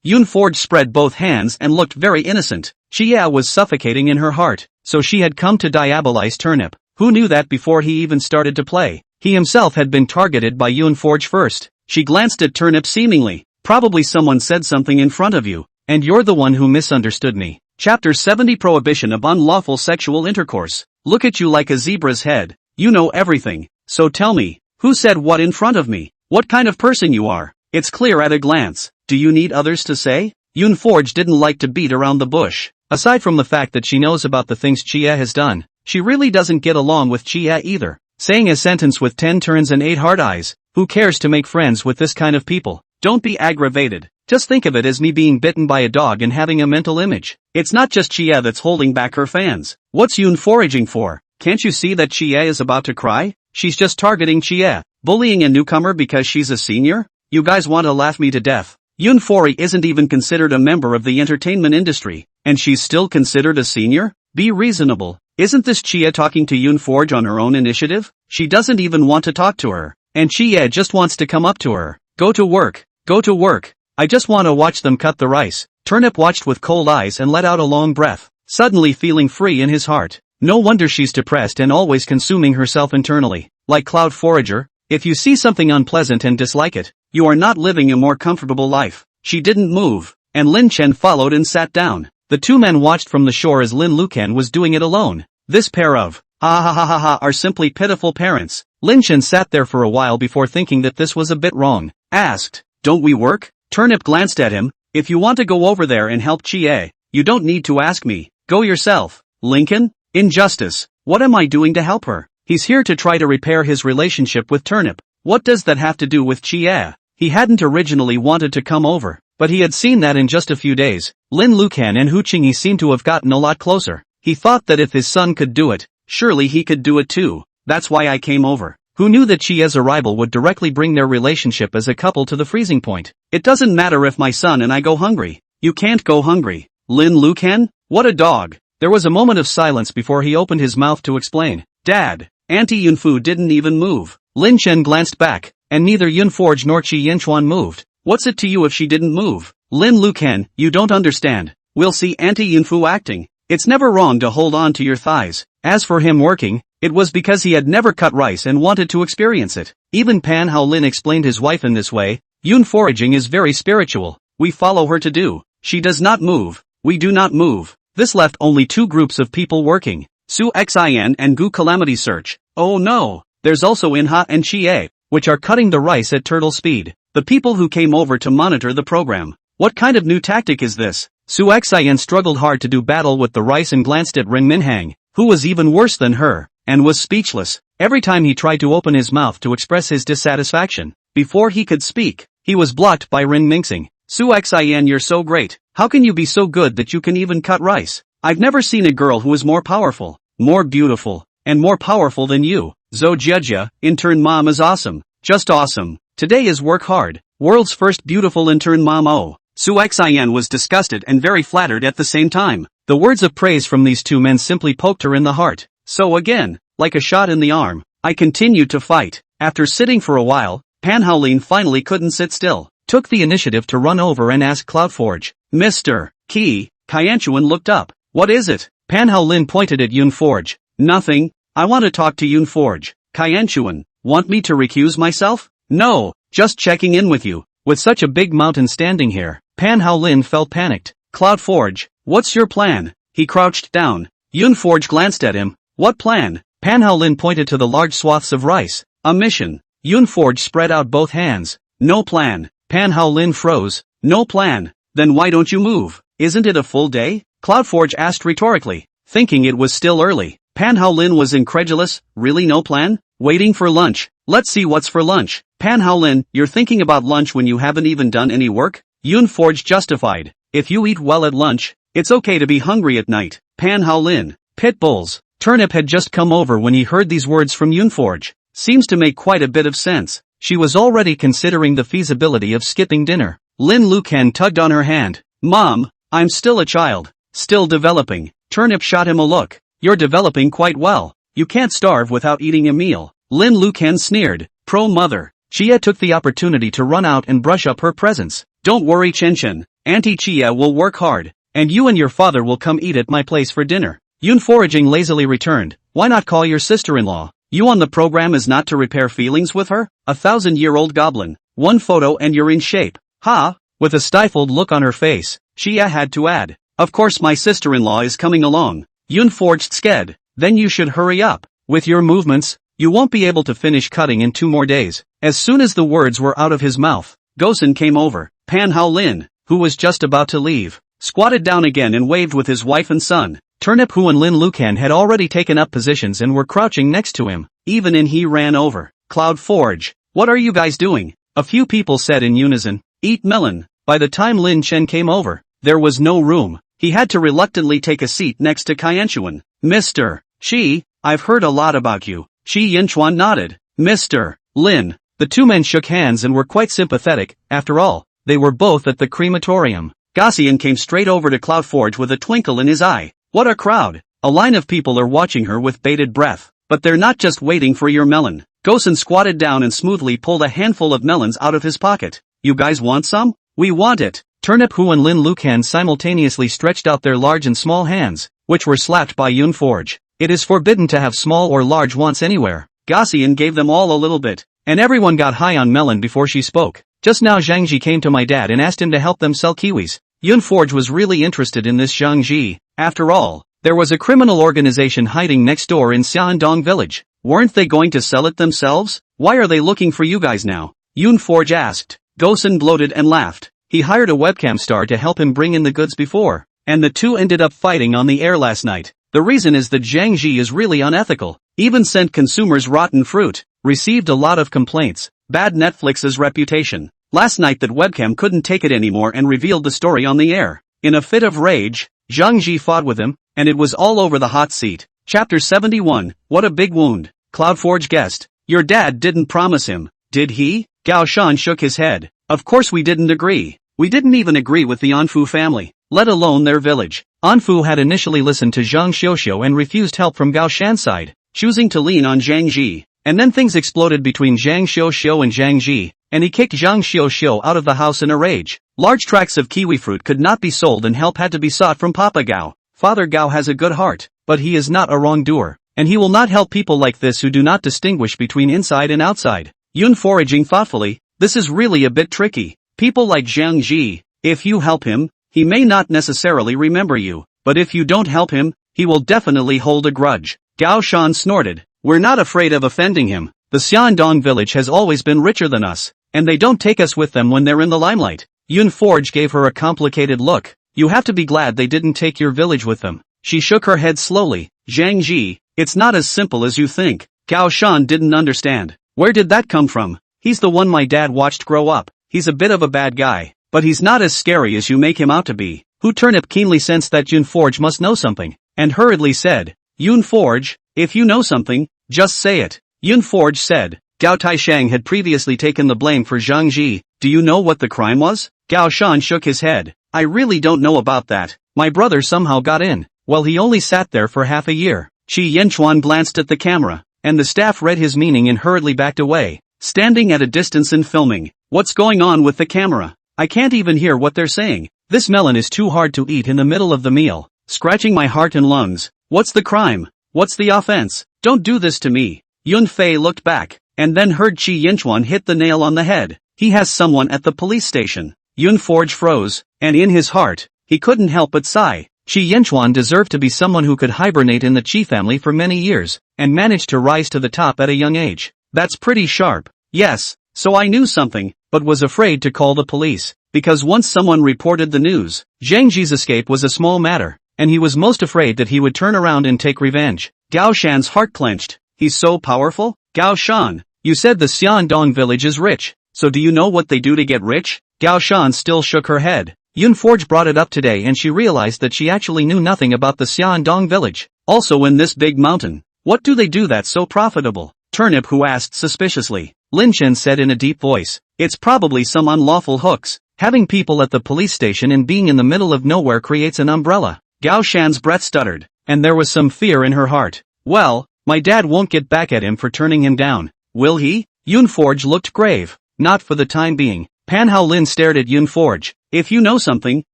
Yunforge spread both hands and looked very innocent. Chia was suffocating in her heart, so she had come to diabolize Turnip. Who knew that before he even started to play? He himself had been targeted by Yunforge first. She glanced at Turnip seemingly. Probably someone said something in front of you, and you're the one who misunderstood me. Chapter 70 Prohibition of Unlawful Sexual Intercourse. Look at you like a zebra's head. You know everything. So tell me, who said what in front of me? What kind of person you are? It's clear at a glance. Do you need others to say? Yunforge didn't like to beat around the bush. Aside from the fact that she knows about the things Chia has done, she really doesn't get along with Chia either. Saying a sentence with 10 turns and 8 hard eyes. Who cares to make friends with this kind of people? Don't be aggravated. Just think of it as me being bitten by a dog and having a mental image. It's not just Chia that's holding back her fans. What's Yun foraging for? Can't you see that Chia is about to cry? she's just targeting Chie. Bullying a newcomer because she's a senior? You guys want to laugh me to death. Yunfori isn't even considered a member of the entertainment industry, and she's still considered a senior? Be reasonable. Isn't this Chie talking to Yunforge on her own initiative? She doesn't even want to talk to her, and Chie just wants to come up to her. Go to work. Go to work. I just want to watch them cut the rice. Turnip watched with cold eyes and let out a long breath, suddenly feeling free in his heart. No wonder she's depressed and always consuming herself internally. Like Cloud Forager, if you see something unpleasant and dislike it, you are not living a more comfortable life. She didn't move, and Lin Chen followed and sat down. The two men watched from the shore as Lin Lucan was doing it alone. This pair of are simply pitiful parents. Lin Chen sat there for a while before thinking that this was a bit wrong. Asked, "Don't we work?" Turnip glanced at him. "If you want to go over there and help Chie, you don't need to ask me. Go yourself." Lincoln? Injustice. What am I doing to help her? He's here to try to repair his relationship with Turnip. What does that have to do with Chie? He hadn't originally wanted to come over, but he had seen that in just a few days, Lin Lucan and Hu Qingyi seemed to have gotten a lot closer. He thought that if his son could do it, surely he could do it too. That's why I came over. Who knew that Chie's arrival would directly bring their relationship as a couple to the freezing point? It doesn't matter if my son and I go hungry. You can't go hungry. Lin Lucan? What a dog. There was a moment of silence before he opened his mouth to explain. Dad. Auntie Yunfu didn't even move. Lin Chen glanced back, and neither Yunforge nor Qi Yinchuan moved. What's it to you if she didn't move? Lin Lucan, you don't understand. We'll see Auntie Yunfu acting. It's never wrong to hold on to your thighs. As for him working, it was because he had never cut rice and wanted to experience it. Even Pan Hao Lin explained his wife in this way. Yun foraging is very spiritual. We follow her to do. She does not move. We do not move. This left only two groups of people working. Su Xin and Gu Calamity Search. Oh no. There's also Inha and Chie, which are cutting the rice at turtle speed. The people who came over to monitor the program. What kind of new tactic is this? Su Xin struggled hard to do battle with the rice and glanced at Ren Minhang, who was even worse than her, and was speechless. Every time he tried to open his mouth to express his dissatisfaction, before he could speak, he was blocked by Ren Mingxing. Su Xin, you're so great. How can you be so good that you can even cut rice? I've never seen a girl who is more powerful, more beautiful, and more powerful than you. Zhou Jiejia, intern mom is awesome. Just awesome. Today is work hard. World's first beautiful intern mom. Oh. Su Xin was disgusted and very flattered at the same time. The words of praise from these two men simply poked her in the heart. So again, like a shot in the arm, I continued to fight. After sitting for a while, Pan Haolin finally couldn't sit still, took the initiative to run over and ask Cloudforge, Mr. Qi. Qianchuan looked up. What is it? Pan Haolin pointed at Yunforge. Nothing. I want to talk to Yunforge. Qianchuan, want me to recuse myself? No, just checking in with you. With such a big mountain standing here, Pan Haolin felt panicked. Cloudforge, what's your plan? He crouched down. Yunforge glanced at him. What plan? Pan Haolin pointed to the large swaths of rice. A mission. Yunforge spread out both hands. No plan. Pan Haolin froze. No plan. Then why don't you move? Isn't it a full day? Cloudforge asked rhetorically, thinking it was still early. Pan Haolin was incredulous. Really no plan? Waiting for lunch. Let's see what's for lunch. Pan Haolin, you're thinking about lunch when you haven't even done any work? Yunforge justified. If you eat well at lunch, it's okay to be hungry at night. Pan Haolin. Pit bulls. Turnip had just come over when he heard these words from Yunforge. Seems to make quite a bit of sense. She was already considering the feasibility of skipping dinner. Lin Lucan tugged on her hand. Mom, I'm still a child. Still developing. Turnip shot him a look. You're developing quite well. You can't starve without eating a meal. Lin Lucan sneered. Pro-mother. Chia took the opportunity to run out and brush up her presence. Don't worry, Chen. Auntie Chia will work hard, and you and your father will come eat at my place for dinner. Yunforaging lazily returned. Why not call your sister-in-law? You on the program is not to repair feelings with her? 1,000-year-old goblin. One photo and you're in shape. Ha! With a stifled look on her face, Chia had to add. Of course my sister-in-law is coming along. Yunforged sked. Then you should hurry up. With your movements, you won't be able to finish cutting in 2 more days. As soon as the words were out of his mouth, Gosen came over. Pan Haolin, who was just about to leave, squatted down again and waved with his wife and son. Turnip Hu and Lin Lucan had already taken up positions and were crouching next to him. Even in he ran over. Cloudforge, what are you guys doing? A few people said in unison. Eat melon. By the time Lin Chen came over, there was no room. He had to reluctantly take a seat next to Qianchuan. Mr. Qi, I've heard a lot about you. Chi Yinchuan nodded. Mr. Lin. The two men shook hands and were quite sympathetic. After all, they were both at the crematorium. Gaussian came straight over to Cloudforge with a twinkle in his eye. What a crowd! A line of people are watching her with bated breath. But they're not just waiting for your melon. Gosen squatted down and smoothly pulled a handful of melons out of his pocket. You guys want some? We want it. Turnip Hu and Lin Lucan simultaneously stretched out their large and small hands, which were slapped by Yun Forge. It is forbidden to have small or large wants anywhere. Gaussian gave them all a little bit, and everyone got high on melon before she spoke. Just now Zhang came to my dad and asked him to help them sell kiwis. Yun Forge was really interested in this Zhang. After all, there was a criminal organization hiding next door in Xiandong village. Weren't they going to sell it themselves? Why are they looking for you guys now? Yun Forge asked. Gosen gloated and laughed. He hired a webcam star to help him bring in the goods before, and the two ended up fighting on the air last night. The reason is that Zhang is really unethical. Even sent consumers rotten fruit. Received a lot of complaints. Bad Netflix's reputation. Last night that webcam couldn't take it anymore and revealed the story on the air. In a fit of rage, Zhang Ji fought with him, and it was all over the hot seat. Chapter 71, What a Big Wound. Cloudforge guessed. Your dad didn't promise him, did he? Gao Shan shook his head. Of course we didn't agree. We didn't even agree with the Anfu family, let alone their village. Anfu had initially listened to Zhang Xiuxiu and refused help from Gao Shan's side, choosing to lean on Zhang Ji. And then things exploded between Zhang Xiuxiu and Zhang Ji, and he kicked Zhang Xiuxiu out of the house in a rage. Large tracts of kiwi fruit could not be sold and help had to be sought from Papa Gao. Father Gao has a good heart, but he is not a wrongdoer, and he will not help people like this who do not distinguish between inside and outside. Yun foraging thoughtfully, this is really a bit tricky. People like Zhang Ji, if you help him, he may not necessarily remember you, but if you don't help him, he will definitely hold a grudge. Gao Shan snorted. We're not afraid of offending him. The Xiandong village has always been richer than us, and they don't take us with them when they're in the limelight. Yun Forge gave her a complicated look. You have to be glad they didn't take your village with them. She shook her head slowly. Zhang Ji, it's not as simple as you think. Gao Shan didn't understand. Where did that come from? He's the one my dad watched grow up. He's a bit of a bad guy, but he's not as scary as you make him out to be. Hu Turnip keenly sensed that Yun Forge must know something, and hurriedly said, Yun Forge, if you know something, just say it. Yun Forge said. Gao Taishang had previously taken the blame for Zhang Ji. Do you know what the crime was? Gao Shan shook his head. I really don't know about that. My brother somehow got in. Well, he only sat there for half a year. Chi Yanchuan glanced at the camera, and the staff read his meaning and hurriedly backed away, standing at a distance and filming. What's going on with the camera? I can't even hear what they're saying. This melon is too hard to eat in the middle of the meal, scratching my heart and lungs. What's the crime? What's the offense? Don't do this to me. Yun Fei looked back, and then heard Chi Yinchuan hit the nail on the head. He has someone at the police station. Yun Forge froze, and in his heart, he couldn't help but sigh. Chi Yinchuan deserved to be someone who could hibernate in the Chi family for many years, and managed to rise to the top at a young age. That's pretty sharp. Yes, so I knew something, but was afraid to call the police, because once someone reported the news, Zhang Ji's escape was a small matter, and he was most afraid that he would turn around and take revenge. Gao Shan's heart clenched. He's so powerful? Gao Shan, you said the Xiandong village is rich, so do you know what they do to get rich? Gao Shan still shook her head. Yun Forge brought it up today and she realized that she actually knew nothing about the Xiandong village. Also in this big mountain, what do they do that's so profitable? Turnip Hu asked suspiciously. Lin Chen said in a deep voice. It's probably some unlawful hooks. Having people at the police station and being in the middle of nowhere creates an umbrella. Gao Shan's breath stuttered, and there was some fear in her heart. Well, my dad won't get back at him for turning him down, will he? Yun Forge looked grave. Not for the time being. Pan Hao Lin stared at Yun Forge. If you know something,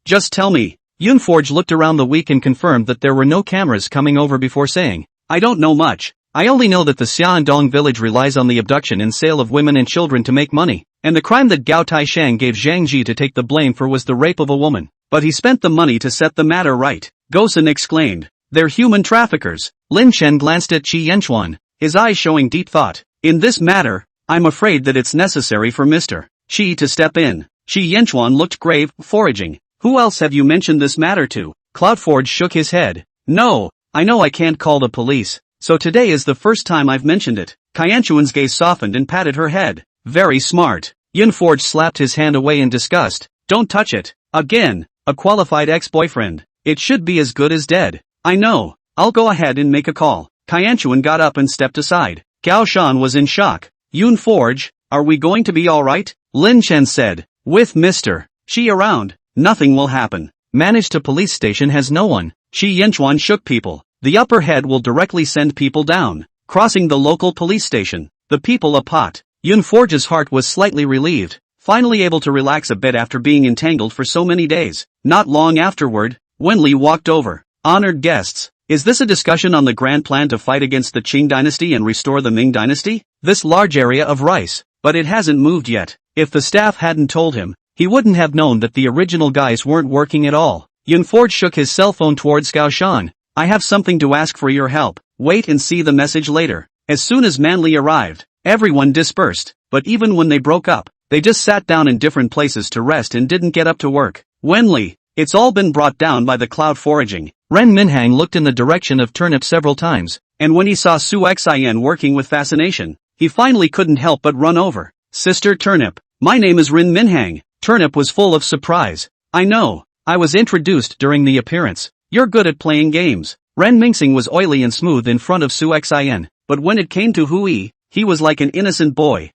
just tell me. Yun Forge looked around the week and confirmed that there were no cameras coming over before saying, I don't know much. I only know that the Xiandong village relies on the abduction and sale of women and children to make money, and the crime that Gao Taishang gave Zhang Ji to take the blame for was the rape of a woman. But he spent the money to set the matter right. Gosen exclaimed. They're human traffickers. Lin Chen glanced at Chi Yanchuan, his eyes showing deep thought. In this matter, I'm afraid that it's necessary for Mr. Chi to step in. Chi Yanchuan looked grave, foraging. Who else have you mentioned this matter to? Cloudforge shook his head. No, I know I can't call the police, so today is the first time I've mentioned it. Kaianchuan's gaze softened and patted her head. Very smart. Yunforge slapped his hand away in disgust. Don't touch it. Again, a qualified ex-boyfriend. It should be as good as dead. I know. I'll go ahead and make a call. Kaianchuan got up and stepped aside. Gao Shan was in shock. Yoon Forge, are we going to be alright? Lin Chen said. With Mr. Shi around, nothing will happen. Managed to police station has no one. Shi Yanchuan shook people. The upper head will directly send people down. Crossing the local police station. The people a pot. Yoon Forge's heart was slightly relieved. Finally able to relax a bit after being entangled for so many days. Not long afterward, Wenli walked over. Honored guests. Is this a discussion on the grand plan to fight against the Qing dynasty and restore the Ming dynasty? This large area of rice. But it hasn't moved yet. If the staff hadn't told him, he wouldn't have known that the original guys weren't working at all. Yoon Forge shook his cell phone towards Gao Shan. I have something to ask for your help. Wait and see the message later. As soon as Manly arrived, everyone dispersed. But even when they broke up, they just sat down in different places to rest and didn't get up to work. Wenli, it's all been brought down by the cloud foraging. Ren Minhang looked in the direction of Turnip several times, and when he saw Su Xin working with fascination, he finally couldn't help but run over. Sister Turnip, my name is Rin Minhang. Turnip was full of surprise. I know, I was introduced during the appearance. You're good at playing games. Ren Mingxing was oily and smooth in front of Su Xin, but when it came to Hui, he was like an innocent boy.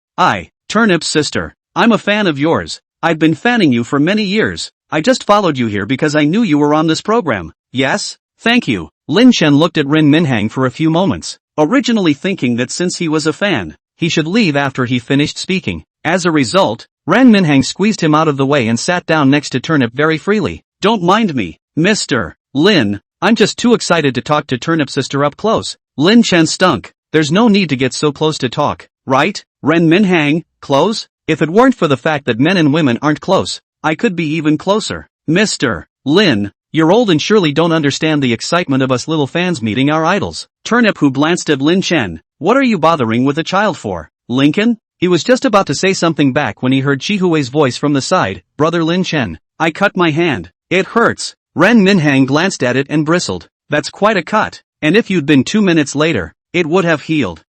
Turnip's sister, I'm a fan of yours. I've been fanning you for many years. I just followed you here because I knew you were on this program. Yes? Thank you. Lin Chen looked at Rin Minhang for a few moments, originally thinking that since he was a fan, he should leave after he finished speaking. As a result, Ren Minhang squeezed him out of the way and sat down next to Turnip very freely. Don't mind me, Mr. Lin. I'm just too excited to talk to Turnip's sister up close. Lin Chen stunk. There's no need to get so close to talk, right? Ren Minhang, close? If it weren't for the fact that men and women aren't close, I could be even closer. Mr. Lin, you're old and surely don't understand the excitement of us little fans meeting our idols. Turnip who glanced at Lin Chen. What are you bothering with a child for, Lincoln? He was just about to say something back when he heard Chi Hui's voice from the side. Brother Lin Chen. I cut my hand. It hurts. Ren Minhang glanced at it and bristled. That's quite a cut. And if you'd been 2 minutes later, it would have healed.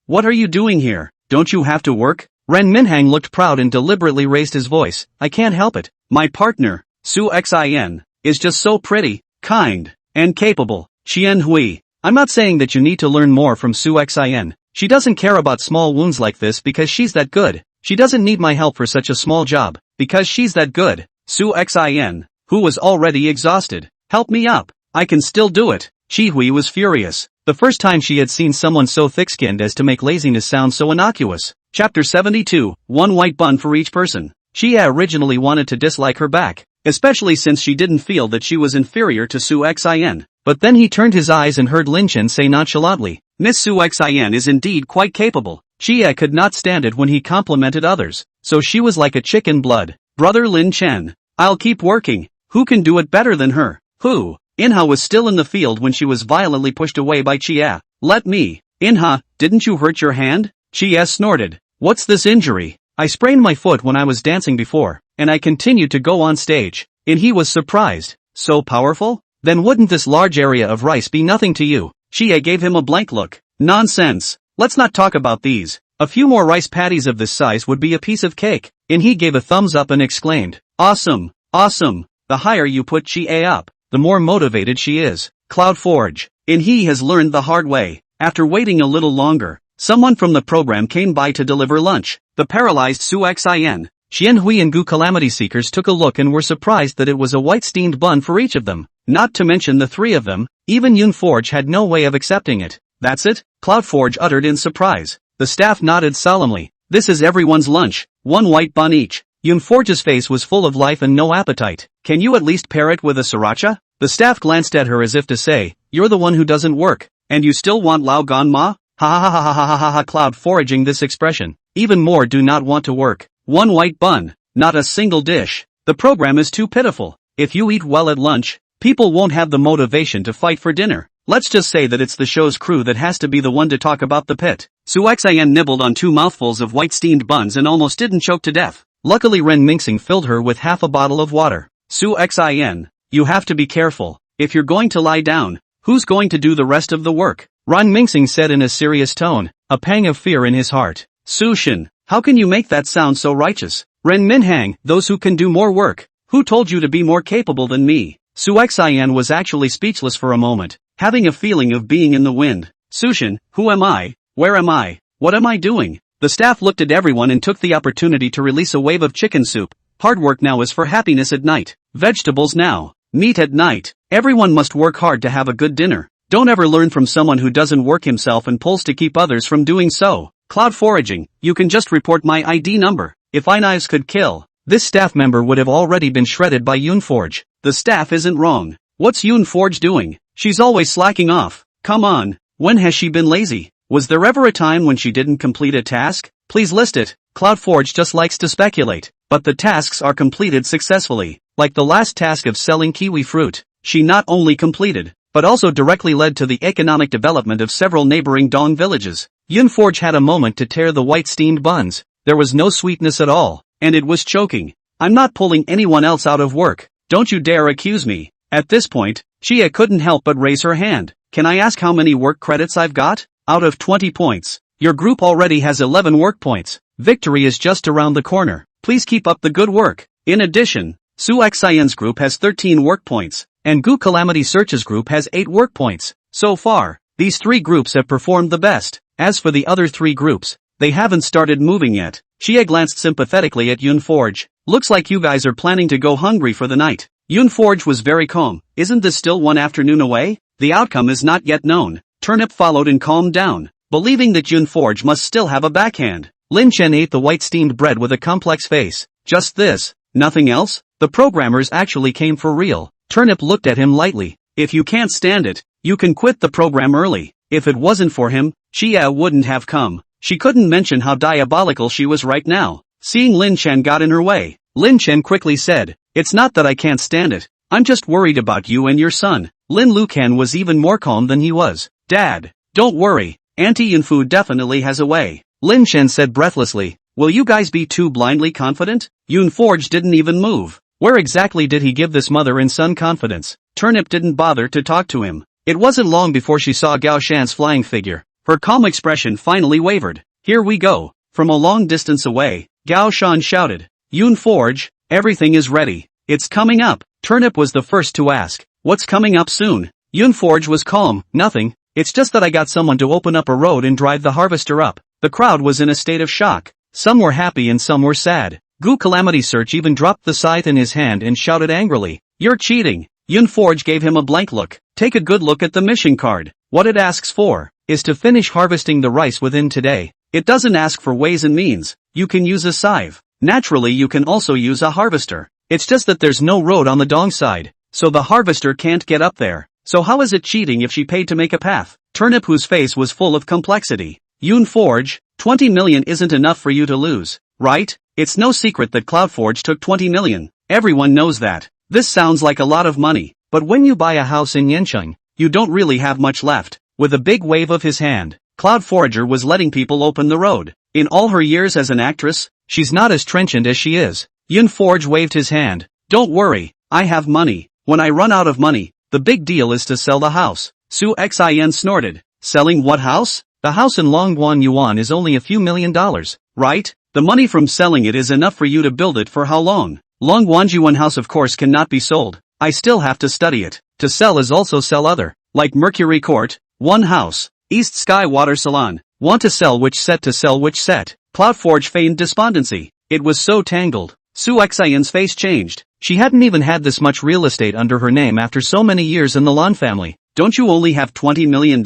What are you doing here? Don't you have to work? Ren Minhang looked proud and deliberately raised his voice. I can't help it. My partner, Su Xin, is just so pretty, kind, and capable. Qian Hui. I'm not saying that you need to learn more from Su Xin. She doesn't care about small wounds like this because she's that good. She doesn't need my help for such a small job, because she's that good. Su Xin, who was already exhausted. Help me up. I can still do it. Chi Hui was furious. The first time she had seen someone so thick-skinned as to make laziness sound so innocuous. Chapter 72, one white bun for each person. Xia originally wanted to dislike her back, especially since she didn't feel that she was inferior to Su Xin. But then he turned his eyes and heard Lin Chen say nonchalantly, Miss Su Xin is indeed quite capable. Xia could not stand it when he complimented others, so she was like a chicken blood. Brother Lin Chen, I'll keep working. Who can do it better than her? Who? Inha was still in the field when she was violently pushed away by Xia. Let me. Inha, didn't you hurt your hand? Xia snorted. What's this injury? I sprained my foot when I was dancing before, and I continued to go on stage. And he was surprised. So powerful? Then wouldn't this large area of rice be nothing to you? Xia gave him a blank look. Nonsense. Let's not talk about these. A few more rice patties of this size would be a piece of cake. And he gave a thumbs up and exclaimed, Awesome, awesome. The higher you put Xia up, the more motivated she is. Cloud Forge. And he has learned the hard way. After waiting a little longer, someone from the program came by to deliver lunch. The paralyzed Su Xin, Xian Hui and Gu Calamity Seekers took a look and were surprised that it was a white steamed bun for each of them. Not to mention the three of them, even Yoon Forge had no way of accepting it. That's it? Cloud Forge uttered in surprise. The staff nodded solemnly. This is everyone's lunch. One white bun each. Yoon Forge's face was full of life and no appetite. Can you at least pair it with a sriracha? The staff glanced at her as if to say, you're the one who doesn't work, and you still want Lao Gan Ma? Ha ha ha ha ha ha ha. Cloud foraging this expression. Even more do not want to work. One white bun, not a single dish. The program is too pitiful. If you eat well at lunch, people won't have the motivation to fight for dinner. Let's just say that it's the show's crew that has to be the one to talk about the pit. Su Xin nibbled on 2 mouthfuls of white steamed buns and almost didn't choke to death. Luckily Ren Mingxing filled her with half a bottle of water. Su Xin, you have to be careful. If you're going to lie down, who's going to do the rest of the work? Ren Mingxing said in a serious tone, a pang of fear in his heart. Su Shin, how can you make that sound so righteous? Ren Minhang, those who can do more work. Who told you to be more capable than me? Su Xian was actually speechless for a moment, having a feeling of being in the wind. Su Shin, who am I? Where am I? What am I doing? The staff looked at everyone and took the opportunity to release a wave of chicken soup. Hard work now is for happiness at night. Vegetables now. Meat at night. Everyone must work hard to have a good dinner. Don't ever learn from someone who doesn't work himself and pulls to keep others from doing so. Cloud foraging. You can just report my ID number. If knives could kill, this staff member would have already been shredded by Yoonforge. The staff isn't wrong. What's Yoonforge doing? She's always slacking off. Come on. When has she been lazy? Was there ever a time when she didn't complete a task? Please list it. CloudForge just likes to speculate. But the tasks are completed successfully. Like the last task of selling kiwi fruit. She not only completed, but also directly led to the economic development of several neighboring Dong villages. Yoonforge had a moment to tear the white steamed buns. There was no sweetness at all, and it was choking. I'm not pulling anyone else out of work. Don't you dare accuse me. At this point, Chia couldn't help but raise her hand. Can I ask how many work credits I've got? Out of 20 points. Your group already has 11 work points. Victory is just around the corner. Please keep up the good work. In addition, Su Xian's group has 13 work points, and Gu Calamity Search's group has 8 work points. So far, these 3 groups have performed the best. As for the other 3 groups, they haven't started moving yet. Chia glanced sympathetically at Yoonforge. Looks like you guys are planning to go hungry for the night. Yoonforge was very calm. Isn't this still one afternoon away? The outcome is not yet known. Turnip followed and calmed down, believing that Yoonforge must still have a backhand. Lin Chen ate the white steamed bread with a complex face. Just this, nothing else? The programmers actually came for real. Turnip looked at him lightly. If you can't stand it, you can quit the program early. If it wasn't for him, Chia wouldn't have come. She couldn't mention how diabolical she was right now. Seeing Lin Chen got in her way, Lin Chen quickly said, "It's not that I can't stand it. I'm just worried about you and your son." Lin Lucan was even more calm than he was. "Dad, don't worry. Auntie Yunfu definitely has a way," Lin Chen said breathlessly. "Will you guys be too blindly confident?" Yoonforge didn't even move. Where exactly did he give this mother and son confidence? Turnip didn't bother to talk to him. It wasn't long before she saw Gao Shan's flying figure. Her calm expression finally wavered. "Here we go." From a long distance away, Gao Shan shouted, "Yoonforge, everything is ready. It's coming up." Turnip was the first to ask, "What's coming up soon?" Yoonforge was calm. "Nothing. It's just that I got someone to open up a road and drive the harvester up." The crowd was in a state of shock. Some were happy and some were sad. Gu Calamity Search even dropped the scythe in his hand and shouted angrily, "You're cheating." Yoonforge gave him a blank look. "Take a good look at the mission card. What it asks for is to finish harvesting the rice within today. It doesn't ask for ways and means. You can use a scythe. Naturally you can also use a harvester. It's just that there's no road on the Dong side, so the harvester can't get up there. So how is it cheating if she paid to make a path?" Turnip, whose face was full of complexity. "Yoonforge, 20 million isn't enough for you to lose, right? It's no secret that CloudForge took 20 million. Everyone knows that. This sounds like a lot of money, but when you buy a house in Yencheng, you don't really have much left." With a big wave of his hand, Cloud Forager was letting people open the road. In all her years as an actress, she's not as trenchant as she is. Yoonforge waved his hand. "Don't worry, I have money. When I run out of money, the big deal is to sell the house." Su Xin snorted. "Selling what house? The house in Longguan Yuan is only a few $1,000,000, right? The money from selling it is enough for you to build it for how long?" "Longguan Yuan house of course cannot be sold. I still have to study it. To sell is also sell other, like Mercury Court, one house, East Sky Water Salon. Want to sell which set to sell which set?" Cloudforge feigned despondency. It was so tangled. Su Xian's face changed. She hadn't even had this much real estate under her name after so many years in the Lan family. "Don't you only have $20 million?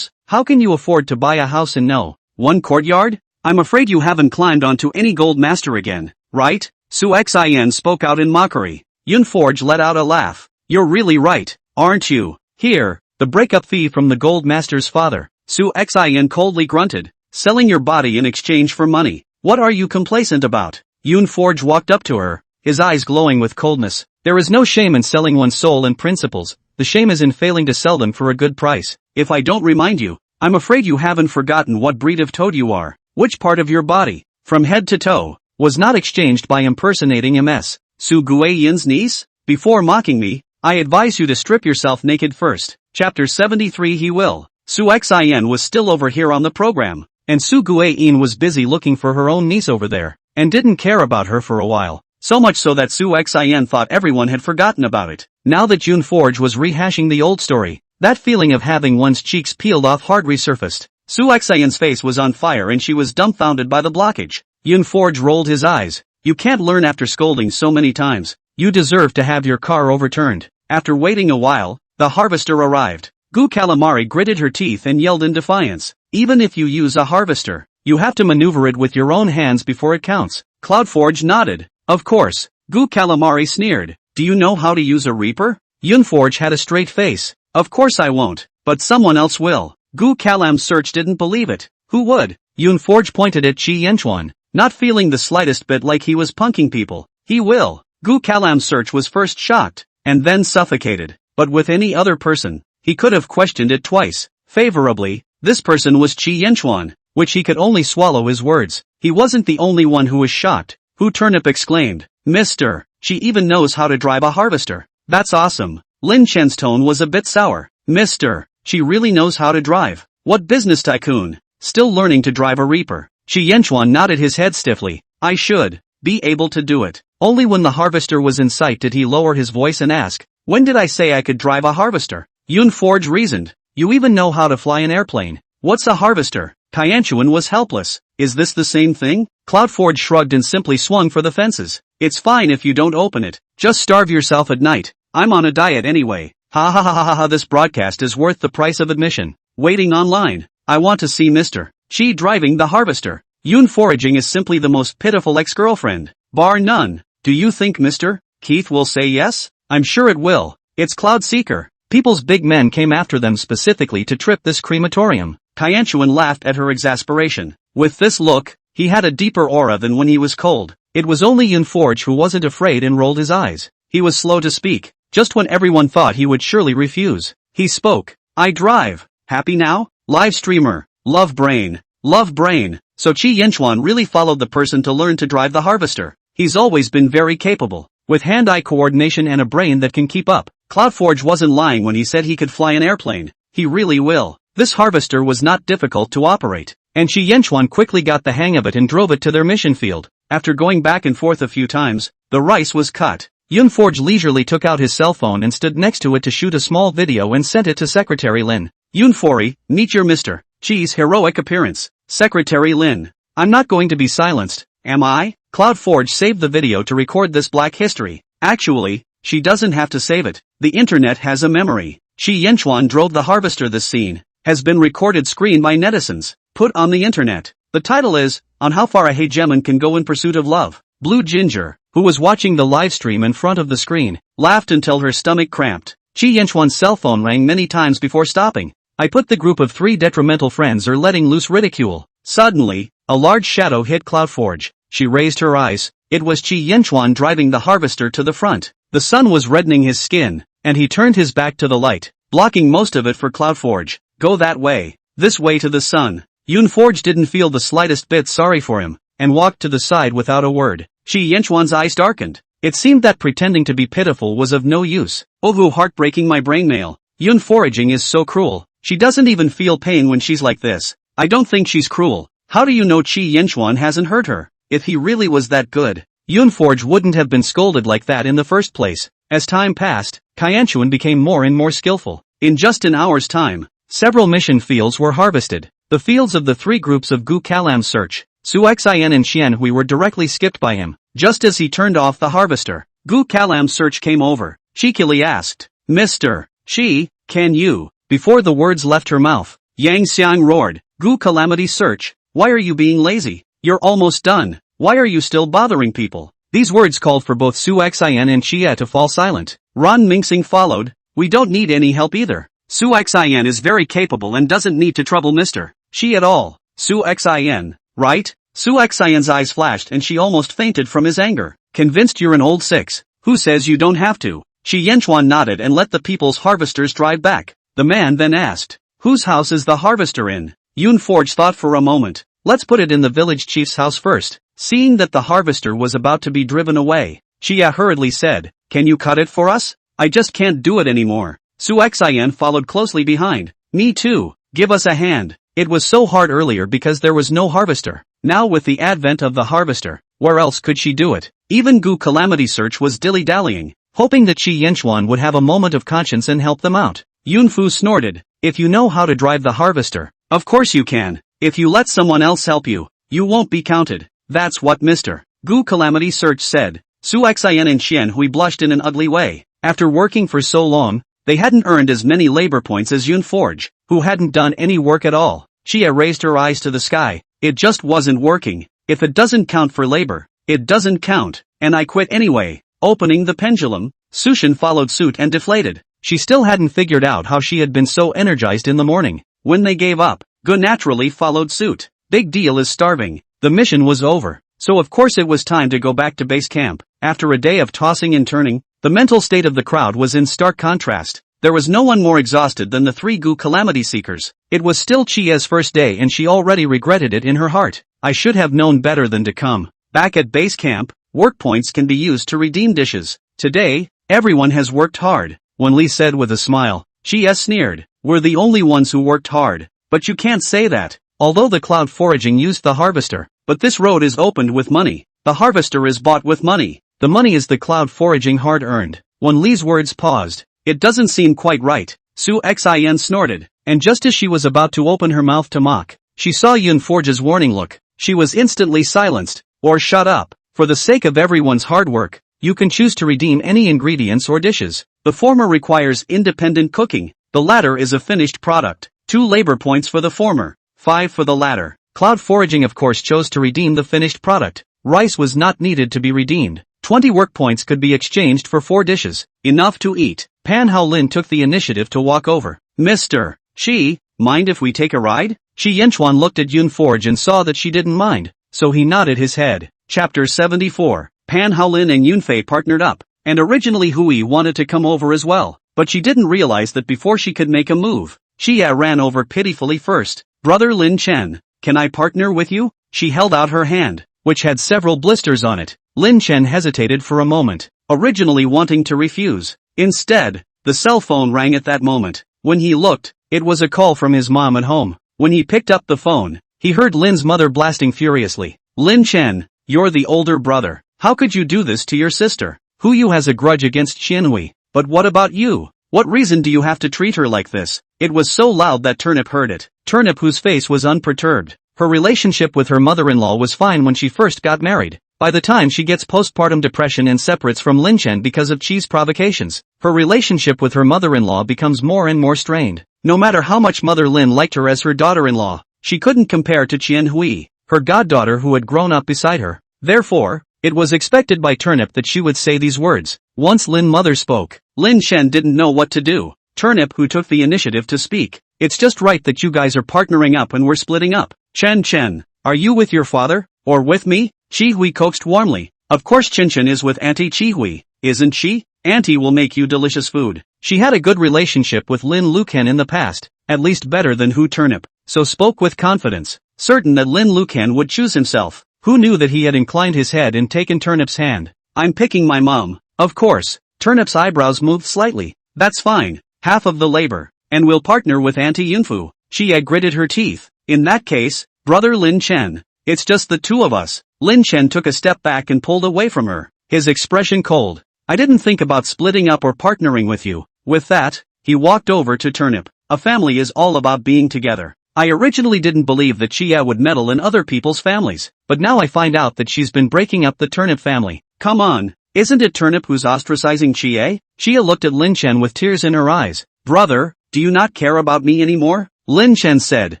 How can you afford to buy a house in one courtyard? I'm afraid you haven't climbed onto any gold master again, right?" Su Xian spoke out in mockery. Yoonforge let out a laugh. "You're really right, aren't you? Here, the breakup fee from the gold master's father." Su Xian coldly grunted. "Selling your body in exchange for money. What are you complacent about?" Yoonforge walked up to her, his eyes glowing with coldness. "There is no shame in selling one's soul and principles. The shame is in failing to sell them for a good price. If I don't remind you, I'm afraid you haven't forgotten what breed of toad you are. Which part of your body, from head to toe, was not exchanged by impersonating MS Su Guiyin's niece? Before mocking me, I advise you to strip yourself naked first." Chapter 73. He will. Su Xian was still over here on the program, and Su Guiyin was busy looking for her own niece over there, and didn't care about her for a while. So much so that Su Xian thought everyone had forgotten about it. Now that Yoonforge was rehashing the old story, that feeling of having one's cheeks peeled off hard resurfaced. Su Xian's face was on fire and she was dumbfounded by the blockage. Yun Forge rolled his eyes. You can't learn after scolding so many times. You deserve to have your car overturned. After waiting a while, the harvester arrived. Gu Calamari gritted her teeth and yelled in defiance. Even if you use a harvester, you have to maneuver it with your own hands before it counts. Cloudforge nodded. Of course. Gu Calamari sneered. Do you know how to use a reaper? Yunforge had a straight face. Of course I won't, but someone else will. Gu Calam Search didn't believe it. Who would? Yunforge pointed at Qi Yenchuan, not feeling the slightest bit like he was punking people. He will. Gu Calam Search was first shocked, and then suffocated. But with any other person, he could have questioned it twice. Favorably, this person was Qi Yenchuan, which he could only swallow his words. He wasn't the only one who was shocked. Hu Turnip exclaimed, Mister, she even knows how to drive a harvester. That's awesome. Lin Chen's tone was a bit sour. Mister, she really knows how to drive. What business tycoon? Still learning to drive a reaper. Qi Yenchuan nodded his head stiffly. I should be able to do it. Only when the harvester was in sight did he lower his voice and ask, when did I say I could drive a harvester? Yun Forge reasoned. You even know how to fly an airplane. What's a harvester? Kaianchuan was helpless. Is this the same thing? Cloudforge shrugged and simply swung for the fences. It's fine if you don't open it. Just starve yourself at night. I'm on a diet anyway. Ha ha ha ha ha, this broadcast is worth the price of admission. Waiting online. I want to see Mr. Chi driving the harvester. Yun Foraging is simply the most pitiful ex-girlfriend. Bar none. Do you think Mr. Keith will say yes? I'm sure it will. It's Cloud Seeker. People's big men came after them specifically to trip this crematorium. Kaianchuan laughed at her exasperation. With this look, he had a deeper aura than when he was cold. It was only Yun Forge who wasn't afraid and rolled his eyes. He was slow to speak. Just when everyone thought he would surely refuse, he spoke. I drive. Happy now? Live streamer. Love brain. Love brain. So Qi Yenchuan really followed the person to learn to drive the harvester. He's always been very capable, with hand-eye coordination and a brain that can keep up. Cloudforge wasn't lying when he said he could fly an airplane. He really will. This harvester was not difficult to operate, and Qi Yenchuan quickly got the hang of it and drove it to their mission field. After going back and forth a few times, the rice was cut. Yunforge leisurely took out his cell phone and stood next to it to shoot a small video and sent it to Secretary Lin. Yunfori, meet your Mr. Chi's heroic appearance. Secretary Lin. I'm not going to be silenced, am I? Cloudforge saved the video to record this black history. Actually, she doesn't have to save it. The internet has a memory. Qi Yenchuan drove the harvester. This scene has been recorded screen by netizens. Put on the internet. The title is, On How Far a Hegemon Can Go in Pursuit of Love. Blue Ginger, who was watching the live stream in front of the screen, laughed until her stomach cramped. Qi Yenchuan's cell phone rang many times before stopping. I put the group of 3 detrimental friends are letting loose ridicule. Suddenly, a large shadow hit Cloudforge. She raised her eyes. It was Qi Yenchuan driving the harvester to the front. The sun was reddening his skin, and he turned his back to the light, blocking most of it for Cloudforge. Go that way. This way to the sun. Yunforge didn't feel the slightest bit sorry for him, and walked to the side without a word. Qi Yenchuan's eyes darkened. It seemed that pretending to be pitiful was of no use. Oh, heartbreaking, my brain mail. Yun Foraging is so cruel. She doesn't even feel pain when she's like this. I don't think she's cruel. How do you know Qi Yenchuan hasn't hurt her? If he really was that good, Yunforge wouldn't have been scolded like that in the first place. As time passed, Kaianchuan became more and more skillful. In just an hour's time, several mission fields were harvested. The fields of the 3 groups of Gu Kalam Search, Su Xian and Xianhui were directly skipped by him. Just as he turned off the harvester, Gu Kalam Search came over. Cheekily asked, Mr. Chi, can you? Before the words left her mouth, Yang Xiang roared, Gu Calamity Search, why are you being lazy? You're almost done. Why are you still bothering people? These words called for both Su Xian and Xia to fall silent. Ran Mingxing followed, we don't need any help either. Su Xian is very capable and doesn't need to trouble Mr. Chi at all. Su Xian, right? Su Xian's eyes flashed and she almost fainted from his anger. Convinced you're an old 6. Who says you don't have to? Qi Yenchuan nodded and let the people's harvesters drive back. The man then asked, whose house is the harvester in? Yun Forge thought for a moment. Let's put it in the village chief's house first. Seeing that the harvester was about to be driven away, Xia hurriedly said, can you cut it for us? I just can't do it anymore. Su Xian followed closely behind. Me too. Give us a hand. It was so hard earlier because there was no harvester. Now with the advent of the harvester, where else could she do it? Even Gu Calamity Search was dilly-dallying, hoping that Qi Yenchuan would have a moment of conscience and help them out. Yun Fu snorted, if you know how to drive the harvester, Of course you can. If you let someone else help you, you won't be counted. That's what Mr. Gu Calamity Search said. Su Xin and Xian Hui blushed in an ugly way. After working for so long, they hadn't earned as many labor points as Yun Forge, who hadn't done any work at all. Xia raised her eyes to the sky. It just wasn't working. If it doesn't count for labor, it doesn't count, and I quit anyway. Opening the pendulum, Sushin followed suit and deflated. She still hadn't figured out how she had been so energized in the morning. When they gave up, Gu naturally followed suit. Big deal is starving. The mission was over, so of course it was time to go back to base camp. After a day of tossing and turning, the mental state of the crowd was in stark contrast. There was no one more exhausted than the three Gu Calamity Seekers. It was still Chia's first day and she already regretted it in her heart. I should have known better than to come. Back at base camp, work points can be used to redeem dishes. Today, everyone has worked hard, Wen Li said with a smile. Chia sneered. We're the only ones who worked hard. But you can't say that. Although the cloud foraging used the harvester, but this road is opened with money. The harvester is bought with money. The money is the cloud foraging hard-earned. Wen Li's words paused. It doesn't seem quite right. Su Xin snorted, and just as she was about to open her mouth to mock, she saw Yun Forge's warning look. She was instantly silenced. Or shut up. For the sake of everyone's hard work, you can choose to redeem any ingredients or dishes. The former requires independent cooking. The latter is a finished product. 2 labor points for the former, 5 for the latter. Cloud foraging of course chose to redeem the finished product. Rice was not needed to be redeemed. 20 work points could be exchanged for 4 dishes. Enough to eat. Pan Haolin took the initiative to walk over. Mr. Shi, mind if we take a ride? Shi Yenchuan looked at Yun Forge and saw that she didn't mind, so he nodded his head. Chapter 74. Pan Haolin and Yunfei partnered up, and originally Hui wanted to come over as well, but she didn't realize that before she could make a move, Xia ran over pitifully first. Brother Lin Chen, can I partner with you? She held out her hand, which had several blisters on it. Lin Chen hesitated for a moment, originally wanting to refuse. Instead, the cell phone rang at that moment. When he looked, it was a call from his mom at home. When he picked up the phone, he heard Lin's mother blasting furiously. Lin Chen, you're the older brother. How could you do this to your sister? Yu has a grudge against Qianhui. But what about you? What reason do you have to treat her like this? It was so loud that Turnip heard it. Turnip, whose face was unperturbed. Her relationship with her mother-in-law was fine when she first got married. By the time she gets postpartum depression and separates from Lin Chen because of Chi's provocations, her relationship with her mother-in-law becomes more and more strained. No matter how much Mother Lin liked her as her daughter-in-law, she couldn't compare to Qianhui, her goddaughter who had grown up beside her. Therefore, it was expected by Turnip that she would say these words. Once Lin mother spoke, Lin Chen didn't know what to do. Turnip who took the initiative to speak. It's just right that you guys are partnering up and we're splitting up. Chen, are you with your father, or with me? Chi Hui coaxed warmly. Of course Chen is with Auntie Chi Hui, isn't she? Auntie will make you delicious food. She had a good relationship with Lin Lucan in the past, at least better than Hu Turnip, so spoke with confidence, certain that Lin Lucan would choose himself. Who knew that he had inclined his head and taken Turnip's hand? I'm picking my mom. Of course. Turnip's eyebrows moved slightly. That's fine. Half of the labor. And we'll partner with Auntie Yunfu. She gritted her teeth. In that case, brother Lin Chen. It's just the two of us. Lin Chen took a step back and pulled away from her, his expression cold. I didn't think about splitting up or partnering with you. With that, he walked over to Turnip. A family is all about being together. I originally didn't believe that Chia would meddle in other people's families, but now I find out that she's been breaking up the Turnip family. Come on, isn't it Turnip who's ostracizing Chia? Chia looked at Lin Chen with tears in her eyes. Brother, do you not care about me anymore? Lin Chen said,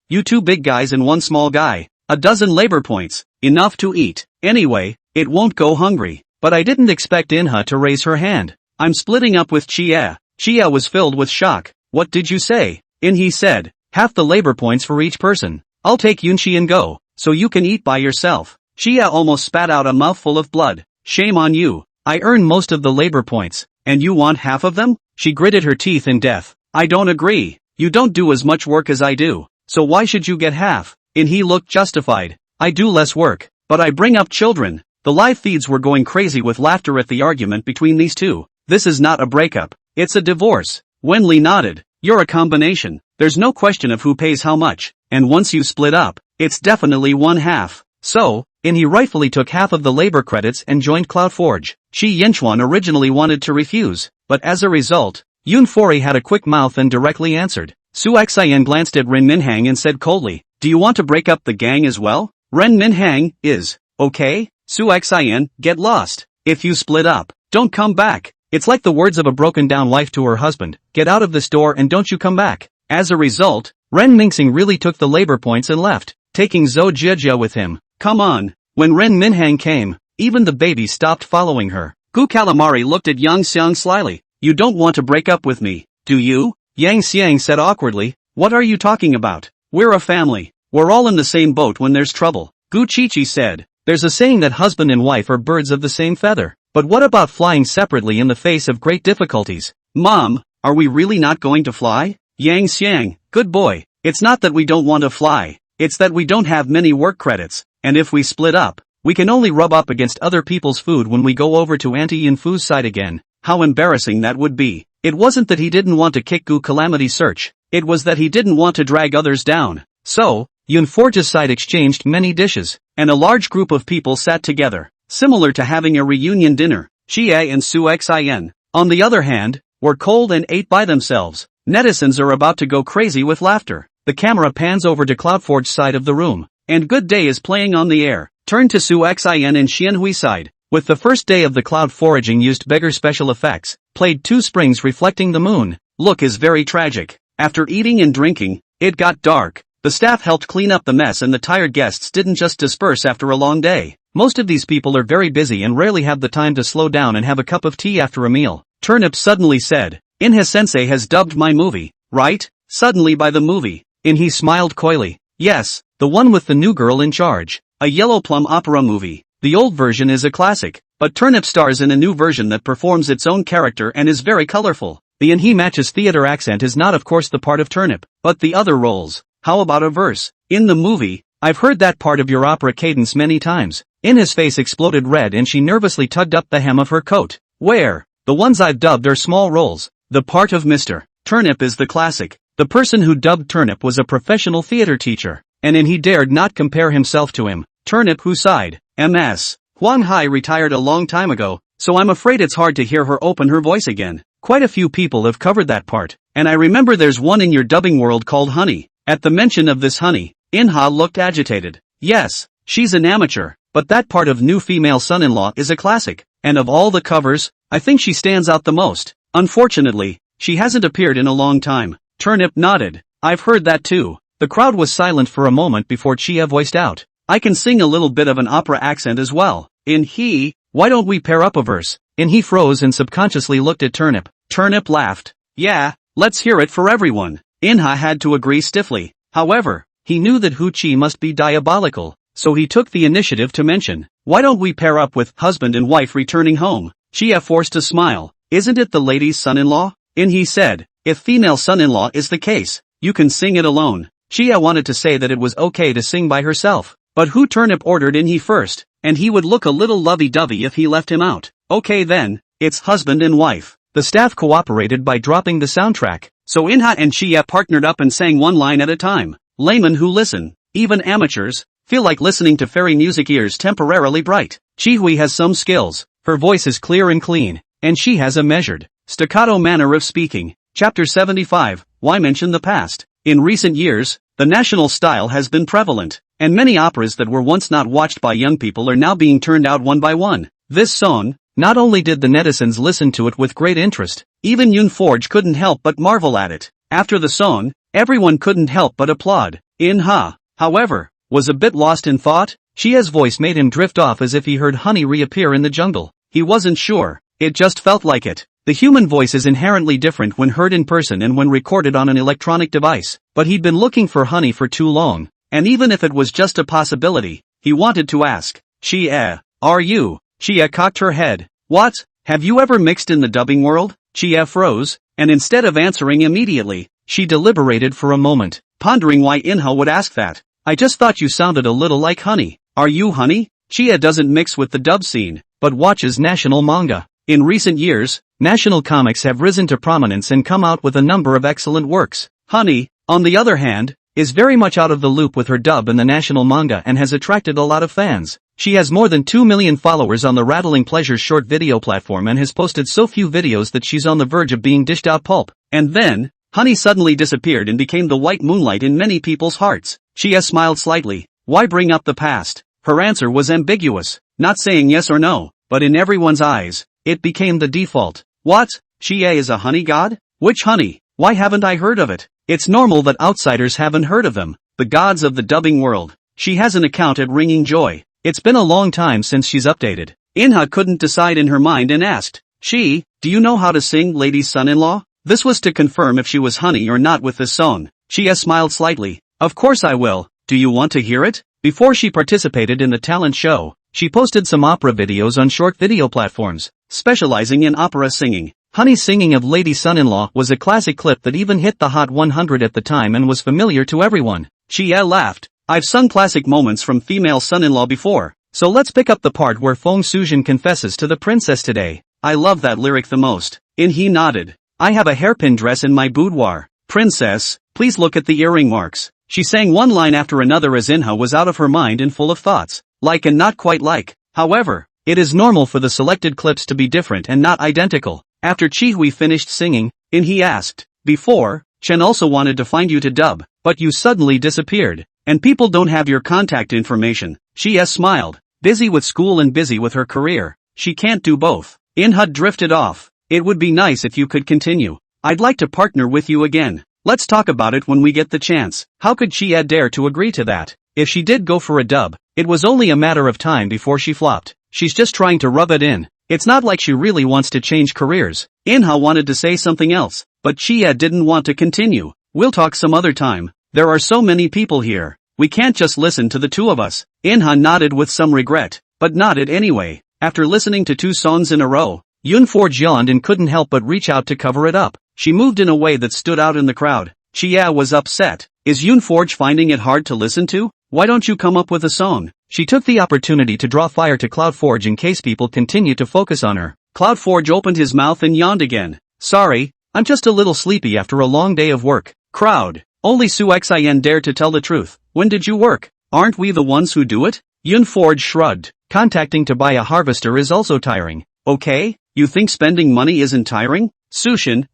you 2 big guys and 1 small guy. 12 labor points. Enough to eat. Anyway, it won't go hungry. But I didn't expect Inha to raise her hand. I'm splitting up with Chia. Chia was filled with shock. What did you say? Inhe said, half the labor points for each person. I'll take Yunxi and go, so you can eat by yourself. Chia almost spat out a mouthful of blood. Shame on you. I earn most of the labor points, and you want half of them? She gritted her teeth in death. I don't agree. You don't do as much work as I do, so why should you get half? Inhe looked justified. I do less work, but I bring up children. The live feeds were going crazy with laughter at the argument between these two. This is not a breakup. It's a divorce. Wenli nodded. You're a combination. There's no question of who pays how much, and once you split up, it's definitely 1/2. So, Inhe rightfully took half of the labor credits and joined CloudForge. Shi Yenchuan originally wanted to refuse, but as a result, Yun Fori had a quick mouth and directly answered. Su Xian glanced at Ren Minhang and said coldly, do you want to break up the gang as well? Ren Minhang is, okay, Su Xian, get lost. If you split up, don't come back. It's like the words of a broken down wife to her husband, get out of this door and don't you come back. As a result, Ren Mingxing really took the labor points and left, taking Zhou Jijia with him. Come on. When Ren Minhang came, even the baby stopped following her. Gu Calamari looked at Yang Xiang slyly. You don't want to break up with me, do you? Yang Xiang said awkwardly, what are you talking about? We're a family. We're all in the same boat when there's trouble. Gu Qiqi said, there's a saying that husband and wife are birds of the same feather. But what about flying separately in the face of great difficulties? Mom, are we really not going to fly? Yang Xiang, good boy. It's not that we don't want to fly. It's that we don't have many work credits, and if we split up, we can only rub up against other people's food when we go over to Auntie Yinfu's side again. How embarrassing that would be. It wasn't that he didn't want to kick Gu Calamity Search, it was that he didn't want to drag others down. So, Yunforge's side exchanged many dishes, and a large group of people sat together, similar to having a reunion dinner. Xie and Su Xian, on the other hand, were cold and ate by themselves. Netizens are about to go crazy with laughter. The camera pans over to Cloudforge's side of the room, and Good Day is playing on the air. Turn to Su Xian and Xianhui side. With the first day of the cloud foraging used beggar special effects, played 2 springs reflecting the moon. Look is very tragic. After eating and drinking, it got dark. The staff helped clean up the mess and the tired guests didn't just disperse after a long day. Most of these people are very busy and rarely have the time to slow down and have a cup of tea after a meal. Turnip suddenly said, Inha-sensei has dubbed my movie, right? Suddenly by the movie. Inhe smiled coyly. Yes, the one with the new girl in charge. A yellow plum opera movie. The old version is a classic, but Turnip stars in a new version that performs its own character and is very colorful. The Inhe matches theater accent is not of course the part of Turnip, but the other roles. How about a verse? In the movie, I've heard that part of your opera cadence many times. Inha's face exploded red and she nervously tugged up the hem of her coat. Where? The ones I've dubbed are small roles. The part of Mr. Turnip is the classic. The person who dubbed Turnip was a professional theater teacher, and Inhe dared not compare himself to him. Turnip who sighed. MS. Huang Hai retired a long time ago, so I'm afraid it's hard to hear her open her voice again. Quite a few people have covered that part, and I remember there's one in your dubbing world called Honey. At the mention of this Honey, Inha looked agitated. Yes, she's an amateur, but that part of New Female Son-in-Law is a classic, and of all the covers, I think she stands out the most. Unfortunately, she hasn't appeared in a long time. Turnip nodded. I've heard that too. The crowd was silent for a moment before Chia voiced out. I can sing a little bit of an opera accent as well. Inhe, why don't we pair up a verse? Inhe froze and subconsciously looked at Turnip. Turnip laughed. Yeah, let's hear it for everyone. Inha had to agree stiffly. However, he knew that Hu Qi must be diabolical, so he took the initiative to mention, why don't we pair up with husband and wife returning home? Chia forced a smile. Isn't it the lady's son-in-law? Inhe said, if female son-in-law is the case, you can sing it alone. Chia wanted to say that it was okay to sing by herself, but Hu Turnip ordered Inhe first, and he would look a little lovey-dovey if he left him out. Okay then, it's husband and wife. The staff cooperated by dropping the soundtrack, so Inha and Chia partnered up and sang one line at a time. Laymen who listen, even amateurs, feel like listening to fairy music ears temporarily bright. Chihui has some skills, her voice is clear and clean, and she has a measured, staccato manner of speaking. Chapter 75, Why mention the past? In recent years, the national style has been prevalent, and many operas that were once not watched by young people are now being turned out one by one. This song, not only did the netizens listen to it with great interest, even Yunforge couldn't help but marvel at it. After the song, everyone couldn't help but applaud. Inha, however, was a bit lost in thought. Chia's voice made him drift off as if he heard honey reappear in the jungle. He wasn't sure, it just felt like it. The human voice is inherently different when heard in person and when recorded on an electronic device, but he'd been looking for honey for too long, and even if it was just a possibility, he wanted to ask, Chia, are you? Chia cocked her head. What? Have you ever mixed in the dubbing world? Chia froze, and instead of answering immediately, she deliberated for a moment, pondering why Inha would ask that. I just thought you sounded a little like Honey. Are you Honey? Chia doesn't mix with the dub scene, but watches national manga. In recent years, national comics have risen to prominence and come out with a number of excellent works. Honey, on the other hand, is very much out of the loop with her dub in the national manga and has attracted a lot of fans. She has more than 2 million followers on the Rattling Pleasures short video platform and has posted so few videos that she's on the verge of being dished out pulp. And then, Honey suddenly disappeared and became the white moonlight in many people's hearts. Chia smiled slightly. Why bring up the past? Her answer was ambiguous, not saying yes or no, but in everyone's eyes, it became the default. What? Chia is a honey god? Which honey? Why haven't I heard of it? It's normal that outsiders haven't heard of them, the gods of the dubbing world. She has an account at Ringing Joy. It's been a long time since she's updated. Inha couldn't decide in her mind and asked, do you know how to sing Lady's Son-in-Law? This was to confirm if she was honey or not with this song. Chia smiled slightly. Of course I will. Do you want to hear it? Before she participated in the talent show, she posted some opera videos on short video platforms, specializing in opera singing. Honey's singing of Lady Son-in-Law was a classic clip that even hit the Hot 100 at the time and was familiar to everyone. Chia laughed. I've sung classic moments from female son-in-law before, so let's pick up the part where Feng Suzhen confesses to the princess today. I love that lyric the most. He nodded. I have a hairpin dress in my boudoir. Princess, please look at the earring marks. She sang one line after another as Inha was out of her mind and full of thoughts. Like and not quite like. However, it is normal for the selected clips to be different and not identical. After Chihui finished singing, he asked, before, Chen also wanted to find you to dub, but you suddenly disappeared, and people don't have your contact information. She smiled. Busy with school and busy with her career. She can't do both. Inha drifted off. It would be nice if you could continue. I'd like to partner with you again. Let's talk about it when we get the chance. How could Chia dare to agree to that? If she did go for a dub, it was only a matter of time before she flopped. She's just trying to rub it in. It's not like she really wants to change careers. Inha wanted to say something else, but Chia didn't want to continue. We'll talk some other time. There are so many people here. We can't just listen to the two of us. Inha nodded with some regret, but nodded anyway. After listening to 2 songs in a row, Yunforge yawned and couldn't help but reach out to cover it up. She moved in a way that stood out in the crowd. Chia was upset. Is Yunforge finding it hard to listen to? Why don't you come up with a song? She took the opportunity to draw fire to Cloudforge in case people continue to focus on her. Cloudforge opened his mouth and yawned again. Sorry, I'm just a little sleepy after a long day of work. Crowd. Only Su Xin dared to tell the truth. When did you work? Aren't we the ones who do it? Yunforge shrugged. Contacting to buy a harvester is also tiring. Okay, you think spending money isn't tiring? Sushin,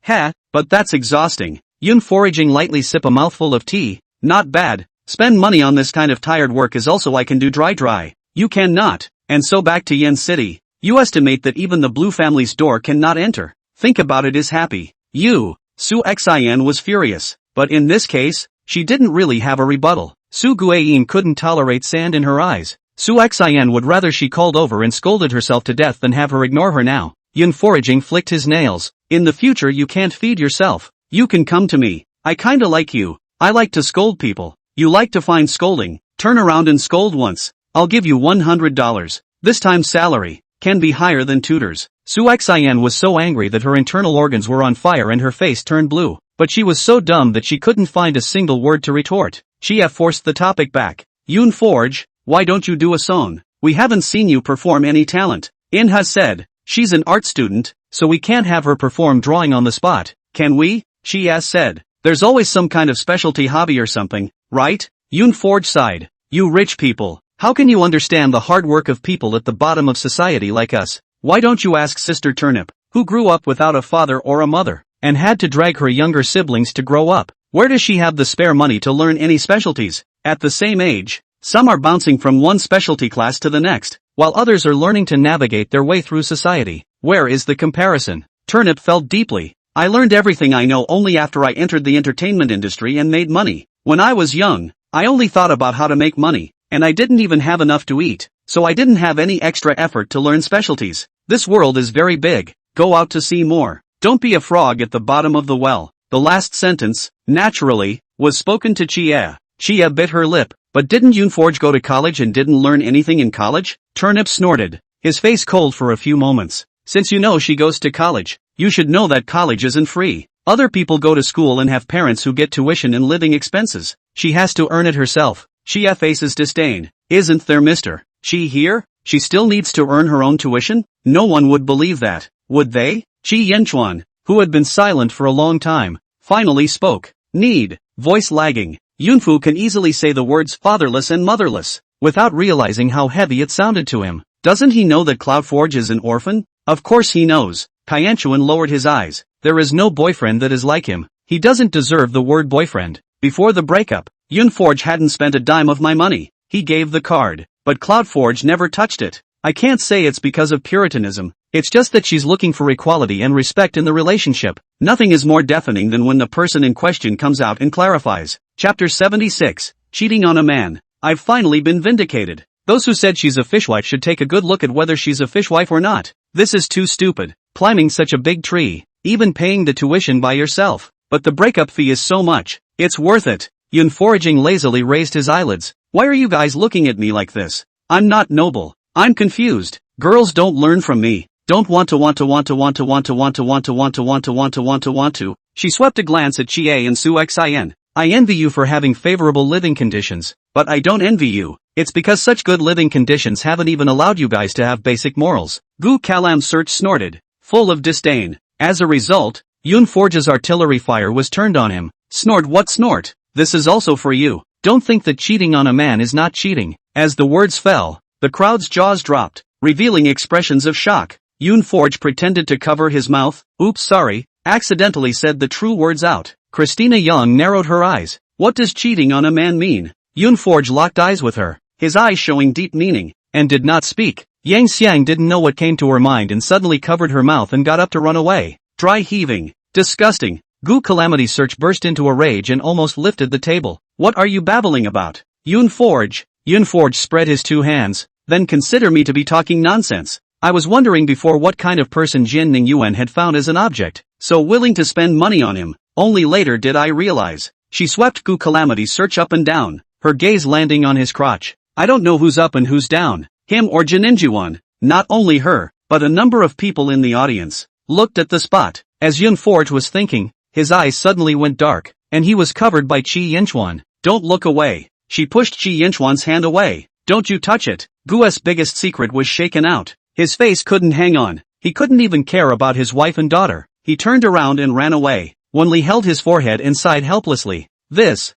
but that's exhausting. Yunforaging lightly sip a mouthful of tea. Not bad. Spend money on this kind of tired work is also I can do dry. You cannot. And so back to Yen City. You estimate that even the Blue family's door cannot enter. Think about it is happy. Su Xin was furious. But in this case, she didn't really have a rebuttal. Su Guayin couldn't tolerate sand in her eyes. Su Xin would rather she called over and scolded herself to death than have her ignore her now. Yunforaging flicked his nails. In the future you can't feed yourself. You can come to me. I kinda like you. I like to scold people. You like to find scolding. Turn around and scold once. I'll give you $100. This time salary can be higher than tutors. Su Xin was so angry that her internal organs were on fire and her face turned blue. But she was so dumb that she couldn't find a single word to retort. Chia forced the topic back. Yunforge, why don't you do a song? We haven't seen you perform any talent. Inha said. She's an art student, so we can't have her perform drawing on the spot, can we? Chia said. There's always some kind of specialty hobby or something, right? Yunforge sighed. You rich people, how can you understand the hard work of people at the bottom of society like us? Why don't you ask Sister Turnip, who grew up without a father or a mother, and had to drag her younger siblings to grow up? Where does she have the spare money to learn any specialties? At the same age, some are bouncing from one specialty class to the next, while others are learning to navigate their way through society. Where is the comparison? Turnip felt deeply. I learned everything I know only after I entered the entertainment industry and made money. When I was young, I only thought about how to make money, and I didn't even have enough to eat, so I didn't have any extra effort to learn specialties. This world is very big. Go out to see more. Don't be a frog at the bottom of the well. The last sentence, naturally, was spoken to Chia. Chia bit her lip. But didn't Yunforge go to college and didn't learn anything in college? Turnip snorted, his face cold for a few moments. Since you know she goes to college, you should know that college isn't free. Other people go to school and have parents who get tuition and living expenses. She has to earn it herself. Chia faces disdain. Isn't there Mr. Chi here? She still needs to earn her own tuition? No one would believe that, would they? Chi Yenchuan, who had been silent for a long time, finally spoke. Need. Voice lagging. Yunfu can easily say the words fatherless and motherless, without realizing how heavy it sounded to him. Doesn't he know that Cloudforge is an orphan? Of course he knows. Kaianchuan lowered his eyes. There is no boyfriend that is like him. He doesn't deserve the word boyfriend. Before the breakup, Yoonforge hadn't spent a dime of my money. He gave the card, but Cloudforge never touched it. I can't say it's because of puritanism, it's just that she's looking for equality and respect in the relationship. Nothing is more deafening than when the person in question comes out and clarifies. Chapter 76, Cheating on a Man. I've finally been vindicated. Those who said she's a fishwife should take a good look at whether she's a fishwife or not. This is too stupid. Climbing such a big tree. Even paying the tuition by yourself. But the breakup fee is so much. It's worth it. Yoonforging lazily raised his eyelids. Why are you guys looking at me like this? I'm not noble. I'm confused. Girls don't learn from me. Don't want to. She swept a glance at Chie and Su Xin. I envy you for having favorable living conditions, but I don't envy you. It's because such good living conditions haven't even allowed you guys to have basic morals. Gu Kalam Search snorted, full of disdain. As a result, Yoonforge's artillery fire was turned on him. Snort what snort? This is also for you. Don't think that cheating on a man is not cheating. As the words fell, the crowd's jaws dropped, revealing expressions of shock. Yoonforge pretended to cover his mouth. Oops, sorry, accidentally said the true words out. Christina Young narrowed her eyes. What does cheating on a man mean? Yoonforge locked eyes with her, his eyes showing deep meaning, and did not speak. Yang Xiang didn't know what came to her mind and suddenly covered her mouth and got up to run away. Dry heaving. Disgusting. Gu Calamity Search burst into a rage and almost lifted the table. What are you babbling about? Yoonforge. Yoonforge spread his two hands. Then consider me to be talking nonsense. I was wondering before what kind of person Jin Ning Yuan had found as an object, so willing to spend money on him. Only later did I realize. She swept Gu Calamity Search up and down, her gaze landing on his crotch. I don't know who's up and who's down, him or Jin Ning Yuan. Not only her, but a number of people in the audience looked at the spot. As Yoonforge was thinking, his eyes suddenly went dark, and he was covered by Chi Yinchuan. Don't look away. She pushed Chi Yinchuan's hand away. Don't you touch it. Gu's biggest secret was shaken out. His face couldn't hang on. He couldn't even care about his wife and daughter. He turned around and ran away. Wanli held his forehead and sighed helplessly. This,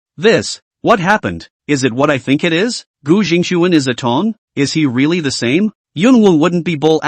what happened? Is it what I think it is? Gu Jingxuan is a Tong? Is he really the same? Yunwu wouldn't be bull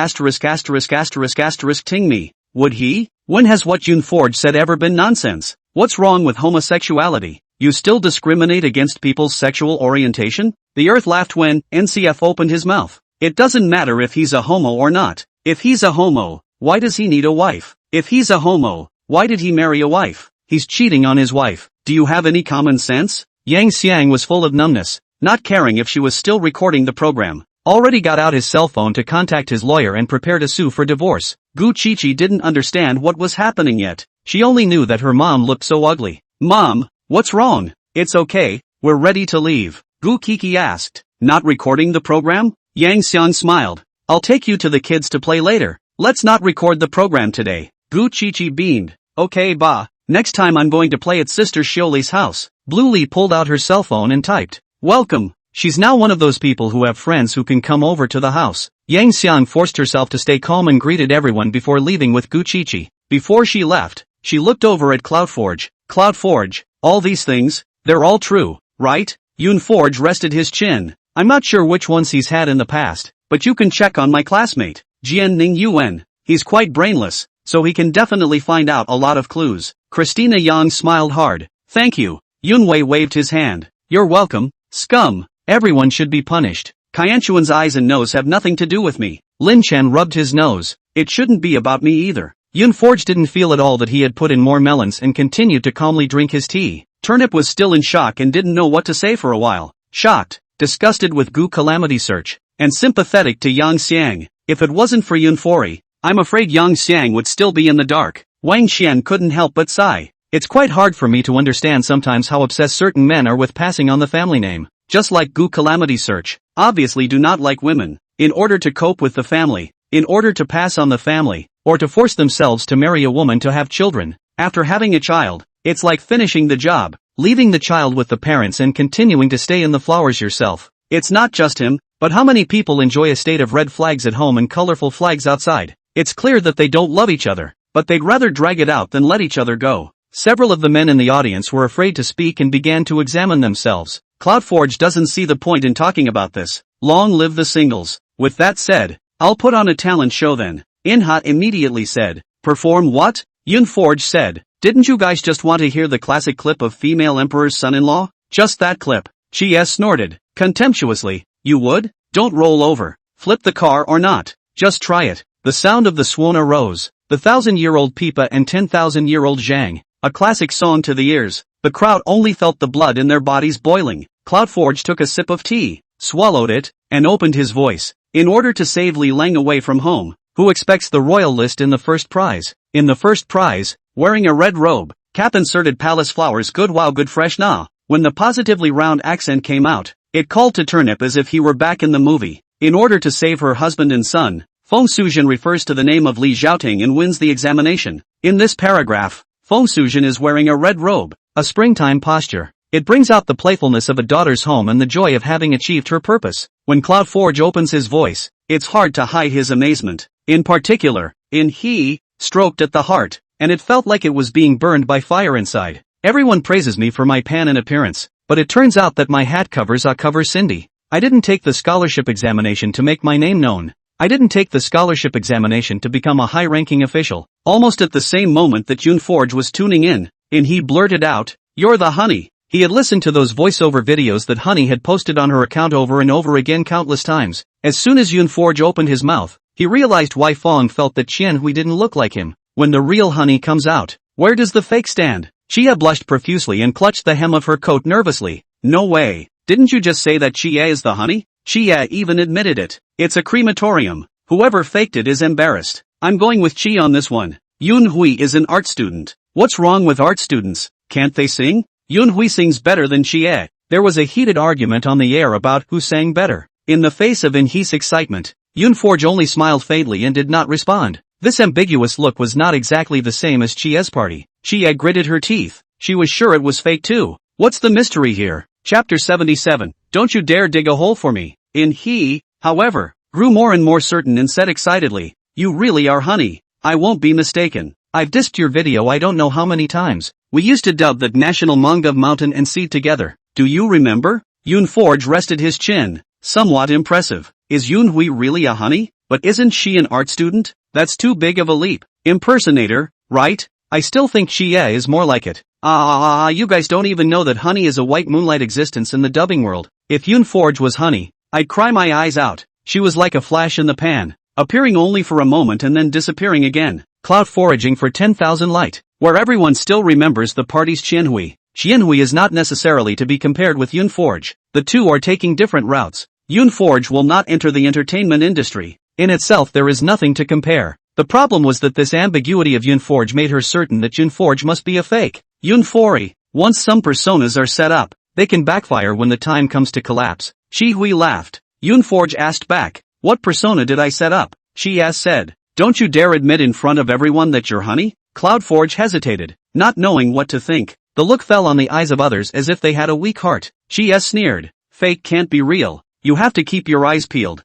ting me. Would he? When has what Yoonforge said ever been nonsense? What's wrong with homosexuality? You still discriminate against people's sexual orientation? The earth laughed when NCF opened his mouth. It doesn't matter if he's a homo or not. If he's a homo, why does he need a wife? If he's a homo, why did he marry a wife? He's cheating on his wife. Do you have any common sense? Yang Xiang was full of numbness, not caring if she was still recording the program. Already got out his cell phone to contact his lawyer and prepare to sue for divorce. Gu Chichi didn't understand what was happening yet. She only knew that her mom looked so ugly. Mom, what's wrong? It's okay, we're ready to leave. Gu Kiki asked. Not recording the program? Yang Xiang smiled. I'll take you to the kids to play later. Let's not record the program today. Gu Chichi beamed. Okay ba, next time I'm going to play at Sister Shioli's house. Blue Lee pulled out her cell phone and typed. Welcome. She's now one of those people who have friends who can come over to the house. Yang Xiang forced herself to stay calm and greeted everyone before leaving with Gu Chichi. Before she left, she looked over at Cloudforge. Cloudforge, all these things, they're all true, right? Yoonforge rested his chin. I'm not sure which ones he's had in the past, but you can check on my classmate, Jian Ning Yuan. He's quite brainless, so he can definitely find out a lot of clues. Christina Yang smiled hard. Thank you. Yunwei waved his hand. You're welcome, scum. Everyone should be punished. Kaianchuan's eyes and nose have nothing to do with me. Lin Chen rubbed his nose. It shouldn't be about me either. Yoonforge didn't feel at all that he had put in more melons and continued to calmly drink his tea. Turnip was still in shock and didn't know what to say for a while. Shocked, disgusted with Gu Calamity Search, and sympathetic to Yang Xiang. If it wasn't for Yoonforge, I'm afraid Yang Xiang would still be in the dark. Wang Xian couldn't help but sigh. It's quite hard for me to understand sometimes how obsessed certain men are with passing on the family name. Just like Gu Calamity Search, obviously do not like women. In order to cope with the family, in order to pass on the family, or to force themselves to marry a woman to have children. After having a child, it's like finishing the job, leaving the child with the parents and continuing to stay in the flowers yourself. It's not just him, but how many people enjoy a state of red flags at home and colorful flags outside? It's clear that they don't love each other, but they'd rather drag it out than let each other go. Several of the men in the audience were afraid to speak and began to examine themselves. Cloudforge doesn't see the point in talking about this. Long live the singles. With that said, I'll put on a talent show then. Inha immediately said. Perform what? Yoonforge said. Didn't you guys just want to hear the classic clip of female emperor's son-in-law? Just that clip. She snorted contemptuously. You would? Don't roll over. Flip the car or not. Just try it. The sound of the swan arose. The 1,000-year-old Pipa and 10,000-year-old Zhang. A classic song to the ears. The crowd only felt the blood in their bodies boiling. Cloudforge took a sip of tea, swallowed it, and opened his voice. In order to save Li Lang away from home, who expects the royal list in the first prize? In the first prize, wearing a red robe, cap inserted palace flowers good wow good fresh nah. When the positively round accent came out, it called to Turnip as if he were back in the movie. In order to save her husband and son, Feng Suzhen refers to the name of Li Xiaoting and wins the examination. In this paragraph, Feng Suzhen is wearing a red robe, a springtime posture. It brings out the playfulness of a daughter's home and the joy of having achieved her purpose. When Cloudforge opens his voice, it's hard to hide his amazement. In particular, he stroked at the heart, and it felt like it was being burned by fire inside. Everyone praises me for my pan and appearance, but it turns out that my hat covers cover Cindy. I didn't take the scholarship examination to make my name known. I didn't take the scholarship examination to become a high-ranking official. Almost at the same moment that Forge was tuning in, he blurted out, "You're the honey." He had listened to those voiceover videos that Honey had posted on her account over and over again countless times. As soon as Forge opened his mouth, he realized why Fong felt that Qianhui didn't look like him. When the real Honey comes out, where does the fake stand? Xia blushed profusely and clutched the hem of her coat nervously. No way. Didn't you just say that Xia is the honey? Xia even admitted it. It's a crematorium. Whoever faked it is embarrassed. I'm going with Qi on this one. Yunhui is an art student. What's wrong with art students? Can't they sing? Yunhui sings better than Xie. There was a heated argument on the air about who sang better. In the face of Inhe's excitement, Yunforge only smiled faintly and did not respond. This ambiguous look was not exactly the same as Chie's party. Chie gritted her teeth. She was sure it was fake too. What's the mystery here? Chapter 77. Don't you dare dig a hole for me. Inhe, however, grew more and more certain and said excitedly, "You really are honey. I won't be mistaken. I've dissed your video I don't know how many times. We used to dub that national manga Mountain and Seed together. Do you remember?" Yunforge rested his chin. Somewhat impressive. Is Yunhui really a honey? But isn't she an art student? That's too big of a leap. Impersonator, right? I still think Xie is more like it. You guys don't even know that honey is a white moonlight existence in the dubbing world. If Yunforge was honey, I'd cry my eyes out. She was like a flash in the pan, appearing only for a moment and then disappearing again. Cloud foraging for 10,000 light, where everyone still remembers the party's Qianhui. Qianhui is not necessarily to be compared with Yunforge. The two are taking different routes. Yunforge will not enter the entertainment industry. In itself there is nothing to compare. The problem was that this ambiguity of Yunforge made her certain that Yunforge must be a fake. Yunfori, once some personas are set up, they can backfire when the time comes to collapse. Hui laughed. Yunforge asked back, "What persona did I set up?" Xie said, "Don't you dare admit in front of everyone that you're honey?" Cloudforge hesitated, not knowing what to think. The look fell on the eyes of others as if they had a weak heart. Xie sneered, "Fake can't be real. You have to keep your eyes peeled."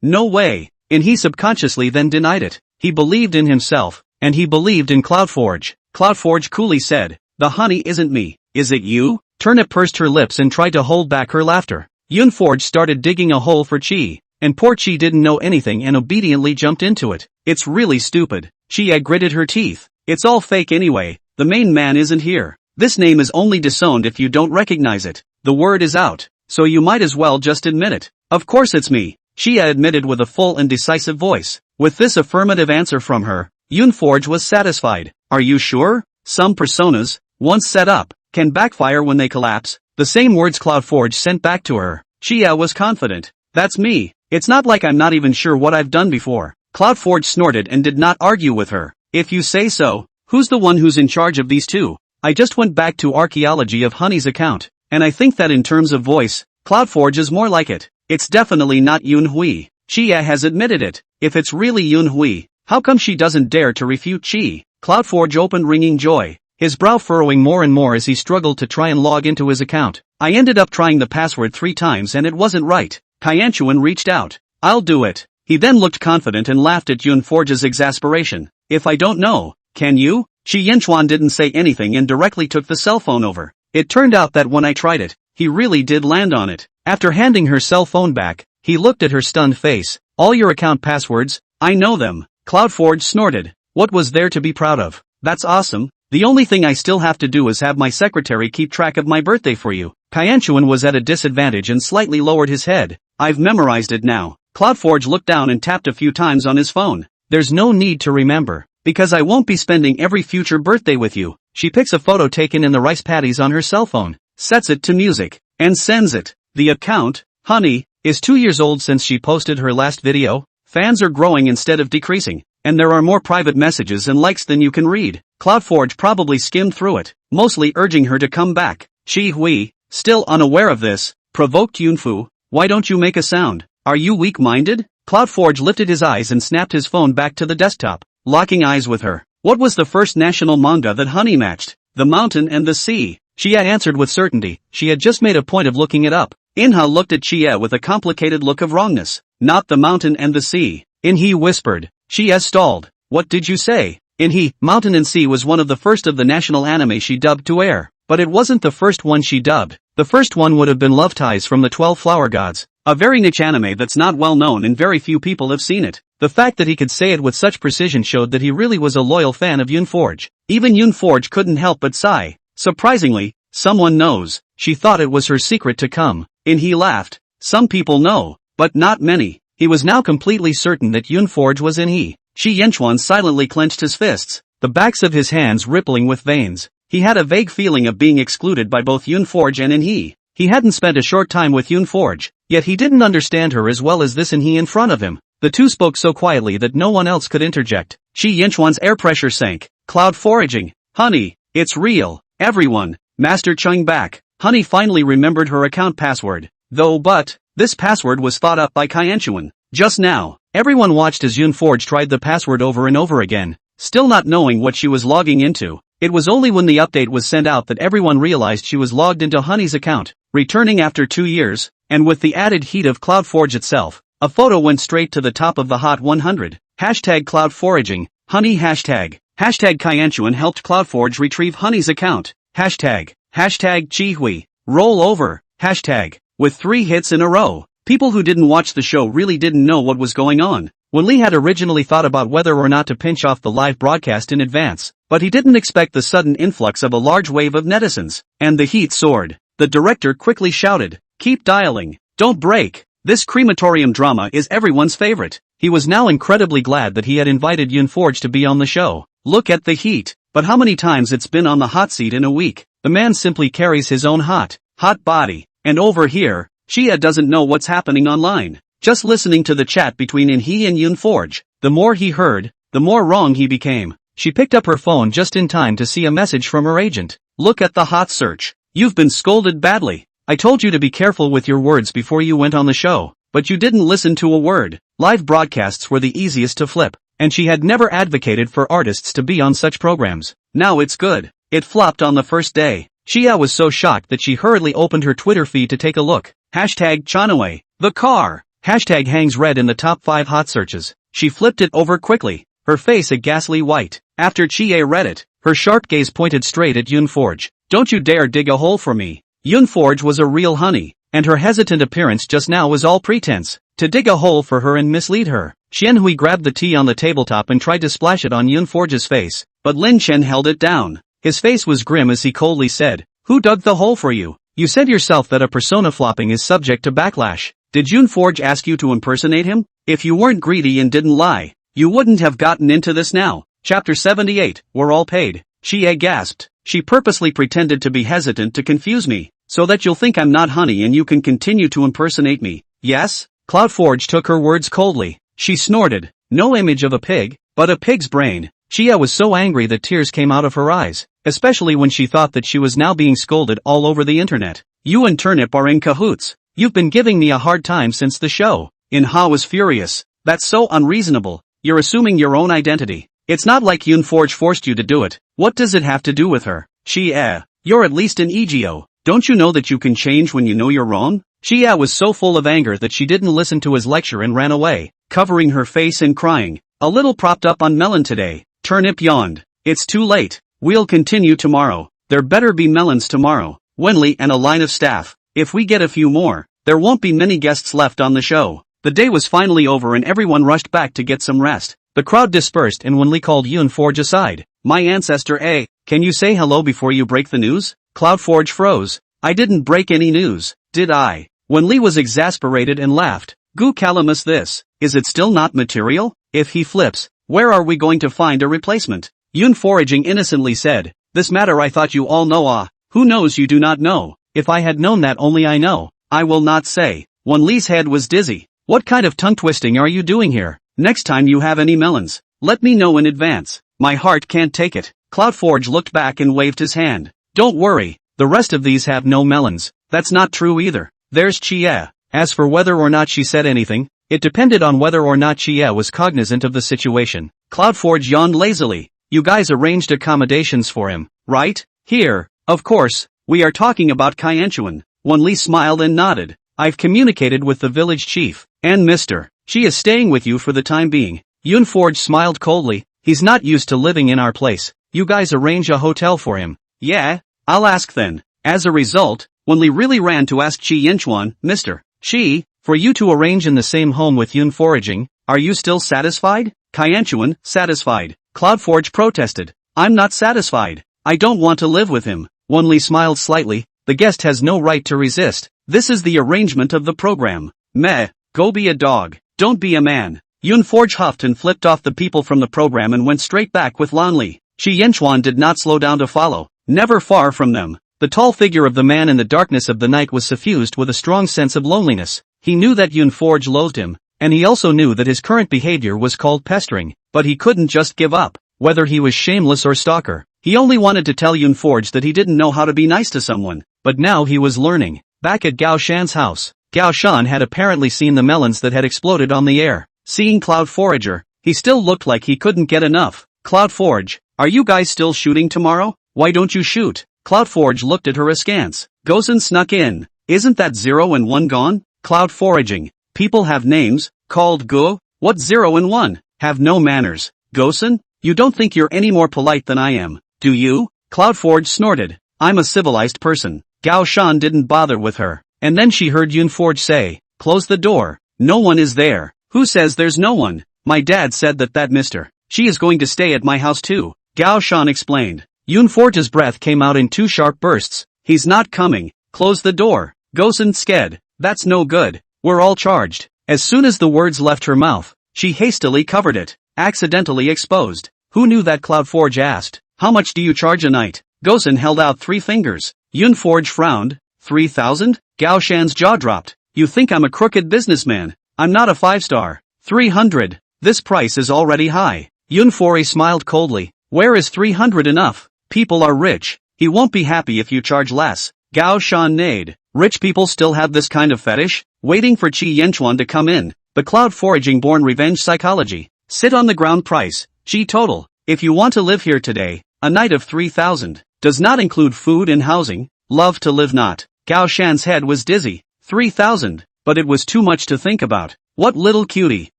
No way. He subconsciously then denied it. He believed in himself, and he believed in Cloudforge. Cloudforge coolly said, "The honey isn't me. Is it you?" Turnip pursed her lips and tried to hold back her laughter. Yunforge started digging a hole for Qi, and poor Qi didn't know anything and obediently jumped into it. "It's really stupid." Qi gritted her teeth. "It's all fake anyway. The main man isn't here. This name is only disowned if you don't recognize it. The word is out, so you might as well just admit it." "Of course it's me," Xia admitted with a full and decisive voice. With this affirmative answer from her, Yunforge was satisfied. "Are you sure? Some personas, once set up, can backfire when they collapse." The same words Cloudforge sent back to her. Xia was confident. "That's me. It's not like I'm not even sure what I've done before." Cloudforge snorted and did not argue with her. "If you say so, who's the one who's in charge of these two?" I just went back to archaeology of Honey's account, and I think that in terms of voice, Cloudforge is more like it. It's definitely not Yunhui. Xia has admitted it. If it's really Yunhui, how come she doesn't dare to refute Qi? Cloudforge opened ringing joy, his brow furrowing more and more as he struggled to try and log into his account. "I ended up trying the password 3 times and it wasn't right." Kaianchuan reached out. "I'll do it." He then looked confident and laughed at Yunforge's exasperation. "If I don't know, can you?" Shi Yanchuan didn't say anything and directly took the cell phone over. It turned out that when I tried it, he really did land on it. After handing her cell phone back, he looked at her stunned face. "All your account passwords? I know them." Cloudforge snorted. What was there to be proud of? "That's awesome. The only thing I still have to do is have my secretary keep track of my birthday for you. Kyanchuan was at a disadvantage and slightly lowered his head. I've memorized it now. CloudForge looked down and tapped a few times on his phone. There's no need to remember, because I won't be spending every future birthday with you. She picks a photo taken in the rice paddies on her cell phone, sets it to music, and sends it. The account, Honey, is 2 years old since she posted her last video. Fans are growing instead of decreasing, and there are more private messages and likes than you can read. CloudForge probably skimmed through it, mostly urging her to come back. Shi Hui, still unaware of this, provoked Yunfu. Why don't you make a sound? Are you weak-minded? CloudForge lifted his eyes and snapped his phone back to the desktop, locking eyes with her. What was the first national manga that Honey matched? The Mountain and the Sea. Xie answered with certainty. She had just made a point of looking it up. Inha looked at Xie with a complicated look of wrongness. Not the Mountain and the Sea. Inhe whispered. Xie stalled. What did you say? Inhe, Mountain and Sea was one of the first of the national anime she dubbed to air. But it wasn't the first one she dubbed. The first one would have been Love Ties from the 12 Flower Gods. A very niche anime that's not well known and very few people have seen it. The fact that he could say it with such precision showed that he really was a loyal fan of Yunforge. Even Yunforge couldn't help but sigh. Surprisingly, someone knows. She thought it was her secret to come. Inhe laughed. Some people know, but not many. He was now completely certain that Yunforge was Inhe. Shi Yenchuan silently clenched his fists, the backs of his hands rippling with veins. He had a vague feeling of being excluded by both Yunforge and Inhe. He hadn't spent a short time with Yunforge, yet he didn't understand her as well as this Inhe in front of him. The two spoke so quietly that no one else could interject. Shi Yenchuan's air pressure sank. Cloud foraging. Honey, it's real. Everyone. Master Chung back. Honey finally remembered her account password. But this password was thought up by Kyanchuan. Just now, everyone watched as Yunforge tried the password over and over again, still not knowing what she was logging into. It was only when the update was sent out that everyone realized she was logged into Honey's account. Returning after 2 years, and with the added heat of CloudForge itself, a photo went straight to the top of the Hot 100. Hashtag Cloud Foraging. Honey hashtag. Hashtag Kyanchuan helped CloudForge retrieve Honey's account. Hashtag. Hashtag Chihui. Roll over. Hashtag. With 3 hits in a row. People who didn't watch the show really didn't know what was going on. When Lee had originally thought about whether or not to pinch off the live broadcast in advance, but he didn't expect the sudden influx of a large wave of netizens, and the heat soared. The director quickly shouted, "Keep dialing. Don't break. This crematorium drama is everyone's favorite." He was now incredibly glad that he had invited Yunforge to be on the show. Look at the heat. But how many times it's been on the hot seat in a week? The man simply carries his own hot body. And over here, Xie doesn't know what's happening online. Just listening to the chat between Inhe and Yunforge, the more he heard, the more wrong he became. She picked up her phone just in time to see a message from her agent. Look at the hot search. You've been scolded badly. I told you to be careful with your words before you went on the show, but you didn't listen to a word. Live broadcasts were the easiest to flip, and she had never advocated for artists to be on such programs. Now it's good. It flopped on the first day. Xia was so shocked that she hurriedly opened her Twitter feed to take a look. Hashtag Chanaway. The car. Hashtag hangs red in the top 5 hot searches. She flipped it over quickly, her face a ghastly white. After Xie read it, her sharp gaze pointed straight at Yunforge. Don't you dare dig a hole for me. Yunforge was a real honey, and her hesitant appearance just now was all pretense. To dig a hole for her and mislead her. Xianhui grabbed the tea on the tabletop and tried to splash it on Yunforge's face, but Lin Chen held it down. His face was grim as he coldly said, "Who dug the hole for you? You said yourself that a persona flopping is subject to backlash. Did Yunforge ask you to impersonate him? If you weren't greedy and didn't lie, you wouldn't have gotten into this now." Chapter 78, We're all paid. Xie gasped. She purposely pretended to be hesitant to confuse me, so that you'll think I'm not honey and you can continue to impersonate me. Yes? CloudForge took her words coldly. She snorted. No image of a pig, but a pig's brain. Xia was so angry that tears came out of her eyes, especially when she thought that she was now being scolded all over the internet. You and Turnip are in cahoots. You've been giving me a hard time since the show. Inha was furious. That's so unreasonable. You're assuming your own identity. It's not like Yunforge forced you to do it. What does it have to do with her? Xie, you're at least an EGO. Don't you know that you can change when you know you're wrong? Xie was so full of anger that she didn't listen to his lecture and ran away, covering her face and crying. A little propped up on Melon today. Turnip yawned. It's too late. We'll continue tomorrow. There better be melons tomorrow. Wenli and a line of staff. If we get a few more, there won't be many guests left on the show. The day was finally over and everyone rushed back to get some rest. The crowd dispersed and Wenli called Yunforge aside. My ancestor A. Can you say hello before you break the news? Cloudforge froze. I didn't break any news, did I? When Lee was exasperated and laughed. Gu calamus this. Is it still not material? If he flips, where are we going to find a replacement? Yun foraging innocently said. This matter I thought you all know. Who knows you do not know? If I had known that only I know. I will not say. When Lee's head was dizzy. What kind of tongue twisting are you doing here? Next time you have any melons, let me know in advance. My heart can't take it. Cloudforge looked back and waved his hand. Don't worry, the rest of these have no melons. That's not true either. There's Chia. As for whether or not she said anything, it depended on whether or not Chia was cognizant of the situation. Cloudforge yawned lazily. You guys arranged accommodations for him, right? Here, of course, we are talking about Kyanchuan. Wan Lee smiled and nodded. I've communicated with the village chief, and Mr. She is staying with you for the time being. Yunforge smiled coldly. He's not used to living in our place. You guys arrange a hotel for him. Yeah, I'll ask then. As a result, Wan Lee really ran to ask Chi Yinchuan, Mr. Chi, for you to arrange in the same home with Yun foraging. Are you still satisfied? Kyanchuan, satisfied. Cloudforge protested. I'm not satisfied. I don't want to live with him. Wan Lee smiled slightly. The guest has no right to resist. This is the arrangement of the program. Meh, go be a dog. Don't be a man. Yunforge huffed and flipped off the people from the program and went straight back with Lan Li. Chi Yinchuan did not slow down to follow. Never far from them. The tall figure of the man in the darkness of the night was suffused with a strong sense of loneliness. He knew that Yunforge loathed him, and he also knew that his current behavior was called pestering, but he couldn't just give up, whether he was shameless or stalker. He only wanted to tell Yunforge that he didn't know how to be nice to someone, but now he was learning. Back at Gao Shan's house, Gao Shan had apparently seen the melons that had exploded on the air. Seeing Cloud Forager, he still looked like he couldn't get enough. Cloudforge, are you guys still shooting tomorrow? Why don't you shoot? Cloudforge looked at her askance. Gosen snuck in. Isn't that 0 and 1 gone? Cloud foraging. People have names, called Go? What 0 and 1? Have no manners. Gosen? You don't think you're any more polite than I am, do you? Cloudforge snorted. I'm a civilized person. Gao Shan didn't bother with her. And then she heard Yunforge say, close the door. No one is there. Who says there's no one? My dad said that Mr. She is going to stay at my house too. Gao Shan explained. Yunforge's breath came out in 2 sharp bursts. He's not coming. Close the door. Gosen sked. That's no good. We're all charged. As soon as the words left her mouth, she hastily covered it. Accidentally exposed. Who knew that? Cloudforge asked. How much do you charge a night? Gosen held out 3 fingers. Yunforge frowned. 3,000? Gao Shan's jaw dropped. You think I'm a crooked businessman? I'm not a 5-star. 300. This price is already high. Yunforge smiled coldly. Where is 300 enough? People are rich. He won't be happy if you charge less. Gao Shan neighed. Rich people still have this kind of fetish? Waiting for Chi Yinchuan to come in. The cloud foraging born revenge psychology. Sit on the ground price. Chi total. If you want to live here today, a night of 3,000. Does not include food and housing. Love to live not. Gao Shan's head was dizzy. 3,000. But it was too much to think about. What little cutie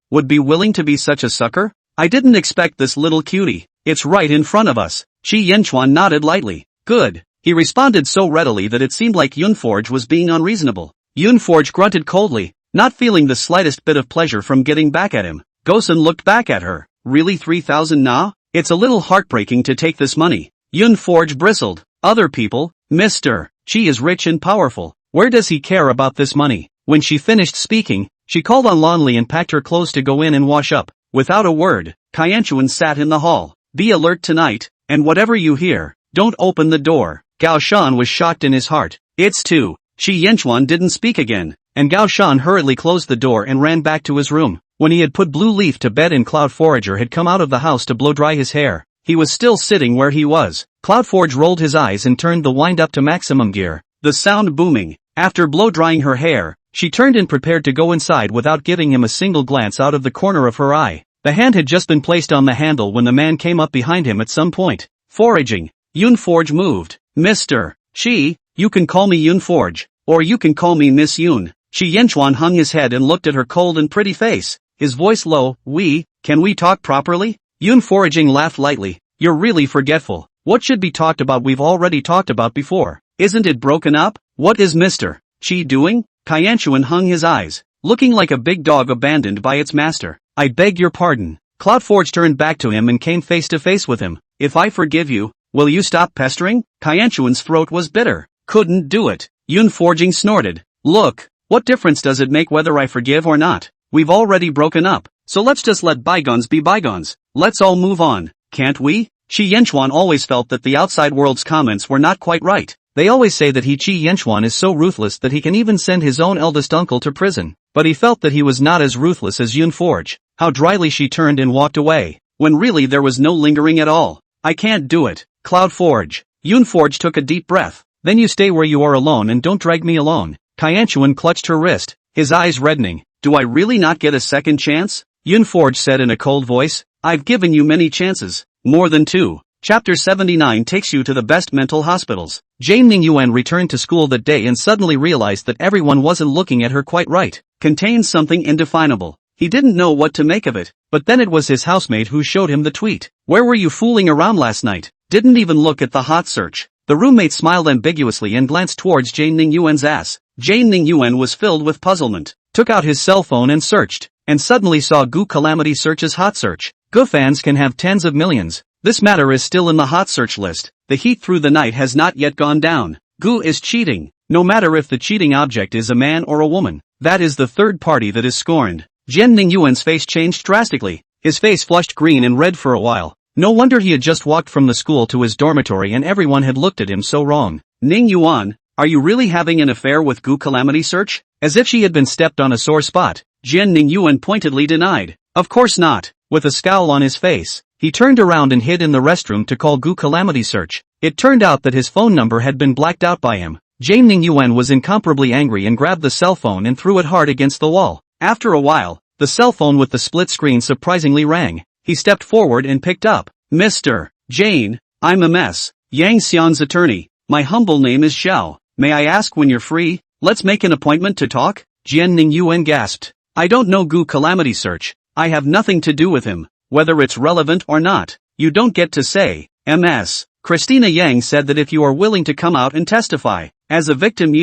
would be willing to be such a sucker? I didn't expect this little cutie. It's right in front of us. Chi Yinchuan nodded lightly. Good. He responded so readily that it seemed like Yunforge was being unreasonable. Yunforge grunted coldly, not feeling the slightest bit of pleasure from getting back at him. Gosen looked back at her. Really 3,000 na? It's a little heartbreaking to take this money. Yunforge bristled. Other people, Mr. Chi is rich and powerful. Where does he care about this money? When she finished speaking, she called on Lonli and packed her clothes to go in and wash up. Without a word, Kyanchuan sat in the hall. Be alert tonight, and whatever you hear, don't open the door. Gao Shan was shocked in his heart. It's 2. Chi Yinchuan didn't speak again, and Gao Shan hurriedly closed the door and ran back to his room. When he had put Blue Leaf to bed and Cloud Forager had come out of the house to blow dry his hair, he was still sitting where he was. Cloudforge rolled his eyes and turned the wind up to maximum gear, the sound booming. After blow drying her hair, she turned and prepared to go inside without giving him a single glance out of the corner of her eye. The hand had just been placed on the handle when the man came up behind him at some point. Foraging. Yunforge moved. Mr. Chi, you can call me Yunforge, or you can call me Miss Yun. Chi Yinchuan hung his head and looked at her cold and pretty face, his voice low. Can we talk properly? Yunforaging laughed lightly. You're really forgetful. What should be talked about we've already talked about before. Isn't it broken up? What is Mr. Chi doing? Kyanchuan hung his eyes, looking like a big dog abandoned by its master. I beg your pardon. Cloudforge turned back to him and came face to face with him. If I forgive you, Will you stop pestering? Kyanchuan's throat was bitter. Couldn't do it. Yun Forging snorted. Look, what difference does it make whether I forgive or not? We've already broken up, so let's just let bygones be bygones. Let's all move on, can't we? Shi Yenchuan always felt that the outside world's comments were not quite right. They always say that Shi Yenchuan is so ruthless that he can even send his own eldest uncle to prison. But he felt that he was not as ruthless as Yun Forge. How dryly she turned and walked away, when really there was no lingering at all. I can't do it, Cloud Forge. Yun Forge took a deep breath. Then you stay where you are alone and don't drag me along. Kyanchuan clutched her wrist, his eyes reddening. Do I really not get a second chance? Yun Forge said in a cold voice. I've given you many chances. More than 2. Chapter 79 takes you to the best mental hospitals. Jane Ningyuan returned to school that day and suddenly realized that everyone wasn't looking at her quite right. Contains something indefinable. He didn't know what to make of it, but then it was his housemate who showed him the tweet. Where were you fooling around last night? Didn't even look at the hot search. The roommate smiled ambiguously and glanced towards Jane Ningyuan's ass. Jane Ningyuan was filled with puzzlement, took out his cell phone and searched, and suddenly saw Gu Calamity Search's hot search. Gu fans can have tens of millions. This matter is still in the hot search list. The heat through the night has not yet gone down. Gu is cheating. No matter if the cheating object is a man or a woman, that is the third party that is scorned. Jen Ningyuan's face changed drastically. His face flushed green and red for a while. No wonder he had just walked from the school to his dormitory and everyone had looked at him so wrong. Ningyuan, are you really having an affair with Gu Calamity Search? As if she had been stepped on a sore spot, Jen Ningyuan pointedly denied. Of course not. With a scowl on his face, he turned around and hid in the restroom to call Gu Calamity Search. It turned out that his phone number had been blacked out by him. Jane Ningyuan was incomparably angry and grabbed the cell phone and threw it hard against the wall. After a while, the cell phone with the split screen surprisingly rang. He stepped forward and picked up. Mr. Jane, I'm a mess. Yang Xian's attorney. My humble name is Xiao. May I ask when you're free? Let's make an appointment to talk? Jian Ningyuan gasped. I don't know Gu Calamity Search. I have nothing to do with him. Whether it's relevant or not, you don't get to say. MS. Christina Yang said that if you are willing to come out and testify, as a victim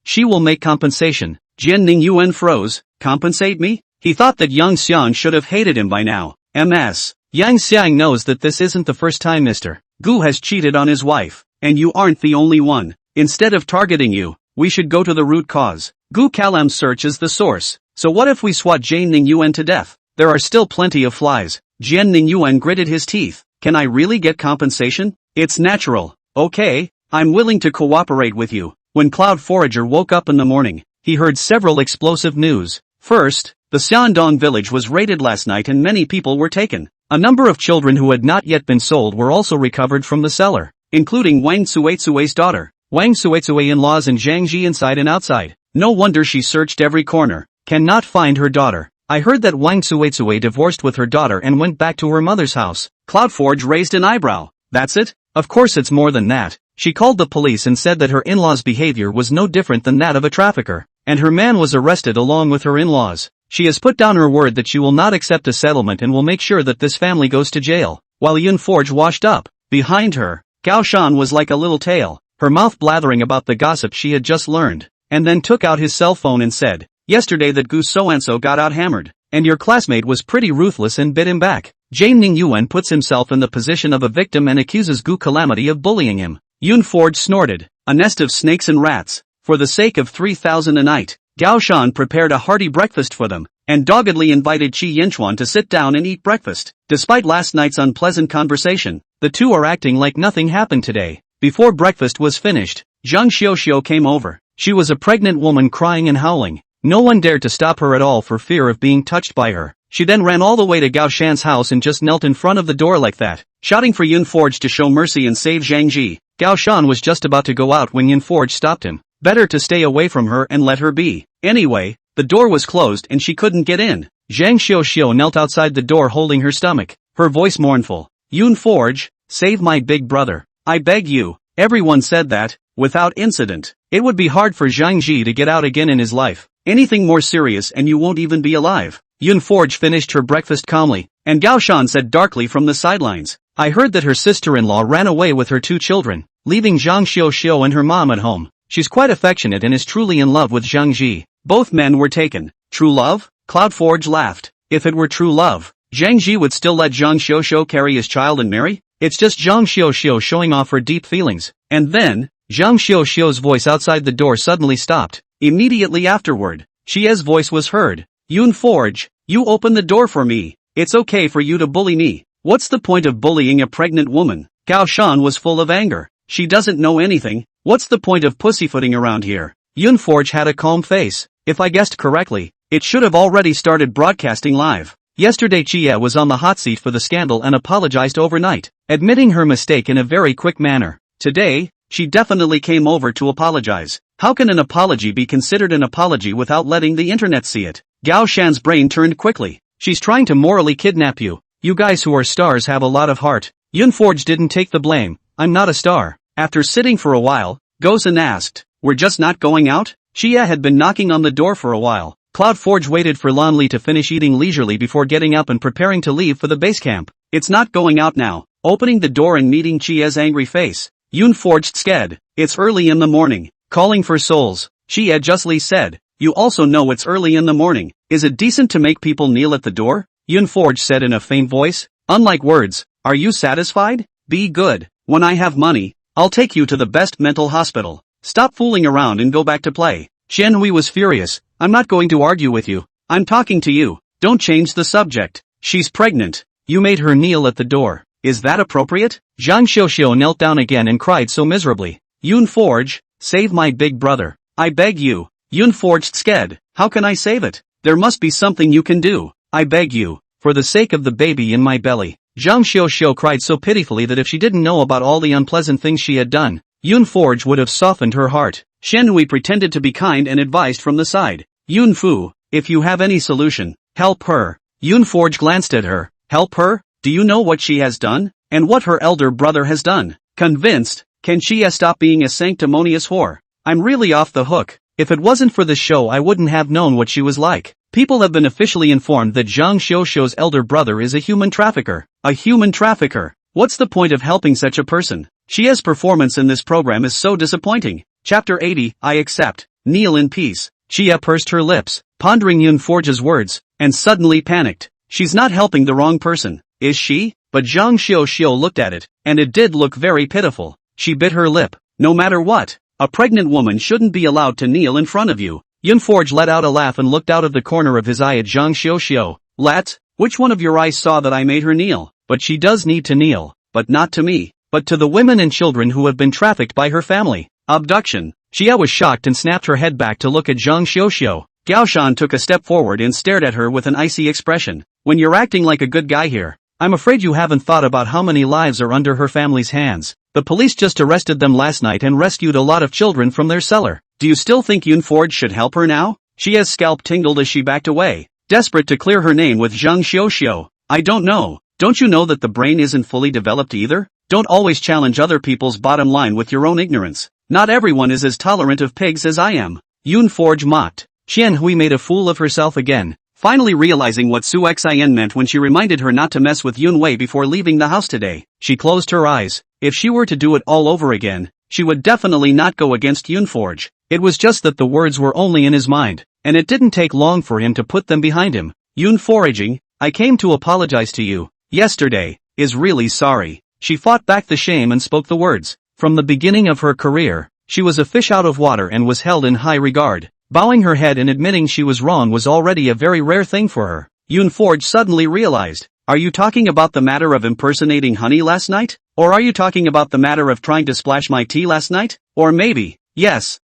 she will make compensation. Jian Ningyuan froze. Compensate me? He thought that Yang Xian should have hated him by now. MS. Yang Xiang knows that this isn't the first time Mr. Gu has cheated on his wife, and you aren't the only one. Instead of targeting you, we should go to the root cause. Gu Calam Search is the source. So what if we swat Jane Ningyuan to death? There are still plenty of flies. Jian Ningyuan gritted his teeth. Can I really get compensation? It's natural. Okay, I'm willing to cooperate with you. When Cloud Forager woke up in the morning, he heard several explosive news. First, the Xiandong village was raided last night and many people were taken. A number of children who had not yet been sold were also recovered from the cellar, including Wang Suetsue's daughter. Wang Suetsue in-laws and Zhang Ji inside and outside. No wonder she searched every corner. Cannot find her daughter. I heard that Wang Suetsue divorced with her daughter and went back to her mother's house. Cloudforge raised an eyebrow. That's it? Of course it's more than that. She called the police and said that her in-laws' behavior was no different than that of a trafficker, and her man was arrested along with her in-laws. She has put down her word that she will not accept a settlement and will make sure that this family goes to jail. While Yun Forge washed up, behind her, Gao Shan was like a little tail, her mouth blathering about the gossip she had just learned, and then took out his cell phone and said, yesterday that Gu So-and-so got out hammered, and your classmate was pretty ruthless and bit him back. Jane Ningyuan puts himself in the position of a victim and accuses Gu Calamity of bullying him. Yun Forge snorted, a nest of snakes and rats. For the sake of 3,000 a night, Gao Shan prepared a hearty breakfast for them, and doggedly invited Qi Yanchuan to sit down and eat breakfast. Despite last night's unpleasant conversation, the two are acting like nothing happened today. Before breakfast was finished, Zhang Xiuxiu came over. She was a pregnant woman crying and howling. No one dared to stop her at all for fear of being touched by her. She then ran all the way to Gao Shan's house and just knelt in front of the door like that, shouting for Yun Forge to show mercy and save Zhang Ji. Gao Shan was just about to go out when Yun Forge stopped him. Better to stay away from her and let her be. Anyway, the door was closed and she couldn't get in. Zhang Xiuxiu knelt outside the door holding her stomach, her voice mournful. Yun Forge, save my big brother. I beg you. Everyone said that, without incident. It would be hard for Zhang Ji to get out again in his life. Anything more serious and you won't even be alive. Yun Forge finished her breakfast calmly, and Gao Shan said darkly from the sidelines, I heard that her sister-in-law ran away with her 2 children, leaving Zhang Xiuxiu and her mom at home. She's quite affectionate and is truly in love with Zhang Ji. Both men were taken. True love? Cloudforge laughed. If it were true love, Zhang Ji would still let Zhang Xiuxiu carry his child and marry? It's just Zhang Xiao showing off her deep feelings. And then, Zhang Xiao's voice outside the door suddenly stopped. Immediately afterward, Xia's voice was heard. Yun Forge, you open the door for me. It's okay for you to bully me. What's the point of bullying a pregnant woman? Gao Shan was full of anger. She doesn't know anything. What's the point of pussyfooting around here? Yun Forge had a calm face. If I guessed correctly, it should have already started broadcasting live. Yesterday Xia was on the hot seat for the scandal and apologized overnight, admitting her mistake in a very quick manner. Today, she definitely came over to apologize. How can an apology be considered an apology without letting the internet see it? Gao Shan's brain turned quickly. She's trying to morally kidnap you. You guys who are stars have a lot of heart. Yun Forge didn't take the blame. I'm not a star. After sitting for a while, Gozan asked, we're just not going out? Xia had been knocking on the door for a while. Cloud Forge waited for Lan Li to finish eating leisurely before getting up and preparing to leave for the base camp. It's not going out now. Opening the door and meeting Xia's angry face, Yun Forged sked. It's early in the morning. Calling for souls. Xia justly said. You also know it's early in the morning. Is it decent to make people kneel at the door? Yun Forge said in a faint voice. Unlike words. Are you satisfied? Be good. When I have money, I'll take you to the best mental hospital. Stop fooling around and go back to play. Xian Hui was furious. I'm not going to argue with you. I'm talking to you. Don't change the subject. She's pregnant. You made her kneel at the door. Is that appropriate? Zhang Xiao knelt down again and cried so miserably. Yun Forge, save my big brother. I beg you. Yun Forged sked. How can I save it? There must be something you can do. I beg you. For the sake of the baby in my belly. Zhang Xiao cried so pitifully that if she didn't know about all the unpleasant things she had done, Yun Forge would have softened her heart. Shen Hui pretended to be kind and advised from the side. Yun Fu, if you have any solution, help her. Yun Forge glanced at her. Help her? Do you know what she has done? And what her elder brother has done? Convinced, can she stop being a sanctimonious whore? I'm really off the hook. If it wasn't for the show I wouldn't have known what she was like. People have been officially informed that Zhang Xiao's elder brother is a human trafficker. A human trafficker? What's the point of helping such a person? Xia's performance in this program is so disappointing. Chapter 80, I accept. Kneel in peace. Xia pursed her lips, pondering Yun Forge's words, and suddenly panicked. She's not helping the wrong person, is she? But Zhang Xiao looked at it, and it did look very pitiful. She bit her lip. No matter what, a pregnant woman shouldn't be allowed to kneel in front of you. Yun Forge let out a laugh and looked out of the corner of his eye at Zhang Xiao. Let, which one of your eyes saw that I made her kneel? But she does need to kneel, but not to me, but to the women and children who have been trafficked by her family. Abduction. Xia was shocked and snapped her head back to look at Zhang Xiao. Gao Shan took a step forward and stared at her with an icy expression. When you're acting like a good guy here, I'm afraid you haven't thought about how many lives are under her family's hands. The police just arrested them last night and rescued a lot of children from their cellar. Do you still think Yun Forge should help her now? Xia's scalp tingled as she backed away, desperate to clear her name with Zhang Xiao. I don't know. Don't you know that the brain isn't fully developed either? Don't always challenge other people's bottom line with your own ignorance. Not everyone is as tolerant of pigs as I am. Yun Forge mocked. Xian Hui made a fool of herself again, finally realizing what Su Xin meant when she reminded her not to mess with Yun Wei before leaving the house today. She closed her eyes. If she were to do it all over again, she would definitely not go against Yun Forge. It was just that the words were only in his mind, and it didn't take long for him to put them behind him. Yun Foraging, I came to apologize to you. Yesterday, is really sorry. She fought back the shame and spoke the words. From the beginning of her career, she was a fish out of water and was held in high regard. Bowing her head and admitting she was wrong was already a very rare thing for her. Yun Forge suddenly realized. Are you talking about the matter of impersonating honey last night? Or are you talking about the matter of trying to splash my tea last night? Or maybe, yes,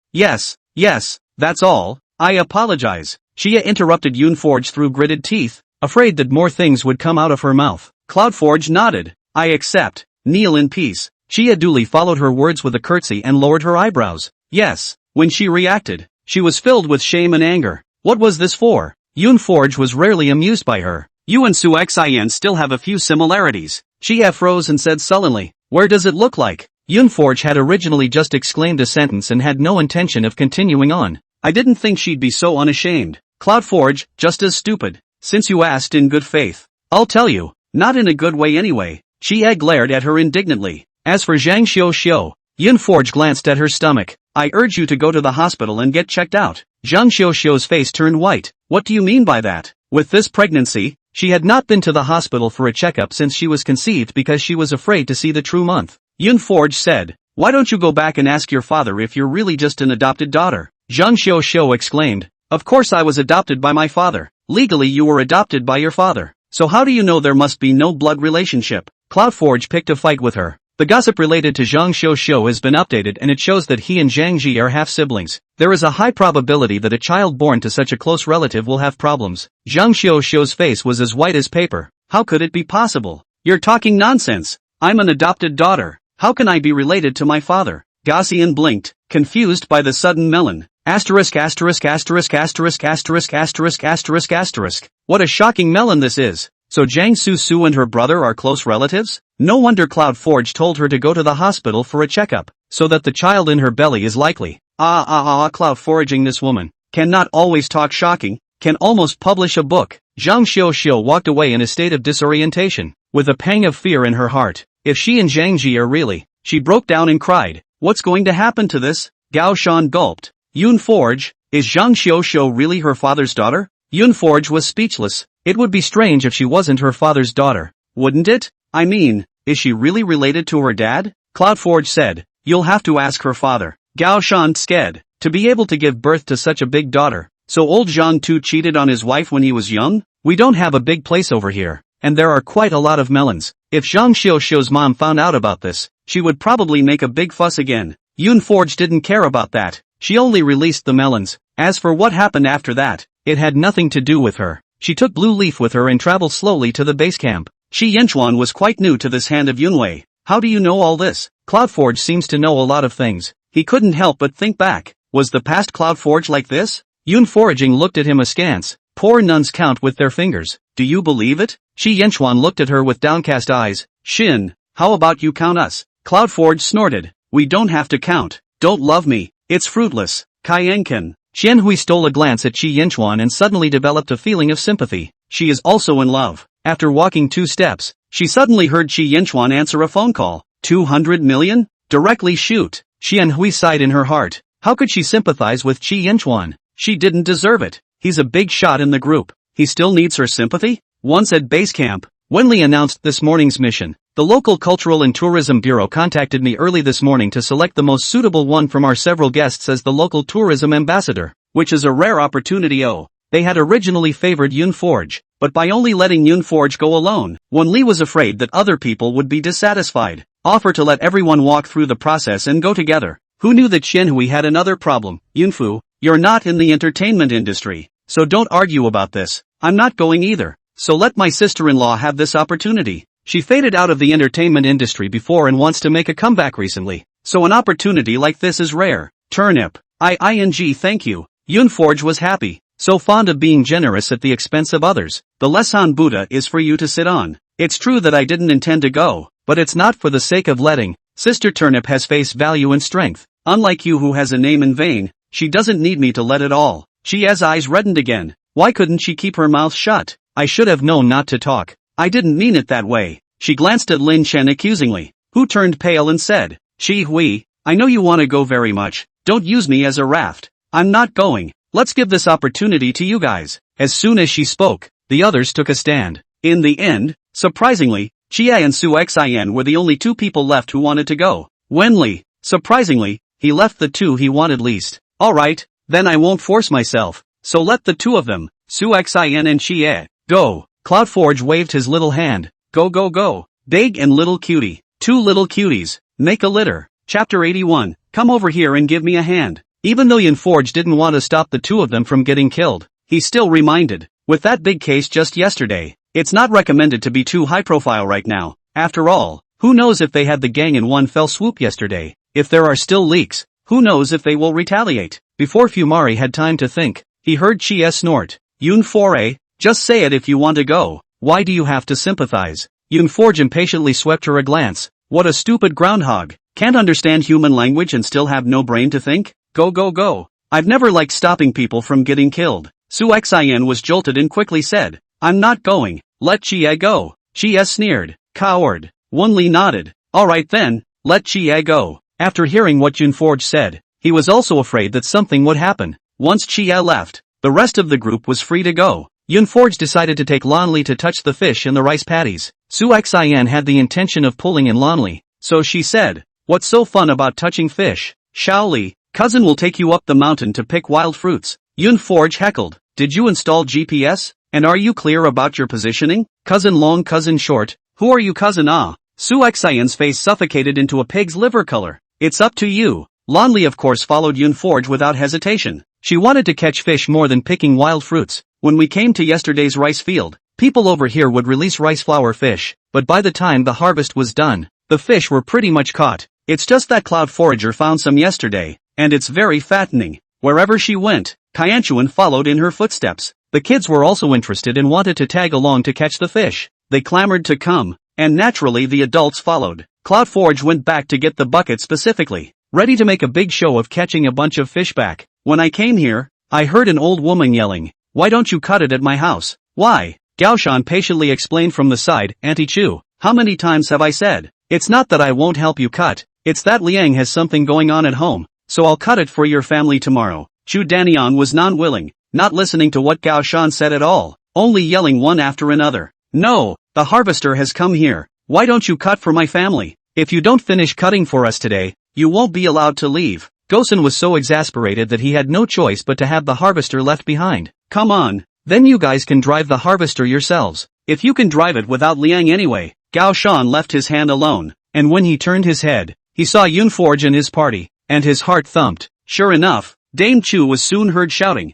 that's all. I apologize. Xia interrupted Yun Forge through gritted teeth, afraid that more things would come out of her mouth. Cloud Forge nodded. I accept. Kneel in peace. Xia duly followed her words with a curtsy and lowered her eyebrows. Yes. When she reacted, she was filled with shame and anger. What was this for? Yun Forge was rarely amused by her. You and Su Xin still have a few similarities. Xia froze and said sullenly, where does it look like? Yun Forge had originally just exclaimed a sentence and had no intention of continuing on. I didn't think she'd be so unashamed. Cloud Forge, just as stupid. Since you asked in good faith. I'll tell you, not in a good way anyway. Xia glared at her indignantly. As for Zhang Xiao, Yun Forge glanced at her stomach. I urge you to go to the hospital and get checked out. Zhang Xiao's face turned white. What do you mean by that? With this pregnancy, She had not been to the hospital for a checkup since she was conceived because she was afraid to see the true month. Yoon Forge said, "Why don't you go back and ask your father if you're really just an adopted daughter?" Zhang Xiao exclaimed, "Of course I was adopted by my father. Legally you were adopted by your father. So how do you know there must be no blood relationship?" Cloudforge picked a fight with her. The gossip related to Zhang Xiao has been updated and it shows that he and Zhang Ji are half-siblings. There is a high probability that a child born to such a close relative will have problems. Zhang Xiao's face was as white as paper. How could it be possible? You're talking nonsense. I'm an adopted daughter. How can I be related to my father? Gaussian blinked, confused by the sudden melon. Asterisk asterisk asterisk asterisk asterisk asterisk asterisk asterisk. What a shocking melon this is. So Jiang Su and her brother are close relatives? No wonder Cloudforge told her to go to the hospital for a checkup, so that the child in her belly is likely. Cloudforging this woman. Cannot always talk shocking, can almost publish a book. Zhang Xiao walked away in a state of disorientation, with a pang of fear in her heart. If she and Zhang Ji are really, she broke down and cried. What's going to happen to this? Gao Shan gulped. Yoon Forge, is Zhang Xiao really her father's daughter? Yoon Forge was speechless. It would be strange if she wasn't her father's daughter, wouldn't it? I mean, is she really related to her dad? Cloudforge said, you'll have to ask her father. Gao Shan scared, to be able to give birth to such a big daughter. So old Zhang Tu cheated on his wife when he was young? We don't have a big place over here, and there are quite a lot of melons. If Zhang Xiao's mom found out about this, she would probably make a big fuss again. Yoon Forge didn't care about that. She only released the melons. As for what happened after that, it had nothing to do with her. She took Blue Leaf with her and traveled slowly to the base camp. Shi Yenchuan was quite new to this hand of Yunwei. How do you know all this? Cloudforge seems to know a lot of things. He couldn't help but think back. Was the past Cloudforge like this? Yoon Foraging looked at him askance. Poor nuns count with their fingers. Do you believe it? Shi Yenchuan looked at her with downcast eyes. Shin, how about you count us? Cloudforge snorted. We don't have to count. Don't love me. It's fruitless. Kaienken. Xianhui stole a glance at Shi Yenchuan and suddenly developed a feeling of sympathy. She is also in love. After walking 2 steps, she suddenly heard Shi Yenchuan answer a phone call. 200 million? Directly shoot. Xianhui sighed in her heart. How could she sympathize with Shi Yenchuan? She didn't deserve it. He's a big shot in the group. He still needs her sympathy? Once at base camp, Wenli announced this morning's mission. The local Cultural and Tourism Bureau contacted me early this morning to select the most suitable one from our several guests as the local tourism ambassador, which is a rare opportunity. They had originally favored Yoon Forge, but by only letting Yoon Forge go alone, Wenli was afraid that other people would be dissatisfied. Offer to let everyone walk through the process and go together. Who knew that Xianhui had another problem? Yunfu, you're not in the entertainment industry, so don't argue about this. I'm not going either, so let my sister-in-law have this opportunity. She faded out of the entertainment industry before and wants to make a comeback recently, so an opportunity like this is rare. Turnip. Thank you. Yoon Forge was happy, so fond of being generous at the expense of others. The Lesson Buddha is for you to sit on. It's true that I didn't intend to go, but it's not for the sake of letting. Sister Turnip has face value and strength. Unlike you who has a name in vain, she doesn't need me to let it all. Chia's eyes reddened again. Why couldn't she keep her mouth shut? I should have known not to talk. I didn't mean it that way. She glanced at Lin Chen accusingly, who turned pale and said, Shi Hui, I know you want to go very much. Don't use me as a raft. I'm not going. Let's give this opportunity to you guys. As soon as she spoke, the others took a stand. In the end, surprisingly, Chia and Su Xin were the only 2 people left who wanted to go. Wenli, surprisingly, he left the 2 he wanted least. Alright, then I won't force myself. So let the 2 of them, Su Xin and Chia, go. Cloudforge waved his little hand. Go go go. Big and little cutie. 2 little cuties. Make a litter. Chapter 81. Come over here and give me a hand. Even though Yoon Forge didn't want to stop the 2 of them from getting killed, he still reminded. With that big case just yesterday, it's not recommended to be too high profile right now. After all, who knows if they had the gang in one fell swoop yesterday? If there are still leaks, who knows if they will retaliate? Before Fumari had time to think, he heard Chia snort. Yoon Foray, just say it if you want to go. Why do you have to sympathize? Yoon Forge impatiently swept her a glance. What a stupid groundhog. Can't understand human language and still have no brain to think? Go go go. I've never liked stopping people from getting killed. Su Xian was jolted and quickly said, I'm not going. Let Chia go. Chia sneered. Coward. Wenli nodded. Alright then, let Chia go. After hearing what Yoon Forge said, he was also afraid that something would happen. Once Chia left, the rest of the group was free to go. Yunforge decided to take Lonli to touch the fish in the rice paddies. Su Xian had the intention of pulling in Lonli, so she said, "What's so fun about touching fish? Shaoli, cousin will take you up the mountain to pick wild fruits." Yunforge heckled, "Did you install GPS? And are you clear about your positioning? Cousin long, cousin short, who are you cousin ah?" Su Xian's face suffocated into a pig's liver color. "It's up to you." Lonli of course followed Yunforge without hesitation. She wanted to catch fish more than picking wild fruits. When we came to yesterday's rice field, people over here would release rice flower fish, but by the time the harvest was done, the fish were pretty much caught. It's just that Cloud Forager found some yesterday, and it's very fattening. Wherever she went, Qianchuan followed in her footsteps. The kids were also interested and wanted to tag along to catch the fish. They clamored to come, and naturally the adults followed. Cloud Forge went back to get the bucket specifically, ready to make a big show of catching a bunch of fish back. When I came here, I heard an old woman yelling, "Why don't you cut it at my house?" "Why?" Gaoshan patiently explained from the side, "Auntie Chu, how many times have I said? It's not that I won't help you cut, it's that Liang has something going on at home, so I'll cut it for your family tomorrow." Chu Daniang was non-willing, not listening to what Gaoshan said at all, only yelling one after another. "No, the harvester has come here, why don't you cut for my family? If you don't finish cutting for us today, you won't be allowed to leave." Gosen was so exasperated that he had no choice but to have the harvester left behind. "Come on, then you guys can drive the harvester yourselves. If you can drive it without Liang anyway." Gao Shan left his hand alone, and when he turned his head, he saw Yunforge and his party, and his heart thumped. Sure enough, Dame Chu was soon heard shouting,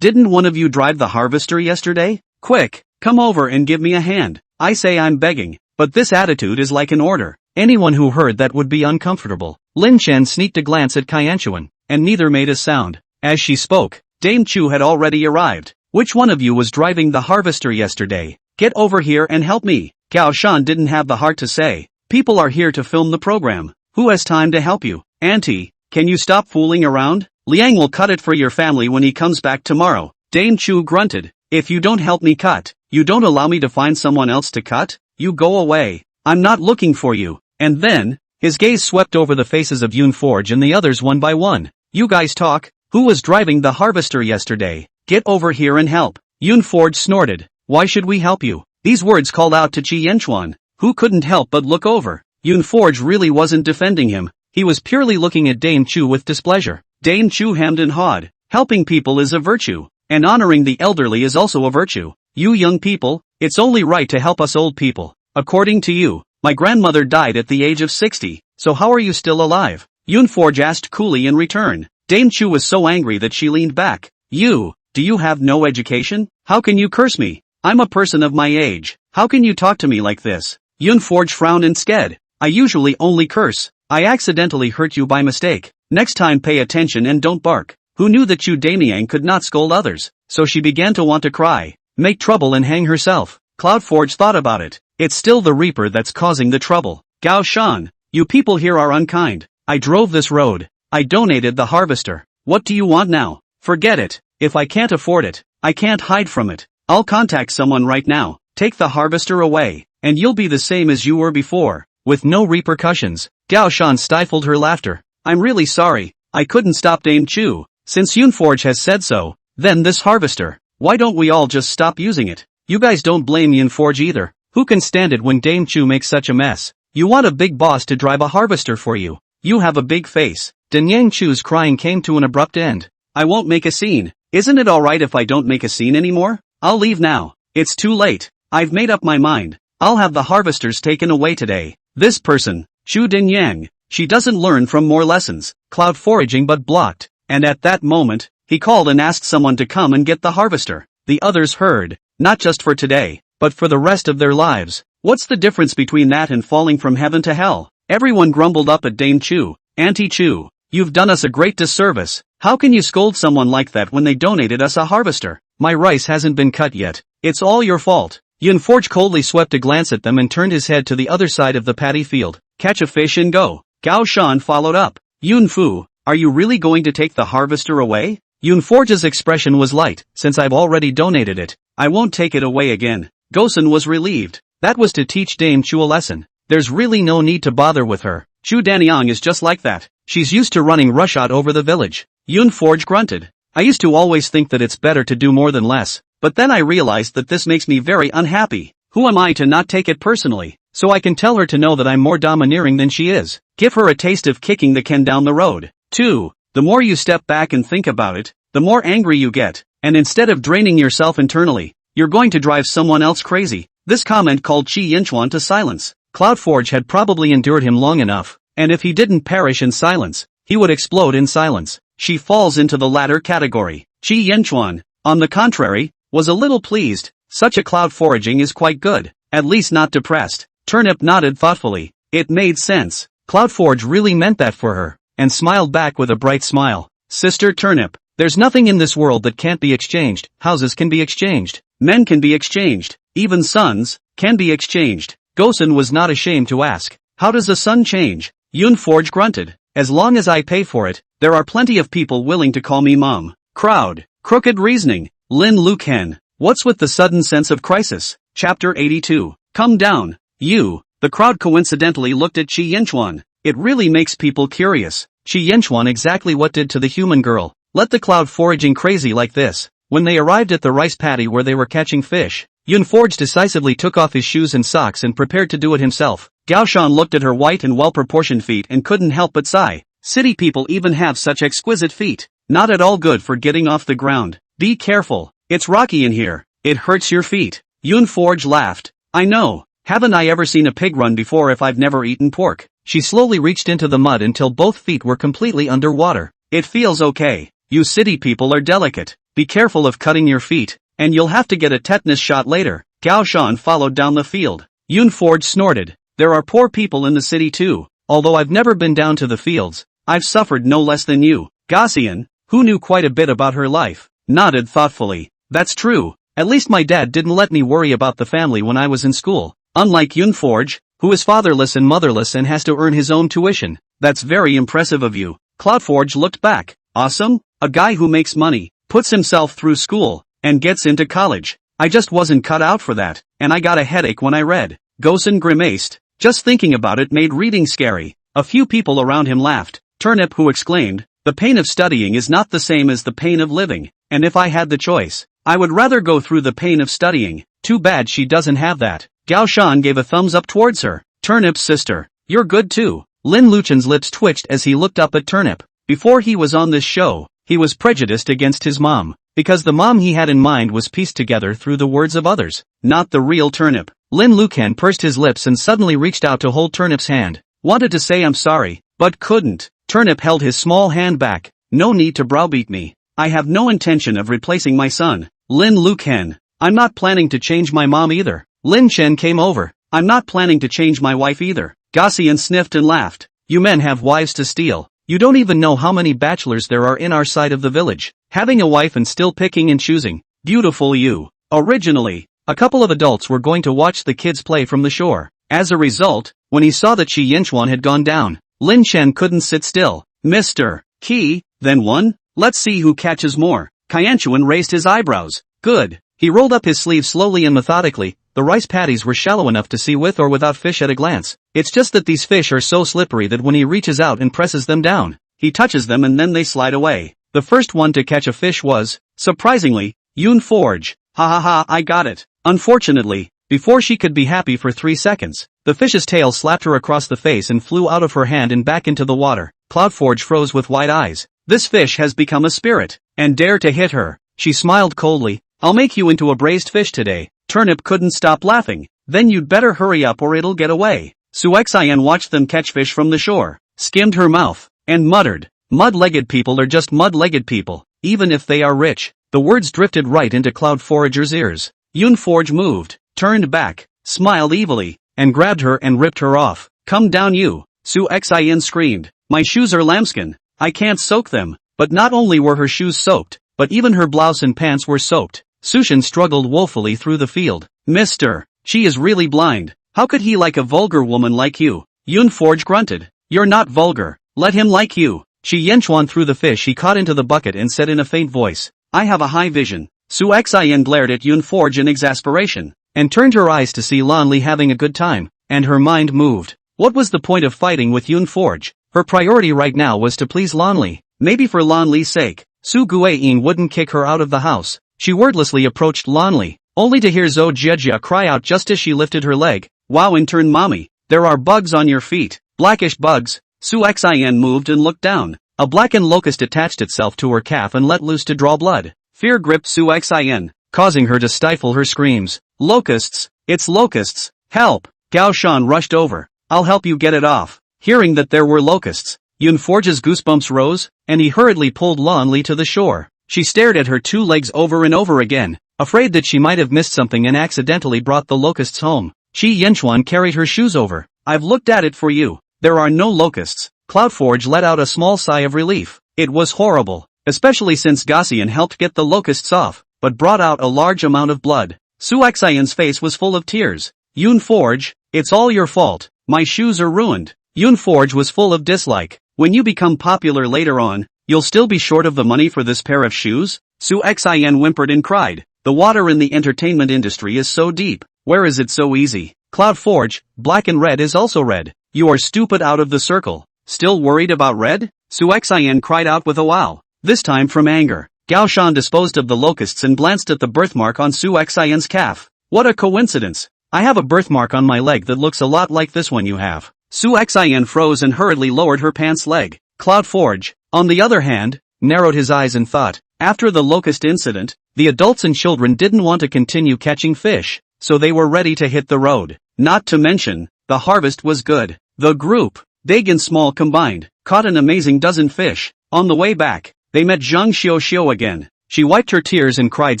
Didn't one of you drive the harvester yesterday? Quick, come over and give me a hand. I say I'm begging, but this attitude is like an order." Anyone who heard that would be uncomfortable. Lin Chen sneaked a glance at Qianchuan, and neither made a sound. As she spoke, Dame Chu had already arrived. "Which one of you was driving the harvester yesterday? Get over here and help me." Gao Shan didn't have the heart to say, "People are here to film the program. Who has time to help you? Auntie, can you stop fooling around? Liang will cut it for your family when he comes back tomorrow." Dame Chu grunted, "If you don't help me cut, you don't allow me to find someone else to cut? You go away. I'm not looking for you." And then, his gaze swept over the faces of Yunforge and the others one by one. "You guys talk. Who was driving the harvester yesterday? Get over here and help." Yunforge snorted, "Why should we help you?" These words called out to Qi Yanchuan, who couldn't help but look over. Yunforge really wasn't defending him, he was purely looking at Dame Chu with displeasure. Dame Chu hemmed and hawed. Helping people is a virtue, and honoring the elderly is also a virtue. You young people, it's only right to help us old people. According to you, my grandmother died at the age of 60, so how are you still alive? Yunforge asked coolly in return. Dame Chu was so angry that she leaned back. Do you have no education? How can you curse me? I'm a person of my age. How can you talk to me like this? Yunforge frowned instead. I usually only curse. I accidentally hurt you by mistake. Next time pay attention and don't bark. Who knew that Chu Damiang could not scold others? So she began to want to cry, make trouble and hang herself. Cloudforge thought about it. It's still the Reaper that's causing the trouble. Gao Shan, you people here are unkind. I drove this road. I donated the harvester. What do you want now? Forget it. If I can't afford it, I can't hide from it. I'll contact someone right now. Take the harvester away, and you'll be the same as you were before, with no repercussions. Gao Shan stifled her laughter. I'm really sorry. I couldn't stop Dame Chu. Since Yunforge has said so, then this harvester. Why don't we all just stop using it? You guys don't blame Yunforge either. Who can stand it when Dame Chu makes such a mess? You want a big boss to drive a harvester for you. You have a big face. Danyang Chu's crying came to an abrupt end. I won't make a scene. Isn't it alright if I don't make a scene anymore? I'll leave now. It's too late. I've made up my mind. I'll have the harvesters taken away today. This person, Chu Danyang, she doesn't learn from more lessons. Cloud foraging but blocked. And at that moment, he called and asked someone to come and get the harvester. The others heard, not just for today, but for the rest of their lives. What's the difference between that and falling from heaven to hell? Everyone grumbled up at Dame Chu. Auntie Chu, you've done us a great disservice. How can you scold someone like that when they donated us a harvester? My rice hasn't been cut yet. It's all your fault. Yunforge coldly swept a glance at them and turned his head to the other side of the paddy field. Catch a fish and go. Gao Shan followed up. Yunfu, are you really going to take the harvester away? Yunforge's expression was light. Since I've already donated it, I won't take it away again. Gosen was relieved. That was to teach Dame Chu a lesson. There's really no need to bother with her. Chu Daniang is just like that. She's used to running rushot over the village. Yunforge grunted. I used to always think that it's better to do more than less, But then I realized that this makes me very unhappy. Who am I to not take it personally? So I can tell her to know that I'm more domineering than she is. Give her a taste of kicking the can down the road. 2. The more you step back and think about it, the more angry you get. And instead of draining yourself internally, you're going to drive someone else crazy. This comment called Chi Yinchuan to silence. Cloudforge had probably endured him long enough, and if he didn't perish in silence, he would explode in silence. She falls into the latter category. Chi Yinchuan, on the contrary, was a little pleased. Such a cloud foraging is quite good, at least not depressed. Turnip nodded thoughtfully. It made sense. Cloudforge really meant that for her, and smiled back with a bright smile. Sister Turnip, there's nothing in this world that can't be exchanged. Houses can be exchanged. Men can be exchanged. Even sons can be exchanged. Gosen was not ashamed to ask, how does a son change? Yunforge grunted. As long as I pay for it, there are plenty of people willing to call me mom. Crowd. Crooked reasoning. Lin Luken. What's with the sudden sense of crisis? Chapter 82. Come down. You. The crowd coincidentally looked at Chi Yinchuan. It really makes people curious. Chi Yinchuan exactly what did to the human girl. Let the cloud foraging crazy like this. When they arrived at the rice paddy where they were catching fish, Yunforge decisively took off his shoes and socks and prepared to do it himself. Gaoshan looked at her white and well-proportioned feet and couldn't help but sigh. City people even have such exquisite feet. Not at all good for getting off the ground. Be careful. It's rocky in here. It hurts your feet. Yunforge laughed. I know. Haven't I ever seen a pig run before if I've never eaten pork? She slowly reached into the mud until both feet were completely underwater. It feels okay. You city people are delicate. Be careful of cutting your feet, and you'll have to get a tetanus shot later. Gao Shan followed down the field. Yunforge snorted. There are poor people in the city too. Although I've never been down to the fields, I've suffered no less than you. Gaussian, who knew quite a bit about her life, nodded thoughtfully. That's true. At least my dad didn't let me worry about the family when I was in school. Unlike Yunforge, who is fatherless and motherless and has to earn his own tuition. That's very impressive of you. Cloudforge looked back. Awesome? A guy who makes money, puts himself through school, and gets into college. I just wasn't cut out for that, and I got a headache when I read. Gosen grimaced. Just thinking about it made reading scary. A few people around him laughed. Turnip who exclaimed, the pain of studying is not the same as the pain of living, and if I had the choice, I would rather go through the pain of studying. Too bad she doesn't have that. Gao Shan gave a thumbs up towards her. Turnip's sister, you're good too. Lin Luchen's lips twitched as he looked up at Turnip. Before he was on this show, he was prejudiced against his mom, because the mom he had in mind was pieced together through the words of others, not the real Turnip. Lin Lucan pursed his lips and suddenly reached out to hold Turnip's hand. Wanted to say I'm sorry, but couldn't. Turnip held his small hand back. No need to browbeat me. I have no intention of replacing my son. Lin Lucan. I'm not planning to change my mom either. Lin Chen came over. I'm not planning to change my wife either. Gaussian sniffed and laughed. You men have wives to steal. You don't even know how many bachelors there are in our side of the village. Having a wife and still picking and choosing. Beautiful you. Originally, a couple of adults were going to watch the kids play from the shore. As a result, when he saw that Chi Yinchuan had gone down, Lin Chen couldn't sit still. Mr. Qi, then one? Let's see who catches more. Qianchuan raised his eyebrows. Good. He rolled up his sleeves slowly and methodically. The rice paddies were shallow enough to see with or without fish at a glance. It's just that these fish are so slippery that when he reaches out and presses them down, he touches them and then they slide away. The first one to catch a fish was, surprisingly, Yunforge. Ha ha ha, I got it. Unfortunately, before she could be happy for 3 seconds, the fish's tail slapped her across the face and flew out of her hand and back into the water. Cloudforge froze with wide eyes. This fish has become a spirit, and dare to hit her. She smiled coldly. I'll make you into a braised fish today. Turnip couldn't stop laughing. Then you'd better hurry up or it'll get away. Suexian watched them catch fish from the shore, skimmed her mouth, and muttered, mud-legged people are just mud-legged people, even if they are rich. The words drifted right into Cloud Forager's ears. Yunforge moved, turned back, smiled evilly, and grabbed her and ripped her off. Come down you. Suexian screamed. My shoes are lambskin. I can't soak them. But not only were her shoes soaked, but even her blouse and pants were soaked. Sushin struggled woefully through the field. Mister, she is really blind. How could he like a vulgar woman like you? Yunforge grunted. You're not vulgar. Let him like you. Chi Yinchuan threw the fish he caught into the bucket and said in a faint voice, I have a high vision. Suexian glared at Yunforge in exasperation, and turned her eyes to see Lan Li having a good time, and her mind moved. What was the point of fighting with Yunforge? Her priority right now was to please Lan Li. Maybe for Lan Li's sake, Su Guiyin wouldn't kick her out of the house. She wordlessly approached Lonely, only to hear Zhou Jiejia cry out just as she lifted her leg, "Wow, intern mommy, there are bugs on your feet." Blackish bugs. Su Xin moved and looked down. A blackened locust attached itself to her calf and let loose to draw blood. Fear gripped Su Xin, causing her to stifle her screams. Locusts! It's locusts! Help! Gao Shan rushed over. "I'll help you get it off." Hearing that there were locusts, Yun Forge's goosebumps rose, and he hurriedly pulled Lonely to the shore. She stared at her two legs over and over again, afraid that she might have missed something and accidentally brought the locusts home. Shi Yanchuan carried her shoes over. "I've looked at it for you. There are no locusts." Cloudforge let out a small sigh of relief. It was horrible, especially since Gaussian helped get the locusts off, but brought out a large amount of blood. Su Xian's face was full of tears. "Yun Forge, it's all your fault. My shoes are ruined." Yun Forge was full of dislike. "When you become popular later on, you'll still be short of the money for this pair of shoes?" Su Xian whimpered and cried. "The water in the entertainment industry is so deep. Where is it so easy?" Cloudforge, black and red is also red. "You are stupid out of the circle. Still worried about red?" Su Xian cried out with a wow, this time from anger. Gao Shan disposed of the locusts and glanced at the birthmark on Su Xian's calf. "What a coincidence. I have a birthmark on my leg that looks a lot like this one you have." Su Xian froze and hurriedly lowered her pants leg. Cloudforge, on the other hand, narrowed his eyes and thought, after the locust incident, the adults and children didn't want to continue catching fish, so they were ready to hit the road. Not to mention, the harvest was good. The group, big and small combined, caught an amazing dozen fish. On the way back, they met Zhang Xiao again. She wiped her tears and cried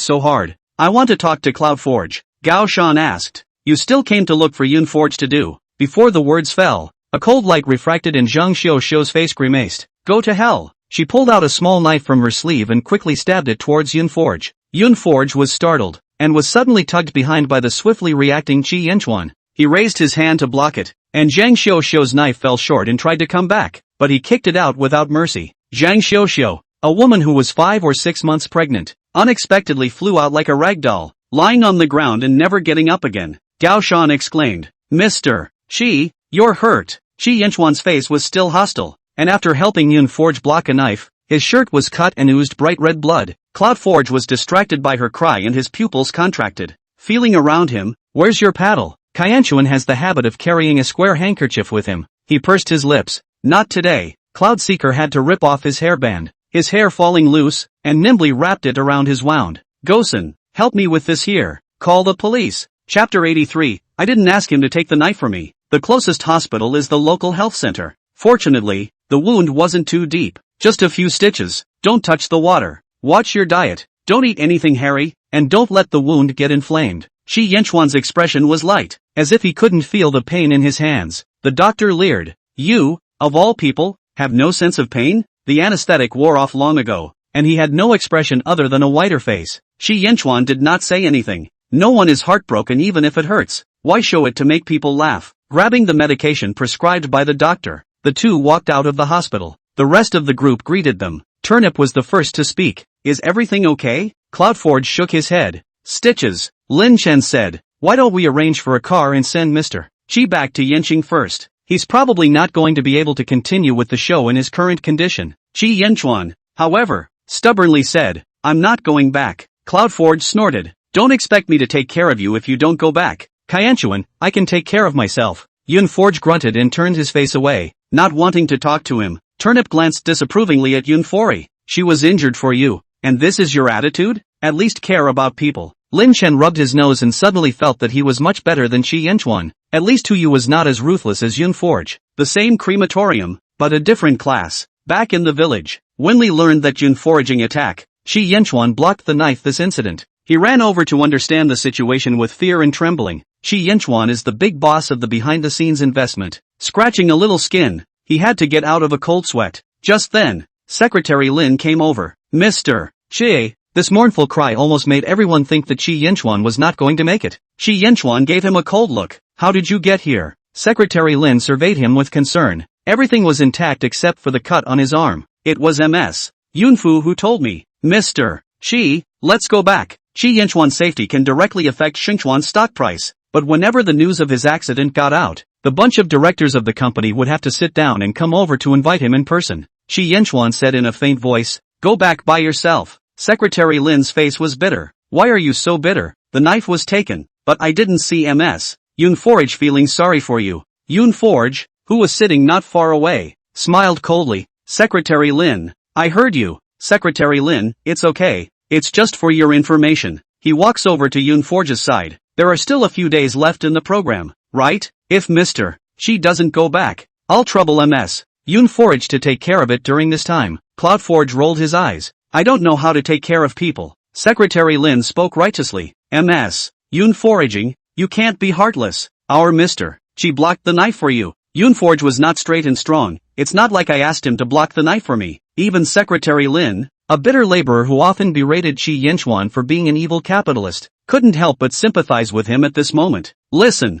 so hard. "I want to talk to Cloudforge." Gao Shan asked. "You still came to look for Yun Forge to do?" Before the words fell, a cold light refracted and Zhang Xiao's face grimaced. "Go to hell." She pulled out a small knife from her sleeve and quickly stabbed it towards Yun Forge. Yun Forge was startled, and was suddenly tugged behind by the swiftly reacting Qi Yanchuan. He raised his hand to block it, and Zhang Xiao's knife fell short and tried to come back, but he kicked it out without mercy. Zhang Xiao, a woman who was 5 or 6 months pregnant, unexpectedly flew out like a rag doll, lying on the ground and never getting up again. Gao Shan exclaimed, "Mr. Qi, you're hurt." Qi Yanchuan's face was still hostile, and after helping Yun Forge block a knife, his shirt was cut and oozed bright red blood. Cloudforge was distracted by her cry and his pupils contracted. Feeling around him, "Where's your paddle?" Qianchuan has the habit of carrying a square handkerchief with him. He pursed his lips. "Not today." Cloudseeker had to rip off his hairband, his hair falling loose, and nimbly wrapped it around his wound. "Gosen, help me with this here. Call the police." Chapter 83, I didn't ask him to take the knife from me. The closest hospital is the local health center. Fortunately, the wound wasn't too deep. Just a few stitches. Don't touch the water. Watch your diet. Don't eat anything hairy, and don't let the wound get inflamed. Shi Yanchuan's expression was light, as if he couldn't feel the pain in his hands. The doctor leered. "You, of all people, have no sense of pain?" The anesthetic wore off long ago, and he had no expression other than a whiter face. Shi Yanchuan did not say anything. No one is heartbroken even if it hurts. Why show it to make people laugh? Grabbing the medication prescribed by the doctor, the two walked out of the hospital. The rest of the group greeted them. Turnip was the first to speak. "Is everything okay?" Cloudforge shook his head. "Stitches," Lin Chen said. "Why don't we arrange for a car and send Mr. Qi back to Yanqing first? He's probably not going to be able to continue with the show in his current condition." Qi Yanchuan, however, stubbornly said, "I'm not going back." Cloudforge snorted. "Don't expect me to take care of you if you don't go back." Qianchuan, "I can take care of myself." Yun Forge grunted and turned his face away, not wanting to talk to him. Turnip glanced disapprovingly at Yun Forge. "She was injured for you, and this is your attitude? At least care about people." Lin Chen rubbed his nose and suddenly felt that he was much better than Qi Yanchuan. At least Yu was not as ruthless as Yun Forge. The same crematorium, but a different class. Back in the village, Winli learned that Yun Foraging attack. Qi Yanchuan blocked the knife this incident. He ran over to understand the situation with fear and trembling. Qi Yanchuan is the big boss of the behind-the-scenes investment. Scratching a little skin, he had to get out of a cold sweat. Just then, Secretary Lin came over. "Mr. Qi." This mournful cry almost made everyone think that Qi Yanchuan was not going to make it. Qi Yanchuan gave him a cold look. "How did you get here?" Secretary Lin surveyed him with concern. Everything was intact except for the cut on his arm. "It was Ms. Yunfu who told me." "Mr. Qi, let's go back." Qi Yanchuan's safety can directly affect Xinchuan's stock price, but whenever the news of his accident got out, the bunch of directors of the company would have to sit down and come over to invite him in person. Qi Yanchuan said in a faint voice, "Go back by yourself." Secretary Lin's face was bitter. Why are you so bitter? The knife was taken, but I didn't see Ms. Yoon Forge feeling sorry for you. Yoon Forge, who was sitting not far away, smiled coldly. Secretary Lin, I heard you. Secretary Lin, it's okay. It's just for your information. He walks over to Yoon Forge's side. There are still a few days left in the program, right? If Mr. She doesn't go back, I'll trouble Ms. Yoon Forge to take care of it during this time. Cloud Forge rolled his eyes. I don't know how to take care of people. Secretary Lin spoke righteously. Ms. Yoon Foraging, you can't be heartless. Our Mr. She blocked the knife for you. Yoon Forge was not straight and strong. It's not like I asked him to block the knife for me. Even Secretary Lin, a bitter laborer who often berated Chi Yenchuan for being an evil capitalist, couldn't help but sympathize with him at this moment. Listen,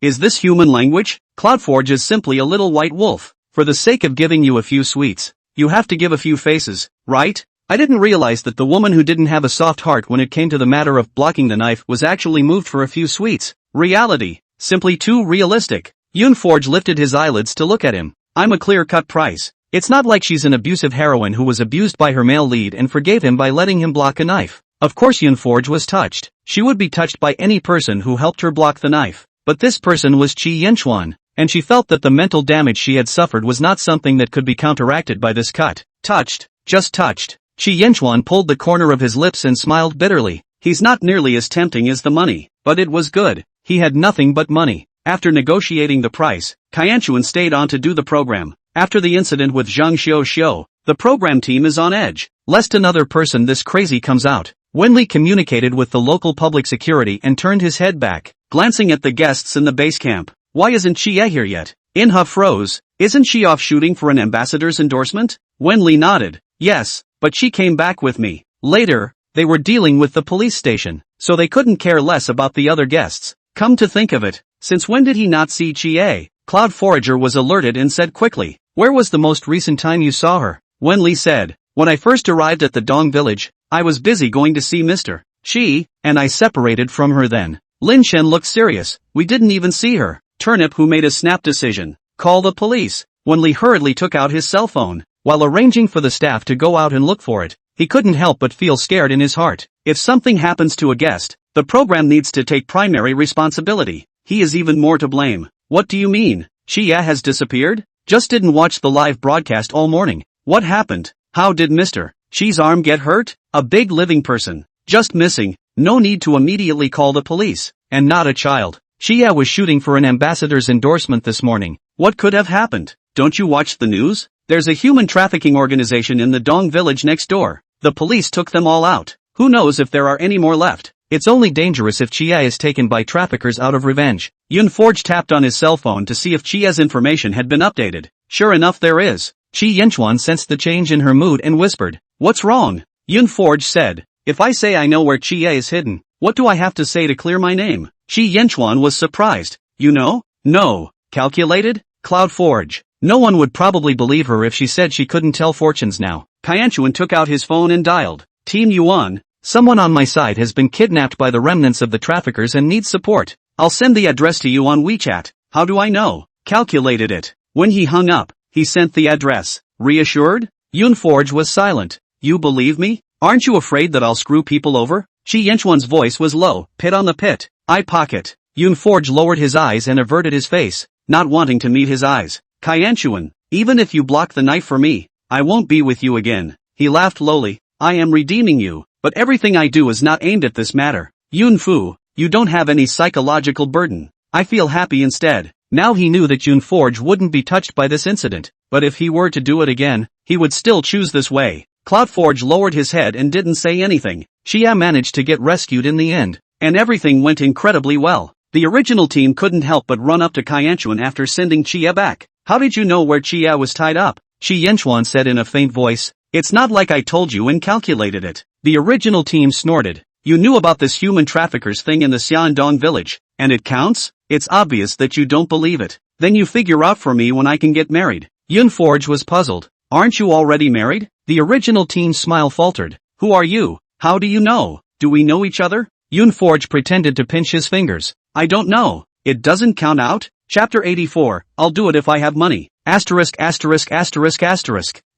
is this human language? Cloudforge is simply a little white wolf. For the sake of giving you a few sweets, you have to give a few faces, right? I didn't realize that the woman who didn't have a soft heart when it came to the matter of blocking the knife was actually moved for a few sweets. Reality, simply too realistic. Yoon Forge lifted his eyelids to look at him. I'm a clear-cut price. It's not like she's an abusive heroine who was abused by her male lead and forgave him by letting him block a knife. Of course Yoon Forge was touched. She would be touched by any person who helped her block the knife. But this person was Chi Yenchuan, and she felt that the mental damage she had suffered was not something that could be counteracted by this cut. Touched, just touched. Chi Yenchuan pulled the corner of his lips and smiled bitterly. He's not nearly as tempting as the money, but it was good. He had nothing but money. After negotiating the price, Kaianchuan stayed on to do the program. After the incident with Zhang Xiao, the program team is on edge. Lest another person this crazy comes out. Wenli communicated with the local public security and turned his head back, glancing at the guests in the base camp. Why isn't Chie here yet? Inha froze. Isn't she off shooting for an ambassador's endorsement? Wenli nodded. Yes, but she came back with me. Later, they were dealing with the police station, so they couldn't care less about the other guests. Come to think of it, since when did he not see Chie? Cloud Forager was alerted and said quickly, where was the most recent time you saw her? Wenli said, when I first arrived at the Dong village, I was busy going to see Mr. Chi, and I separated from her then. Lin Shen looked serious. We didn't even see her. Turnip who made a snap decision. Call the police. Wenli hurriedly took out his cell phone. While arranging for the staff to go out and look for it, he couldn't help but feel scared in his heart. If something happens to a guest, the program needs to take primary responsibility. He is even more to blame. What do you mean? Xia has disappeared? Just didn't watch the live broadcast all morning. What happened? How did Mr. Chi's arm get hurt? A big living person. Just missing. No need to immediately call the police. And not a child. Xia was shooting for an ambassador's endorsement this morning. What could have happened? Don't you watch the news? There's a human trafficking organization in the Dong village next door. The police took them all out. Who knows if there are any more left? It's only dangerous if Chia is taken by traffickers out of revenge. Yoon Forge tapped on his cell phone to see if Chia's information had been updated. Sure enough there is. Chi Yenchuan sensed the change in her mood and whispered, what's wrong? Yoon Forge said, if I say I know where Chia is hidden, what do I have to say to clear my name? Chi Yenchuan was surprised. You know? No. Calculated? Cloud Forge. No one would probably believe her if she said she couldn't tell fortunes now. Kaianchuan took out his phone and dialed. Team Yuan. Someone on my side has been kidnapped by the remnants of the traffickers and needs support. I'll send the address to you on WeChat. How do I know? Calculated it. When he hung up, he sent the address. Reassured? Yoon Forge was silent. You believe me? Aren't you afraid that I'll screw people over? Chi Yenchuan's voice was low. Pit on the pit. Eye pocket. Yoon Forge lowered his eyes and averted his face, not wanting to meet his eyes. Kaianchuan, even if you block the knife for me, I won't be with you again. He laughed lowly. I am redeeming you, but everything I do is not aimed at this matter. Yoon Fu, you don't have any psychological burden. I feel happy instead. Now he knew that Yoon Forge wouldn't be touched by this incident, but if he were to do it again, he would still choose this way. Cloud Forge lowered his head and didn't say anything. Xia managed to get rescued in the end, and everything went incredibly well. The original team couldn't help but run up to Kaianchuan after sending Chia back. How did you know where Chia was tied up? Chi Yenchuan said in a faint voice. It's not like I told you and calculated it. The original team snorted. You knew about this human traffickers thing in the Xiandong village, and it counts? It's obvious that you don't believe it. Then you figure out for me when I can get married. Yoon Forge was puzzled. Aren't you already married? The original team's smile faltered. Who are you? How do you know? Do we know each other? Yoon Forge pretended to pinch his fingers. I don't know. It doesn't count out? Chapter 84, I'll do it if I have money. *******.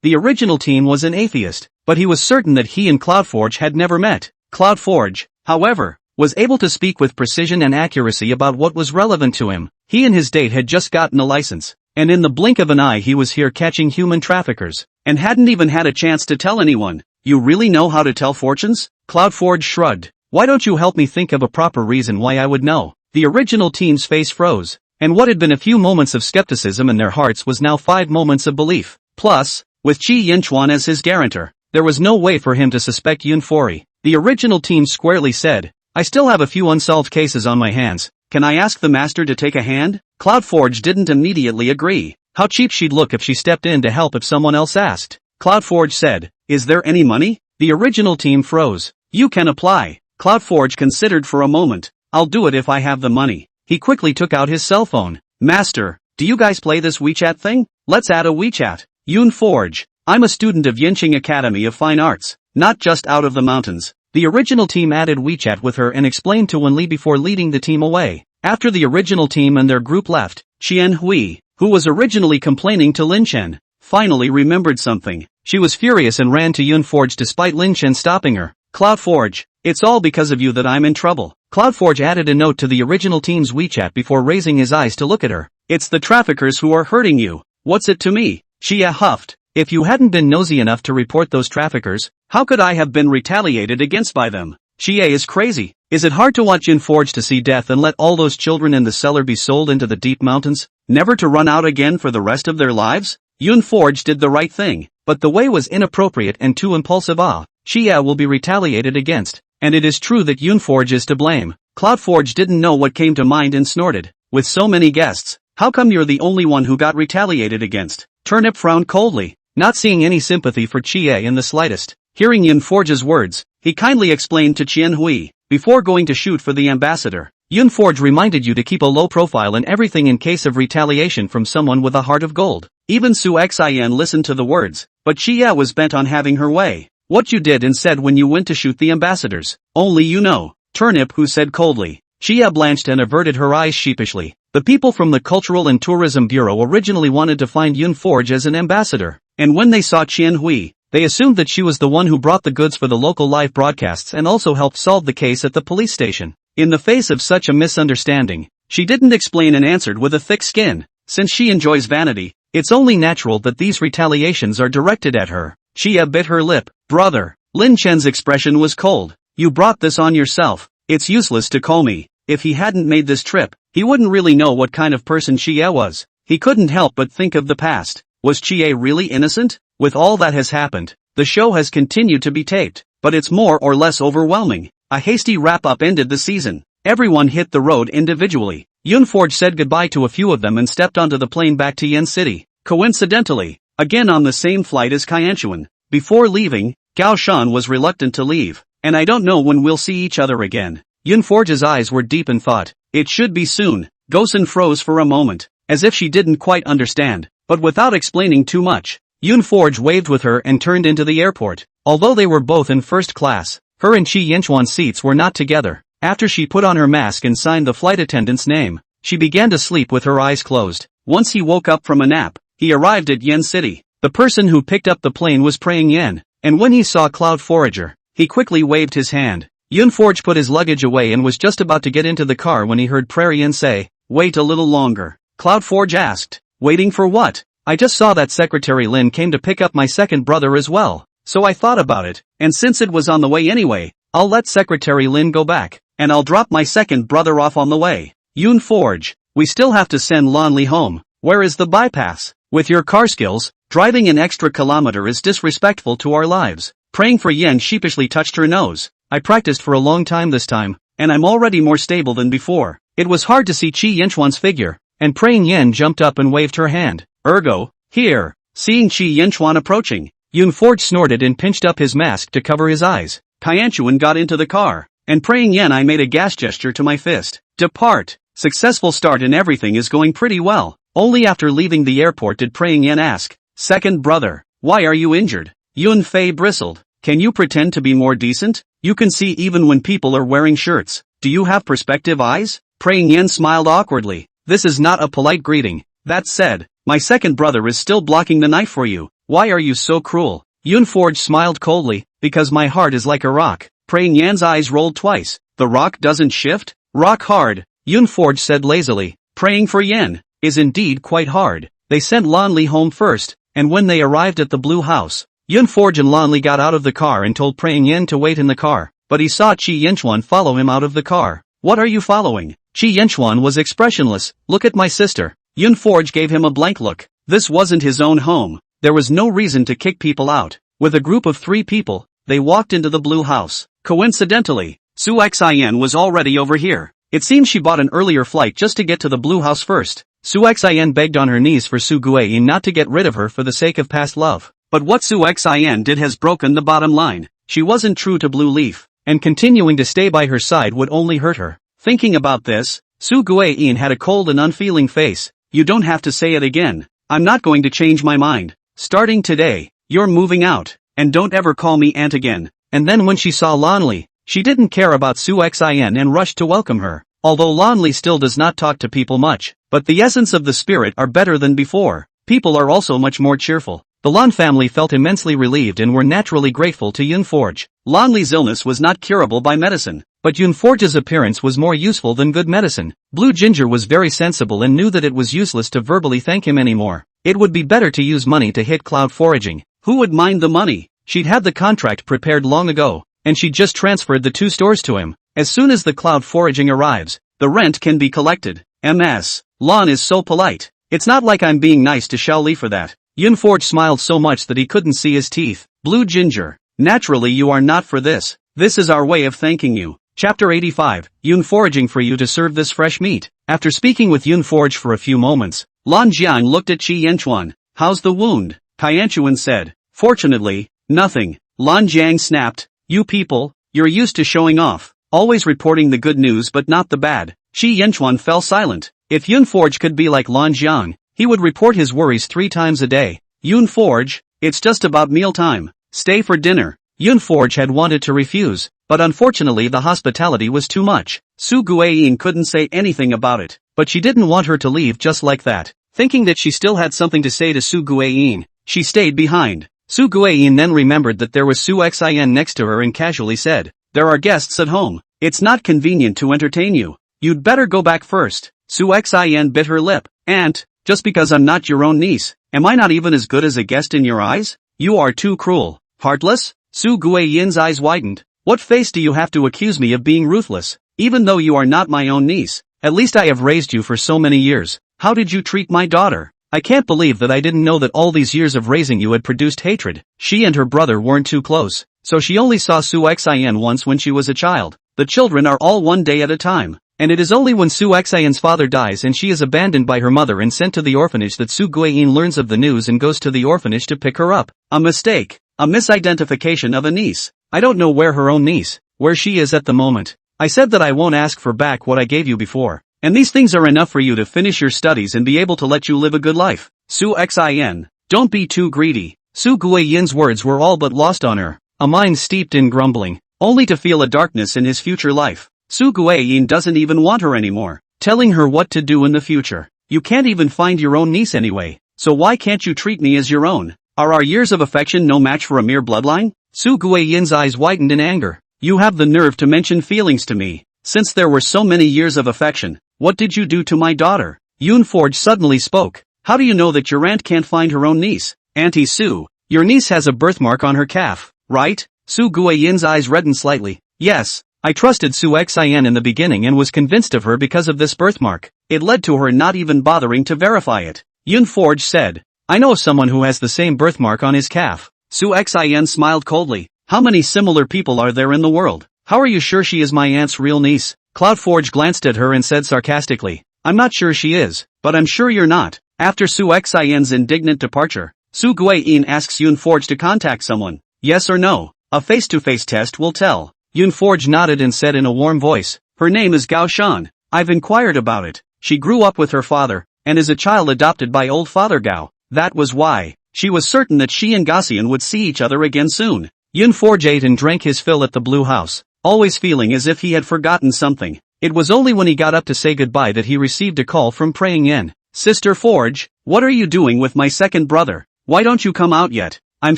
The original team was an atheist. but he was certain that he and Cloudforge had never met. Cloudforge, however, was able to speak with precision and accuracy about what was relevant to him. He and his date had just gotten a license, and in the blink of an eye he was here catching human traffickers, and hadn't even had a chance to tell anyone. You really know how to tell fortunes? Cloudforge shrugged. Why don't you help me think of a proper reason why I would know? The original team's face froze, and what had been a few moments of skepticism in their hearts was now 5 moments of belief. Plus, with Chi Yinchuan as his guarantor, there was no way for him to suspect Yunfori. The original team squarely said, I still have a few unsolved cases on my hands. Can I ask the master to take a hand? Cloudforge didn't immediately agree. How cheap she'd look if she stepped in to help if someone else asked. Cloudforge said, Is there any money? The original team froze. You can apply. Cloudforge considered for a moment. I'll do it if I have the money. He quickly took out his cell phone. Master, do you guys play this WeChat thing? Let's add a WeChat. Yunforge, I'm a student of Yenqing Academy of Fine Arts, not just out of the mountains. The original team added WeChat with her and explained to Wenli before leading the team away. After the original team and their group left, Qian Hui, who was originally complaining to Lin Chen, finally remembered something. She was furious and ran to Yunforge despite Lin Chen stopping her. Cloudforge, it's all because of you that I'm in trouble. Cloudforge added a note to the original team's WeChat before raising his eyes to look at her. It's the traffickers who are hurting you. What's it to me? Xia huffed. If you hadn't been nosy enough to report those traffickers, how could I have been retaliated against by them? Xia is crazy. Is it hard to watch Yunforge to see death and let all those children in the cellar be sold into the deep mountains, never to run out again for the rest of their lives? Yunforge did the right thing, but the way was inappropriate and too impulsive. Xia will be retaliated against, and it is true that Yunforge is to blame. Cloudforge didn't know what came to mind and snorted. With so many guests, how come you're the only one who got retaliated against? Turnip frowned coldly, not seeing any sympathy for Xie in the slightest. Hearing Yunforge's words, he kindly explained to Qian Hui, before going to shoot for the ambassador, Yunforge reminded you to keep a low profile in everything in case of retaliation from someone with a heart of gold. Even Su Xian listened to the words, but Xie was bent on having her way. What you did and said when you went to shoot the ambassadors, only you know. Turnip who said coldly. Xie blanched and averted her eyes sheepishly. The people from the Cultural and Tourism Bureau originally wanted to find Yunforge as an ambassador, and when they saw Qian Hui, they assumed that she was the one who brought the goods for the local live broadcasts and also helped solve the case at the police station. In the face of such a misunderstanding, she didn't explain and answered with a thick skin. Since she enjoys vanity, it's only natural that these retaliations are directed at her. Xia bit her lip. Brother, Lin Chen's expression was cold. You brought this on yourself. It's useless to call me. If he hadn't made this trip, he wouldn't really know what kind of person Xie was. He couldn't help but think of the past. Was Xie really innocent? With all that has happened, the show has continued to be taped, but it's more or less overwhelming. A hasty wrap-up ended the season. Everyone hit the road individually. Yunforge said goodbye to a few of them and stepped onto the plane back to Yen City. Coincidentally, again on the same flight as Qianchuan. Before leaving, Gao Shan was reluctant to leave, and I don't know when we'll see each other again. Yunforge's eyes were deep in thought. It should be soon. Gosen froze for a moment, as if she didn't quite understand, but without explaining too much. Yunforge waved with her and turned into the airport. Although they were both in first class, her and Chi Yinchuan's seats were not together. After she put on her mask and signed the flight attendant's name, she began to sleep with her eyes closed. Once he woke up from a nap, he arrived at Yen City. The person who picked up the plane was Praying Yen, and when he saw Cloud Forager, he quickly waved his hand. Yunforge put his luggage away and was just about to get into the car when he heard Prairie Yen say, "Wait a little longer." Cloudforge asked, "Waiting for what?" "I just saw that Secretary Lin came to pick up my second brother as well, so I thought about it, and since it was on the way anyway, I'll let Secretary Lin go back, and I'll drop my second brother off on the way." Yunforge, we still have to send Lonli home. Where is the bypass? With your car skills, driving an extra kilometer is disrespectful to our lives. Praying for Yen sheepishly touched her nose. I practiced for a long time this time, and I'm already more stable than before. It was hard to see Chi Yinchuan's figure, and Praying Yen jumped up and waved her hand. Ergo, here. Seeing Chi Yinchuan approaching, Yunforge snorted and pinched up his mask to cover his eyes. Qianchuan got into the car, and Praying Yen I made a gas gesture to my fist. Depart. Successful start and everything is going pretty well. Only after leaving the airport did Praying Yen ask, "Second brother, why are you injured?" Yun Fei bristled. "Can you pretend to be more decent? You can see even when people are wearing shirts. Do you have perspective eyes?" Praying Yen smiled awkwardly. "This is not a polite greeting. That said, my second brother is still blocking the knife for you. Why are you so cruel?" Yoon Forge smiled coldly, because my heart is like a rock. Praying Yan's eyes rolled twice. The rock doesn't shift? Rock hard, Yoon Forge said lazily. Praying for Yan is indeed quite hard. They sent Lonli home first, and when they arrived at the blue house, Yoon Forge and Lonli got out of the car and told Praying Yan to wait in the car, but he saw Chi Yenchuan follow him out of the car. What are you following? Chi Yenchuan was expressionless. Look at my sister. Yoon Forge gave him a blank look. This wasn't his own home. There was no reason to kick people out. With a group of 3 people, they walked into the blue house. Coincidentally, Su Xin was already over here. It seems she bought an earlier flight just to get to the blue house first. Su Xin begged on her knees for Su Guiyin not to get rid of her for the sake of past love. But what Su Xin did has broken the bottom line. She wasn't true to Blue Leaf, and continuing to stay by her side would only hurt her. Thinking about this, Su Guiyin had a cold and unfeeling face. You don't have to say it again. I'm not going to change my mind. Starting today, you're moving out, and don't ever call me aunt again. And then when she saw Lonli, she didn't care about Su Xin and rushed to welcome her. Although Lonli still does not talk to people much, but the essence of the spirit are better than before. People are also much more cheerful. The Lon family felt immensely relieved and were naturally grateful to Yoon Forge. Lonli's illness was not curable by medicine, but Yoon Forge's appearance was more useful than good medicine. Blue Ginger was very sensible and knew that it was useless to verbally thank him anymore. It would be better to use money to hit cloud foraging. Who would mind the money? She'd had the contract prepared long ago, and she'd just transferred the 2 stores to him. As soon as the cloud foraging arrives, the rent can be collected. MS. Lon is so polite. It's not like I'm being nice to Xiao Li for that. Yoon Forge smiled so much that he couldn't see his teeth. Blue Ginger. Naturally you are not for this. This is our way of thanking you. Chapter 85. Yoon Foraging for you to serve this fresh meat. After speaking with Yoon Forge for a few moments, Lan Jiang looked at Chi Yenchuan. How's the wound? Yanchuan said. Fortunately, nothing. Lan Jiang snapped. You people, you're used to showing off. Always reporting the good news but not the bad. Chi Yenchuan fell silent. If Yoon Forge could be like Lan Jiang, he would report his worries 3 times a day. Yoon Forge, it's just about mealtime. Stay for dinner. Yoon Forge had wanted to refuse, but unfortunately the hospitality was too much. Su Guiyin couldn't say anything about it, but she didn't want her to leave just like that. Thinking that she still had something to say to Su Guiyin, she stayed behind. Su Guiyin then remembered that there was Su Xin next to her and casually said, there are guests at home. It's not convenient to entertain you. You'd better go back first. Su Xin bit her lip. Aunt, just because I'm not your own niece, am I not even as good as a guest in your eyes? You are too cruel. Heartless? Su Guiyin's eyes widened. What face do you have to accuse me of being ruthless? Even though you are not my own niece, at least I have raised you for so many years. How did you treat my daughter? I can't believe that I didn't know that all these years of raising you had produced hatred. She and her brother weren't too close, so she only saw Su Xin once when she was a child. The children are all one day at a time. And it is only when Su Xion's father dies and she is abandoned by her mother and sent to the orphanage that Su Guiyin learns of the news and goes to the orphanage to pick her up. A mistake. A misidentification of a niece. I don't know where her own niece, where she is at the moment. I said that I won't ask for back what I gave you before. And these things are enough for you to finish your studies and be able to let you live a good life. Su Xin. Don't be too greedy. Su Guiyin's words were all but lost on her. A mind steeped in grumbling, only to feel a darkness in his future life. Su Guiyin doesn't even want her anymore, telling her what to do in the future. You can't even find your own niece anyway, so why can't you treat me as your own? Are our years of affection no match for a mere bloodline? Su Guiyin's eyes widened in anger. You have the nerve to mention feelings to me. Since there were so many years of affection, what did you do to my daughter? Yoon Forge suddenly spoke. How do you know that your aunt can't find her own niece? Auntie Su, your niece has a birthmark on her calf, right? Su Guiyin's eyes reddened slightly. Yes. I trusted Su Xin in the beginning and was convinced of her because of this birthmark. It led to her not even bothering to verify it. Yoon Forge said, I know someone who has the same birthmark on his calf. Su Xin smiled coldly. How many similar people are there in the world? How are you sure she is my aunt's real niece? Cloudforge glanced at her and said sarcastically, I'm not sure she is, but I'm sure you're not. After Su Xion's indignant departure, Su Guiyin asks Yoon Forge to contact someone. Yes or no? A face-to-face test will tell. Yoon Forge nodded and said in a warm voice, her name is Gao Shan. I've inquired about it. She grew up with her father, and is a child adopted by old father Gao. That was why. She was certain that she and Gaussian would see each other again soon. Yoon Forge ate and drank his fill at the blue house, always feeling as if he had forgotten something. It was only when he got up to say goodbye that he received a call from Praying Yen. Sister Forge, what are you doing with my second brother? Why don't you come out yet? I'm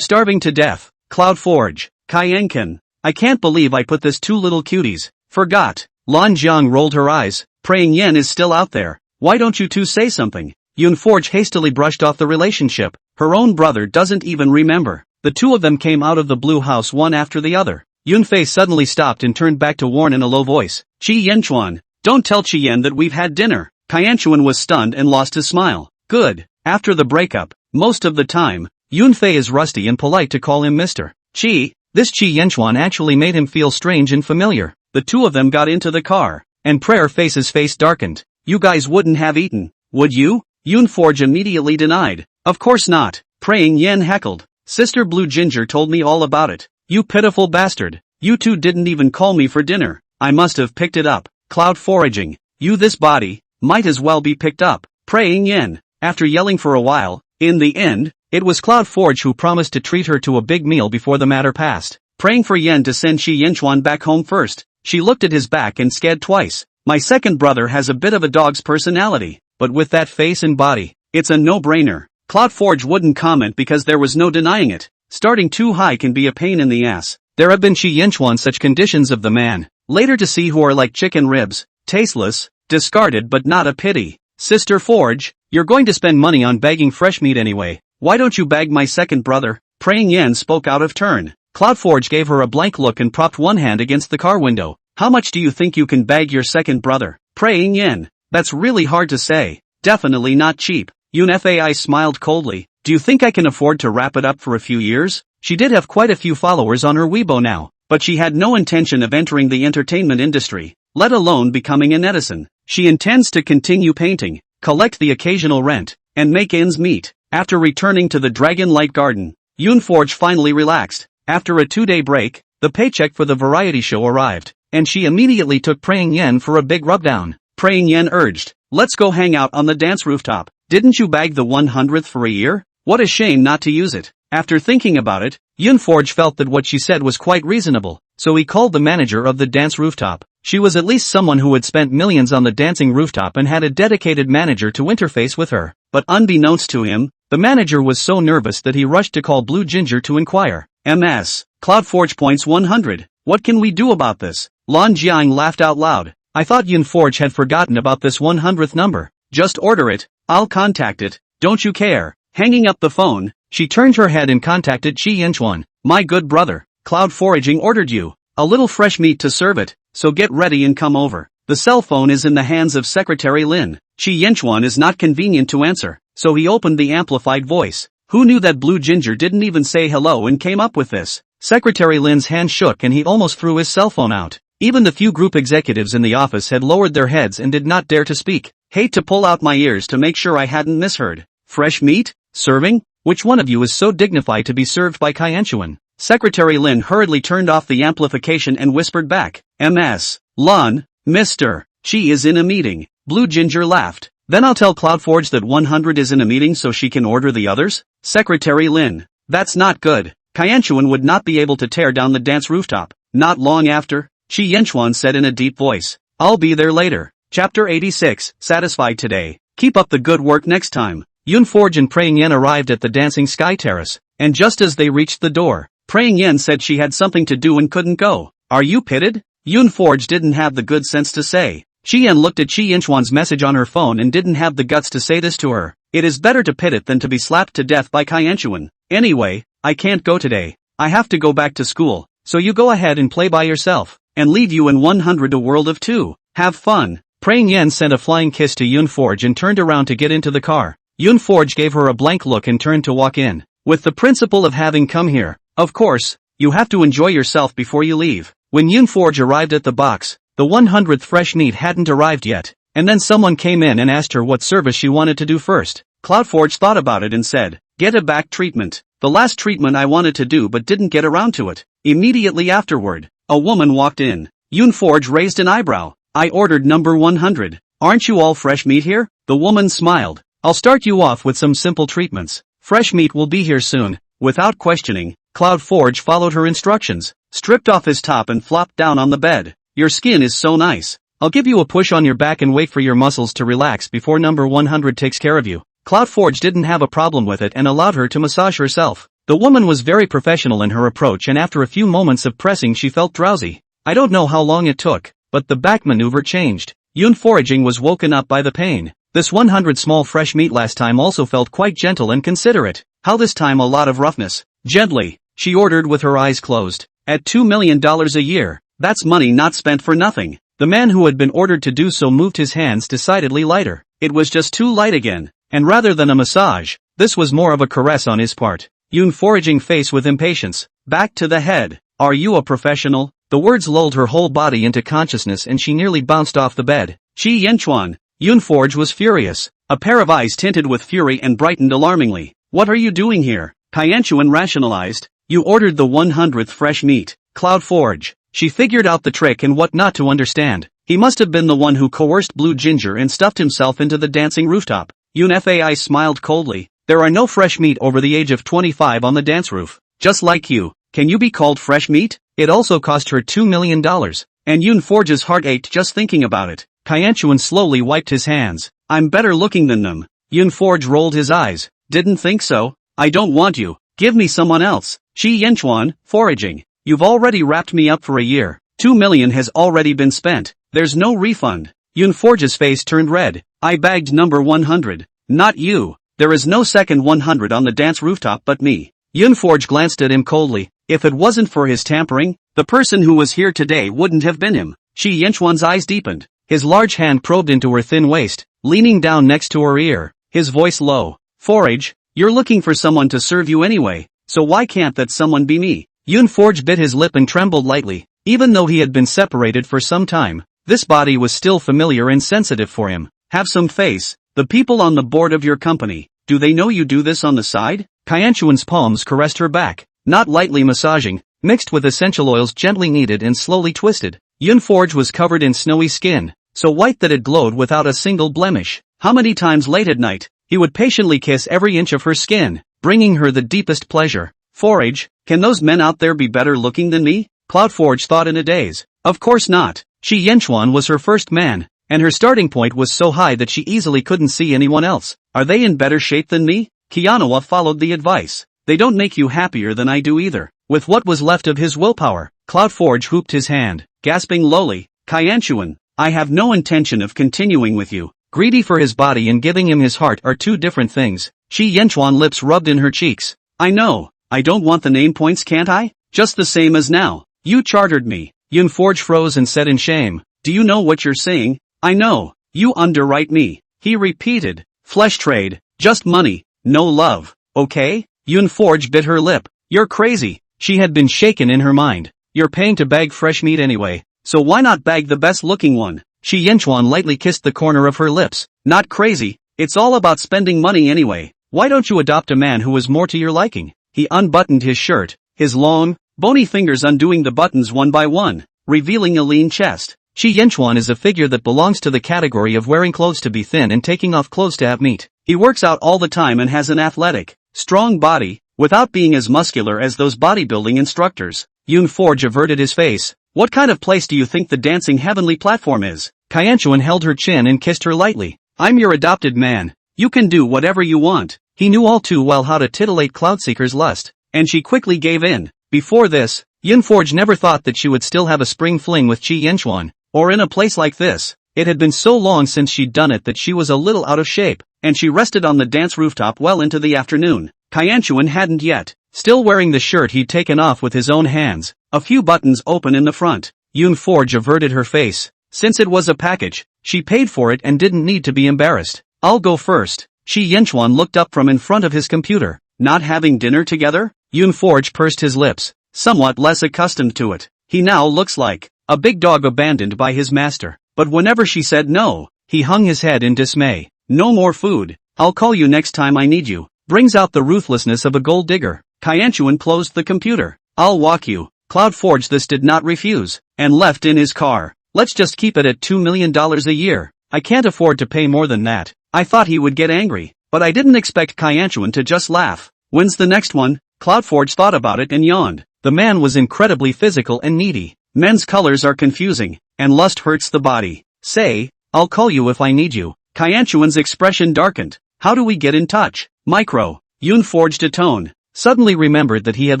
starving to death. Cloud Forge. Kaienken. I can't believe I put this two little cuties. Forgot. Lan Jiang rolled her eyes. Praying Yen is still out there. Why don't you two say something? Yun Forge hastily brushed off the relationship. Her own brother doesn't even remember. The two of them came out of the blue house one after the other. Yunfei suddenly stopped and turned back to warn in a low voice. Qi Yanchuan. Don't tell Qi Yan that we've had dinner. Kaianchuan was stunned and lost his smile. Good. After the breakup, most of the time, Yunfei is rusty and polite to call him Mr. Qi. This Qi Yanchuan actually made him feel strange and familiar. The two of them got into the car, and Prayer Face's face darkened. You guys wouldn't have eaten, would you? Yun Forge immediately denied. Of course not. Praying Yen heckled. Sister Blue Ginger told me all about it. You pitiful bastard. You two didn't even call me for dinner. I must have picked it up. Cloud Foraging. You this body, might as well be picked up. Praying Yen. After yelling for a while, in the end, it was Cloud Forge who promised to treat her to a big meal before the matter passed. Praying for Yen to send Shi Yanchuan back home first. She looked at his back and scared twice. My second brother has a bit of a dog's personality, but with that face and body, it's a no-brainer. Cloud Forge wouldn't comment because there was no denying it. Starting too high can be a pain in the ass. There have been Shi Yanchuan such conditions of the man. Later to see who are like chicken ribs, tasteless, discarded but not a pity. Sister Forge, you're going to spend money on bagging fresh meat anyway. Why don't you bag my second brother? Praying Yen spoke out of turn. Cloud Forge gave her a blank look and propped one hand against the car window. How much do you think you can bag your second brother? Praying Yen. That's really hard to say. Definitely not cheap. Yun Fai smiled coldly. Do you think I can afford to wrap it up for a few years? She did have quite a few followers on her Weibo now, but she had no intention of entering the entertainment industry, let alone becoming a netizen. She intends to continue painting, collect the occasional rent, and make ends meet. After returning to the Dragon Light Garden, Yun Forge finally relaxed. After a 2-day break, the paycheck for the variety show arrived, and she immediately took Praying Yen for a big rubdown. Praying Yen urged, let's go hang out on the dance rooftop. Didn't you bag the 100th for a year? What a shame not to use it. After thinking about it, Yun Forge felt that what she said was quite reasonable, so he called the manager of the dance rooftop. She was at least someone who had spent millions on the dancing rooftop and had a dedicated manager to interface with her. But unbeknownst to him, the manager was so nervous that he rushed to call Blue Ginger to inquire. MS. Cloud Forge points 100. What can we do about this? Lan Jiang laughed out loud. I thought Yun Forge had forgotten about this 100th number. Just order it. I'll contact it. Don't you care? Hanging up the phone, she turned her head and contacted Qi Yanchuan. My good brother, Cloud Foraging ordered you a little fresh meat to serve it, so get ready and come over. The cell phone is in the hands of Secretary Lin. Qi Yanchuan is not convenient to answer, so he opened the amplified voice. Who knew that Blue Ginger didn't even say hello and came up with this? Secretary Lin's hand shook and he almost threw his cell phone out. Even the few group executives in the office had lowered their heads and did not dare to speak. Hate to pull out my ears to make sure I hadn't misheard. Fresh meat? Serving? Which one of you is so dignified to be served by Kaianchuan? Secretary Lin hurriedly turned off the amplification and whispered back. MS. Lun, Mr. She is in a meeting. Blue Ginger laughed. Then I'll tell Cloudforge that 100 is in a meeting so she can order the others? Secretary Lin. That's not good. Kaianchuan would not be able to tear down the dance rooftop. Not long after, Qi Yanchuan said in a deep voice. I'll be there later. Chapter 86, satisfied today. Keep up the good work next time. Yun Forge and Praying Yen arrived at the Dancing Sky Terrace, and just as they reached the door, Praying Yen said she had something to do and couldn't go. Are you pitted? Yun Forge didn't have the good sense to say. Qi Yen looked at Qi Yanchuan's message on her phone and didn't have the guts to say this to her. It is better to pit it than to be slapped to death by Kaianchuan. Anyway, I can't go today. I have to go back to school, so you go ahead and play by yourself, and leave you in 100 a world of two. Have fun. Praying Yen sent a flying kiss to Yun Forge and turned around to get into the car. Yun Forge gave her a blank look and turned to walk in. With the principle of having come here, of course, you have to enjoy yourself before you leave. When Yun Forge arrived at the box, the 100th fresh meat hadn't arrived yet, and then someone came in and asked her what service she wanted to do first. Cloudforge thought about it and said, get a back treatment. The last treatment I wanted to do but didn't get around to it. Immediately afterward, a woman walked in. Yun Forge raised an eyebrow. I ordered number 100. Aren't you all fresh meat here? The woman smiled. I'll start you off with some simple treatments. Fresh meat will be here soon. Without questioning, Cloudforge followed her instructions, stripped off his top and flopped down on the bed. Your skin is so nice. I'll give you a push on your back and wait for your muscles to relax before number 100 takes care of you. Cloudforge didn't have a problem with it and allowed her to massage herself. The woman was very professional in her approach, and after a few moments of pressing she felt drowsy. I don't know how long it took, but the back maneuver changed. Yoon foraging was woken up by the pain. This 100 small fresh meat last time also felt quite gentle and considerate. How this time a lot of roughness. Gently, she ordered with her eyes closed. At $2 million a year, that's money not spent for nothing. The man who had been ordered to do so moved his hands decidedly lighter. It was just too light again. And rather than a massage, this was more of a caress on his part. Yoon foraging face with impatience. Back to the head. Are you a professional? The words lulled her whole body into consciousness and she nearly bounced off the bed. Chi Yenchuan. Yoon Forge was furious. A pair of eyes tinted with fury and brightened alarmingly. What are you doing here? Kai Yenchuan rationalized. You ordered the 100th fresh meat. Cloud Forge. She figured out the trick and what not to understand. He must have been the one who coerced Blue Ginger and stuffed himself into the dancing rooftop. Yoon Fai smiled coldly. There are no fresh meat over the age of 25 on the dance roof. Just like you. Can you be called fresh meat? It also cost her $2 million. And Yoon Forge's heart ached just thinking about it. Kyanchuan slowly wiped his hands. I'm better looking than them. Yoon Forge rolled his eyes. Didn't think so. I don't want you. Give me someone else. Shi Yenchuan, foraging. You've already wrapped me up for a year. $2 million has already been spent. There's no refund. Yoon Forge's face turned red. I bagged number 100. Not you. There is no second 100 on the dance rooftop but me. Yoon Forge glanced at him coldly. If it wasn't for his tampering, the person who was here today wouldn't have been him. Shi Yenchuan's eyes deepened. His large hand probed into her thin waist, leaning down next to her ear. His voice low. Forage, you're looking for someone to serve you anyway, so why can't that someone be me? Yoon Forge bit his lip and trembled lightly. Even though he had been separated for some time, this body was still familiar and sensitive for him. Have some face. The people on the board of your company, do they know you do this on the side? Kyanchuan's palms caressed her back, not lightly massaging, mixed with essential oils gently kneaded and slowly twisted. Yoon Forge was covered in snowy skin, so white that it glowed without a single blemish. How many times late at night, he would patiently kiss every inch of her skin, bringing her the deepest pleasure. Forage, can those men out there be better looking than me? Cloud Forge thought in a daze. Of course not. Shi Yenchuan was her first man, and her starting point was so high that she easily couldn't see anyone else. Are they in better shape than me? Kianawa followed the advice. They don't make you happier than I do either. With what was left of his willpower, Cloud Forge hooped his hand, gasping lowly, Kyanchuan, I have no intention of continuing with you. Greedy for his body and giving him his heart are two different things. Shi Yenchuan lips rubbed in her cheeks. I know, I don't want the name points, can't I? Just the same as now. You chartered me. Yoon Forge froze and said in shame. Do you know what you're saying? I know. You underwrite me. He repeated. Flesh trade. Just money. No love. Okay? Yoon Forge bit her lip. You're crazy. She had been shaken in her mind. You're paying to bag fresh meat anyway, so why not bag the best looking one? Shi Yenchuan lightly kissed the corner of her lips. Not crazy. It's all about spending money anyway. Why don't you adopt a man who is more to your liking? He unbuttoned his shirt, his long, bony fingers undoing the buttons one by one, revealing a lean chest. Shi Yenchuan is a figure that belongs to the category of wearing clothes to be thin and taking off clothes to have meat. He works out all the time and has an athletic, strong body, without being as muscular as those bodybuilding instructors. Yoon Forge averted his face. What kind of place do you think the dancing heavenly platform is? Kyanchuan held her chin and kissed her lightly. I'm your adopted man. You can do whatever you want. He knew all too well how to titillate Cloudseeker's lust, and she quickly gave in. Before this, Yoon Forge never thought that she would still have a spring fling with Chi Yenchuan, or in a place like this. It had been so long since she'd done it that she was a little out of shape, and she rested on the dance rooftop well into the afternoon. Kyanchuan hadn't yet, still wearing the shirt he'd taken off with his own hands, a few buttons open in the front. Yoon Forge averted her face. Since it was a package, she paid for it and didn't need to be embarrassed. I'll go first. Shi Yenchuan looked up from in front of his computer. Not having dinner together? Yoon Forge pursed his lips, somewhat less accustomed to it. He now looks like a big dog abandoned by his master. But whenever she said no, he hung his head in dismay. No more food. I'll call you next time I need you. Brings out the ruthlessness of a gold digger. Kyanchuan closed the computer. I'll walk you. Cloud Forge this did not refuse, and left in his car. Let's just keep it at $2 million a year. I can't afford to pay more than that. I thought he would get angry, but I didn't expect Kyanchuan to just laugh. When's the next one? Cloud Forge thought about it and yawned. The man was incredibly physical and needy. Men's colors are confusing, and lust hurts the body. Say, I'll call you if I need you. Kyanchuan's expression darkened. How do we get in touch? Micro. Yoon forged a tone. suddenly remembered that he had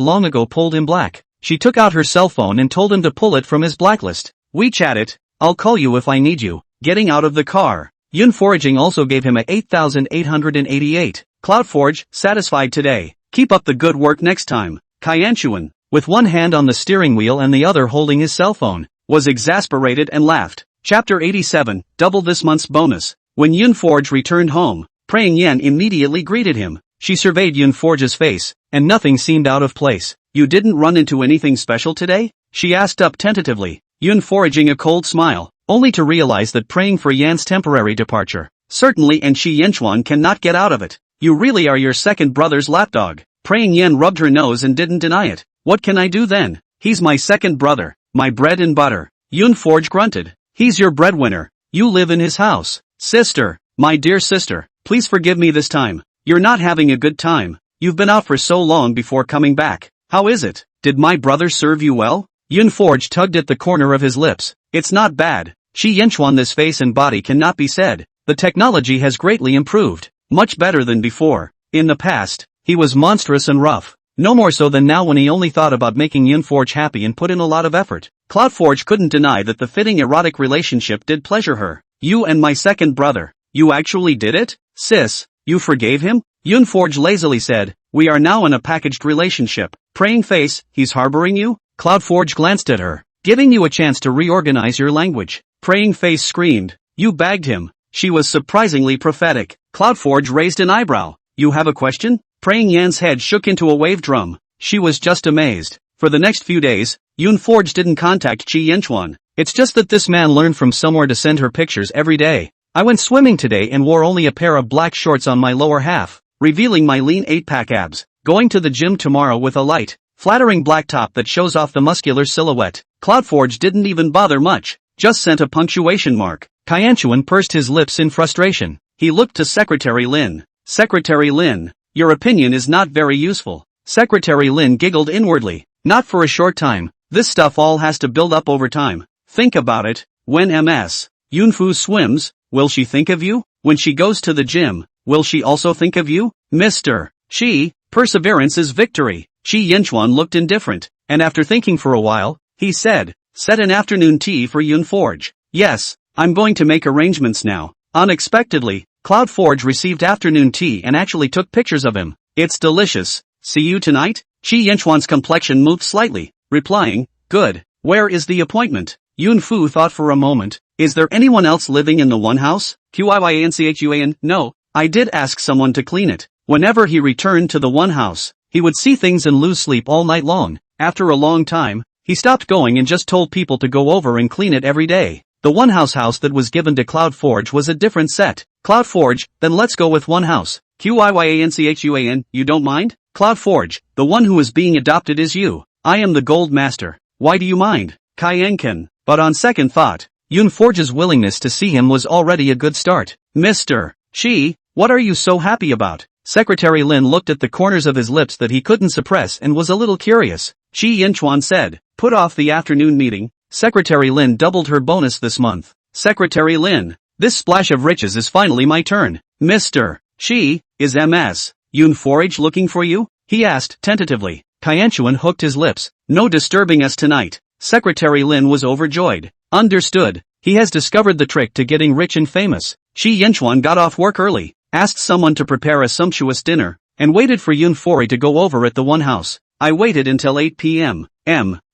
long ago pulled him black. She took out her cell phone and told him to pull it from his blacklist. WeChat it, I'll call you if I need you. Getting out of the car, Yoon Foraging also gave him a 8,888. CloudForge, satisfied today. Keep up the good work next time. Kyanchuan, with one hand on the steering wheel and the other holding his cell phone, was exasperated and laughed. Chapter 87, double this month's bonus. When Yoon Forge returned home, Praying Yen immediately greeted him. She surveyed Yoon Forge's face, and nothing seemed out of place. You didn't run into anything special today? She asked up tentatively, Yoon Foraging a cold smile, only to realize that praying for Yan's temporary departure. Certainly, and Shi Yenchuan cannot get out of it. You really are your second brother's lapdog. Praying Yen rubbed her nose and didn't deny it. What can I do then? He's my second brother, my bread and butter. Yoon Forge grunted. He's your breadwinner. You live in his house. Sister, my dear sister, please forgive me this time. You're not having a good time. You've been out for so long before coming back. How is it? Did my brother serve you well? Yoon Forge tugged at the corner of his lips. It's not bad. Shi Yenchuan, this face and body cannot be said. The technology has greatly improved. Much better than before. In the past, he was monstrous and rough. No more so than now when he only thought about making Yoon Forge happy and put in a lot of effort. CloudForge couldn't deny that the fitting erotic relationship did pleasure her. You and my second brother. You actually did it? Sis, you forgave him? Yoon Forge lazily said, we are now in a packaged relationship. Praying face, he's harboring you? CloudForge glanced at her, giving you a chance to reorganize your language. Praying face screamed, you bagged him. She was surprisingly prophetic. CloudForge raised an eyebrow. You have a question? Praying Yan's head shook into a wave drum. She was just amazed. For the next few days, Yoon Forge didn't contact Chi Yenchuan. It's just that this man learned from somewhere to send her pictures every day. I went swimming today and wore only a pair of black shorts on my lower half, revealing my lean 8-pack abs. Going to the gym tomorrow with a light, flattering black top that shows off the muscular silhouette. CloudForge didn't even bother much, just sent a punctuation mark. Kyanchuan pursed his lips in frustration. He looked to Secretary Lin. Secretary Lin, your opinion is not very useful. Secretary Lin giggled inwardly. Not for a short time. This stuff all has to build up over time. Think about it. When Ms. Yunfu swims, will she think of you? When she goes to the gym, will she also think of you? Mr. Shi, perseverance is victory. Shi Yenchuan looked indifferent, and after thinking for a while, he said, set an afternoon tea for Yoon Forge. Yes, I'm going to make arrangements now. Unexpectedly, CloudForge received afternoon tea and actually took pictures of him. It's delicious. See you tonight? Shi Yenchuan's complexion moved slightly, replying, good. Where is the appointment? Yoon Fu thought for a moment. Is there anyone else living in the one house? Qiyyanchuan, no. I did ask someone to clean it. Whenever he returned to the one house, he would see things and lose sleep all night long. After a long time, he stopped going and just told people to go over and clean it every day. The one house that was given to CloudForge was a different set. CloudForge, then let's go with one house. Qiyyanchuan, you don't mind? CloudForge, the one who is being adopted is you. I am the gold master. Why do you mind? Kyankan. But on second thought, Yoon Forge's willingness to see him was already a good start. Mr. Shi, what are you so happy about? Secretary Lin looked at the corners of his lips that he couldn't suppress and was a little curious. Shi Yenchuan said, put off the afternoon meeting. Secretary Lin doubled her bonus this month. Secretary Lin, this splash of riches is finally my turn. Mr. Shi, is Ms. Yoon Forage looking for you? He asked tentatively. Kyanchuan hooked his lips. No disturbing us tonight. Secretary Lin was overjoyed. Understood. He has discovered the trick to getting rich and famous. Shi Yenchuan got off work early, asked someone to prepare a sumptuous dinner, and waited for Yoon Forage to go over at the one house. I waited until 8 p.m.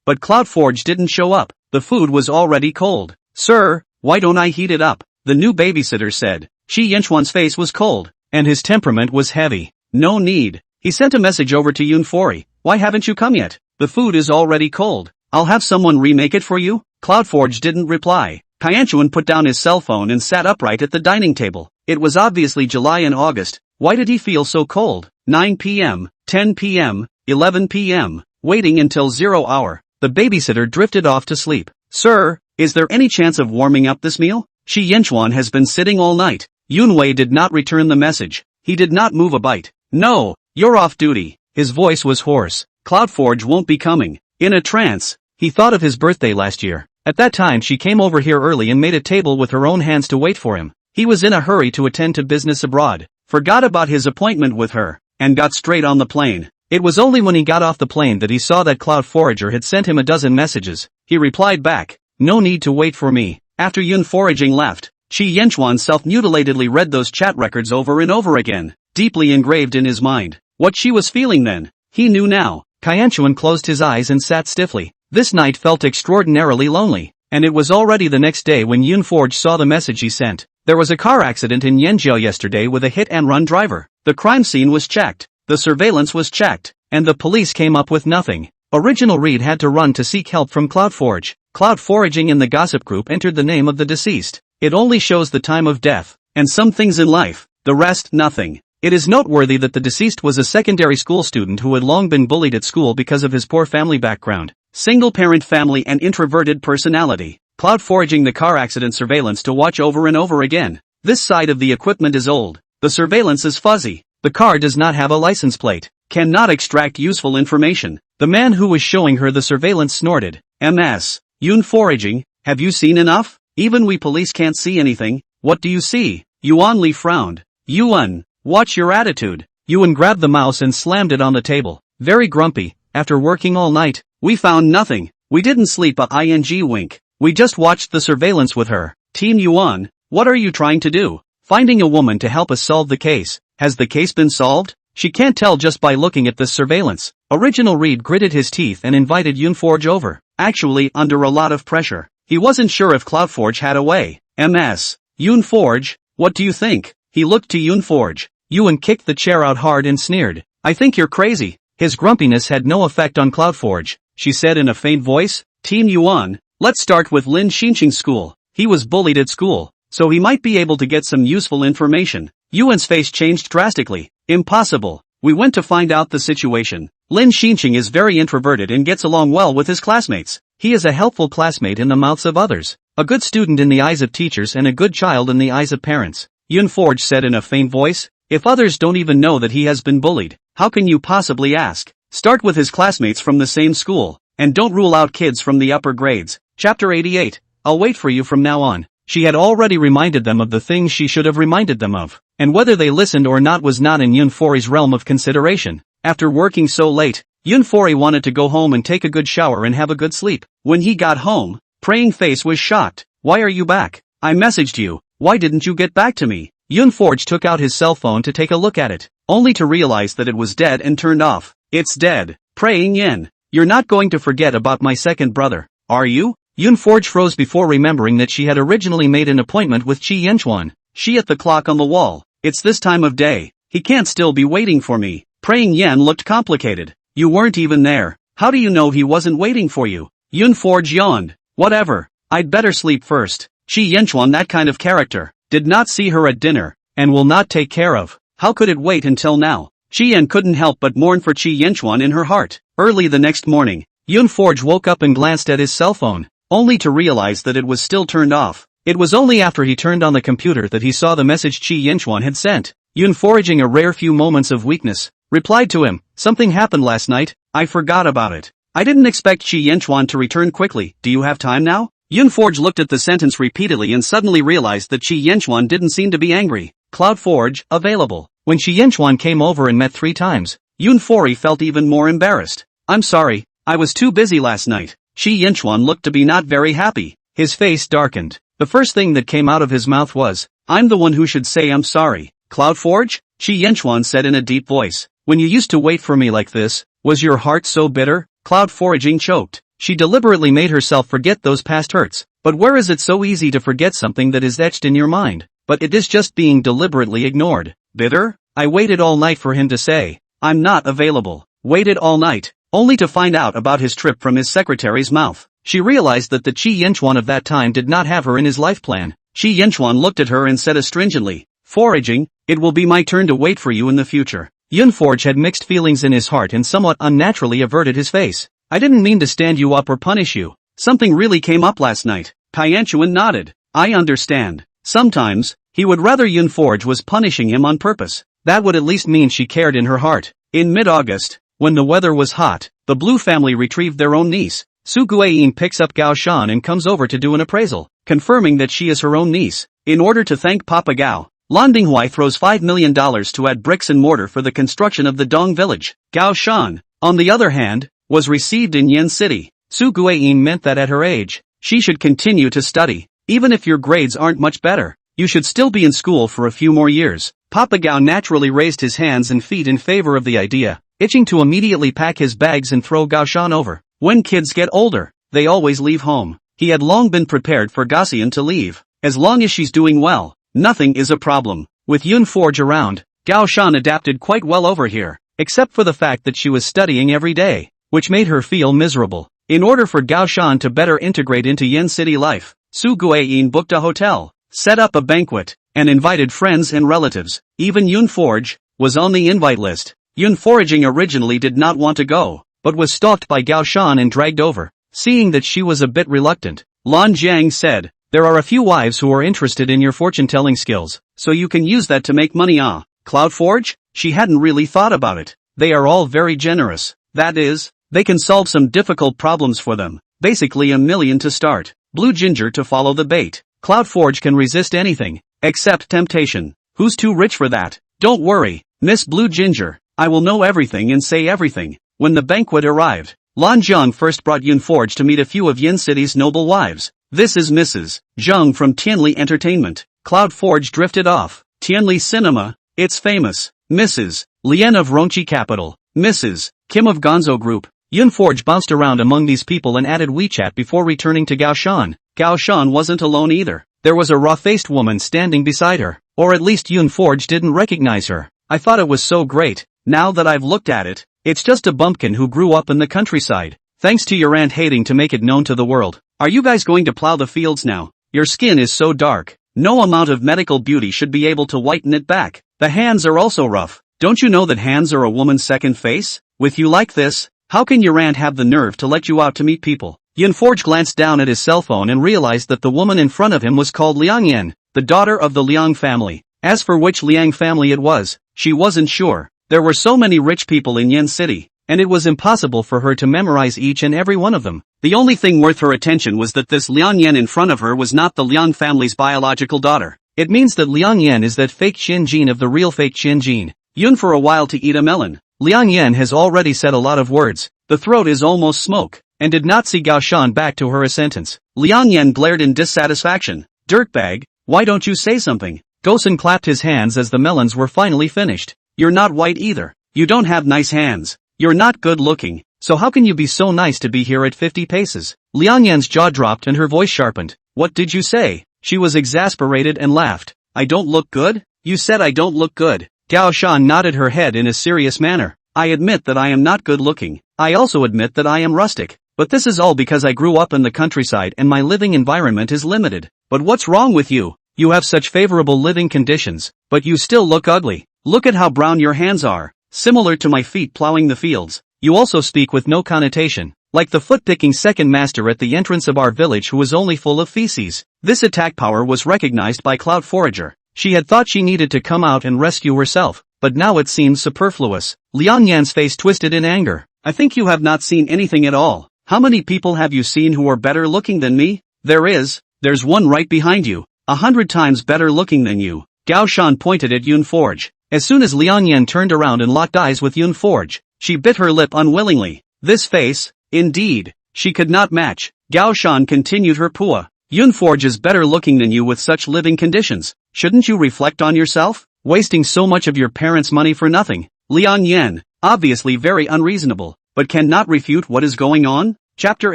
But CloudForge didn't show up. The food was already cold. Sir, why don't I heat it up? The new babysitter said. Shi Yenchuan's face was cold, and his temperament was heavy. No need. He sent a message over to Yoon Forage. Why haven't you come yet? The food is already cold. I'll have someone remake it for you? CloudForge didn't reply. Kyanchuan put down his cell phone and sat upright at the dining table. It was obviously July and August. Why did he feel so cold? 9 p.m., 10 p.m., 11 p.m., waiting until 0 hour. The babysitter drifted off to sleep. Sir, is there any chance of warming up this meal? Shi Yenchuan has been sitting all night. Yoon Wei did not return the message. He did not move a bite. No, you're off duty. His voice was hoarse. CloudForge won't be coming. In a trance, he thought of his birthday last year. At that time she came over here early and made a table with her own hands to wait for him. He was in a hurry to attend to business abroad, forgot about his appointment with her, and got straight on the plane. It was only when he got off the plane that he saw that Cloud Forager had sent him a dozen messages. He replied back, "No need to wait for me." After Yun Foraging left, Chi Yenchuan self-mutilatedly read those chat records over and over again, deeply engraved in his mind. What she was feeling then, he knew now. Kaienchuan closed his eyes and sat stiffly. This night felt extraordinarily lonely, and it was already the next day when Yun Forge saw the message he sent. There was a car accident in Yanjiao yesterday with a hit-and-run driver. The crime scene was checked, the surveillance was checked, and the police came up with nothing. Original Reed had to run to seek help from CloudForge. Cloud Foraging in the gossip group entered the name of the deceased. It only shows the time of death, and some things in life, the rest nothing. It is noteworthy that the deceased was a secondary school student who had long been bullied at school because of his poor family background, single-parent family and introverted personality. Cloud Foraging the car accident surveillance to watch over and over again. This side of the equipment is old, the surveillance is fuzzy, the car does not have a license plate, cannot extract useful information. The man who was showing her the surveillance snorted, "MS. Yun Foraging, have you seen enough? Even we police can't see anything. What do you see?" Yuan Li frowned. "Yuan, watch your attitude." Yuan grabbed the mouse and slammed it on the table. Very grumpy, "After working all night, we found nothing. We didn't sleep a ing wink. We just watched the surveillance with her." Team Yuan, what are you trying to do? Finding a woman to help us solve the case. Has the case been solved? She can't tell just by looking at this surveillance. Original Reed gritted his teeth and invited Yunforge over. Actually, under a lot of pressure. He wasn't sure if CloudForge had a way. "MS. Yunforge, what do you think?" He looked to Yunforge. Yuan kicked the chair out hard and sneered. "I think you're crazy." His grumpiness had no effect on CloudForge. She said in a faint voice, "Team Yuan, let's start with Lin Xinqing's school. He was bullied at school, so he might be able to get some useful information." Yuan's face changed drastically. "Impossible. We went to find out the situation. Lin Xinqing is very introverted and gets along well with his classmates. He is a helpful classmate in the mouths of others, a good student in the eyes of teachers and a good child in the eyes of parents." Yunforge said in a faint voice, "If others don't even know that he has been bullied, how can you possibly ask? Start with his classmates from the same school, and don't rule out kids from the upper grades." Chapter 88. I'll wait for you from now on. She had already reminded them of the things she should have reminded them of, and whether they listened or not was not in Yunfori's realm of consideration. After working so late, Yunfori wanted to go home and take a good shower and have a good sleep. When he got home, Praying Face was shocked. "Why are you back? I messaged you. Why didn't you get back to me?" Yunforge took out his cell phone to take a look at it, only to realize that it was dead and turned off. "It's dead. Praying Yin. You're not going to forget about my second brother, are you?" Yunforge froze before remembering that she had originally made an appointment with Chi Yenchuan. She at the clock on the wall. "It's this time of day. He can't still be waiting for me." Praying Yen looked complicated. "You weren't even there. How do you know he wasn't waiting for you?" Yunforge yawned. "Whatever. I'd better sleep first." Chi Yenchuan, that kind of character, did not see her at dinner, and will not take care of. How could it wait until now? Chi Yen couldn't help but mourn for Chi Yenchuan in her heart. Early the next morning, Yunforge woke up and glanced at his cell phone, only to realize that it was still turned off. It was only after he turned on the computer that he saw the message Chi Yenchuan had sent. Yunforaging a rare few moments of weakness, replied to him, "Something happened last night, I forgot about it. I didn't expect Chi Yenchuan to return quickly. Do you have time now?" Yunforge looked at the sentence repeatedly and suddenly realized that Chi Yenchuan didn't seem to be angry. CloudForge, available. When Chi Yenchuan came over and met 3 times, Yunfori felt even more embarrassed. "I'm sorry, I was too busy last night." Chi Yenchuan looked to be not very happy. His face darkened. The first thing that came out of his mouth was, "I'm the one who should say I'm sorry." "CloudForge?" Chi Yenchuan said in a deep voice. "When you used to wait for me like this, was your heart so bitter?" CloudForaging choked. She deliberately made herself forget those past hurts. But where is it so easy to forget something that is etched in your mind? But it is just being deliberately ignored. Bitter? I waited all night for him to say, "I'm not available." Waited all night, only to find out about his trip from his secretary's mouth. She realized that the Chi Yenchuan of that time did not have her in his life plan. Chi Yenchuan looked at her and said astringently, "Foraging, it will be my turn to wait for you in the future." Yunforge had mixed feelings in his heart and somewhat unnaturally averted his face. "I didn't mean to stand you up or punish you. Something really came up last night." Kaienchuan nodded. "I understand. Sometimes, he would rather Yunforge was punishing him on purpose. That would at least mean she cared in her heart." In mid-August, when the weather was hot, the Blue family retrieved their own niece. Su Guiying picks up Gao Shan and comes over to do an appraisal, confirming that she is her own niece. In order to thank Papa Gao, Lan Dinghuai throws $5 million to add bricks and mortar for the construction of the Dong village. Gao Shan, on the other hand, was received in Yen City. Su Guiyin meant that at her age, she should continue to study. Even if your grades aren't much better, you should still be in school for a few more years. Papa Gao naturally raised his hands and feet in favor of the idea, itching to immediately pack his bags and throw Gao Shan over. When kids get older, they always leave home. He had long been prepared for Gaussian to leave. As long as she's doing well, nothing is a problem. With Yun Forge around, Gao Shan adapted quite well over here, except for the fact that she was studying every day, which made her feel miserable. In order for Gao Shan to better integrate into Yen City life, Su Guiyin booked a hotel, set up a banquet, and invited friends and relatives. Even Yun Forge was on the invite list. Yun Foraging originally did not want to go, but was stalked by Gao Shan and dragged over. Seeing that she was a bit reluctant, Lan Jiang said, "There are a few wives who are interested in your fortune-telling skills, so you can use that to make money." Cloud Forge? She hadn't really thought about it. They are all very generous. That is, they can solve some difficult problems for them. Basically $1 million to start. Blue Ginger to follow the bait. Cloud Forge can resist anything, except temptation. Who's too rich for that? Don't worry, Miss Blue Ginger. I will know everything and say everything. When the banquet arrived, Lan Zhang first brought Yun Forge to meet a few of Yin City's noble wives. This is Mrs. Zhang from Tianli Entertainment. Cloud Forge drifted off. Tianli Cinema, it's famous. Mrs. Lian of Rongqi Capital. Mrs. Kim of Gonzo Group. Yun Forge bounced around among these people and added WeChat before returning to Gao Shan. Gao Shan wasn't alone either. There was a raw-faced woman standing beside her. Or at least Yun Forge didn't recognize her. I thought it was so great. Now that I've looked at it, it's just a bumpkin who grew up in the countryside. Thanks to your aunt hating to make it known to the world. Are you guys going to plow the fields now? Your skin is so dark. No amount of medical beauty should be able to whiten it back. The hands are also rough. Don't you know that hands are a woman's second face? With you like this, how can your aunt have the nerve to let you out to meet people? Yun Forge glanced down at his cell phone and realized that the woman in front of him was called Liang Yan, the daughter of the Liang family. As for which Liang family it was, she wasn't sure. There were so many rich people in Yen City, and it was impossible for her to memorize each and every one of them. The only thing worth her attention was that this Liang Yan in front of her was not the Liang family's biological daughter. It means that Liang Yan is that fake Qin gene of the real fake Qin gene. Yun for a while to eat a melon. Liang Yan has already said a lot of words. The throat is almost smoke, and did not see Gao Shan back to her a sentence. Liang Yan glared in dissatisfaction. Dirtbag, why don't you say something? Gosen clapped his hands as the melons were finally finished. You're not white either. You don't have nice hands. You're not good looking. So how can you be so nice to be here at 50 paces? Liang Yan's jaw dropped and her voice sharpened. What did you say? She was exasperated and laughed. I don't look good? You said I don't look good. Gao Shan nodded her head in a serious manner. I admit that I am not good looking. I also admit that I am rustic. But this is all because I grew up in the countryside and my living environment is limited. But what's wrong with you? You have such favorable living conditions, but you still look ugly. Look at how brown your hands are, similar to my feet plowing the fields. You also speak with no connotation, like the foot-picking second master at the entrance of our village who was only full of feces. This attack power was recognized by Cloud Forager. She had thought she needed to come out and rescue herself, but now it seemed superfluous. Liang Yan's face twisted in anger. I think you have not seen anything at all. How many people have you seen who are better looking than me? There's one right behind you, 100 times better looking than you. Gao Shan pointed at Yun Forge. As soon as Liang Yan turned around and locked eyes with Yun Forge, she bit her lip unwillingly. This face, indeed, she could not match. Gao Shan continued her pua. Yun Forge is better looking than you with such living conditions. Shouldn't you reflect on yourself? Wasting so much of your parents' money for nothing. Liang Yan, obviously very unreasonable, but cannot refute what is going on? Chapter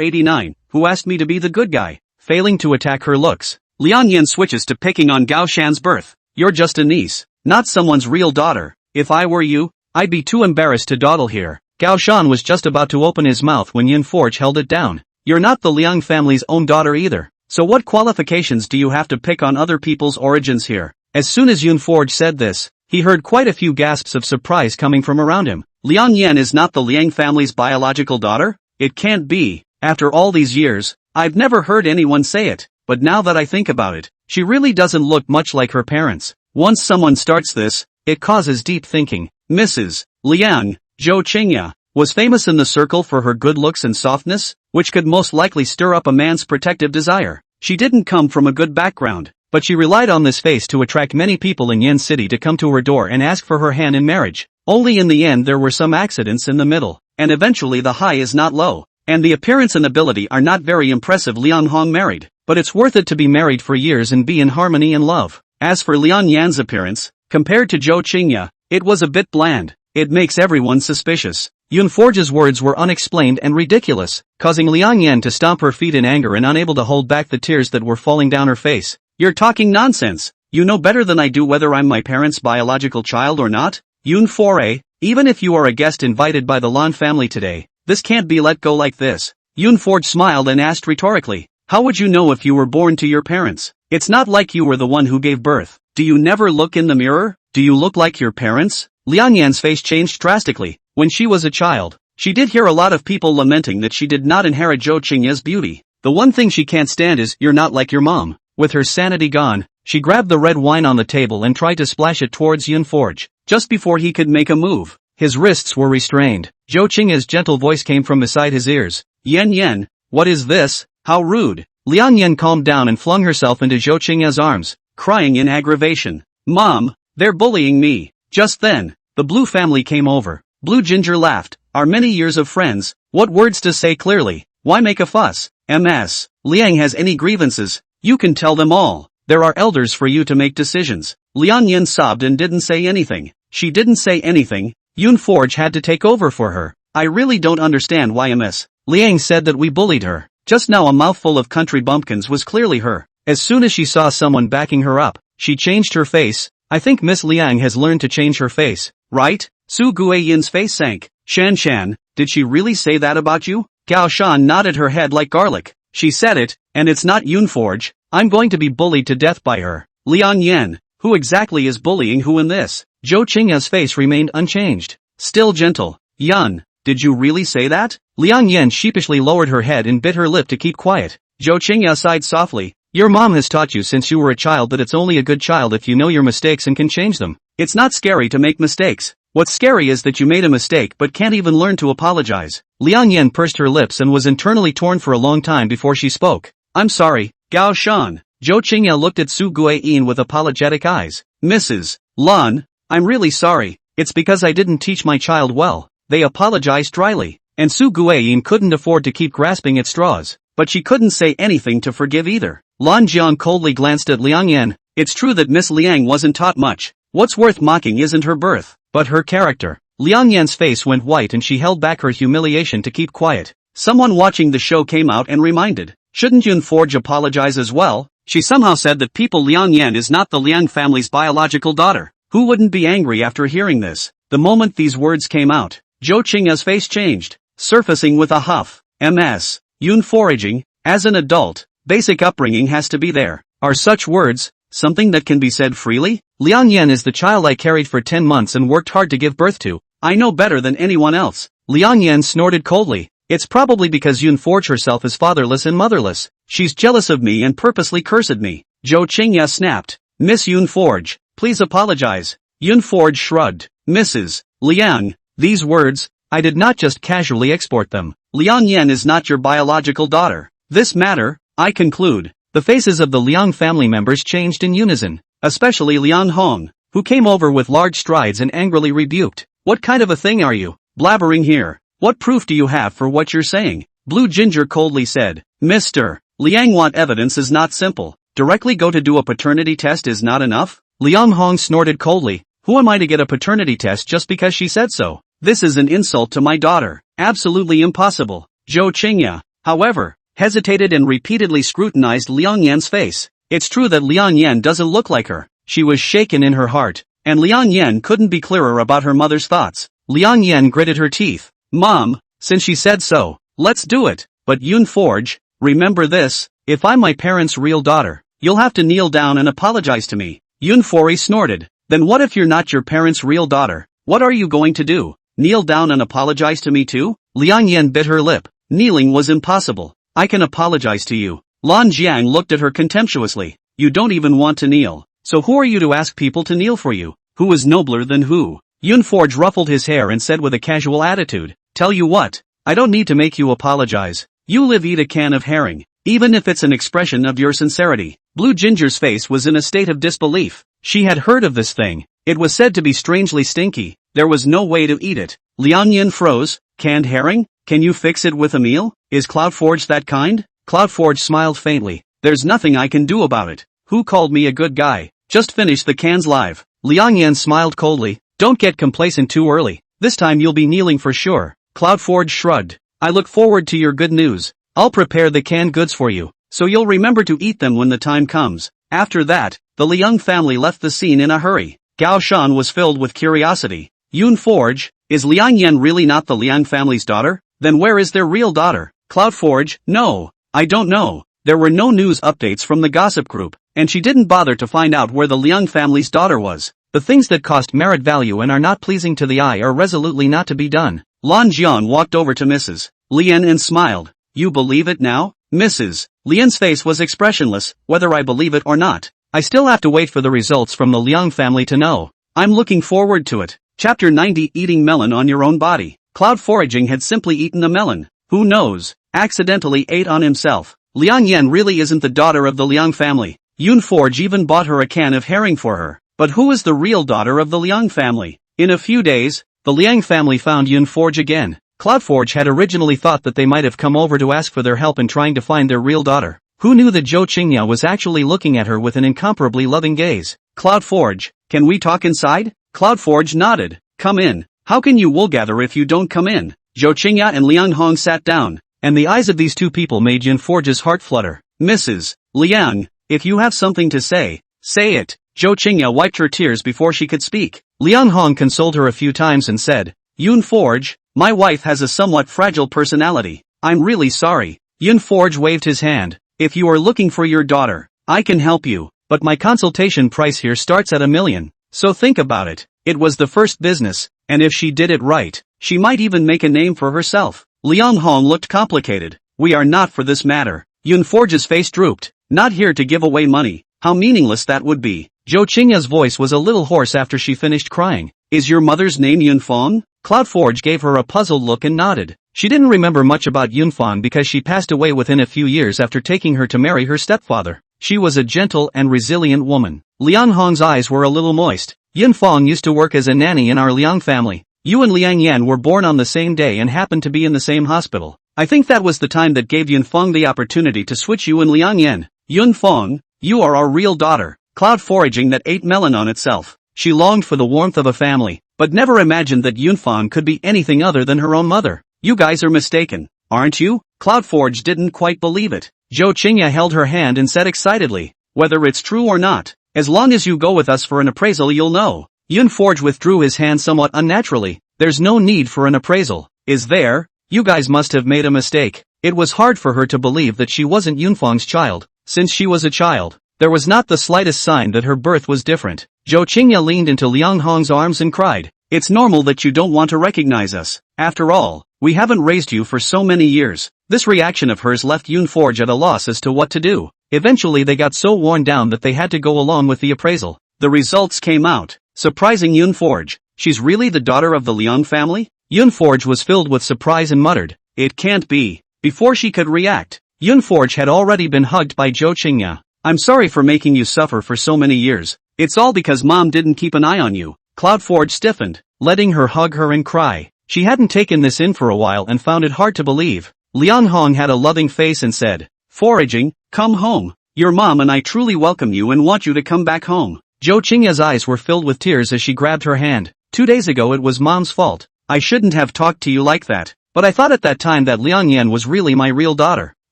89, Who asked me to be the good guy? Failing to attack her looks, Liang Yan switches to picking on Gao Shan's birth. You're just a niece, not someone's real daughter. If I were you, I'd be too embarrassed to dawdle here. Gao Shan was just about to open his mouth when Yun Forge held it down. You're not the Liang family's own daughter either. So what qualifications do you have to pick on other people's origins here? As soon as Yun Forge said this, he heard quite a few gasps of surprise coming from around him. Liang Yan is not the Liang family's biological daughter? It can't be. After all these years, I've never heard anyone say it. But now that I think about it, she really doesn't look much like her parents. Once someone starts this, it causes deep thinking. Mrs. Liang, Zhou Qingya, was famous in the circle for her good looks and softness, which could most likely stir up a man's protective desire. She didn't come from a good background. but she relied on this face to attract many people in Yen City to come to her door and ask for her hand in marriage. Only in the end there were some accidents in the middle, and eventually the high is not low, and the appearance and ability are not very impressive. Liang Hong married, but it's worth it to be married for years and be in harmony and love. As for Liang Yan's appearance, compared to Zhou Qingya, it was a bit bland. It makes everyone suspicious. Yun Forge's words were unexplained and ridiculous, causing Liang Yan to stomp her feet in anger and unable to hold back the tears that were falling down her face. You're talking nonsense. You know better than I do whether I'm my parents' biological child or not. Yun Foray, even if you are a guest invited by the Lan family today, this can't be let go like this. Yun Forge smiled and asked rhetorically, how would you know if you were born to your parents? It's not like you were the one who gave birth. Do you never look in the mirror? Do you look like your parents? Liang Yan's face changed drastically. When she was a child, she did hear a lot of people lamenting that she did not inherit Zhou Qingya's beauty. The one thing she can't stand is, you're not like your mom. With her sanity gone, she grabbed the red wine on the table and tried to splash it towards Yun Forge. Just before he could make a move, his wrists were restrained. Zhou Qingya's gentle voice came from beside his ears. Yen, what is this? How rude. Liang Yan calmed down and flung herself into Zhou Qingya's arms, crying in aggravation. Mom, they're bullying me. Just then, the Blue family came over. Blue Ginger laughed. Our many years of friends, what words to say clearly? Why make a fuss? Ms. Liang has any grievances? You can tell them all. There are elders for you to make decisions. Liang Yan sobbed and didn't say anything. She didn't say anything. Yun Forge had to take over for her. I really don't understand why Ms. Liang said that we bullied her. Just now a mouthful of country bumpkins was clearly her. As soon as she saw someone backing her up, she changed her face. I think Miss Liang has learned to change her face, right? Su Guiyin's face sank. Shan, did she really say that about you? Gao Shan nodded her head like garlic. She said it, and it's not Yun Forge. I'm going to be bullied to death by her. Liang Yan, who exactly is bullying who in this? Zhou Qingya's face remained unchanged. Still gentle. Yun, did you really say that? Liang Yan sheepishly lowered her head and bit her lip to keep quiet. Zhou Qingya sighed softly. Your mom has taught you since you were a child that it's only a good child if you know your mistakes and can change them. It's not scary to make mistakes. What's scary is that you made a mistake but can't even learn to apologize. Liang Yan pursed her lips and was internally torn for a long time before she spoke. I'm sorry, Gao Shan. Zhou Qingya looked at Su Guiyin with apologetic eyes. Mrs. Lan, I'm really sorry. It's because I didn't teach my child well. They apologized dryly. And Su Guiyin couldn't afford to keep grasping at straws. But she couldn't say anything to forgive either. Lan Jiang coldly glanced at Liang Yan. It's true that Miss Liang wasn't taught much. What's worth mocking isn't her birth, but her character. Liang Yan's face went white and she held back her humiliation to keep quiet. Someone watching the show came out and reminded. Shouldn't Yun Forge apologize as well? She somehow said that people Liang Yan is not the Liang family's biological daughter. Who wouldn't be angry after hearing this? The moment these words came out, Zhou Qingya's face changed, surfacing with a huff. Ms. Yun Foraging, as an adult, basic upbringing has to be there. Are such words something that can be said freely? Liang Yan is the child I carried for 10 months and worked hard to give birth to. I know better than anyone else. Liang Yan snorted coldly. It's probably because Yun Forge herself is fatherless and motherless. She's jealous of me and purposely cursed me. Zhou Qingya snapped. Miss Yun Forge, please apologize. Yun Forge shrugged. Mrs. Liang, these words, I did not just casually export them. Liang Yan is not your biological daughter. This matter, I conclude. The faces of the Liang family members changed in unison, especially Liang Hong, who came over with large strides and angrily rebuked. What kind of a thing are you blabbering here? What proof do you have for what you're saying? Blue Ginger coldly said. Mr. Liang, want evidence is not simple. Directly go to do a paternity test is not enough? Liang Hong snorted coldly. Who am I to get a paternity test just because she said so? This is an insult to my daughter. Absolutely impossible. Zhou Qingya, however, hesitated and repeatedly scrutinized Liang Yan's face. It's true that Liang Yan doesn't look like her. She was shaken in her heart, and Liang Yan couldn't be clearer about her mother's thoughts. Liang Yan gritted her teeth. Mom, since she said so, let's do it. But Yun Forge, remember this, if I'm my parents' real daughter, you'll have to kneel down and apologize to me. Yun Forge snorted. Then what if you're not your parents' real daughter? What are you going to do? Kneel down and apologize to me too? Liang Yan bit her lip. Kneeling was impossible. I can apologize to you. Lan Jiang looked at her contemptuously. You don't even want to kneel. So who are you to ask people to kneel for you? Who is nobler than who? Yun Forge ruffled his hair and said with a casual attitude. Tell you what, I don't need to make you apologize. You live eat a can of herring, even if it's an expression of your sincerity. Blue Ginger's face was in a state of disbelief. She had heard of this thing. It was said to be strangely stinky. There was no way to eat it. Liang Yin froze. Canned herring? Can you fix it with a meal? Is Cloudforge that kind? Cloudforge smiled faintly. There's nothing I can do about it. Who called me a good guy? Just finish the cans live. Liang Yin smiled coldly. Don't get complacent too early. This time you'll be kneeling for sure. Cloudforge shrugged. I look forward to your good news. I'll prepare the canned goods for you, so you'll remember to eat them when the time comes. After that, the Liang family left the scene in a hurry. Gao Shan was filled with curiosity. Yun Forge, is Liang Yan really not the Liang family's daughter? Then where is their real daughter? Cloudforge, no, I don't know. There were no news updates from the gossip group, and she didn't bother to find out where the Liang family's daughter was. The things that cost merit value and are not pleasing to the eye are resolutely not to be done. Lan Jian walked over to Mrs. Lian and smiled. You believe it now? Mrs. Lian's face was expressionless, whether I believe it or not. I still have to wait for the results from the Liang family to know. I'm looking forward to it. Chapter 90 Eating melon on your own body. Cloud foraging had simply eaten a melon. Who knows? Accidentally ate on himself. Liang Yan really isn't the daughter of the Liang family. Yun Forge even bought her a can of herring for her. But who is the real daughter of the Liang family? In a few days, the Liang family found Yun Forge again. Cloudforge had originally thought that they might have come over to ask for their help in trying to find their real daughter. Who knew that Zhou Qingya was actually looking at her with an incomparably loving gaze? Cloudforge, can we talk inside? Cloudforge nodded. Come in. How can you woolgather if you don't come in? Zhou Qingya and Liang Hong sat down, and the eyes of these two people made Yun Forge's heart flutter. Mrs. Liang, if you have something to say, say it. Zhou Qingya wiped her tears before she could speak. Liang Hong consoled her a few times and said, Yun Forge, my wife has a somewhat fragile personality. I'm really sorry. Yun Forge waved his hand. If you are looking for your daughter, I can help you, but my consultation price here starts at $1 million. So think about it. It was the first business, and if she did it right, she might even make a name for herself. Liang Hong looked complicated. We are not for this matter. Yun Forge's face drooped. Not here to give away money. How meaningless that would be. Zhou Qingya's voice was a little hoarse after she finished crying. Is your mother's name Yunfang? Cloudforge gave her a puzzled look and nodded. She didn't remember much about Yunfang because she passed away within a few years after taking her to marry her stepfather. She was a gentle and resilient woman. Liang Hong's eyes were a little moist. Yunfang used to work as a nanny in our Liang family. You and Liang Yan were born on the same day and happened to be in the same hospital. I think that was the time that gave Yunfang the opportunity to switch you and Liang Yan. Yunfang, you are our real daughter. Cloud foraging that ate melon on itself. She longed for the warmth of a family, but never imagined that Yunfang could be anything other than her own mother. You guys are mistaken, aren't you? Cloudforge didn't quite believe it. Zhou Qingya held her hand and said excitedly, whether it's true or not, as long as you go with us for an appraisal you'll know. Yunforge withdrew his hand somewhat unnaturally. There's no need for an appraisal, is there? You guys must have made a mistake. It was hard for her to believe that she wasn't Yunfang's child. Since she was a child, there was not the slightest sign that her birth was different. Zhou Qingya leaned into Liang Hong's arms and cried, it's normal that you don't want to recognize us. After all, we haven't raised you for so many years. This reaction of hers left Yunforge at a loss as to what to do. Eventually they got so worn down that they had to go along with the appraisal. The results came out, surprising Yunforge. She's really the daughter of the Liang family? Yunforge was filled with surprise and muttered, it can't be. Before she could react, Yunforge had already been hugged by Zhou Qingya. I'm sorry for making you suffer for so many years. It's all because Mom didn't keep an eye on you. Cloudforge stiffened, letting her hug her and cry. She hadn't taken this in for a while and found it hard to believe. Liang Hong had a loving face and said, Foraging, come home. Your mom and I truly welcome you and want you to come back home. Zhou Qingya's eyes were filled with tears as she grabbed her hand. 2 days ago it was Mom's fault. I shouldn't have talked to you like that. But I thought at that time that Liang Yan was really my real daughter.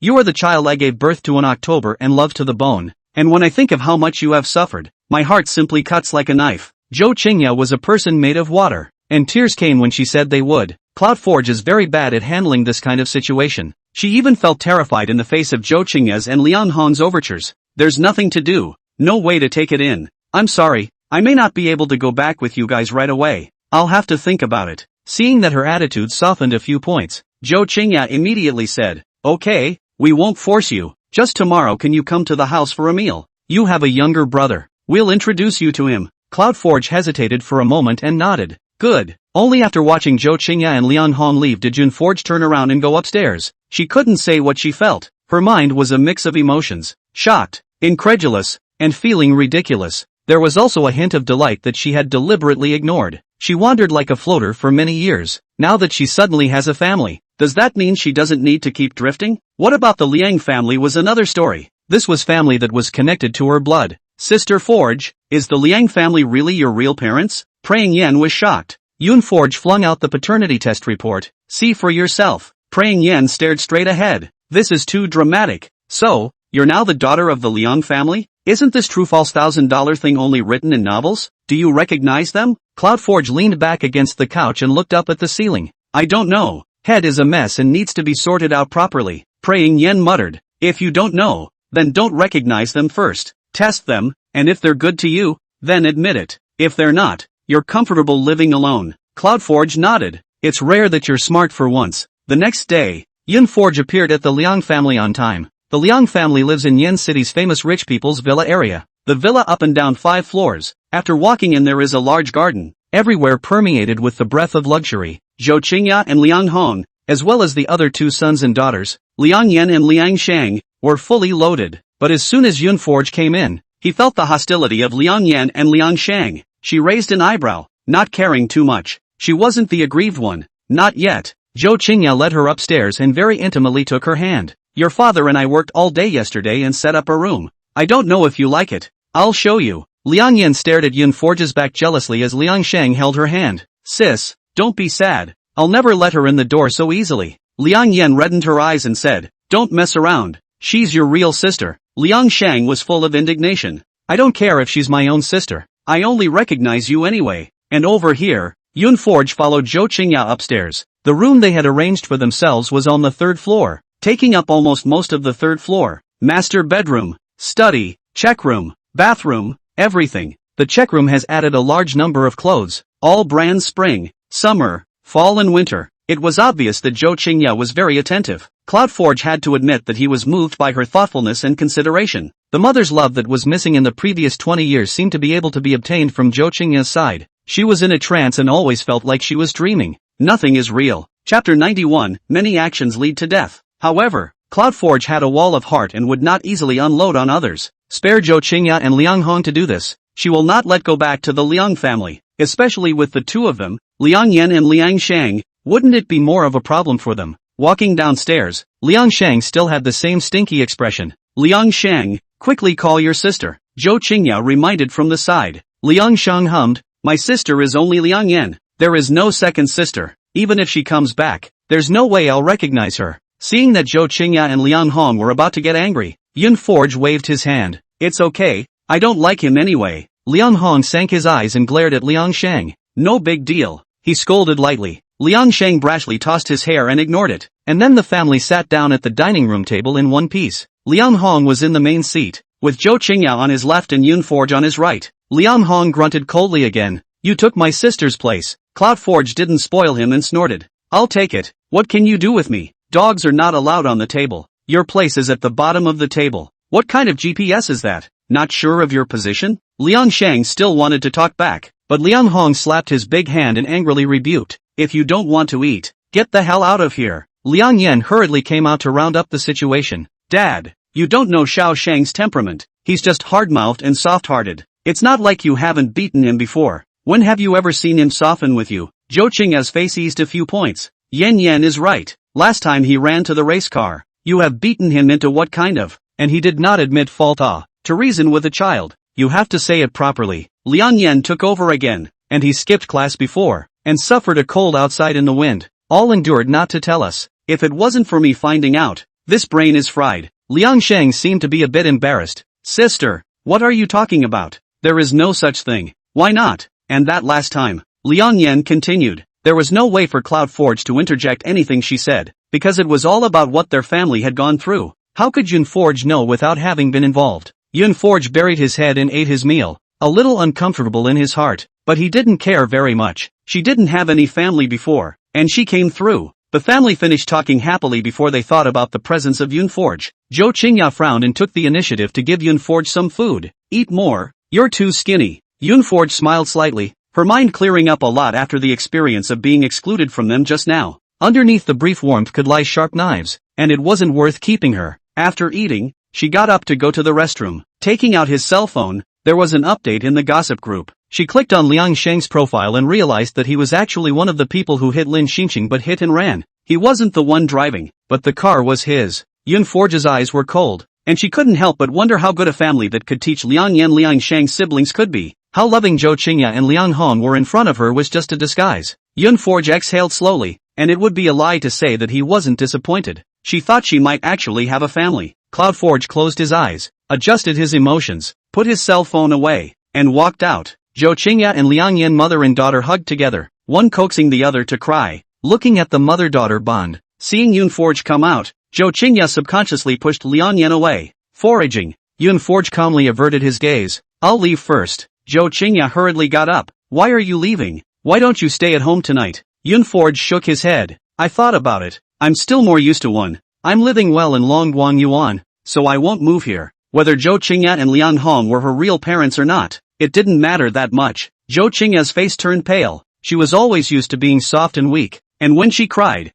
You are the child I gave birth to in October and loved to the bone. And when I think of how much you have suffered, my heart simply cuts like a knife. Zhou Qingya was a person made of water, and tears came when she said they would. Cloudforge is very bad at handling this kind of situation. She even felt terrified in the face of Zhou Qingya's and Liang Hong's overtures. There's nothing to do. No way to take it in. I'm sorry, I may not be able to go back with you guys right away. I'll have to think about it. Seeing that her attitude softened a few points, Zhou Qingya immediately said, okay, we won't force you. Just tomorrow can you come to the house for a meal? You have a younger brother. We'll introduce you to him. Cloudforge hesitated for a moment and nodded. Good. Only after watching Zhou Qingya and Liang Hong leave did Yunforge turn around and go upstairs. She couldn't say what she felt. Her mind was a mix of emotions. Shocked, incredulous, and feeling ridiculous. There was also a hint of delight that she had deliberately ignored. She wandered like a floater for many years. Now that she suddenly has a family, does that mean she doesn't need to keep drifting? What about the Liang family was another story. This was family that was connected to her blood. Sister Forge, is the Liang family really your real parents? Praying Yen was shocked. Yun Forge flung out the paternity test report. See for yourself. Praying Yen stared straight ahead. This is too dramatic. So, you're now the daughter of the Liang family? Isn't this true-false $1,000 thing only written in novels? Do you recognize them? Cloudforge leaned back against the couch and looked up at the ceiling. I don't know. Head is a mess and needs to be sorted out properly. Praying Yen muttered. If you don't know, then don't recognize them first. Test them, and if they're good to you, then admit it. If they're not, you're comfortable living alone. Cloudforge nodded. It's rare that you're smart for once. The next day, Yun Forge appeared at the Liang family on time. The Liang family lives in Yen City's famous rich people's villa area. The villa up and down 5 floors. After walking in there is a large garden, everywhere permeated with the breath of luxury. Zhou Qingya and Liang Hong, as well as the other 2 sons and daughters, Liang Yen and Liang Shang, were fully loaded. But as soon as Yun Forge came in, he felt the hostility of Liang Yen and Liang Shang. She raised an eyebrow, not caring too much. She wasn't the aggrieved one. Not yet. Zhou Qingya led her upstairs and very intimately took her hand. Your father and I worked all day yesterday and set up a room. I don't know if you like it. I'll show you. Liang Yen stared at Yun Forge's back jealously as Liang Shang held her hand. Sis, don't be sad. I'll never let her in the door so easily. Liang Yen reddened her eyes and said, don't mess around. She's your real sister. Liang Shang was full of indignation. I don't care if she's my own sister. I only recognize you anyway. And over here, Yun Forge followed Zhou Qingya upstairs. The room they had arranged for themselves was on the 3rd floor, taking up almost most of the 3rd floor. Master bedroom, study, check room, bathroom, everything. The check room has added a large number of clothes, all brands spring, summer, fall and winter. It was obvious that Zhou Qingya was very attentive. Cloudforge had to admit that he was moved by her thoughtfulness and consideration. The mother's love that was missing in the previous 20 years seemed to be able to be obtained from Zhou Qingya's side. She was in a trance and always felt like she was dreaming. Nothing is real. Chapter 91, Many actions lead to death. However, Cloudforge had a wall of heart and would not easily unload on others. Spare Zhou Qingya and Liang Hong to do this. She will not let go back to the Liang family, especially with the 2 of them, Liang Yen and Liang Shang. Wouldn't it be more of a problem for them? Walking downstairs, Liang Shang still had the same stinky expression. Liang Shang, quickly call your sister. Zhou Qingya reminded from the side. Liang Shang hummed, my sister is only Liang Yen. There is no second sister. Even if she comes back, there's no way I'll recognize her. Seeing that Zhou Qingya and Liang Hong were about to get angry, Yun Forge waved his hand. It's okay, I don't like him anyway. Liang Hong sank his eyes and glared at Liang Shang. No big deal. He scolded lightly. Liang Shang brashly tossed his hair and ignored it. And then the family sat down at the dining room table in one piece. Liang Hong was in the main seat, with Zhou Qingya on his left and Yun Forge on his right. Liang Hong grunted coldly again. You took my sister's place. Cloudforge didn't spoil him and snorted. I'll take it. What can you do with me? Dogs are not allowed on the table. Your place is at the bottom of the table. What kind of GPS is that? Not sure of your position? Liang Shang still wanted to talk back, but Liang Hong slapped his big hand and angrily rebuked. If you don't want to eat, get the hell out of here. Liang Yen hurriedly came out to round up the situation. Dad, you don't know Xiao Shang's temperament. He's just hard-mouthed and soft-hearted. It's not like you haven't beaten him before. When have you ever seen him soften with you? Zhou Qingya's face eased a few points. Yen is right. Last time he ran to the race car. You have beaten him into what kind of? And he did not admit fault. To reason with a child, you have to say it properly. Liang Yen took over again, and he skipped class before, and suffered a cold outside in the wind. All endured not to tell us. If it wasn't for me finding out, this brain is fried. Liang Shang seemed to be a bit embarrassed. Sister, what are you talking about? There is no such thing. Why not? And that last time, Liang Yen continued. There was no way for Cloudforge to interject anything she said, because it was all about what their family had gone through. How could Yun Forge know without having been involved? Yun Forge buried his head and ate his meal, a little uncomfortable in his heart, but he didn't care very much. She didn't have any family before, and she came through. The family finished talking happily before they thought about the presence of Yun Forge. Zhou Qingya frowned and took the initiative to give Yun Forge some food. Eat more. You're too skinny. Yun Forge smiled slightly, her mind clearing up a lot after the experience of being excluded from them just now. Underneath the brief warmth could lie sharp knives, and it wasn't worth keeping her. After eating, She got up to go to the restroom. Taking out his cell phone, there was an update in the gossip group. She clicked on Liang Sheng's profile and realized that he was actually one of the people who hit Lin Xingqing but hit and ran. He wasn't the one driving, but the car was his. Yun Forge's eyes were cold, and she couldn't help but wonder how good a family that could teach Liang Yan Liang Sheng's siblings could be. How loving Zhou Qingya and Liang Hong were in front of her was just a disguise. Yun Forge exhaled slowly, and it would be a lie to say that he wasn't disappointed. She thought she might actually have a family. Cloud Forge closed his eyes, adjusted his emotions, put his cell phone away, and walked out. Zhou Qingya and Liang Yan mother and daughter hugged together, one coaxing the other to cry. Looking at the mother-daughter bond, seeing Yun Forge come out, Zhou Qingya subconsciously pushed Liang Yan away. Foraging. Yun Forge calmly averted his gaze. I'll leave first. Zhou Qingya hurriedly got up. Why are you leaving? Why don't you stay at home tonight? Yun Forge shook his head. I thought about it. I'm still more used to one. I'm living well in Longguang Yuan, so I won't move here. Whether Zhou Qingya and Liang Hong were her real parents or not, it didn't matter that much. Zhou Qingya's face turned pale. She was always used to being soft and weak, and when she cried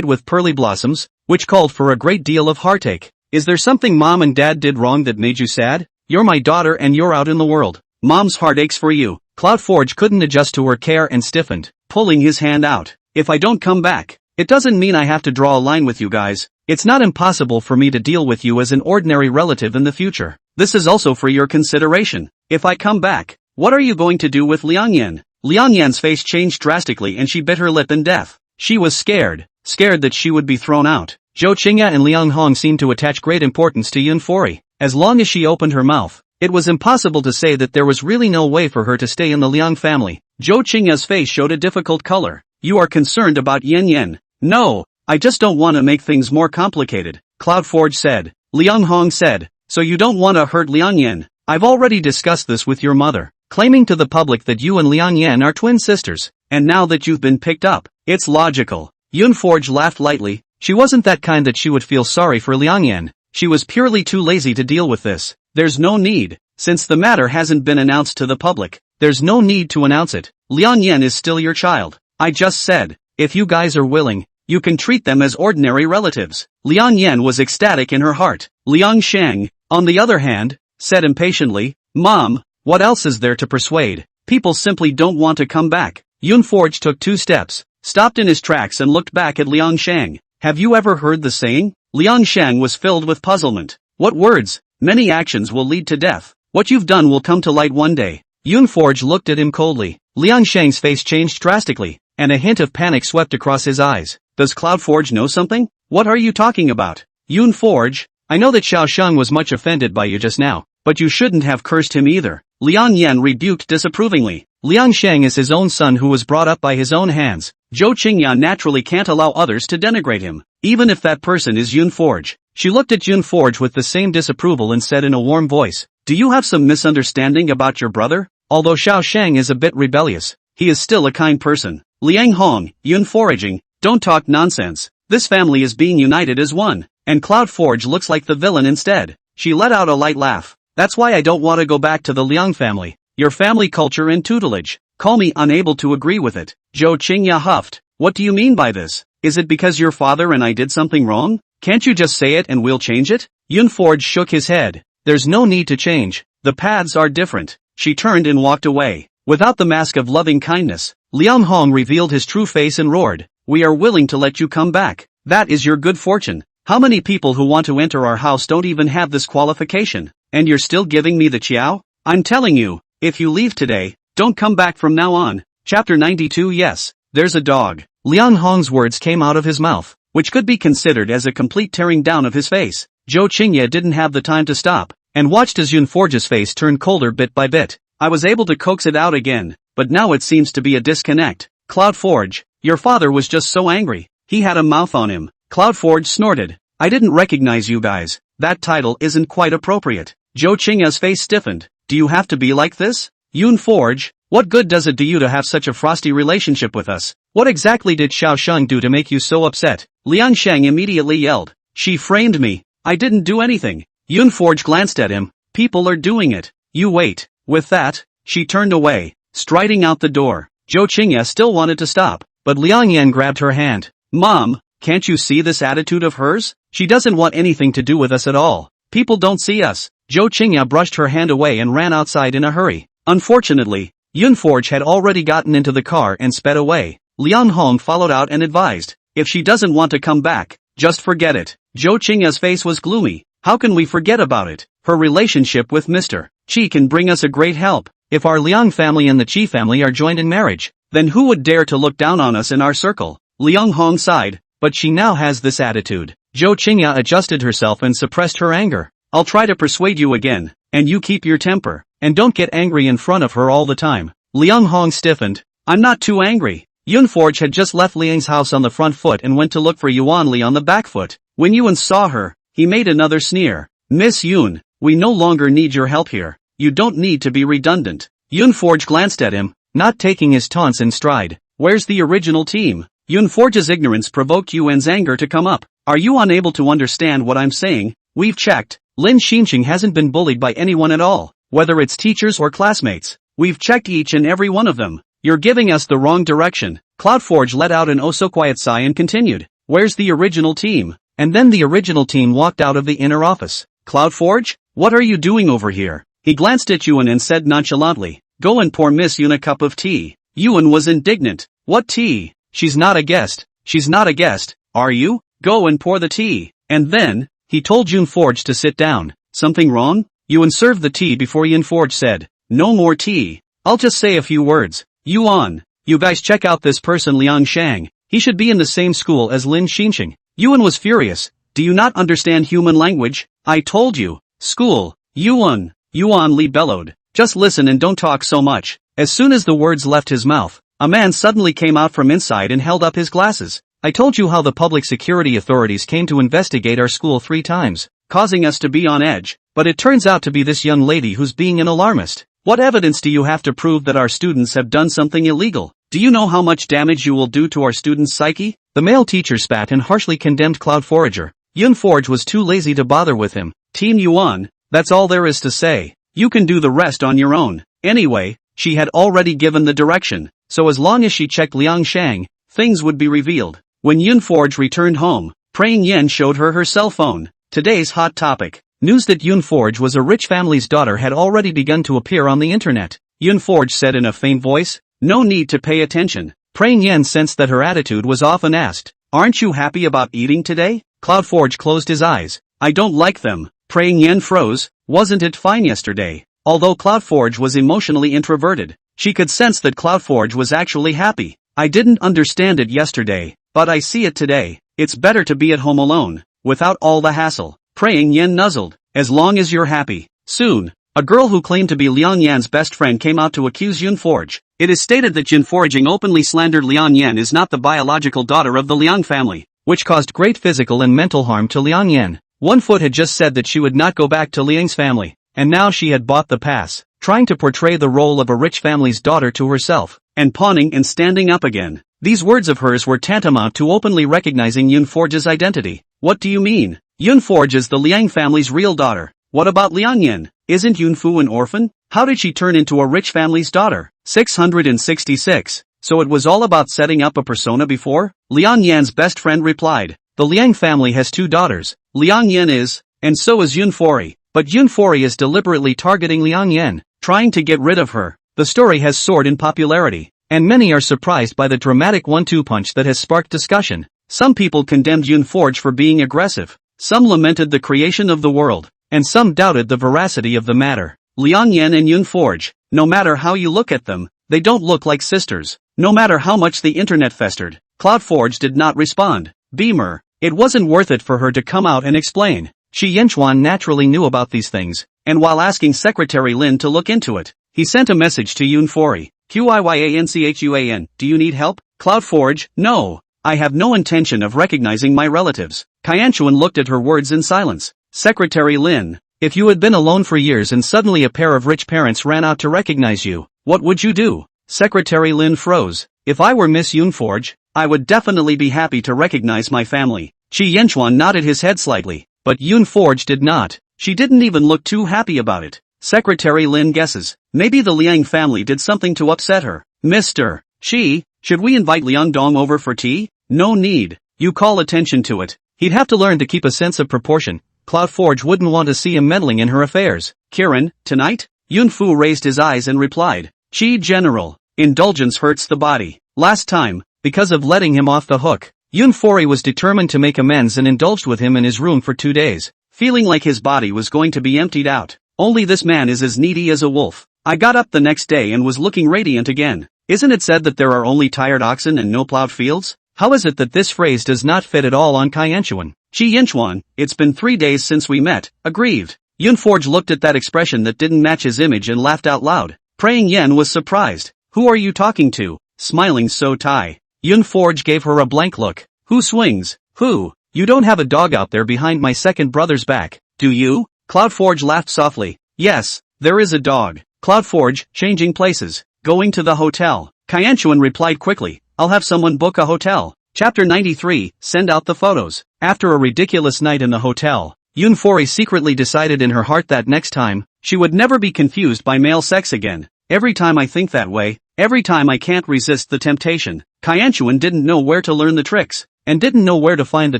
with pearly blossoms, which called for a great deal of heartache. Is there something Mom and Dad did wrong that made you sad? You're my daughter and you're out in the world. Mom's heart aches for you. Cloud Forge couldn't adjust to her care and stiffened, pulling his hand out. If I don't come back, it doesn't mean I have to draw a line with you guys. It's not impossible for me to deal with you as an ordinary relative in the future. This is also for your consideration. If I come back, what are you going to do with Liang Yan? Liang Yan's face changed drastically and she bit her lip in death. She was scared that she would be thrown out. Zhou Qingya and Liang Hong seemed to attach great importance to Yun Forey. As long as she opened her mouth, it was impossible to say that there was really no way for her to stay in the Liang family. Zhou Qingya's face showed a difficult color. You are concerned about Yan Yan. No, I just don't want to make things more complicated, Cloud Forge said. Liang Hong said, so you don't want to hurt Liang Yan? I've already discussed this with your mother, claiming to the public that you and Liang Yan are twin sisters, and now that you've been picked up, it's logical. Yun Forge laughed lightly. She wasn't that kind that she would feel sorry for Liang Yan. She was purely too lazy to deal with this. There's no need. Since the matter hasn't been announced to the public, there's no need to announce it. Liang Yan is still your child. I just said, if you guys are willing, you can treat them as ordinary relatives. Liang Yan was ecstatic in her heart. Liang Sheng, on the other hand, said impatiently, Mom, what else is there to persuade? People simply don't want to come back. Yun Forge took 2 steps, stopped in his tracks and looked back at Liang Sheng. Have you ever heard the saying? Liang Sheng was filled with puzzlement. What words? Many actions will lead to death. What you've done will come to light one day. Yun Forge looked at him coldly. Liang Sheng's face changed drastically, and a hint of panic swept across his eyes. Does Cloud Forge know something? What are you talking about? Yun Forge, I know that Xiao Sheng was much offended by you just now, but you shouldn't have cursed him either. Liang Yan rebuked disapprovingly. Liang Sheng is his own son who was brought up by his own hands. Zhou Qingya naturally can't allow others to denigrate him, even if that person is Yun Forge. She looked at Yun Forge with the same disapproval and said in a warm voice, do you have some misunderstanding about your brother? Although Xiao Sheng is a bit rebellious, he is still a kind person. Liang Hong, Yun Foraging, don't talk nonsense. This family is being united as one, and Cloud Forge looks like the villain instead. She let out a light laugh. That's why I don't want to go back to the Liang family. Your family culture and tutelage. Call me unable to agree with it. Zhou Qingya huffed. What do you mean by this? Is it because your father and I did something wrong? Can't you just say it and we'll change it? Yun Forge shook his head. There's no need to change. The paths are different. She turned and walked away. Without the mask of loving kindness, Liang Hong revealed his true face and roared. We are willing to let you come back. That is your good fortune. How many people who want to enter our house don't even have this qualification? And you're still giving me the chiao? I'm telling you, if you leave today, don't come back from now on. Chapter 92. Yes, there's a dog. Liang Hong's words came out of his mouth, which could be considered as a complete tearing down of his face. Zhou Qingya didn't have the time to stop, and watched as Yun Forge's face turned colder bit by bit. I was able to coax it out again, but now it seems to be a disconnect. Cloud Forge, your father was just so angry. He had a mouth on him. Cloud Forge snorted. I didn't recognize you guys. That title isn't quite appropriate. Zhou Qingya's face stiffened. Do you have to be like this? Yun Forge, what good does it do you to have such a frosty relationship with us? What exactly did Xiao Sheng do to make you so upset? Liang Sheng immediately yelled. She framed me. I didn't do anything. Yun Forge glanced at him. People are doing it. You wait. With that, she turned away, striding out the door. Zhou Qingya still wanted to stop, but Liang Yan grabbed her hand. Mom, can't you see this attitude of hers? She doesn't want anything to do with us at all. People don't see us. Zhou Qingya brushed her hand away and ran outside in a hurry. Unfortunately, Yunforge had already gotten into the car and sped away. Liang Hong followed out and advised, if she doesn't want to come back, just forget it. Zhou Qingya's face was gloomy. How can we forget about it? Her relationship with Mr. Qi can bring us a great help. If our Liang family and the Qi family are joined in marriage, then who would dare to look down on us in our circle? Liang Hong sighed, but she now has this attitude. Zhou Qingya adjusted herself and suppressed her anger. I'll try to persuade you again, and you keep your temper, and don't get angry in front of her all the time. Liang Hong stiffened. I'm not too angry. Yunforge had just left Liang's house on the front foot and went to look for Yuan Li on the back foot. When Yuan saw her, he made another sneer. Miss Yun, we no longer need your help here. You don't need to be redundant. Yunforge glanced at him, not taking his taunts in stride. Where's the original team? Yunforge's ignorance provoked Yuan's anger to come up. Are you unable to understand what I'm saying? We've checked. Lin Xinqing hasn't been bullied by anyone at all, whether it's teachers or classmates. We've checked each and every one of them. You're giving us the wrong direction. Cloudforge let out an oh-so-quiet sigh and continued. Where's the original team? And then the original team walked out of the inner office. Cloudforge? What are you doing over here? He glanced at Yuan and said nonchalantly, go and pour Miss Yun a cup of tea. Yuan was indignant. What tea? She's not a guest. She's not a guest, are you? Go and pour the tea. And then, he told Yunforge to sit down. Something wrong? Yuan served the tea before Yunforge said, no more tea. I'll just say a few words. Yuan, you guys check out this person Liang Shang. He should be in the same school as Lin Xinqing. Yuan was furious. Do you not understand human language? I told you. School. Yuan. Yuan Li bellowed. Just listen and don't talk so much. As soon as the words left his mouth, a man suddenly came out from inside and held up his glasses. I told you how the public security authorities came to investigate our school 3 times, causing us to be on edge, but it turns out to be this young lady who's being an alarmist. What evidence do you have to prove that our students have done something illegal? Do you know how much damage you will do to our students' psyche? The male teacher spat and harshly condemned Cloud Forager. Yunforge was too lazy to bother with him. Team Yuan, that's all there is to say. You can do the rest on your own. Anyway, she had already given the direction, so as long as she checked Liang Shang, things would be revealed. When Yunforge returned home, Praying Yen showed her cell phone. Today's hot topic. News that Yunforge was a rich family's daughter had already begun to appear on the internet. Yunforge said in a faint voice, no need to pay attention. Praying Yen sensed that her attitude was off and asked, aren't you happy about eating today? Cloudforge closed his eyes. I don't like them. Praying Yen froze. Wasn't it fine yesterday? Although Cloudforge was emotionally introverted, she could sense that Cloudforge was actually happy. I didn't understand it yesterday, but I see it today. It's better to be at home alone, without all the hassle. Praying Yen nuzzled. As long as you're happy. Soon, a girl who claimed to be Liang Yan's best friend came out to accuse Yunforge. It is stated that Yunforging openly slandered Liang Yan is not the biological daughter of the Liang family, which caused great physical and mental harm to Liang Yan. One Foot had just said that she would not go back to Liang's family, and now she had bought the pass, trying to portray the role of a rich family's daughter to herself, and pawning and standing up again. These words of hers were tantamount to openly recognizing Yunforge's identity. What do you mean? Yunforge is the Liang family's real daughter. What about Liang Yan? Isn't Yunfu an orphan? How did she turn into a rich family's daughter? 666. So it was all about setting up a persona before? Liang Yan's best friend replied. The Liang family has 2 daughters. Liang Yan is, and so is Yunfori. But Yunfori is deliberately targeting Liang Yan, trying to get rid of her. The story has soared in popularity, and many are surprised by the dramatic 1-2 punch that has sparked discussion. Some people condemned Yunforge for being aggressive. Some lamented the creation of the world, and some doubted the veracity of the matter. Liang Yan and Yunforge, no matter how you look at them, they don't look like sisters. No matter how much the internet festered, Cloudforge did not respond. Beamer, it wasn't worth it for her to come out and explain. Shi Yanchuan naturally knew about these things, and while asking Secretary Lin to look into it, he sent a message to Yunfori. Qiyanchuan, do you need help? Cloudforge, no. I have no intention of recognizing my relatives. Qianchuan looked at her words in silence. Secretary Lin, if you had been alone for years and suddenly a pair of rich parents ran out to recognize you, what would you do? Secretary Lin froze. If I were Miss Yunforge, I would definitely be happy to recognize my family. Shi Yanchuan nodded his head slightly, but Yunforge did not. She didn't even look too happy about it. Secretary Lin guesses, maybe the Liang family did something to upset her. Mr. Shi, should we invite Liang Dong over for tea? No need. You call attention to it. He'd have to learn to keep a sense of proportion. Cloudforge wouldn't want to see him meddling in her affairs. Kiran, tonight? Yunfu raised his eyes and replied. Chi General. Indulgence hurts the body. Last time, because of letting him off the hook, Yunfori was determined to make amends and indulged with him in his room for 2 days, feeling like his body was going to be emptied out. Only this man is as needy as a wolf. I got up the next day and was looking radiant again. Isn't it said that there are only tired oxen and no plowed fields? How is it that this phrase does not fit at all on Kaienchuan? Chi Yinchuan, it's been 3 days since we met, aggrieved. Yunforge looked at that expression that didn't match his image and laughed out loud. Praying Yen was surprised. Who are you talking to? Smiling so Tai. Yunforge gave her a blank look. Who swings? Who? You don't have a dog out there behind my second brother's back, do you? Cloudforge laughed softly. Yes, there is a dog. Cloudforge, changing places. Going to the hotel. Kaienchuan replied quickly. I'll have someone book a hotel. Chapter 93, send out the photos. After a ridiculous night in the hotel, Yunfori secretly decided in her heart that next time, she would never be confused by male sex again. Every time I think that way, every time I can't resist the temptation. Kaienchuan didn't know where to learn the tricks, and didn't know where to find the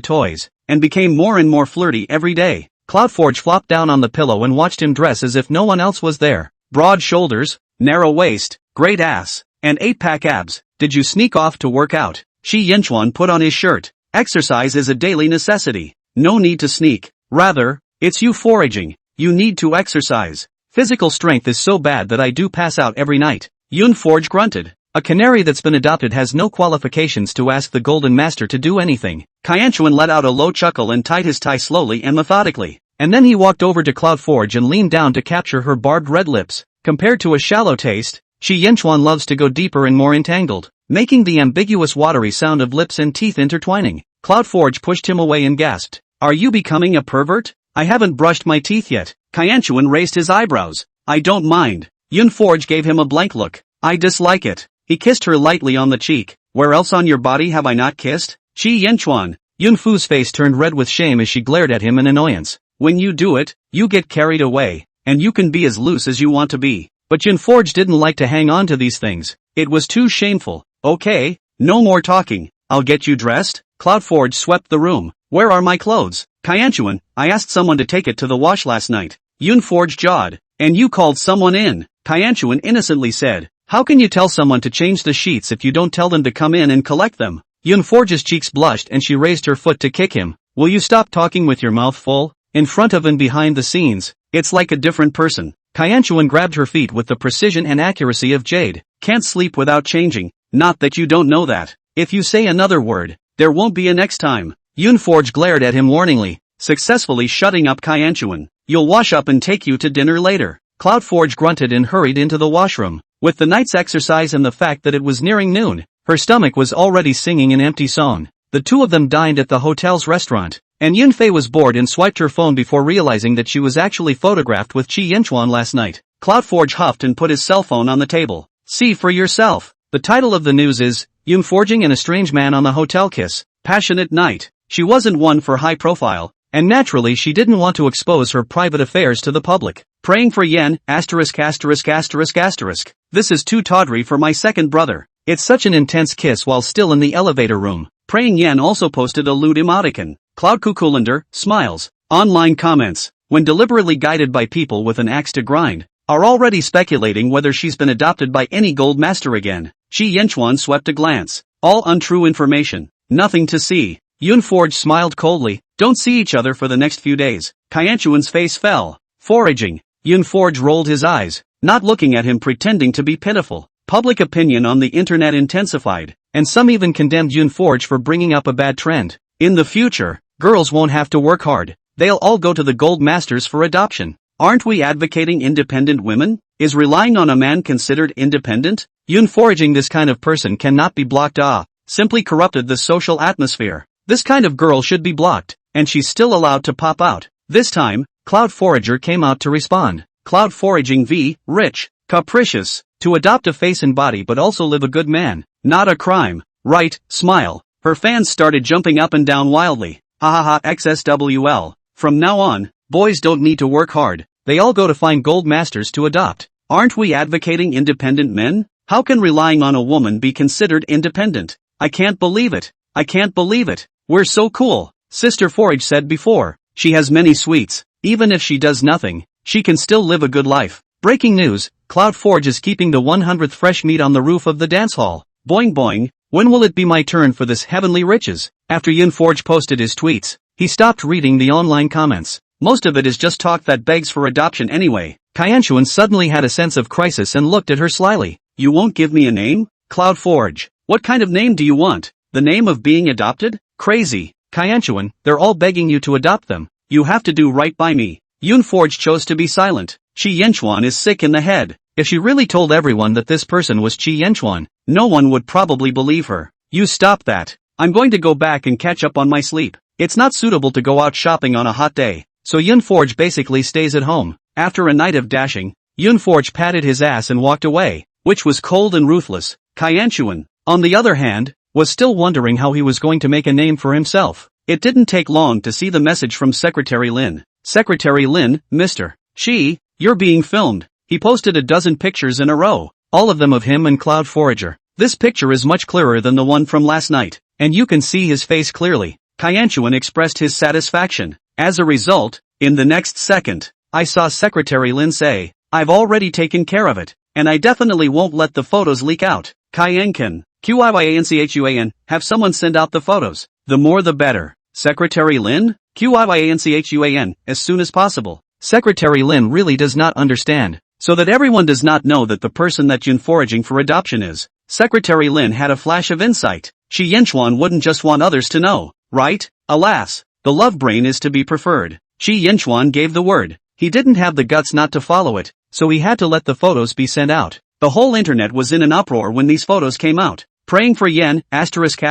toys, and became more and more flirty every day. Cloudforge flopped down on the pillow and watched him dress as if no one else was there. Broad shoulders, narrow waist, great ass, and 8-pack abs. Did you sneak off to work out? Shi Yinchuan put on his shirt. Exercise is a daily necessity. No need to sneak. Rather, it's you foraging. You need to exercise. Physical strength is so bad that I do pass out every night. Yunforge grunted. A canary that's been adopted has no qualifications to ask the Golden Master to do anything. Kaienchuan let out a low chuckle and tied his tie slowly and methodically. And then he walked over to Cloudforge and leaned down to capture her barbed red lips. Compared to a shallow taste, Shi Yinchuan loves to go deeper and more entangled, making the ambiguous watery sound of lips and teeth intertwining. Cloudforge pushed him away and gasped. Are you becoming a pervert? I haven't brushed my teeth yet. Kaienchuan raised his eyebrows. I don't mind. Yunforge gave him a blank look. I dislike it. He kissed her lightly on the cheek. Where else on your body have I not kissed? Chi Yinchuan. Yunfu's face turned red with shame as she glared at him in annoyance. When you do it, you get carried away, and you can be as loose as you want to be. But Yunforge didn't like to hang on to these things. It was too shameful. Okay, no more talking. I'll get you dressed. Cloudforge swept the room. Where are my clothes? Kaienchuan, I asked someone to take it to the wash last night. Yunforge jawed. And you called someone in. Kaienchuan innocently said. How can you tell someone to change the sheets if you don't tell them to come in and collect them? Yunforge's cheeks blushed and she raised her foot to kick him. Will you stop talking with your mouth full? In front of and behind the scenes, it's like a different person. Kaienchuan grabbed her feet with the precision and accuracy of jade. Can't sleep without changing. Not that you don't know that. If you say another word, there won't be a next time. Yunforge glared at him warningly, successfully shutting up Kaienchuan. You'll wash up and take you to dinner later. Cloudforge grunted and hurried into the washroom. With the night's exercise and the fact that it was nearing noon, her stomach was already singing an empty song. The two of them dined at the hotel's restaurant, and Yunfei was bored and swiped her phone before realizing that she was actually photographed with Chi Yinchuan last night. Cloudforge huffed and put his cell phone on the table. See for yourself. The title of the news is, Yunforging and a Strange Man on the Hotel Kiss. Passionate night. She wasn't one for high profile, and naturally she didn't want to expose her private affairs to the public. Praying for Yen, asterisk asterisk asterisk asterisk. This is too tawdry for my second brother. It's such an intense kiss while still in the elevator room. Praying Yen also posted a lewd emoticon. Cloud Cuculander, smiles. Online comments, when deliberately guided by people with an axe to grind, are already speculating whether she's been adopted by any gold master again. Shi Yinchuan swept a glance. All untrue information. Nothing to see. Yunforge smiled coldly. Don't see each other for the next few days. Kaienchuan's face fell. Foraging. Yunforge rolled his eyes, not looking at him, pretending to be pitiful. Public opinion on the internet intensified, and some even condemned Yunforge for bringing up a bad trend. In the future, girls won't have to work hard. They'll all go to the gold masters for adoption. Aren't we advocating independent women? Is relying on a man considered independent? Yunforging this kind of person cannot be blocked. Simply corrupted the social atmosphere. This kind of girl should be blocked, and she's still allowed to pop out. This time, Cloud Forager came out to respond. Cloud Foraging v. Rich, capricious, to adopt a face and body but also live a good man. Not a crime. Right, smile. Her fans started jumping up and down wildly. Hahaha XSWL. From now on, boys don't need to work hard. They all go to find gold masters to adopt. Aren't we advocating independent men? How can relying on a woman be considered independent? I can't believe it. I can't believe it. We're so cool. Sister Forage said before. She has many sweets. Even if she does nothing, she can still live a good life. Breaking news, Cloud Forge is keeping the 100th fresh meat on the roof of the dance hall. Boing boing, when will it be my turn for this heavenly riches? After Yun Forge posted his tweets, he stopped reading the online comments. Most of it is just talk that begs for adoption anyway. Kaianchuan suddenly had a sense of crisis and looked at her slyly. You won't give me a name? Cloud Forge. What kind of name do you want? The name of being adopted? Crazy. Kaianchuan, they're all begging you to adopt them. You have to do right by me. Yun Forge chose to be silent. Qi Yanchuan is sick in the head. If she really told everyone that this person was Qi Yanchuan, no one would probably believe her. You stop that. I'm going to go back and catch up on my sleep. It's not suitable to go out shopping on a hot day, so Yun Forge basically stays at home. After a night of dashing, Yun Forge patted his ass and walked away, which was cold and ruthless. Kaianchuan, on the other hand, was still wondering how he was going to make a name for himself. It didn't take long to see the message from Secretary Lin. Secretary Lin, Mr. Shi, you're being filmed. He posted a dozen pictures in a row, all of them of him and Cloud Forager. This picture is much clearer than the one from last night, and you can see his face clearly. Kaianchuan expressed his satisfaction. As a result, in the next second, I saw Secretary Lin say, I've already taken care of it, and I definitely won't let the photos leak out. Kaianchuan, QIYANCHUAN, have someone send out the photos. The more the better. Secretary Lin? QIYANCHUAN, as soon as possible. Secretary Lin really does not understand, so that everyone does not know that the person that Yun foraging for adoption is. Secretary Lin had a flash of insight. Qi Yanchuan wouldn't just want others to know, right? Alas, the love brain is to be preferred. Qi Yanchuan gave the word. He didn't have the guts not to follow it, so he had to let the photos be sent out. The whole internet was in an uproar when these photos came out. Praying for Yen, asterisk.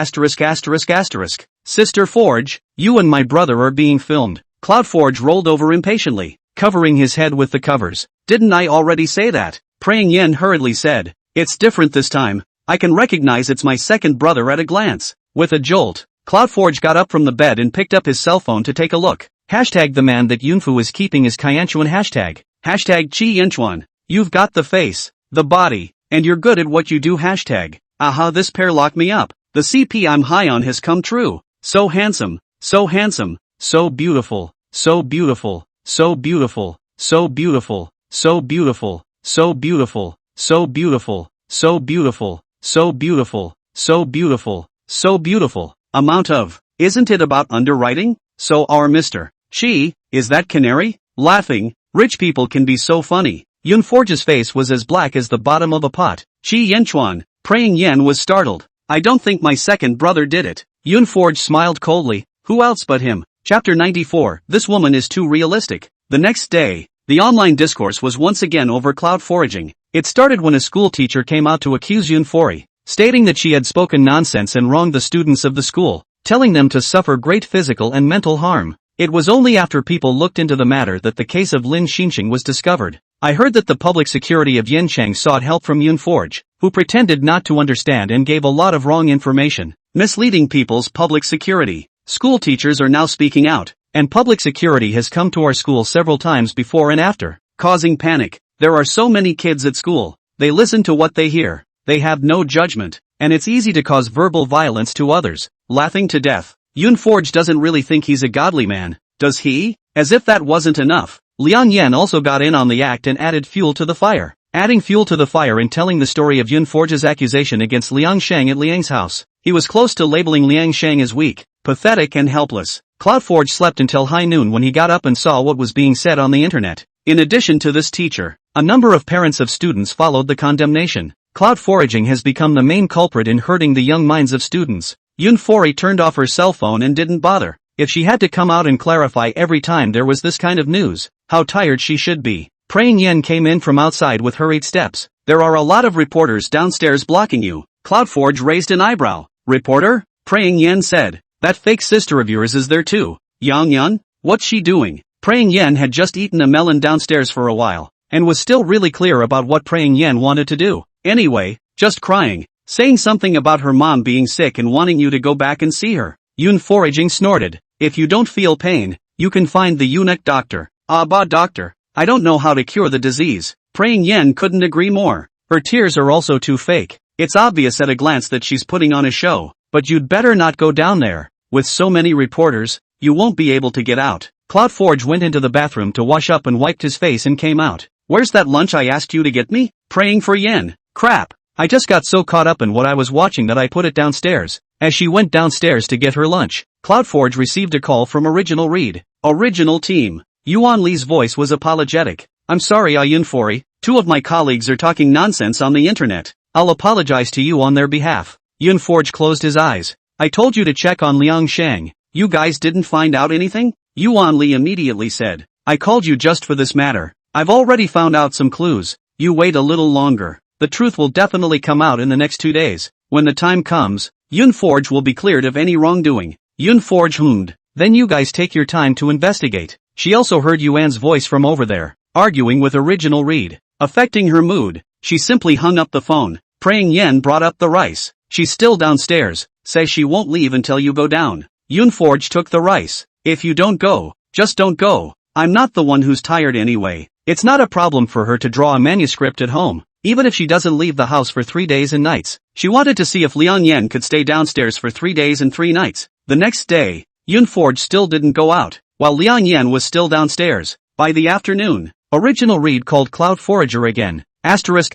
Sister Forge, you and my brother are being filmed. Cloud Forge rolled over impatiently, covering his head with the covers. Didn't I already say that? Praying Yen hurriedly said. It's different this time. I can recognize it's my second brother at a glance. With a jolt, Cloud Forge got up from the bed and picked up his cell phone to take a look. Hashtag the man that Yunfu is keeping is Kaianchuan hashtag. Hashtag Qi Yanchuan. You've got the face, the body, and you're good at what you do hashtag. Aha, this pair locked me up. The CP I'm high on has come true. So handsome, so beautiful, so beautiful, so beautiful, so beautiful, so beautiful, so beautiful, so beautiful, so beautiful, so beautiful, so beautiful, so beautiful, so beautiful. Amount of, isn't it about underwriting? So our Mr. She, is that canary? Laughing, rich people can be so funny. Yun Forge's face was as black as the bottom of a pot. Qi Yanchuan, praying Yen was startled. I don't think my second brother did it. Yun Forge smiled coldly. Who else but him? Chapter 94, This woman is too realistic. The next day, the online discourse was once again over cloud foraging. It started when a school teacher came out to accuse Yun Fori, stating that she had spoken nonsense and wronged the students of the school, telling them to suffer great physical and mental harm. It was only after people looked into the matter that the case of Lin Xinqing was discovered. I heard that the public security of Yancheng sought help from Yun Forge, who pretended not to understand and gave a lot of wrong information, misleading people's public security. School teachers are now speaking out, and public security has come to our school several times before and after, causing panic. There are so many kids at school. They listen to what they hear. They have no judgment, and it's easy to cause verbal violence to others. Laughing to death. Yun Forge doesn't really think he's a godly man, does he? As if that wasn't enough, Liang Yan also got in on the act and added fuel to the fire. Adding fuel to the fire and telling the story of Yun Forge's accusation against Liang Sheng at Liang's house. He was close to labeling Liang Sheng as weak, pathetic and helpless. Cloud Forge slept until high noon when he got up and saw what was being said on the internet. In addition to this teacher, a number of parents of students followed the condemnation. Cloud foraging has become the main culprit in hurting the young minds of students. Yun Fori turned off her cell phone and didn't bother. If she had to come out and clarify every time there was this kind of news, how tired she should be. Praying Yen came in from outside with hurried steps. There are a lot of reporters downstairs blocking you. Cloud Forge raised an eyebrow. Reporter? Praying Yen said. That fake sister of yours is there too. Yang Yan? What's she doing? Praying Yen had just eaten a melon downstairs for a while, and was still really clear about what Praying Yen wanted to do. Anyway, just crying. Saying something about her mom being sick and wanting you to go back and see her. Yun Foraging snorted. If you don't feel pain, you can find the eunuch doctor. Ah bah doctor, I don't know how to cure the disease. Praying Yen couldn't agree more. Her tears are also too fake. It's obvious at a glance that she's putting on a show, but you'd better not go down there. With so many reporters, you won't be able to get out. Cloudforge went into the bathroom to wash up and wiped his face and came out. Where's that lunch I asked you to get me? Praying for yen. Crap. I just got so caught up in what I was watching that I put it downstairs. As she went downstairs to get her lunch, Cloudforge received a call from Original Read. Original team. Yuan Li's voice was apologetic. I'm sorry Yunfori, 2 of my colleagues are talking nonsense on the internet. I'll apologize to you on their behalf. Yunforge closed his eyes. I told you to check on Liang Shang. You guys didn't find out anything? Yuan Li immediately said. I called you just for this matter. I've already found out some clues. You wait a little longer. The truth will definitely come out in the next 2 days. When the time comes, Yunforge will be cleared of any wrongdoing. Yunforge hummed. Then you guys take your time to investigate. She also heard Yuan's voice from over there, arguing with Original Read. Affecting her mood, she simply hung up the phone. Praying Yen brought up the rice. She's still downstairs. Says she won't leave until you go down. Yunforge took the rice. If you don't go, just don't go. I'm not the one who's tired anyway. It's not a problem for her to draw a manuscript at home, even if she doesn't leave the house for 3 days and nights. She wanted to see if Liang Yen could stay downstairs for 3 days and 3 nights. The next day, Yunforge still didn't go out, while Liang Yen was still downstairs. By the afternoon, Original Read called Cloud Forager again. Asterisk.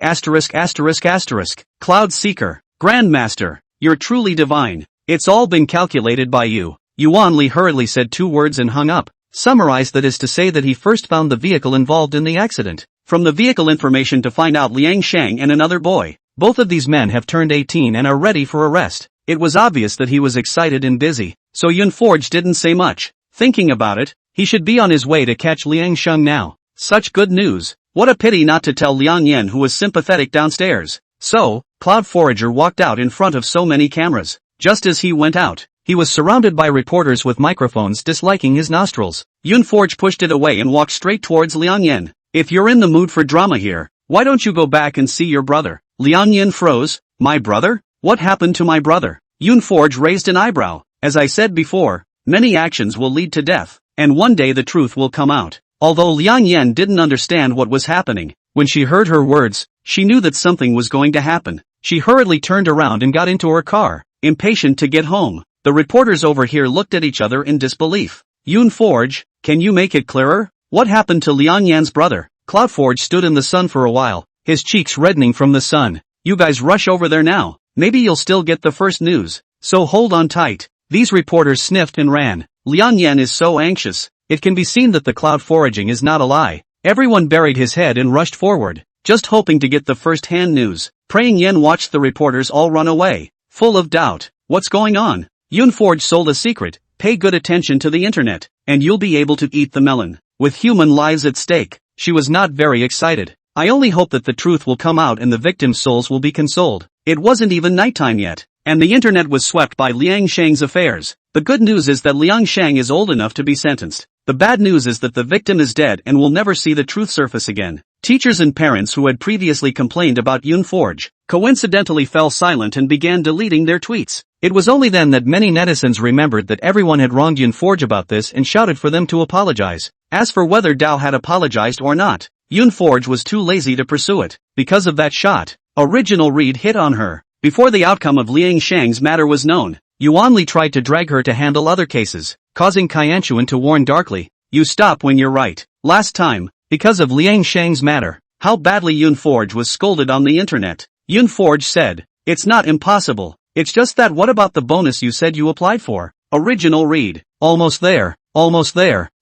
Cloud Seeker. Grandmaster, you're truly divine. It's all been calculated by you. Yuan Li hurriedly said 2 words and hung up. Summarized, that is to say that he first found the vehicle involved in the accident. From the vehicle information to find out Liang Shang and another boy. Both of these men have turned 18 and are ready for arrest. It was obvious that he was excited and busy, so Yunforge didn't say much. Thinking about it, he should be on his way to catch Liang Shang now. Such good news. What a pity not to tell Liang Yen, who was sympathetic downstairs. So, Cloud Forager walked out in front of so many cameras. Just as he went out, he was surrounded by reporters with microphones disliking his nostrils. Yunforge pushed it away and walked straight towards Liang Yen. If you're in the mood for drama here, why don't you go back and see your brother? Liang Yen froze. My brother? What happened to my brother? Yunforge raised an eyebrow. As I said before, many actions will lead to death, and one day the truth will come out. Although Liang Yen didn't understand what was happening, when she heard her words, she knew that something was going to happen. She hurriedly turned around and got into her car, impatient to get home. The reporters over here looked at each other in disbelief. Yunforge, can you make it clearer? What happened to Liang Yan's brother? Cloudforge stood in the sun for a while, his cheeks reddening from the sun. You guys rush over there now. Maybe you'll still get the first news. So hold on tight. These reporters sniffed and ran. Liang Yan is so anxious. It can be seen that the cloud foraging is not a lie. Everyone buried his head and rushed forward, just hoping to get the first-hand news. Praying Yen watched the reporters all run away, full of doubt. What's going on? Yunforge sold a secret. Pay good attention to the internet, and you'll be able to eat the melon. With human lives at stake, she was not very excited. I only hope that the truth will come out and the victims' souls will be consoled. It wasn't even nighttime yet, and the internet was swept by Liang Shang's affairs. The good news is that Liang Shang is old enough to be sentenced. The bad news is that the victim is dead and will never see the truth surface again. Teachers and parents who had previously complained about Yunforge coincidentally fell silent and began deleting their tweets. It was only then that many netizens remembered that everyone had wronged Yunforge about this and shouted for them to apologize. As for whether Dao had apologized or not, Yunforge was too lazy to pursue it. Because of that shot, Original Read hit on her. Before the outcome of Liang Shang's matter was known, Yuan Li tried to drag her to handle other cases, causing Qianchuan to warn darkly, "You stop when you're right." Last time, because of Liang Shang's matter, how badly Yunforge was scolded on the internet. Yunforge said, "It's not impossible. It's just that what about the bonus you said you applied for?" Original Read, almost there,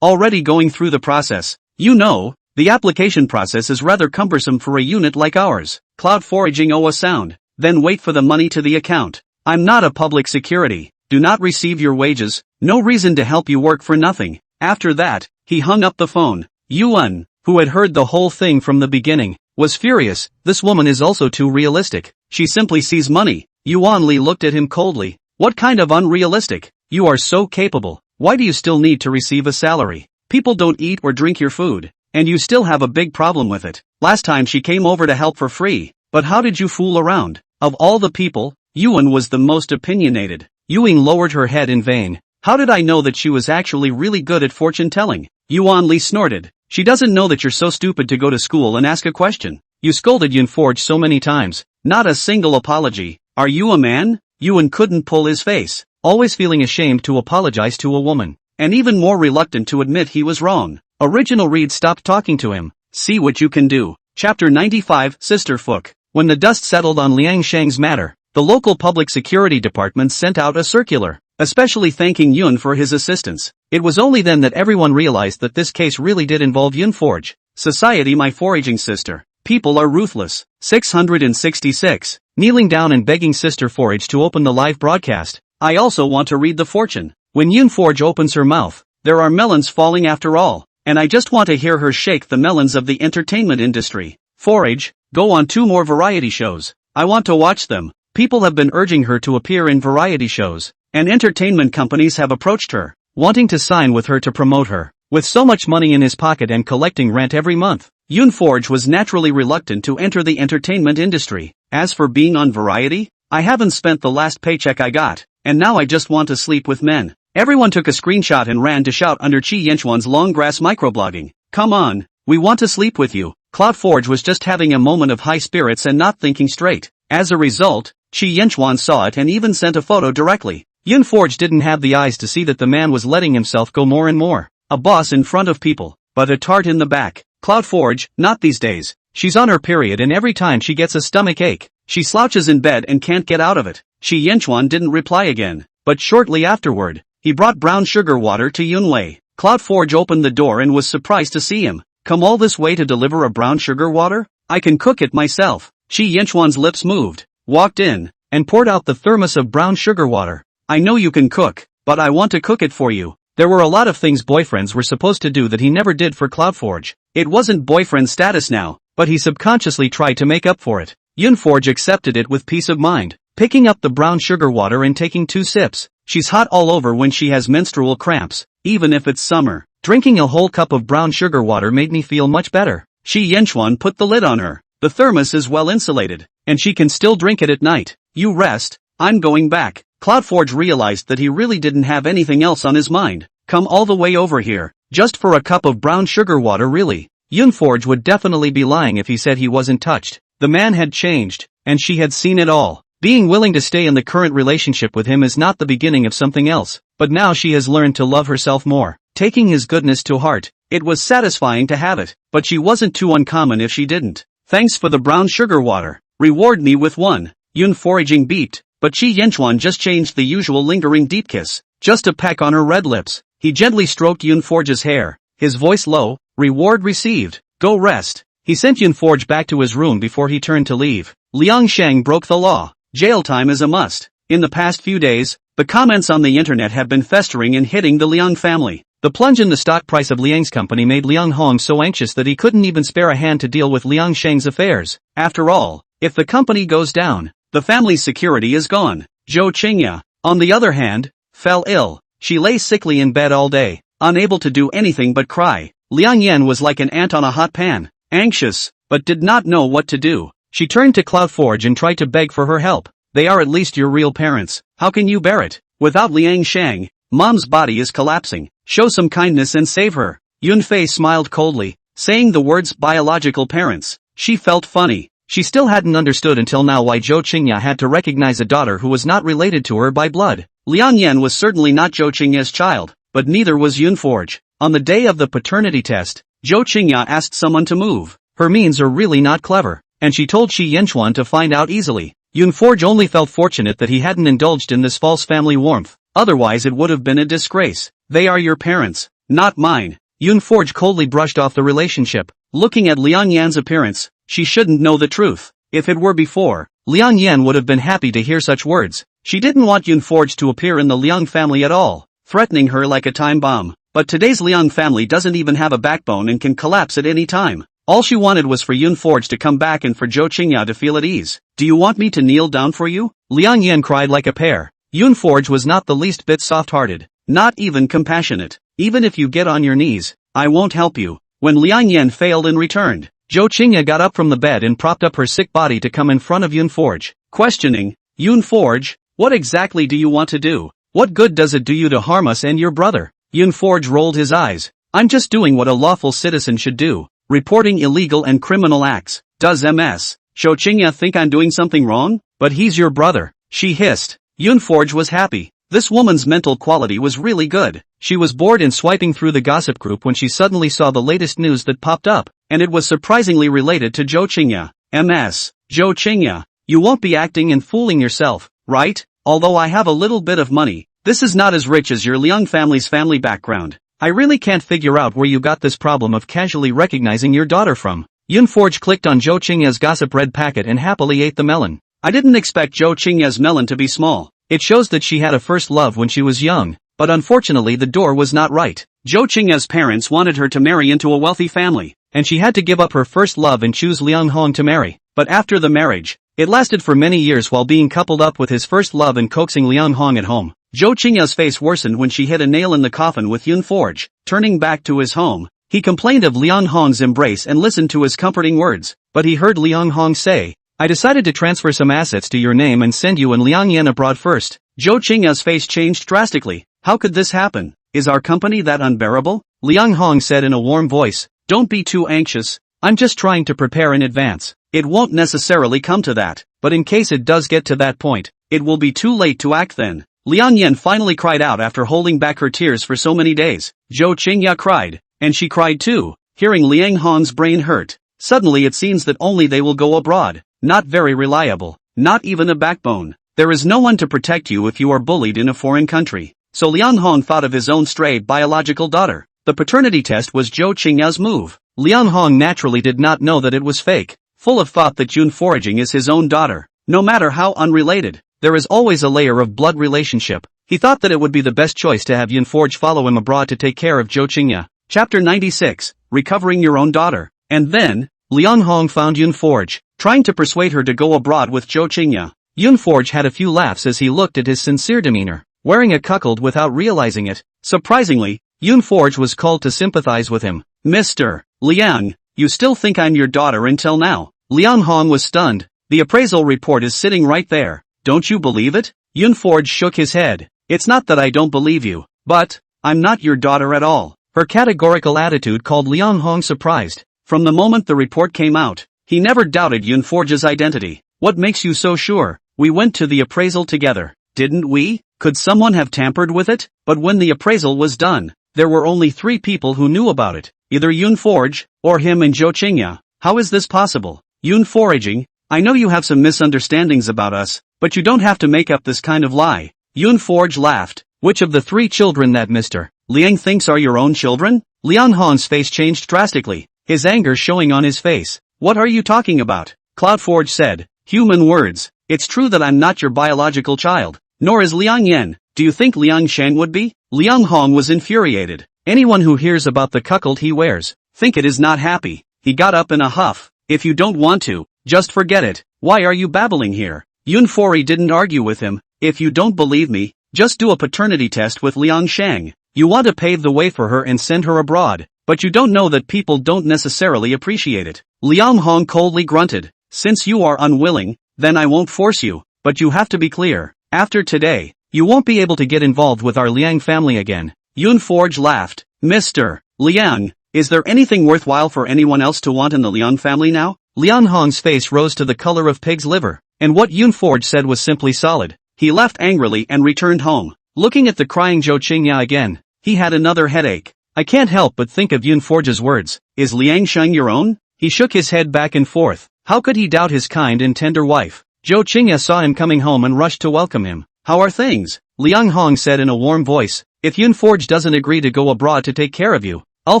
already going through the process. You know, the application process is rather cumbersome for a unit like ours. Cloud foraging a sound, then wait for the money to the account. I'm not a public security. Do not receive your wages. No reason to help you work for nothing. After that, he hung up the phone. Yuan, who had heard the whole thing from the beginning, was furious. This woman is also too realistic. She simply sees money. Yuan Li looked at him coldly. What kind of unrealistic? You are so capable. Why do you still need to receive a salary? People don't eat or drink your food, and you still have a big problem with it. Last time she came over to help for free, but how did you fool around? Of all the people, Yuan was the most opinionated. Yuing lowered her head in vain. How did I know that she was actually really good at fortune-telling? Yuan Li snorted. She doesn't know that you're so stupid to go to school and ask a question. You scolded Yunforge so many times. Not a single apology. Are you a man? Yuan couldn't pull his face, always feeling ashamed to apologize to a woman. and even more reluctant to admit he was wrong. Original Reed stopped talking to him. See what you can do. Chapter 95, Sister Fook. When the dust settled on Liang Shang's matter, the local public security department sent out a circular, especially thanking Yun for his assistance. It was only then that everyone realized that this case really did involve Yun Forge. Society, my foraging sister. People are ruthless. 666. Kneeling down and begging Sister Forage to open the live broadcast. I also want to read the fortune. When Yun Forge opens her mouth, there are melons falling after all, and I just want to hear her shake the melons of the entertainment industry. Forage, go on 2 more variety shows. I want to watch them. People have been urging her to appear in variety shows, and entertainment companies have approached her, wanting to sign with her to promote her. With so much money in his pocket and collecting rent every month, Yun Forge was naturally reluctant to enter the entertainment industry. As for being on variety, I haven't spent the last paycheck I got, and now I just want to sleep with men. Everyone took a screenshot and ran to shout under Chi Yenchuan's long grass microblogging. Come on, we want to sleep with you. Cloud Forge was just having a moment of high spirits and not thinking straight. As a result, Chi Yenchuan saw it and even sent a photo directly. Yun Forge didn't have the eyes to see that the man was letting himself go more and more. A boss in front of people, but a tart in the back. Cloud Forge, not these days. She's on her period and every time she gets a stomach ache, she slouches in bed and can't get out of it. Chi Yenchuan didn't reply again, but shortly afterward, he brought brown sugar water to Yunwei. Cloud Forge opened the door and was surprised to see him. Come all this way to deliver a brown sugar water? I can cook it myself. Chi Yenchuan's lips moved, walked in, and poured out the thermos of brown sugar water. I know you can cook, but I want to cook it for you. There were a lot of things boyfriends were supposed to do that he never did for Cloud Forge. It wasn't boyfriend status now, but he subconsciously tried to make up for it. Yun Forge accepted it with peace of mind, picking up the brown sugar water and taking 2 sips. She's hot all over when she has menstrual cramps, even if it's summer. Drinking a whole cup of brown sugar water made me feel much better. Chi Yenchuan put the lid on her. The thermos is well insulated, and she can still drink it at night. You rest, I'm going back. Cloud Forge realized that he really didn't have anything else on his mind. Come all the way over here, just for a cup of brown sugar water really? Yun Forge would definitely be lying if he said he wasn't touched. The man had changed, and she had seen it all. Being willing to stay in the current relationship with him is not the beginning of something else, but now she has learned to love herself more. Taking his goodness to heart, it was satisfying to have it, but she wasn't too uncommon if she didn't. Thanks for the brown sugar water. Reward me with one. Yun Foraging beeped, but Chi Yenchuan just changed the usual lingering deep kiss, just a peck on her red lips. He gently stroked Yun Forge's hair, his voice low. Reward received. Go rest. He sent Yun Forge back to his room before he turned to leave. Liang Shang broke the law. Jail time is a must. In the past few days, the comments on the internet have been festering and hitting the Liang family. The plunge in the stock price of Liang's company made Liang Hong so anxious that he couldn't even spare a hand to deal with Liang Shang's affairs. After all, if the company goes down, the family's security is gone. Zhou Qingya, on the other hand, fell ill. She lay sickly in bed all day, unable to do anything but cry. Liang Yan was like an ant on a hot pan, anxious, but did not know what to do. She turned to Cloud Forge and tried to beg for her help. They are at least your real parents. How can you bear it? Without Liang Shang, Mom's body is collapsing. Show some kindness and save her. Yun Fei smiled coldly, saying the words biological parents. She felt funny. She still hadn't understood until now why Zhou Qingya had to recognize a daughter who was not related to her by blood. Liang Yan was certainly not Zhou Qingya's child, but neither was Yun Forge. On the day of the paternity test, Zhou Qingya asked someone to move. Her means are really not clever, and she told Chi Yenchuan to find out easily. Yun Forge only felt fortunate that he hadn't indulged in this false family warmth, otherwise it would have been a disgrace. They are your parents, not mine. Yun Forge coldly brushed off the relationship. Looking at Liang Yan's appearance, she shouldn't know the truth. If it were before, Liang Yan would have been happy to hear such words. She didn't want Yun Forge to appear in the Liang family at all, threatening her like a time bomb. But today's Liang family doesn't even have a backbone and can collapse at any time. All she wanted was for Yun Forge to come back and for Zhou Qingya to feel at ease. Do you want me to kneel down for you? Liang Yan cried like a pear. Yun Forge was not the least bit soft-hearted, not even compassionate. Even if you get on your knees, I won't help you. When Liang Yan failed and returned, Zhou Qingya got up from the bed and propped up her sick body to come in front of Yun Forge, questioning, Yun Forge, what exactly do you want to do? What good does it do you to harm us and your brother? Yun Forge rolled his eyes. I'm just doing what a lawful citizen should do, reporting illegal and criminal acts. Does Ms. Zhou Qingya think I'm doing something wrong? But he's your brother, she hissed. Yun Forge was happy. This woman's mental quality was really good. She was bored and swiping through the gossip group when she suddenly saw the latest news that popped up, and it was surprisingly related to Zhou Qingya. MS. Zhou Qingya, you won't be acting and fooling yourself, right? Although I have a little bit of money, this is not as rich as your Liang family's family background. I really can't figure out where you got this problem of casually recognizing your daughter from. Yunforge clicked on Zhou Qingya's gossip red packet and happily ate the melon. I didn't expect Zhou Qingya's melon to be small. It shows that she had a first love when she was young, but unfortunately the door was not right. Zhou Qingya's parents wanted her to marry into a wealthy family, and she had to give up her first love and choose Liang Hong to marry. But after the marriage, it lasted for many years while being coupled up with his first love and coaxing Liang Hong at home. Zhou Qingya's face worsened when she hit a nail in the coffin with Yunforge. Turning back to his home, he complained of Liang Hong's embrace and listened to his comforting words, but he heard Liang Hong say, I decided to transfer some assets to your name and send you and Liang Yan abroad first. Zhou Qingya's face changed drastically. How could this happen? Is our company that unbearable? Liang Hong said in a warm voice, don't be too anxious, I'm just trying to prepare in advance. It won't necessarily come to that, but in case it does get to that point, it will be too late to act then. Liang Yan finally cried out after holding back her tears for so many days. Zhou Qingya cried, and she cried too, hearing Liang Hong's brain hurt. Suddenly it seems that only they will go abroad. Not very reliable, not even a backbone. There is no one to protect you if you are bullied in a foreign country. So Liang Hong thought of his own stray biological daughter. The paternity test was Zhou Qingya's move. Liang Hong naturally did not know that it was fake, full of thought that Jun Foraging is his own daughter. No matter how unrelated, there is always a layer of blood relationship. He thought that it would be the best choice to have Yunforge follow him abroad to take care of Zhou Qingya. Chapter 96, Recovering Your Own Daughter. And then, Liang Hong found Yunforge, trying to persuade her to go abroad with Zhou Qingya. Yunforge had a few laughs as he looked at his sincere demeanor, wearing a cuckold without realizing it. Surprisingly, Yunforge was called to sympathize with him. Mr. Liang, you still think I'm your daughter until now? Liang Hong was stunned. The appraisal report is sitting right there. Don't you believe it? Yunforge shook his head. It's not that I don't believe you, but I'm not your daughter at all. Her categorical attitude called Liang Hong surprised. From the moment the report came out, he never doubted Yunforge's identity. What makes you so sure? We went to the appraisal together, didn't we? Could someone have tampered with it? But when the appraisal was done, there were only 3 people who knew about it, either Yunforge, or him and Zhou Qingya. How is this possible? Yunforaging, I know you have some misunderstandings about us, but you don't have to make up this kind of lie. Yunforge laughed. Which of the 3 children that Mr. Liang thinks are your own children? Liang Hong's face changed drastically, his anger showing on his face. What are you talking about? Cloudforge said, human words. It's true that I'm not your biological child, nor is Liang Yan. Do you think Liang Sheng would be? Liang Hong was infuriated. Anyone who hears about the cuckold he wears, think it is not happy. He got up in a huff. If you don't want to, just forget it. Why are you babbling here? Yunfori didn't argue with him. If you don't believe me, just do a paternity test with Liang Sheng. You want to pave the way for her and send her abroad, but you don't know that people don't necessarily appreciate it. Liang Hong coldly grunted. Since you are unwilling, then I won't force you, but you have to be clear. After today, you won't be able to get involved with our Liang family again. Yunforge laughed. Mr. Liang, is there anything worthwhile for anyone else to want in the Liang family now? Liang Hong's face rose to the color of pig's liver, and what Yunforge said was simply solid. He left angrily and returned home. Looking at the crying Zhou Qingya again, he had another headache. I can't help but think of Yunforge's words. Is Liang Sheng your own? He shook his head back and forth. How could he doubt his kind and tender wife? Zhou Qingya saw him coming home and rushed to welcome him. How are things? Liang Hong said in a warm voice. If Yunforge doesn't agree to go abroad to take care of you, I'll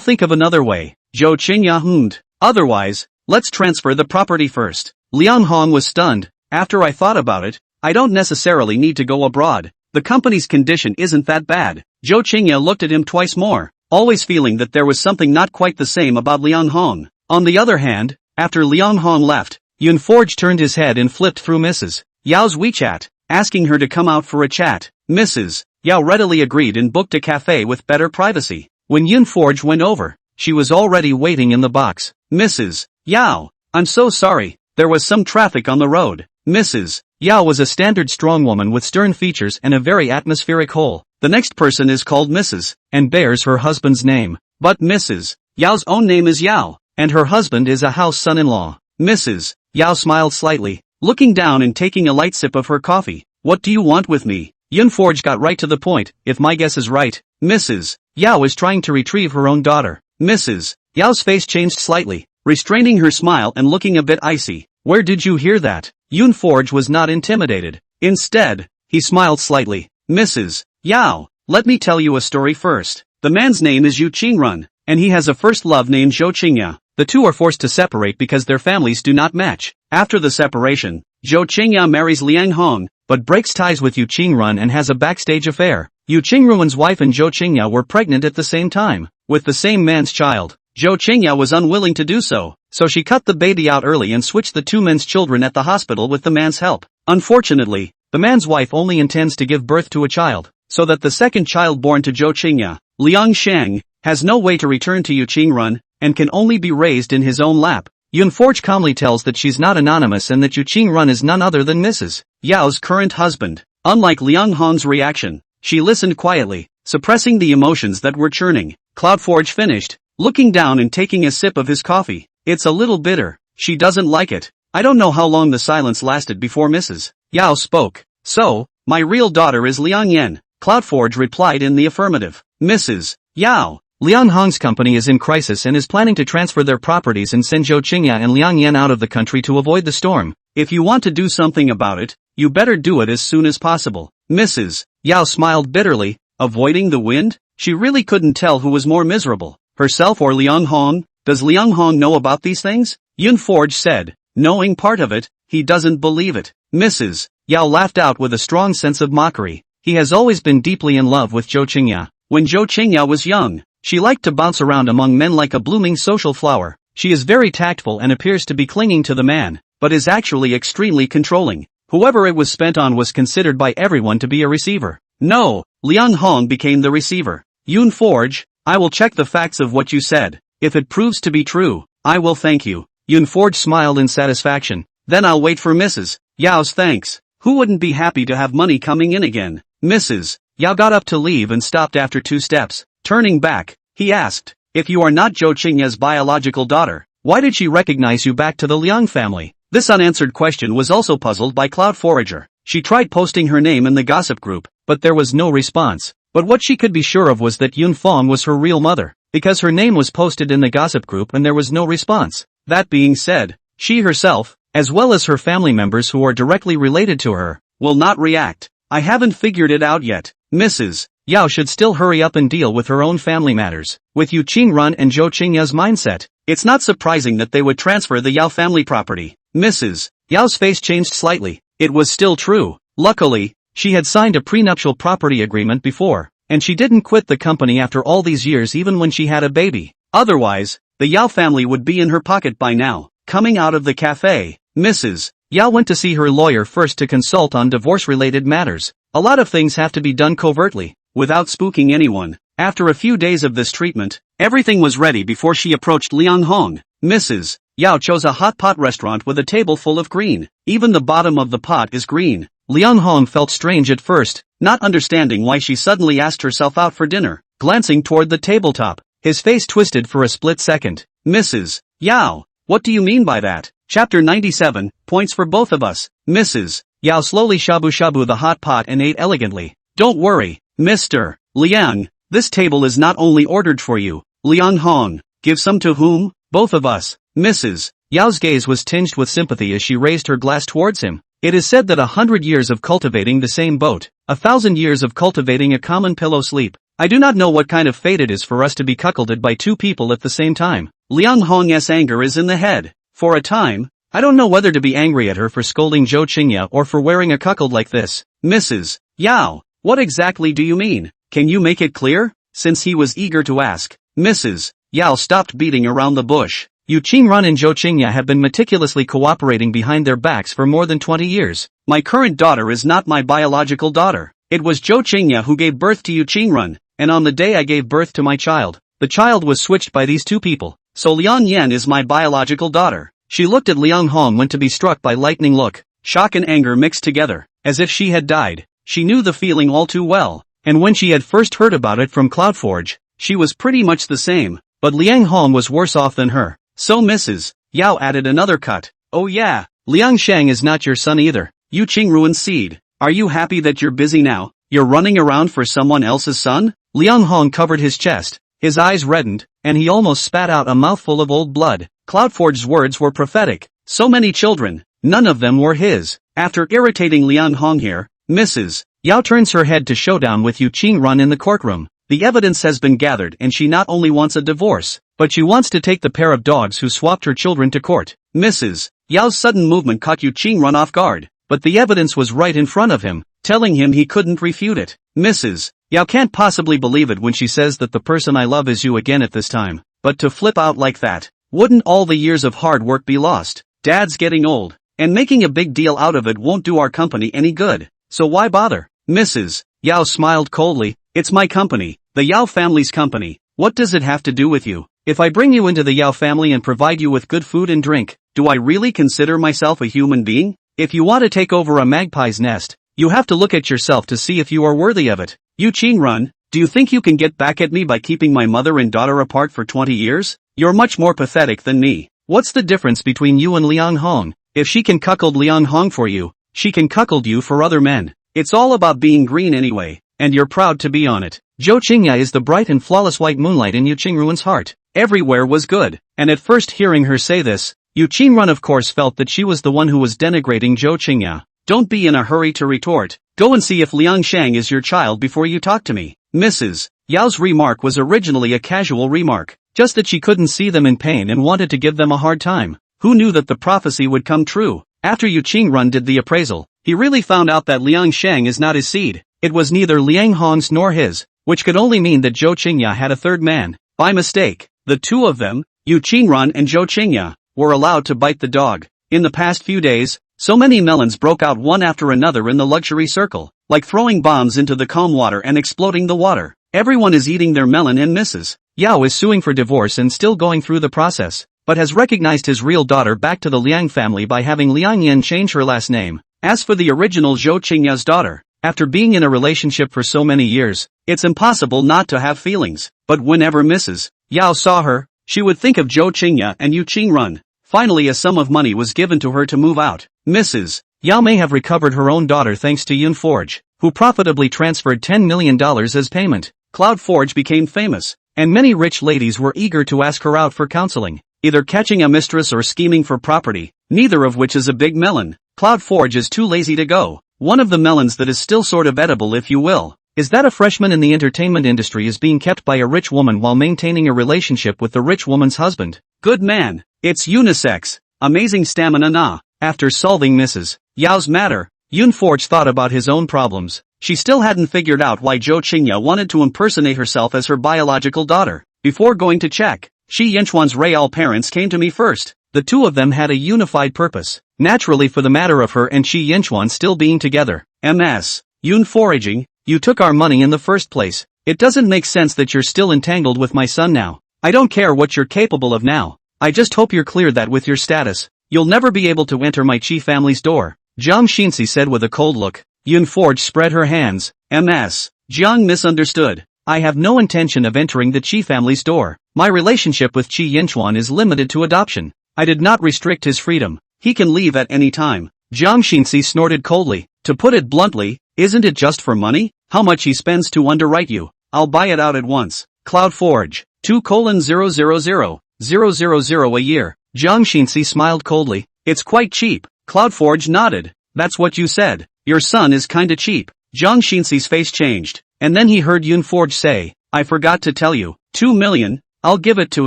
think of another way. Zhou Qingya hummed. Otherwise, let's transfer the property first. Liang Hong was stunned. After I thought about it, I don't necessarily need to go abroad. The company's condition isn't that bad. Zhou Qingya looked at him twice more, always feeling that there was something not quite the same about Liang Hong. On the other hand, after Liang Hong left, Yunforge turned his head and flipped through Mrs. Yao's WeChat, asking her to come out for a chat. Mrs. Yao readily agreed and booked a cafe with better privacy. When Yunforge went over, she was already waiting in the box. Mrs. Yao, I'm so sorry, there was some traffic on the road. Mrs. Yao was a standard strong woman with stern features and a very atmospheric whole. The next person is called Mrs. and bears her husband's name. But Mrs. Yao's own name is Yao, and her husband is a house son-in-law. Mrs. Yao smiled slightly, looking down and taking a light sip of her coffee. What do you want with me? Yunforge got right to the point. If my guess is right, Mrs. Yao is trying to retrieve her own daughter. Mrs. Yao's face changed slightly, restraining her smile and looking a bit icy. Where did you hear that? Yunforge was not intimidated. Instead, he smiled slightly. Mrs. Yao, let me tell you a story first. The man's name is Yu Qingrun, and he has a first love named Zhou Qingya. The two are forced to separate because their families do not match. After the separation, Zhou Qingya marries Liang Hong, but breaks ties with Yu Qingrun and has a backstage affair. Yu Qingrun's wife and Zhou Qingya were pregnant at the same time, with the same man's child. Zhou Qingya was unwilling to do so, so she cut the baby out early and switched the two men's children at the hospital with the man's help. Unfortunately, the man's wife only intends to give birth to a child, so that the second child born to Zhou Qingya, Liang Shang, has no way to return to Yu Qingrun, and can only be raised in his own lap. Yunforge calmly tells that she's not anonymous and that Yu Qingrun is none other than Mrs. Yao's current husband. Unlike Liang Hong's reaction, she listened quietly, suppressing the emotions that were churning. Cloudforge finished, looking down and taking a sip of his coffee. It's a little bitter. She doesn't like it. I don't know how long the silence lasted before Mrs. Yao spoke. So, my real daughter is Liang Yan. Cloudforge replied in the affirmative. Mrs. Yao, Liang Hong's company is in crisis and is planning to transfer their properties and send Zhou Qingya and Liang Yan out of the country to avoid the storm. If you want to do something about it, you better do it as soon as possible. Mrs. Yao smiled bitterly. Avoiding the wind? She really couldn't tell who was more miserable, herself or Liang Hong. Does Liang Hong know about these things? Yunforge said, knowing part of it, he doesn't believe it. Mrs. Yao laughed out with a strong sense of mockery. He has always been deeply in love with Zhou Qingya. When Zhou Qingya was young, she liked to bounce around among men like a blooming social flower. She is very tactful and appears to be clinging to the man, but is actually extremely controlling. Whoever it was spent on was considered by everyone to be a receiver. No, Liang Hong became the receiver. Yunforge, I will check the facts of what you said. If it proves to be true, I will thank you. Yunforge smiled in satisfaction. Then I'll wait for Mrs. Yao's thanks. Who wouldn't be happy to have money coming in again? Mrs. Yao got up to leave and stopped after 2 steps. Turning back, he asked, if you are not Zhou Qingya's biological daughter, why did she recognize you back to the Liang family? This unanswered question was also puzzled by Cloud Forager. She tried posting her name in the gossip group, but there was no response. But what she could be sure of was that Yun Fong was her real mother, because her name was posted in the gossip group and there was no response. That being said, she herself, as well as her family members who are directly related to her, will not react. I haven't figured it out yet. Mrs. Yao should still hurry up and deal with her own family matters. With Yu Qingrun and Zhou Qingya's mindset, it's not surprising that they would transfer the Yao family property. Mrs. Yao's face changed slightly. It was still true. Luckily, she had signed a prenuptial property agreement before, and she didn't quit the company after all these years even when she had a baby. Otherwise, the Yao family would be in her pocket by now. Coming out of the cafe, Mrs. Yao went to see her lawyer first to consult on divorce-related matters. A lot of things have to be done covertly, without spooking anyone. After a few days of this treatment, everything was ready before she approached Liang Hong. Mrs. Yao chose a hot pot restaurant with a table full of green. Even the bottom of the pot is green. Liang Hong felt strange at first, not understanding why she suddenly asked herself out for dinner. Glancing toward the tabletop, his face twisted for a split second. Mrs. Yao, what do you mean by that? Chapter 97, points for both of us. Mrs. Yao slowly shabu-shabu the hot pot and ate elegantly. Don't worry, Mr. Liang, this table is not only ordered for you. Liang Hong, give some to whom? Both of us. Mrs. Yao's gaze was tinged with sympathy as she raised her glass towards him. It is said that 100 years of cultivating the same boat, 1,000 years of cultivating a common pillow sleep. I do not know what kind of fate it is for us to be cuckolded by 2 people at the same time. Liang Hong's anger is in the head. For a time, I don't know whether to be angry at her for scolding Zhou Qingya or for wearing a cuckold like this. Mrs. Yao, what exactly do you mean? Can you make it clear? Since he was eager to ask, Mrs. Yao stopped beating around the bush. Yu Qingrun and Zhou Qingya have been meticulously cooperating behind their backs for more than 20 years. My current daughter is not my biological daughter. It was Zhou Qingya who gave birth to Yu Qingrun, and on the day I gave birth to my child, the child was switched by these 2 people. So Liang Yan is my biological daughter. She looked at Liang Hong when to be struck by lightning look. Shock and anger mixed together, as if she had died. She knew the feeling all too well, and when she had first heard about it from Cloudforge, she was pretty much the same, but Liang Hong was worse off than her. So Mrs. Yao added another cut. Oh yeah, Liang Shang is not your son either. Yu Qingruan's seed. Are you happy that you're busy now? You're running around for someone else's son? Liang Hong covered his chest, his eyes reddened, and he almost spat out a mouthful of old blood. Cloudforge's words were prophetic. So many children, none of them were his. After irritating Liang Hong here, Mrs. Yao turns her head to showdown with Yu Qingrun in the courtroom. The evidence has been gathered and she not only wants a divorce, but she wants to take the pair of dogs who swapped her children to court. Mrs. Yao's sudden movement caught Yu Qingrun off guard, but the evidence was right in front of him, telling him he couldn't refute it. Mrs. Yao can't possibly believe it when she says that the person I love is you again at this time, but to flip out like that, wouldn't all the years of hard work be lost? Dad's getting old, and making a big deal out of it won't do our company any good, so why bother? Mrs. Yao smiled coldly. It's my company, the Yao family's company. What does it have to do with you? If I bring you into the Yao family and provide you with good food and drink, do I really consider myself a human being? If you want to take over a magpie's nest, you have to look at yourself to see if you are worthy of it. Yu Qingrun, do you think you can get back at me by keeping my mother and daughter apart for 20 years? You're much more pathetic than me. What's the difference between you and Liang Hong? If she can cuckold Liang Hong for you, she can cuckold you for other men. It's all about being green anyway, and you're proud to be on it. Zhou Qingya is the bright and flawless white moonlight in Yu Qingruan's heart. Everywhere was good, and at first hearing her say this, Yu Qingrun of course felt that she was the one who was denigrating Zhou Qingya. Don't be in a hurry to retort. Go and see if Liang Shang is your child before you talk to me. Mrs. Yao's remark was originally a casual remark, just that she couldn't see them in pain and wanted to give them a hard time. Who knew that the prophecy would come true? After Yu Qingrun did the appraisal, he really found out that Liang Shang is not his seed. It was neither Liang Hong's nor his, which could only mean that Zhou Qingya had a third man. By mistake, the two of them, Yu Qingrun and Zhou Qingya, were allowed to bite the dog. In the past few days, so many melons broke out one after another in the luxury circle, like throwing bombs into the calm water and exploding the water. Everyone is eating their melon and Mrs. Yao is suing for divorce and still going through the process, but has recognized his real daughter back to the Liang family by having Liang Yin change her last name. As for the original Zhou Qingya's daughter, after being in a relationship for so many years, it's impossible not to have feelings. But whenever Mrs. Yao saw her, she would think of Zhou Qingya and Yu Qingrun. Finally a sum of money was given to her to move out. Mrs. Yao may have recovered her own daughter thanks to Yun Forge, who profitably transferred $10 million as payment. Cloud Forge became famous, and many rich ladies were eager to ask her out for counseling, either catching a mistress or scheming for property, neither of which is a big melon. Cloud Forge is too lazy to go. One of the melons that is still sort of edible if you will, is that a freshman in the entertainment industry is being kept by a rich woman while maintaining a relationship with the rich woman's husband. Good man, it's unisex. Amazing stamina nah. After solving Mrs. Yao's matter, Yun Forge thought about his own problems. She still hadn't figured out why Zhou Qingya wanted to impersonate herself as her biological daughter. Before going to check, Shi Yanchuan's real parents came to me first. The two of them had a unified purpose. Naturally for the matter of her and Shi Yanchuan still being together. MS. Yun Foraging, you took our money in the first place. It doesn't make sense that you're still entangled with my son now. I don't care what you're capable of now. I just hope you're clear that with your status, you'll never be able to enter my Qi family's door. Jiang Xinxi said with a cold look. Yun Forge spread her hands. MS. Jiang misunderstood. I have no intention of entering the Qi family's door. My relationship with Qi Yanchuan is limited to adoption. I did not restrict his freedom. He can leave at any time. Jiang Xinxi snorted coldly. To put it bluntly, isn't it just for money? How much he spends to underwrite you? I'll buy it out at once. Cloud Forge. 2:000,000 a year. Jiang Xinxi smiled coldly. It's quite cheap. Cloud Forge nodded. That's what you said. Your son is kinda cheap. Jiang Xinxi's face changed, and then he heard Yun Forge say, I forgot to tell you, 2 million, I'll give it to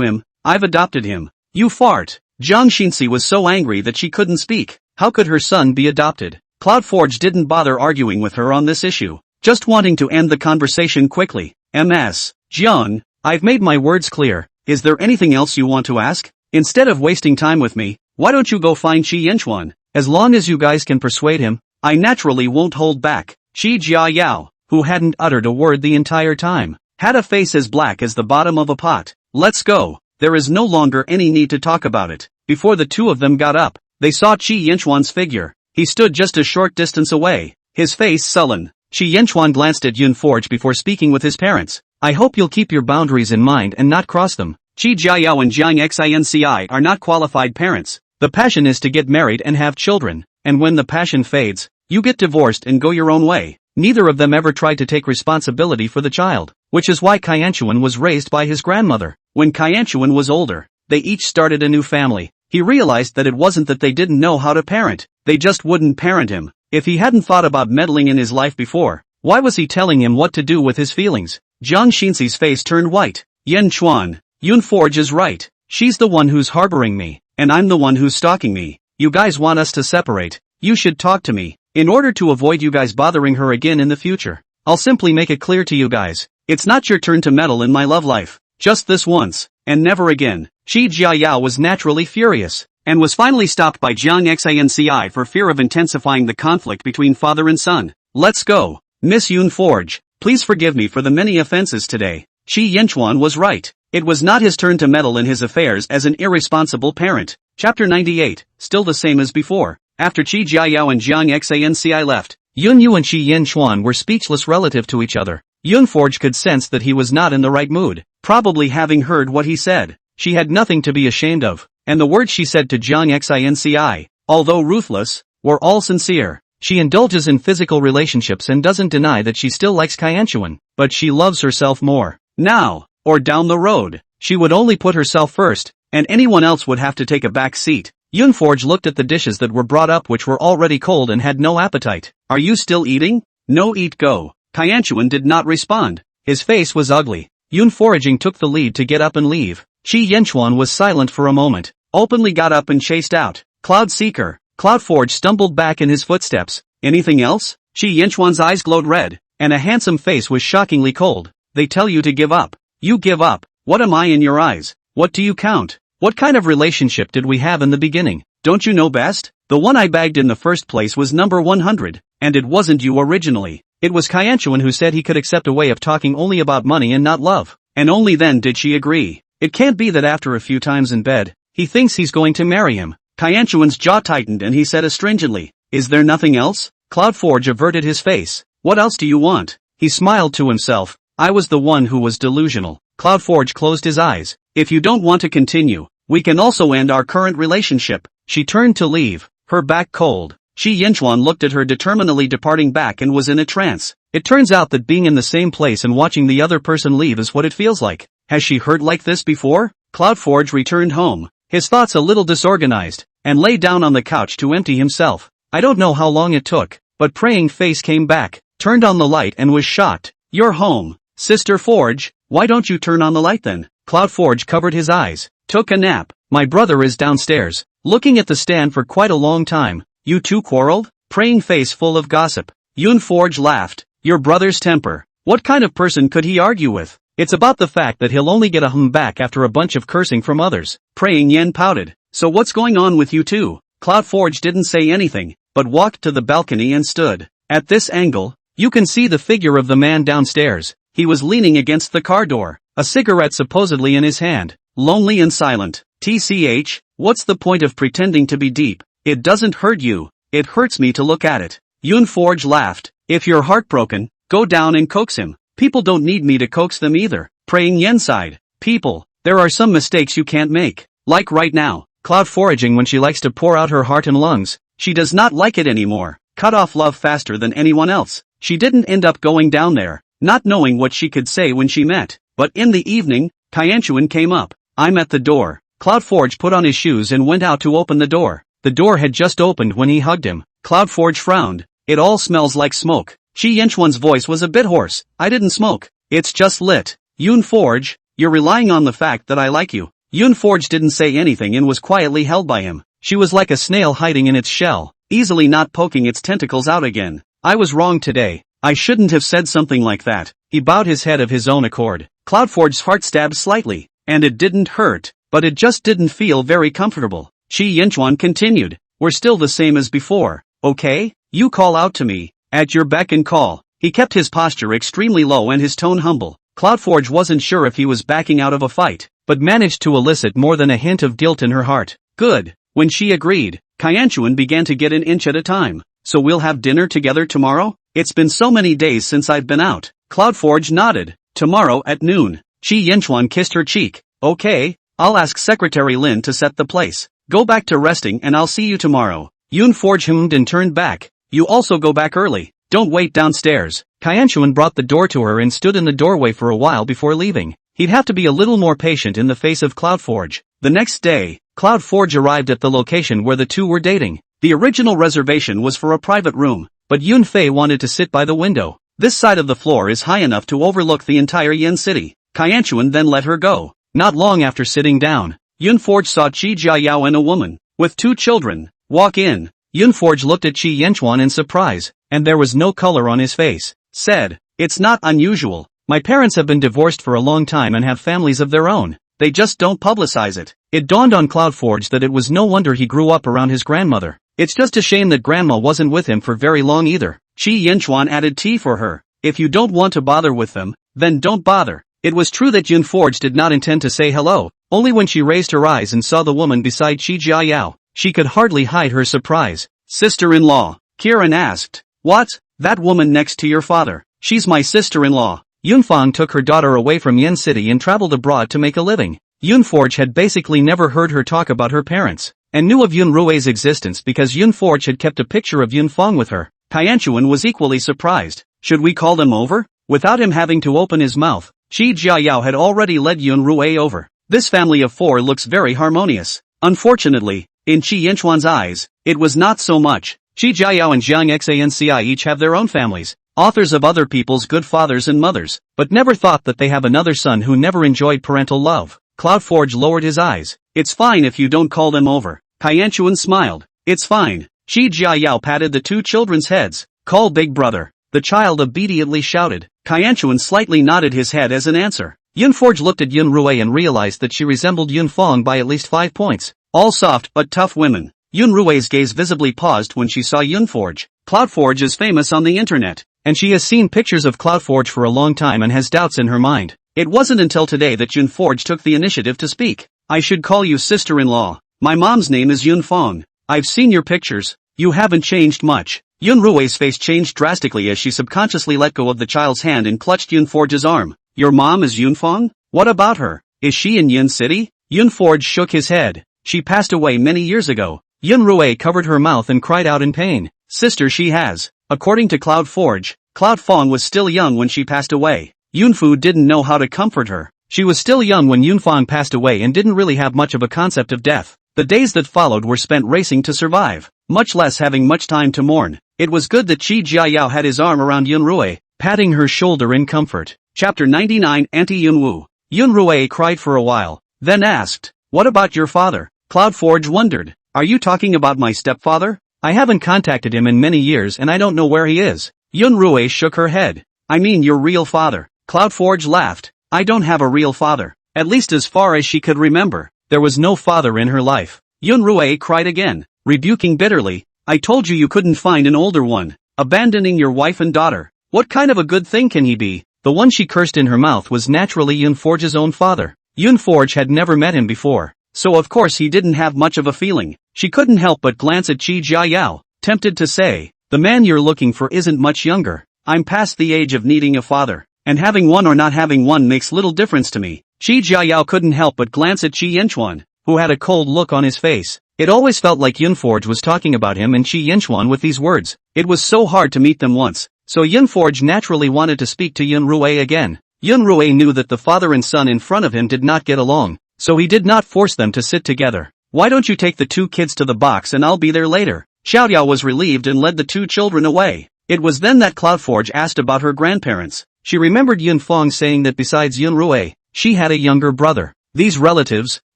him, I've adopted him. You fart. Jiang Xinxi was so angry that she couldn't speak. How could her son be adopted? Cloud Forge didn't bother arguing with her on this issue, just wanting to end the conversation quickly. MS. Jiang, I've made my words clear. Is there anything else you want to ask? Instead of wasting time with me, why don't you go find Qi Yanchuan? As long as you guys can persuade him, I naturally won't hold back. Shi Jia Yao, who hadn't uttered a word the entire time, had a face as black as the bottom of a pot. Let's go. There is no longer any need to talk about it. Before the two of them got up, they saw Qi Yanchuan's figure. He stood just a short distance away, his face sullen. Qi Yanchuan glanced at Yun Forge before speaking with his parents. I hope you'll keep your boundaries in mind and not cross them. Qi Jiayao and Jiang Xinci are not qualified parents. The passion is to get married and have children, and when the passion fades, you get divorced and go your own way. Neither of them ever tried to take responsibility for the child, which is why Kyanchuan was raised by his grandmother. When Kyanchuan was older, they each started a new family. He realized that it wasn't that they didn't know how to parent, they just wouldn't parent him. If he hadn't thought about meddling in his life before, why was he telling him what to do with his feelings? Jiang Xinxi's face turned white. Yen Chuan, Yun Forge is right. She's the one who's harboring me, and I'm the one who's stalking me. You guys want us to separate. You should talk to me. In order to avoid you guys bothering her again in the future, I'll simply make it clear to you guys. It's not your turn to meddle in my love life. Just this once, and never again. Qi Jiayao was naturally furious, and was finally stopped by Jiang Xinci for fear of intensifying the conflict between father and son. Let's go. Miss Yun Forge, please forgive me for the many offenses today. Qi Yanchuan was right. It was not his turn to meddle in his affairs as an irresponsible parent. Chapter 98, still the same as before. After Qi Jiayao and Jiang Xinci left, Yun Yu and Qi Yanchuan were speechless relative to each other. Yun Forge could sense that he was not in the right mood, probably having heard what he said. She had nothing to be ashamed of, and the words she said to Jiang Xinci, although ruthless, were all sincere. She indulges in physical relationships and doesn't deny that she still likes Kyanchuan, but she loves herself more. Now, or down the road, she would only put herself first, and anyone else would have to take a back seat. Yun Forge looked at the dishes that were brought up which were already cold and had no appetite. Are you still eating? No, eat, go. Kyanchuan did not respond. His face was ugly. Yun Foraging took the lead to get up and leave. Qi Yanchuan was silent for a moment, openly got up and chased out. Cloud Seeker. Cloud Forge stumbled back in his footsteps. Anything else? Qi Yanchuan's eyes glowed red, and a handsome face was shockingly cold. They tell you to give up. You give up. What am I in your eyes? What do you count? What kind of relationship did we have in the beginning? Don't you know best? The one I bagged in the first place was number 100, and it wasn't you originally. It was Kyanchuan who said he could accept a way of talking only about money and not love, and only then did she agree. It can't be that after a few times in bed, he thinks he's going to marry him. Kyanchuan's jaw tightened and he said astringently, is there nothing else? Cloud Forge averted his face. What else do you want? He smiled to himself. I was the one who was delusional. Cloud Forge closed his eyes. If you don't want to continue, we can also end our current relationship. She turned to leave, her back cold. Qi Yanchuan looked at her determinedly departing back and was in a trance. It turns out that being in the same place and watching the other person leave is what it feels like. Has she hurt like this before? Cloud Forge returned home, his thoughts a little disorganized, and lay down on the couch to empty himself. I don't know how long it took, but Praying Face came back, turned on the light and was shocked. You're home, Sister Forge. Why don't you turn on the light then? Cloud Forge covered his eyes, took a nap. My brother is downstairs, looking at the stand for quite a long time. You two quarreled? Praying Face full of gossip. Yun Forge laughed. Your brother's temper. What kind of person could he argue with? It's about the fact that he'll only get a back after a bunch of cursing from others. Praying Yen pouted. So what's going on with you two? Cloud Forge didn't say anything, but walked to the balcony and stood. At this angle, you can see the figure of the man downstairs. He was leaning against the car door, a cigarette supposedly in his hand, lonely and silent. TCH, what's the point of pretending to be deep? It doesn't hurt you, it hurts me to look at it. Yun Forge laughed. If you're heartbroken, go down and coax him. People don't need me to coax them either. Praying Yen sighed. People, there are some mistakes you can't make. Like right now, Cloud Foraging when she likes to pour out her heart and lungs. She does not like it anymore. Cut off love faster than anyone else. She didn't end up going down there, not knowing what she could say when she met. But in the evening, Kyanchuan came up. I'm at the door. Cloud Forge put on his shoes and went out to open the door. The door had just opened when he hugged him. Cloud Forge frowned. It all smells like smoke. Qi Yanchuan's voice was a bit hoarse. I didn't smoke. It's just lit. Yun Forge, you're relying on the fact that I like you. Yun Forge didn't say anything and was quietly held by him. She was like a snail hiding in its shell, easily not poking its tentacles out again. I was wrong today. I shouldn't have said something like that. He bowed his head of his own accord. Cloud Forge's heart stabbed slightly, and it didn't hurt, but it just didn't feel very comfortable. Qi Yanchuan continued. We're still the same as before, okay? You call out to me, at your beck and call. He kept his posture extremely low and his tone humble. Cloud Forge wasn't sure if he was backing out of a fight, but managed to elicit more than a hint of guilt in her heart. Good. When she agreed, Kyanchuan began to get an inch at a time. So we'll have dinner together tomorrow? It's been so many days since I've been out. Cloud Forge nodded. Tomorrow at noon. Qi Yanchuan kissed her cheek. Okay, I'll ask Secretary Lin to set the place. Go back to resting and I'll see you tomorrow. Yun Forge hummed and turned back. You also go back early. Don't wait downstairs. Kaianchuan brought the door to her and stood in the doorway for a while before leaving. He'd have to be a little more patient in the face of Cloudforge. The next day, Cloudforge arrived at the location where the two were dating. The original reservation was for a private room, but Yunfei wanted to sit by the window. This side of the floor is high enough to overlook the entire Yin city. Kaianchuan then let her go. Not long after sitting down, Yunforge saw Qi Jiayao and a woman, with 2 children, walk in. Yunforge looked at Qi Yanchuan in surprise, and there was no color on his face. Said, "It's not unusual. My parents have been divorced for a long time and have families of their own. They just don't publicize it." It dawned on Cloudforge that it was no wonder he grew up around his grandmother. It's just a shame that grandma wasn't with him for very long either. Qi Yanchuan added tea for her. "If you don't want to bother with them, then don't bother." It was true that Yunforge did not intend to say hello. Only when she raised her eyes and saw the woman beside Qi Jiayao, she could hardly hide her surprise. "Sister-in-law," Kieran asked. "What? That woman next to your father?" "She's my sister-in-law." Yunfang took her daughter away from Yin City and traveled abroad to make a living. Yunforge had basically never heard her talk about her parents, and knew of Yunrui's existence because Yunforge had kept a picture of Yunfang with her. Kaianchuan was equally surprised. "Should we call them over?" Without him having to open his mouth, Qi Jiayao had already led Yunrui over. This family of 4 looks very harmonious. Unfortunately, in Qi Yanchuan's eyes, it was not so much. Qi Jiayao and Jiang Xanci each have their own families, authors of other people's good fathers and mothers, but never thought that they have another son who never enjoyed parental love. Cloudforge lowered his eyes. "It's fine if you don't call them over." Kaianchuan smiled. "It's fine." Qi Jiayao patted the 2 children's heads. "Call Big Brother." The child obediently shouted. Kaianchuan slightly nodded his head as an answer. Yunforge looked at Yunrui and realized that she resembled Yunfang by at least 5 points. All soft but tough women. Yunrui's gaze visibly paused when she saw Yunforge. Cloudforge is famous on the internet, and she has seen pictures of Cloudforge for a long time and has doubts in her mind. It wasn't until today that Yunforge took the initiative to speak. "I should call you sister-in-law. My mom's name is Yunfang. I've seen your pictures. You haven't changed much." Yunrui's face changed drastically as she subconsciously let go of the child's hand and clutched Yunforge's arm. "Your mom is Yunfang? What about her? Is she in Yin City?" Yunforge shook his head. "She passed away many years ago." Yunrui covered her mouth and cried out in pain. "Sister she has." According to Cloudforge, Cloudfang was still young when she passed away. Yunfu didn't know how to comfort her. She was still young when Yunfang passed away and didn't really have much of a concept of death. The days that followed were spent racing to survive, much less having much time to mourn. It was good that Qi Jiayao had his arm around Yunrui, patting her shoulder in comfort. Chapter 99 Anti-Yunwu. Yunrui cried for a while, then asked, "What about your father?" Cloudforge wondered. "Are you talking about my stepfather? I haven't contacted him in many years and I don't know where he is." Yunrui shook her head. "I mean your real father." Cloudforge laughed. "I don't have a real father. At least as far as she could remember, there was no father in her life." Yunrui cried again, rebuking bitterly. "I told you you couldn't find an older one. Abandoning your wife and daughter. What kind of a good thing can he be?" The one she cursed in her mouth was naturally Yunforge's own father. Yunforge had never met him before, so of course he didn't have much of a feeling. She couldn't help but glance at Qi Jiayao, tempted to say, "The man you're looking for isn't much younger. I'm past the age of needing a father, and having one or not having one makes little difference to me." Qi Jiayao couldn't help but glance at Qi Yanchuan, who had a cold look on his face. It always felt like Yunforge was talking about him and Qi Yanchuan with these words. It was so hard to meet them once, so Yunforge naturally wanted to speak to Yunrui again. Yunrui knew that the father and son in front of him did not get along, so he did not force them to sit together. "Why don't you take the 2 kids to the box and I'll be there later?" Xiaoyao was relieved and led the 2 children away. It was then that Cloudforge asked about her grandparents. She remembered Yunfang saying that besides Yunrui, she had a younger brother. These relatives,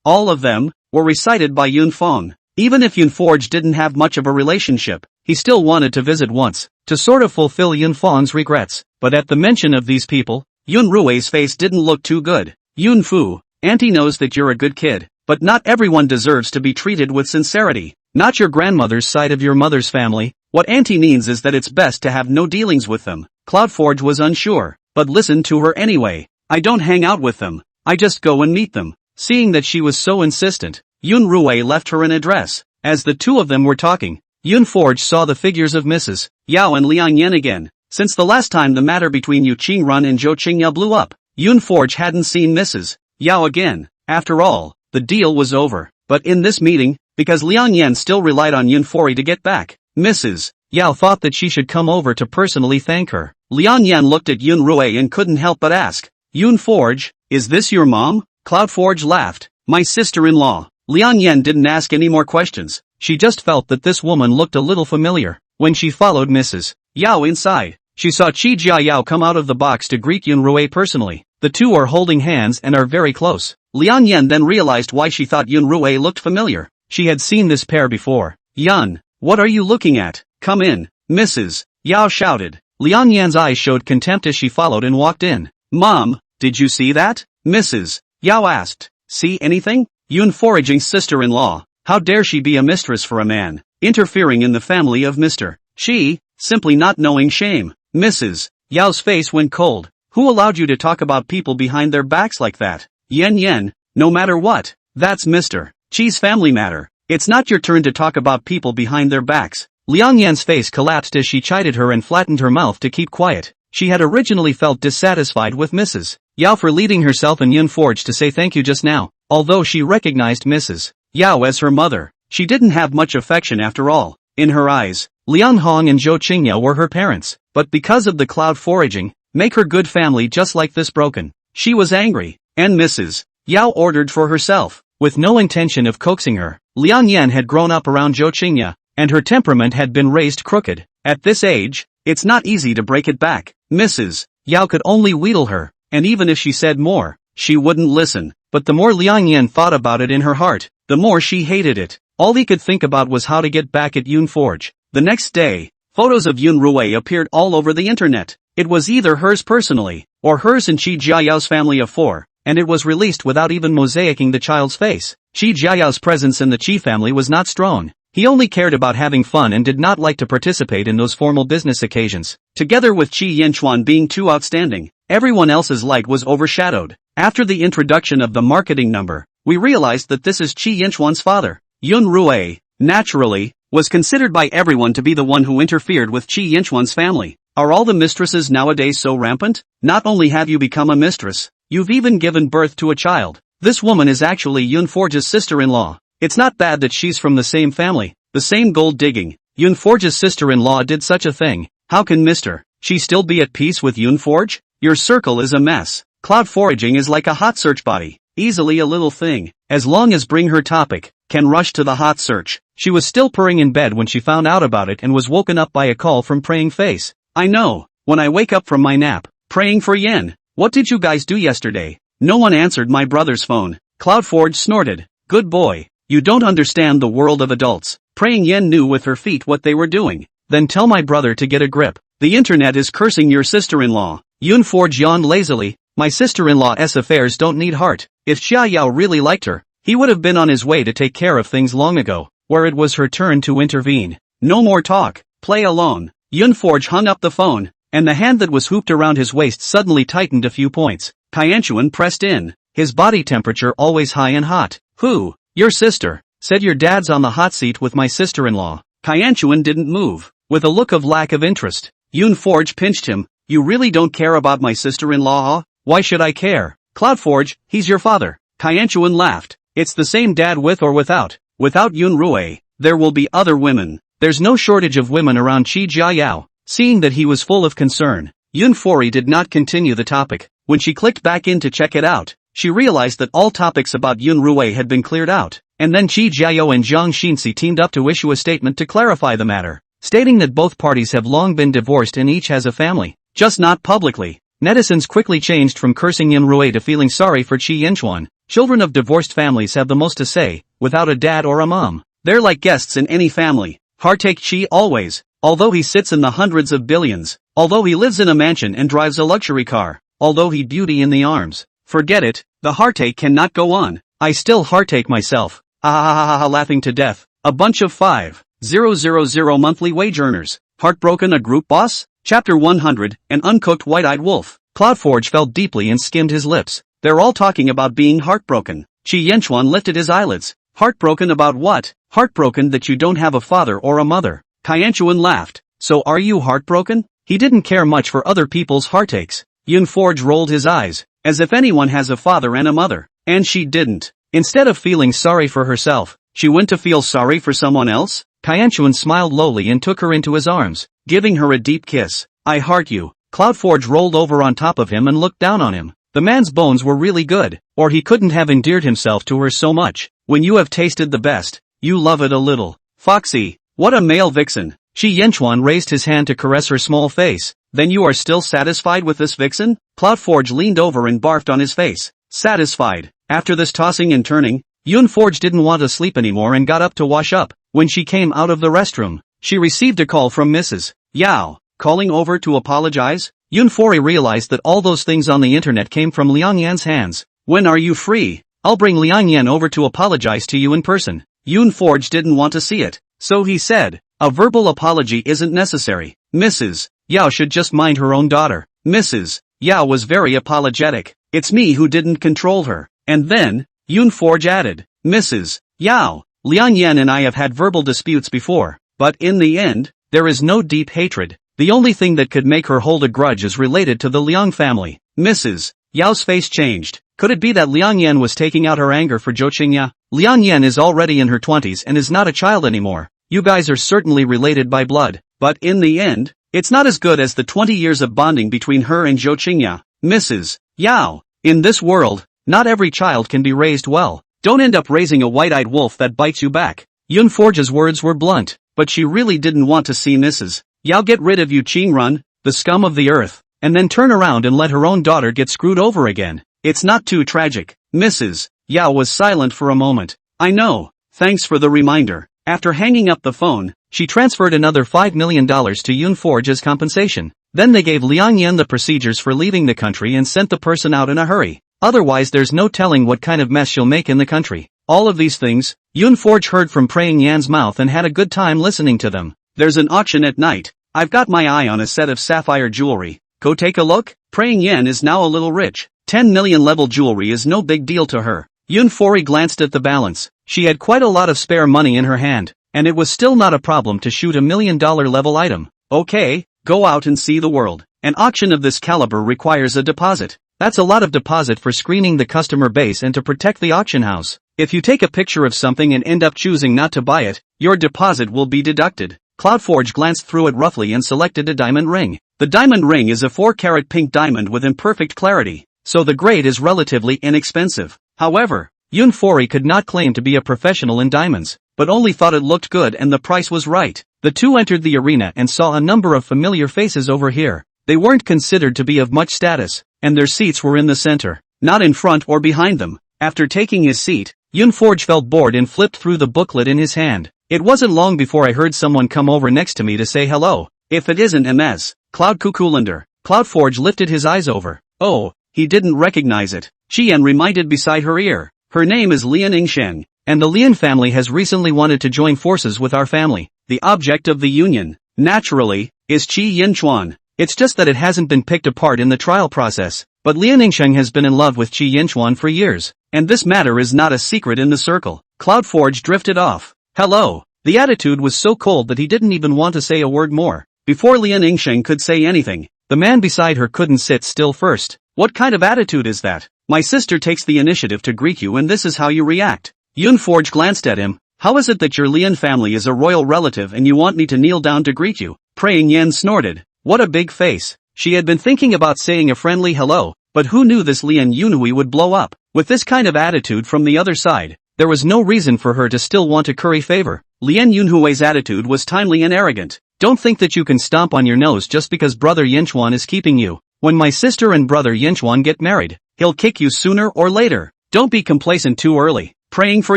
all of them, were recited by Yunfang. Even if Yunforge didn't have much of a relationship, he still wanted to visit once, to sort of fulfill Yunfang's regrets. But at the mention of these people, Yunrui's face didn't look too good. "Yunfu, Auntie knows that you're a good kid, but not everyone deserves to be treated with sincerity. Not your grandmother's side of your mother's family. What Auntie means is that it's best to have no dealings with them." Cloudforge was unsure, but listened to her anyway. "I don't hang out with them. I just go and meet them." Seeing that she was so insistent, Yunrui left her an address. As the 2 of them were talking, Yunforge saw the figures of Mrs. Yao and Liang Yan again. Since the last time the matter between Yu Qingrun and Zhou Qingya blew up, Yunforge hadn't seen Mrs. Yao again. After all, the deal was over. But in this meeting, because Liang Yan still relied on Yunfori to get back, Mrs. Yao thought that she should come over to personally thank her. Lian Yan looked at Yun Rue and couldn't help but ask, Yun Forge, is this your mom? Cloud Forge laughed, my sister-in-law. Lian Yan didn't ask any more questions, she just felt that this woman looked a little familiar. When she followed Mrs. Yao inside, she saw Qi Jia Yao come out of the box to greet Yun Rue personally. The two are holding hands and are very close. Lian Yan then realized why she thought Yun Rue looked familiar. She had seen this pair before. Yun, what are you looking at? Come in, Mrs. Yao shouted. Lian Yan's eyes showed contempt as she followed and walked in. Mom, did you see that? Mrs. Yao asked. See anything? Yun Foraging's sister-in-law. How dare she be a mistress for a man, interfering in the family of Mr. She, simply not knowing shame. Mrs. Yao's face went cold. Who allowed you to talk about people behind their backs like that? Yen, no matter what, that's Mr. Chi's family matter. It's not your turn to talk about people behind their backs. Liang Yan's face collapsed as she chided her and flattened her mouth to keep quiet. She had originally felt dissatisfied with Mrs. Yao for leading herself and Yun Forge to say thank you just now. Although she recognized Mrs. Yao as her mother, she didn't have much affection after all. In her eyes, Liang Hong and Zhou Qingya were her parents, but because of the cloud foraging, make her good family just like this broken. She was angry, and Mrs. Yao ordered for herself. With no intention of coaxing her, Liang Yan had grown up around Zhou Qingya, and her temperament had been raised crooked. At this age, it's not easy to break it back. Mrs. Yao could only wheedle her, and even if she said more, she wouldn't listen. But the more Liang Yan thought about it in her heart, the more she hated it. All he could think about was how to get back at Yun Forge. The next day, photos of Yun Rue appeared all over the internet. It was either hers personally, or hers and Qi Jiayao's family of 4, and it was released without even mosaicing the child's face. Qi Jiayao's presence in the Qi family was not strong. He only cared about having fun and did not like to participate in those formal business occasions. Together with Qi Yanchuan being too outstanding, everyone else's light was overshadowed. After the introduction of the marketing number, we realized that this is Qi Yanchuan's father. Yun Rue, naturally, was considered by everyone to be the one who interfered with Qi Yanchuan's family. Are all the mistresses nowadays so rampant? Not only have you become a mistress, you've even given birth to a child. This woman is actually Yun Forge's sister-in-law. It's not bad that she's from the same family, the same gold digging. Yun Forge's sister-in-law did such a thing. How can Mr. She still be at peace with Yun Forge? Your circle is a mess. Cloud foraging is like a hot search body. Easily a little thing, as long as bring her topic, can rush to the hot search. She was still purring in bed when she found out about it and was woken up by a call from Praying Face. I know, when I wake up from my nap, praying for Yen. What did you guys do yesterday? No one answered my brother's phone. Cloud Forge snorted. Good boy. You don't understand the world of adults. Praying Yen knew with her feet what they were doing. Then tell my brother to get a grip. The internet is cursing your sister-in-law. Yun Forge yawned lazily. My sister-in-law's affairs don't need heart. If Xia Yao really liked her, he would have been on his way to take care of things long ago, where it was her turn to intervene. No more talk. Play alone. Yun Forge hung up the phone, and the hand that was hooped around his waist suddenly tightened a few points. Tianchuan pressed in, his body temperature always high and hot. Who? Your sister. Said your dad's on the hot seat with my sister-in-law. Tianchuan didn't move, with a look of lack of interest. Yun Forge pinched him. You really don't care about my sister-in-law? Why should I care? Cloud Forge, he's your father. Tianchuan laughed. It's the same dad with or without. Without Yun Rue, there will be other women. There's no shortage of women around Qi Jiayao. Seeing that he was full of concern, Yun Fori did not continue the topic. When she clicked back in to check it out, she realized that all topics about Yun Rue had been cleared out, and then Qi Jiao and Zhang Xinxi teamed up to issue a statement to clarify the matter, stating that both parties have long been divorced and each has a family, just not publicly. Netizens quickly changed from cursing Yun Rue to feeling sorry for Qi Yanchuan. Children of divorced families have the most to say, without a dad or a mom. They're like guests in any family. Heartache Qi always. Although he sits in the hundreds of billions. Although he lives in a mansion and drives a luxury car. Although he beauty in the arms. Forget it, the heartache cannot go on. I still heartache myself. Laughing to death. A bunch of 5,000 monthly wage earners. Heartbroken a group boss? Chapter 100, An Uncooked White-Eyed Wolf. Cloudforge felt deeply and skimmed his lips. They're all talking about being heartbroken. Qi Yanchuan lifted his eyelids. Heartbroken about what? Heartbroken that you don't have a father or a mother. Tianchuan laughed. So are you heartbroken? He didn't care much for other people's heartaches. Yun Forge rolled his eyes, as if anyone has a father and a mother. And she didn't. Instead of feeling sorry for herself, she went to feel sorry for someone else? Qianchuan smiled lowly and took her into his arms, giving her a deep kiss. I heart you. Cloudforge rolled over on top of him and looked down on him. The man's bones were really good, or he couldn't have endeared himself to her so much. When you have tasted the best, you love it a little. Foxy, what a male vixen. Shi Yanchuan raised his hand to caress her small face. Then you are still satisfied with this vixen? Cloudforge leaned over and barfed on his face. Satisfied. After this tossing and turning, Yunforge didn't want to sleep anymore and got up to wash up. When she came out of the restroom, she received a call from Mrs. Yao, calling over to apologize. Yunfori realized that all those things on the internet came from Liang Yan's hands. When are you free? I'll bring Liang Yan over to apologize to you in person. Yunforge didn't want to see it, so he said, a verbal apology isn't necessary. Mrs. Yao should just mind her own daughter. Mrs. Yao was very apologetic. It's me who didn't control her. And then, Yunforge added, Mrs. Yao, Liang Yan and I have had verbal disputes before, but in the end, there is no deep hatred. The only thing that could make her hold a grudge is related to the Liang family. Mrs. Yao's face changed. Could it be that Liang Yan was taking out her anger for Zhou Qingya? Liang Yan is already in her 20s and is not a child anymore. You guys are certainly related by blood, but in the end, it's not as good as the 20 years of bonding between her and Zhou Qingya. Mrs. Yao, in this world, not every child can be raised well. Don't end up raising a white-eyed wolf that bites you back. Yunforge's words were blunt, but she really didn't want to see Mrs. Yao get rid of Yu Qingrun, the scum of the earth, and then turn around and let her own daughter get screwed over again. It's not too tragic. Mrs. Yao was silent for a moment. I know, thanks for the reminder. After hanging up the phone, she transferred another $5 million to Yunforge as compensation. Then they gave Liang Yan the procedures for leaving the country and sent the person out in a hurry. Otherwise there's no telling what kind of mess she'll make in the country. All of these things, Yunforge heard from Praying Yan's mouth and had a good time listening to them. There's an auction at night. I've got my eye on a set of sapphire jewelry. Go take a look? Praying Yan is now a little rich. 10 million level jewelry is no big deal to her. Yunfori glanced at the balance. She had quite a lot of spare money in her hand, and it was still not a problem to shoot $1 million level item. Okay, go out and see the world. An auction of this caliber requires a deposit. That's a lot of deposit for screening the customer base and to protect the auction house. If you take a picture of something and end up choosing not to buy it, your deposit will be deducted. Cloudforge glanced through it roughly and selected a diamond ring. The diamond ring is a 4-carat pink diamond with imperfect clarity, so the grade is relatively inexpensive. However, Yunfori could not claim to be a professional in diamonds, but only thought it looked good and the price was right. The two entered the arena and saw a number of familiar faces over here. They weren't considered to be of much status, and their seats were in the center, not in front or behind them. After taking his seat, Yunforge felt bored and flipped through the booklet in his hand. It wasn't long before I heard someone come over next to me to say hello. If it isn't MS, Cloud Cuckulander. Cloudforge lifted his eyes over. Oh, he didn't recognize it. Qian reminded beside her ear. Her name is Lian Yingsheng, and the Lian family has recently wanted to join forces with our family. The object of the union, naturally, is Qi Yinchuan. It's just that it hasn't been picked apart in the trial process, but Lian Yingsheng has been in love with Qi Yinchuan for years, and this matter is not a secret in the circle. Cloudforge drifted off. Hello. The attitude was so cold that he didn't even want to say a word more. Before Lian Yingsheng could say anything, the man beside her couldn't sit still first. What kind of attitude is that? My sister takes the initiative to greet you and this is how you react. Yunforge glanced at him. How is it that your Lian family is a royal relative and you want me to kneel down to greet you? Praying Yan snorted. What a big face. She had been thinking about saying a friendly hello, but who knew this Lian Yunhui would blow up? With this kind of attitude from the other side, there was no reason for her to still want to curry favor. Lian Yunhui's attitude was timely and arrogant. Don't think that you can stomp on your nose just because brother Yinchuan is keeping you. When my sister and brother Yinchuan get married, he'll kick you sooner or later. Don't be complacent too early. Praying for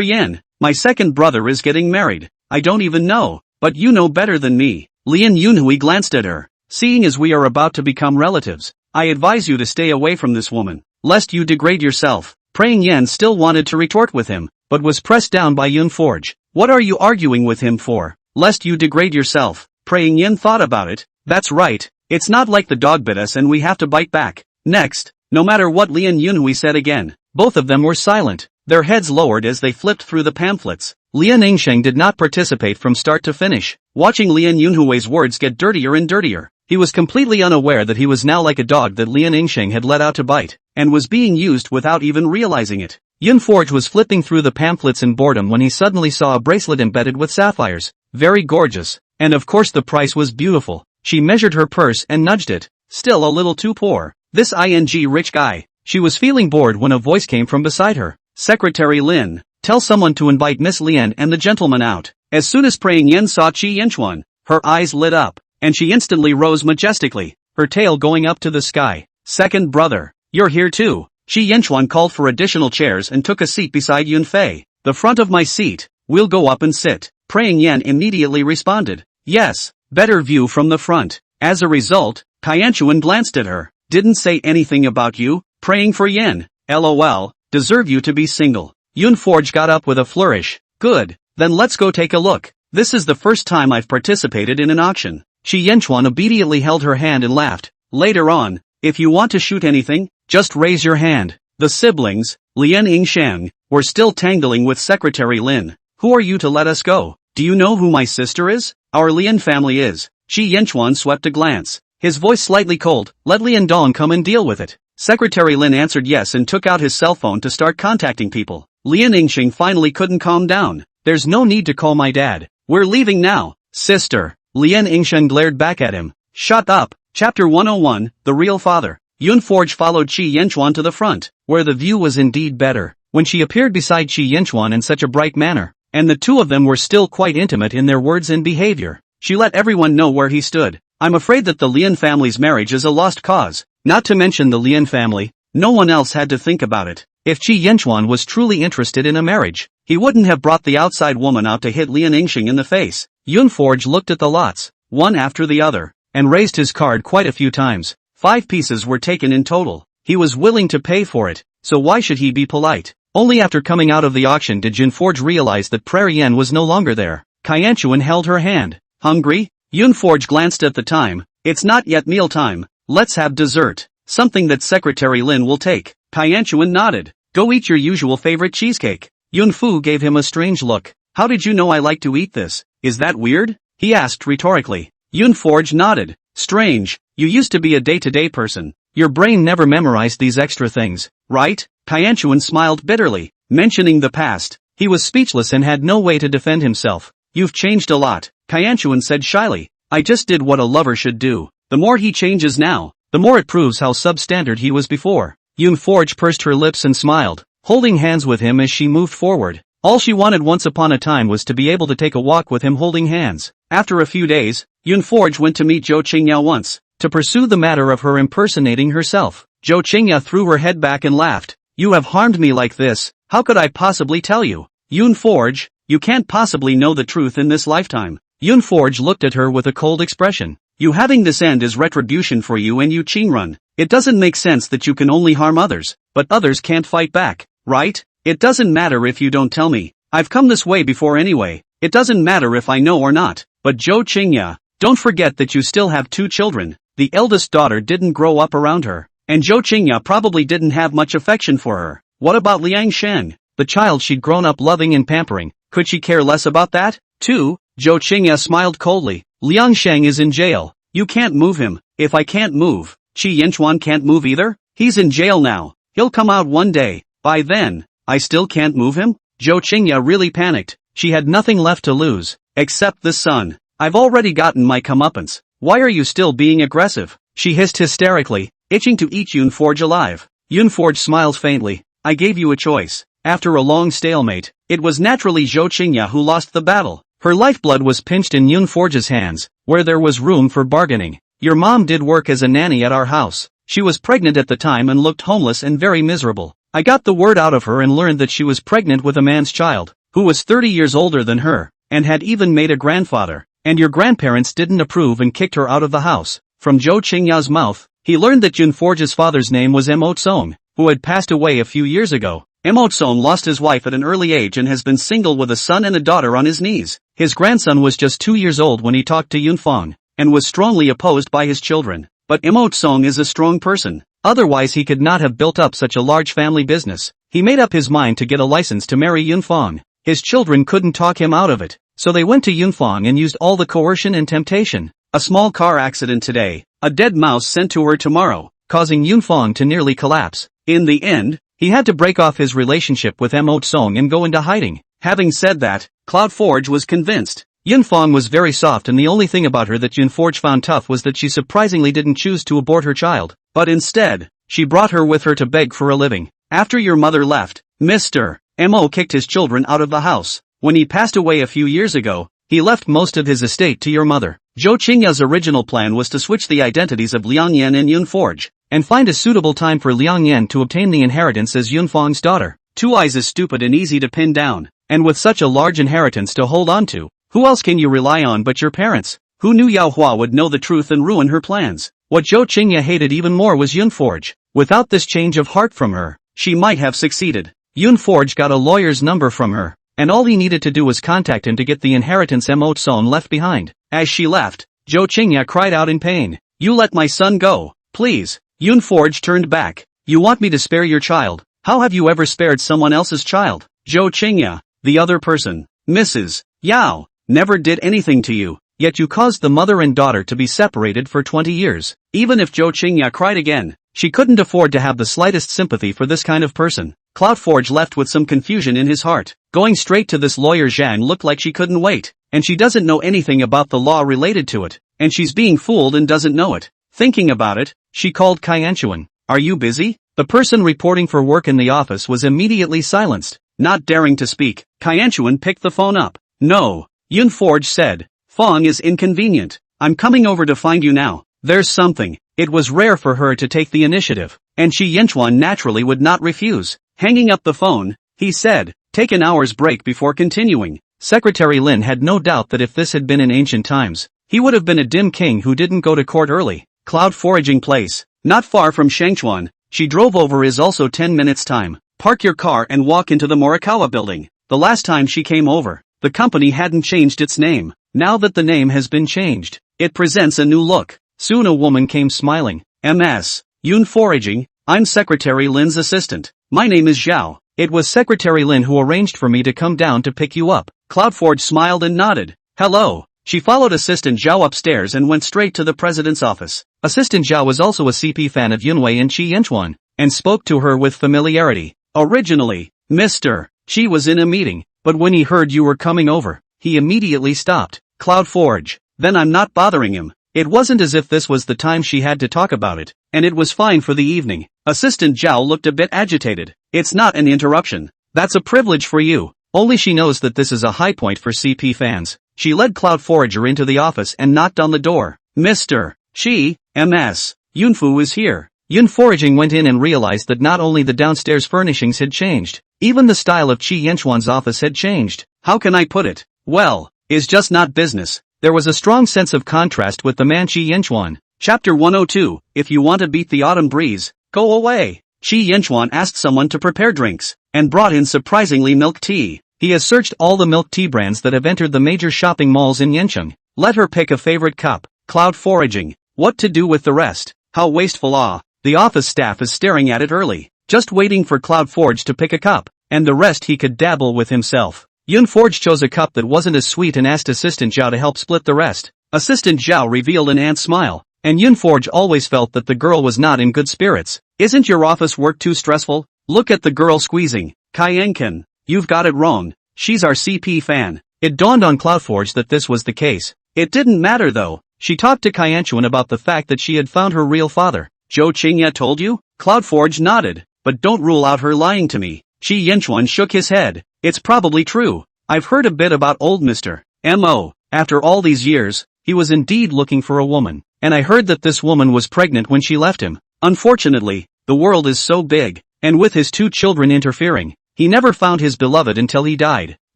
Yin. My second brother is getting married. I don't even know, but you know better than me. Lian Yunhui glanced at her. Seeing as we are about to become relatives, I advise you to stay away from this woman, lest you degrade yourself. Praying Yan still wanted to retort with him, but was pressed down by Yunforge. What are you arguing with him for? Lest you degrade yourself. Praying Yin thought about it. That's right. It's not like the dog bit us and we have to bite back. Next, no matter what Lian Yunhui said again, both of them were silent, their heads lowered as they flipped through the pamphlets. Lian Yingsheng did not participate from start to finish, watching Lian Yunhui's words get dirtier and dirtier. He was completely unaware that he was now like a dog that Lian Yingsheng had let out to bite, and was being used without even realizing it. Yunforge was flipping through the pamphlets in boredom when he suddenly saw a bracelet embedded with sapphires. very gorgeous. And of course the price was beautiful. She measured her purse and nudged it. Still a little too poor. This rich guy. She was feeling bored when a voice came from beside her. Secretary Lin, tell someone to invite Miss Lian and the gentleman out. As soon as Praying Yen saw Chi Yinchuan, her eyes lit up, and she instantly rose majestically, her tail going up to the sky. Second brother, you're here too. Chi Yinchuan called for additional chairs and took a seat beside Yun Fei. The front of my seat. We'll go up and sit. Praying Yen immediately responded. Yes, better view from the front. As a result, Tianchuan glanced at her. Didn't say anything about you, praying for Yen. LOL, deserve you to be single. Yun Forge got up with a flourish. Good, then let's go take a look. This is the first time I've participated in an auction. Chi Yinchuan obediently held her hand and laughed. Later on, if you want to shoot anything, just raise your hand. The siblings, Lian Yingsheng, were still tangling with Secretary Lin. Who are you to let us go? Do you know who my sister is? Our Lian family is. Chi Yinchuan swept a glance. His voice slightly cold. Let Lian Dong come and deal with it. Secretary Lin answered yes and took out his cell phone to start contacting people. Lian Yingsheng finally couldn't calm down. There's no need to call my dad. We're leaving now. Sister. Lian Yingsheng glared back at him. Shut up. Chapter 101, The Real Father. Yun Forge followed Chi Yinchuan to the front, where the view was indeed better. When she appeared beside Chi Yinchuan in such a bright manner, and the two of them were still quite intimate in their words and behavior, she let everyone know where he stood. I'm afraid that the Lian family's marriage is a lost cause. Not to mention the Lian family, no one else had to think about it. If Chi Yinchuan was truly interested in a marriage, he wouldn't have brought the outside woman out to hit Lian Yingsheng in the face. Yun Forge looked at the lots, one after the other, and raised his card quite a few times. 5 pieces were taken in total. He was willing to pay for it, so why should he be polite? Only after coming out of the auction did Yun Forge realize that Prairie Yen was no longer there. Tianchuan held her hand. Hungry? Yun Forge glanced at the time. It's not yet mealtime. Let's have dessert. Something that Secretary Lin will take. Tianchuan nodded. Go eat your usual favorite cheesecake. Yun Fu gave him a strange look. How did you know I like to eat this? Is that weird? He asked rhetorically. Yun Forge nodded. Strange. You used to be a day-to-day person. Your brain never memorized these extra things, right? Tianchuan smiled bitterly, mentioning the past. He was speechless and had no way to defend himself. You've changed a lot, Tianchuan said shyly. I just did what a lover should do. The more he changes now, the more it proves how substandard he was before. Yun Forge pursed her lips and smiled, holding hands with him as she moved forward. All she wanted once upon a time was to be able to take a walk with him holding hands. After a few days, Yun Forge went to meet Zhou Qingyao once, to pursue the matter of her impersonating herself. Zhou Qingyao threw her head back and laughed. You have harmed me like this, how could I possibly tell you? Yun Forge, you can't possibly know the truth in this lifetime. Yun Forge looked at her with a cold expression. You having this end is retribution for you and you Qingrun. It doesn't make sense that you can only harm others, but others can't fight back, right? It doesn't matter if you don't tell me. I've come this way before anyway. It doesn't matter if I know or not. But Zhou Qingyao, don't forget that you still have 2 children. The eldest daughter didn't grow up around her, and Zhou Qingyao probably didn't have much affection for her. What about Liang Sheng? The child she'd grown up loving and pampering, could she care less about that? 2. Zhou Qingyao smiled coldly. Liang Sheng is in jail. You can't move him. If I can't move, Chi Yinchuan can't move either? He's in jail now. He'll come out one day. By then, I still can't move him? Zhou Qingyao really panicked. She had nothing left to lose, except the son. I've already gotten my comeuppance. Why are you still being aggressive? She hissed hysterically, itching to eat Yun Forge alive. Yun Forge smiled faintly. I gave you a choice. After a long stalemate, it was naturally Zhou Qingyao who lost the battle. Her lifeblood was pinched in Yun Forge's hands, where there was room for bargaining. Your mom did work as a nanny at our house. She was pregnant at the time and looked homeless and very miserable. I got the word out of her and learned that she was pregnant with a man's child, who was 30 years older than her, and had even made a grandfather. And your grandparents didn't approve and kicked her out of the house. From Zhou Qingyao's mouth, he learned that Yun Forge's father's name was Mo Tsong, who had passed away a few years ago. Mo Tsong lost his wife at an early age and has been single with a son and a daughter on his knees. His grandson was just 2 years old when he talked to Yun Fong, and was strongly opposed by his children. But Mo Tsong is a strong person. Otherwise he could not have built up such a large family business. He made up his mind to get a license to marry Yun Fong. His children couldn't talk him out of it. So they went to Yun Fong and used all the coercion and temptation. A small car accident today, a dead mouse sent to her tomorrow, causing Yun Fong to nearly collapse. In the end, he had to break off his relationship with Mo Tsong and go into hiding. Having said that, Cloud Forge was convinced. Yunfang was very soft, and the only thing about her that Yunforge found tough was that she surprisingly didn't choose to abort her child, but instead, she brought her with her to beg for a living. After your mother left, Mr. Mo kicked his children out of the house. When he passed away a few years ago, he left most of his estate to your mother. Zhou Qingya's original plan was to switch the identities of Liang Yan and Yunforge, and find a suitable time for Liang Yan to obtain the inheritance as Yunfang's daughter. Two Eyes is stupid and easy to pin down, and with such a large inheritance to hold on to, who else can you rely on but your parents? Who knew Yao Hua would know the truth and ruin her plans? What Zhou Qingya hated even more was Yunforge. Without this change of heart from her, she might have succeeded. Yunforge got a lawyer's number from her, and all he needed to do was contact him to get the inheritance Mo Son left behind. As she left, Zhou Qingya cried out in pain, "You let my son go, please." Yunforge turned back. "You want me to spare your child? How have you ever spared someone else's child?" Zhou Qingya, the other person, Mrs. Yao, never did anything to you, yet you caused the mother and daughter to be separated for 20 years. Even if Zhou Qingya cried again, she couldn't afford to have the slightest sympathy for this kind of person. Cloudforge left with some confusion in his heart. Going straight to this lawyer Zhang looked like she couldn't wait, and she doesn't know anything about the law related to it, and she's being fooled and doesn't know it. Thinking about it, she called Kaianchuan. "Are you busy?" The person reporting for work in the office was immediately silenced. Not daring to speak, Kaianchuan picked the phone up. "No," Yunforge said. "Fong is inconvenient. I'm coming over to find you now. There's something." It was rare for her to take the initiative, and Shi Yinchuan naturally would not refuse. Hanging up the phone, he said, "Take an hour's break before continuing." Secretary Lin had no doubt that if this had been in ancient times, he would have been a dim king who didn't go to court early. Cloud foraging place, not far from Shangchuan, she drove over is also 10 minutes time. Park your car and walk into the Morikawa building. The last time she came over, the company hadn't changed its name. Now that the name has been changed, it presents a new look. Soon a woman came smiling. "Ms. Yun Foraging, I'm Secretary Lin's assistant. My name is Zhao." It was Secretary Lin who arranged for me to come down to pick you up. Cloudforge smiled and nodded. "Hello." She followed Assistant Zhao upstairs and went straight to the president's office. Assistant Zhao was also a CP fan of Yunwei and Qi Yinchuan, and spoke to her with familiarity. Originally, Mr. Qi was in a meeting, but when he heard you were coming over, he immediately stopped. Cloudforge. Then I'm not bothering him. It wasn't as if this was the time she had to talk about it, and it was fine for the evening. Assistant Zhao looked a bit agitated. "It's not an interruption. That's a privilege for you." Only she knows that this is a high point for CP fans. She led Cloud Forager into the office and knocked on the door. "Mr. Qi, Ms. Yunfu is here." Yun Foraging went in and realized that not only the downstairs furnishings had changed, even the style of Qi Yinchuan's office had changed. How can I put it? Well, it's just not business. There was a strong sense of contrast with the man Qi Yinchuan. Chapter 102, If you want to beat the autumn breeze, go away. Qi Yinchuan asked someone to prepare drinks, and brought in surprisingly milk tea. He has searched all the milk tea brands that have entered the major shopping malls in Yancheng. Let her pick a favorite cup. Cloud Foraging. What to do with the rest? How wasteful. The office staff is staring at it early, just waiting for Cloud Forge to pick a cup, and the rest he could dabble with himself. Yun Forge chose a cup that wasn't as sweet and asked Assistant Zhao to help split the rest. Assistant Zhao revealed an ant smile, and Yun Forge always felt that the girl was not in good spirits. "Isn't your office work too stressful? Look at the girl squeezing." "Kaienken, you've got it wrong. She's our CP fan." It dawned on Cloudforge that this was the case. It didn't matter though. She talked to Kaianchuan about the fact that she had found her real father. "Zhou Qingya told you?" Cloudforge nodded. "But don't rule out her lying to me." Qi Yinchuan shook his head. "It's probably true. I've heard a bit about old Mr. Mo. After all these years, he was indeed looking for a woman. And I heard that this woman was pregnant when she left him. Unfortunately, the world is so big, and with his 2 children interfering, he never found his beloved until he died.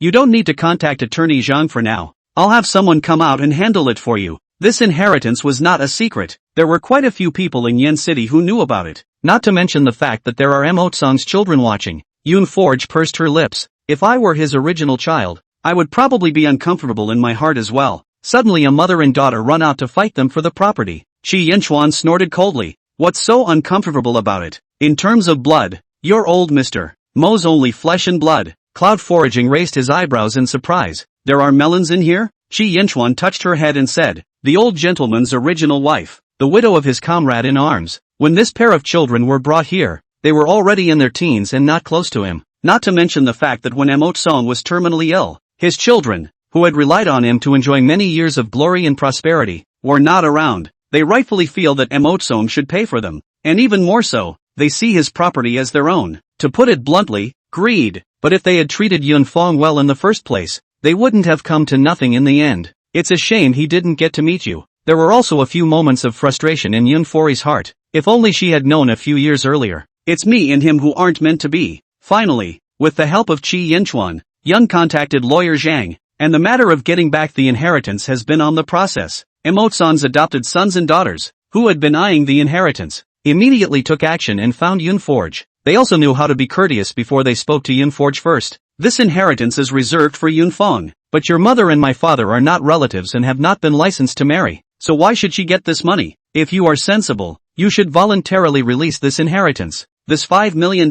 You don't need to contact Attorney Zhang for now. I'll have someone come out and handle it for you." This inheritance was not a secret. There were quite a few people in Yen City who knew about it. Not to mention the fact that there are Mo Tsang's children watching. Yun Forge pursed her lips. If I were his original child, I would probably be uncomfortable in my heart as well. Suddenly a mother and daughter run out to fight them for the property. Qi Yinchuan snorted coldly. "What's so uncomfortable about it? In terms of blood, you're old Mr. Mo's only flesh and blood." Cloud Foraging raised his eyebrows in surprise. "There are melons in here?" Qi Yinchuan touched her head and said, "The old gentleman's original wife, the widow of his comrade in arms. When this pair of children were brought here, they were already in their teens and not close to him. Not to mention the fact that when Mo Tsang was terminally ill, his children, who had relied on him to enjoy many years of glory and prosperity, were not around. They rightfully feel that Song should pay for them. And even more so, they see his property as their own. To put it bluntly, greed. But if they had treated Yunfong well in the first place, they wouldn't have come to nothing in the end. It's a shame he didn't get to meet you. There were also a few moments of frustration in Yunfori's heart. If only she had known a few years earlier. It's me and him who aren't meant to be. Finally, with the help of Qi Yinchuan, Yun contacted lawyer Zhang, and the matter of getting back the inheritance has been on the process. Emotsan's adopted sons and daughters, who had been eyeing the inheritance, immediately took action and found Yunforge. They also knew how to be courteous before they spoke to Yunforge first. This inheritance is reserved for Yunfong, but your mother and my father are not relatives and have not been licensed to marry, so why should she get this money? If you are sensible, you should voluntarily release this inheritance. This $5 million,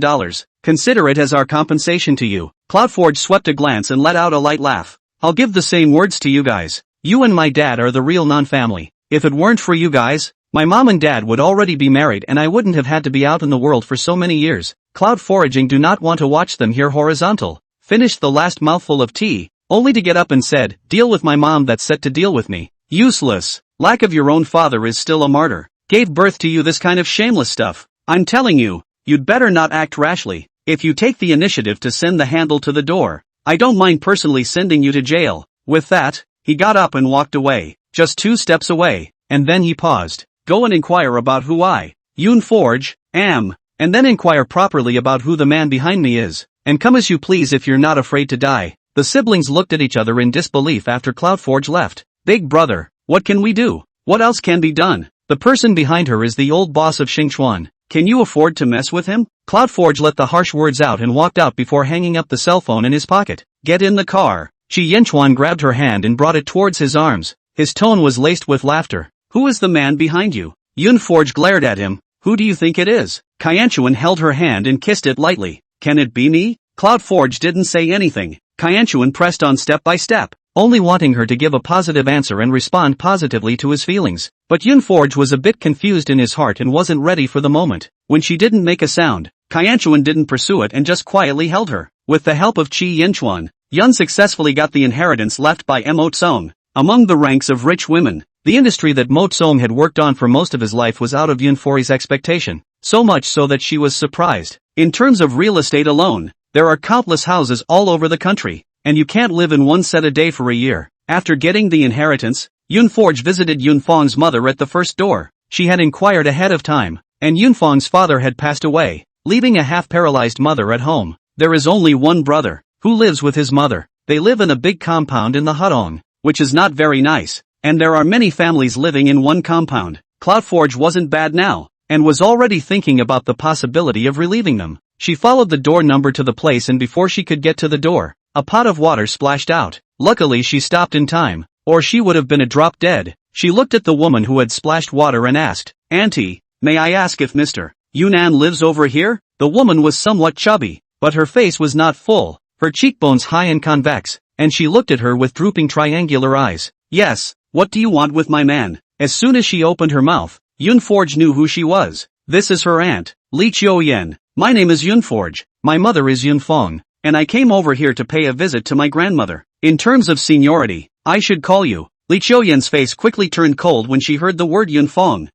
consider it as our compensation to you. Cloudforge swept a glance and let out a light laugh. I'll give the same words to you guys. You and my dad are the real non-family. If it weren't for you guys, my mom and dad would already be married and I wouldn't have had to be out in the world for so many years. Cloud foraging do not want to watch them here horizontal. Finished the last mouthful of tea, only to get up and said, deal with my mom that's set to deal with me. Useless. Lack of your own father is still a martyr. Gave birth to you this kind of shameless stuff. I'm telling you, you'd better not act rashly. If you take the initiative to send the handle to the door, I don't mind personally sending you to jail. With that, he got up and walked away, just 2 steps away, and then he paused. Go and inquire about who I, Yunforge, am, and then inquire properly about who the man behind me is, and come as you please if you're not afraid to die. The siblings looked at each other in disbelief after Cloudforge left. Big brother, what can we do? What else can be done? The person behind her is the old boss of Xingchuan. Can you afford to mess with him? Cloudforge let the harsh words out and walked out before hanging up the cell phone in his pocket. Get in the car. Qi Yinchuan grabbed her hand and brought it towards his arms. His tone was laced with laughter. Who is the man behind you? Yunforge glared at him. Who do you think it is? Qianchuan held her hand and kissed it lightly. Can it be me? Cloudforge didn't say anything. Qianchuan pressed on step by step, only wanting her to give a positive answer and respond positively to his feelings. But Yunforge was a bit confused in his heart and wasn't ready for the moment. When she didn't make a sound, Qianchuan didn't pursue it and just quietly held her. With the help of Qi Yinchuan, Yun successfully got the inheritance left by Emotsong. Among the ranks of rich women, the industry that Motsong had worked on for most of his life was out of Yunfori's expectation, so much so that she was surprised. In terms of real estate alone, there are countless houses all over the country, and you can't live in one set a day for a year. After getting the inheritance, Yunforge visited Yunfong's mother at the first door. She had inquired ahead of time, and Yunfong's father had passed away, leaving a half-paralyzed mother at home. There is only one brother, who lives with his mother. They live in a big compound in the Hudong, which is not very nice, and there are many families living in one compound. Cloudforge wasn't bad now, and was already thinking about the possibility of relieving them. She followed the door number to the place and before she could get to the door, a pot of water splashed out. Luckily she stopped in time, or she would have been a drop dead. She looked at the woman who had splashed water and asked, Auntie, may I ask if Mr. Yunnan lives over here? The woman was somewhat chubby, but her face was not full, her cheekbones high and convex, and she looked at her with drooping triangular eyes. Yes, what do you want with my man? As soon as she opened her mouth, Yunforge knew who she was. This is her aunt, Li Chioyen. My name is Yunforge, my mother is Yunfong, and I came over here to pay a visit to my grandmother. In terms of seniority, I should call you. Li Chioyen's face quickly turned cold when she heard the word Yunfong.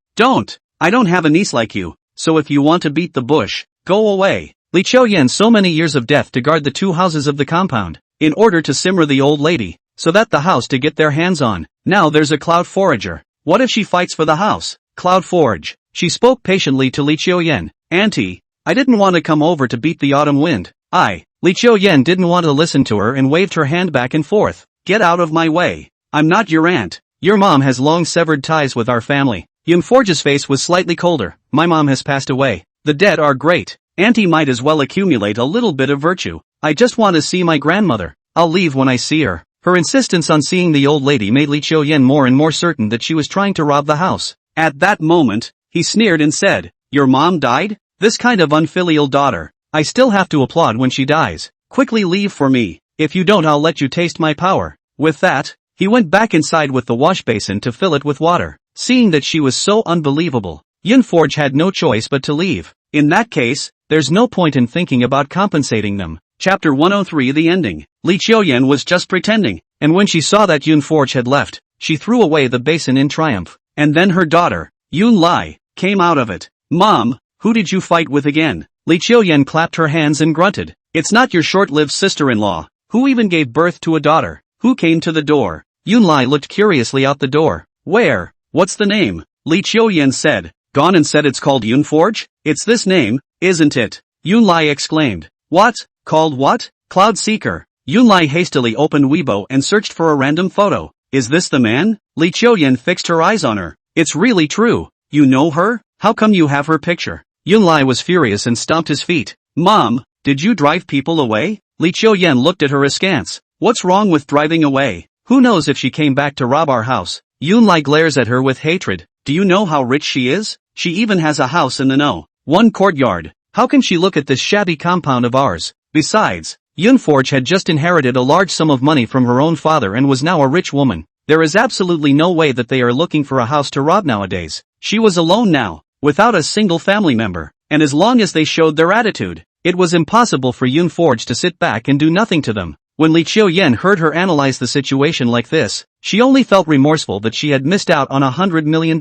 I don't have a niece like you, so if you want to beat the bush, go away. Li Chioyen so many years of death to guard the 2 houses of the compound, in order to simmer the old lady, so that the house to get their hands on. Now there's a Cloud Forager. What if she fights for the house? Cloud Forge. She spoke patiently to Li Chioyen. Auntie, I didn't want to come over to beat the autumn wind. Li Chioyen didn't want to listen to her and waved her hand back and forth. Get out of my way. I'm not your aunt. Your mom has long severed ties with our family. Yunforge's face was slightly colder. My mom has passed away. The dead are great. Auntie might as well accumulate a little bit of virtue. I just want to see my grandmother. I'll leave when I see her. Her insistence on seeing the old lady made Li Chioyen more and more certain that she was trying to rob the house. At that moment, he sneered and said, Your mom died? This kind of unfilial daughter. I still have to applaud when she dies. Quickly leave for me. If you don't, I'll let you taste my power. With that, he went back inside with the wash basin to fill it with water. Seeing that she was so unbelievable, Yunforge had no choice but to leave. In that case, there's no point in thinking about compensating them. Chapter 103 The Ending. Lee Chioyen was just pretending, and when she saw that Yoon Forge had left, she threw away the basin in triumph. And then her daughter, Yoon Lai, came out of it. Mom, who did you fight with again? Lee Chioyen clapped her hands and grunted. It's not your short-lived sister-in-law. Who even gave birth to a daughter? Who came to the door? Yoon Lai looked curiously out the door. Where? What's the name? Lee Chioyen said. Gone and said it's called Yoon Forge? It's this name, isn't it? Yoon Lai exclaimed. What? Called what? Cloud Seeker. Yoon Lai hastily opened Weibo and searched for a random photo. Is this the man? Lee Chioyen fixed her eyes on her. It's really true. You know her? How come you have her picture? Yoon Lai was furious and stomped his feet. Mom, did you drive people away? Lee Chioyen looked at her askance. What's wrong with driving away? Who knows if she came back to rob our house? Yoon Lai glares at her with hatred. Do you know how rich she is? She even has a house in the No. 1 courtyard. How can she look at this shabby compound of ours? Besides, Yoon Forge had just inherited a large sum of money from her own father and was now a rich woman. There is absolutely no way that they are looking for a house to rob nowadays. She was alone now, without a single family member, and as long as they showed their attitude, it was impossible for Yoon Forge to sit back and do nothing to them. When Lee Chioyen heard her analyze the situation like this, she only felt remorseful that she had missed out on $100 million.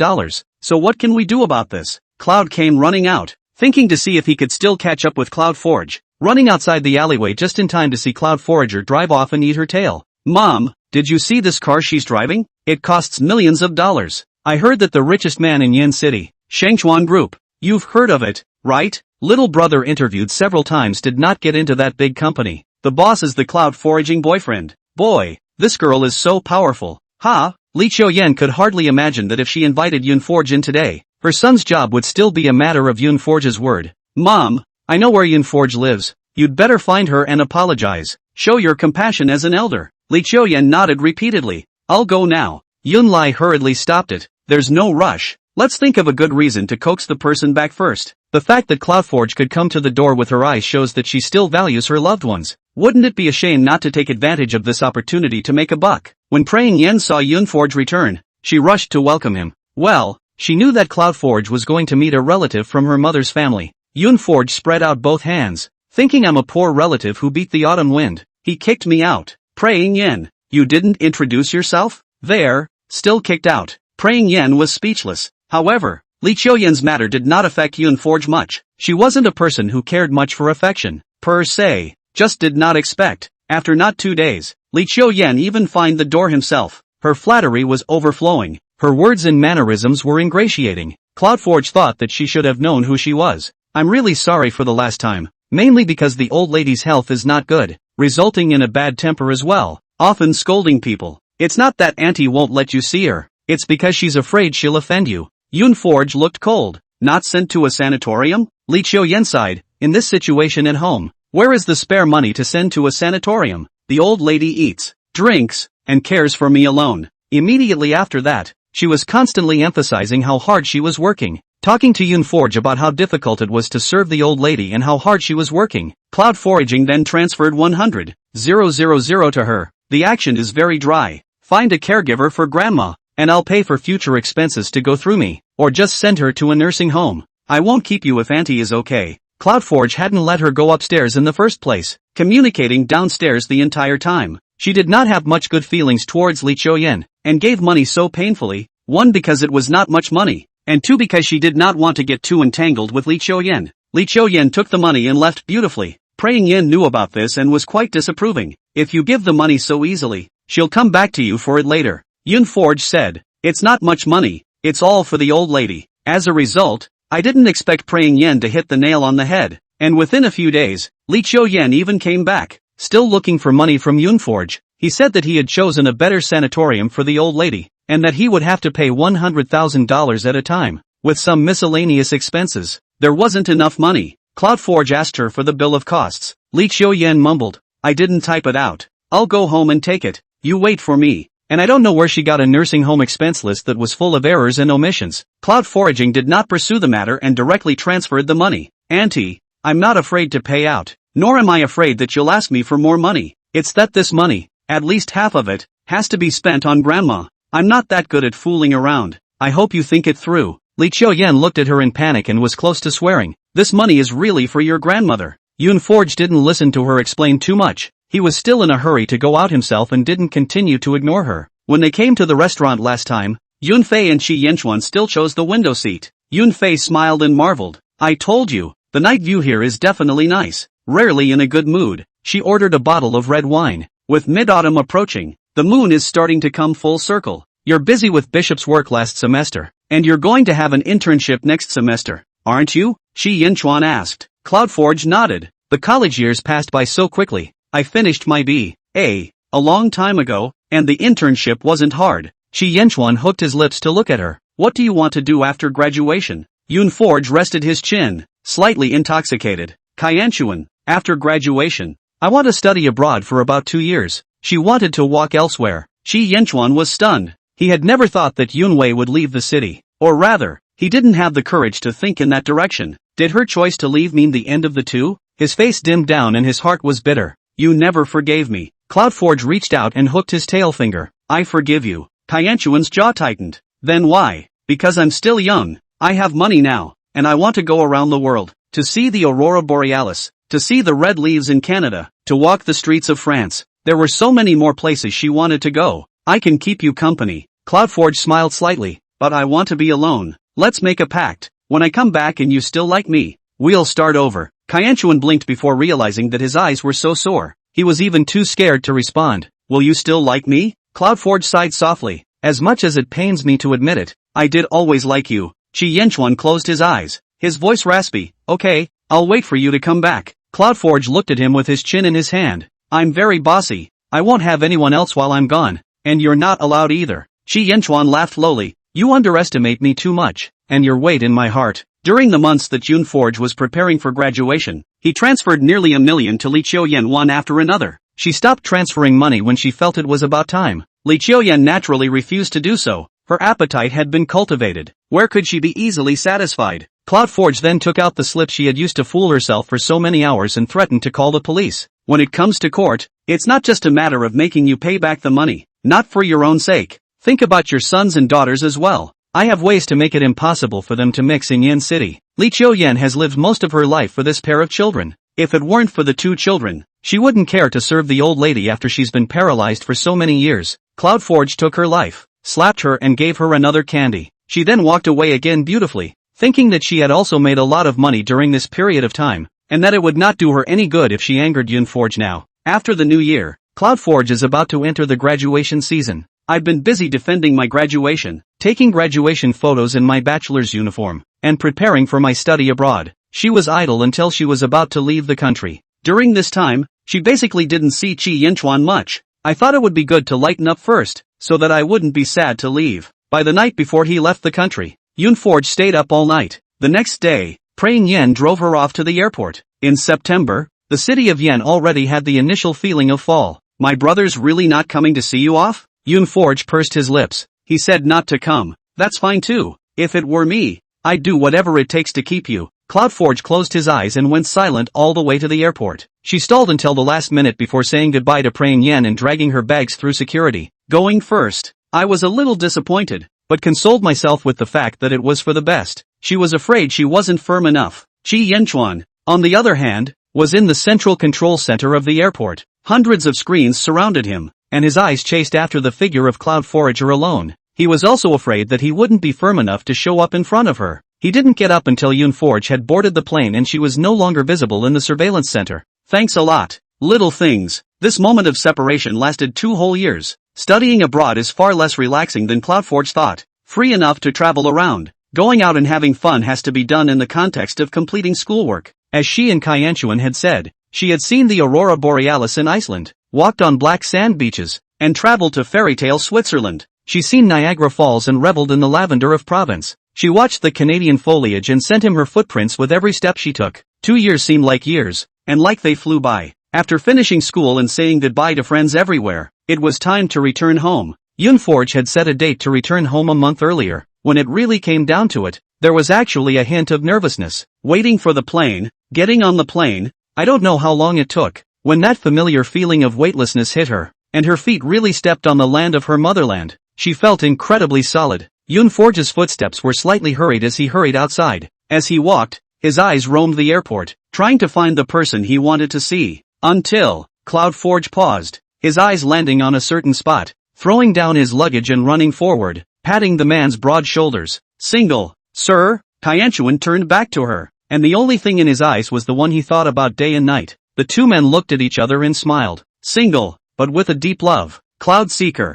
So what can we do about this? Cloud came running out, thinking to see if he could still catch up with Cloud Forge, running outside the alleyway just in time to see Cloud Forager drive off and eat her tail. Mom, did you see this car she's driving? It costs millions of dollars. I heard that the richest man in Yen City, Shangchuan Group. You've heard of it, right? Little brother interviewed several times did not get into that big company. The boss is the cloud foraging boyfriend. Boy, this girl is so powerful. Ha! Lee Chioyen could hardly imagine that if she invited Yoon Forge in today, her son's job would still be a matter of Yoon Forge's word. Mom, I know where Yoon Forge lives. You'd better find her and apologize. Show your compassion as an elder. Lee Chioyen nodded repeatedly. I'll go now. Yoon Lai hurriedly stopped it. There's no rush. Let's think of a good reason to coax the person back first. The fact that Cloudforge could come to the door with her eyes shows that she still values her loved ones. Wouldn't it be a shame not to take advantage of this opportunity to make a buck? When Praying Yen saw Yoon Forge return, she rushed to welcome him. Well, she knew that Cloudforge was going to meet a relative from her mother's family. Yoon Forge spread out both hands, thinking I'm a poor relative who beat the autumn wind. He kicked me out. Praying Yen, you didn't introduce yourself? There, still kicked out. Praying Yen was speechless. However, Lee Chioyen's matter did not affect Yoon Forge much. She wasn't a person who cared much for affection, per se. Just did not expect. After not 2 days, Lee Chioyen even found the door himself. Her flattery was overflowing. Her words and mannerisms were ingratiating. Cloudforge thought that she should have known who she was. I'm really sorry for the last time, mainly because the old lady's health is not good, resulting in a bad temper as well, often scolding people. It's not that Auntie won't let you see her. It's because she's afraid she'll offend you. Yoon Forge looked cold. Not sent to a sanatorium? Lee Chioyen sighed. In this situation at home, where is the spare money to send to a sanatorium? The old lady eats, drinks, and cares for me alone. Immediately after that, she was constantly emphasizing how hard she was working, talking to Yoon Forge about how difficult it was to serve the old lady and how hard she was working. Cloud Foraging then transferred 100,000 to her. The action is very dry. Find a caregiver for grandma, and I'll pay for future expenses to go through me, or just send her to a nursing home. I won't keep you if Auntie is okay. Cloudforge hadn't let her go upstairs in the first place, communicating downstairs the entire time. She did not have much good feelings towards Lee Chioyen, and gave money so painfully, 1 because it was not much money, and 2 because she did not want to get too entangled with Lee Chioyen. Lee Chioyen took the money and left beautifully. Praying Yen knew about this and was quite disapproving. If you give the money so easily, she'll come back to you for it later. Yoon Forge said, it's not much money, it's all for the old lady. As a result, I didn't expect Praying Yen to hit the nail on the head, and within a few days, Lee Chioyen even came back, still looking for money from Yoon Forge. He said that he had chosen a better sanatorium for the old lady, and that he would have to pay $100,000 at a time, with some miscellaneous expenses. There wasn't enough money. Cloudforge asked her for the bill of costs. Lee Chioyen mumbled, I didn't type it out. I'll go home and take it. You wait for me. And I don't know where she got a nursing home expense list that was full of errors and omissions. Cloud Foraging did not pursue the matter and directly transferred the money. Auntie, I'm not afraid to pay out, nor am I afraid that you'll ask me for more money. It's that this money, at least half of it, has to be spent on grandma. I'm not that good at fooling around. I hope you think it through. Lee Chioyen looked at her in panic and was close to swearing. This money is really for your grandmother. Yoon Forge didn't listen to her explain too much. He was still in a hurry to go out himself and didn't continue to ignore her. When they came to the restaurant last time, Yoon Fei and Chi Yenchuan still chose the window seat. Yoon Fei smiled and marveled. I told you, the night view here is definitely nice. Rarely in a good mood, she ordered a bottle of red wine. With mid-autumn approaching, the moon is starting to come full circle. You're busy with Bishop's work last semester, and you're going to have an internship next semester, aren't you? Chi Yenchuan asked. Cloudforge nodded. The college years passed by so quickly. I finished my B.A. a long time ago, and the internship wasn't hard. Chi Yenchuan hooked his lips to look at her. What do you want to do after graduation? Yoon Forge rested his chin, slightly intoxicated. Kaianchuan, after graduation, I want to study abroad for about 2 years. She wanted to walk elsewhere. Chi Yenchuan was stunned. He had never thought that Yoon Wei would leave the city. Or rather, he didn't have the courage to think in that direction. Did her choice to leave mean the end of the two? His face dimmed down and his heart was bitter. You never forgave me. Cloudforge reached out and hooked his tail finger. I forgive you. Kaianchuan's jaw tightened. Then why? Because I'm still young. I have money now, and I want to go around the world, to see the aurora borealis, to see the red leaves in Canada, to walk the streets of France. There were so many more places she wanted to go. I can keep you company. Cloudforge smiled slightly, but I want to be alone. Let's make a pact. When I come back and you still like me, we'll start over. Kaianchuan blinked before realizing that his eyes were so sore. He was even too scared to respond. Will you still like me? Cloudforge sighed softly. As much as it pains me to admit it, I did always like you. Chi Yenchuan closed his eyes, his voice raspy. Okay, I'll wait for you to come back. Cloudforge looked at him with his chin in his hand. I'm very bossy. I won't have anyone else while I'm gone. And you're not allowed either. Chi Yenchuan laughed lowly. You underestimate me too much, and your weight in my heart. During the months that Yoon Forge was preparing for graduation, he transferred nearly $1 million to Li Chioyen one after another. She stopped transferring money when she felt it was about time. Li Chioyen naturally refused to do so. Her appetite had been cultivated. Where could she be easily satisfied? Cloudforge then took out the slip she had used to fool herself for so many hours and threatened to call the police. When it comes to court, it's not just a matter of making you pay back the money. Not for your own sake. Think about your sons and daughters as well. I have ways to make it impossible for them to mix in Yin City. Li Chioyen has lived most of her life for this pair of children. If it weren't for the 2 children, she wouldn't care to serve the old lady after she's been paralyzed for so many years. Cloudforge took her life, slapped her and gave her another candy. She then walked away again beautifully, thinking that she had also made a lot of money during this period of time, and that it would not do her any good if she angered Yoon Forge now. After the new year, Cloudforge is about to enter the graduation season. I've been busy defending my graduation, taking graduation photos in my bachelor's uniform, and preparing for my study abroad. She was idle until she was about to leave the country. During this time, she basically didn't see Chi Yenchuan much. I thought it would be good to lighten up first, so that I wouldn't be sad to leave. By the night before he left the country, Yoon Forge stayed up all night. The next day, Praying Yen drove her off to the airport. In September, the city of Yen already had the initial feeling of fall. My brother's really not coming to see you off? Yoon Forge pursed his lips. He said not to come. That's fine too. If it were me, I'd do whatever it takes to keep you. Cloudforge closed his eyes and went silent all the way to the airport. She stalled until the last minute before saying goodbye to Praying Yen and dragging her bags through security. Going first, I was a little disappointed, but consoled myself with the fact that it was for the best. She was afraid she wasn't firm enough. Chi Yenchuan, on the other hand, was in the central control center of the airport. Hundreds of screens surrounded him, and his eyes chased after the figure of Cloudforger alone. He was also afraid that he wouldn't be firm enough to show up in front of her. He didn't get up until Yoon Forge had boarded the plane and she was no longer visible in the surveillance center. Thanks a lot. Little things. This moment of separation lasted 2 whole years. Studying abroad is far less relaxing than Cloudforge thought. Free enough to travel around. Going out and having fun has to be done in the context of completing schoolwork. As she and Kaianchuan had said, she had seen the aurora borealis in Iceland, walked on black sand beaches, and traveled to fairytale Switzerland. She'd seen Niagara Falls and reveled in the lavender of Provence. She watched the Canadian foliage and sent him her footprints with every step she took. 2 years seemed like years, and like they flew by. After finishing school and saying goodbye to friends everywhere, it was time to return home. Yoon Forge had set a date to return home a month earlier. When it really came down to it, there was actually a hint of nervousness. Waiting for the plane, getting on the plane, I don't know how long it took, when that familiar feeling of weightlessness hit her, and her feet really stepped on the land of her motherland. She felt incredibly solid. Yoon Forge's footsteps were slightly hurried as he hurried outside. As he walked, His eyes roamed the airport, trying to find the person he wanted to see. Until Cloud Forge paused, his eyes landing on a certain spot, throwing down his luggage and running forward, patting the man's broad shoulders. Single, sir? Tianchuan turned back to her, and the only thing in his eyes was the one he thought about day and night. The two men looked at each other and smiled. Single, but with a deep love. Cloud Seeker.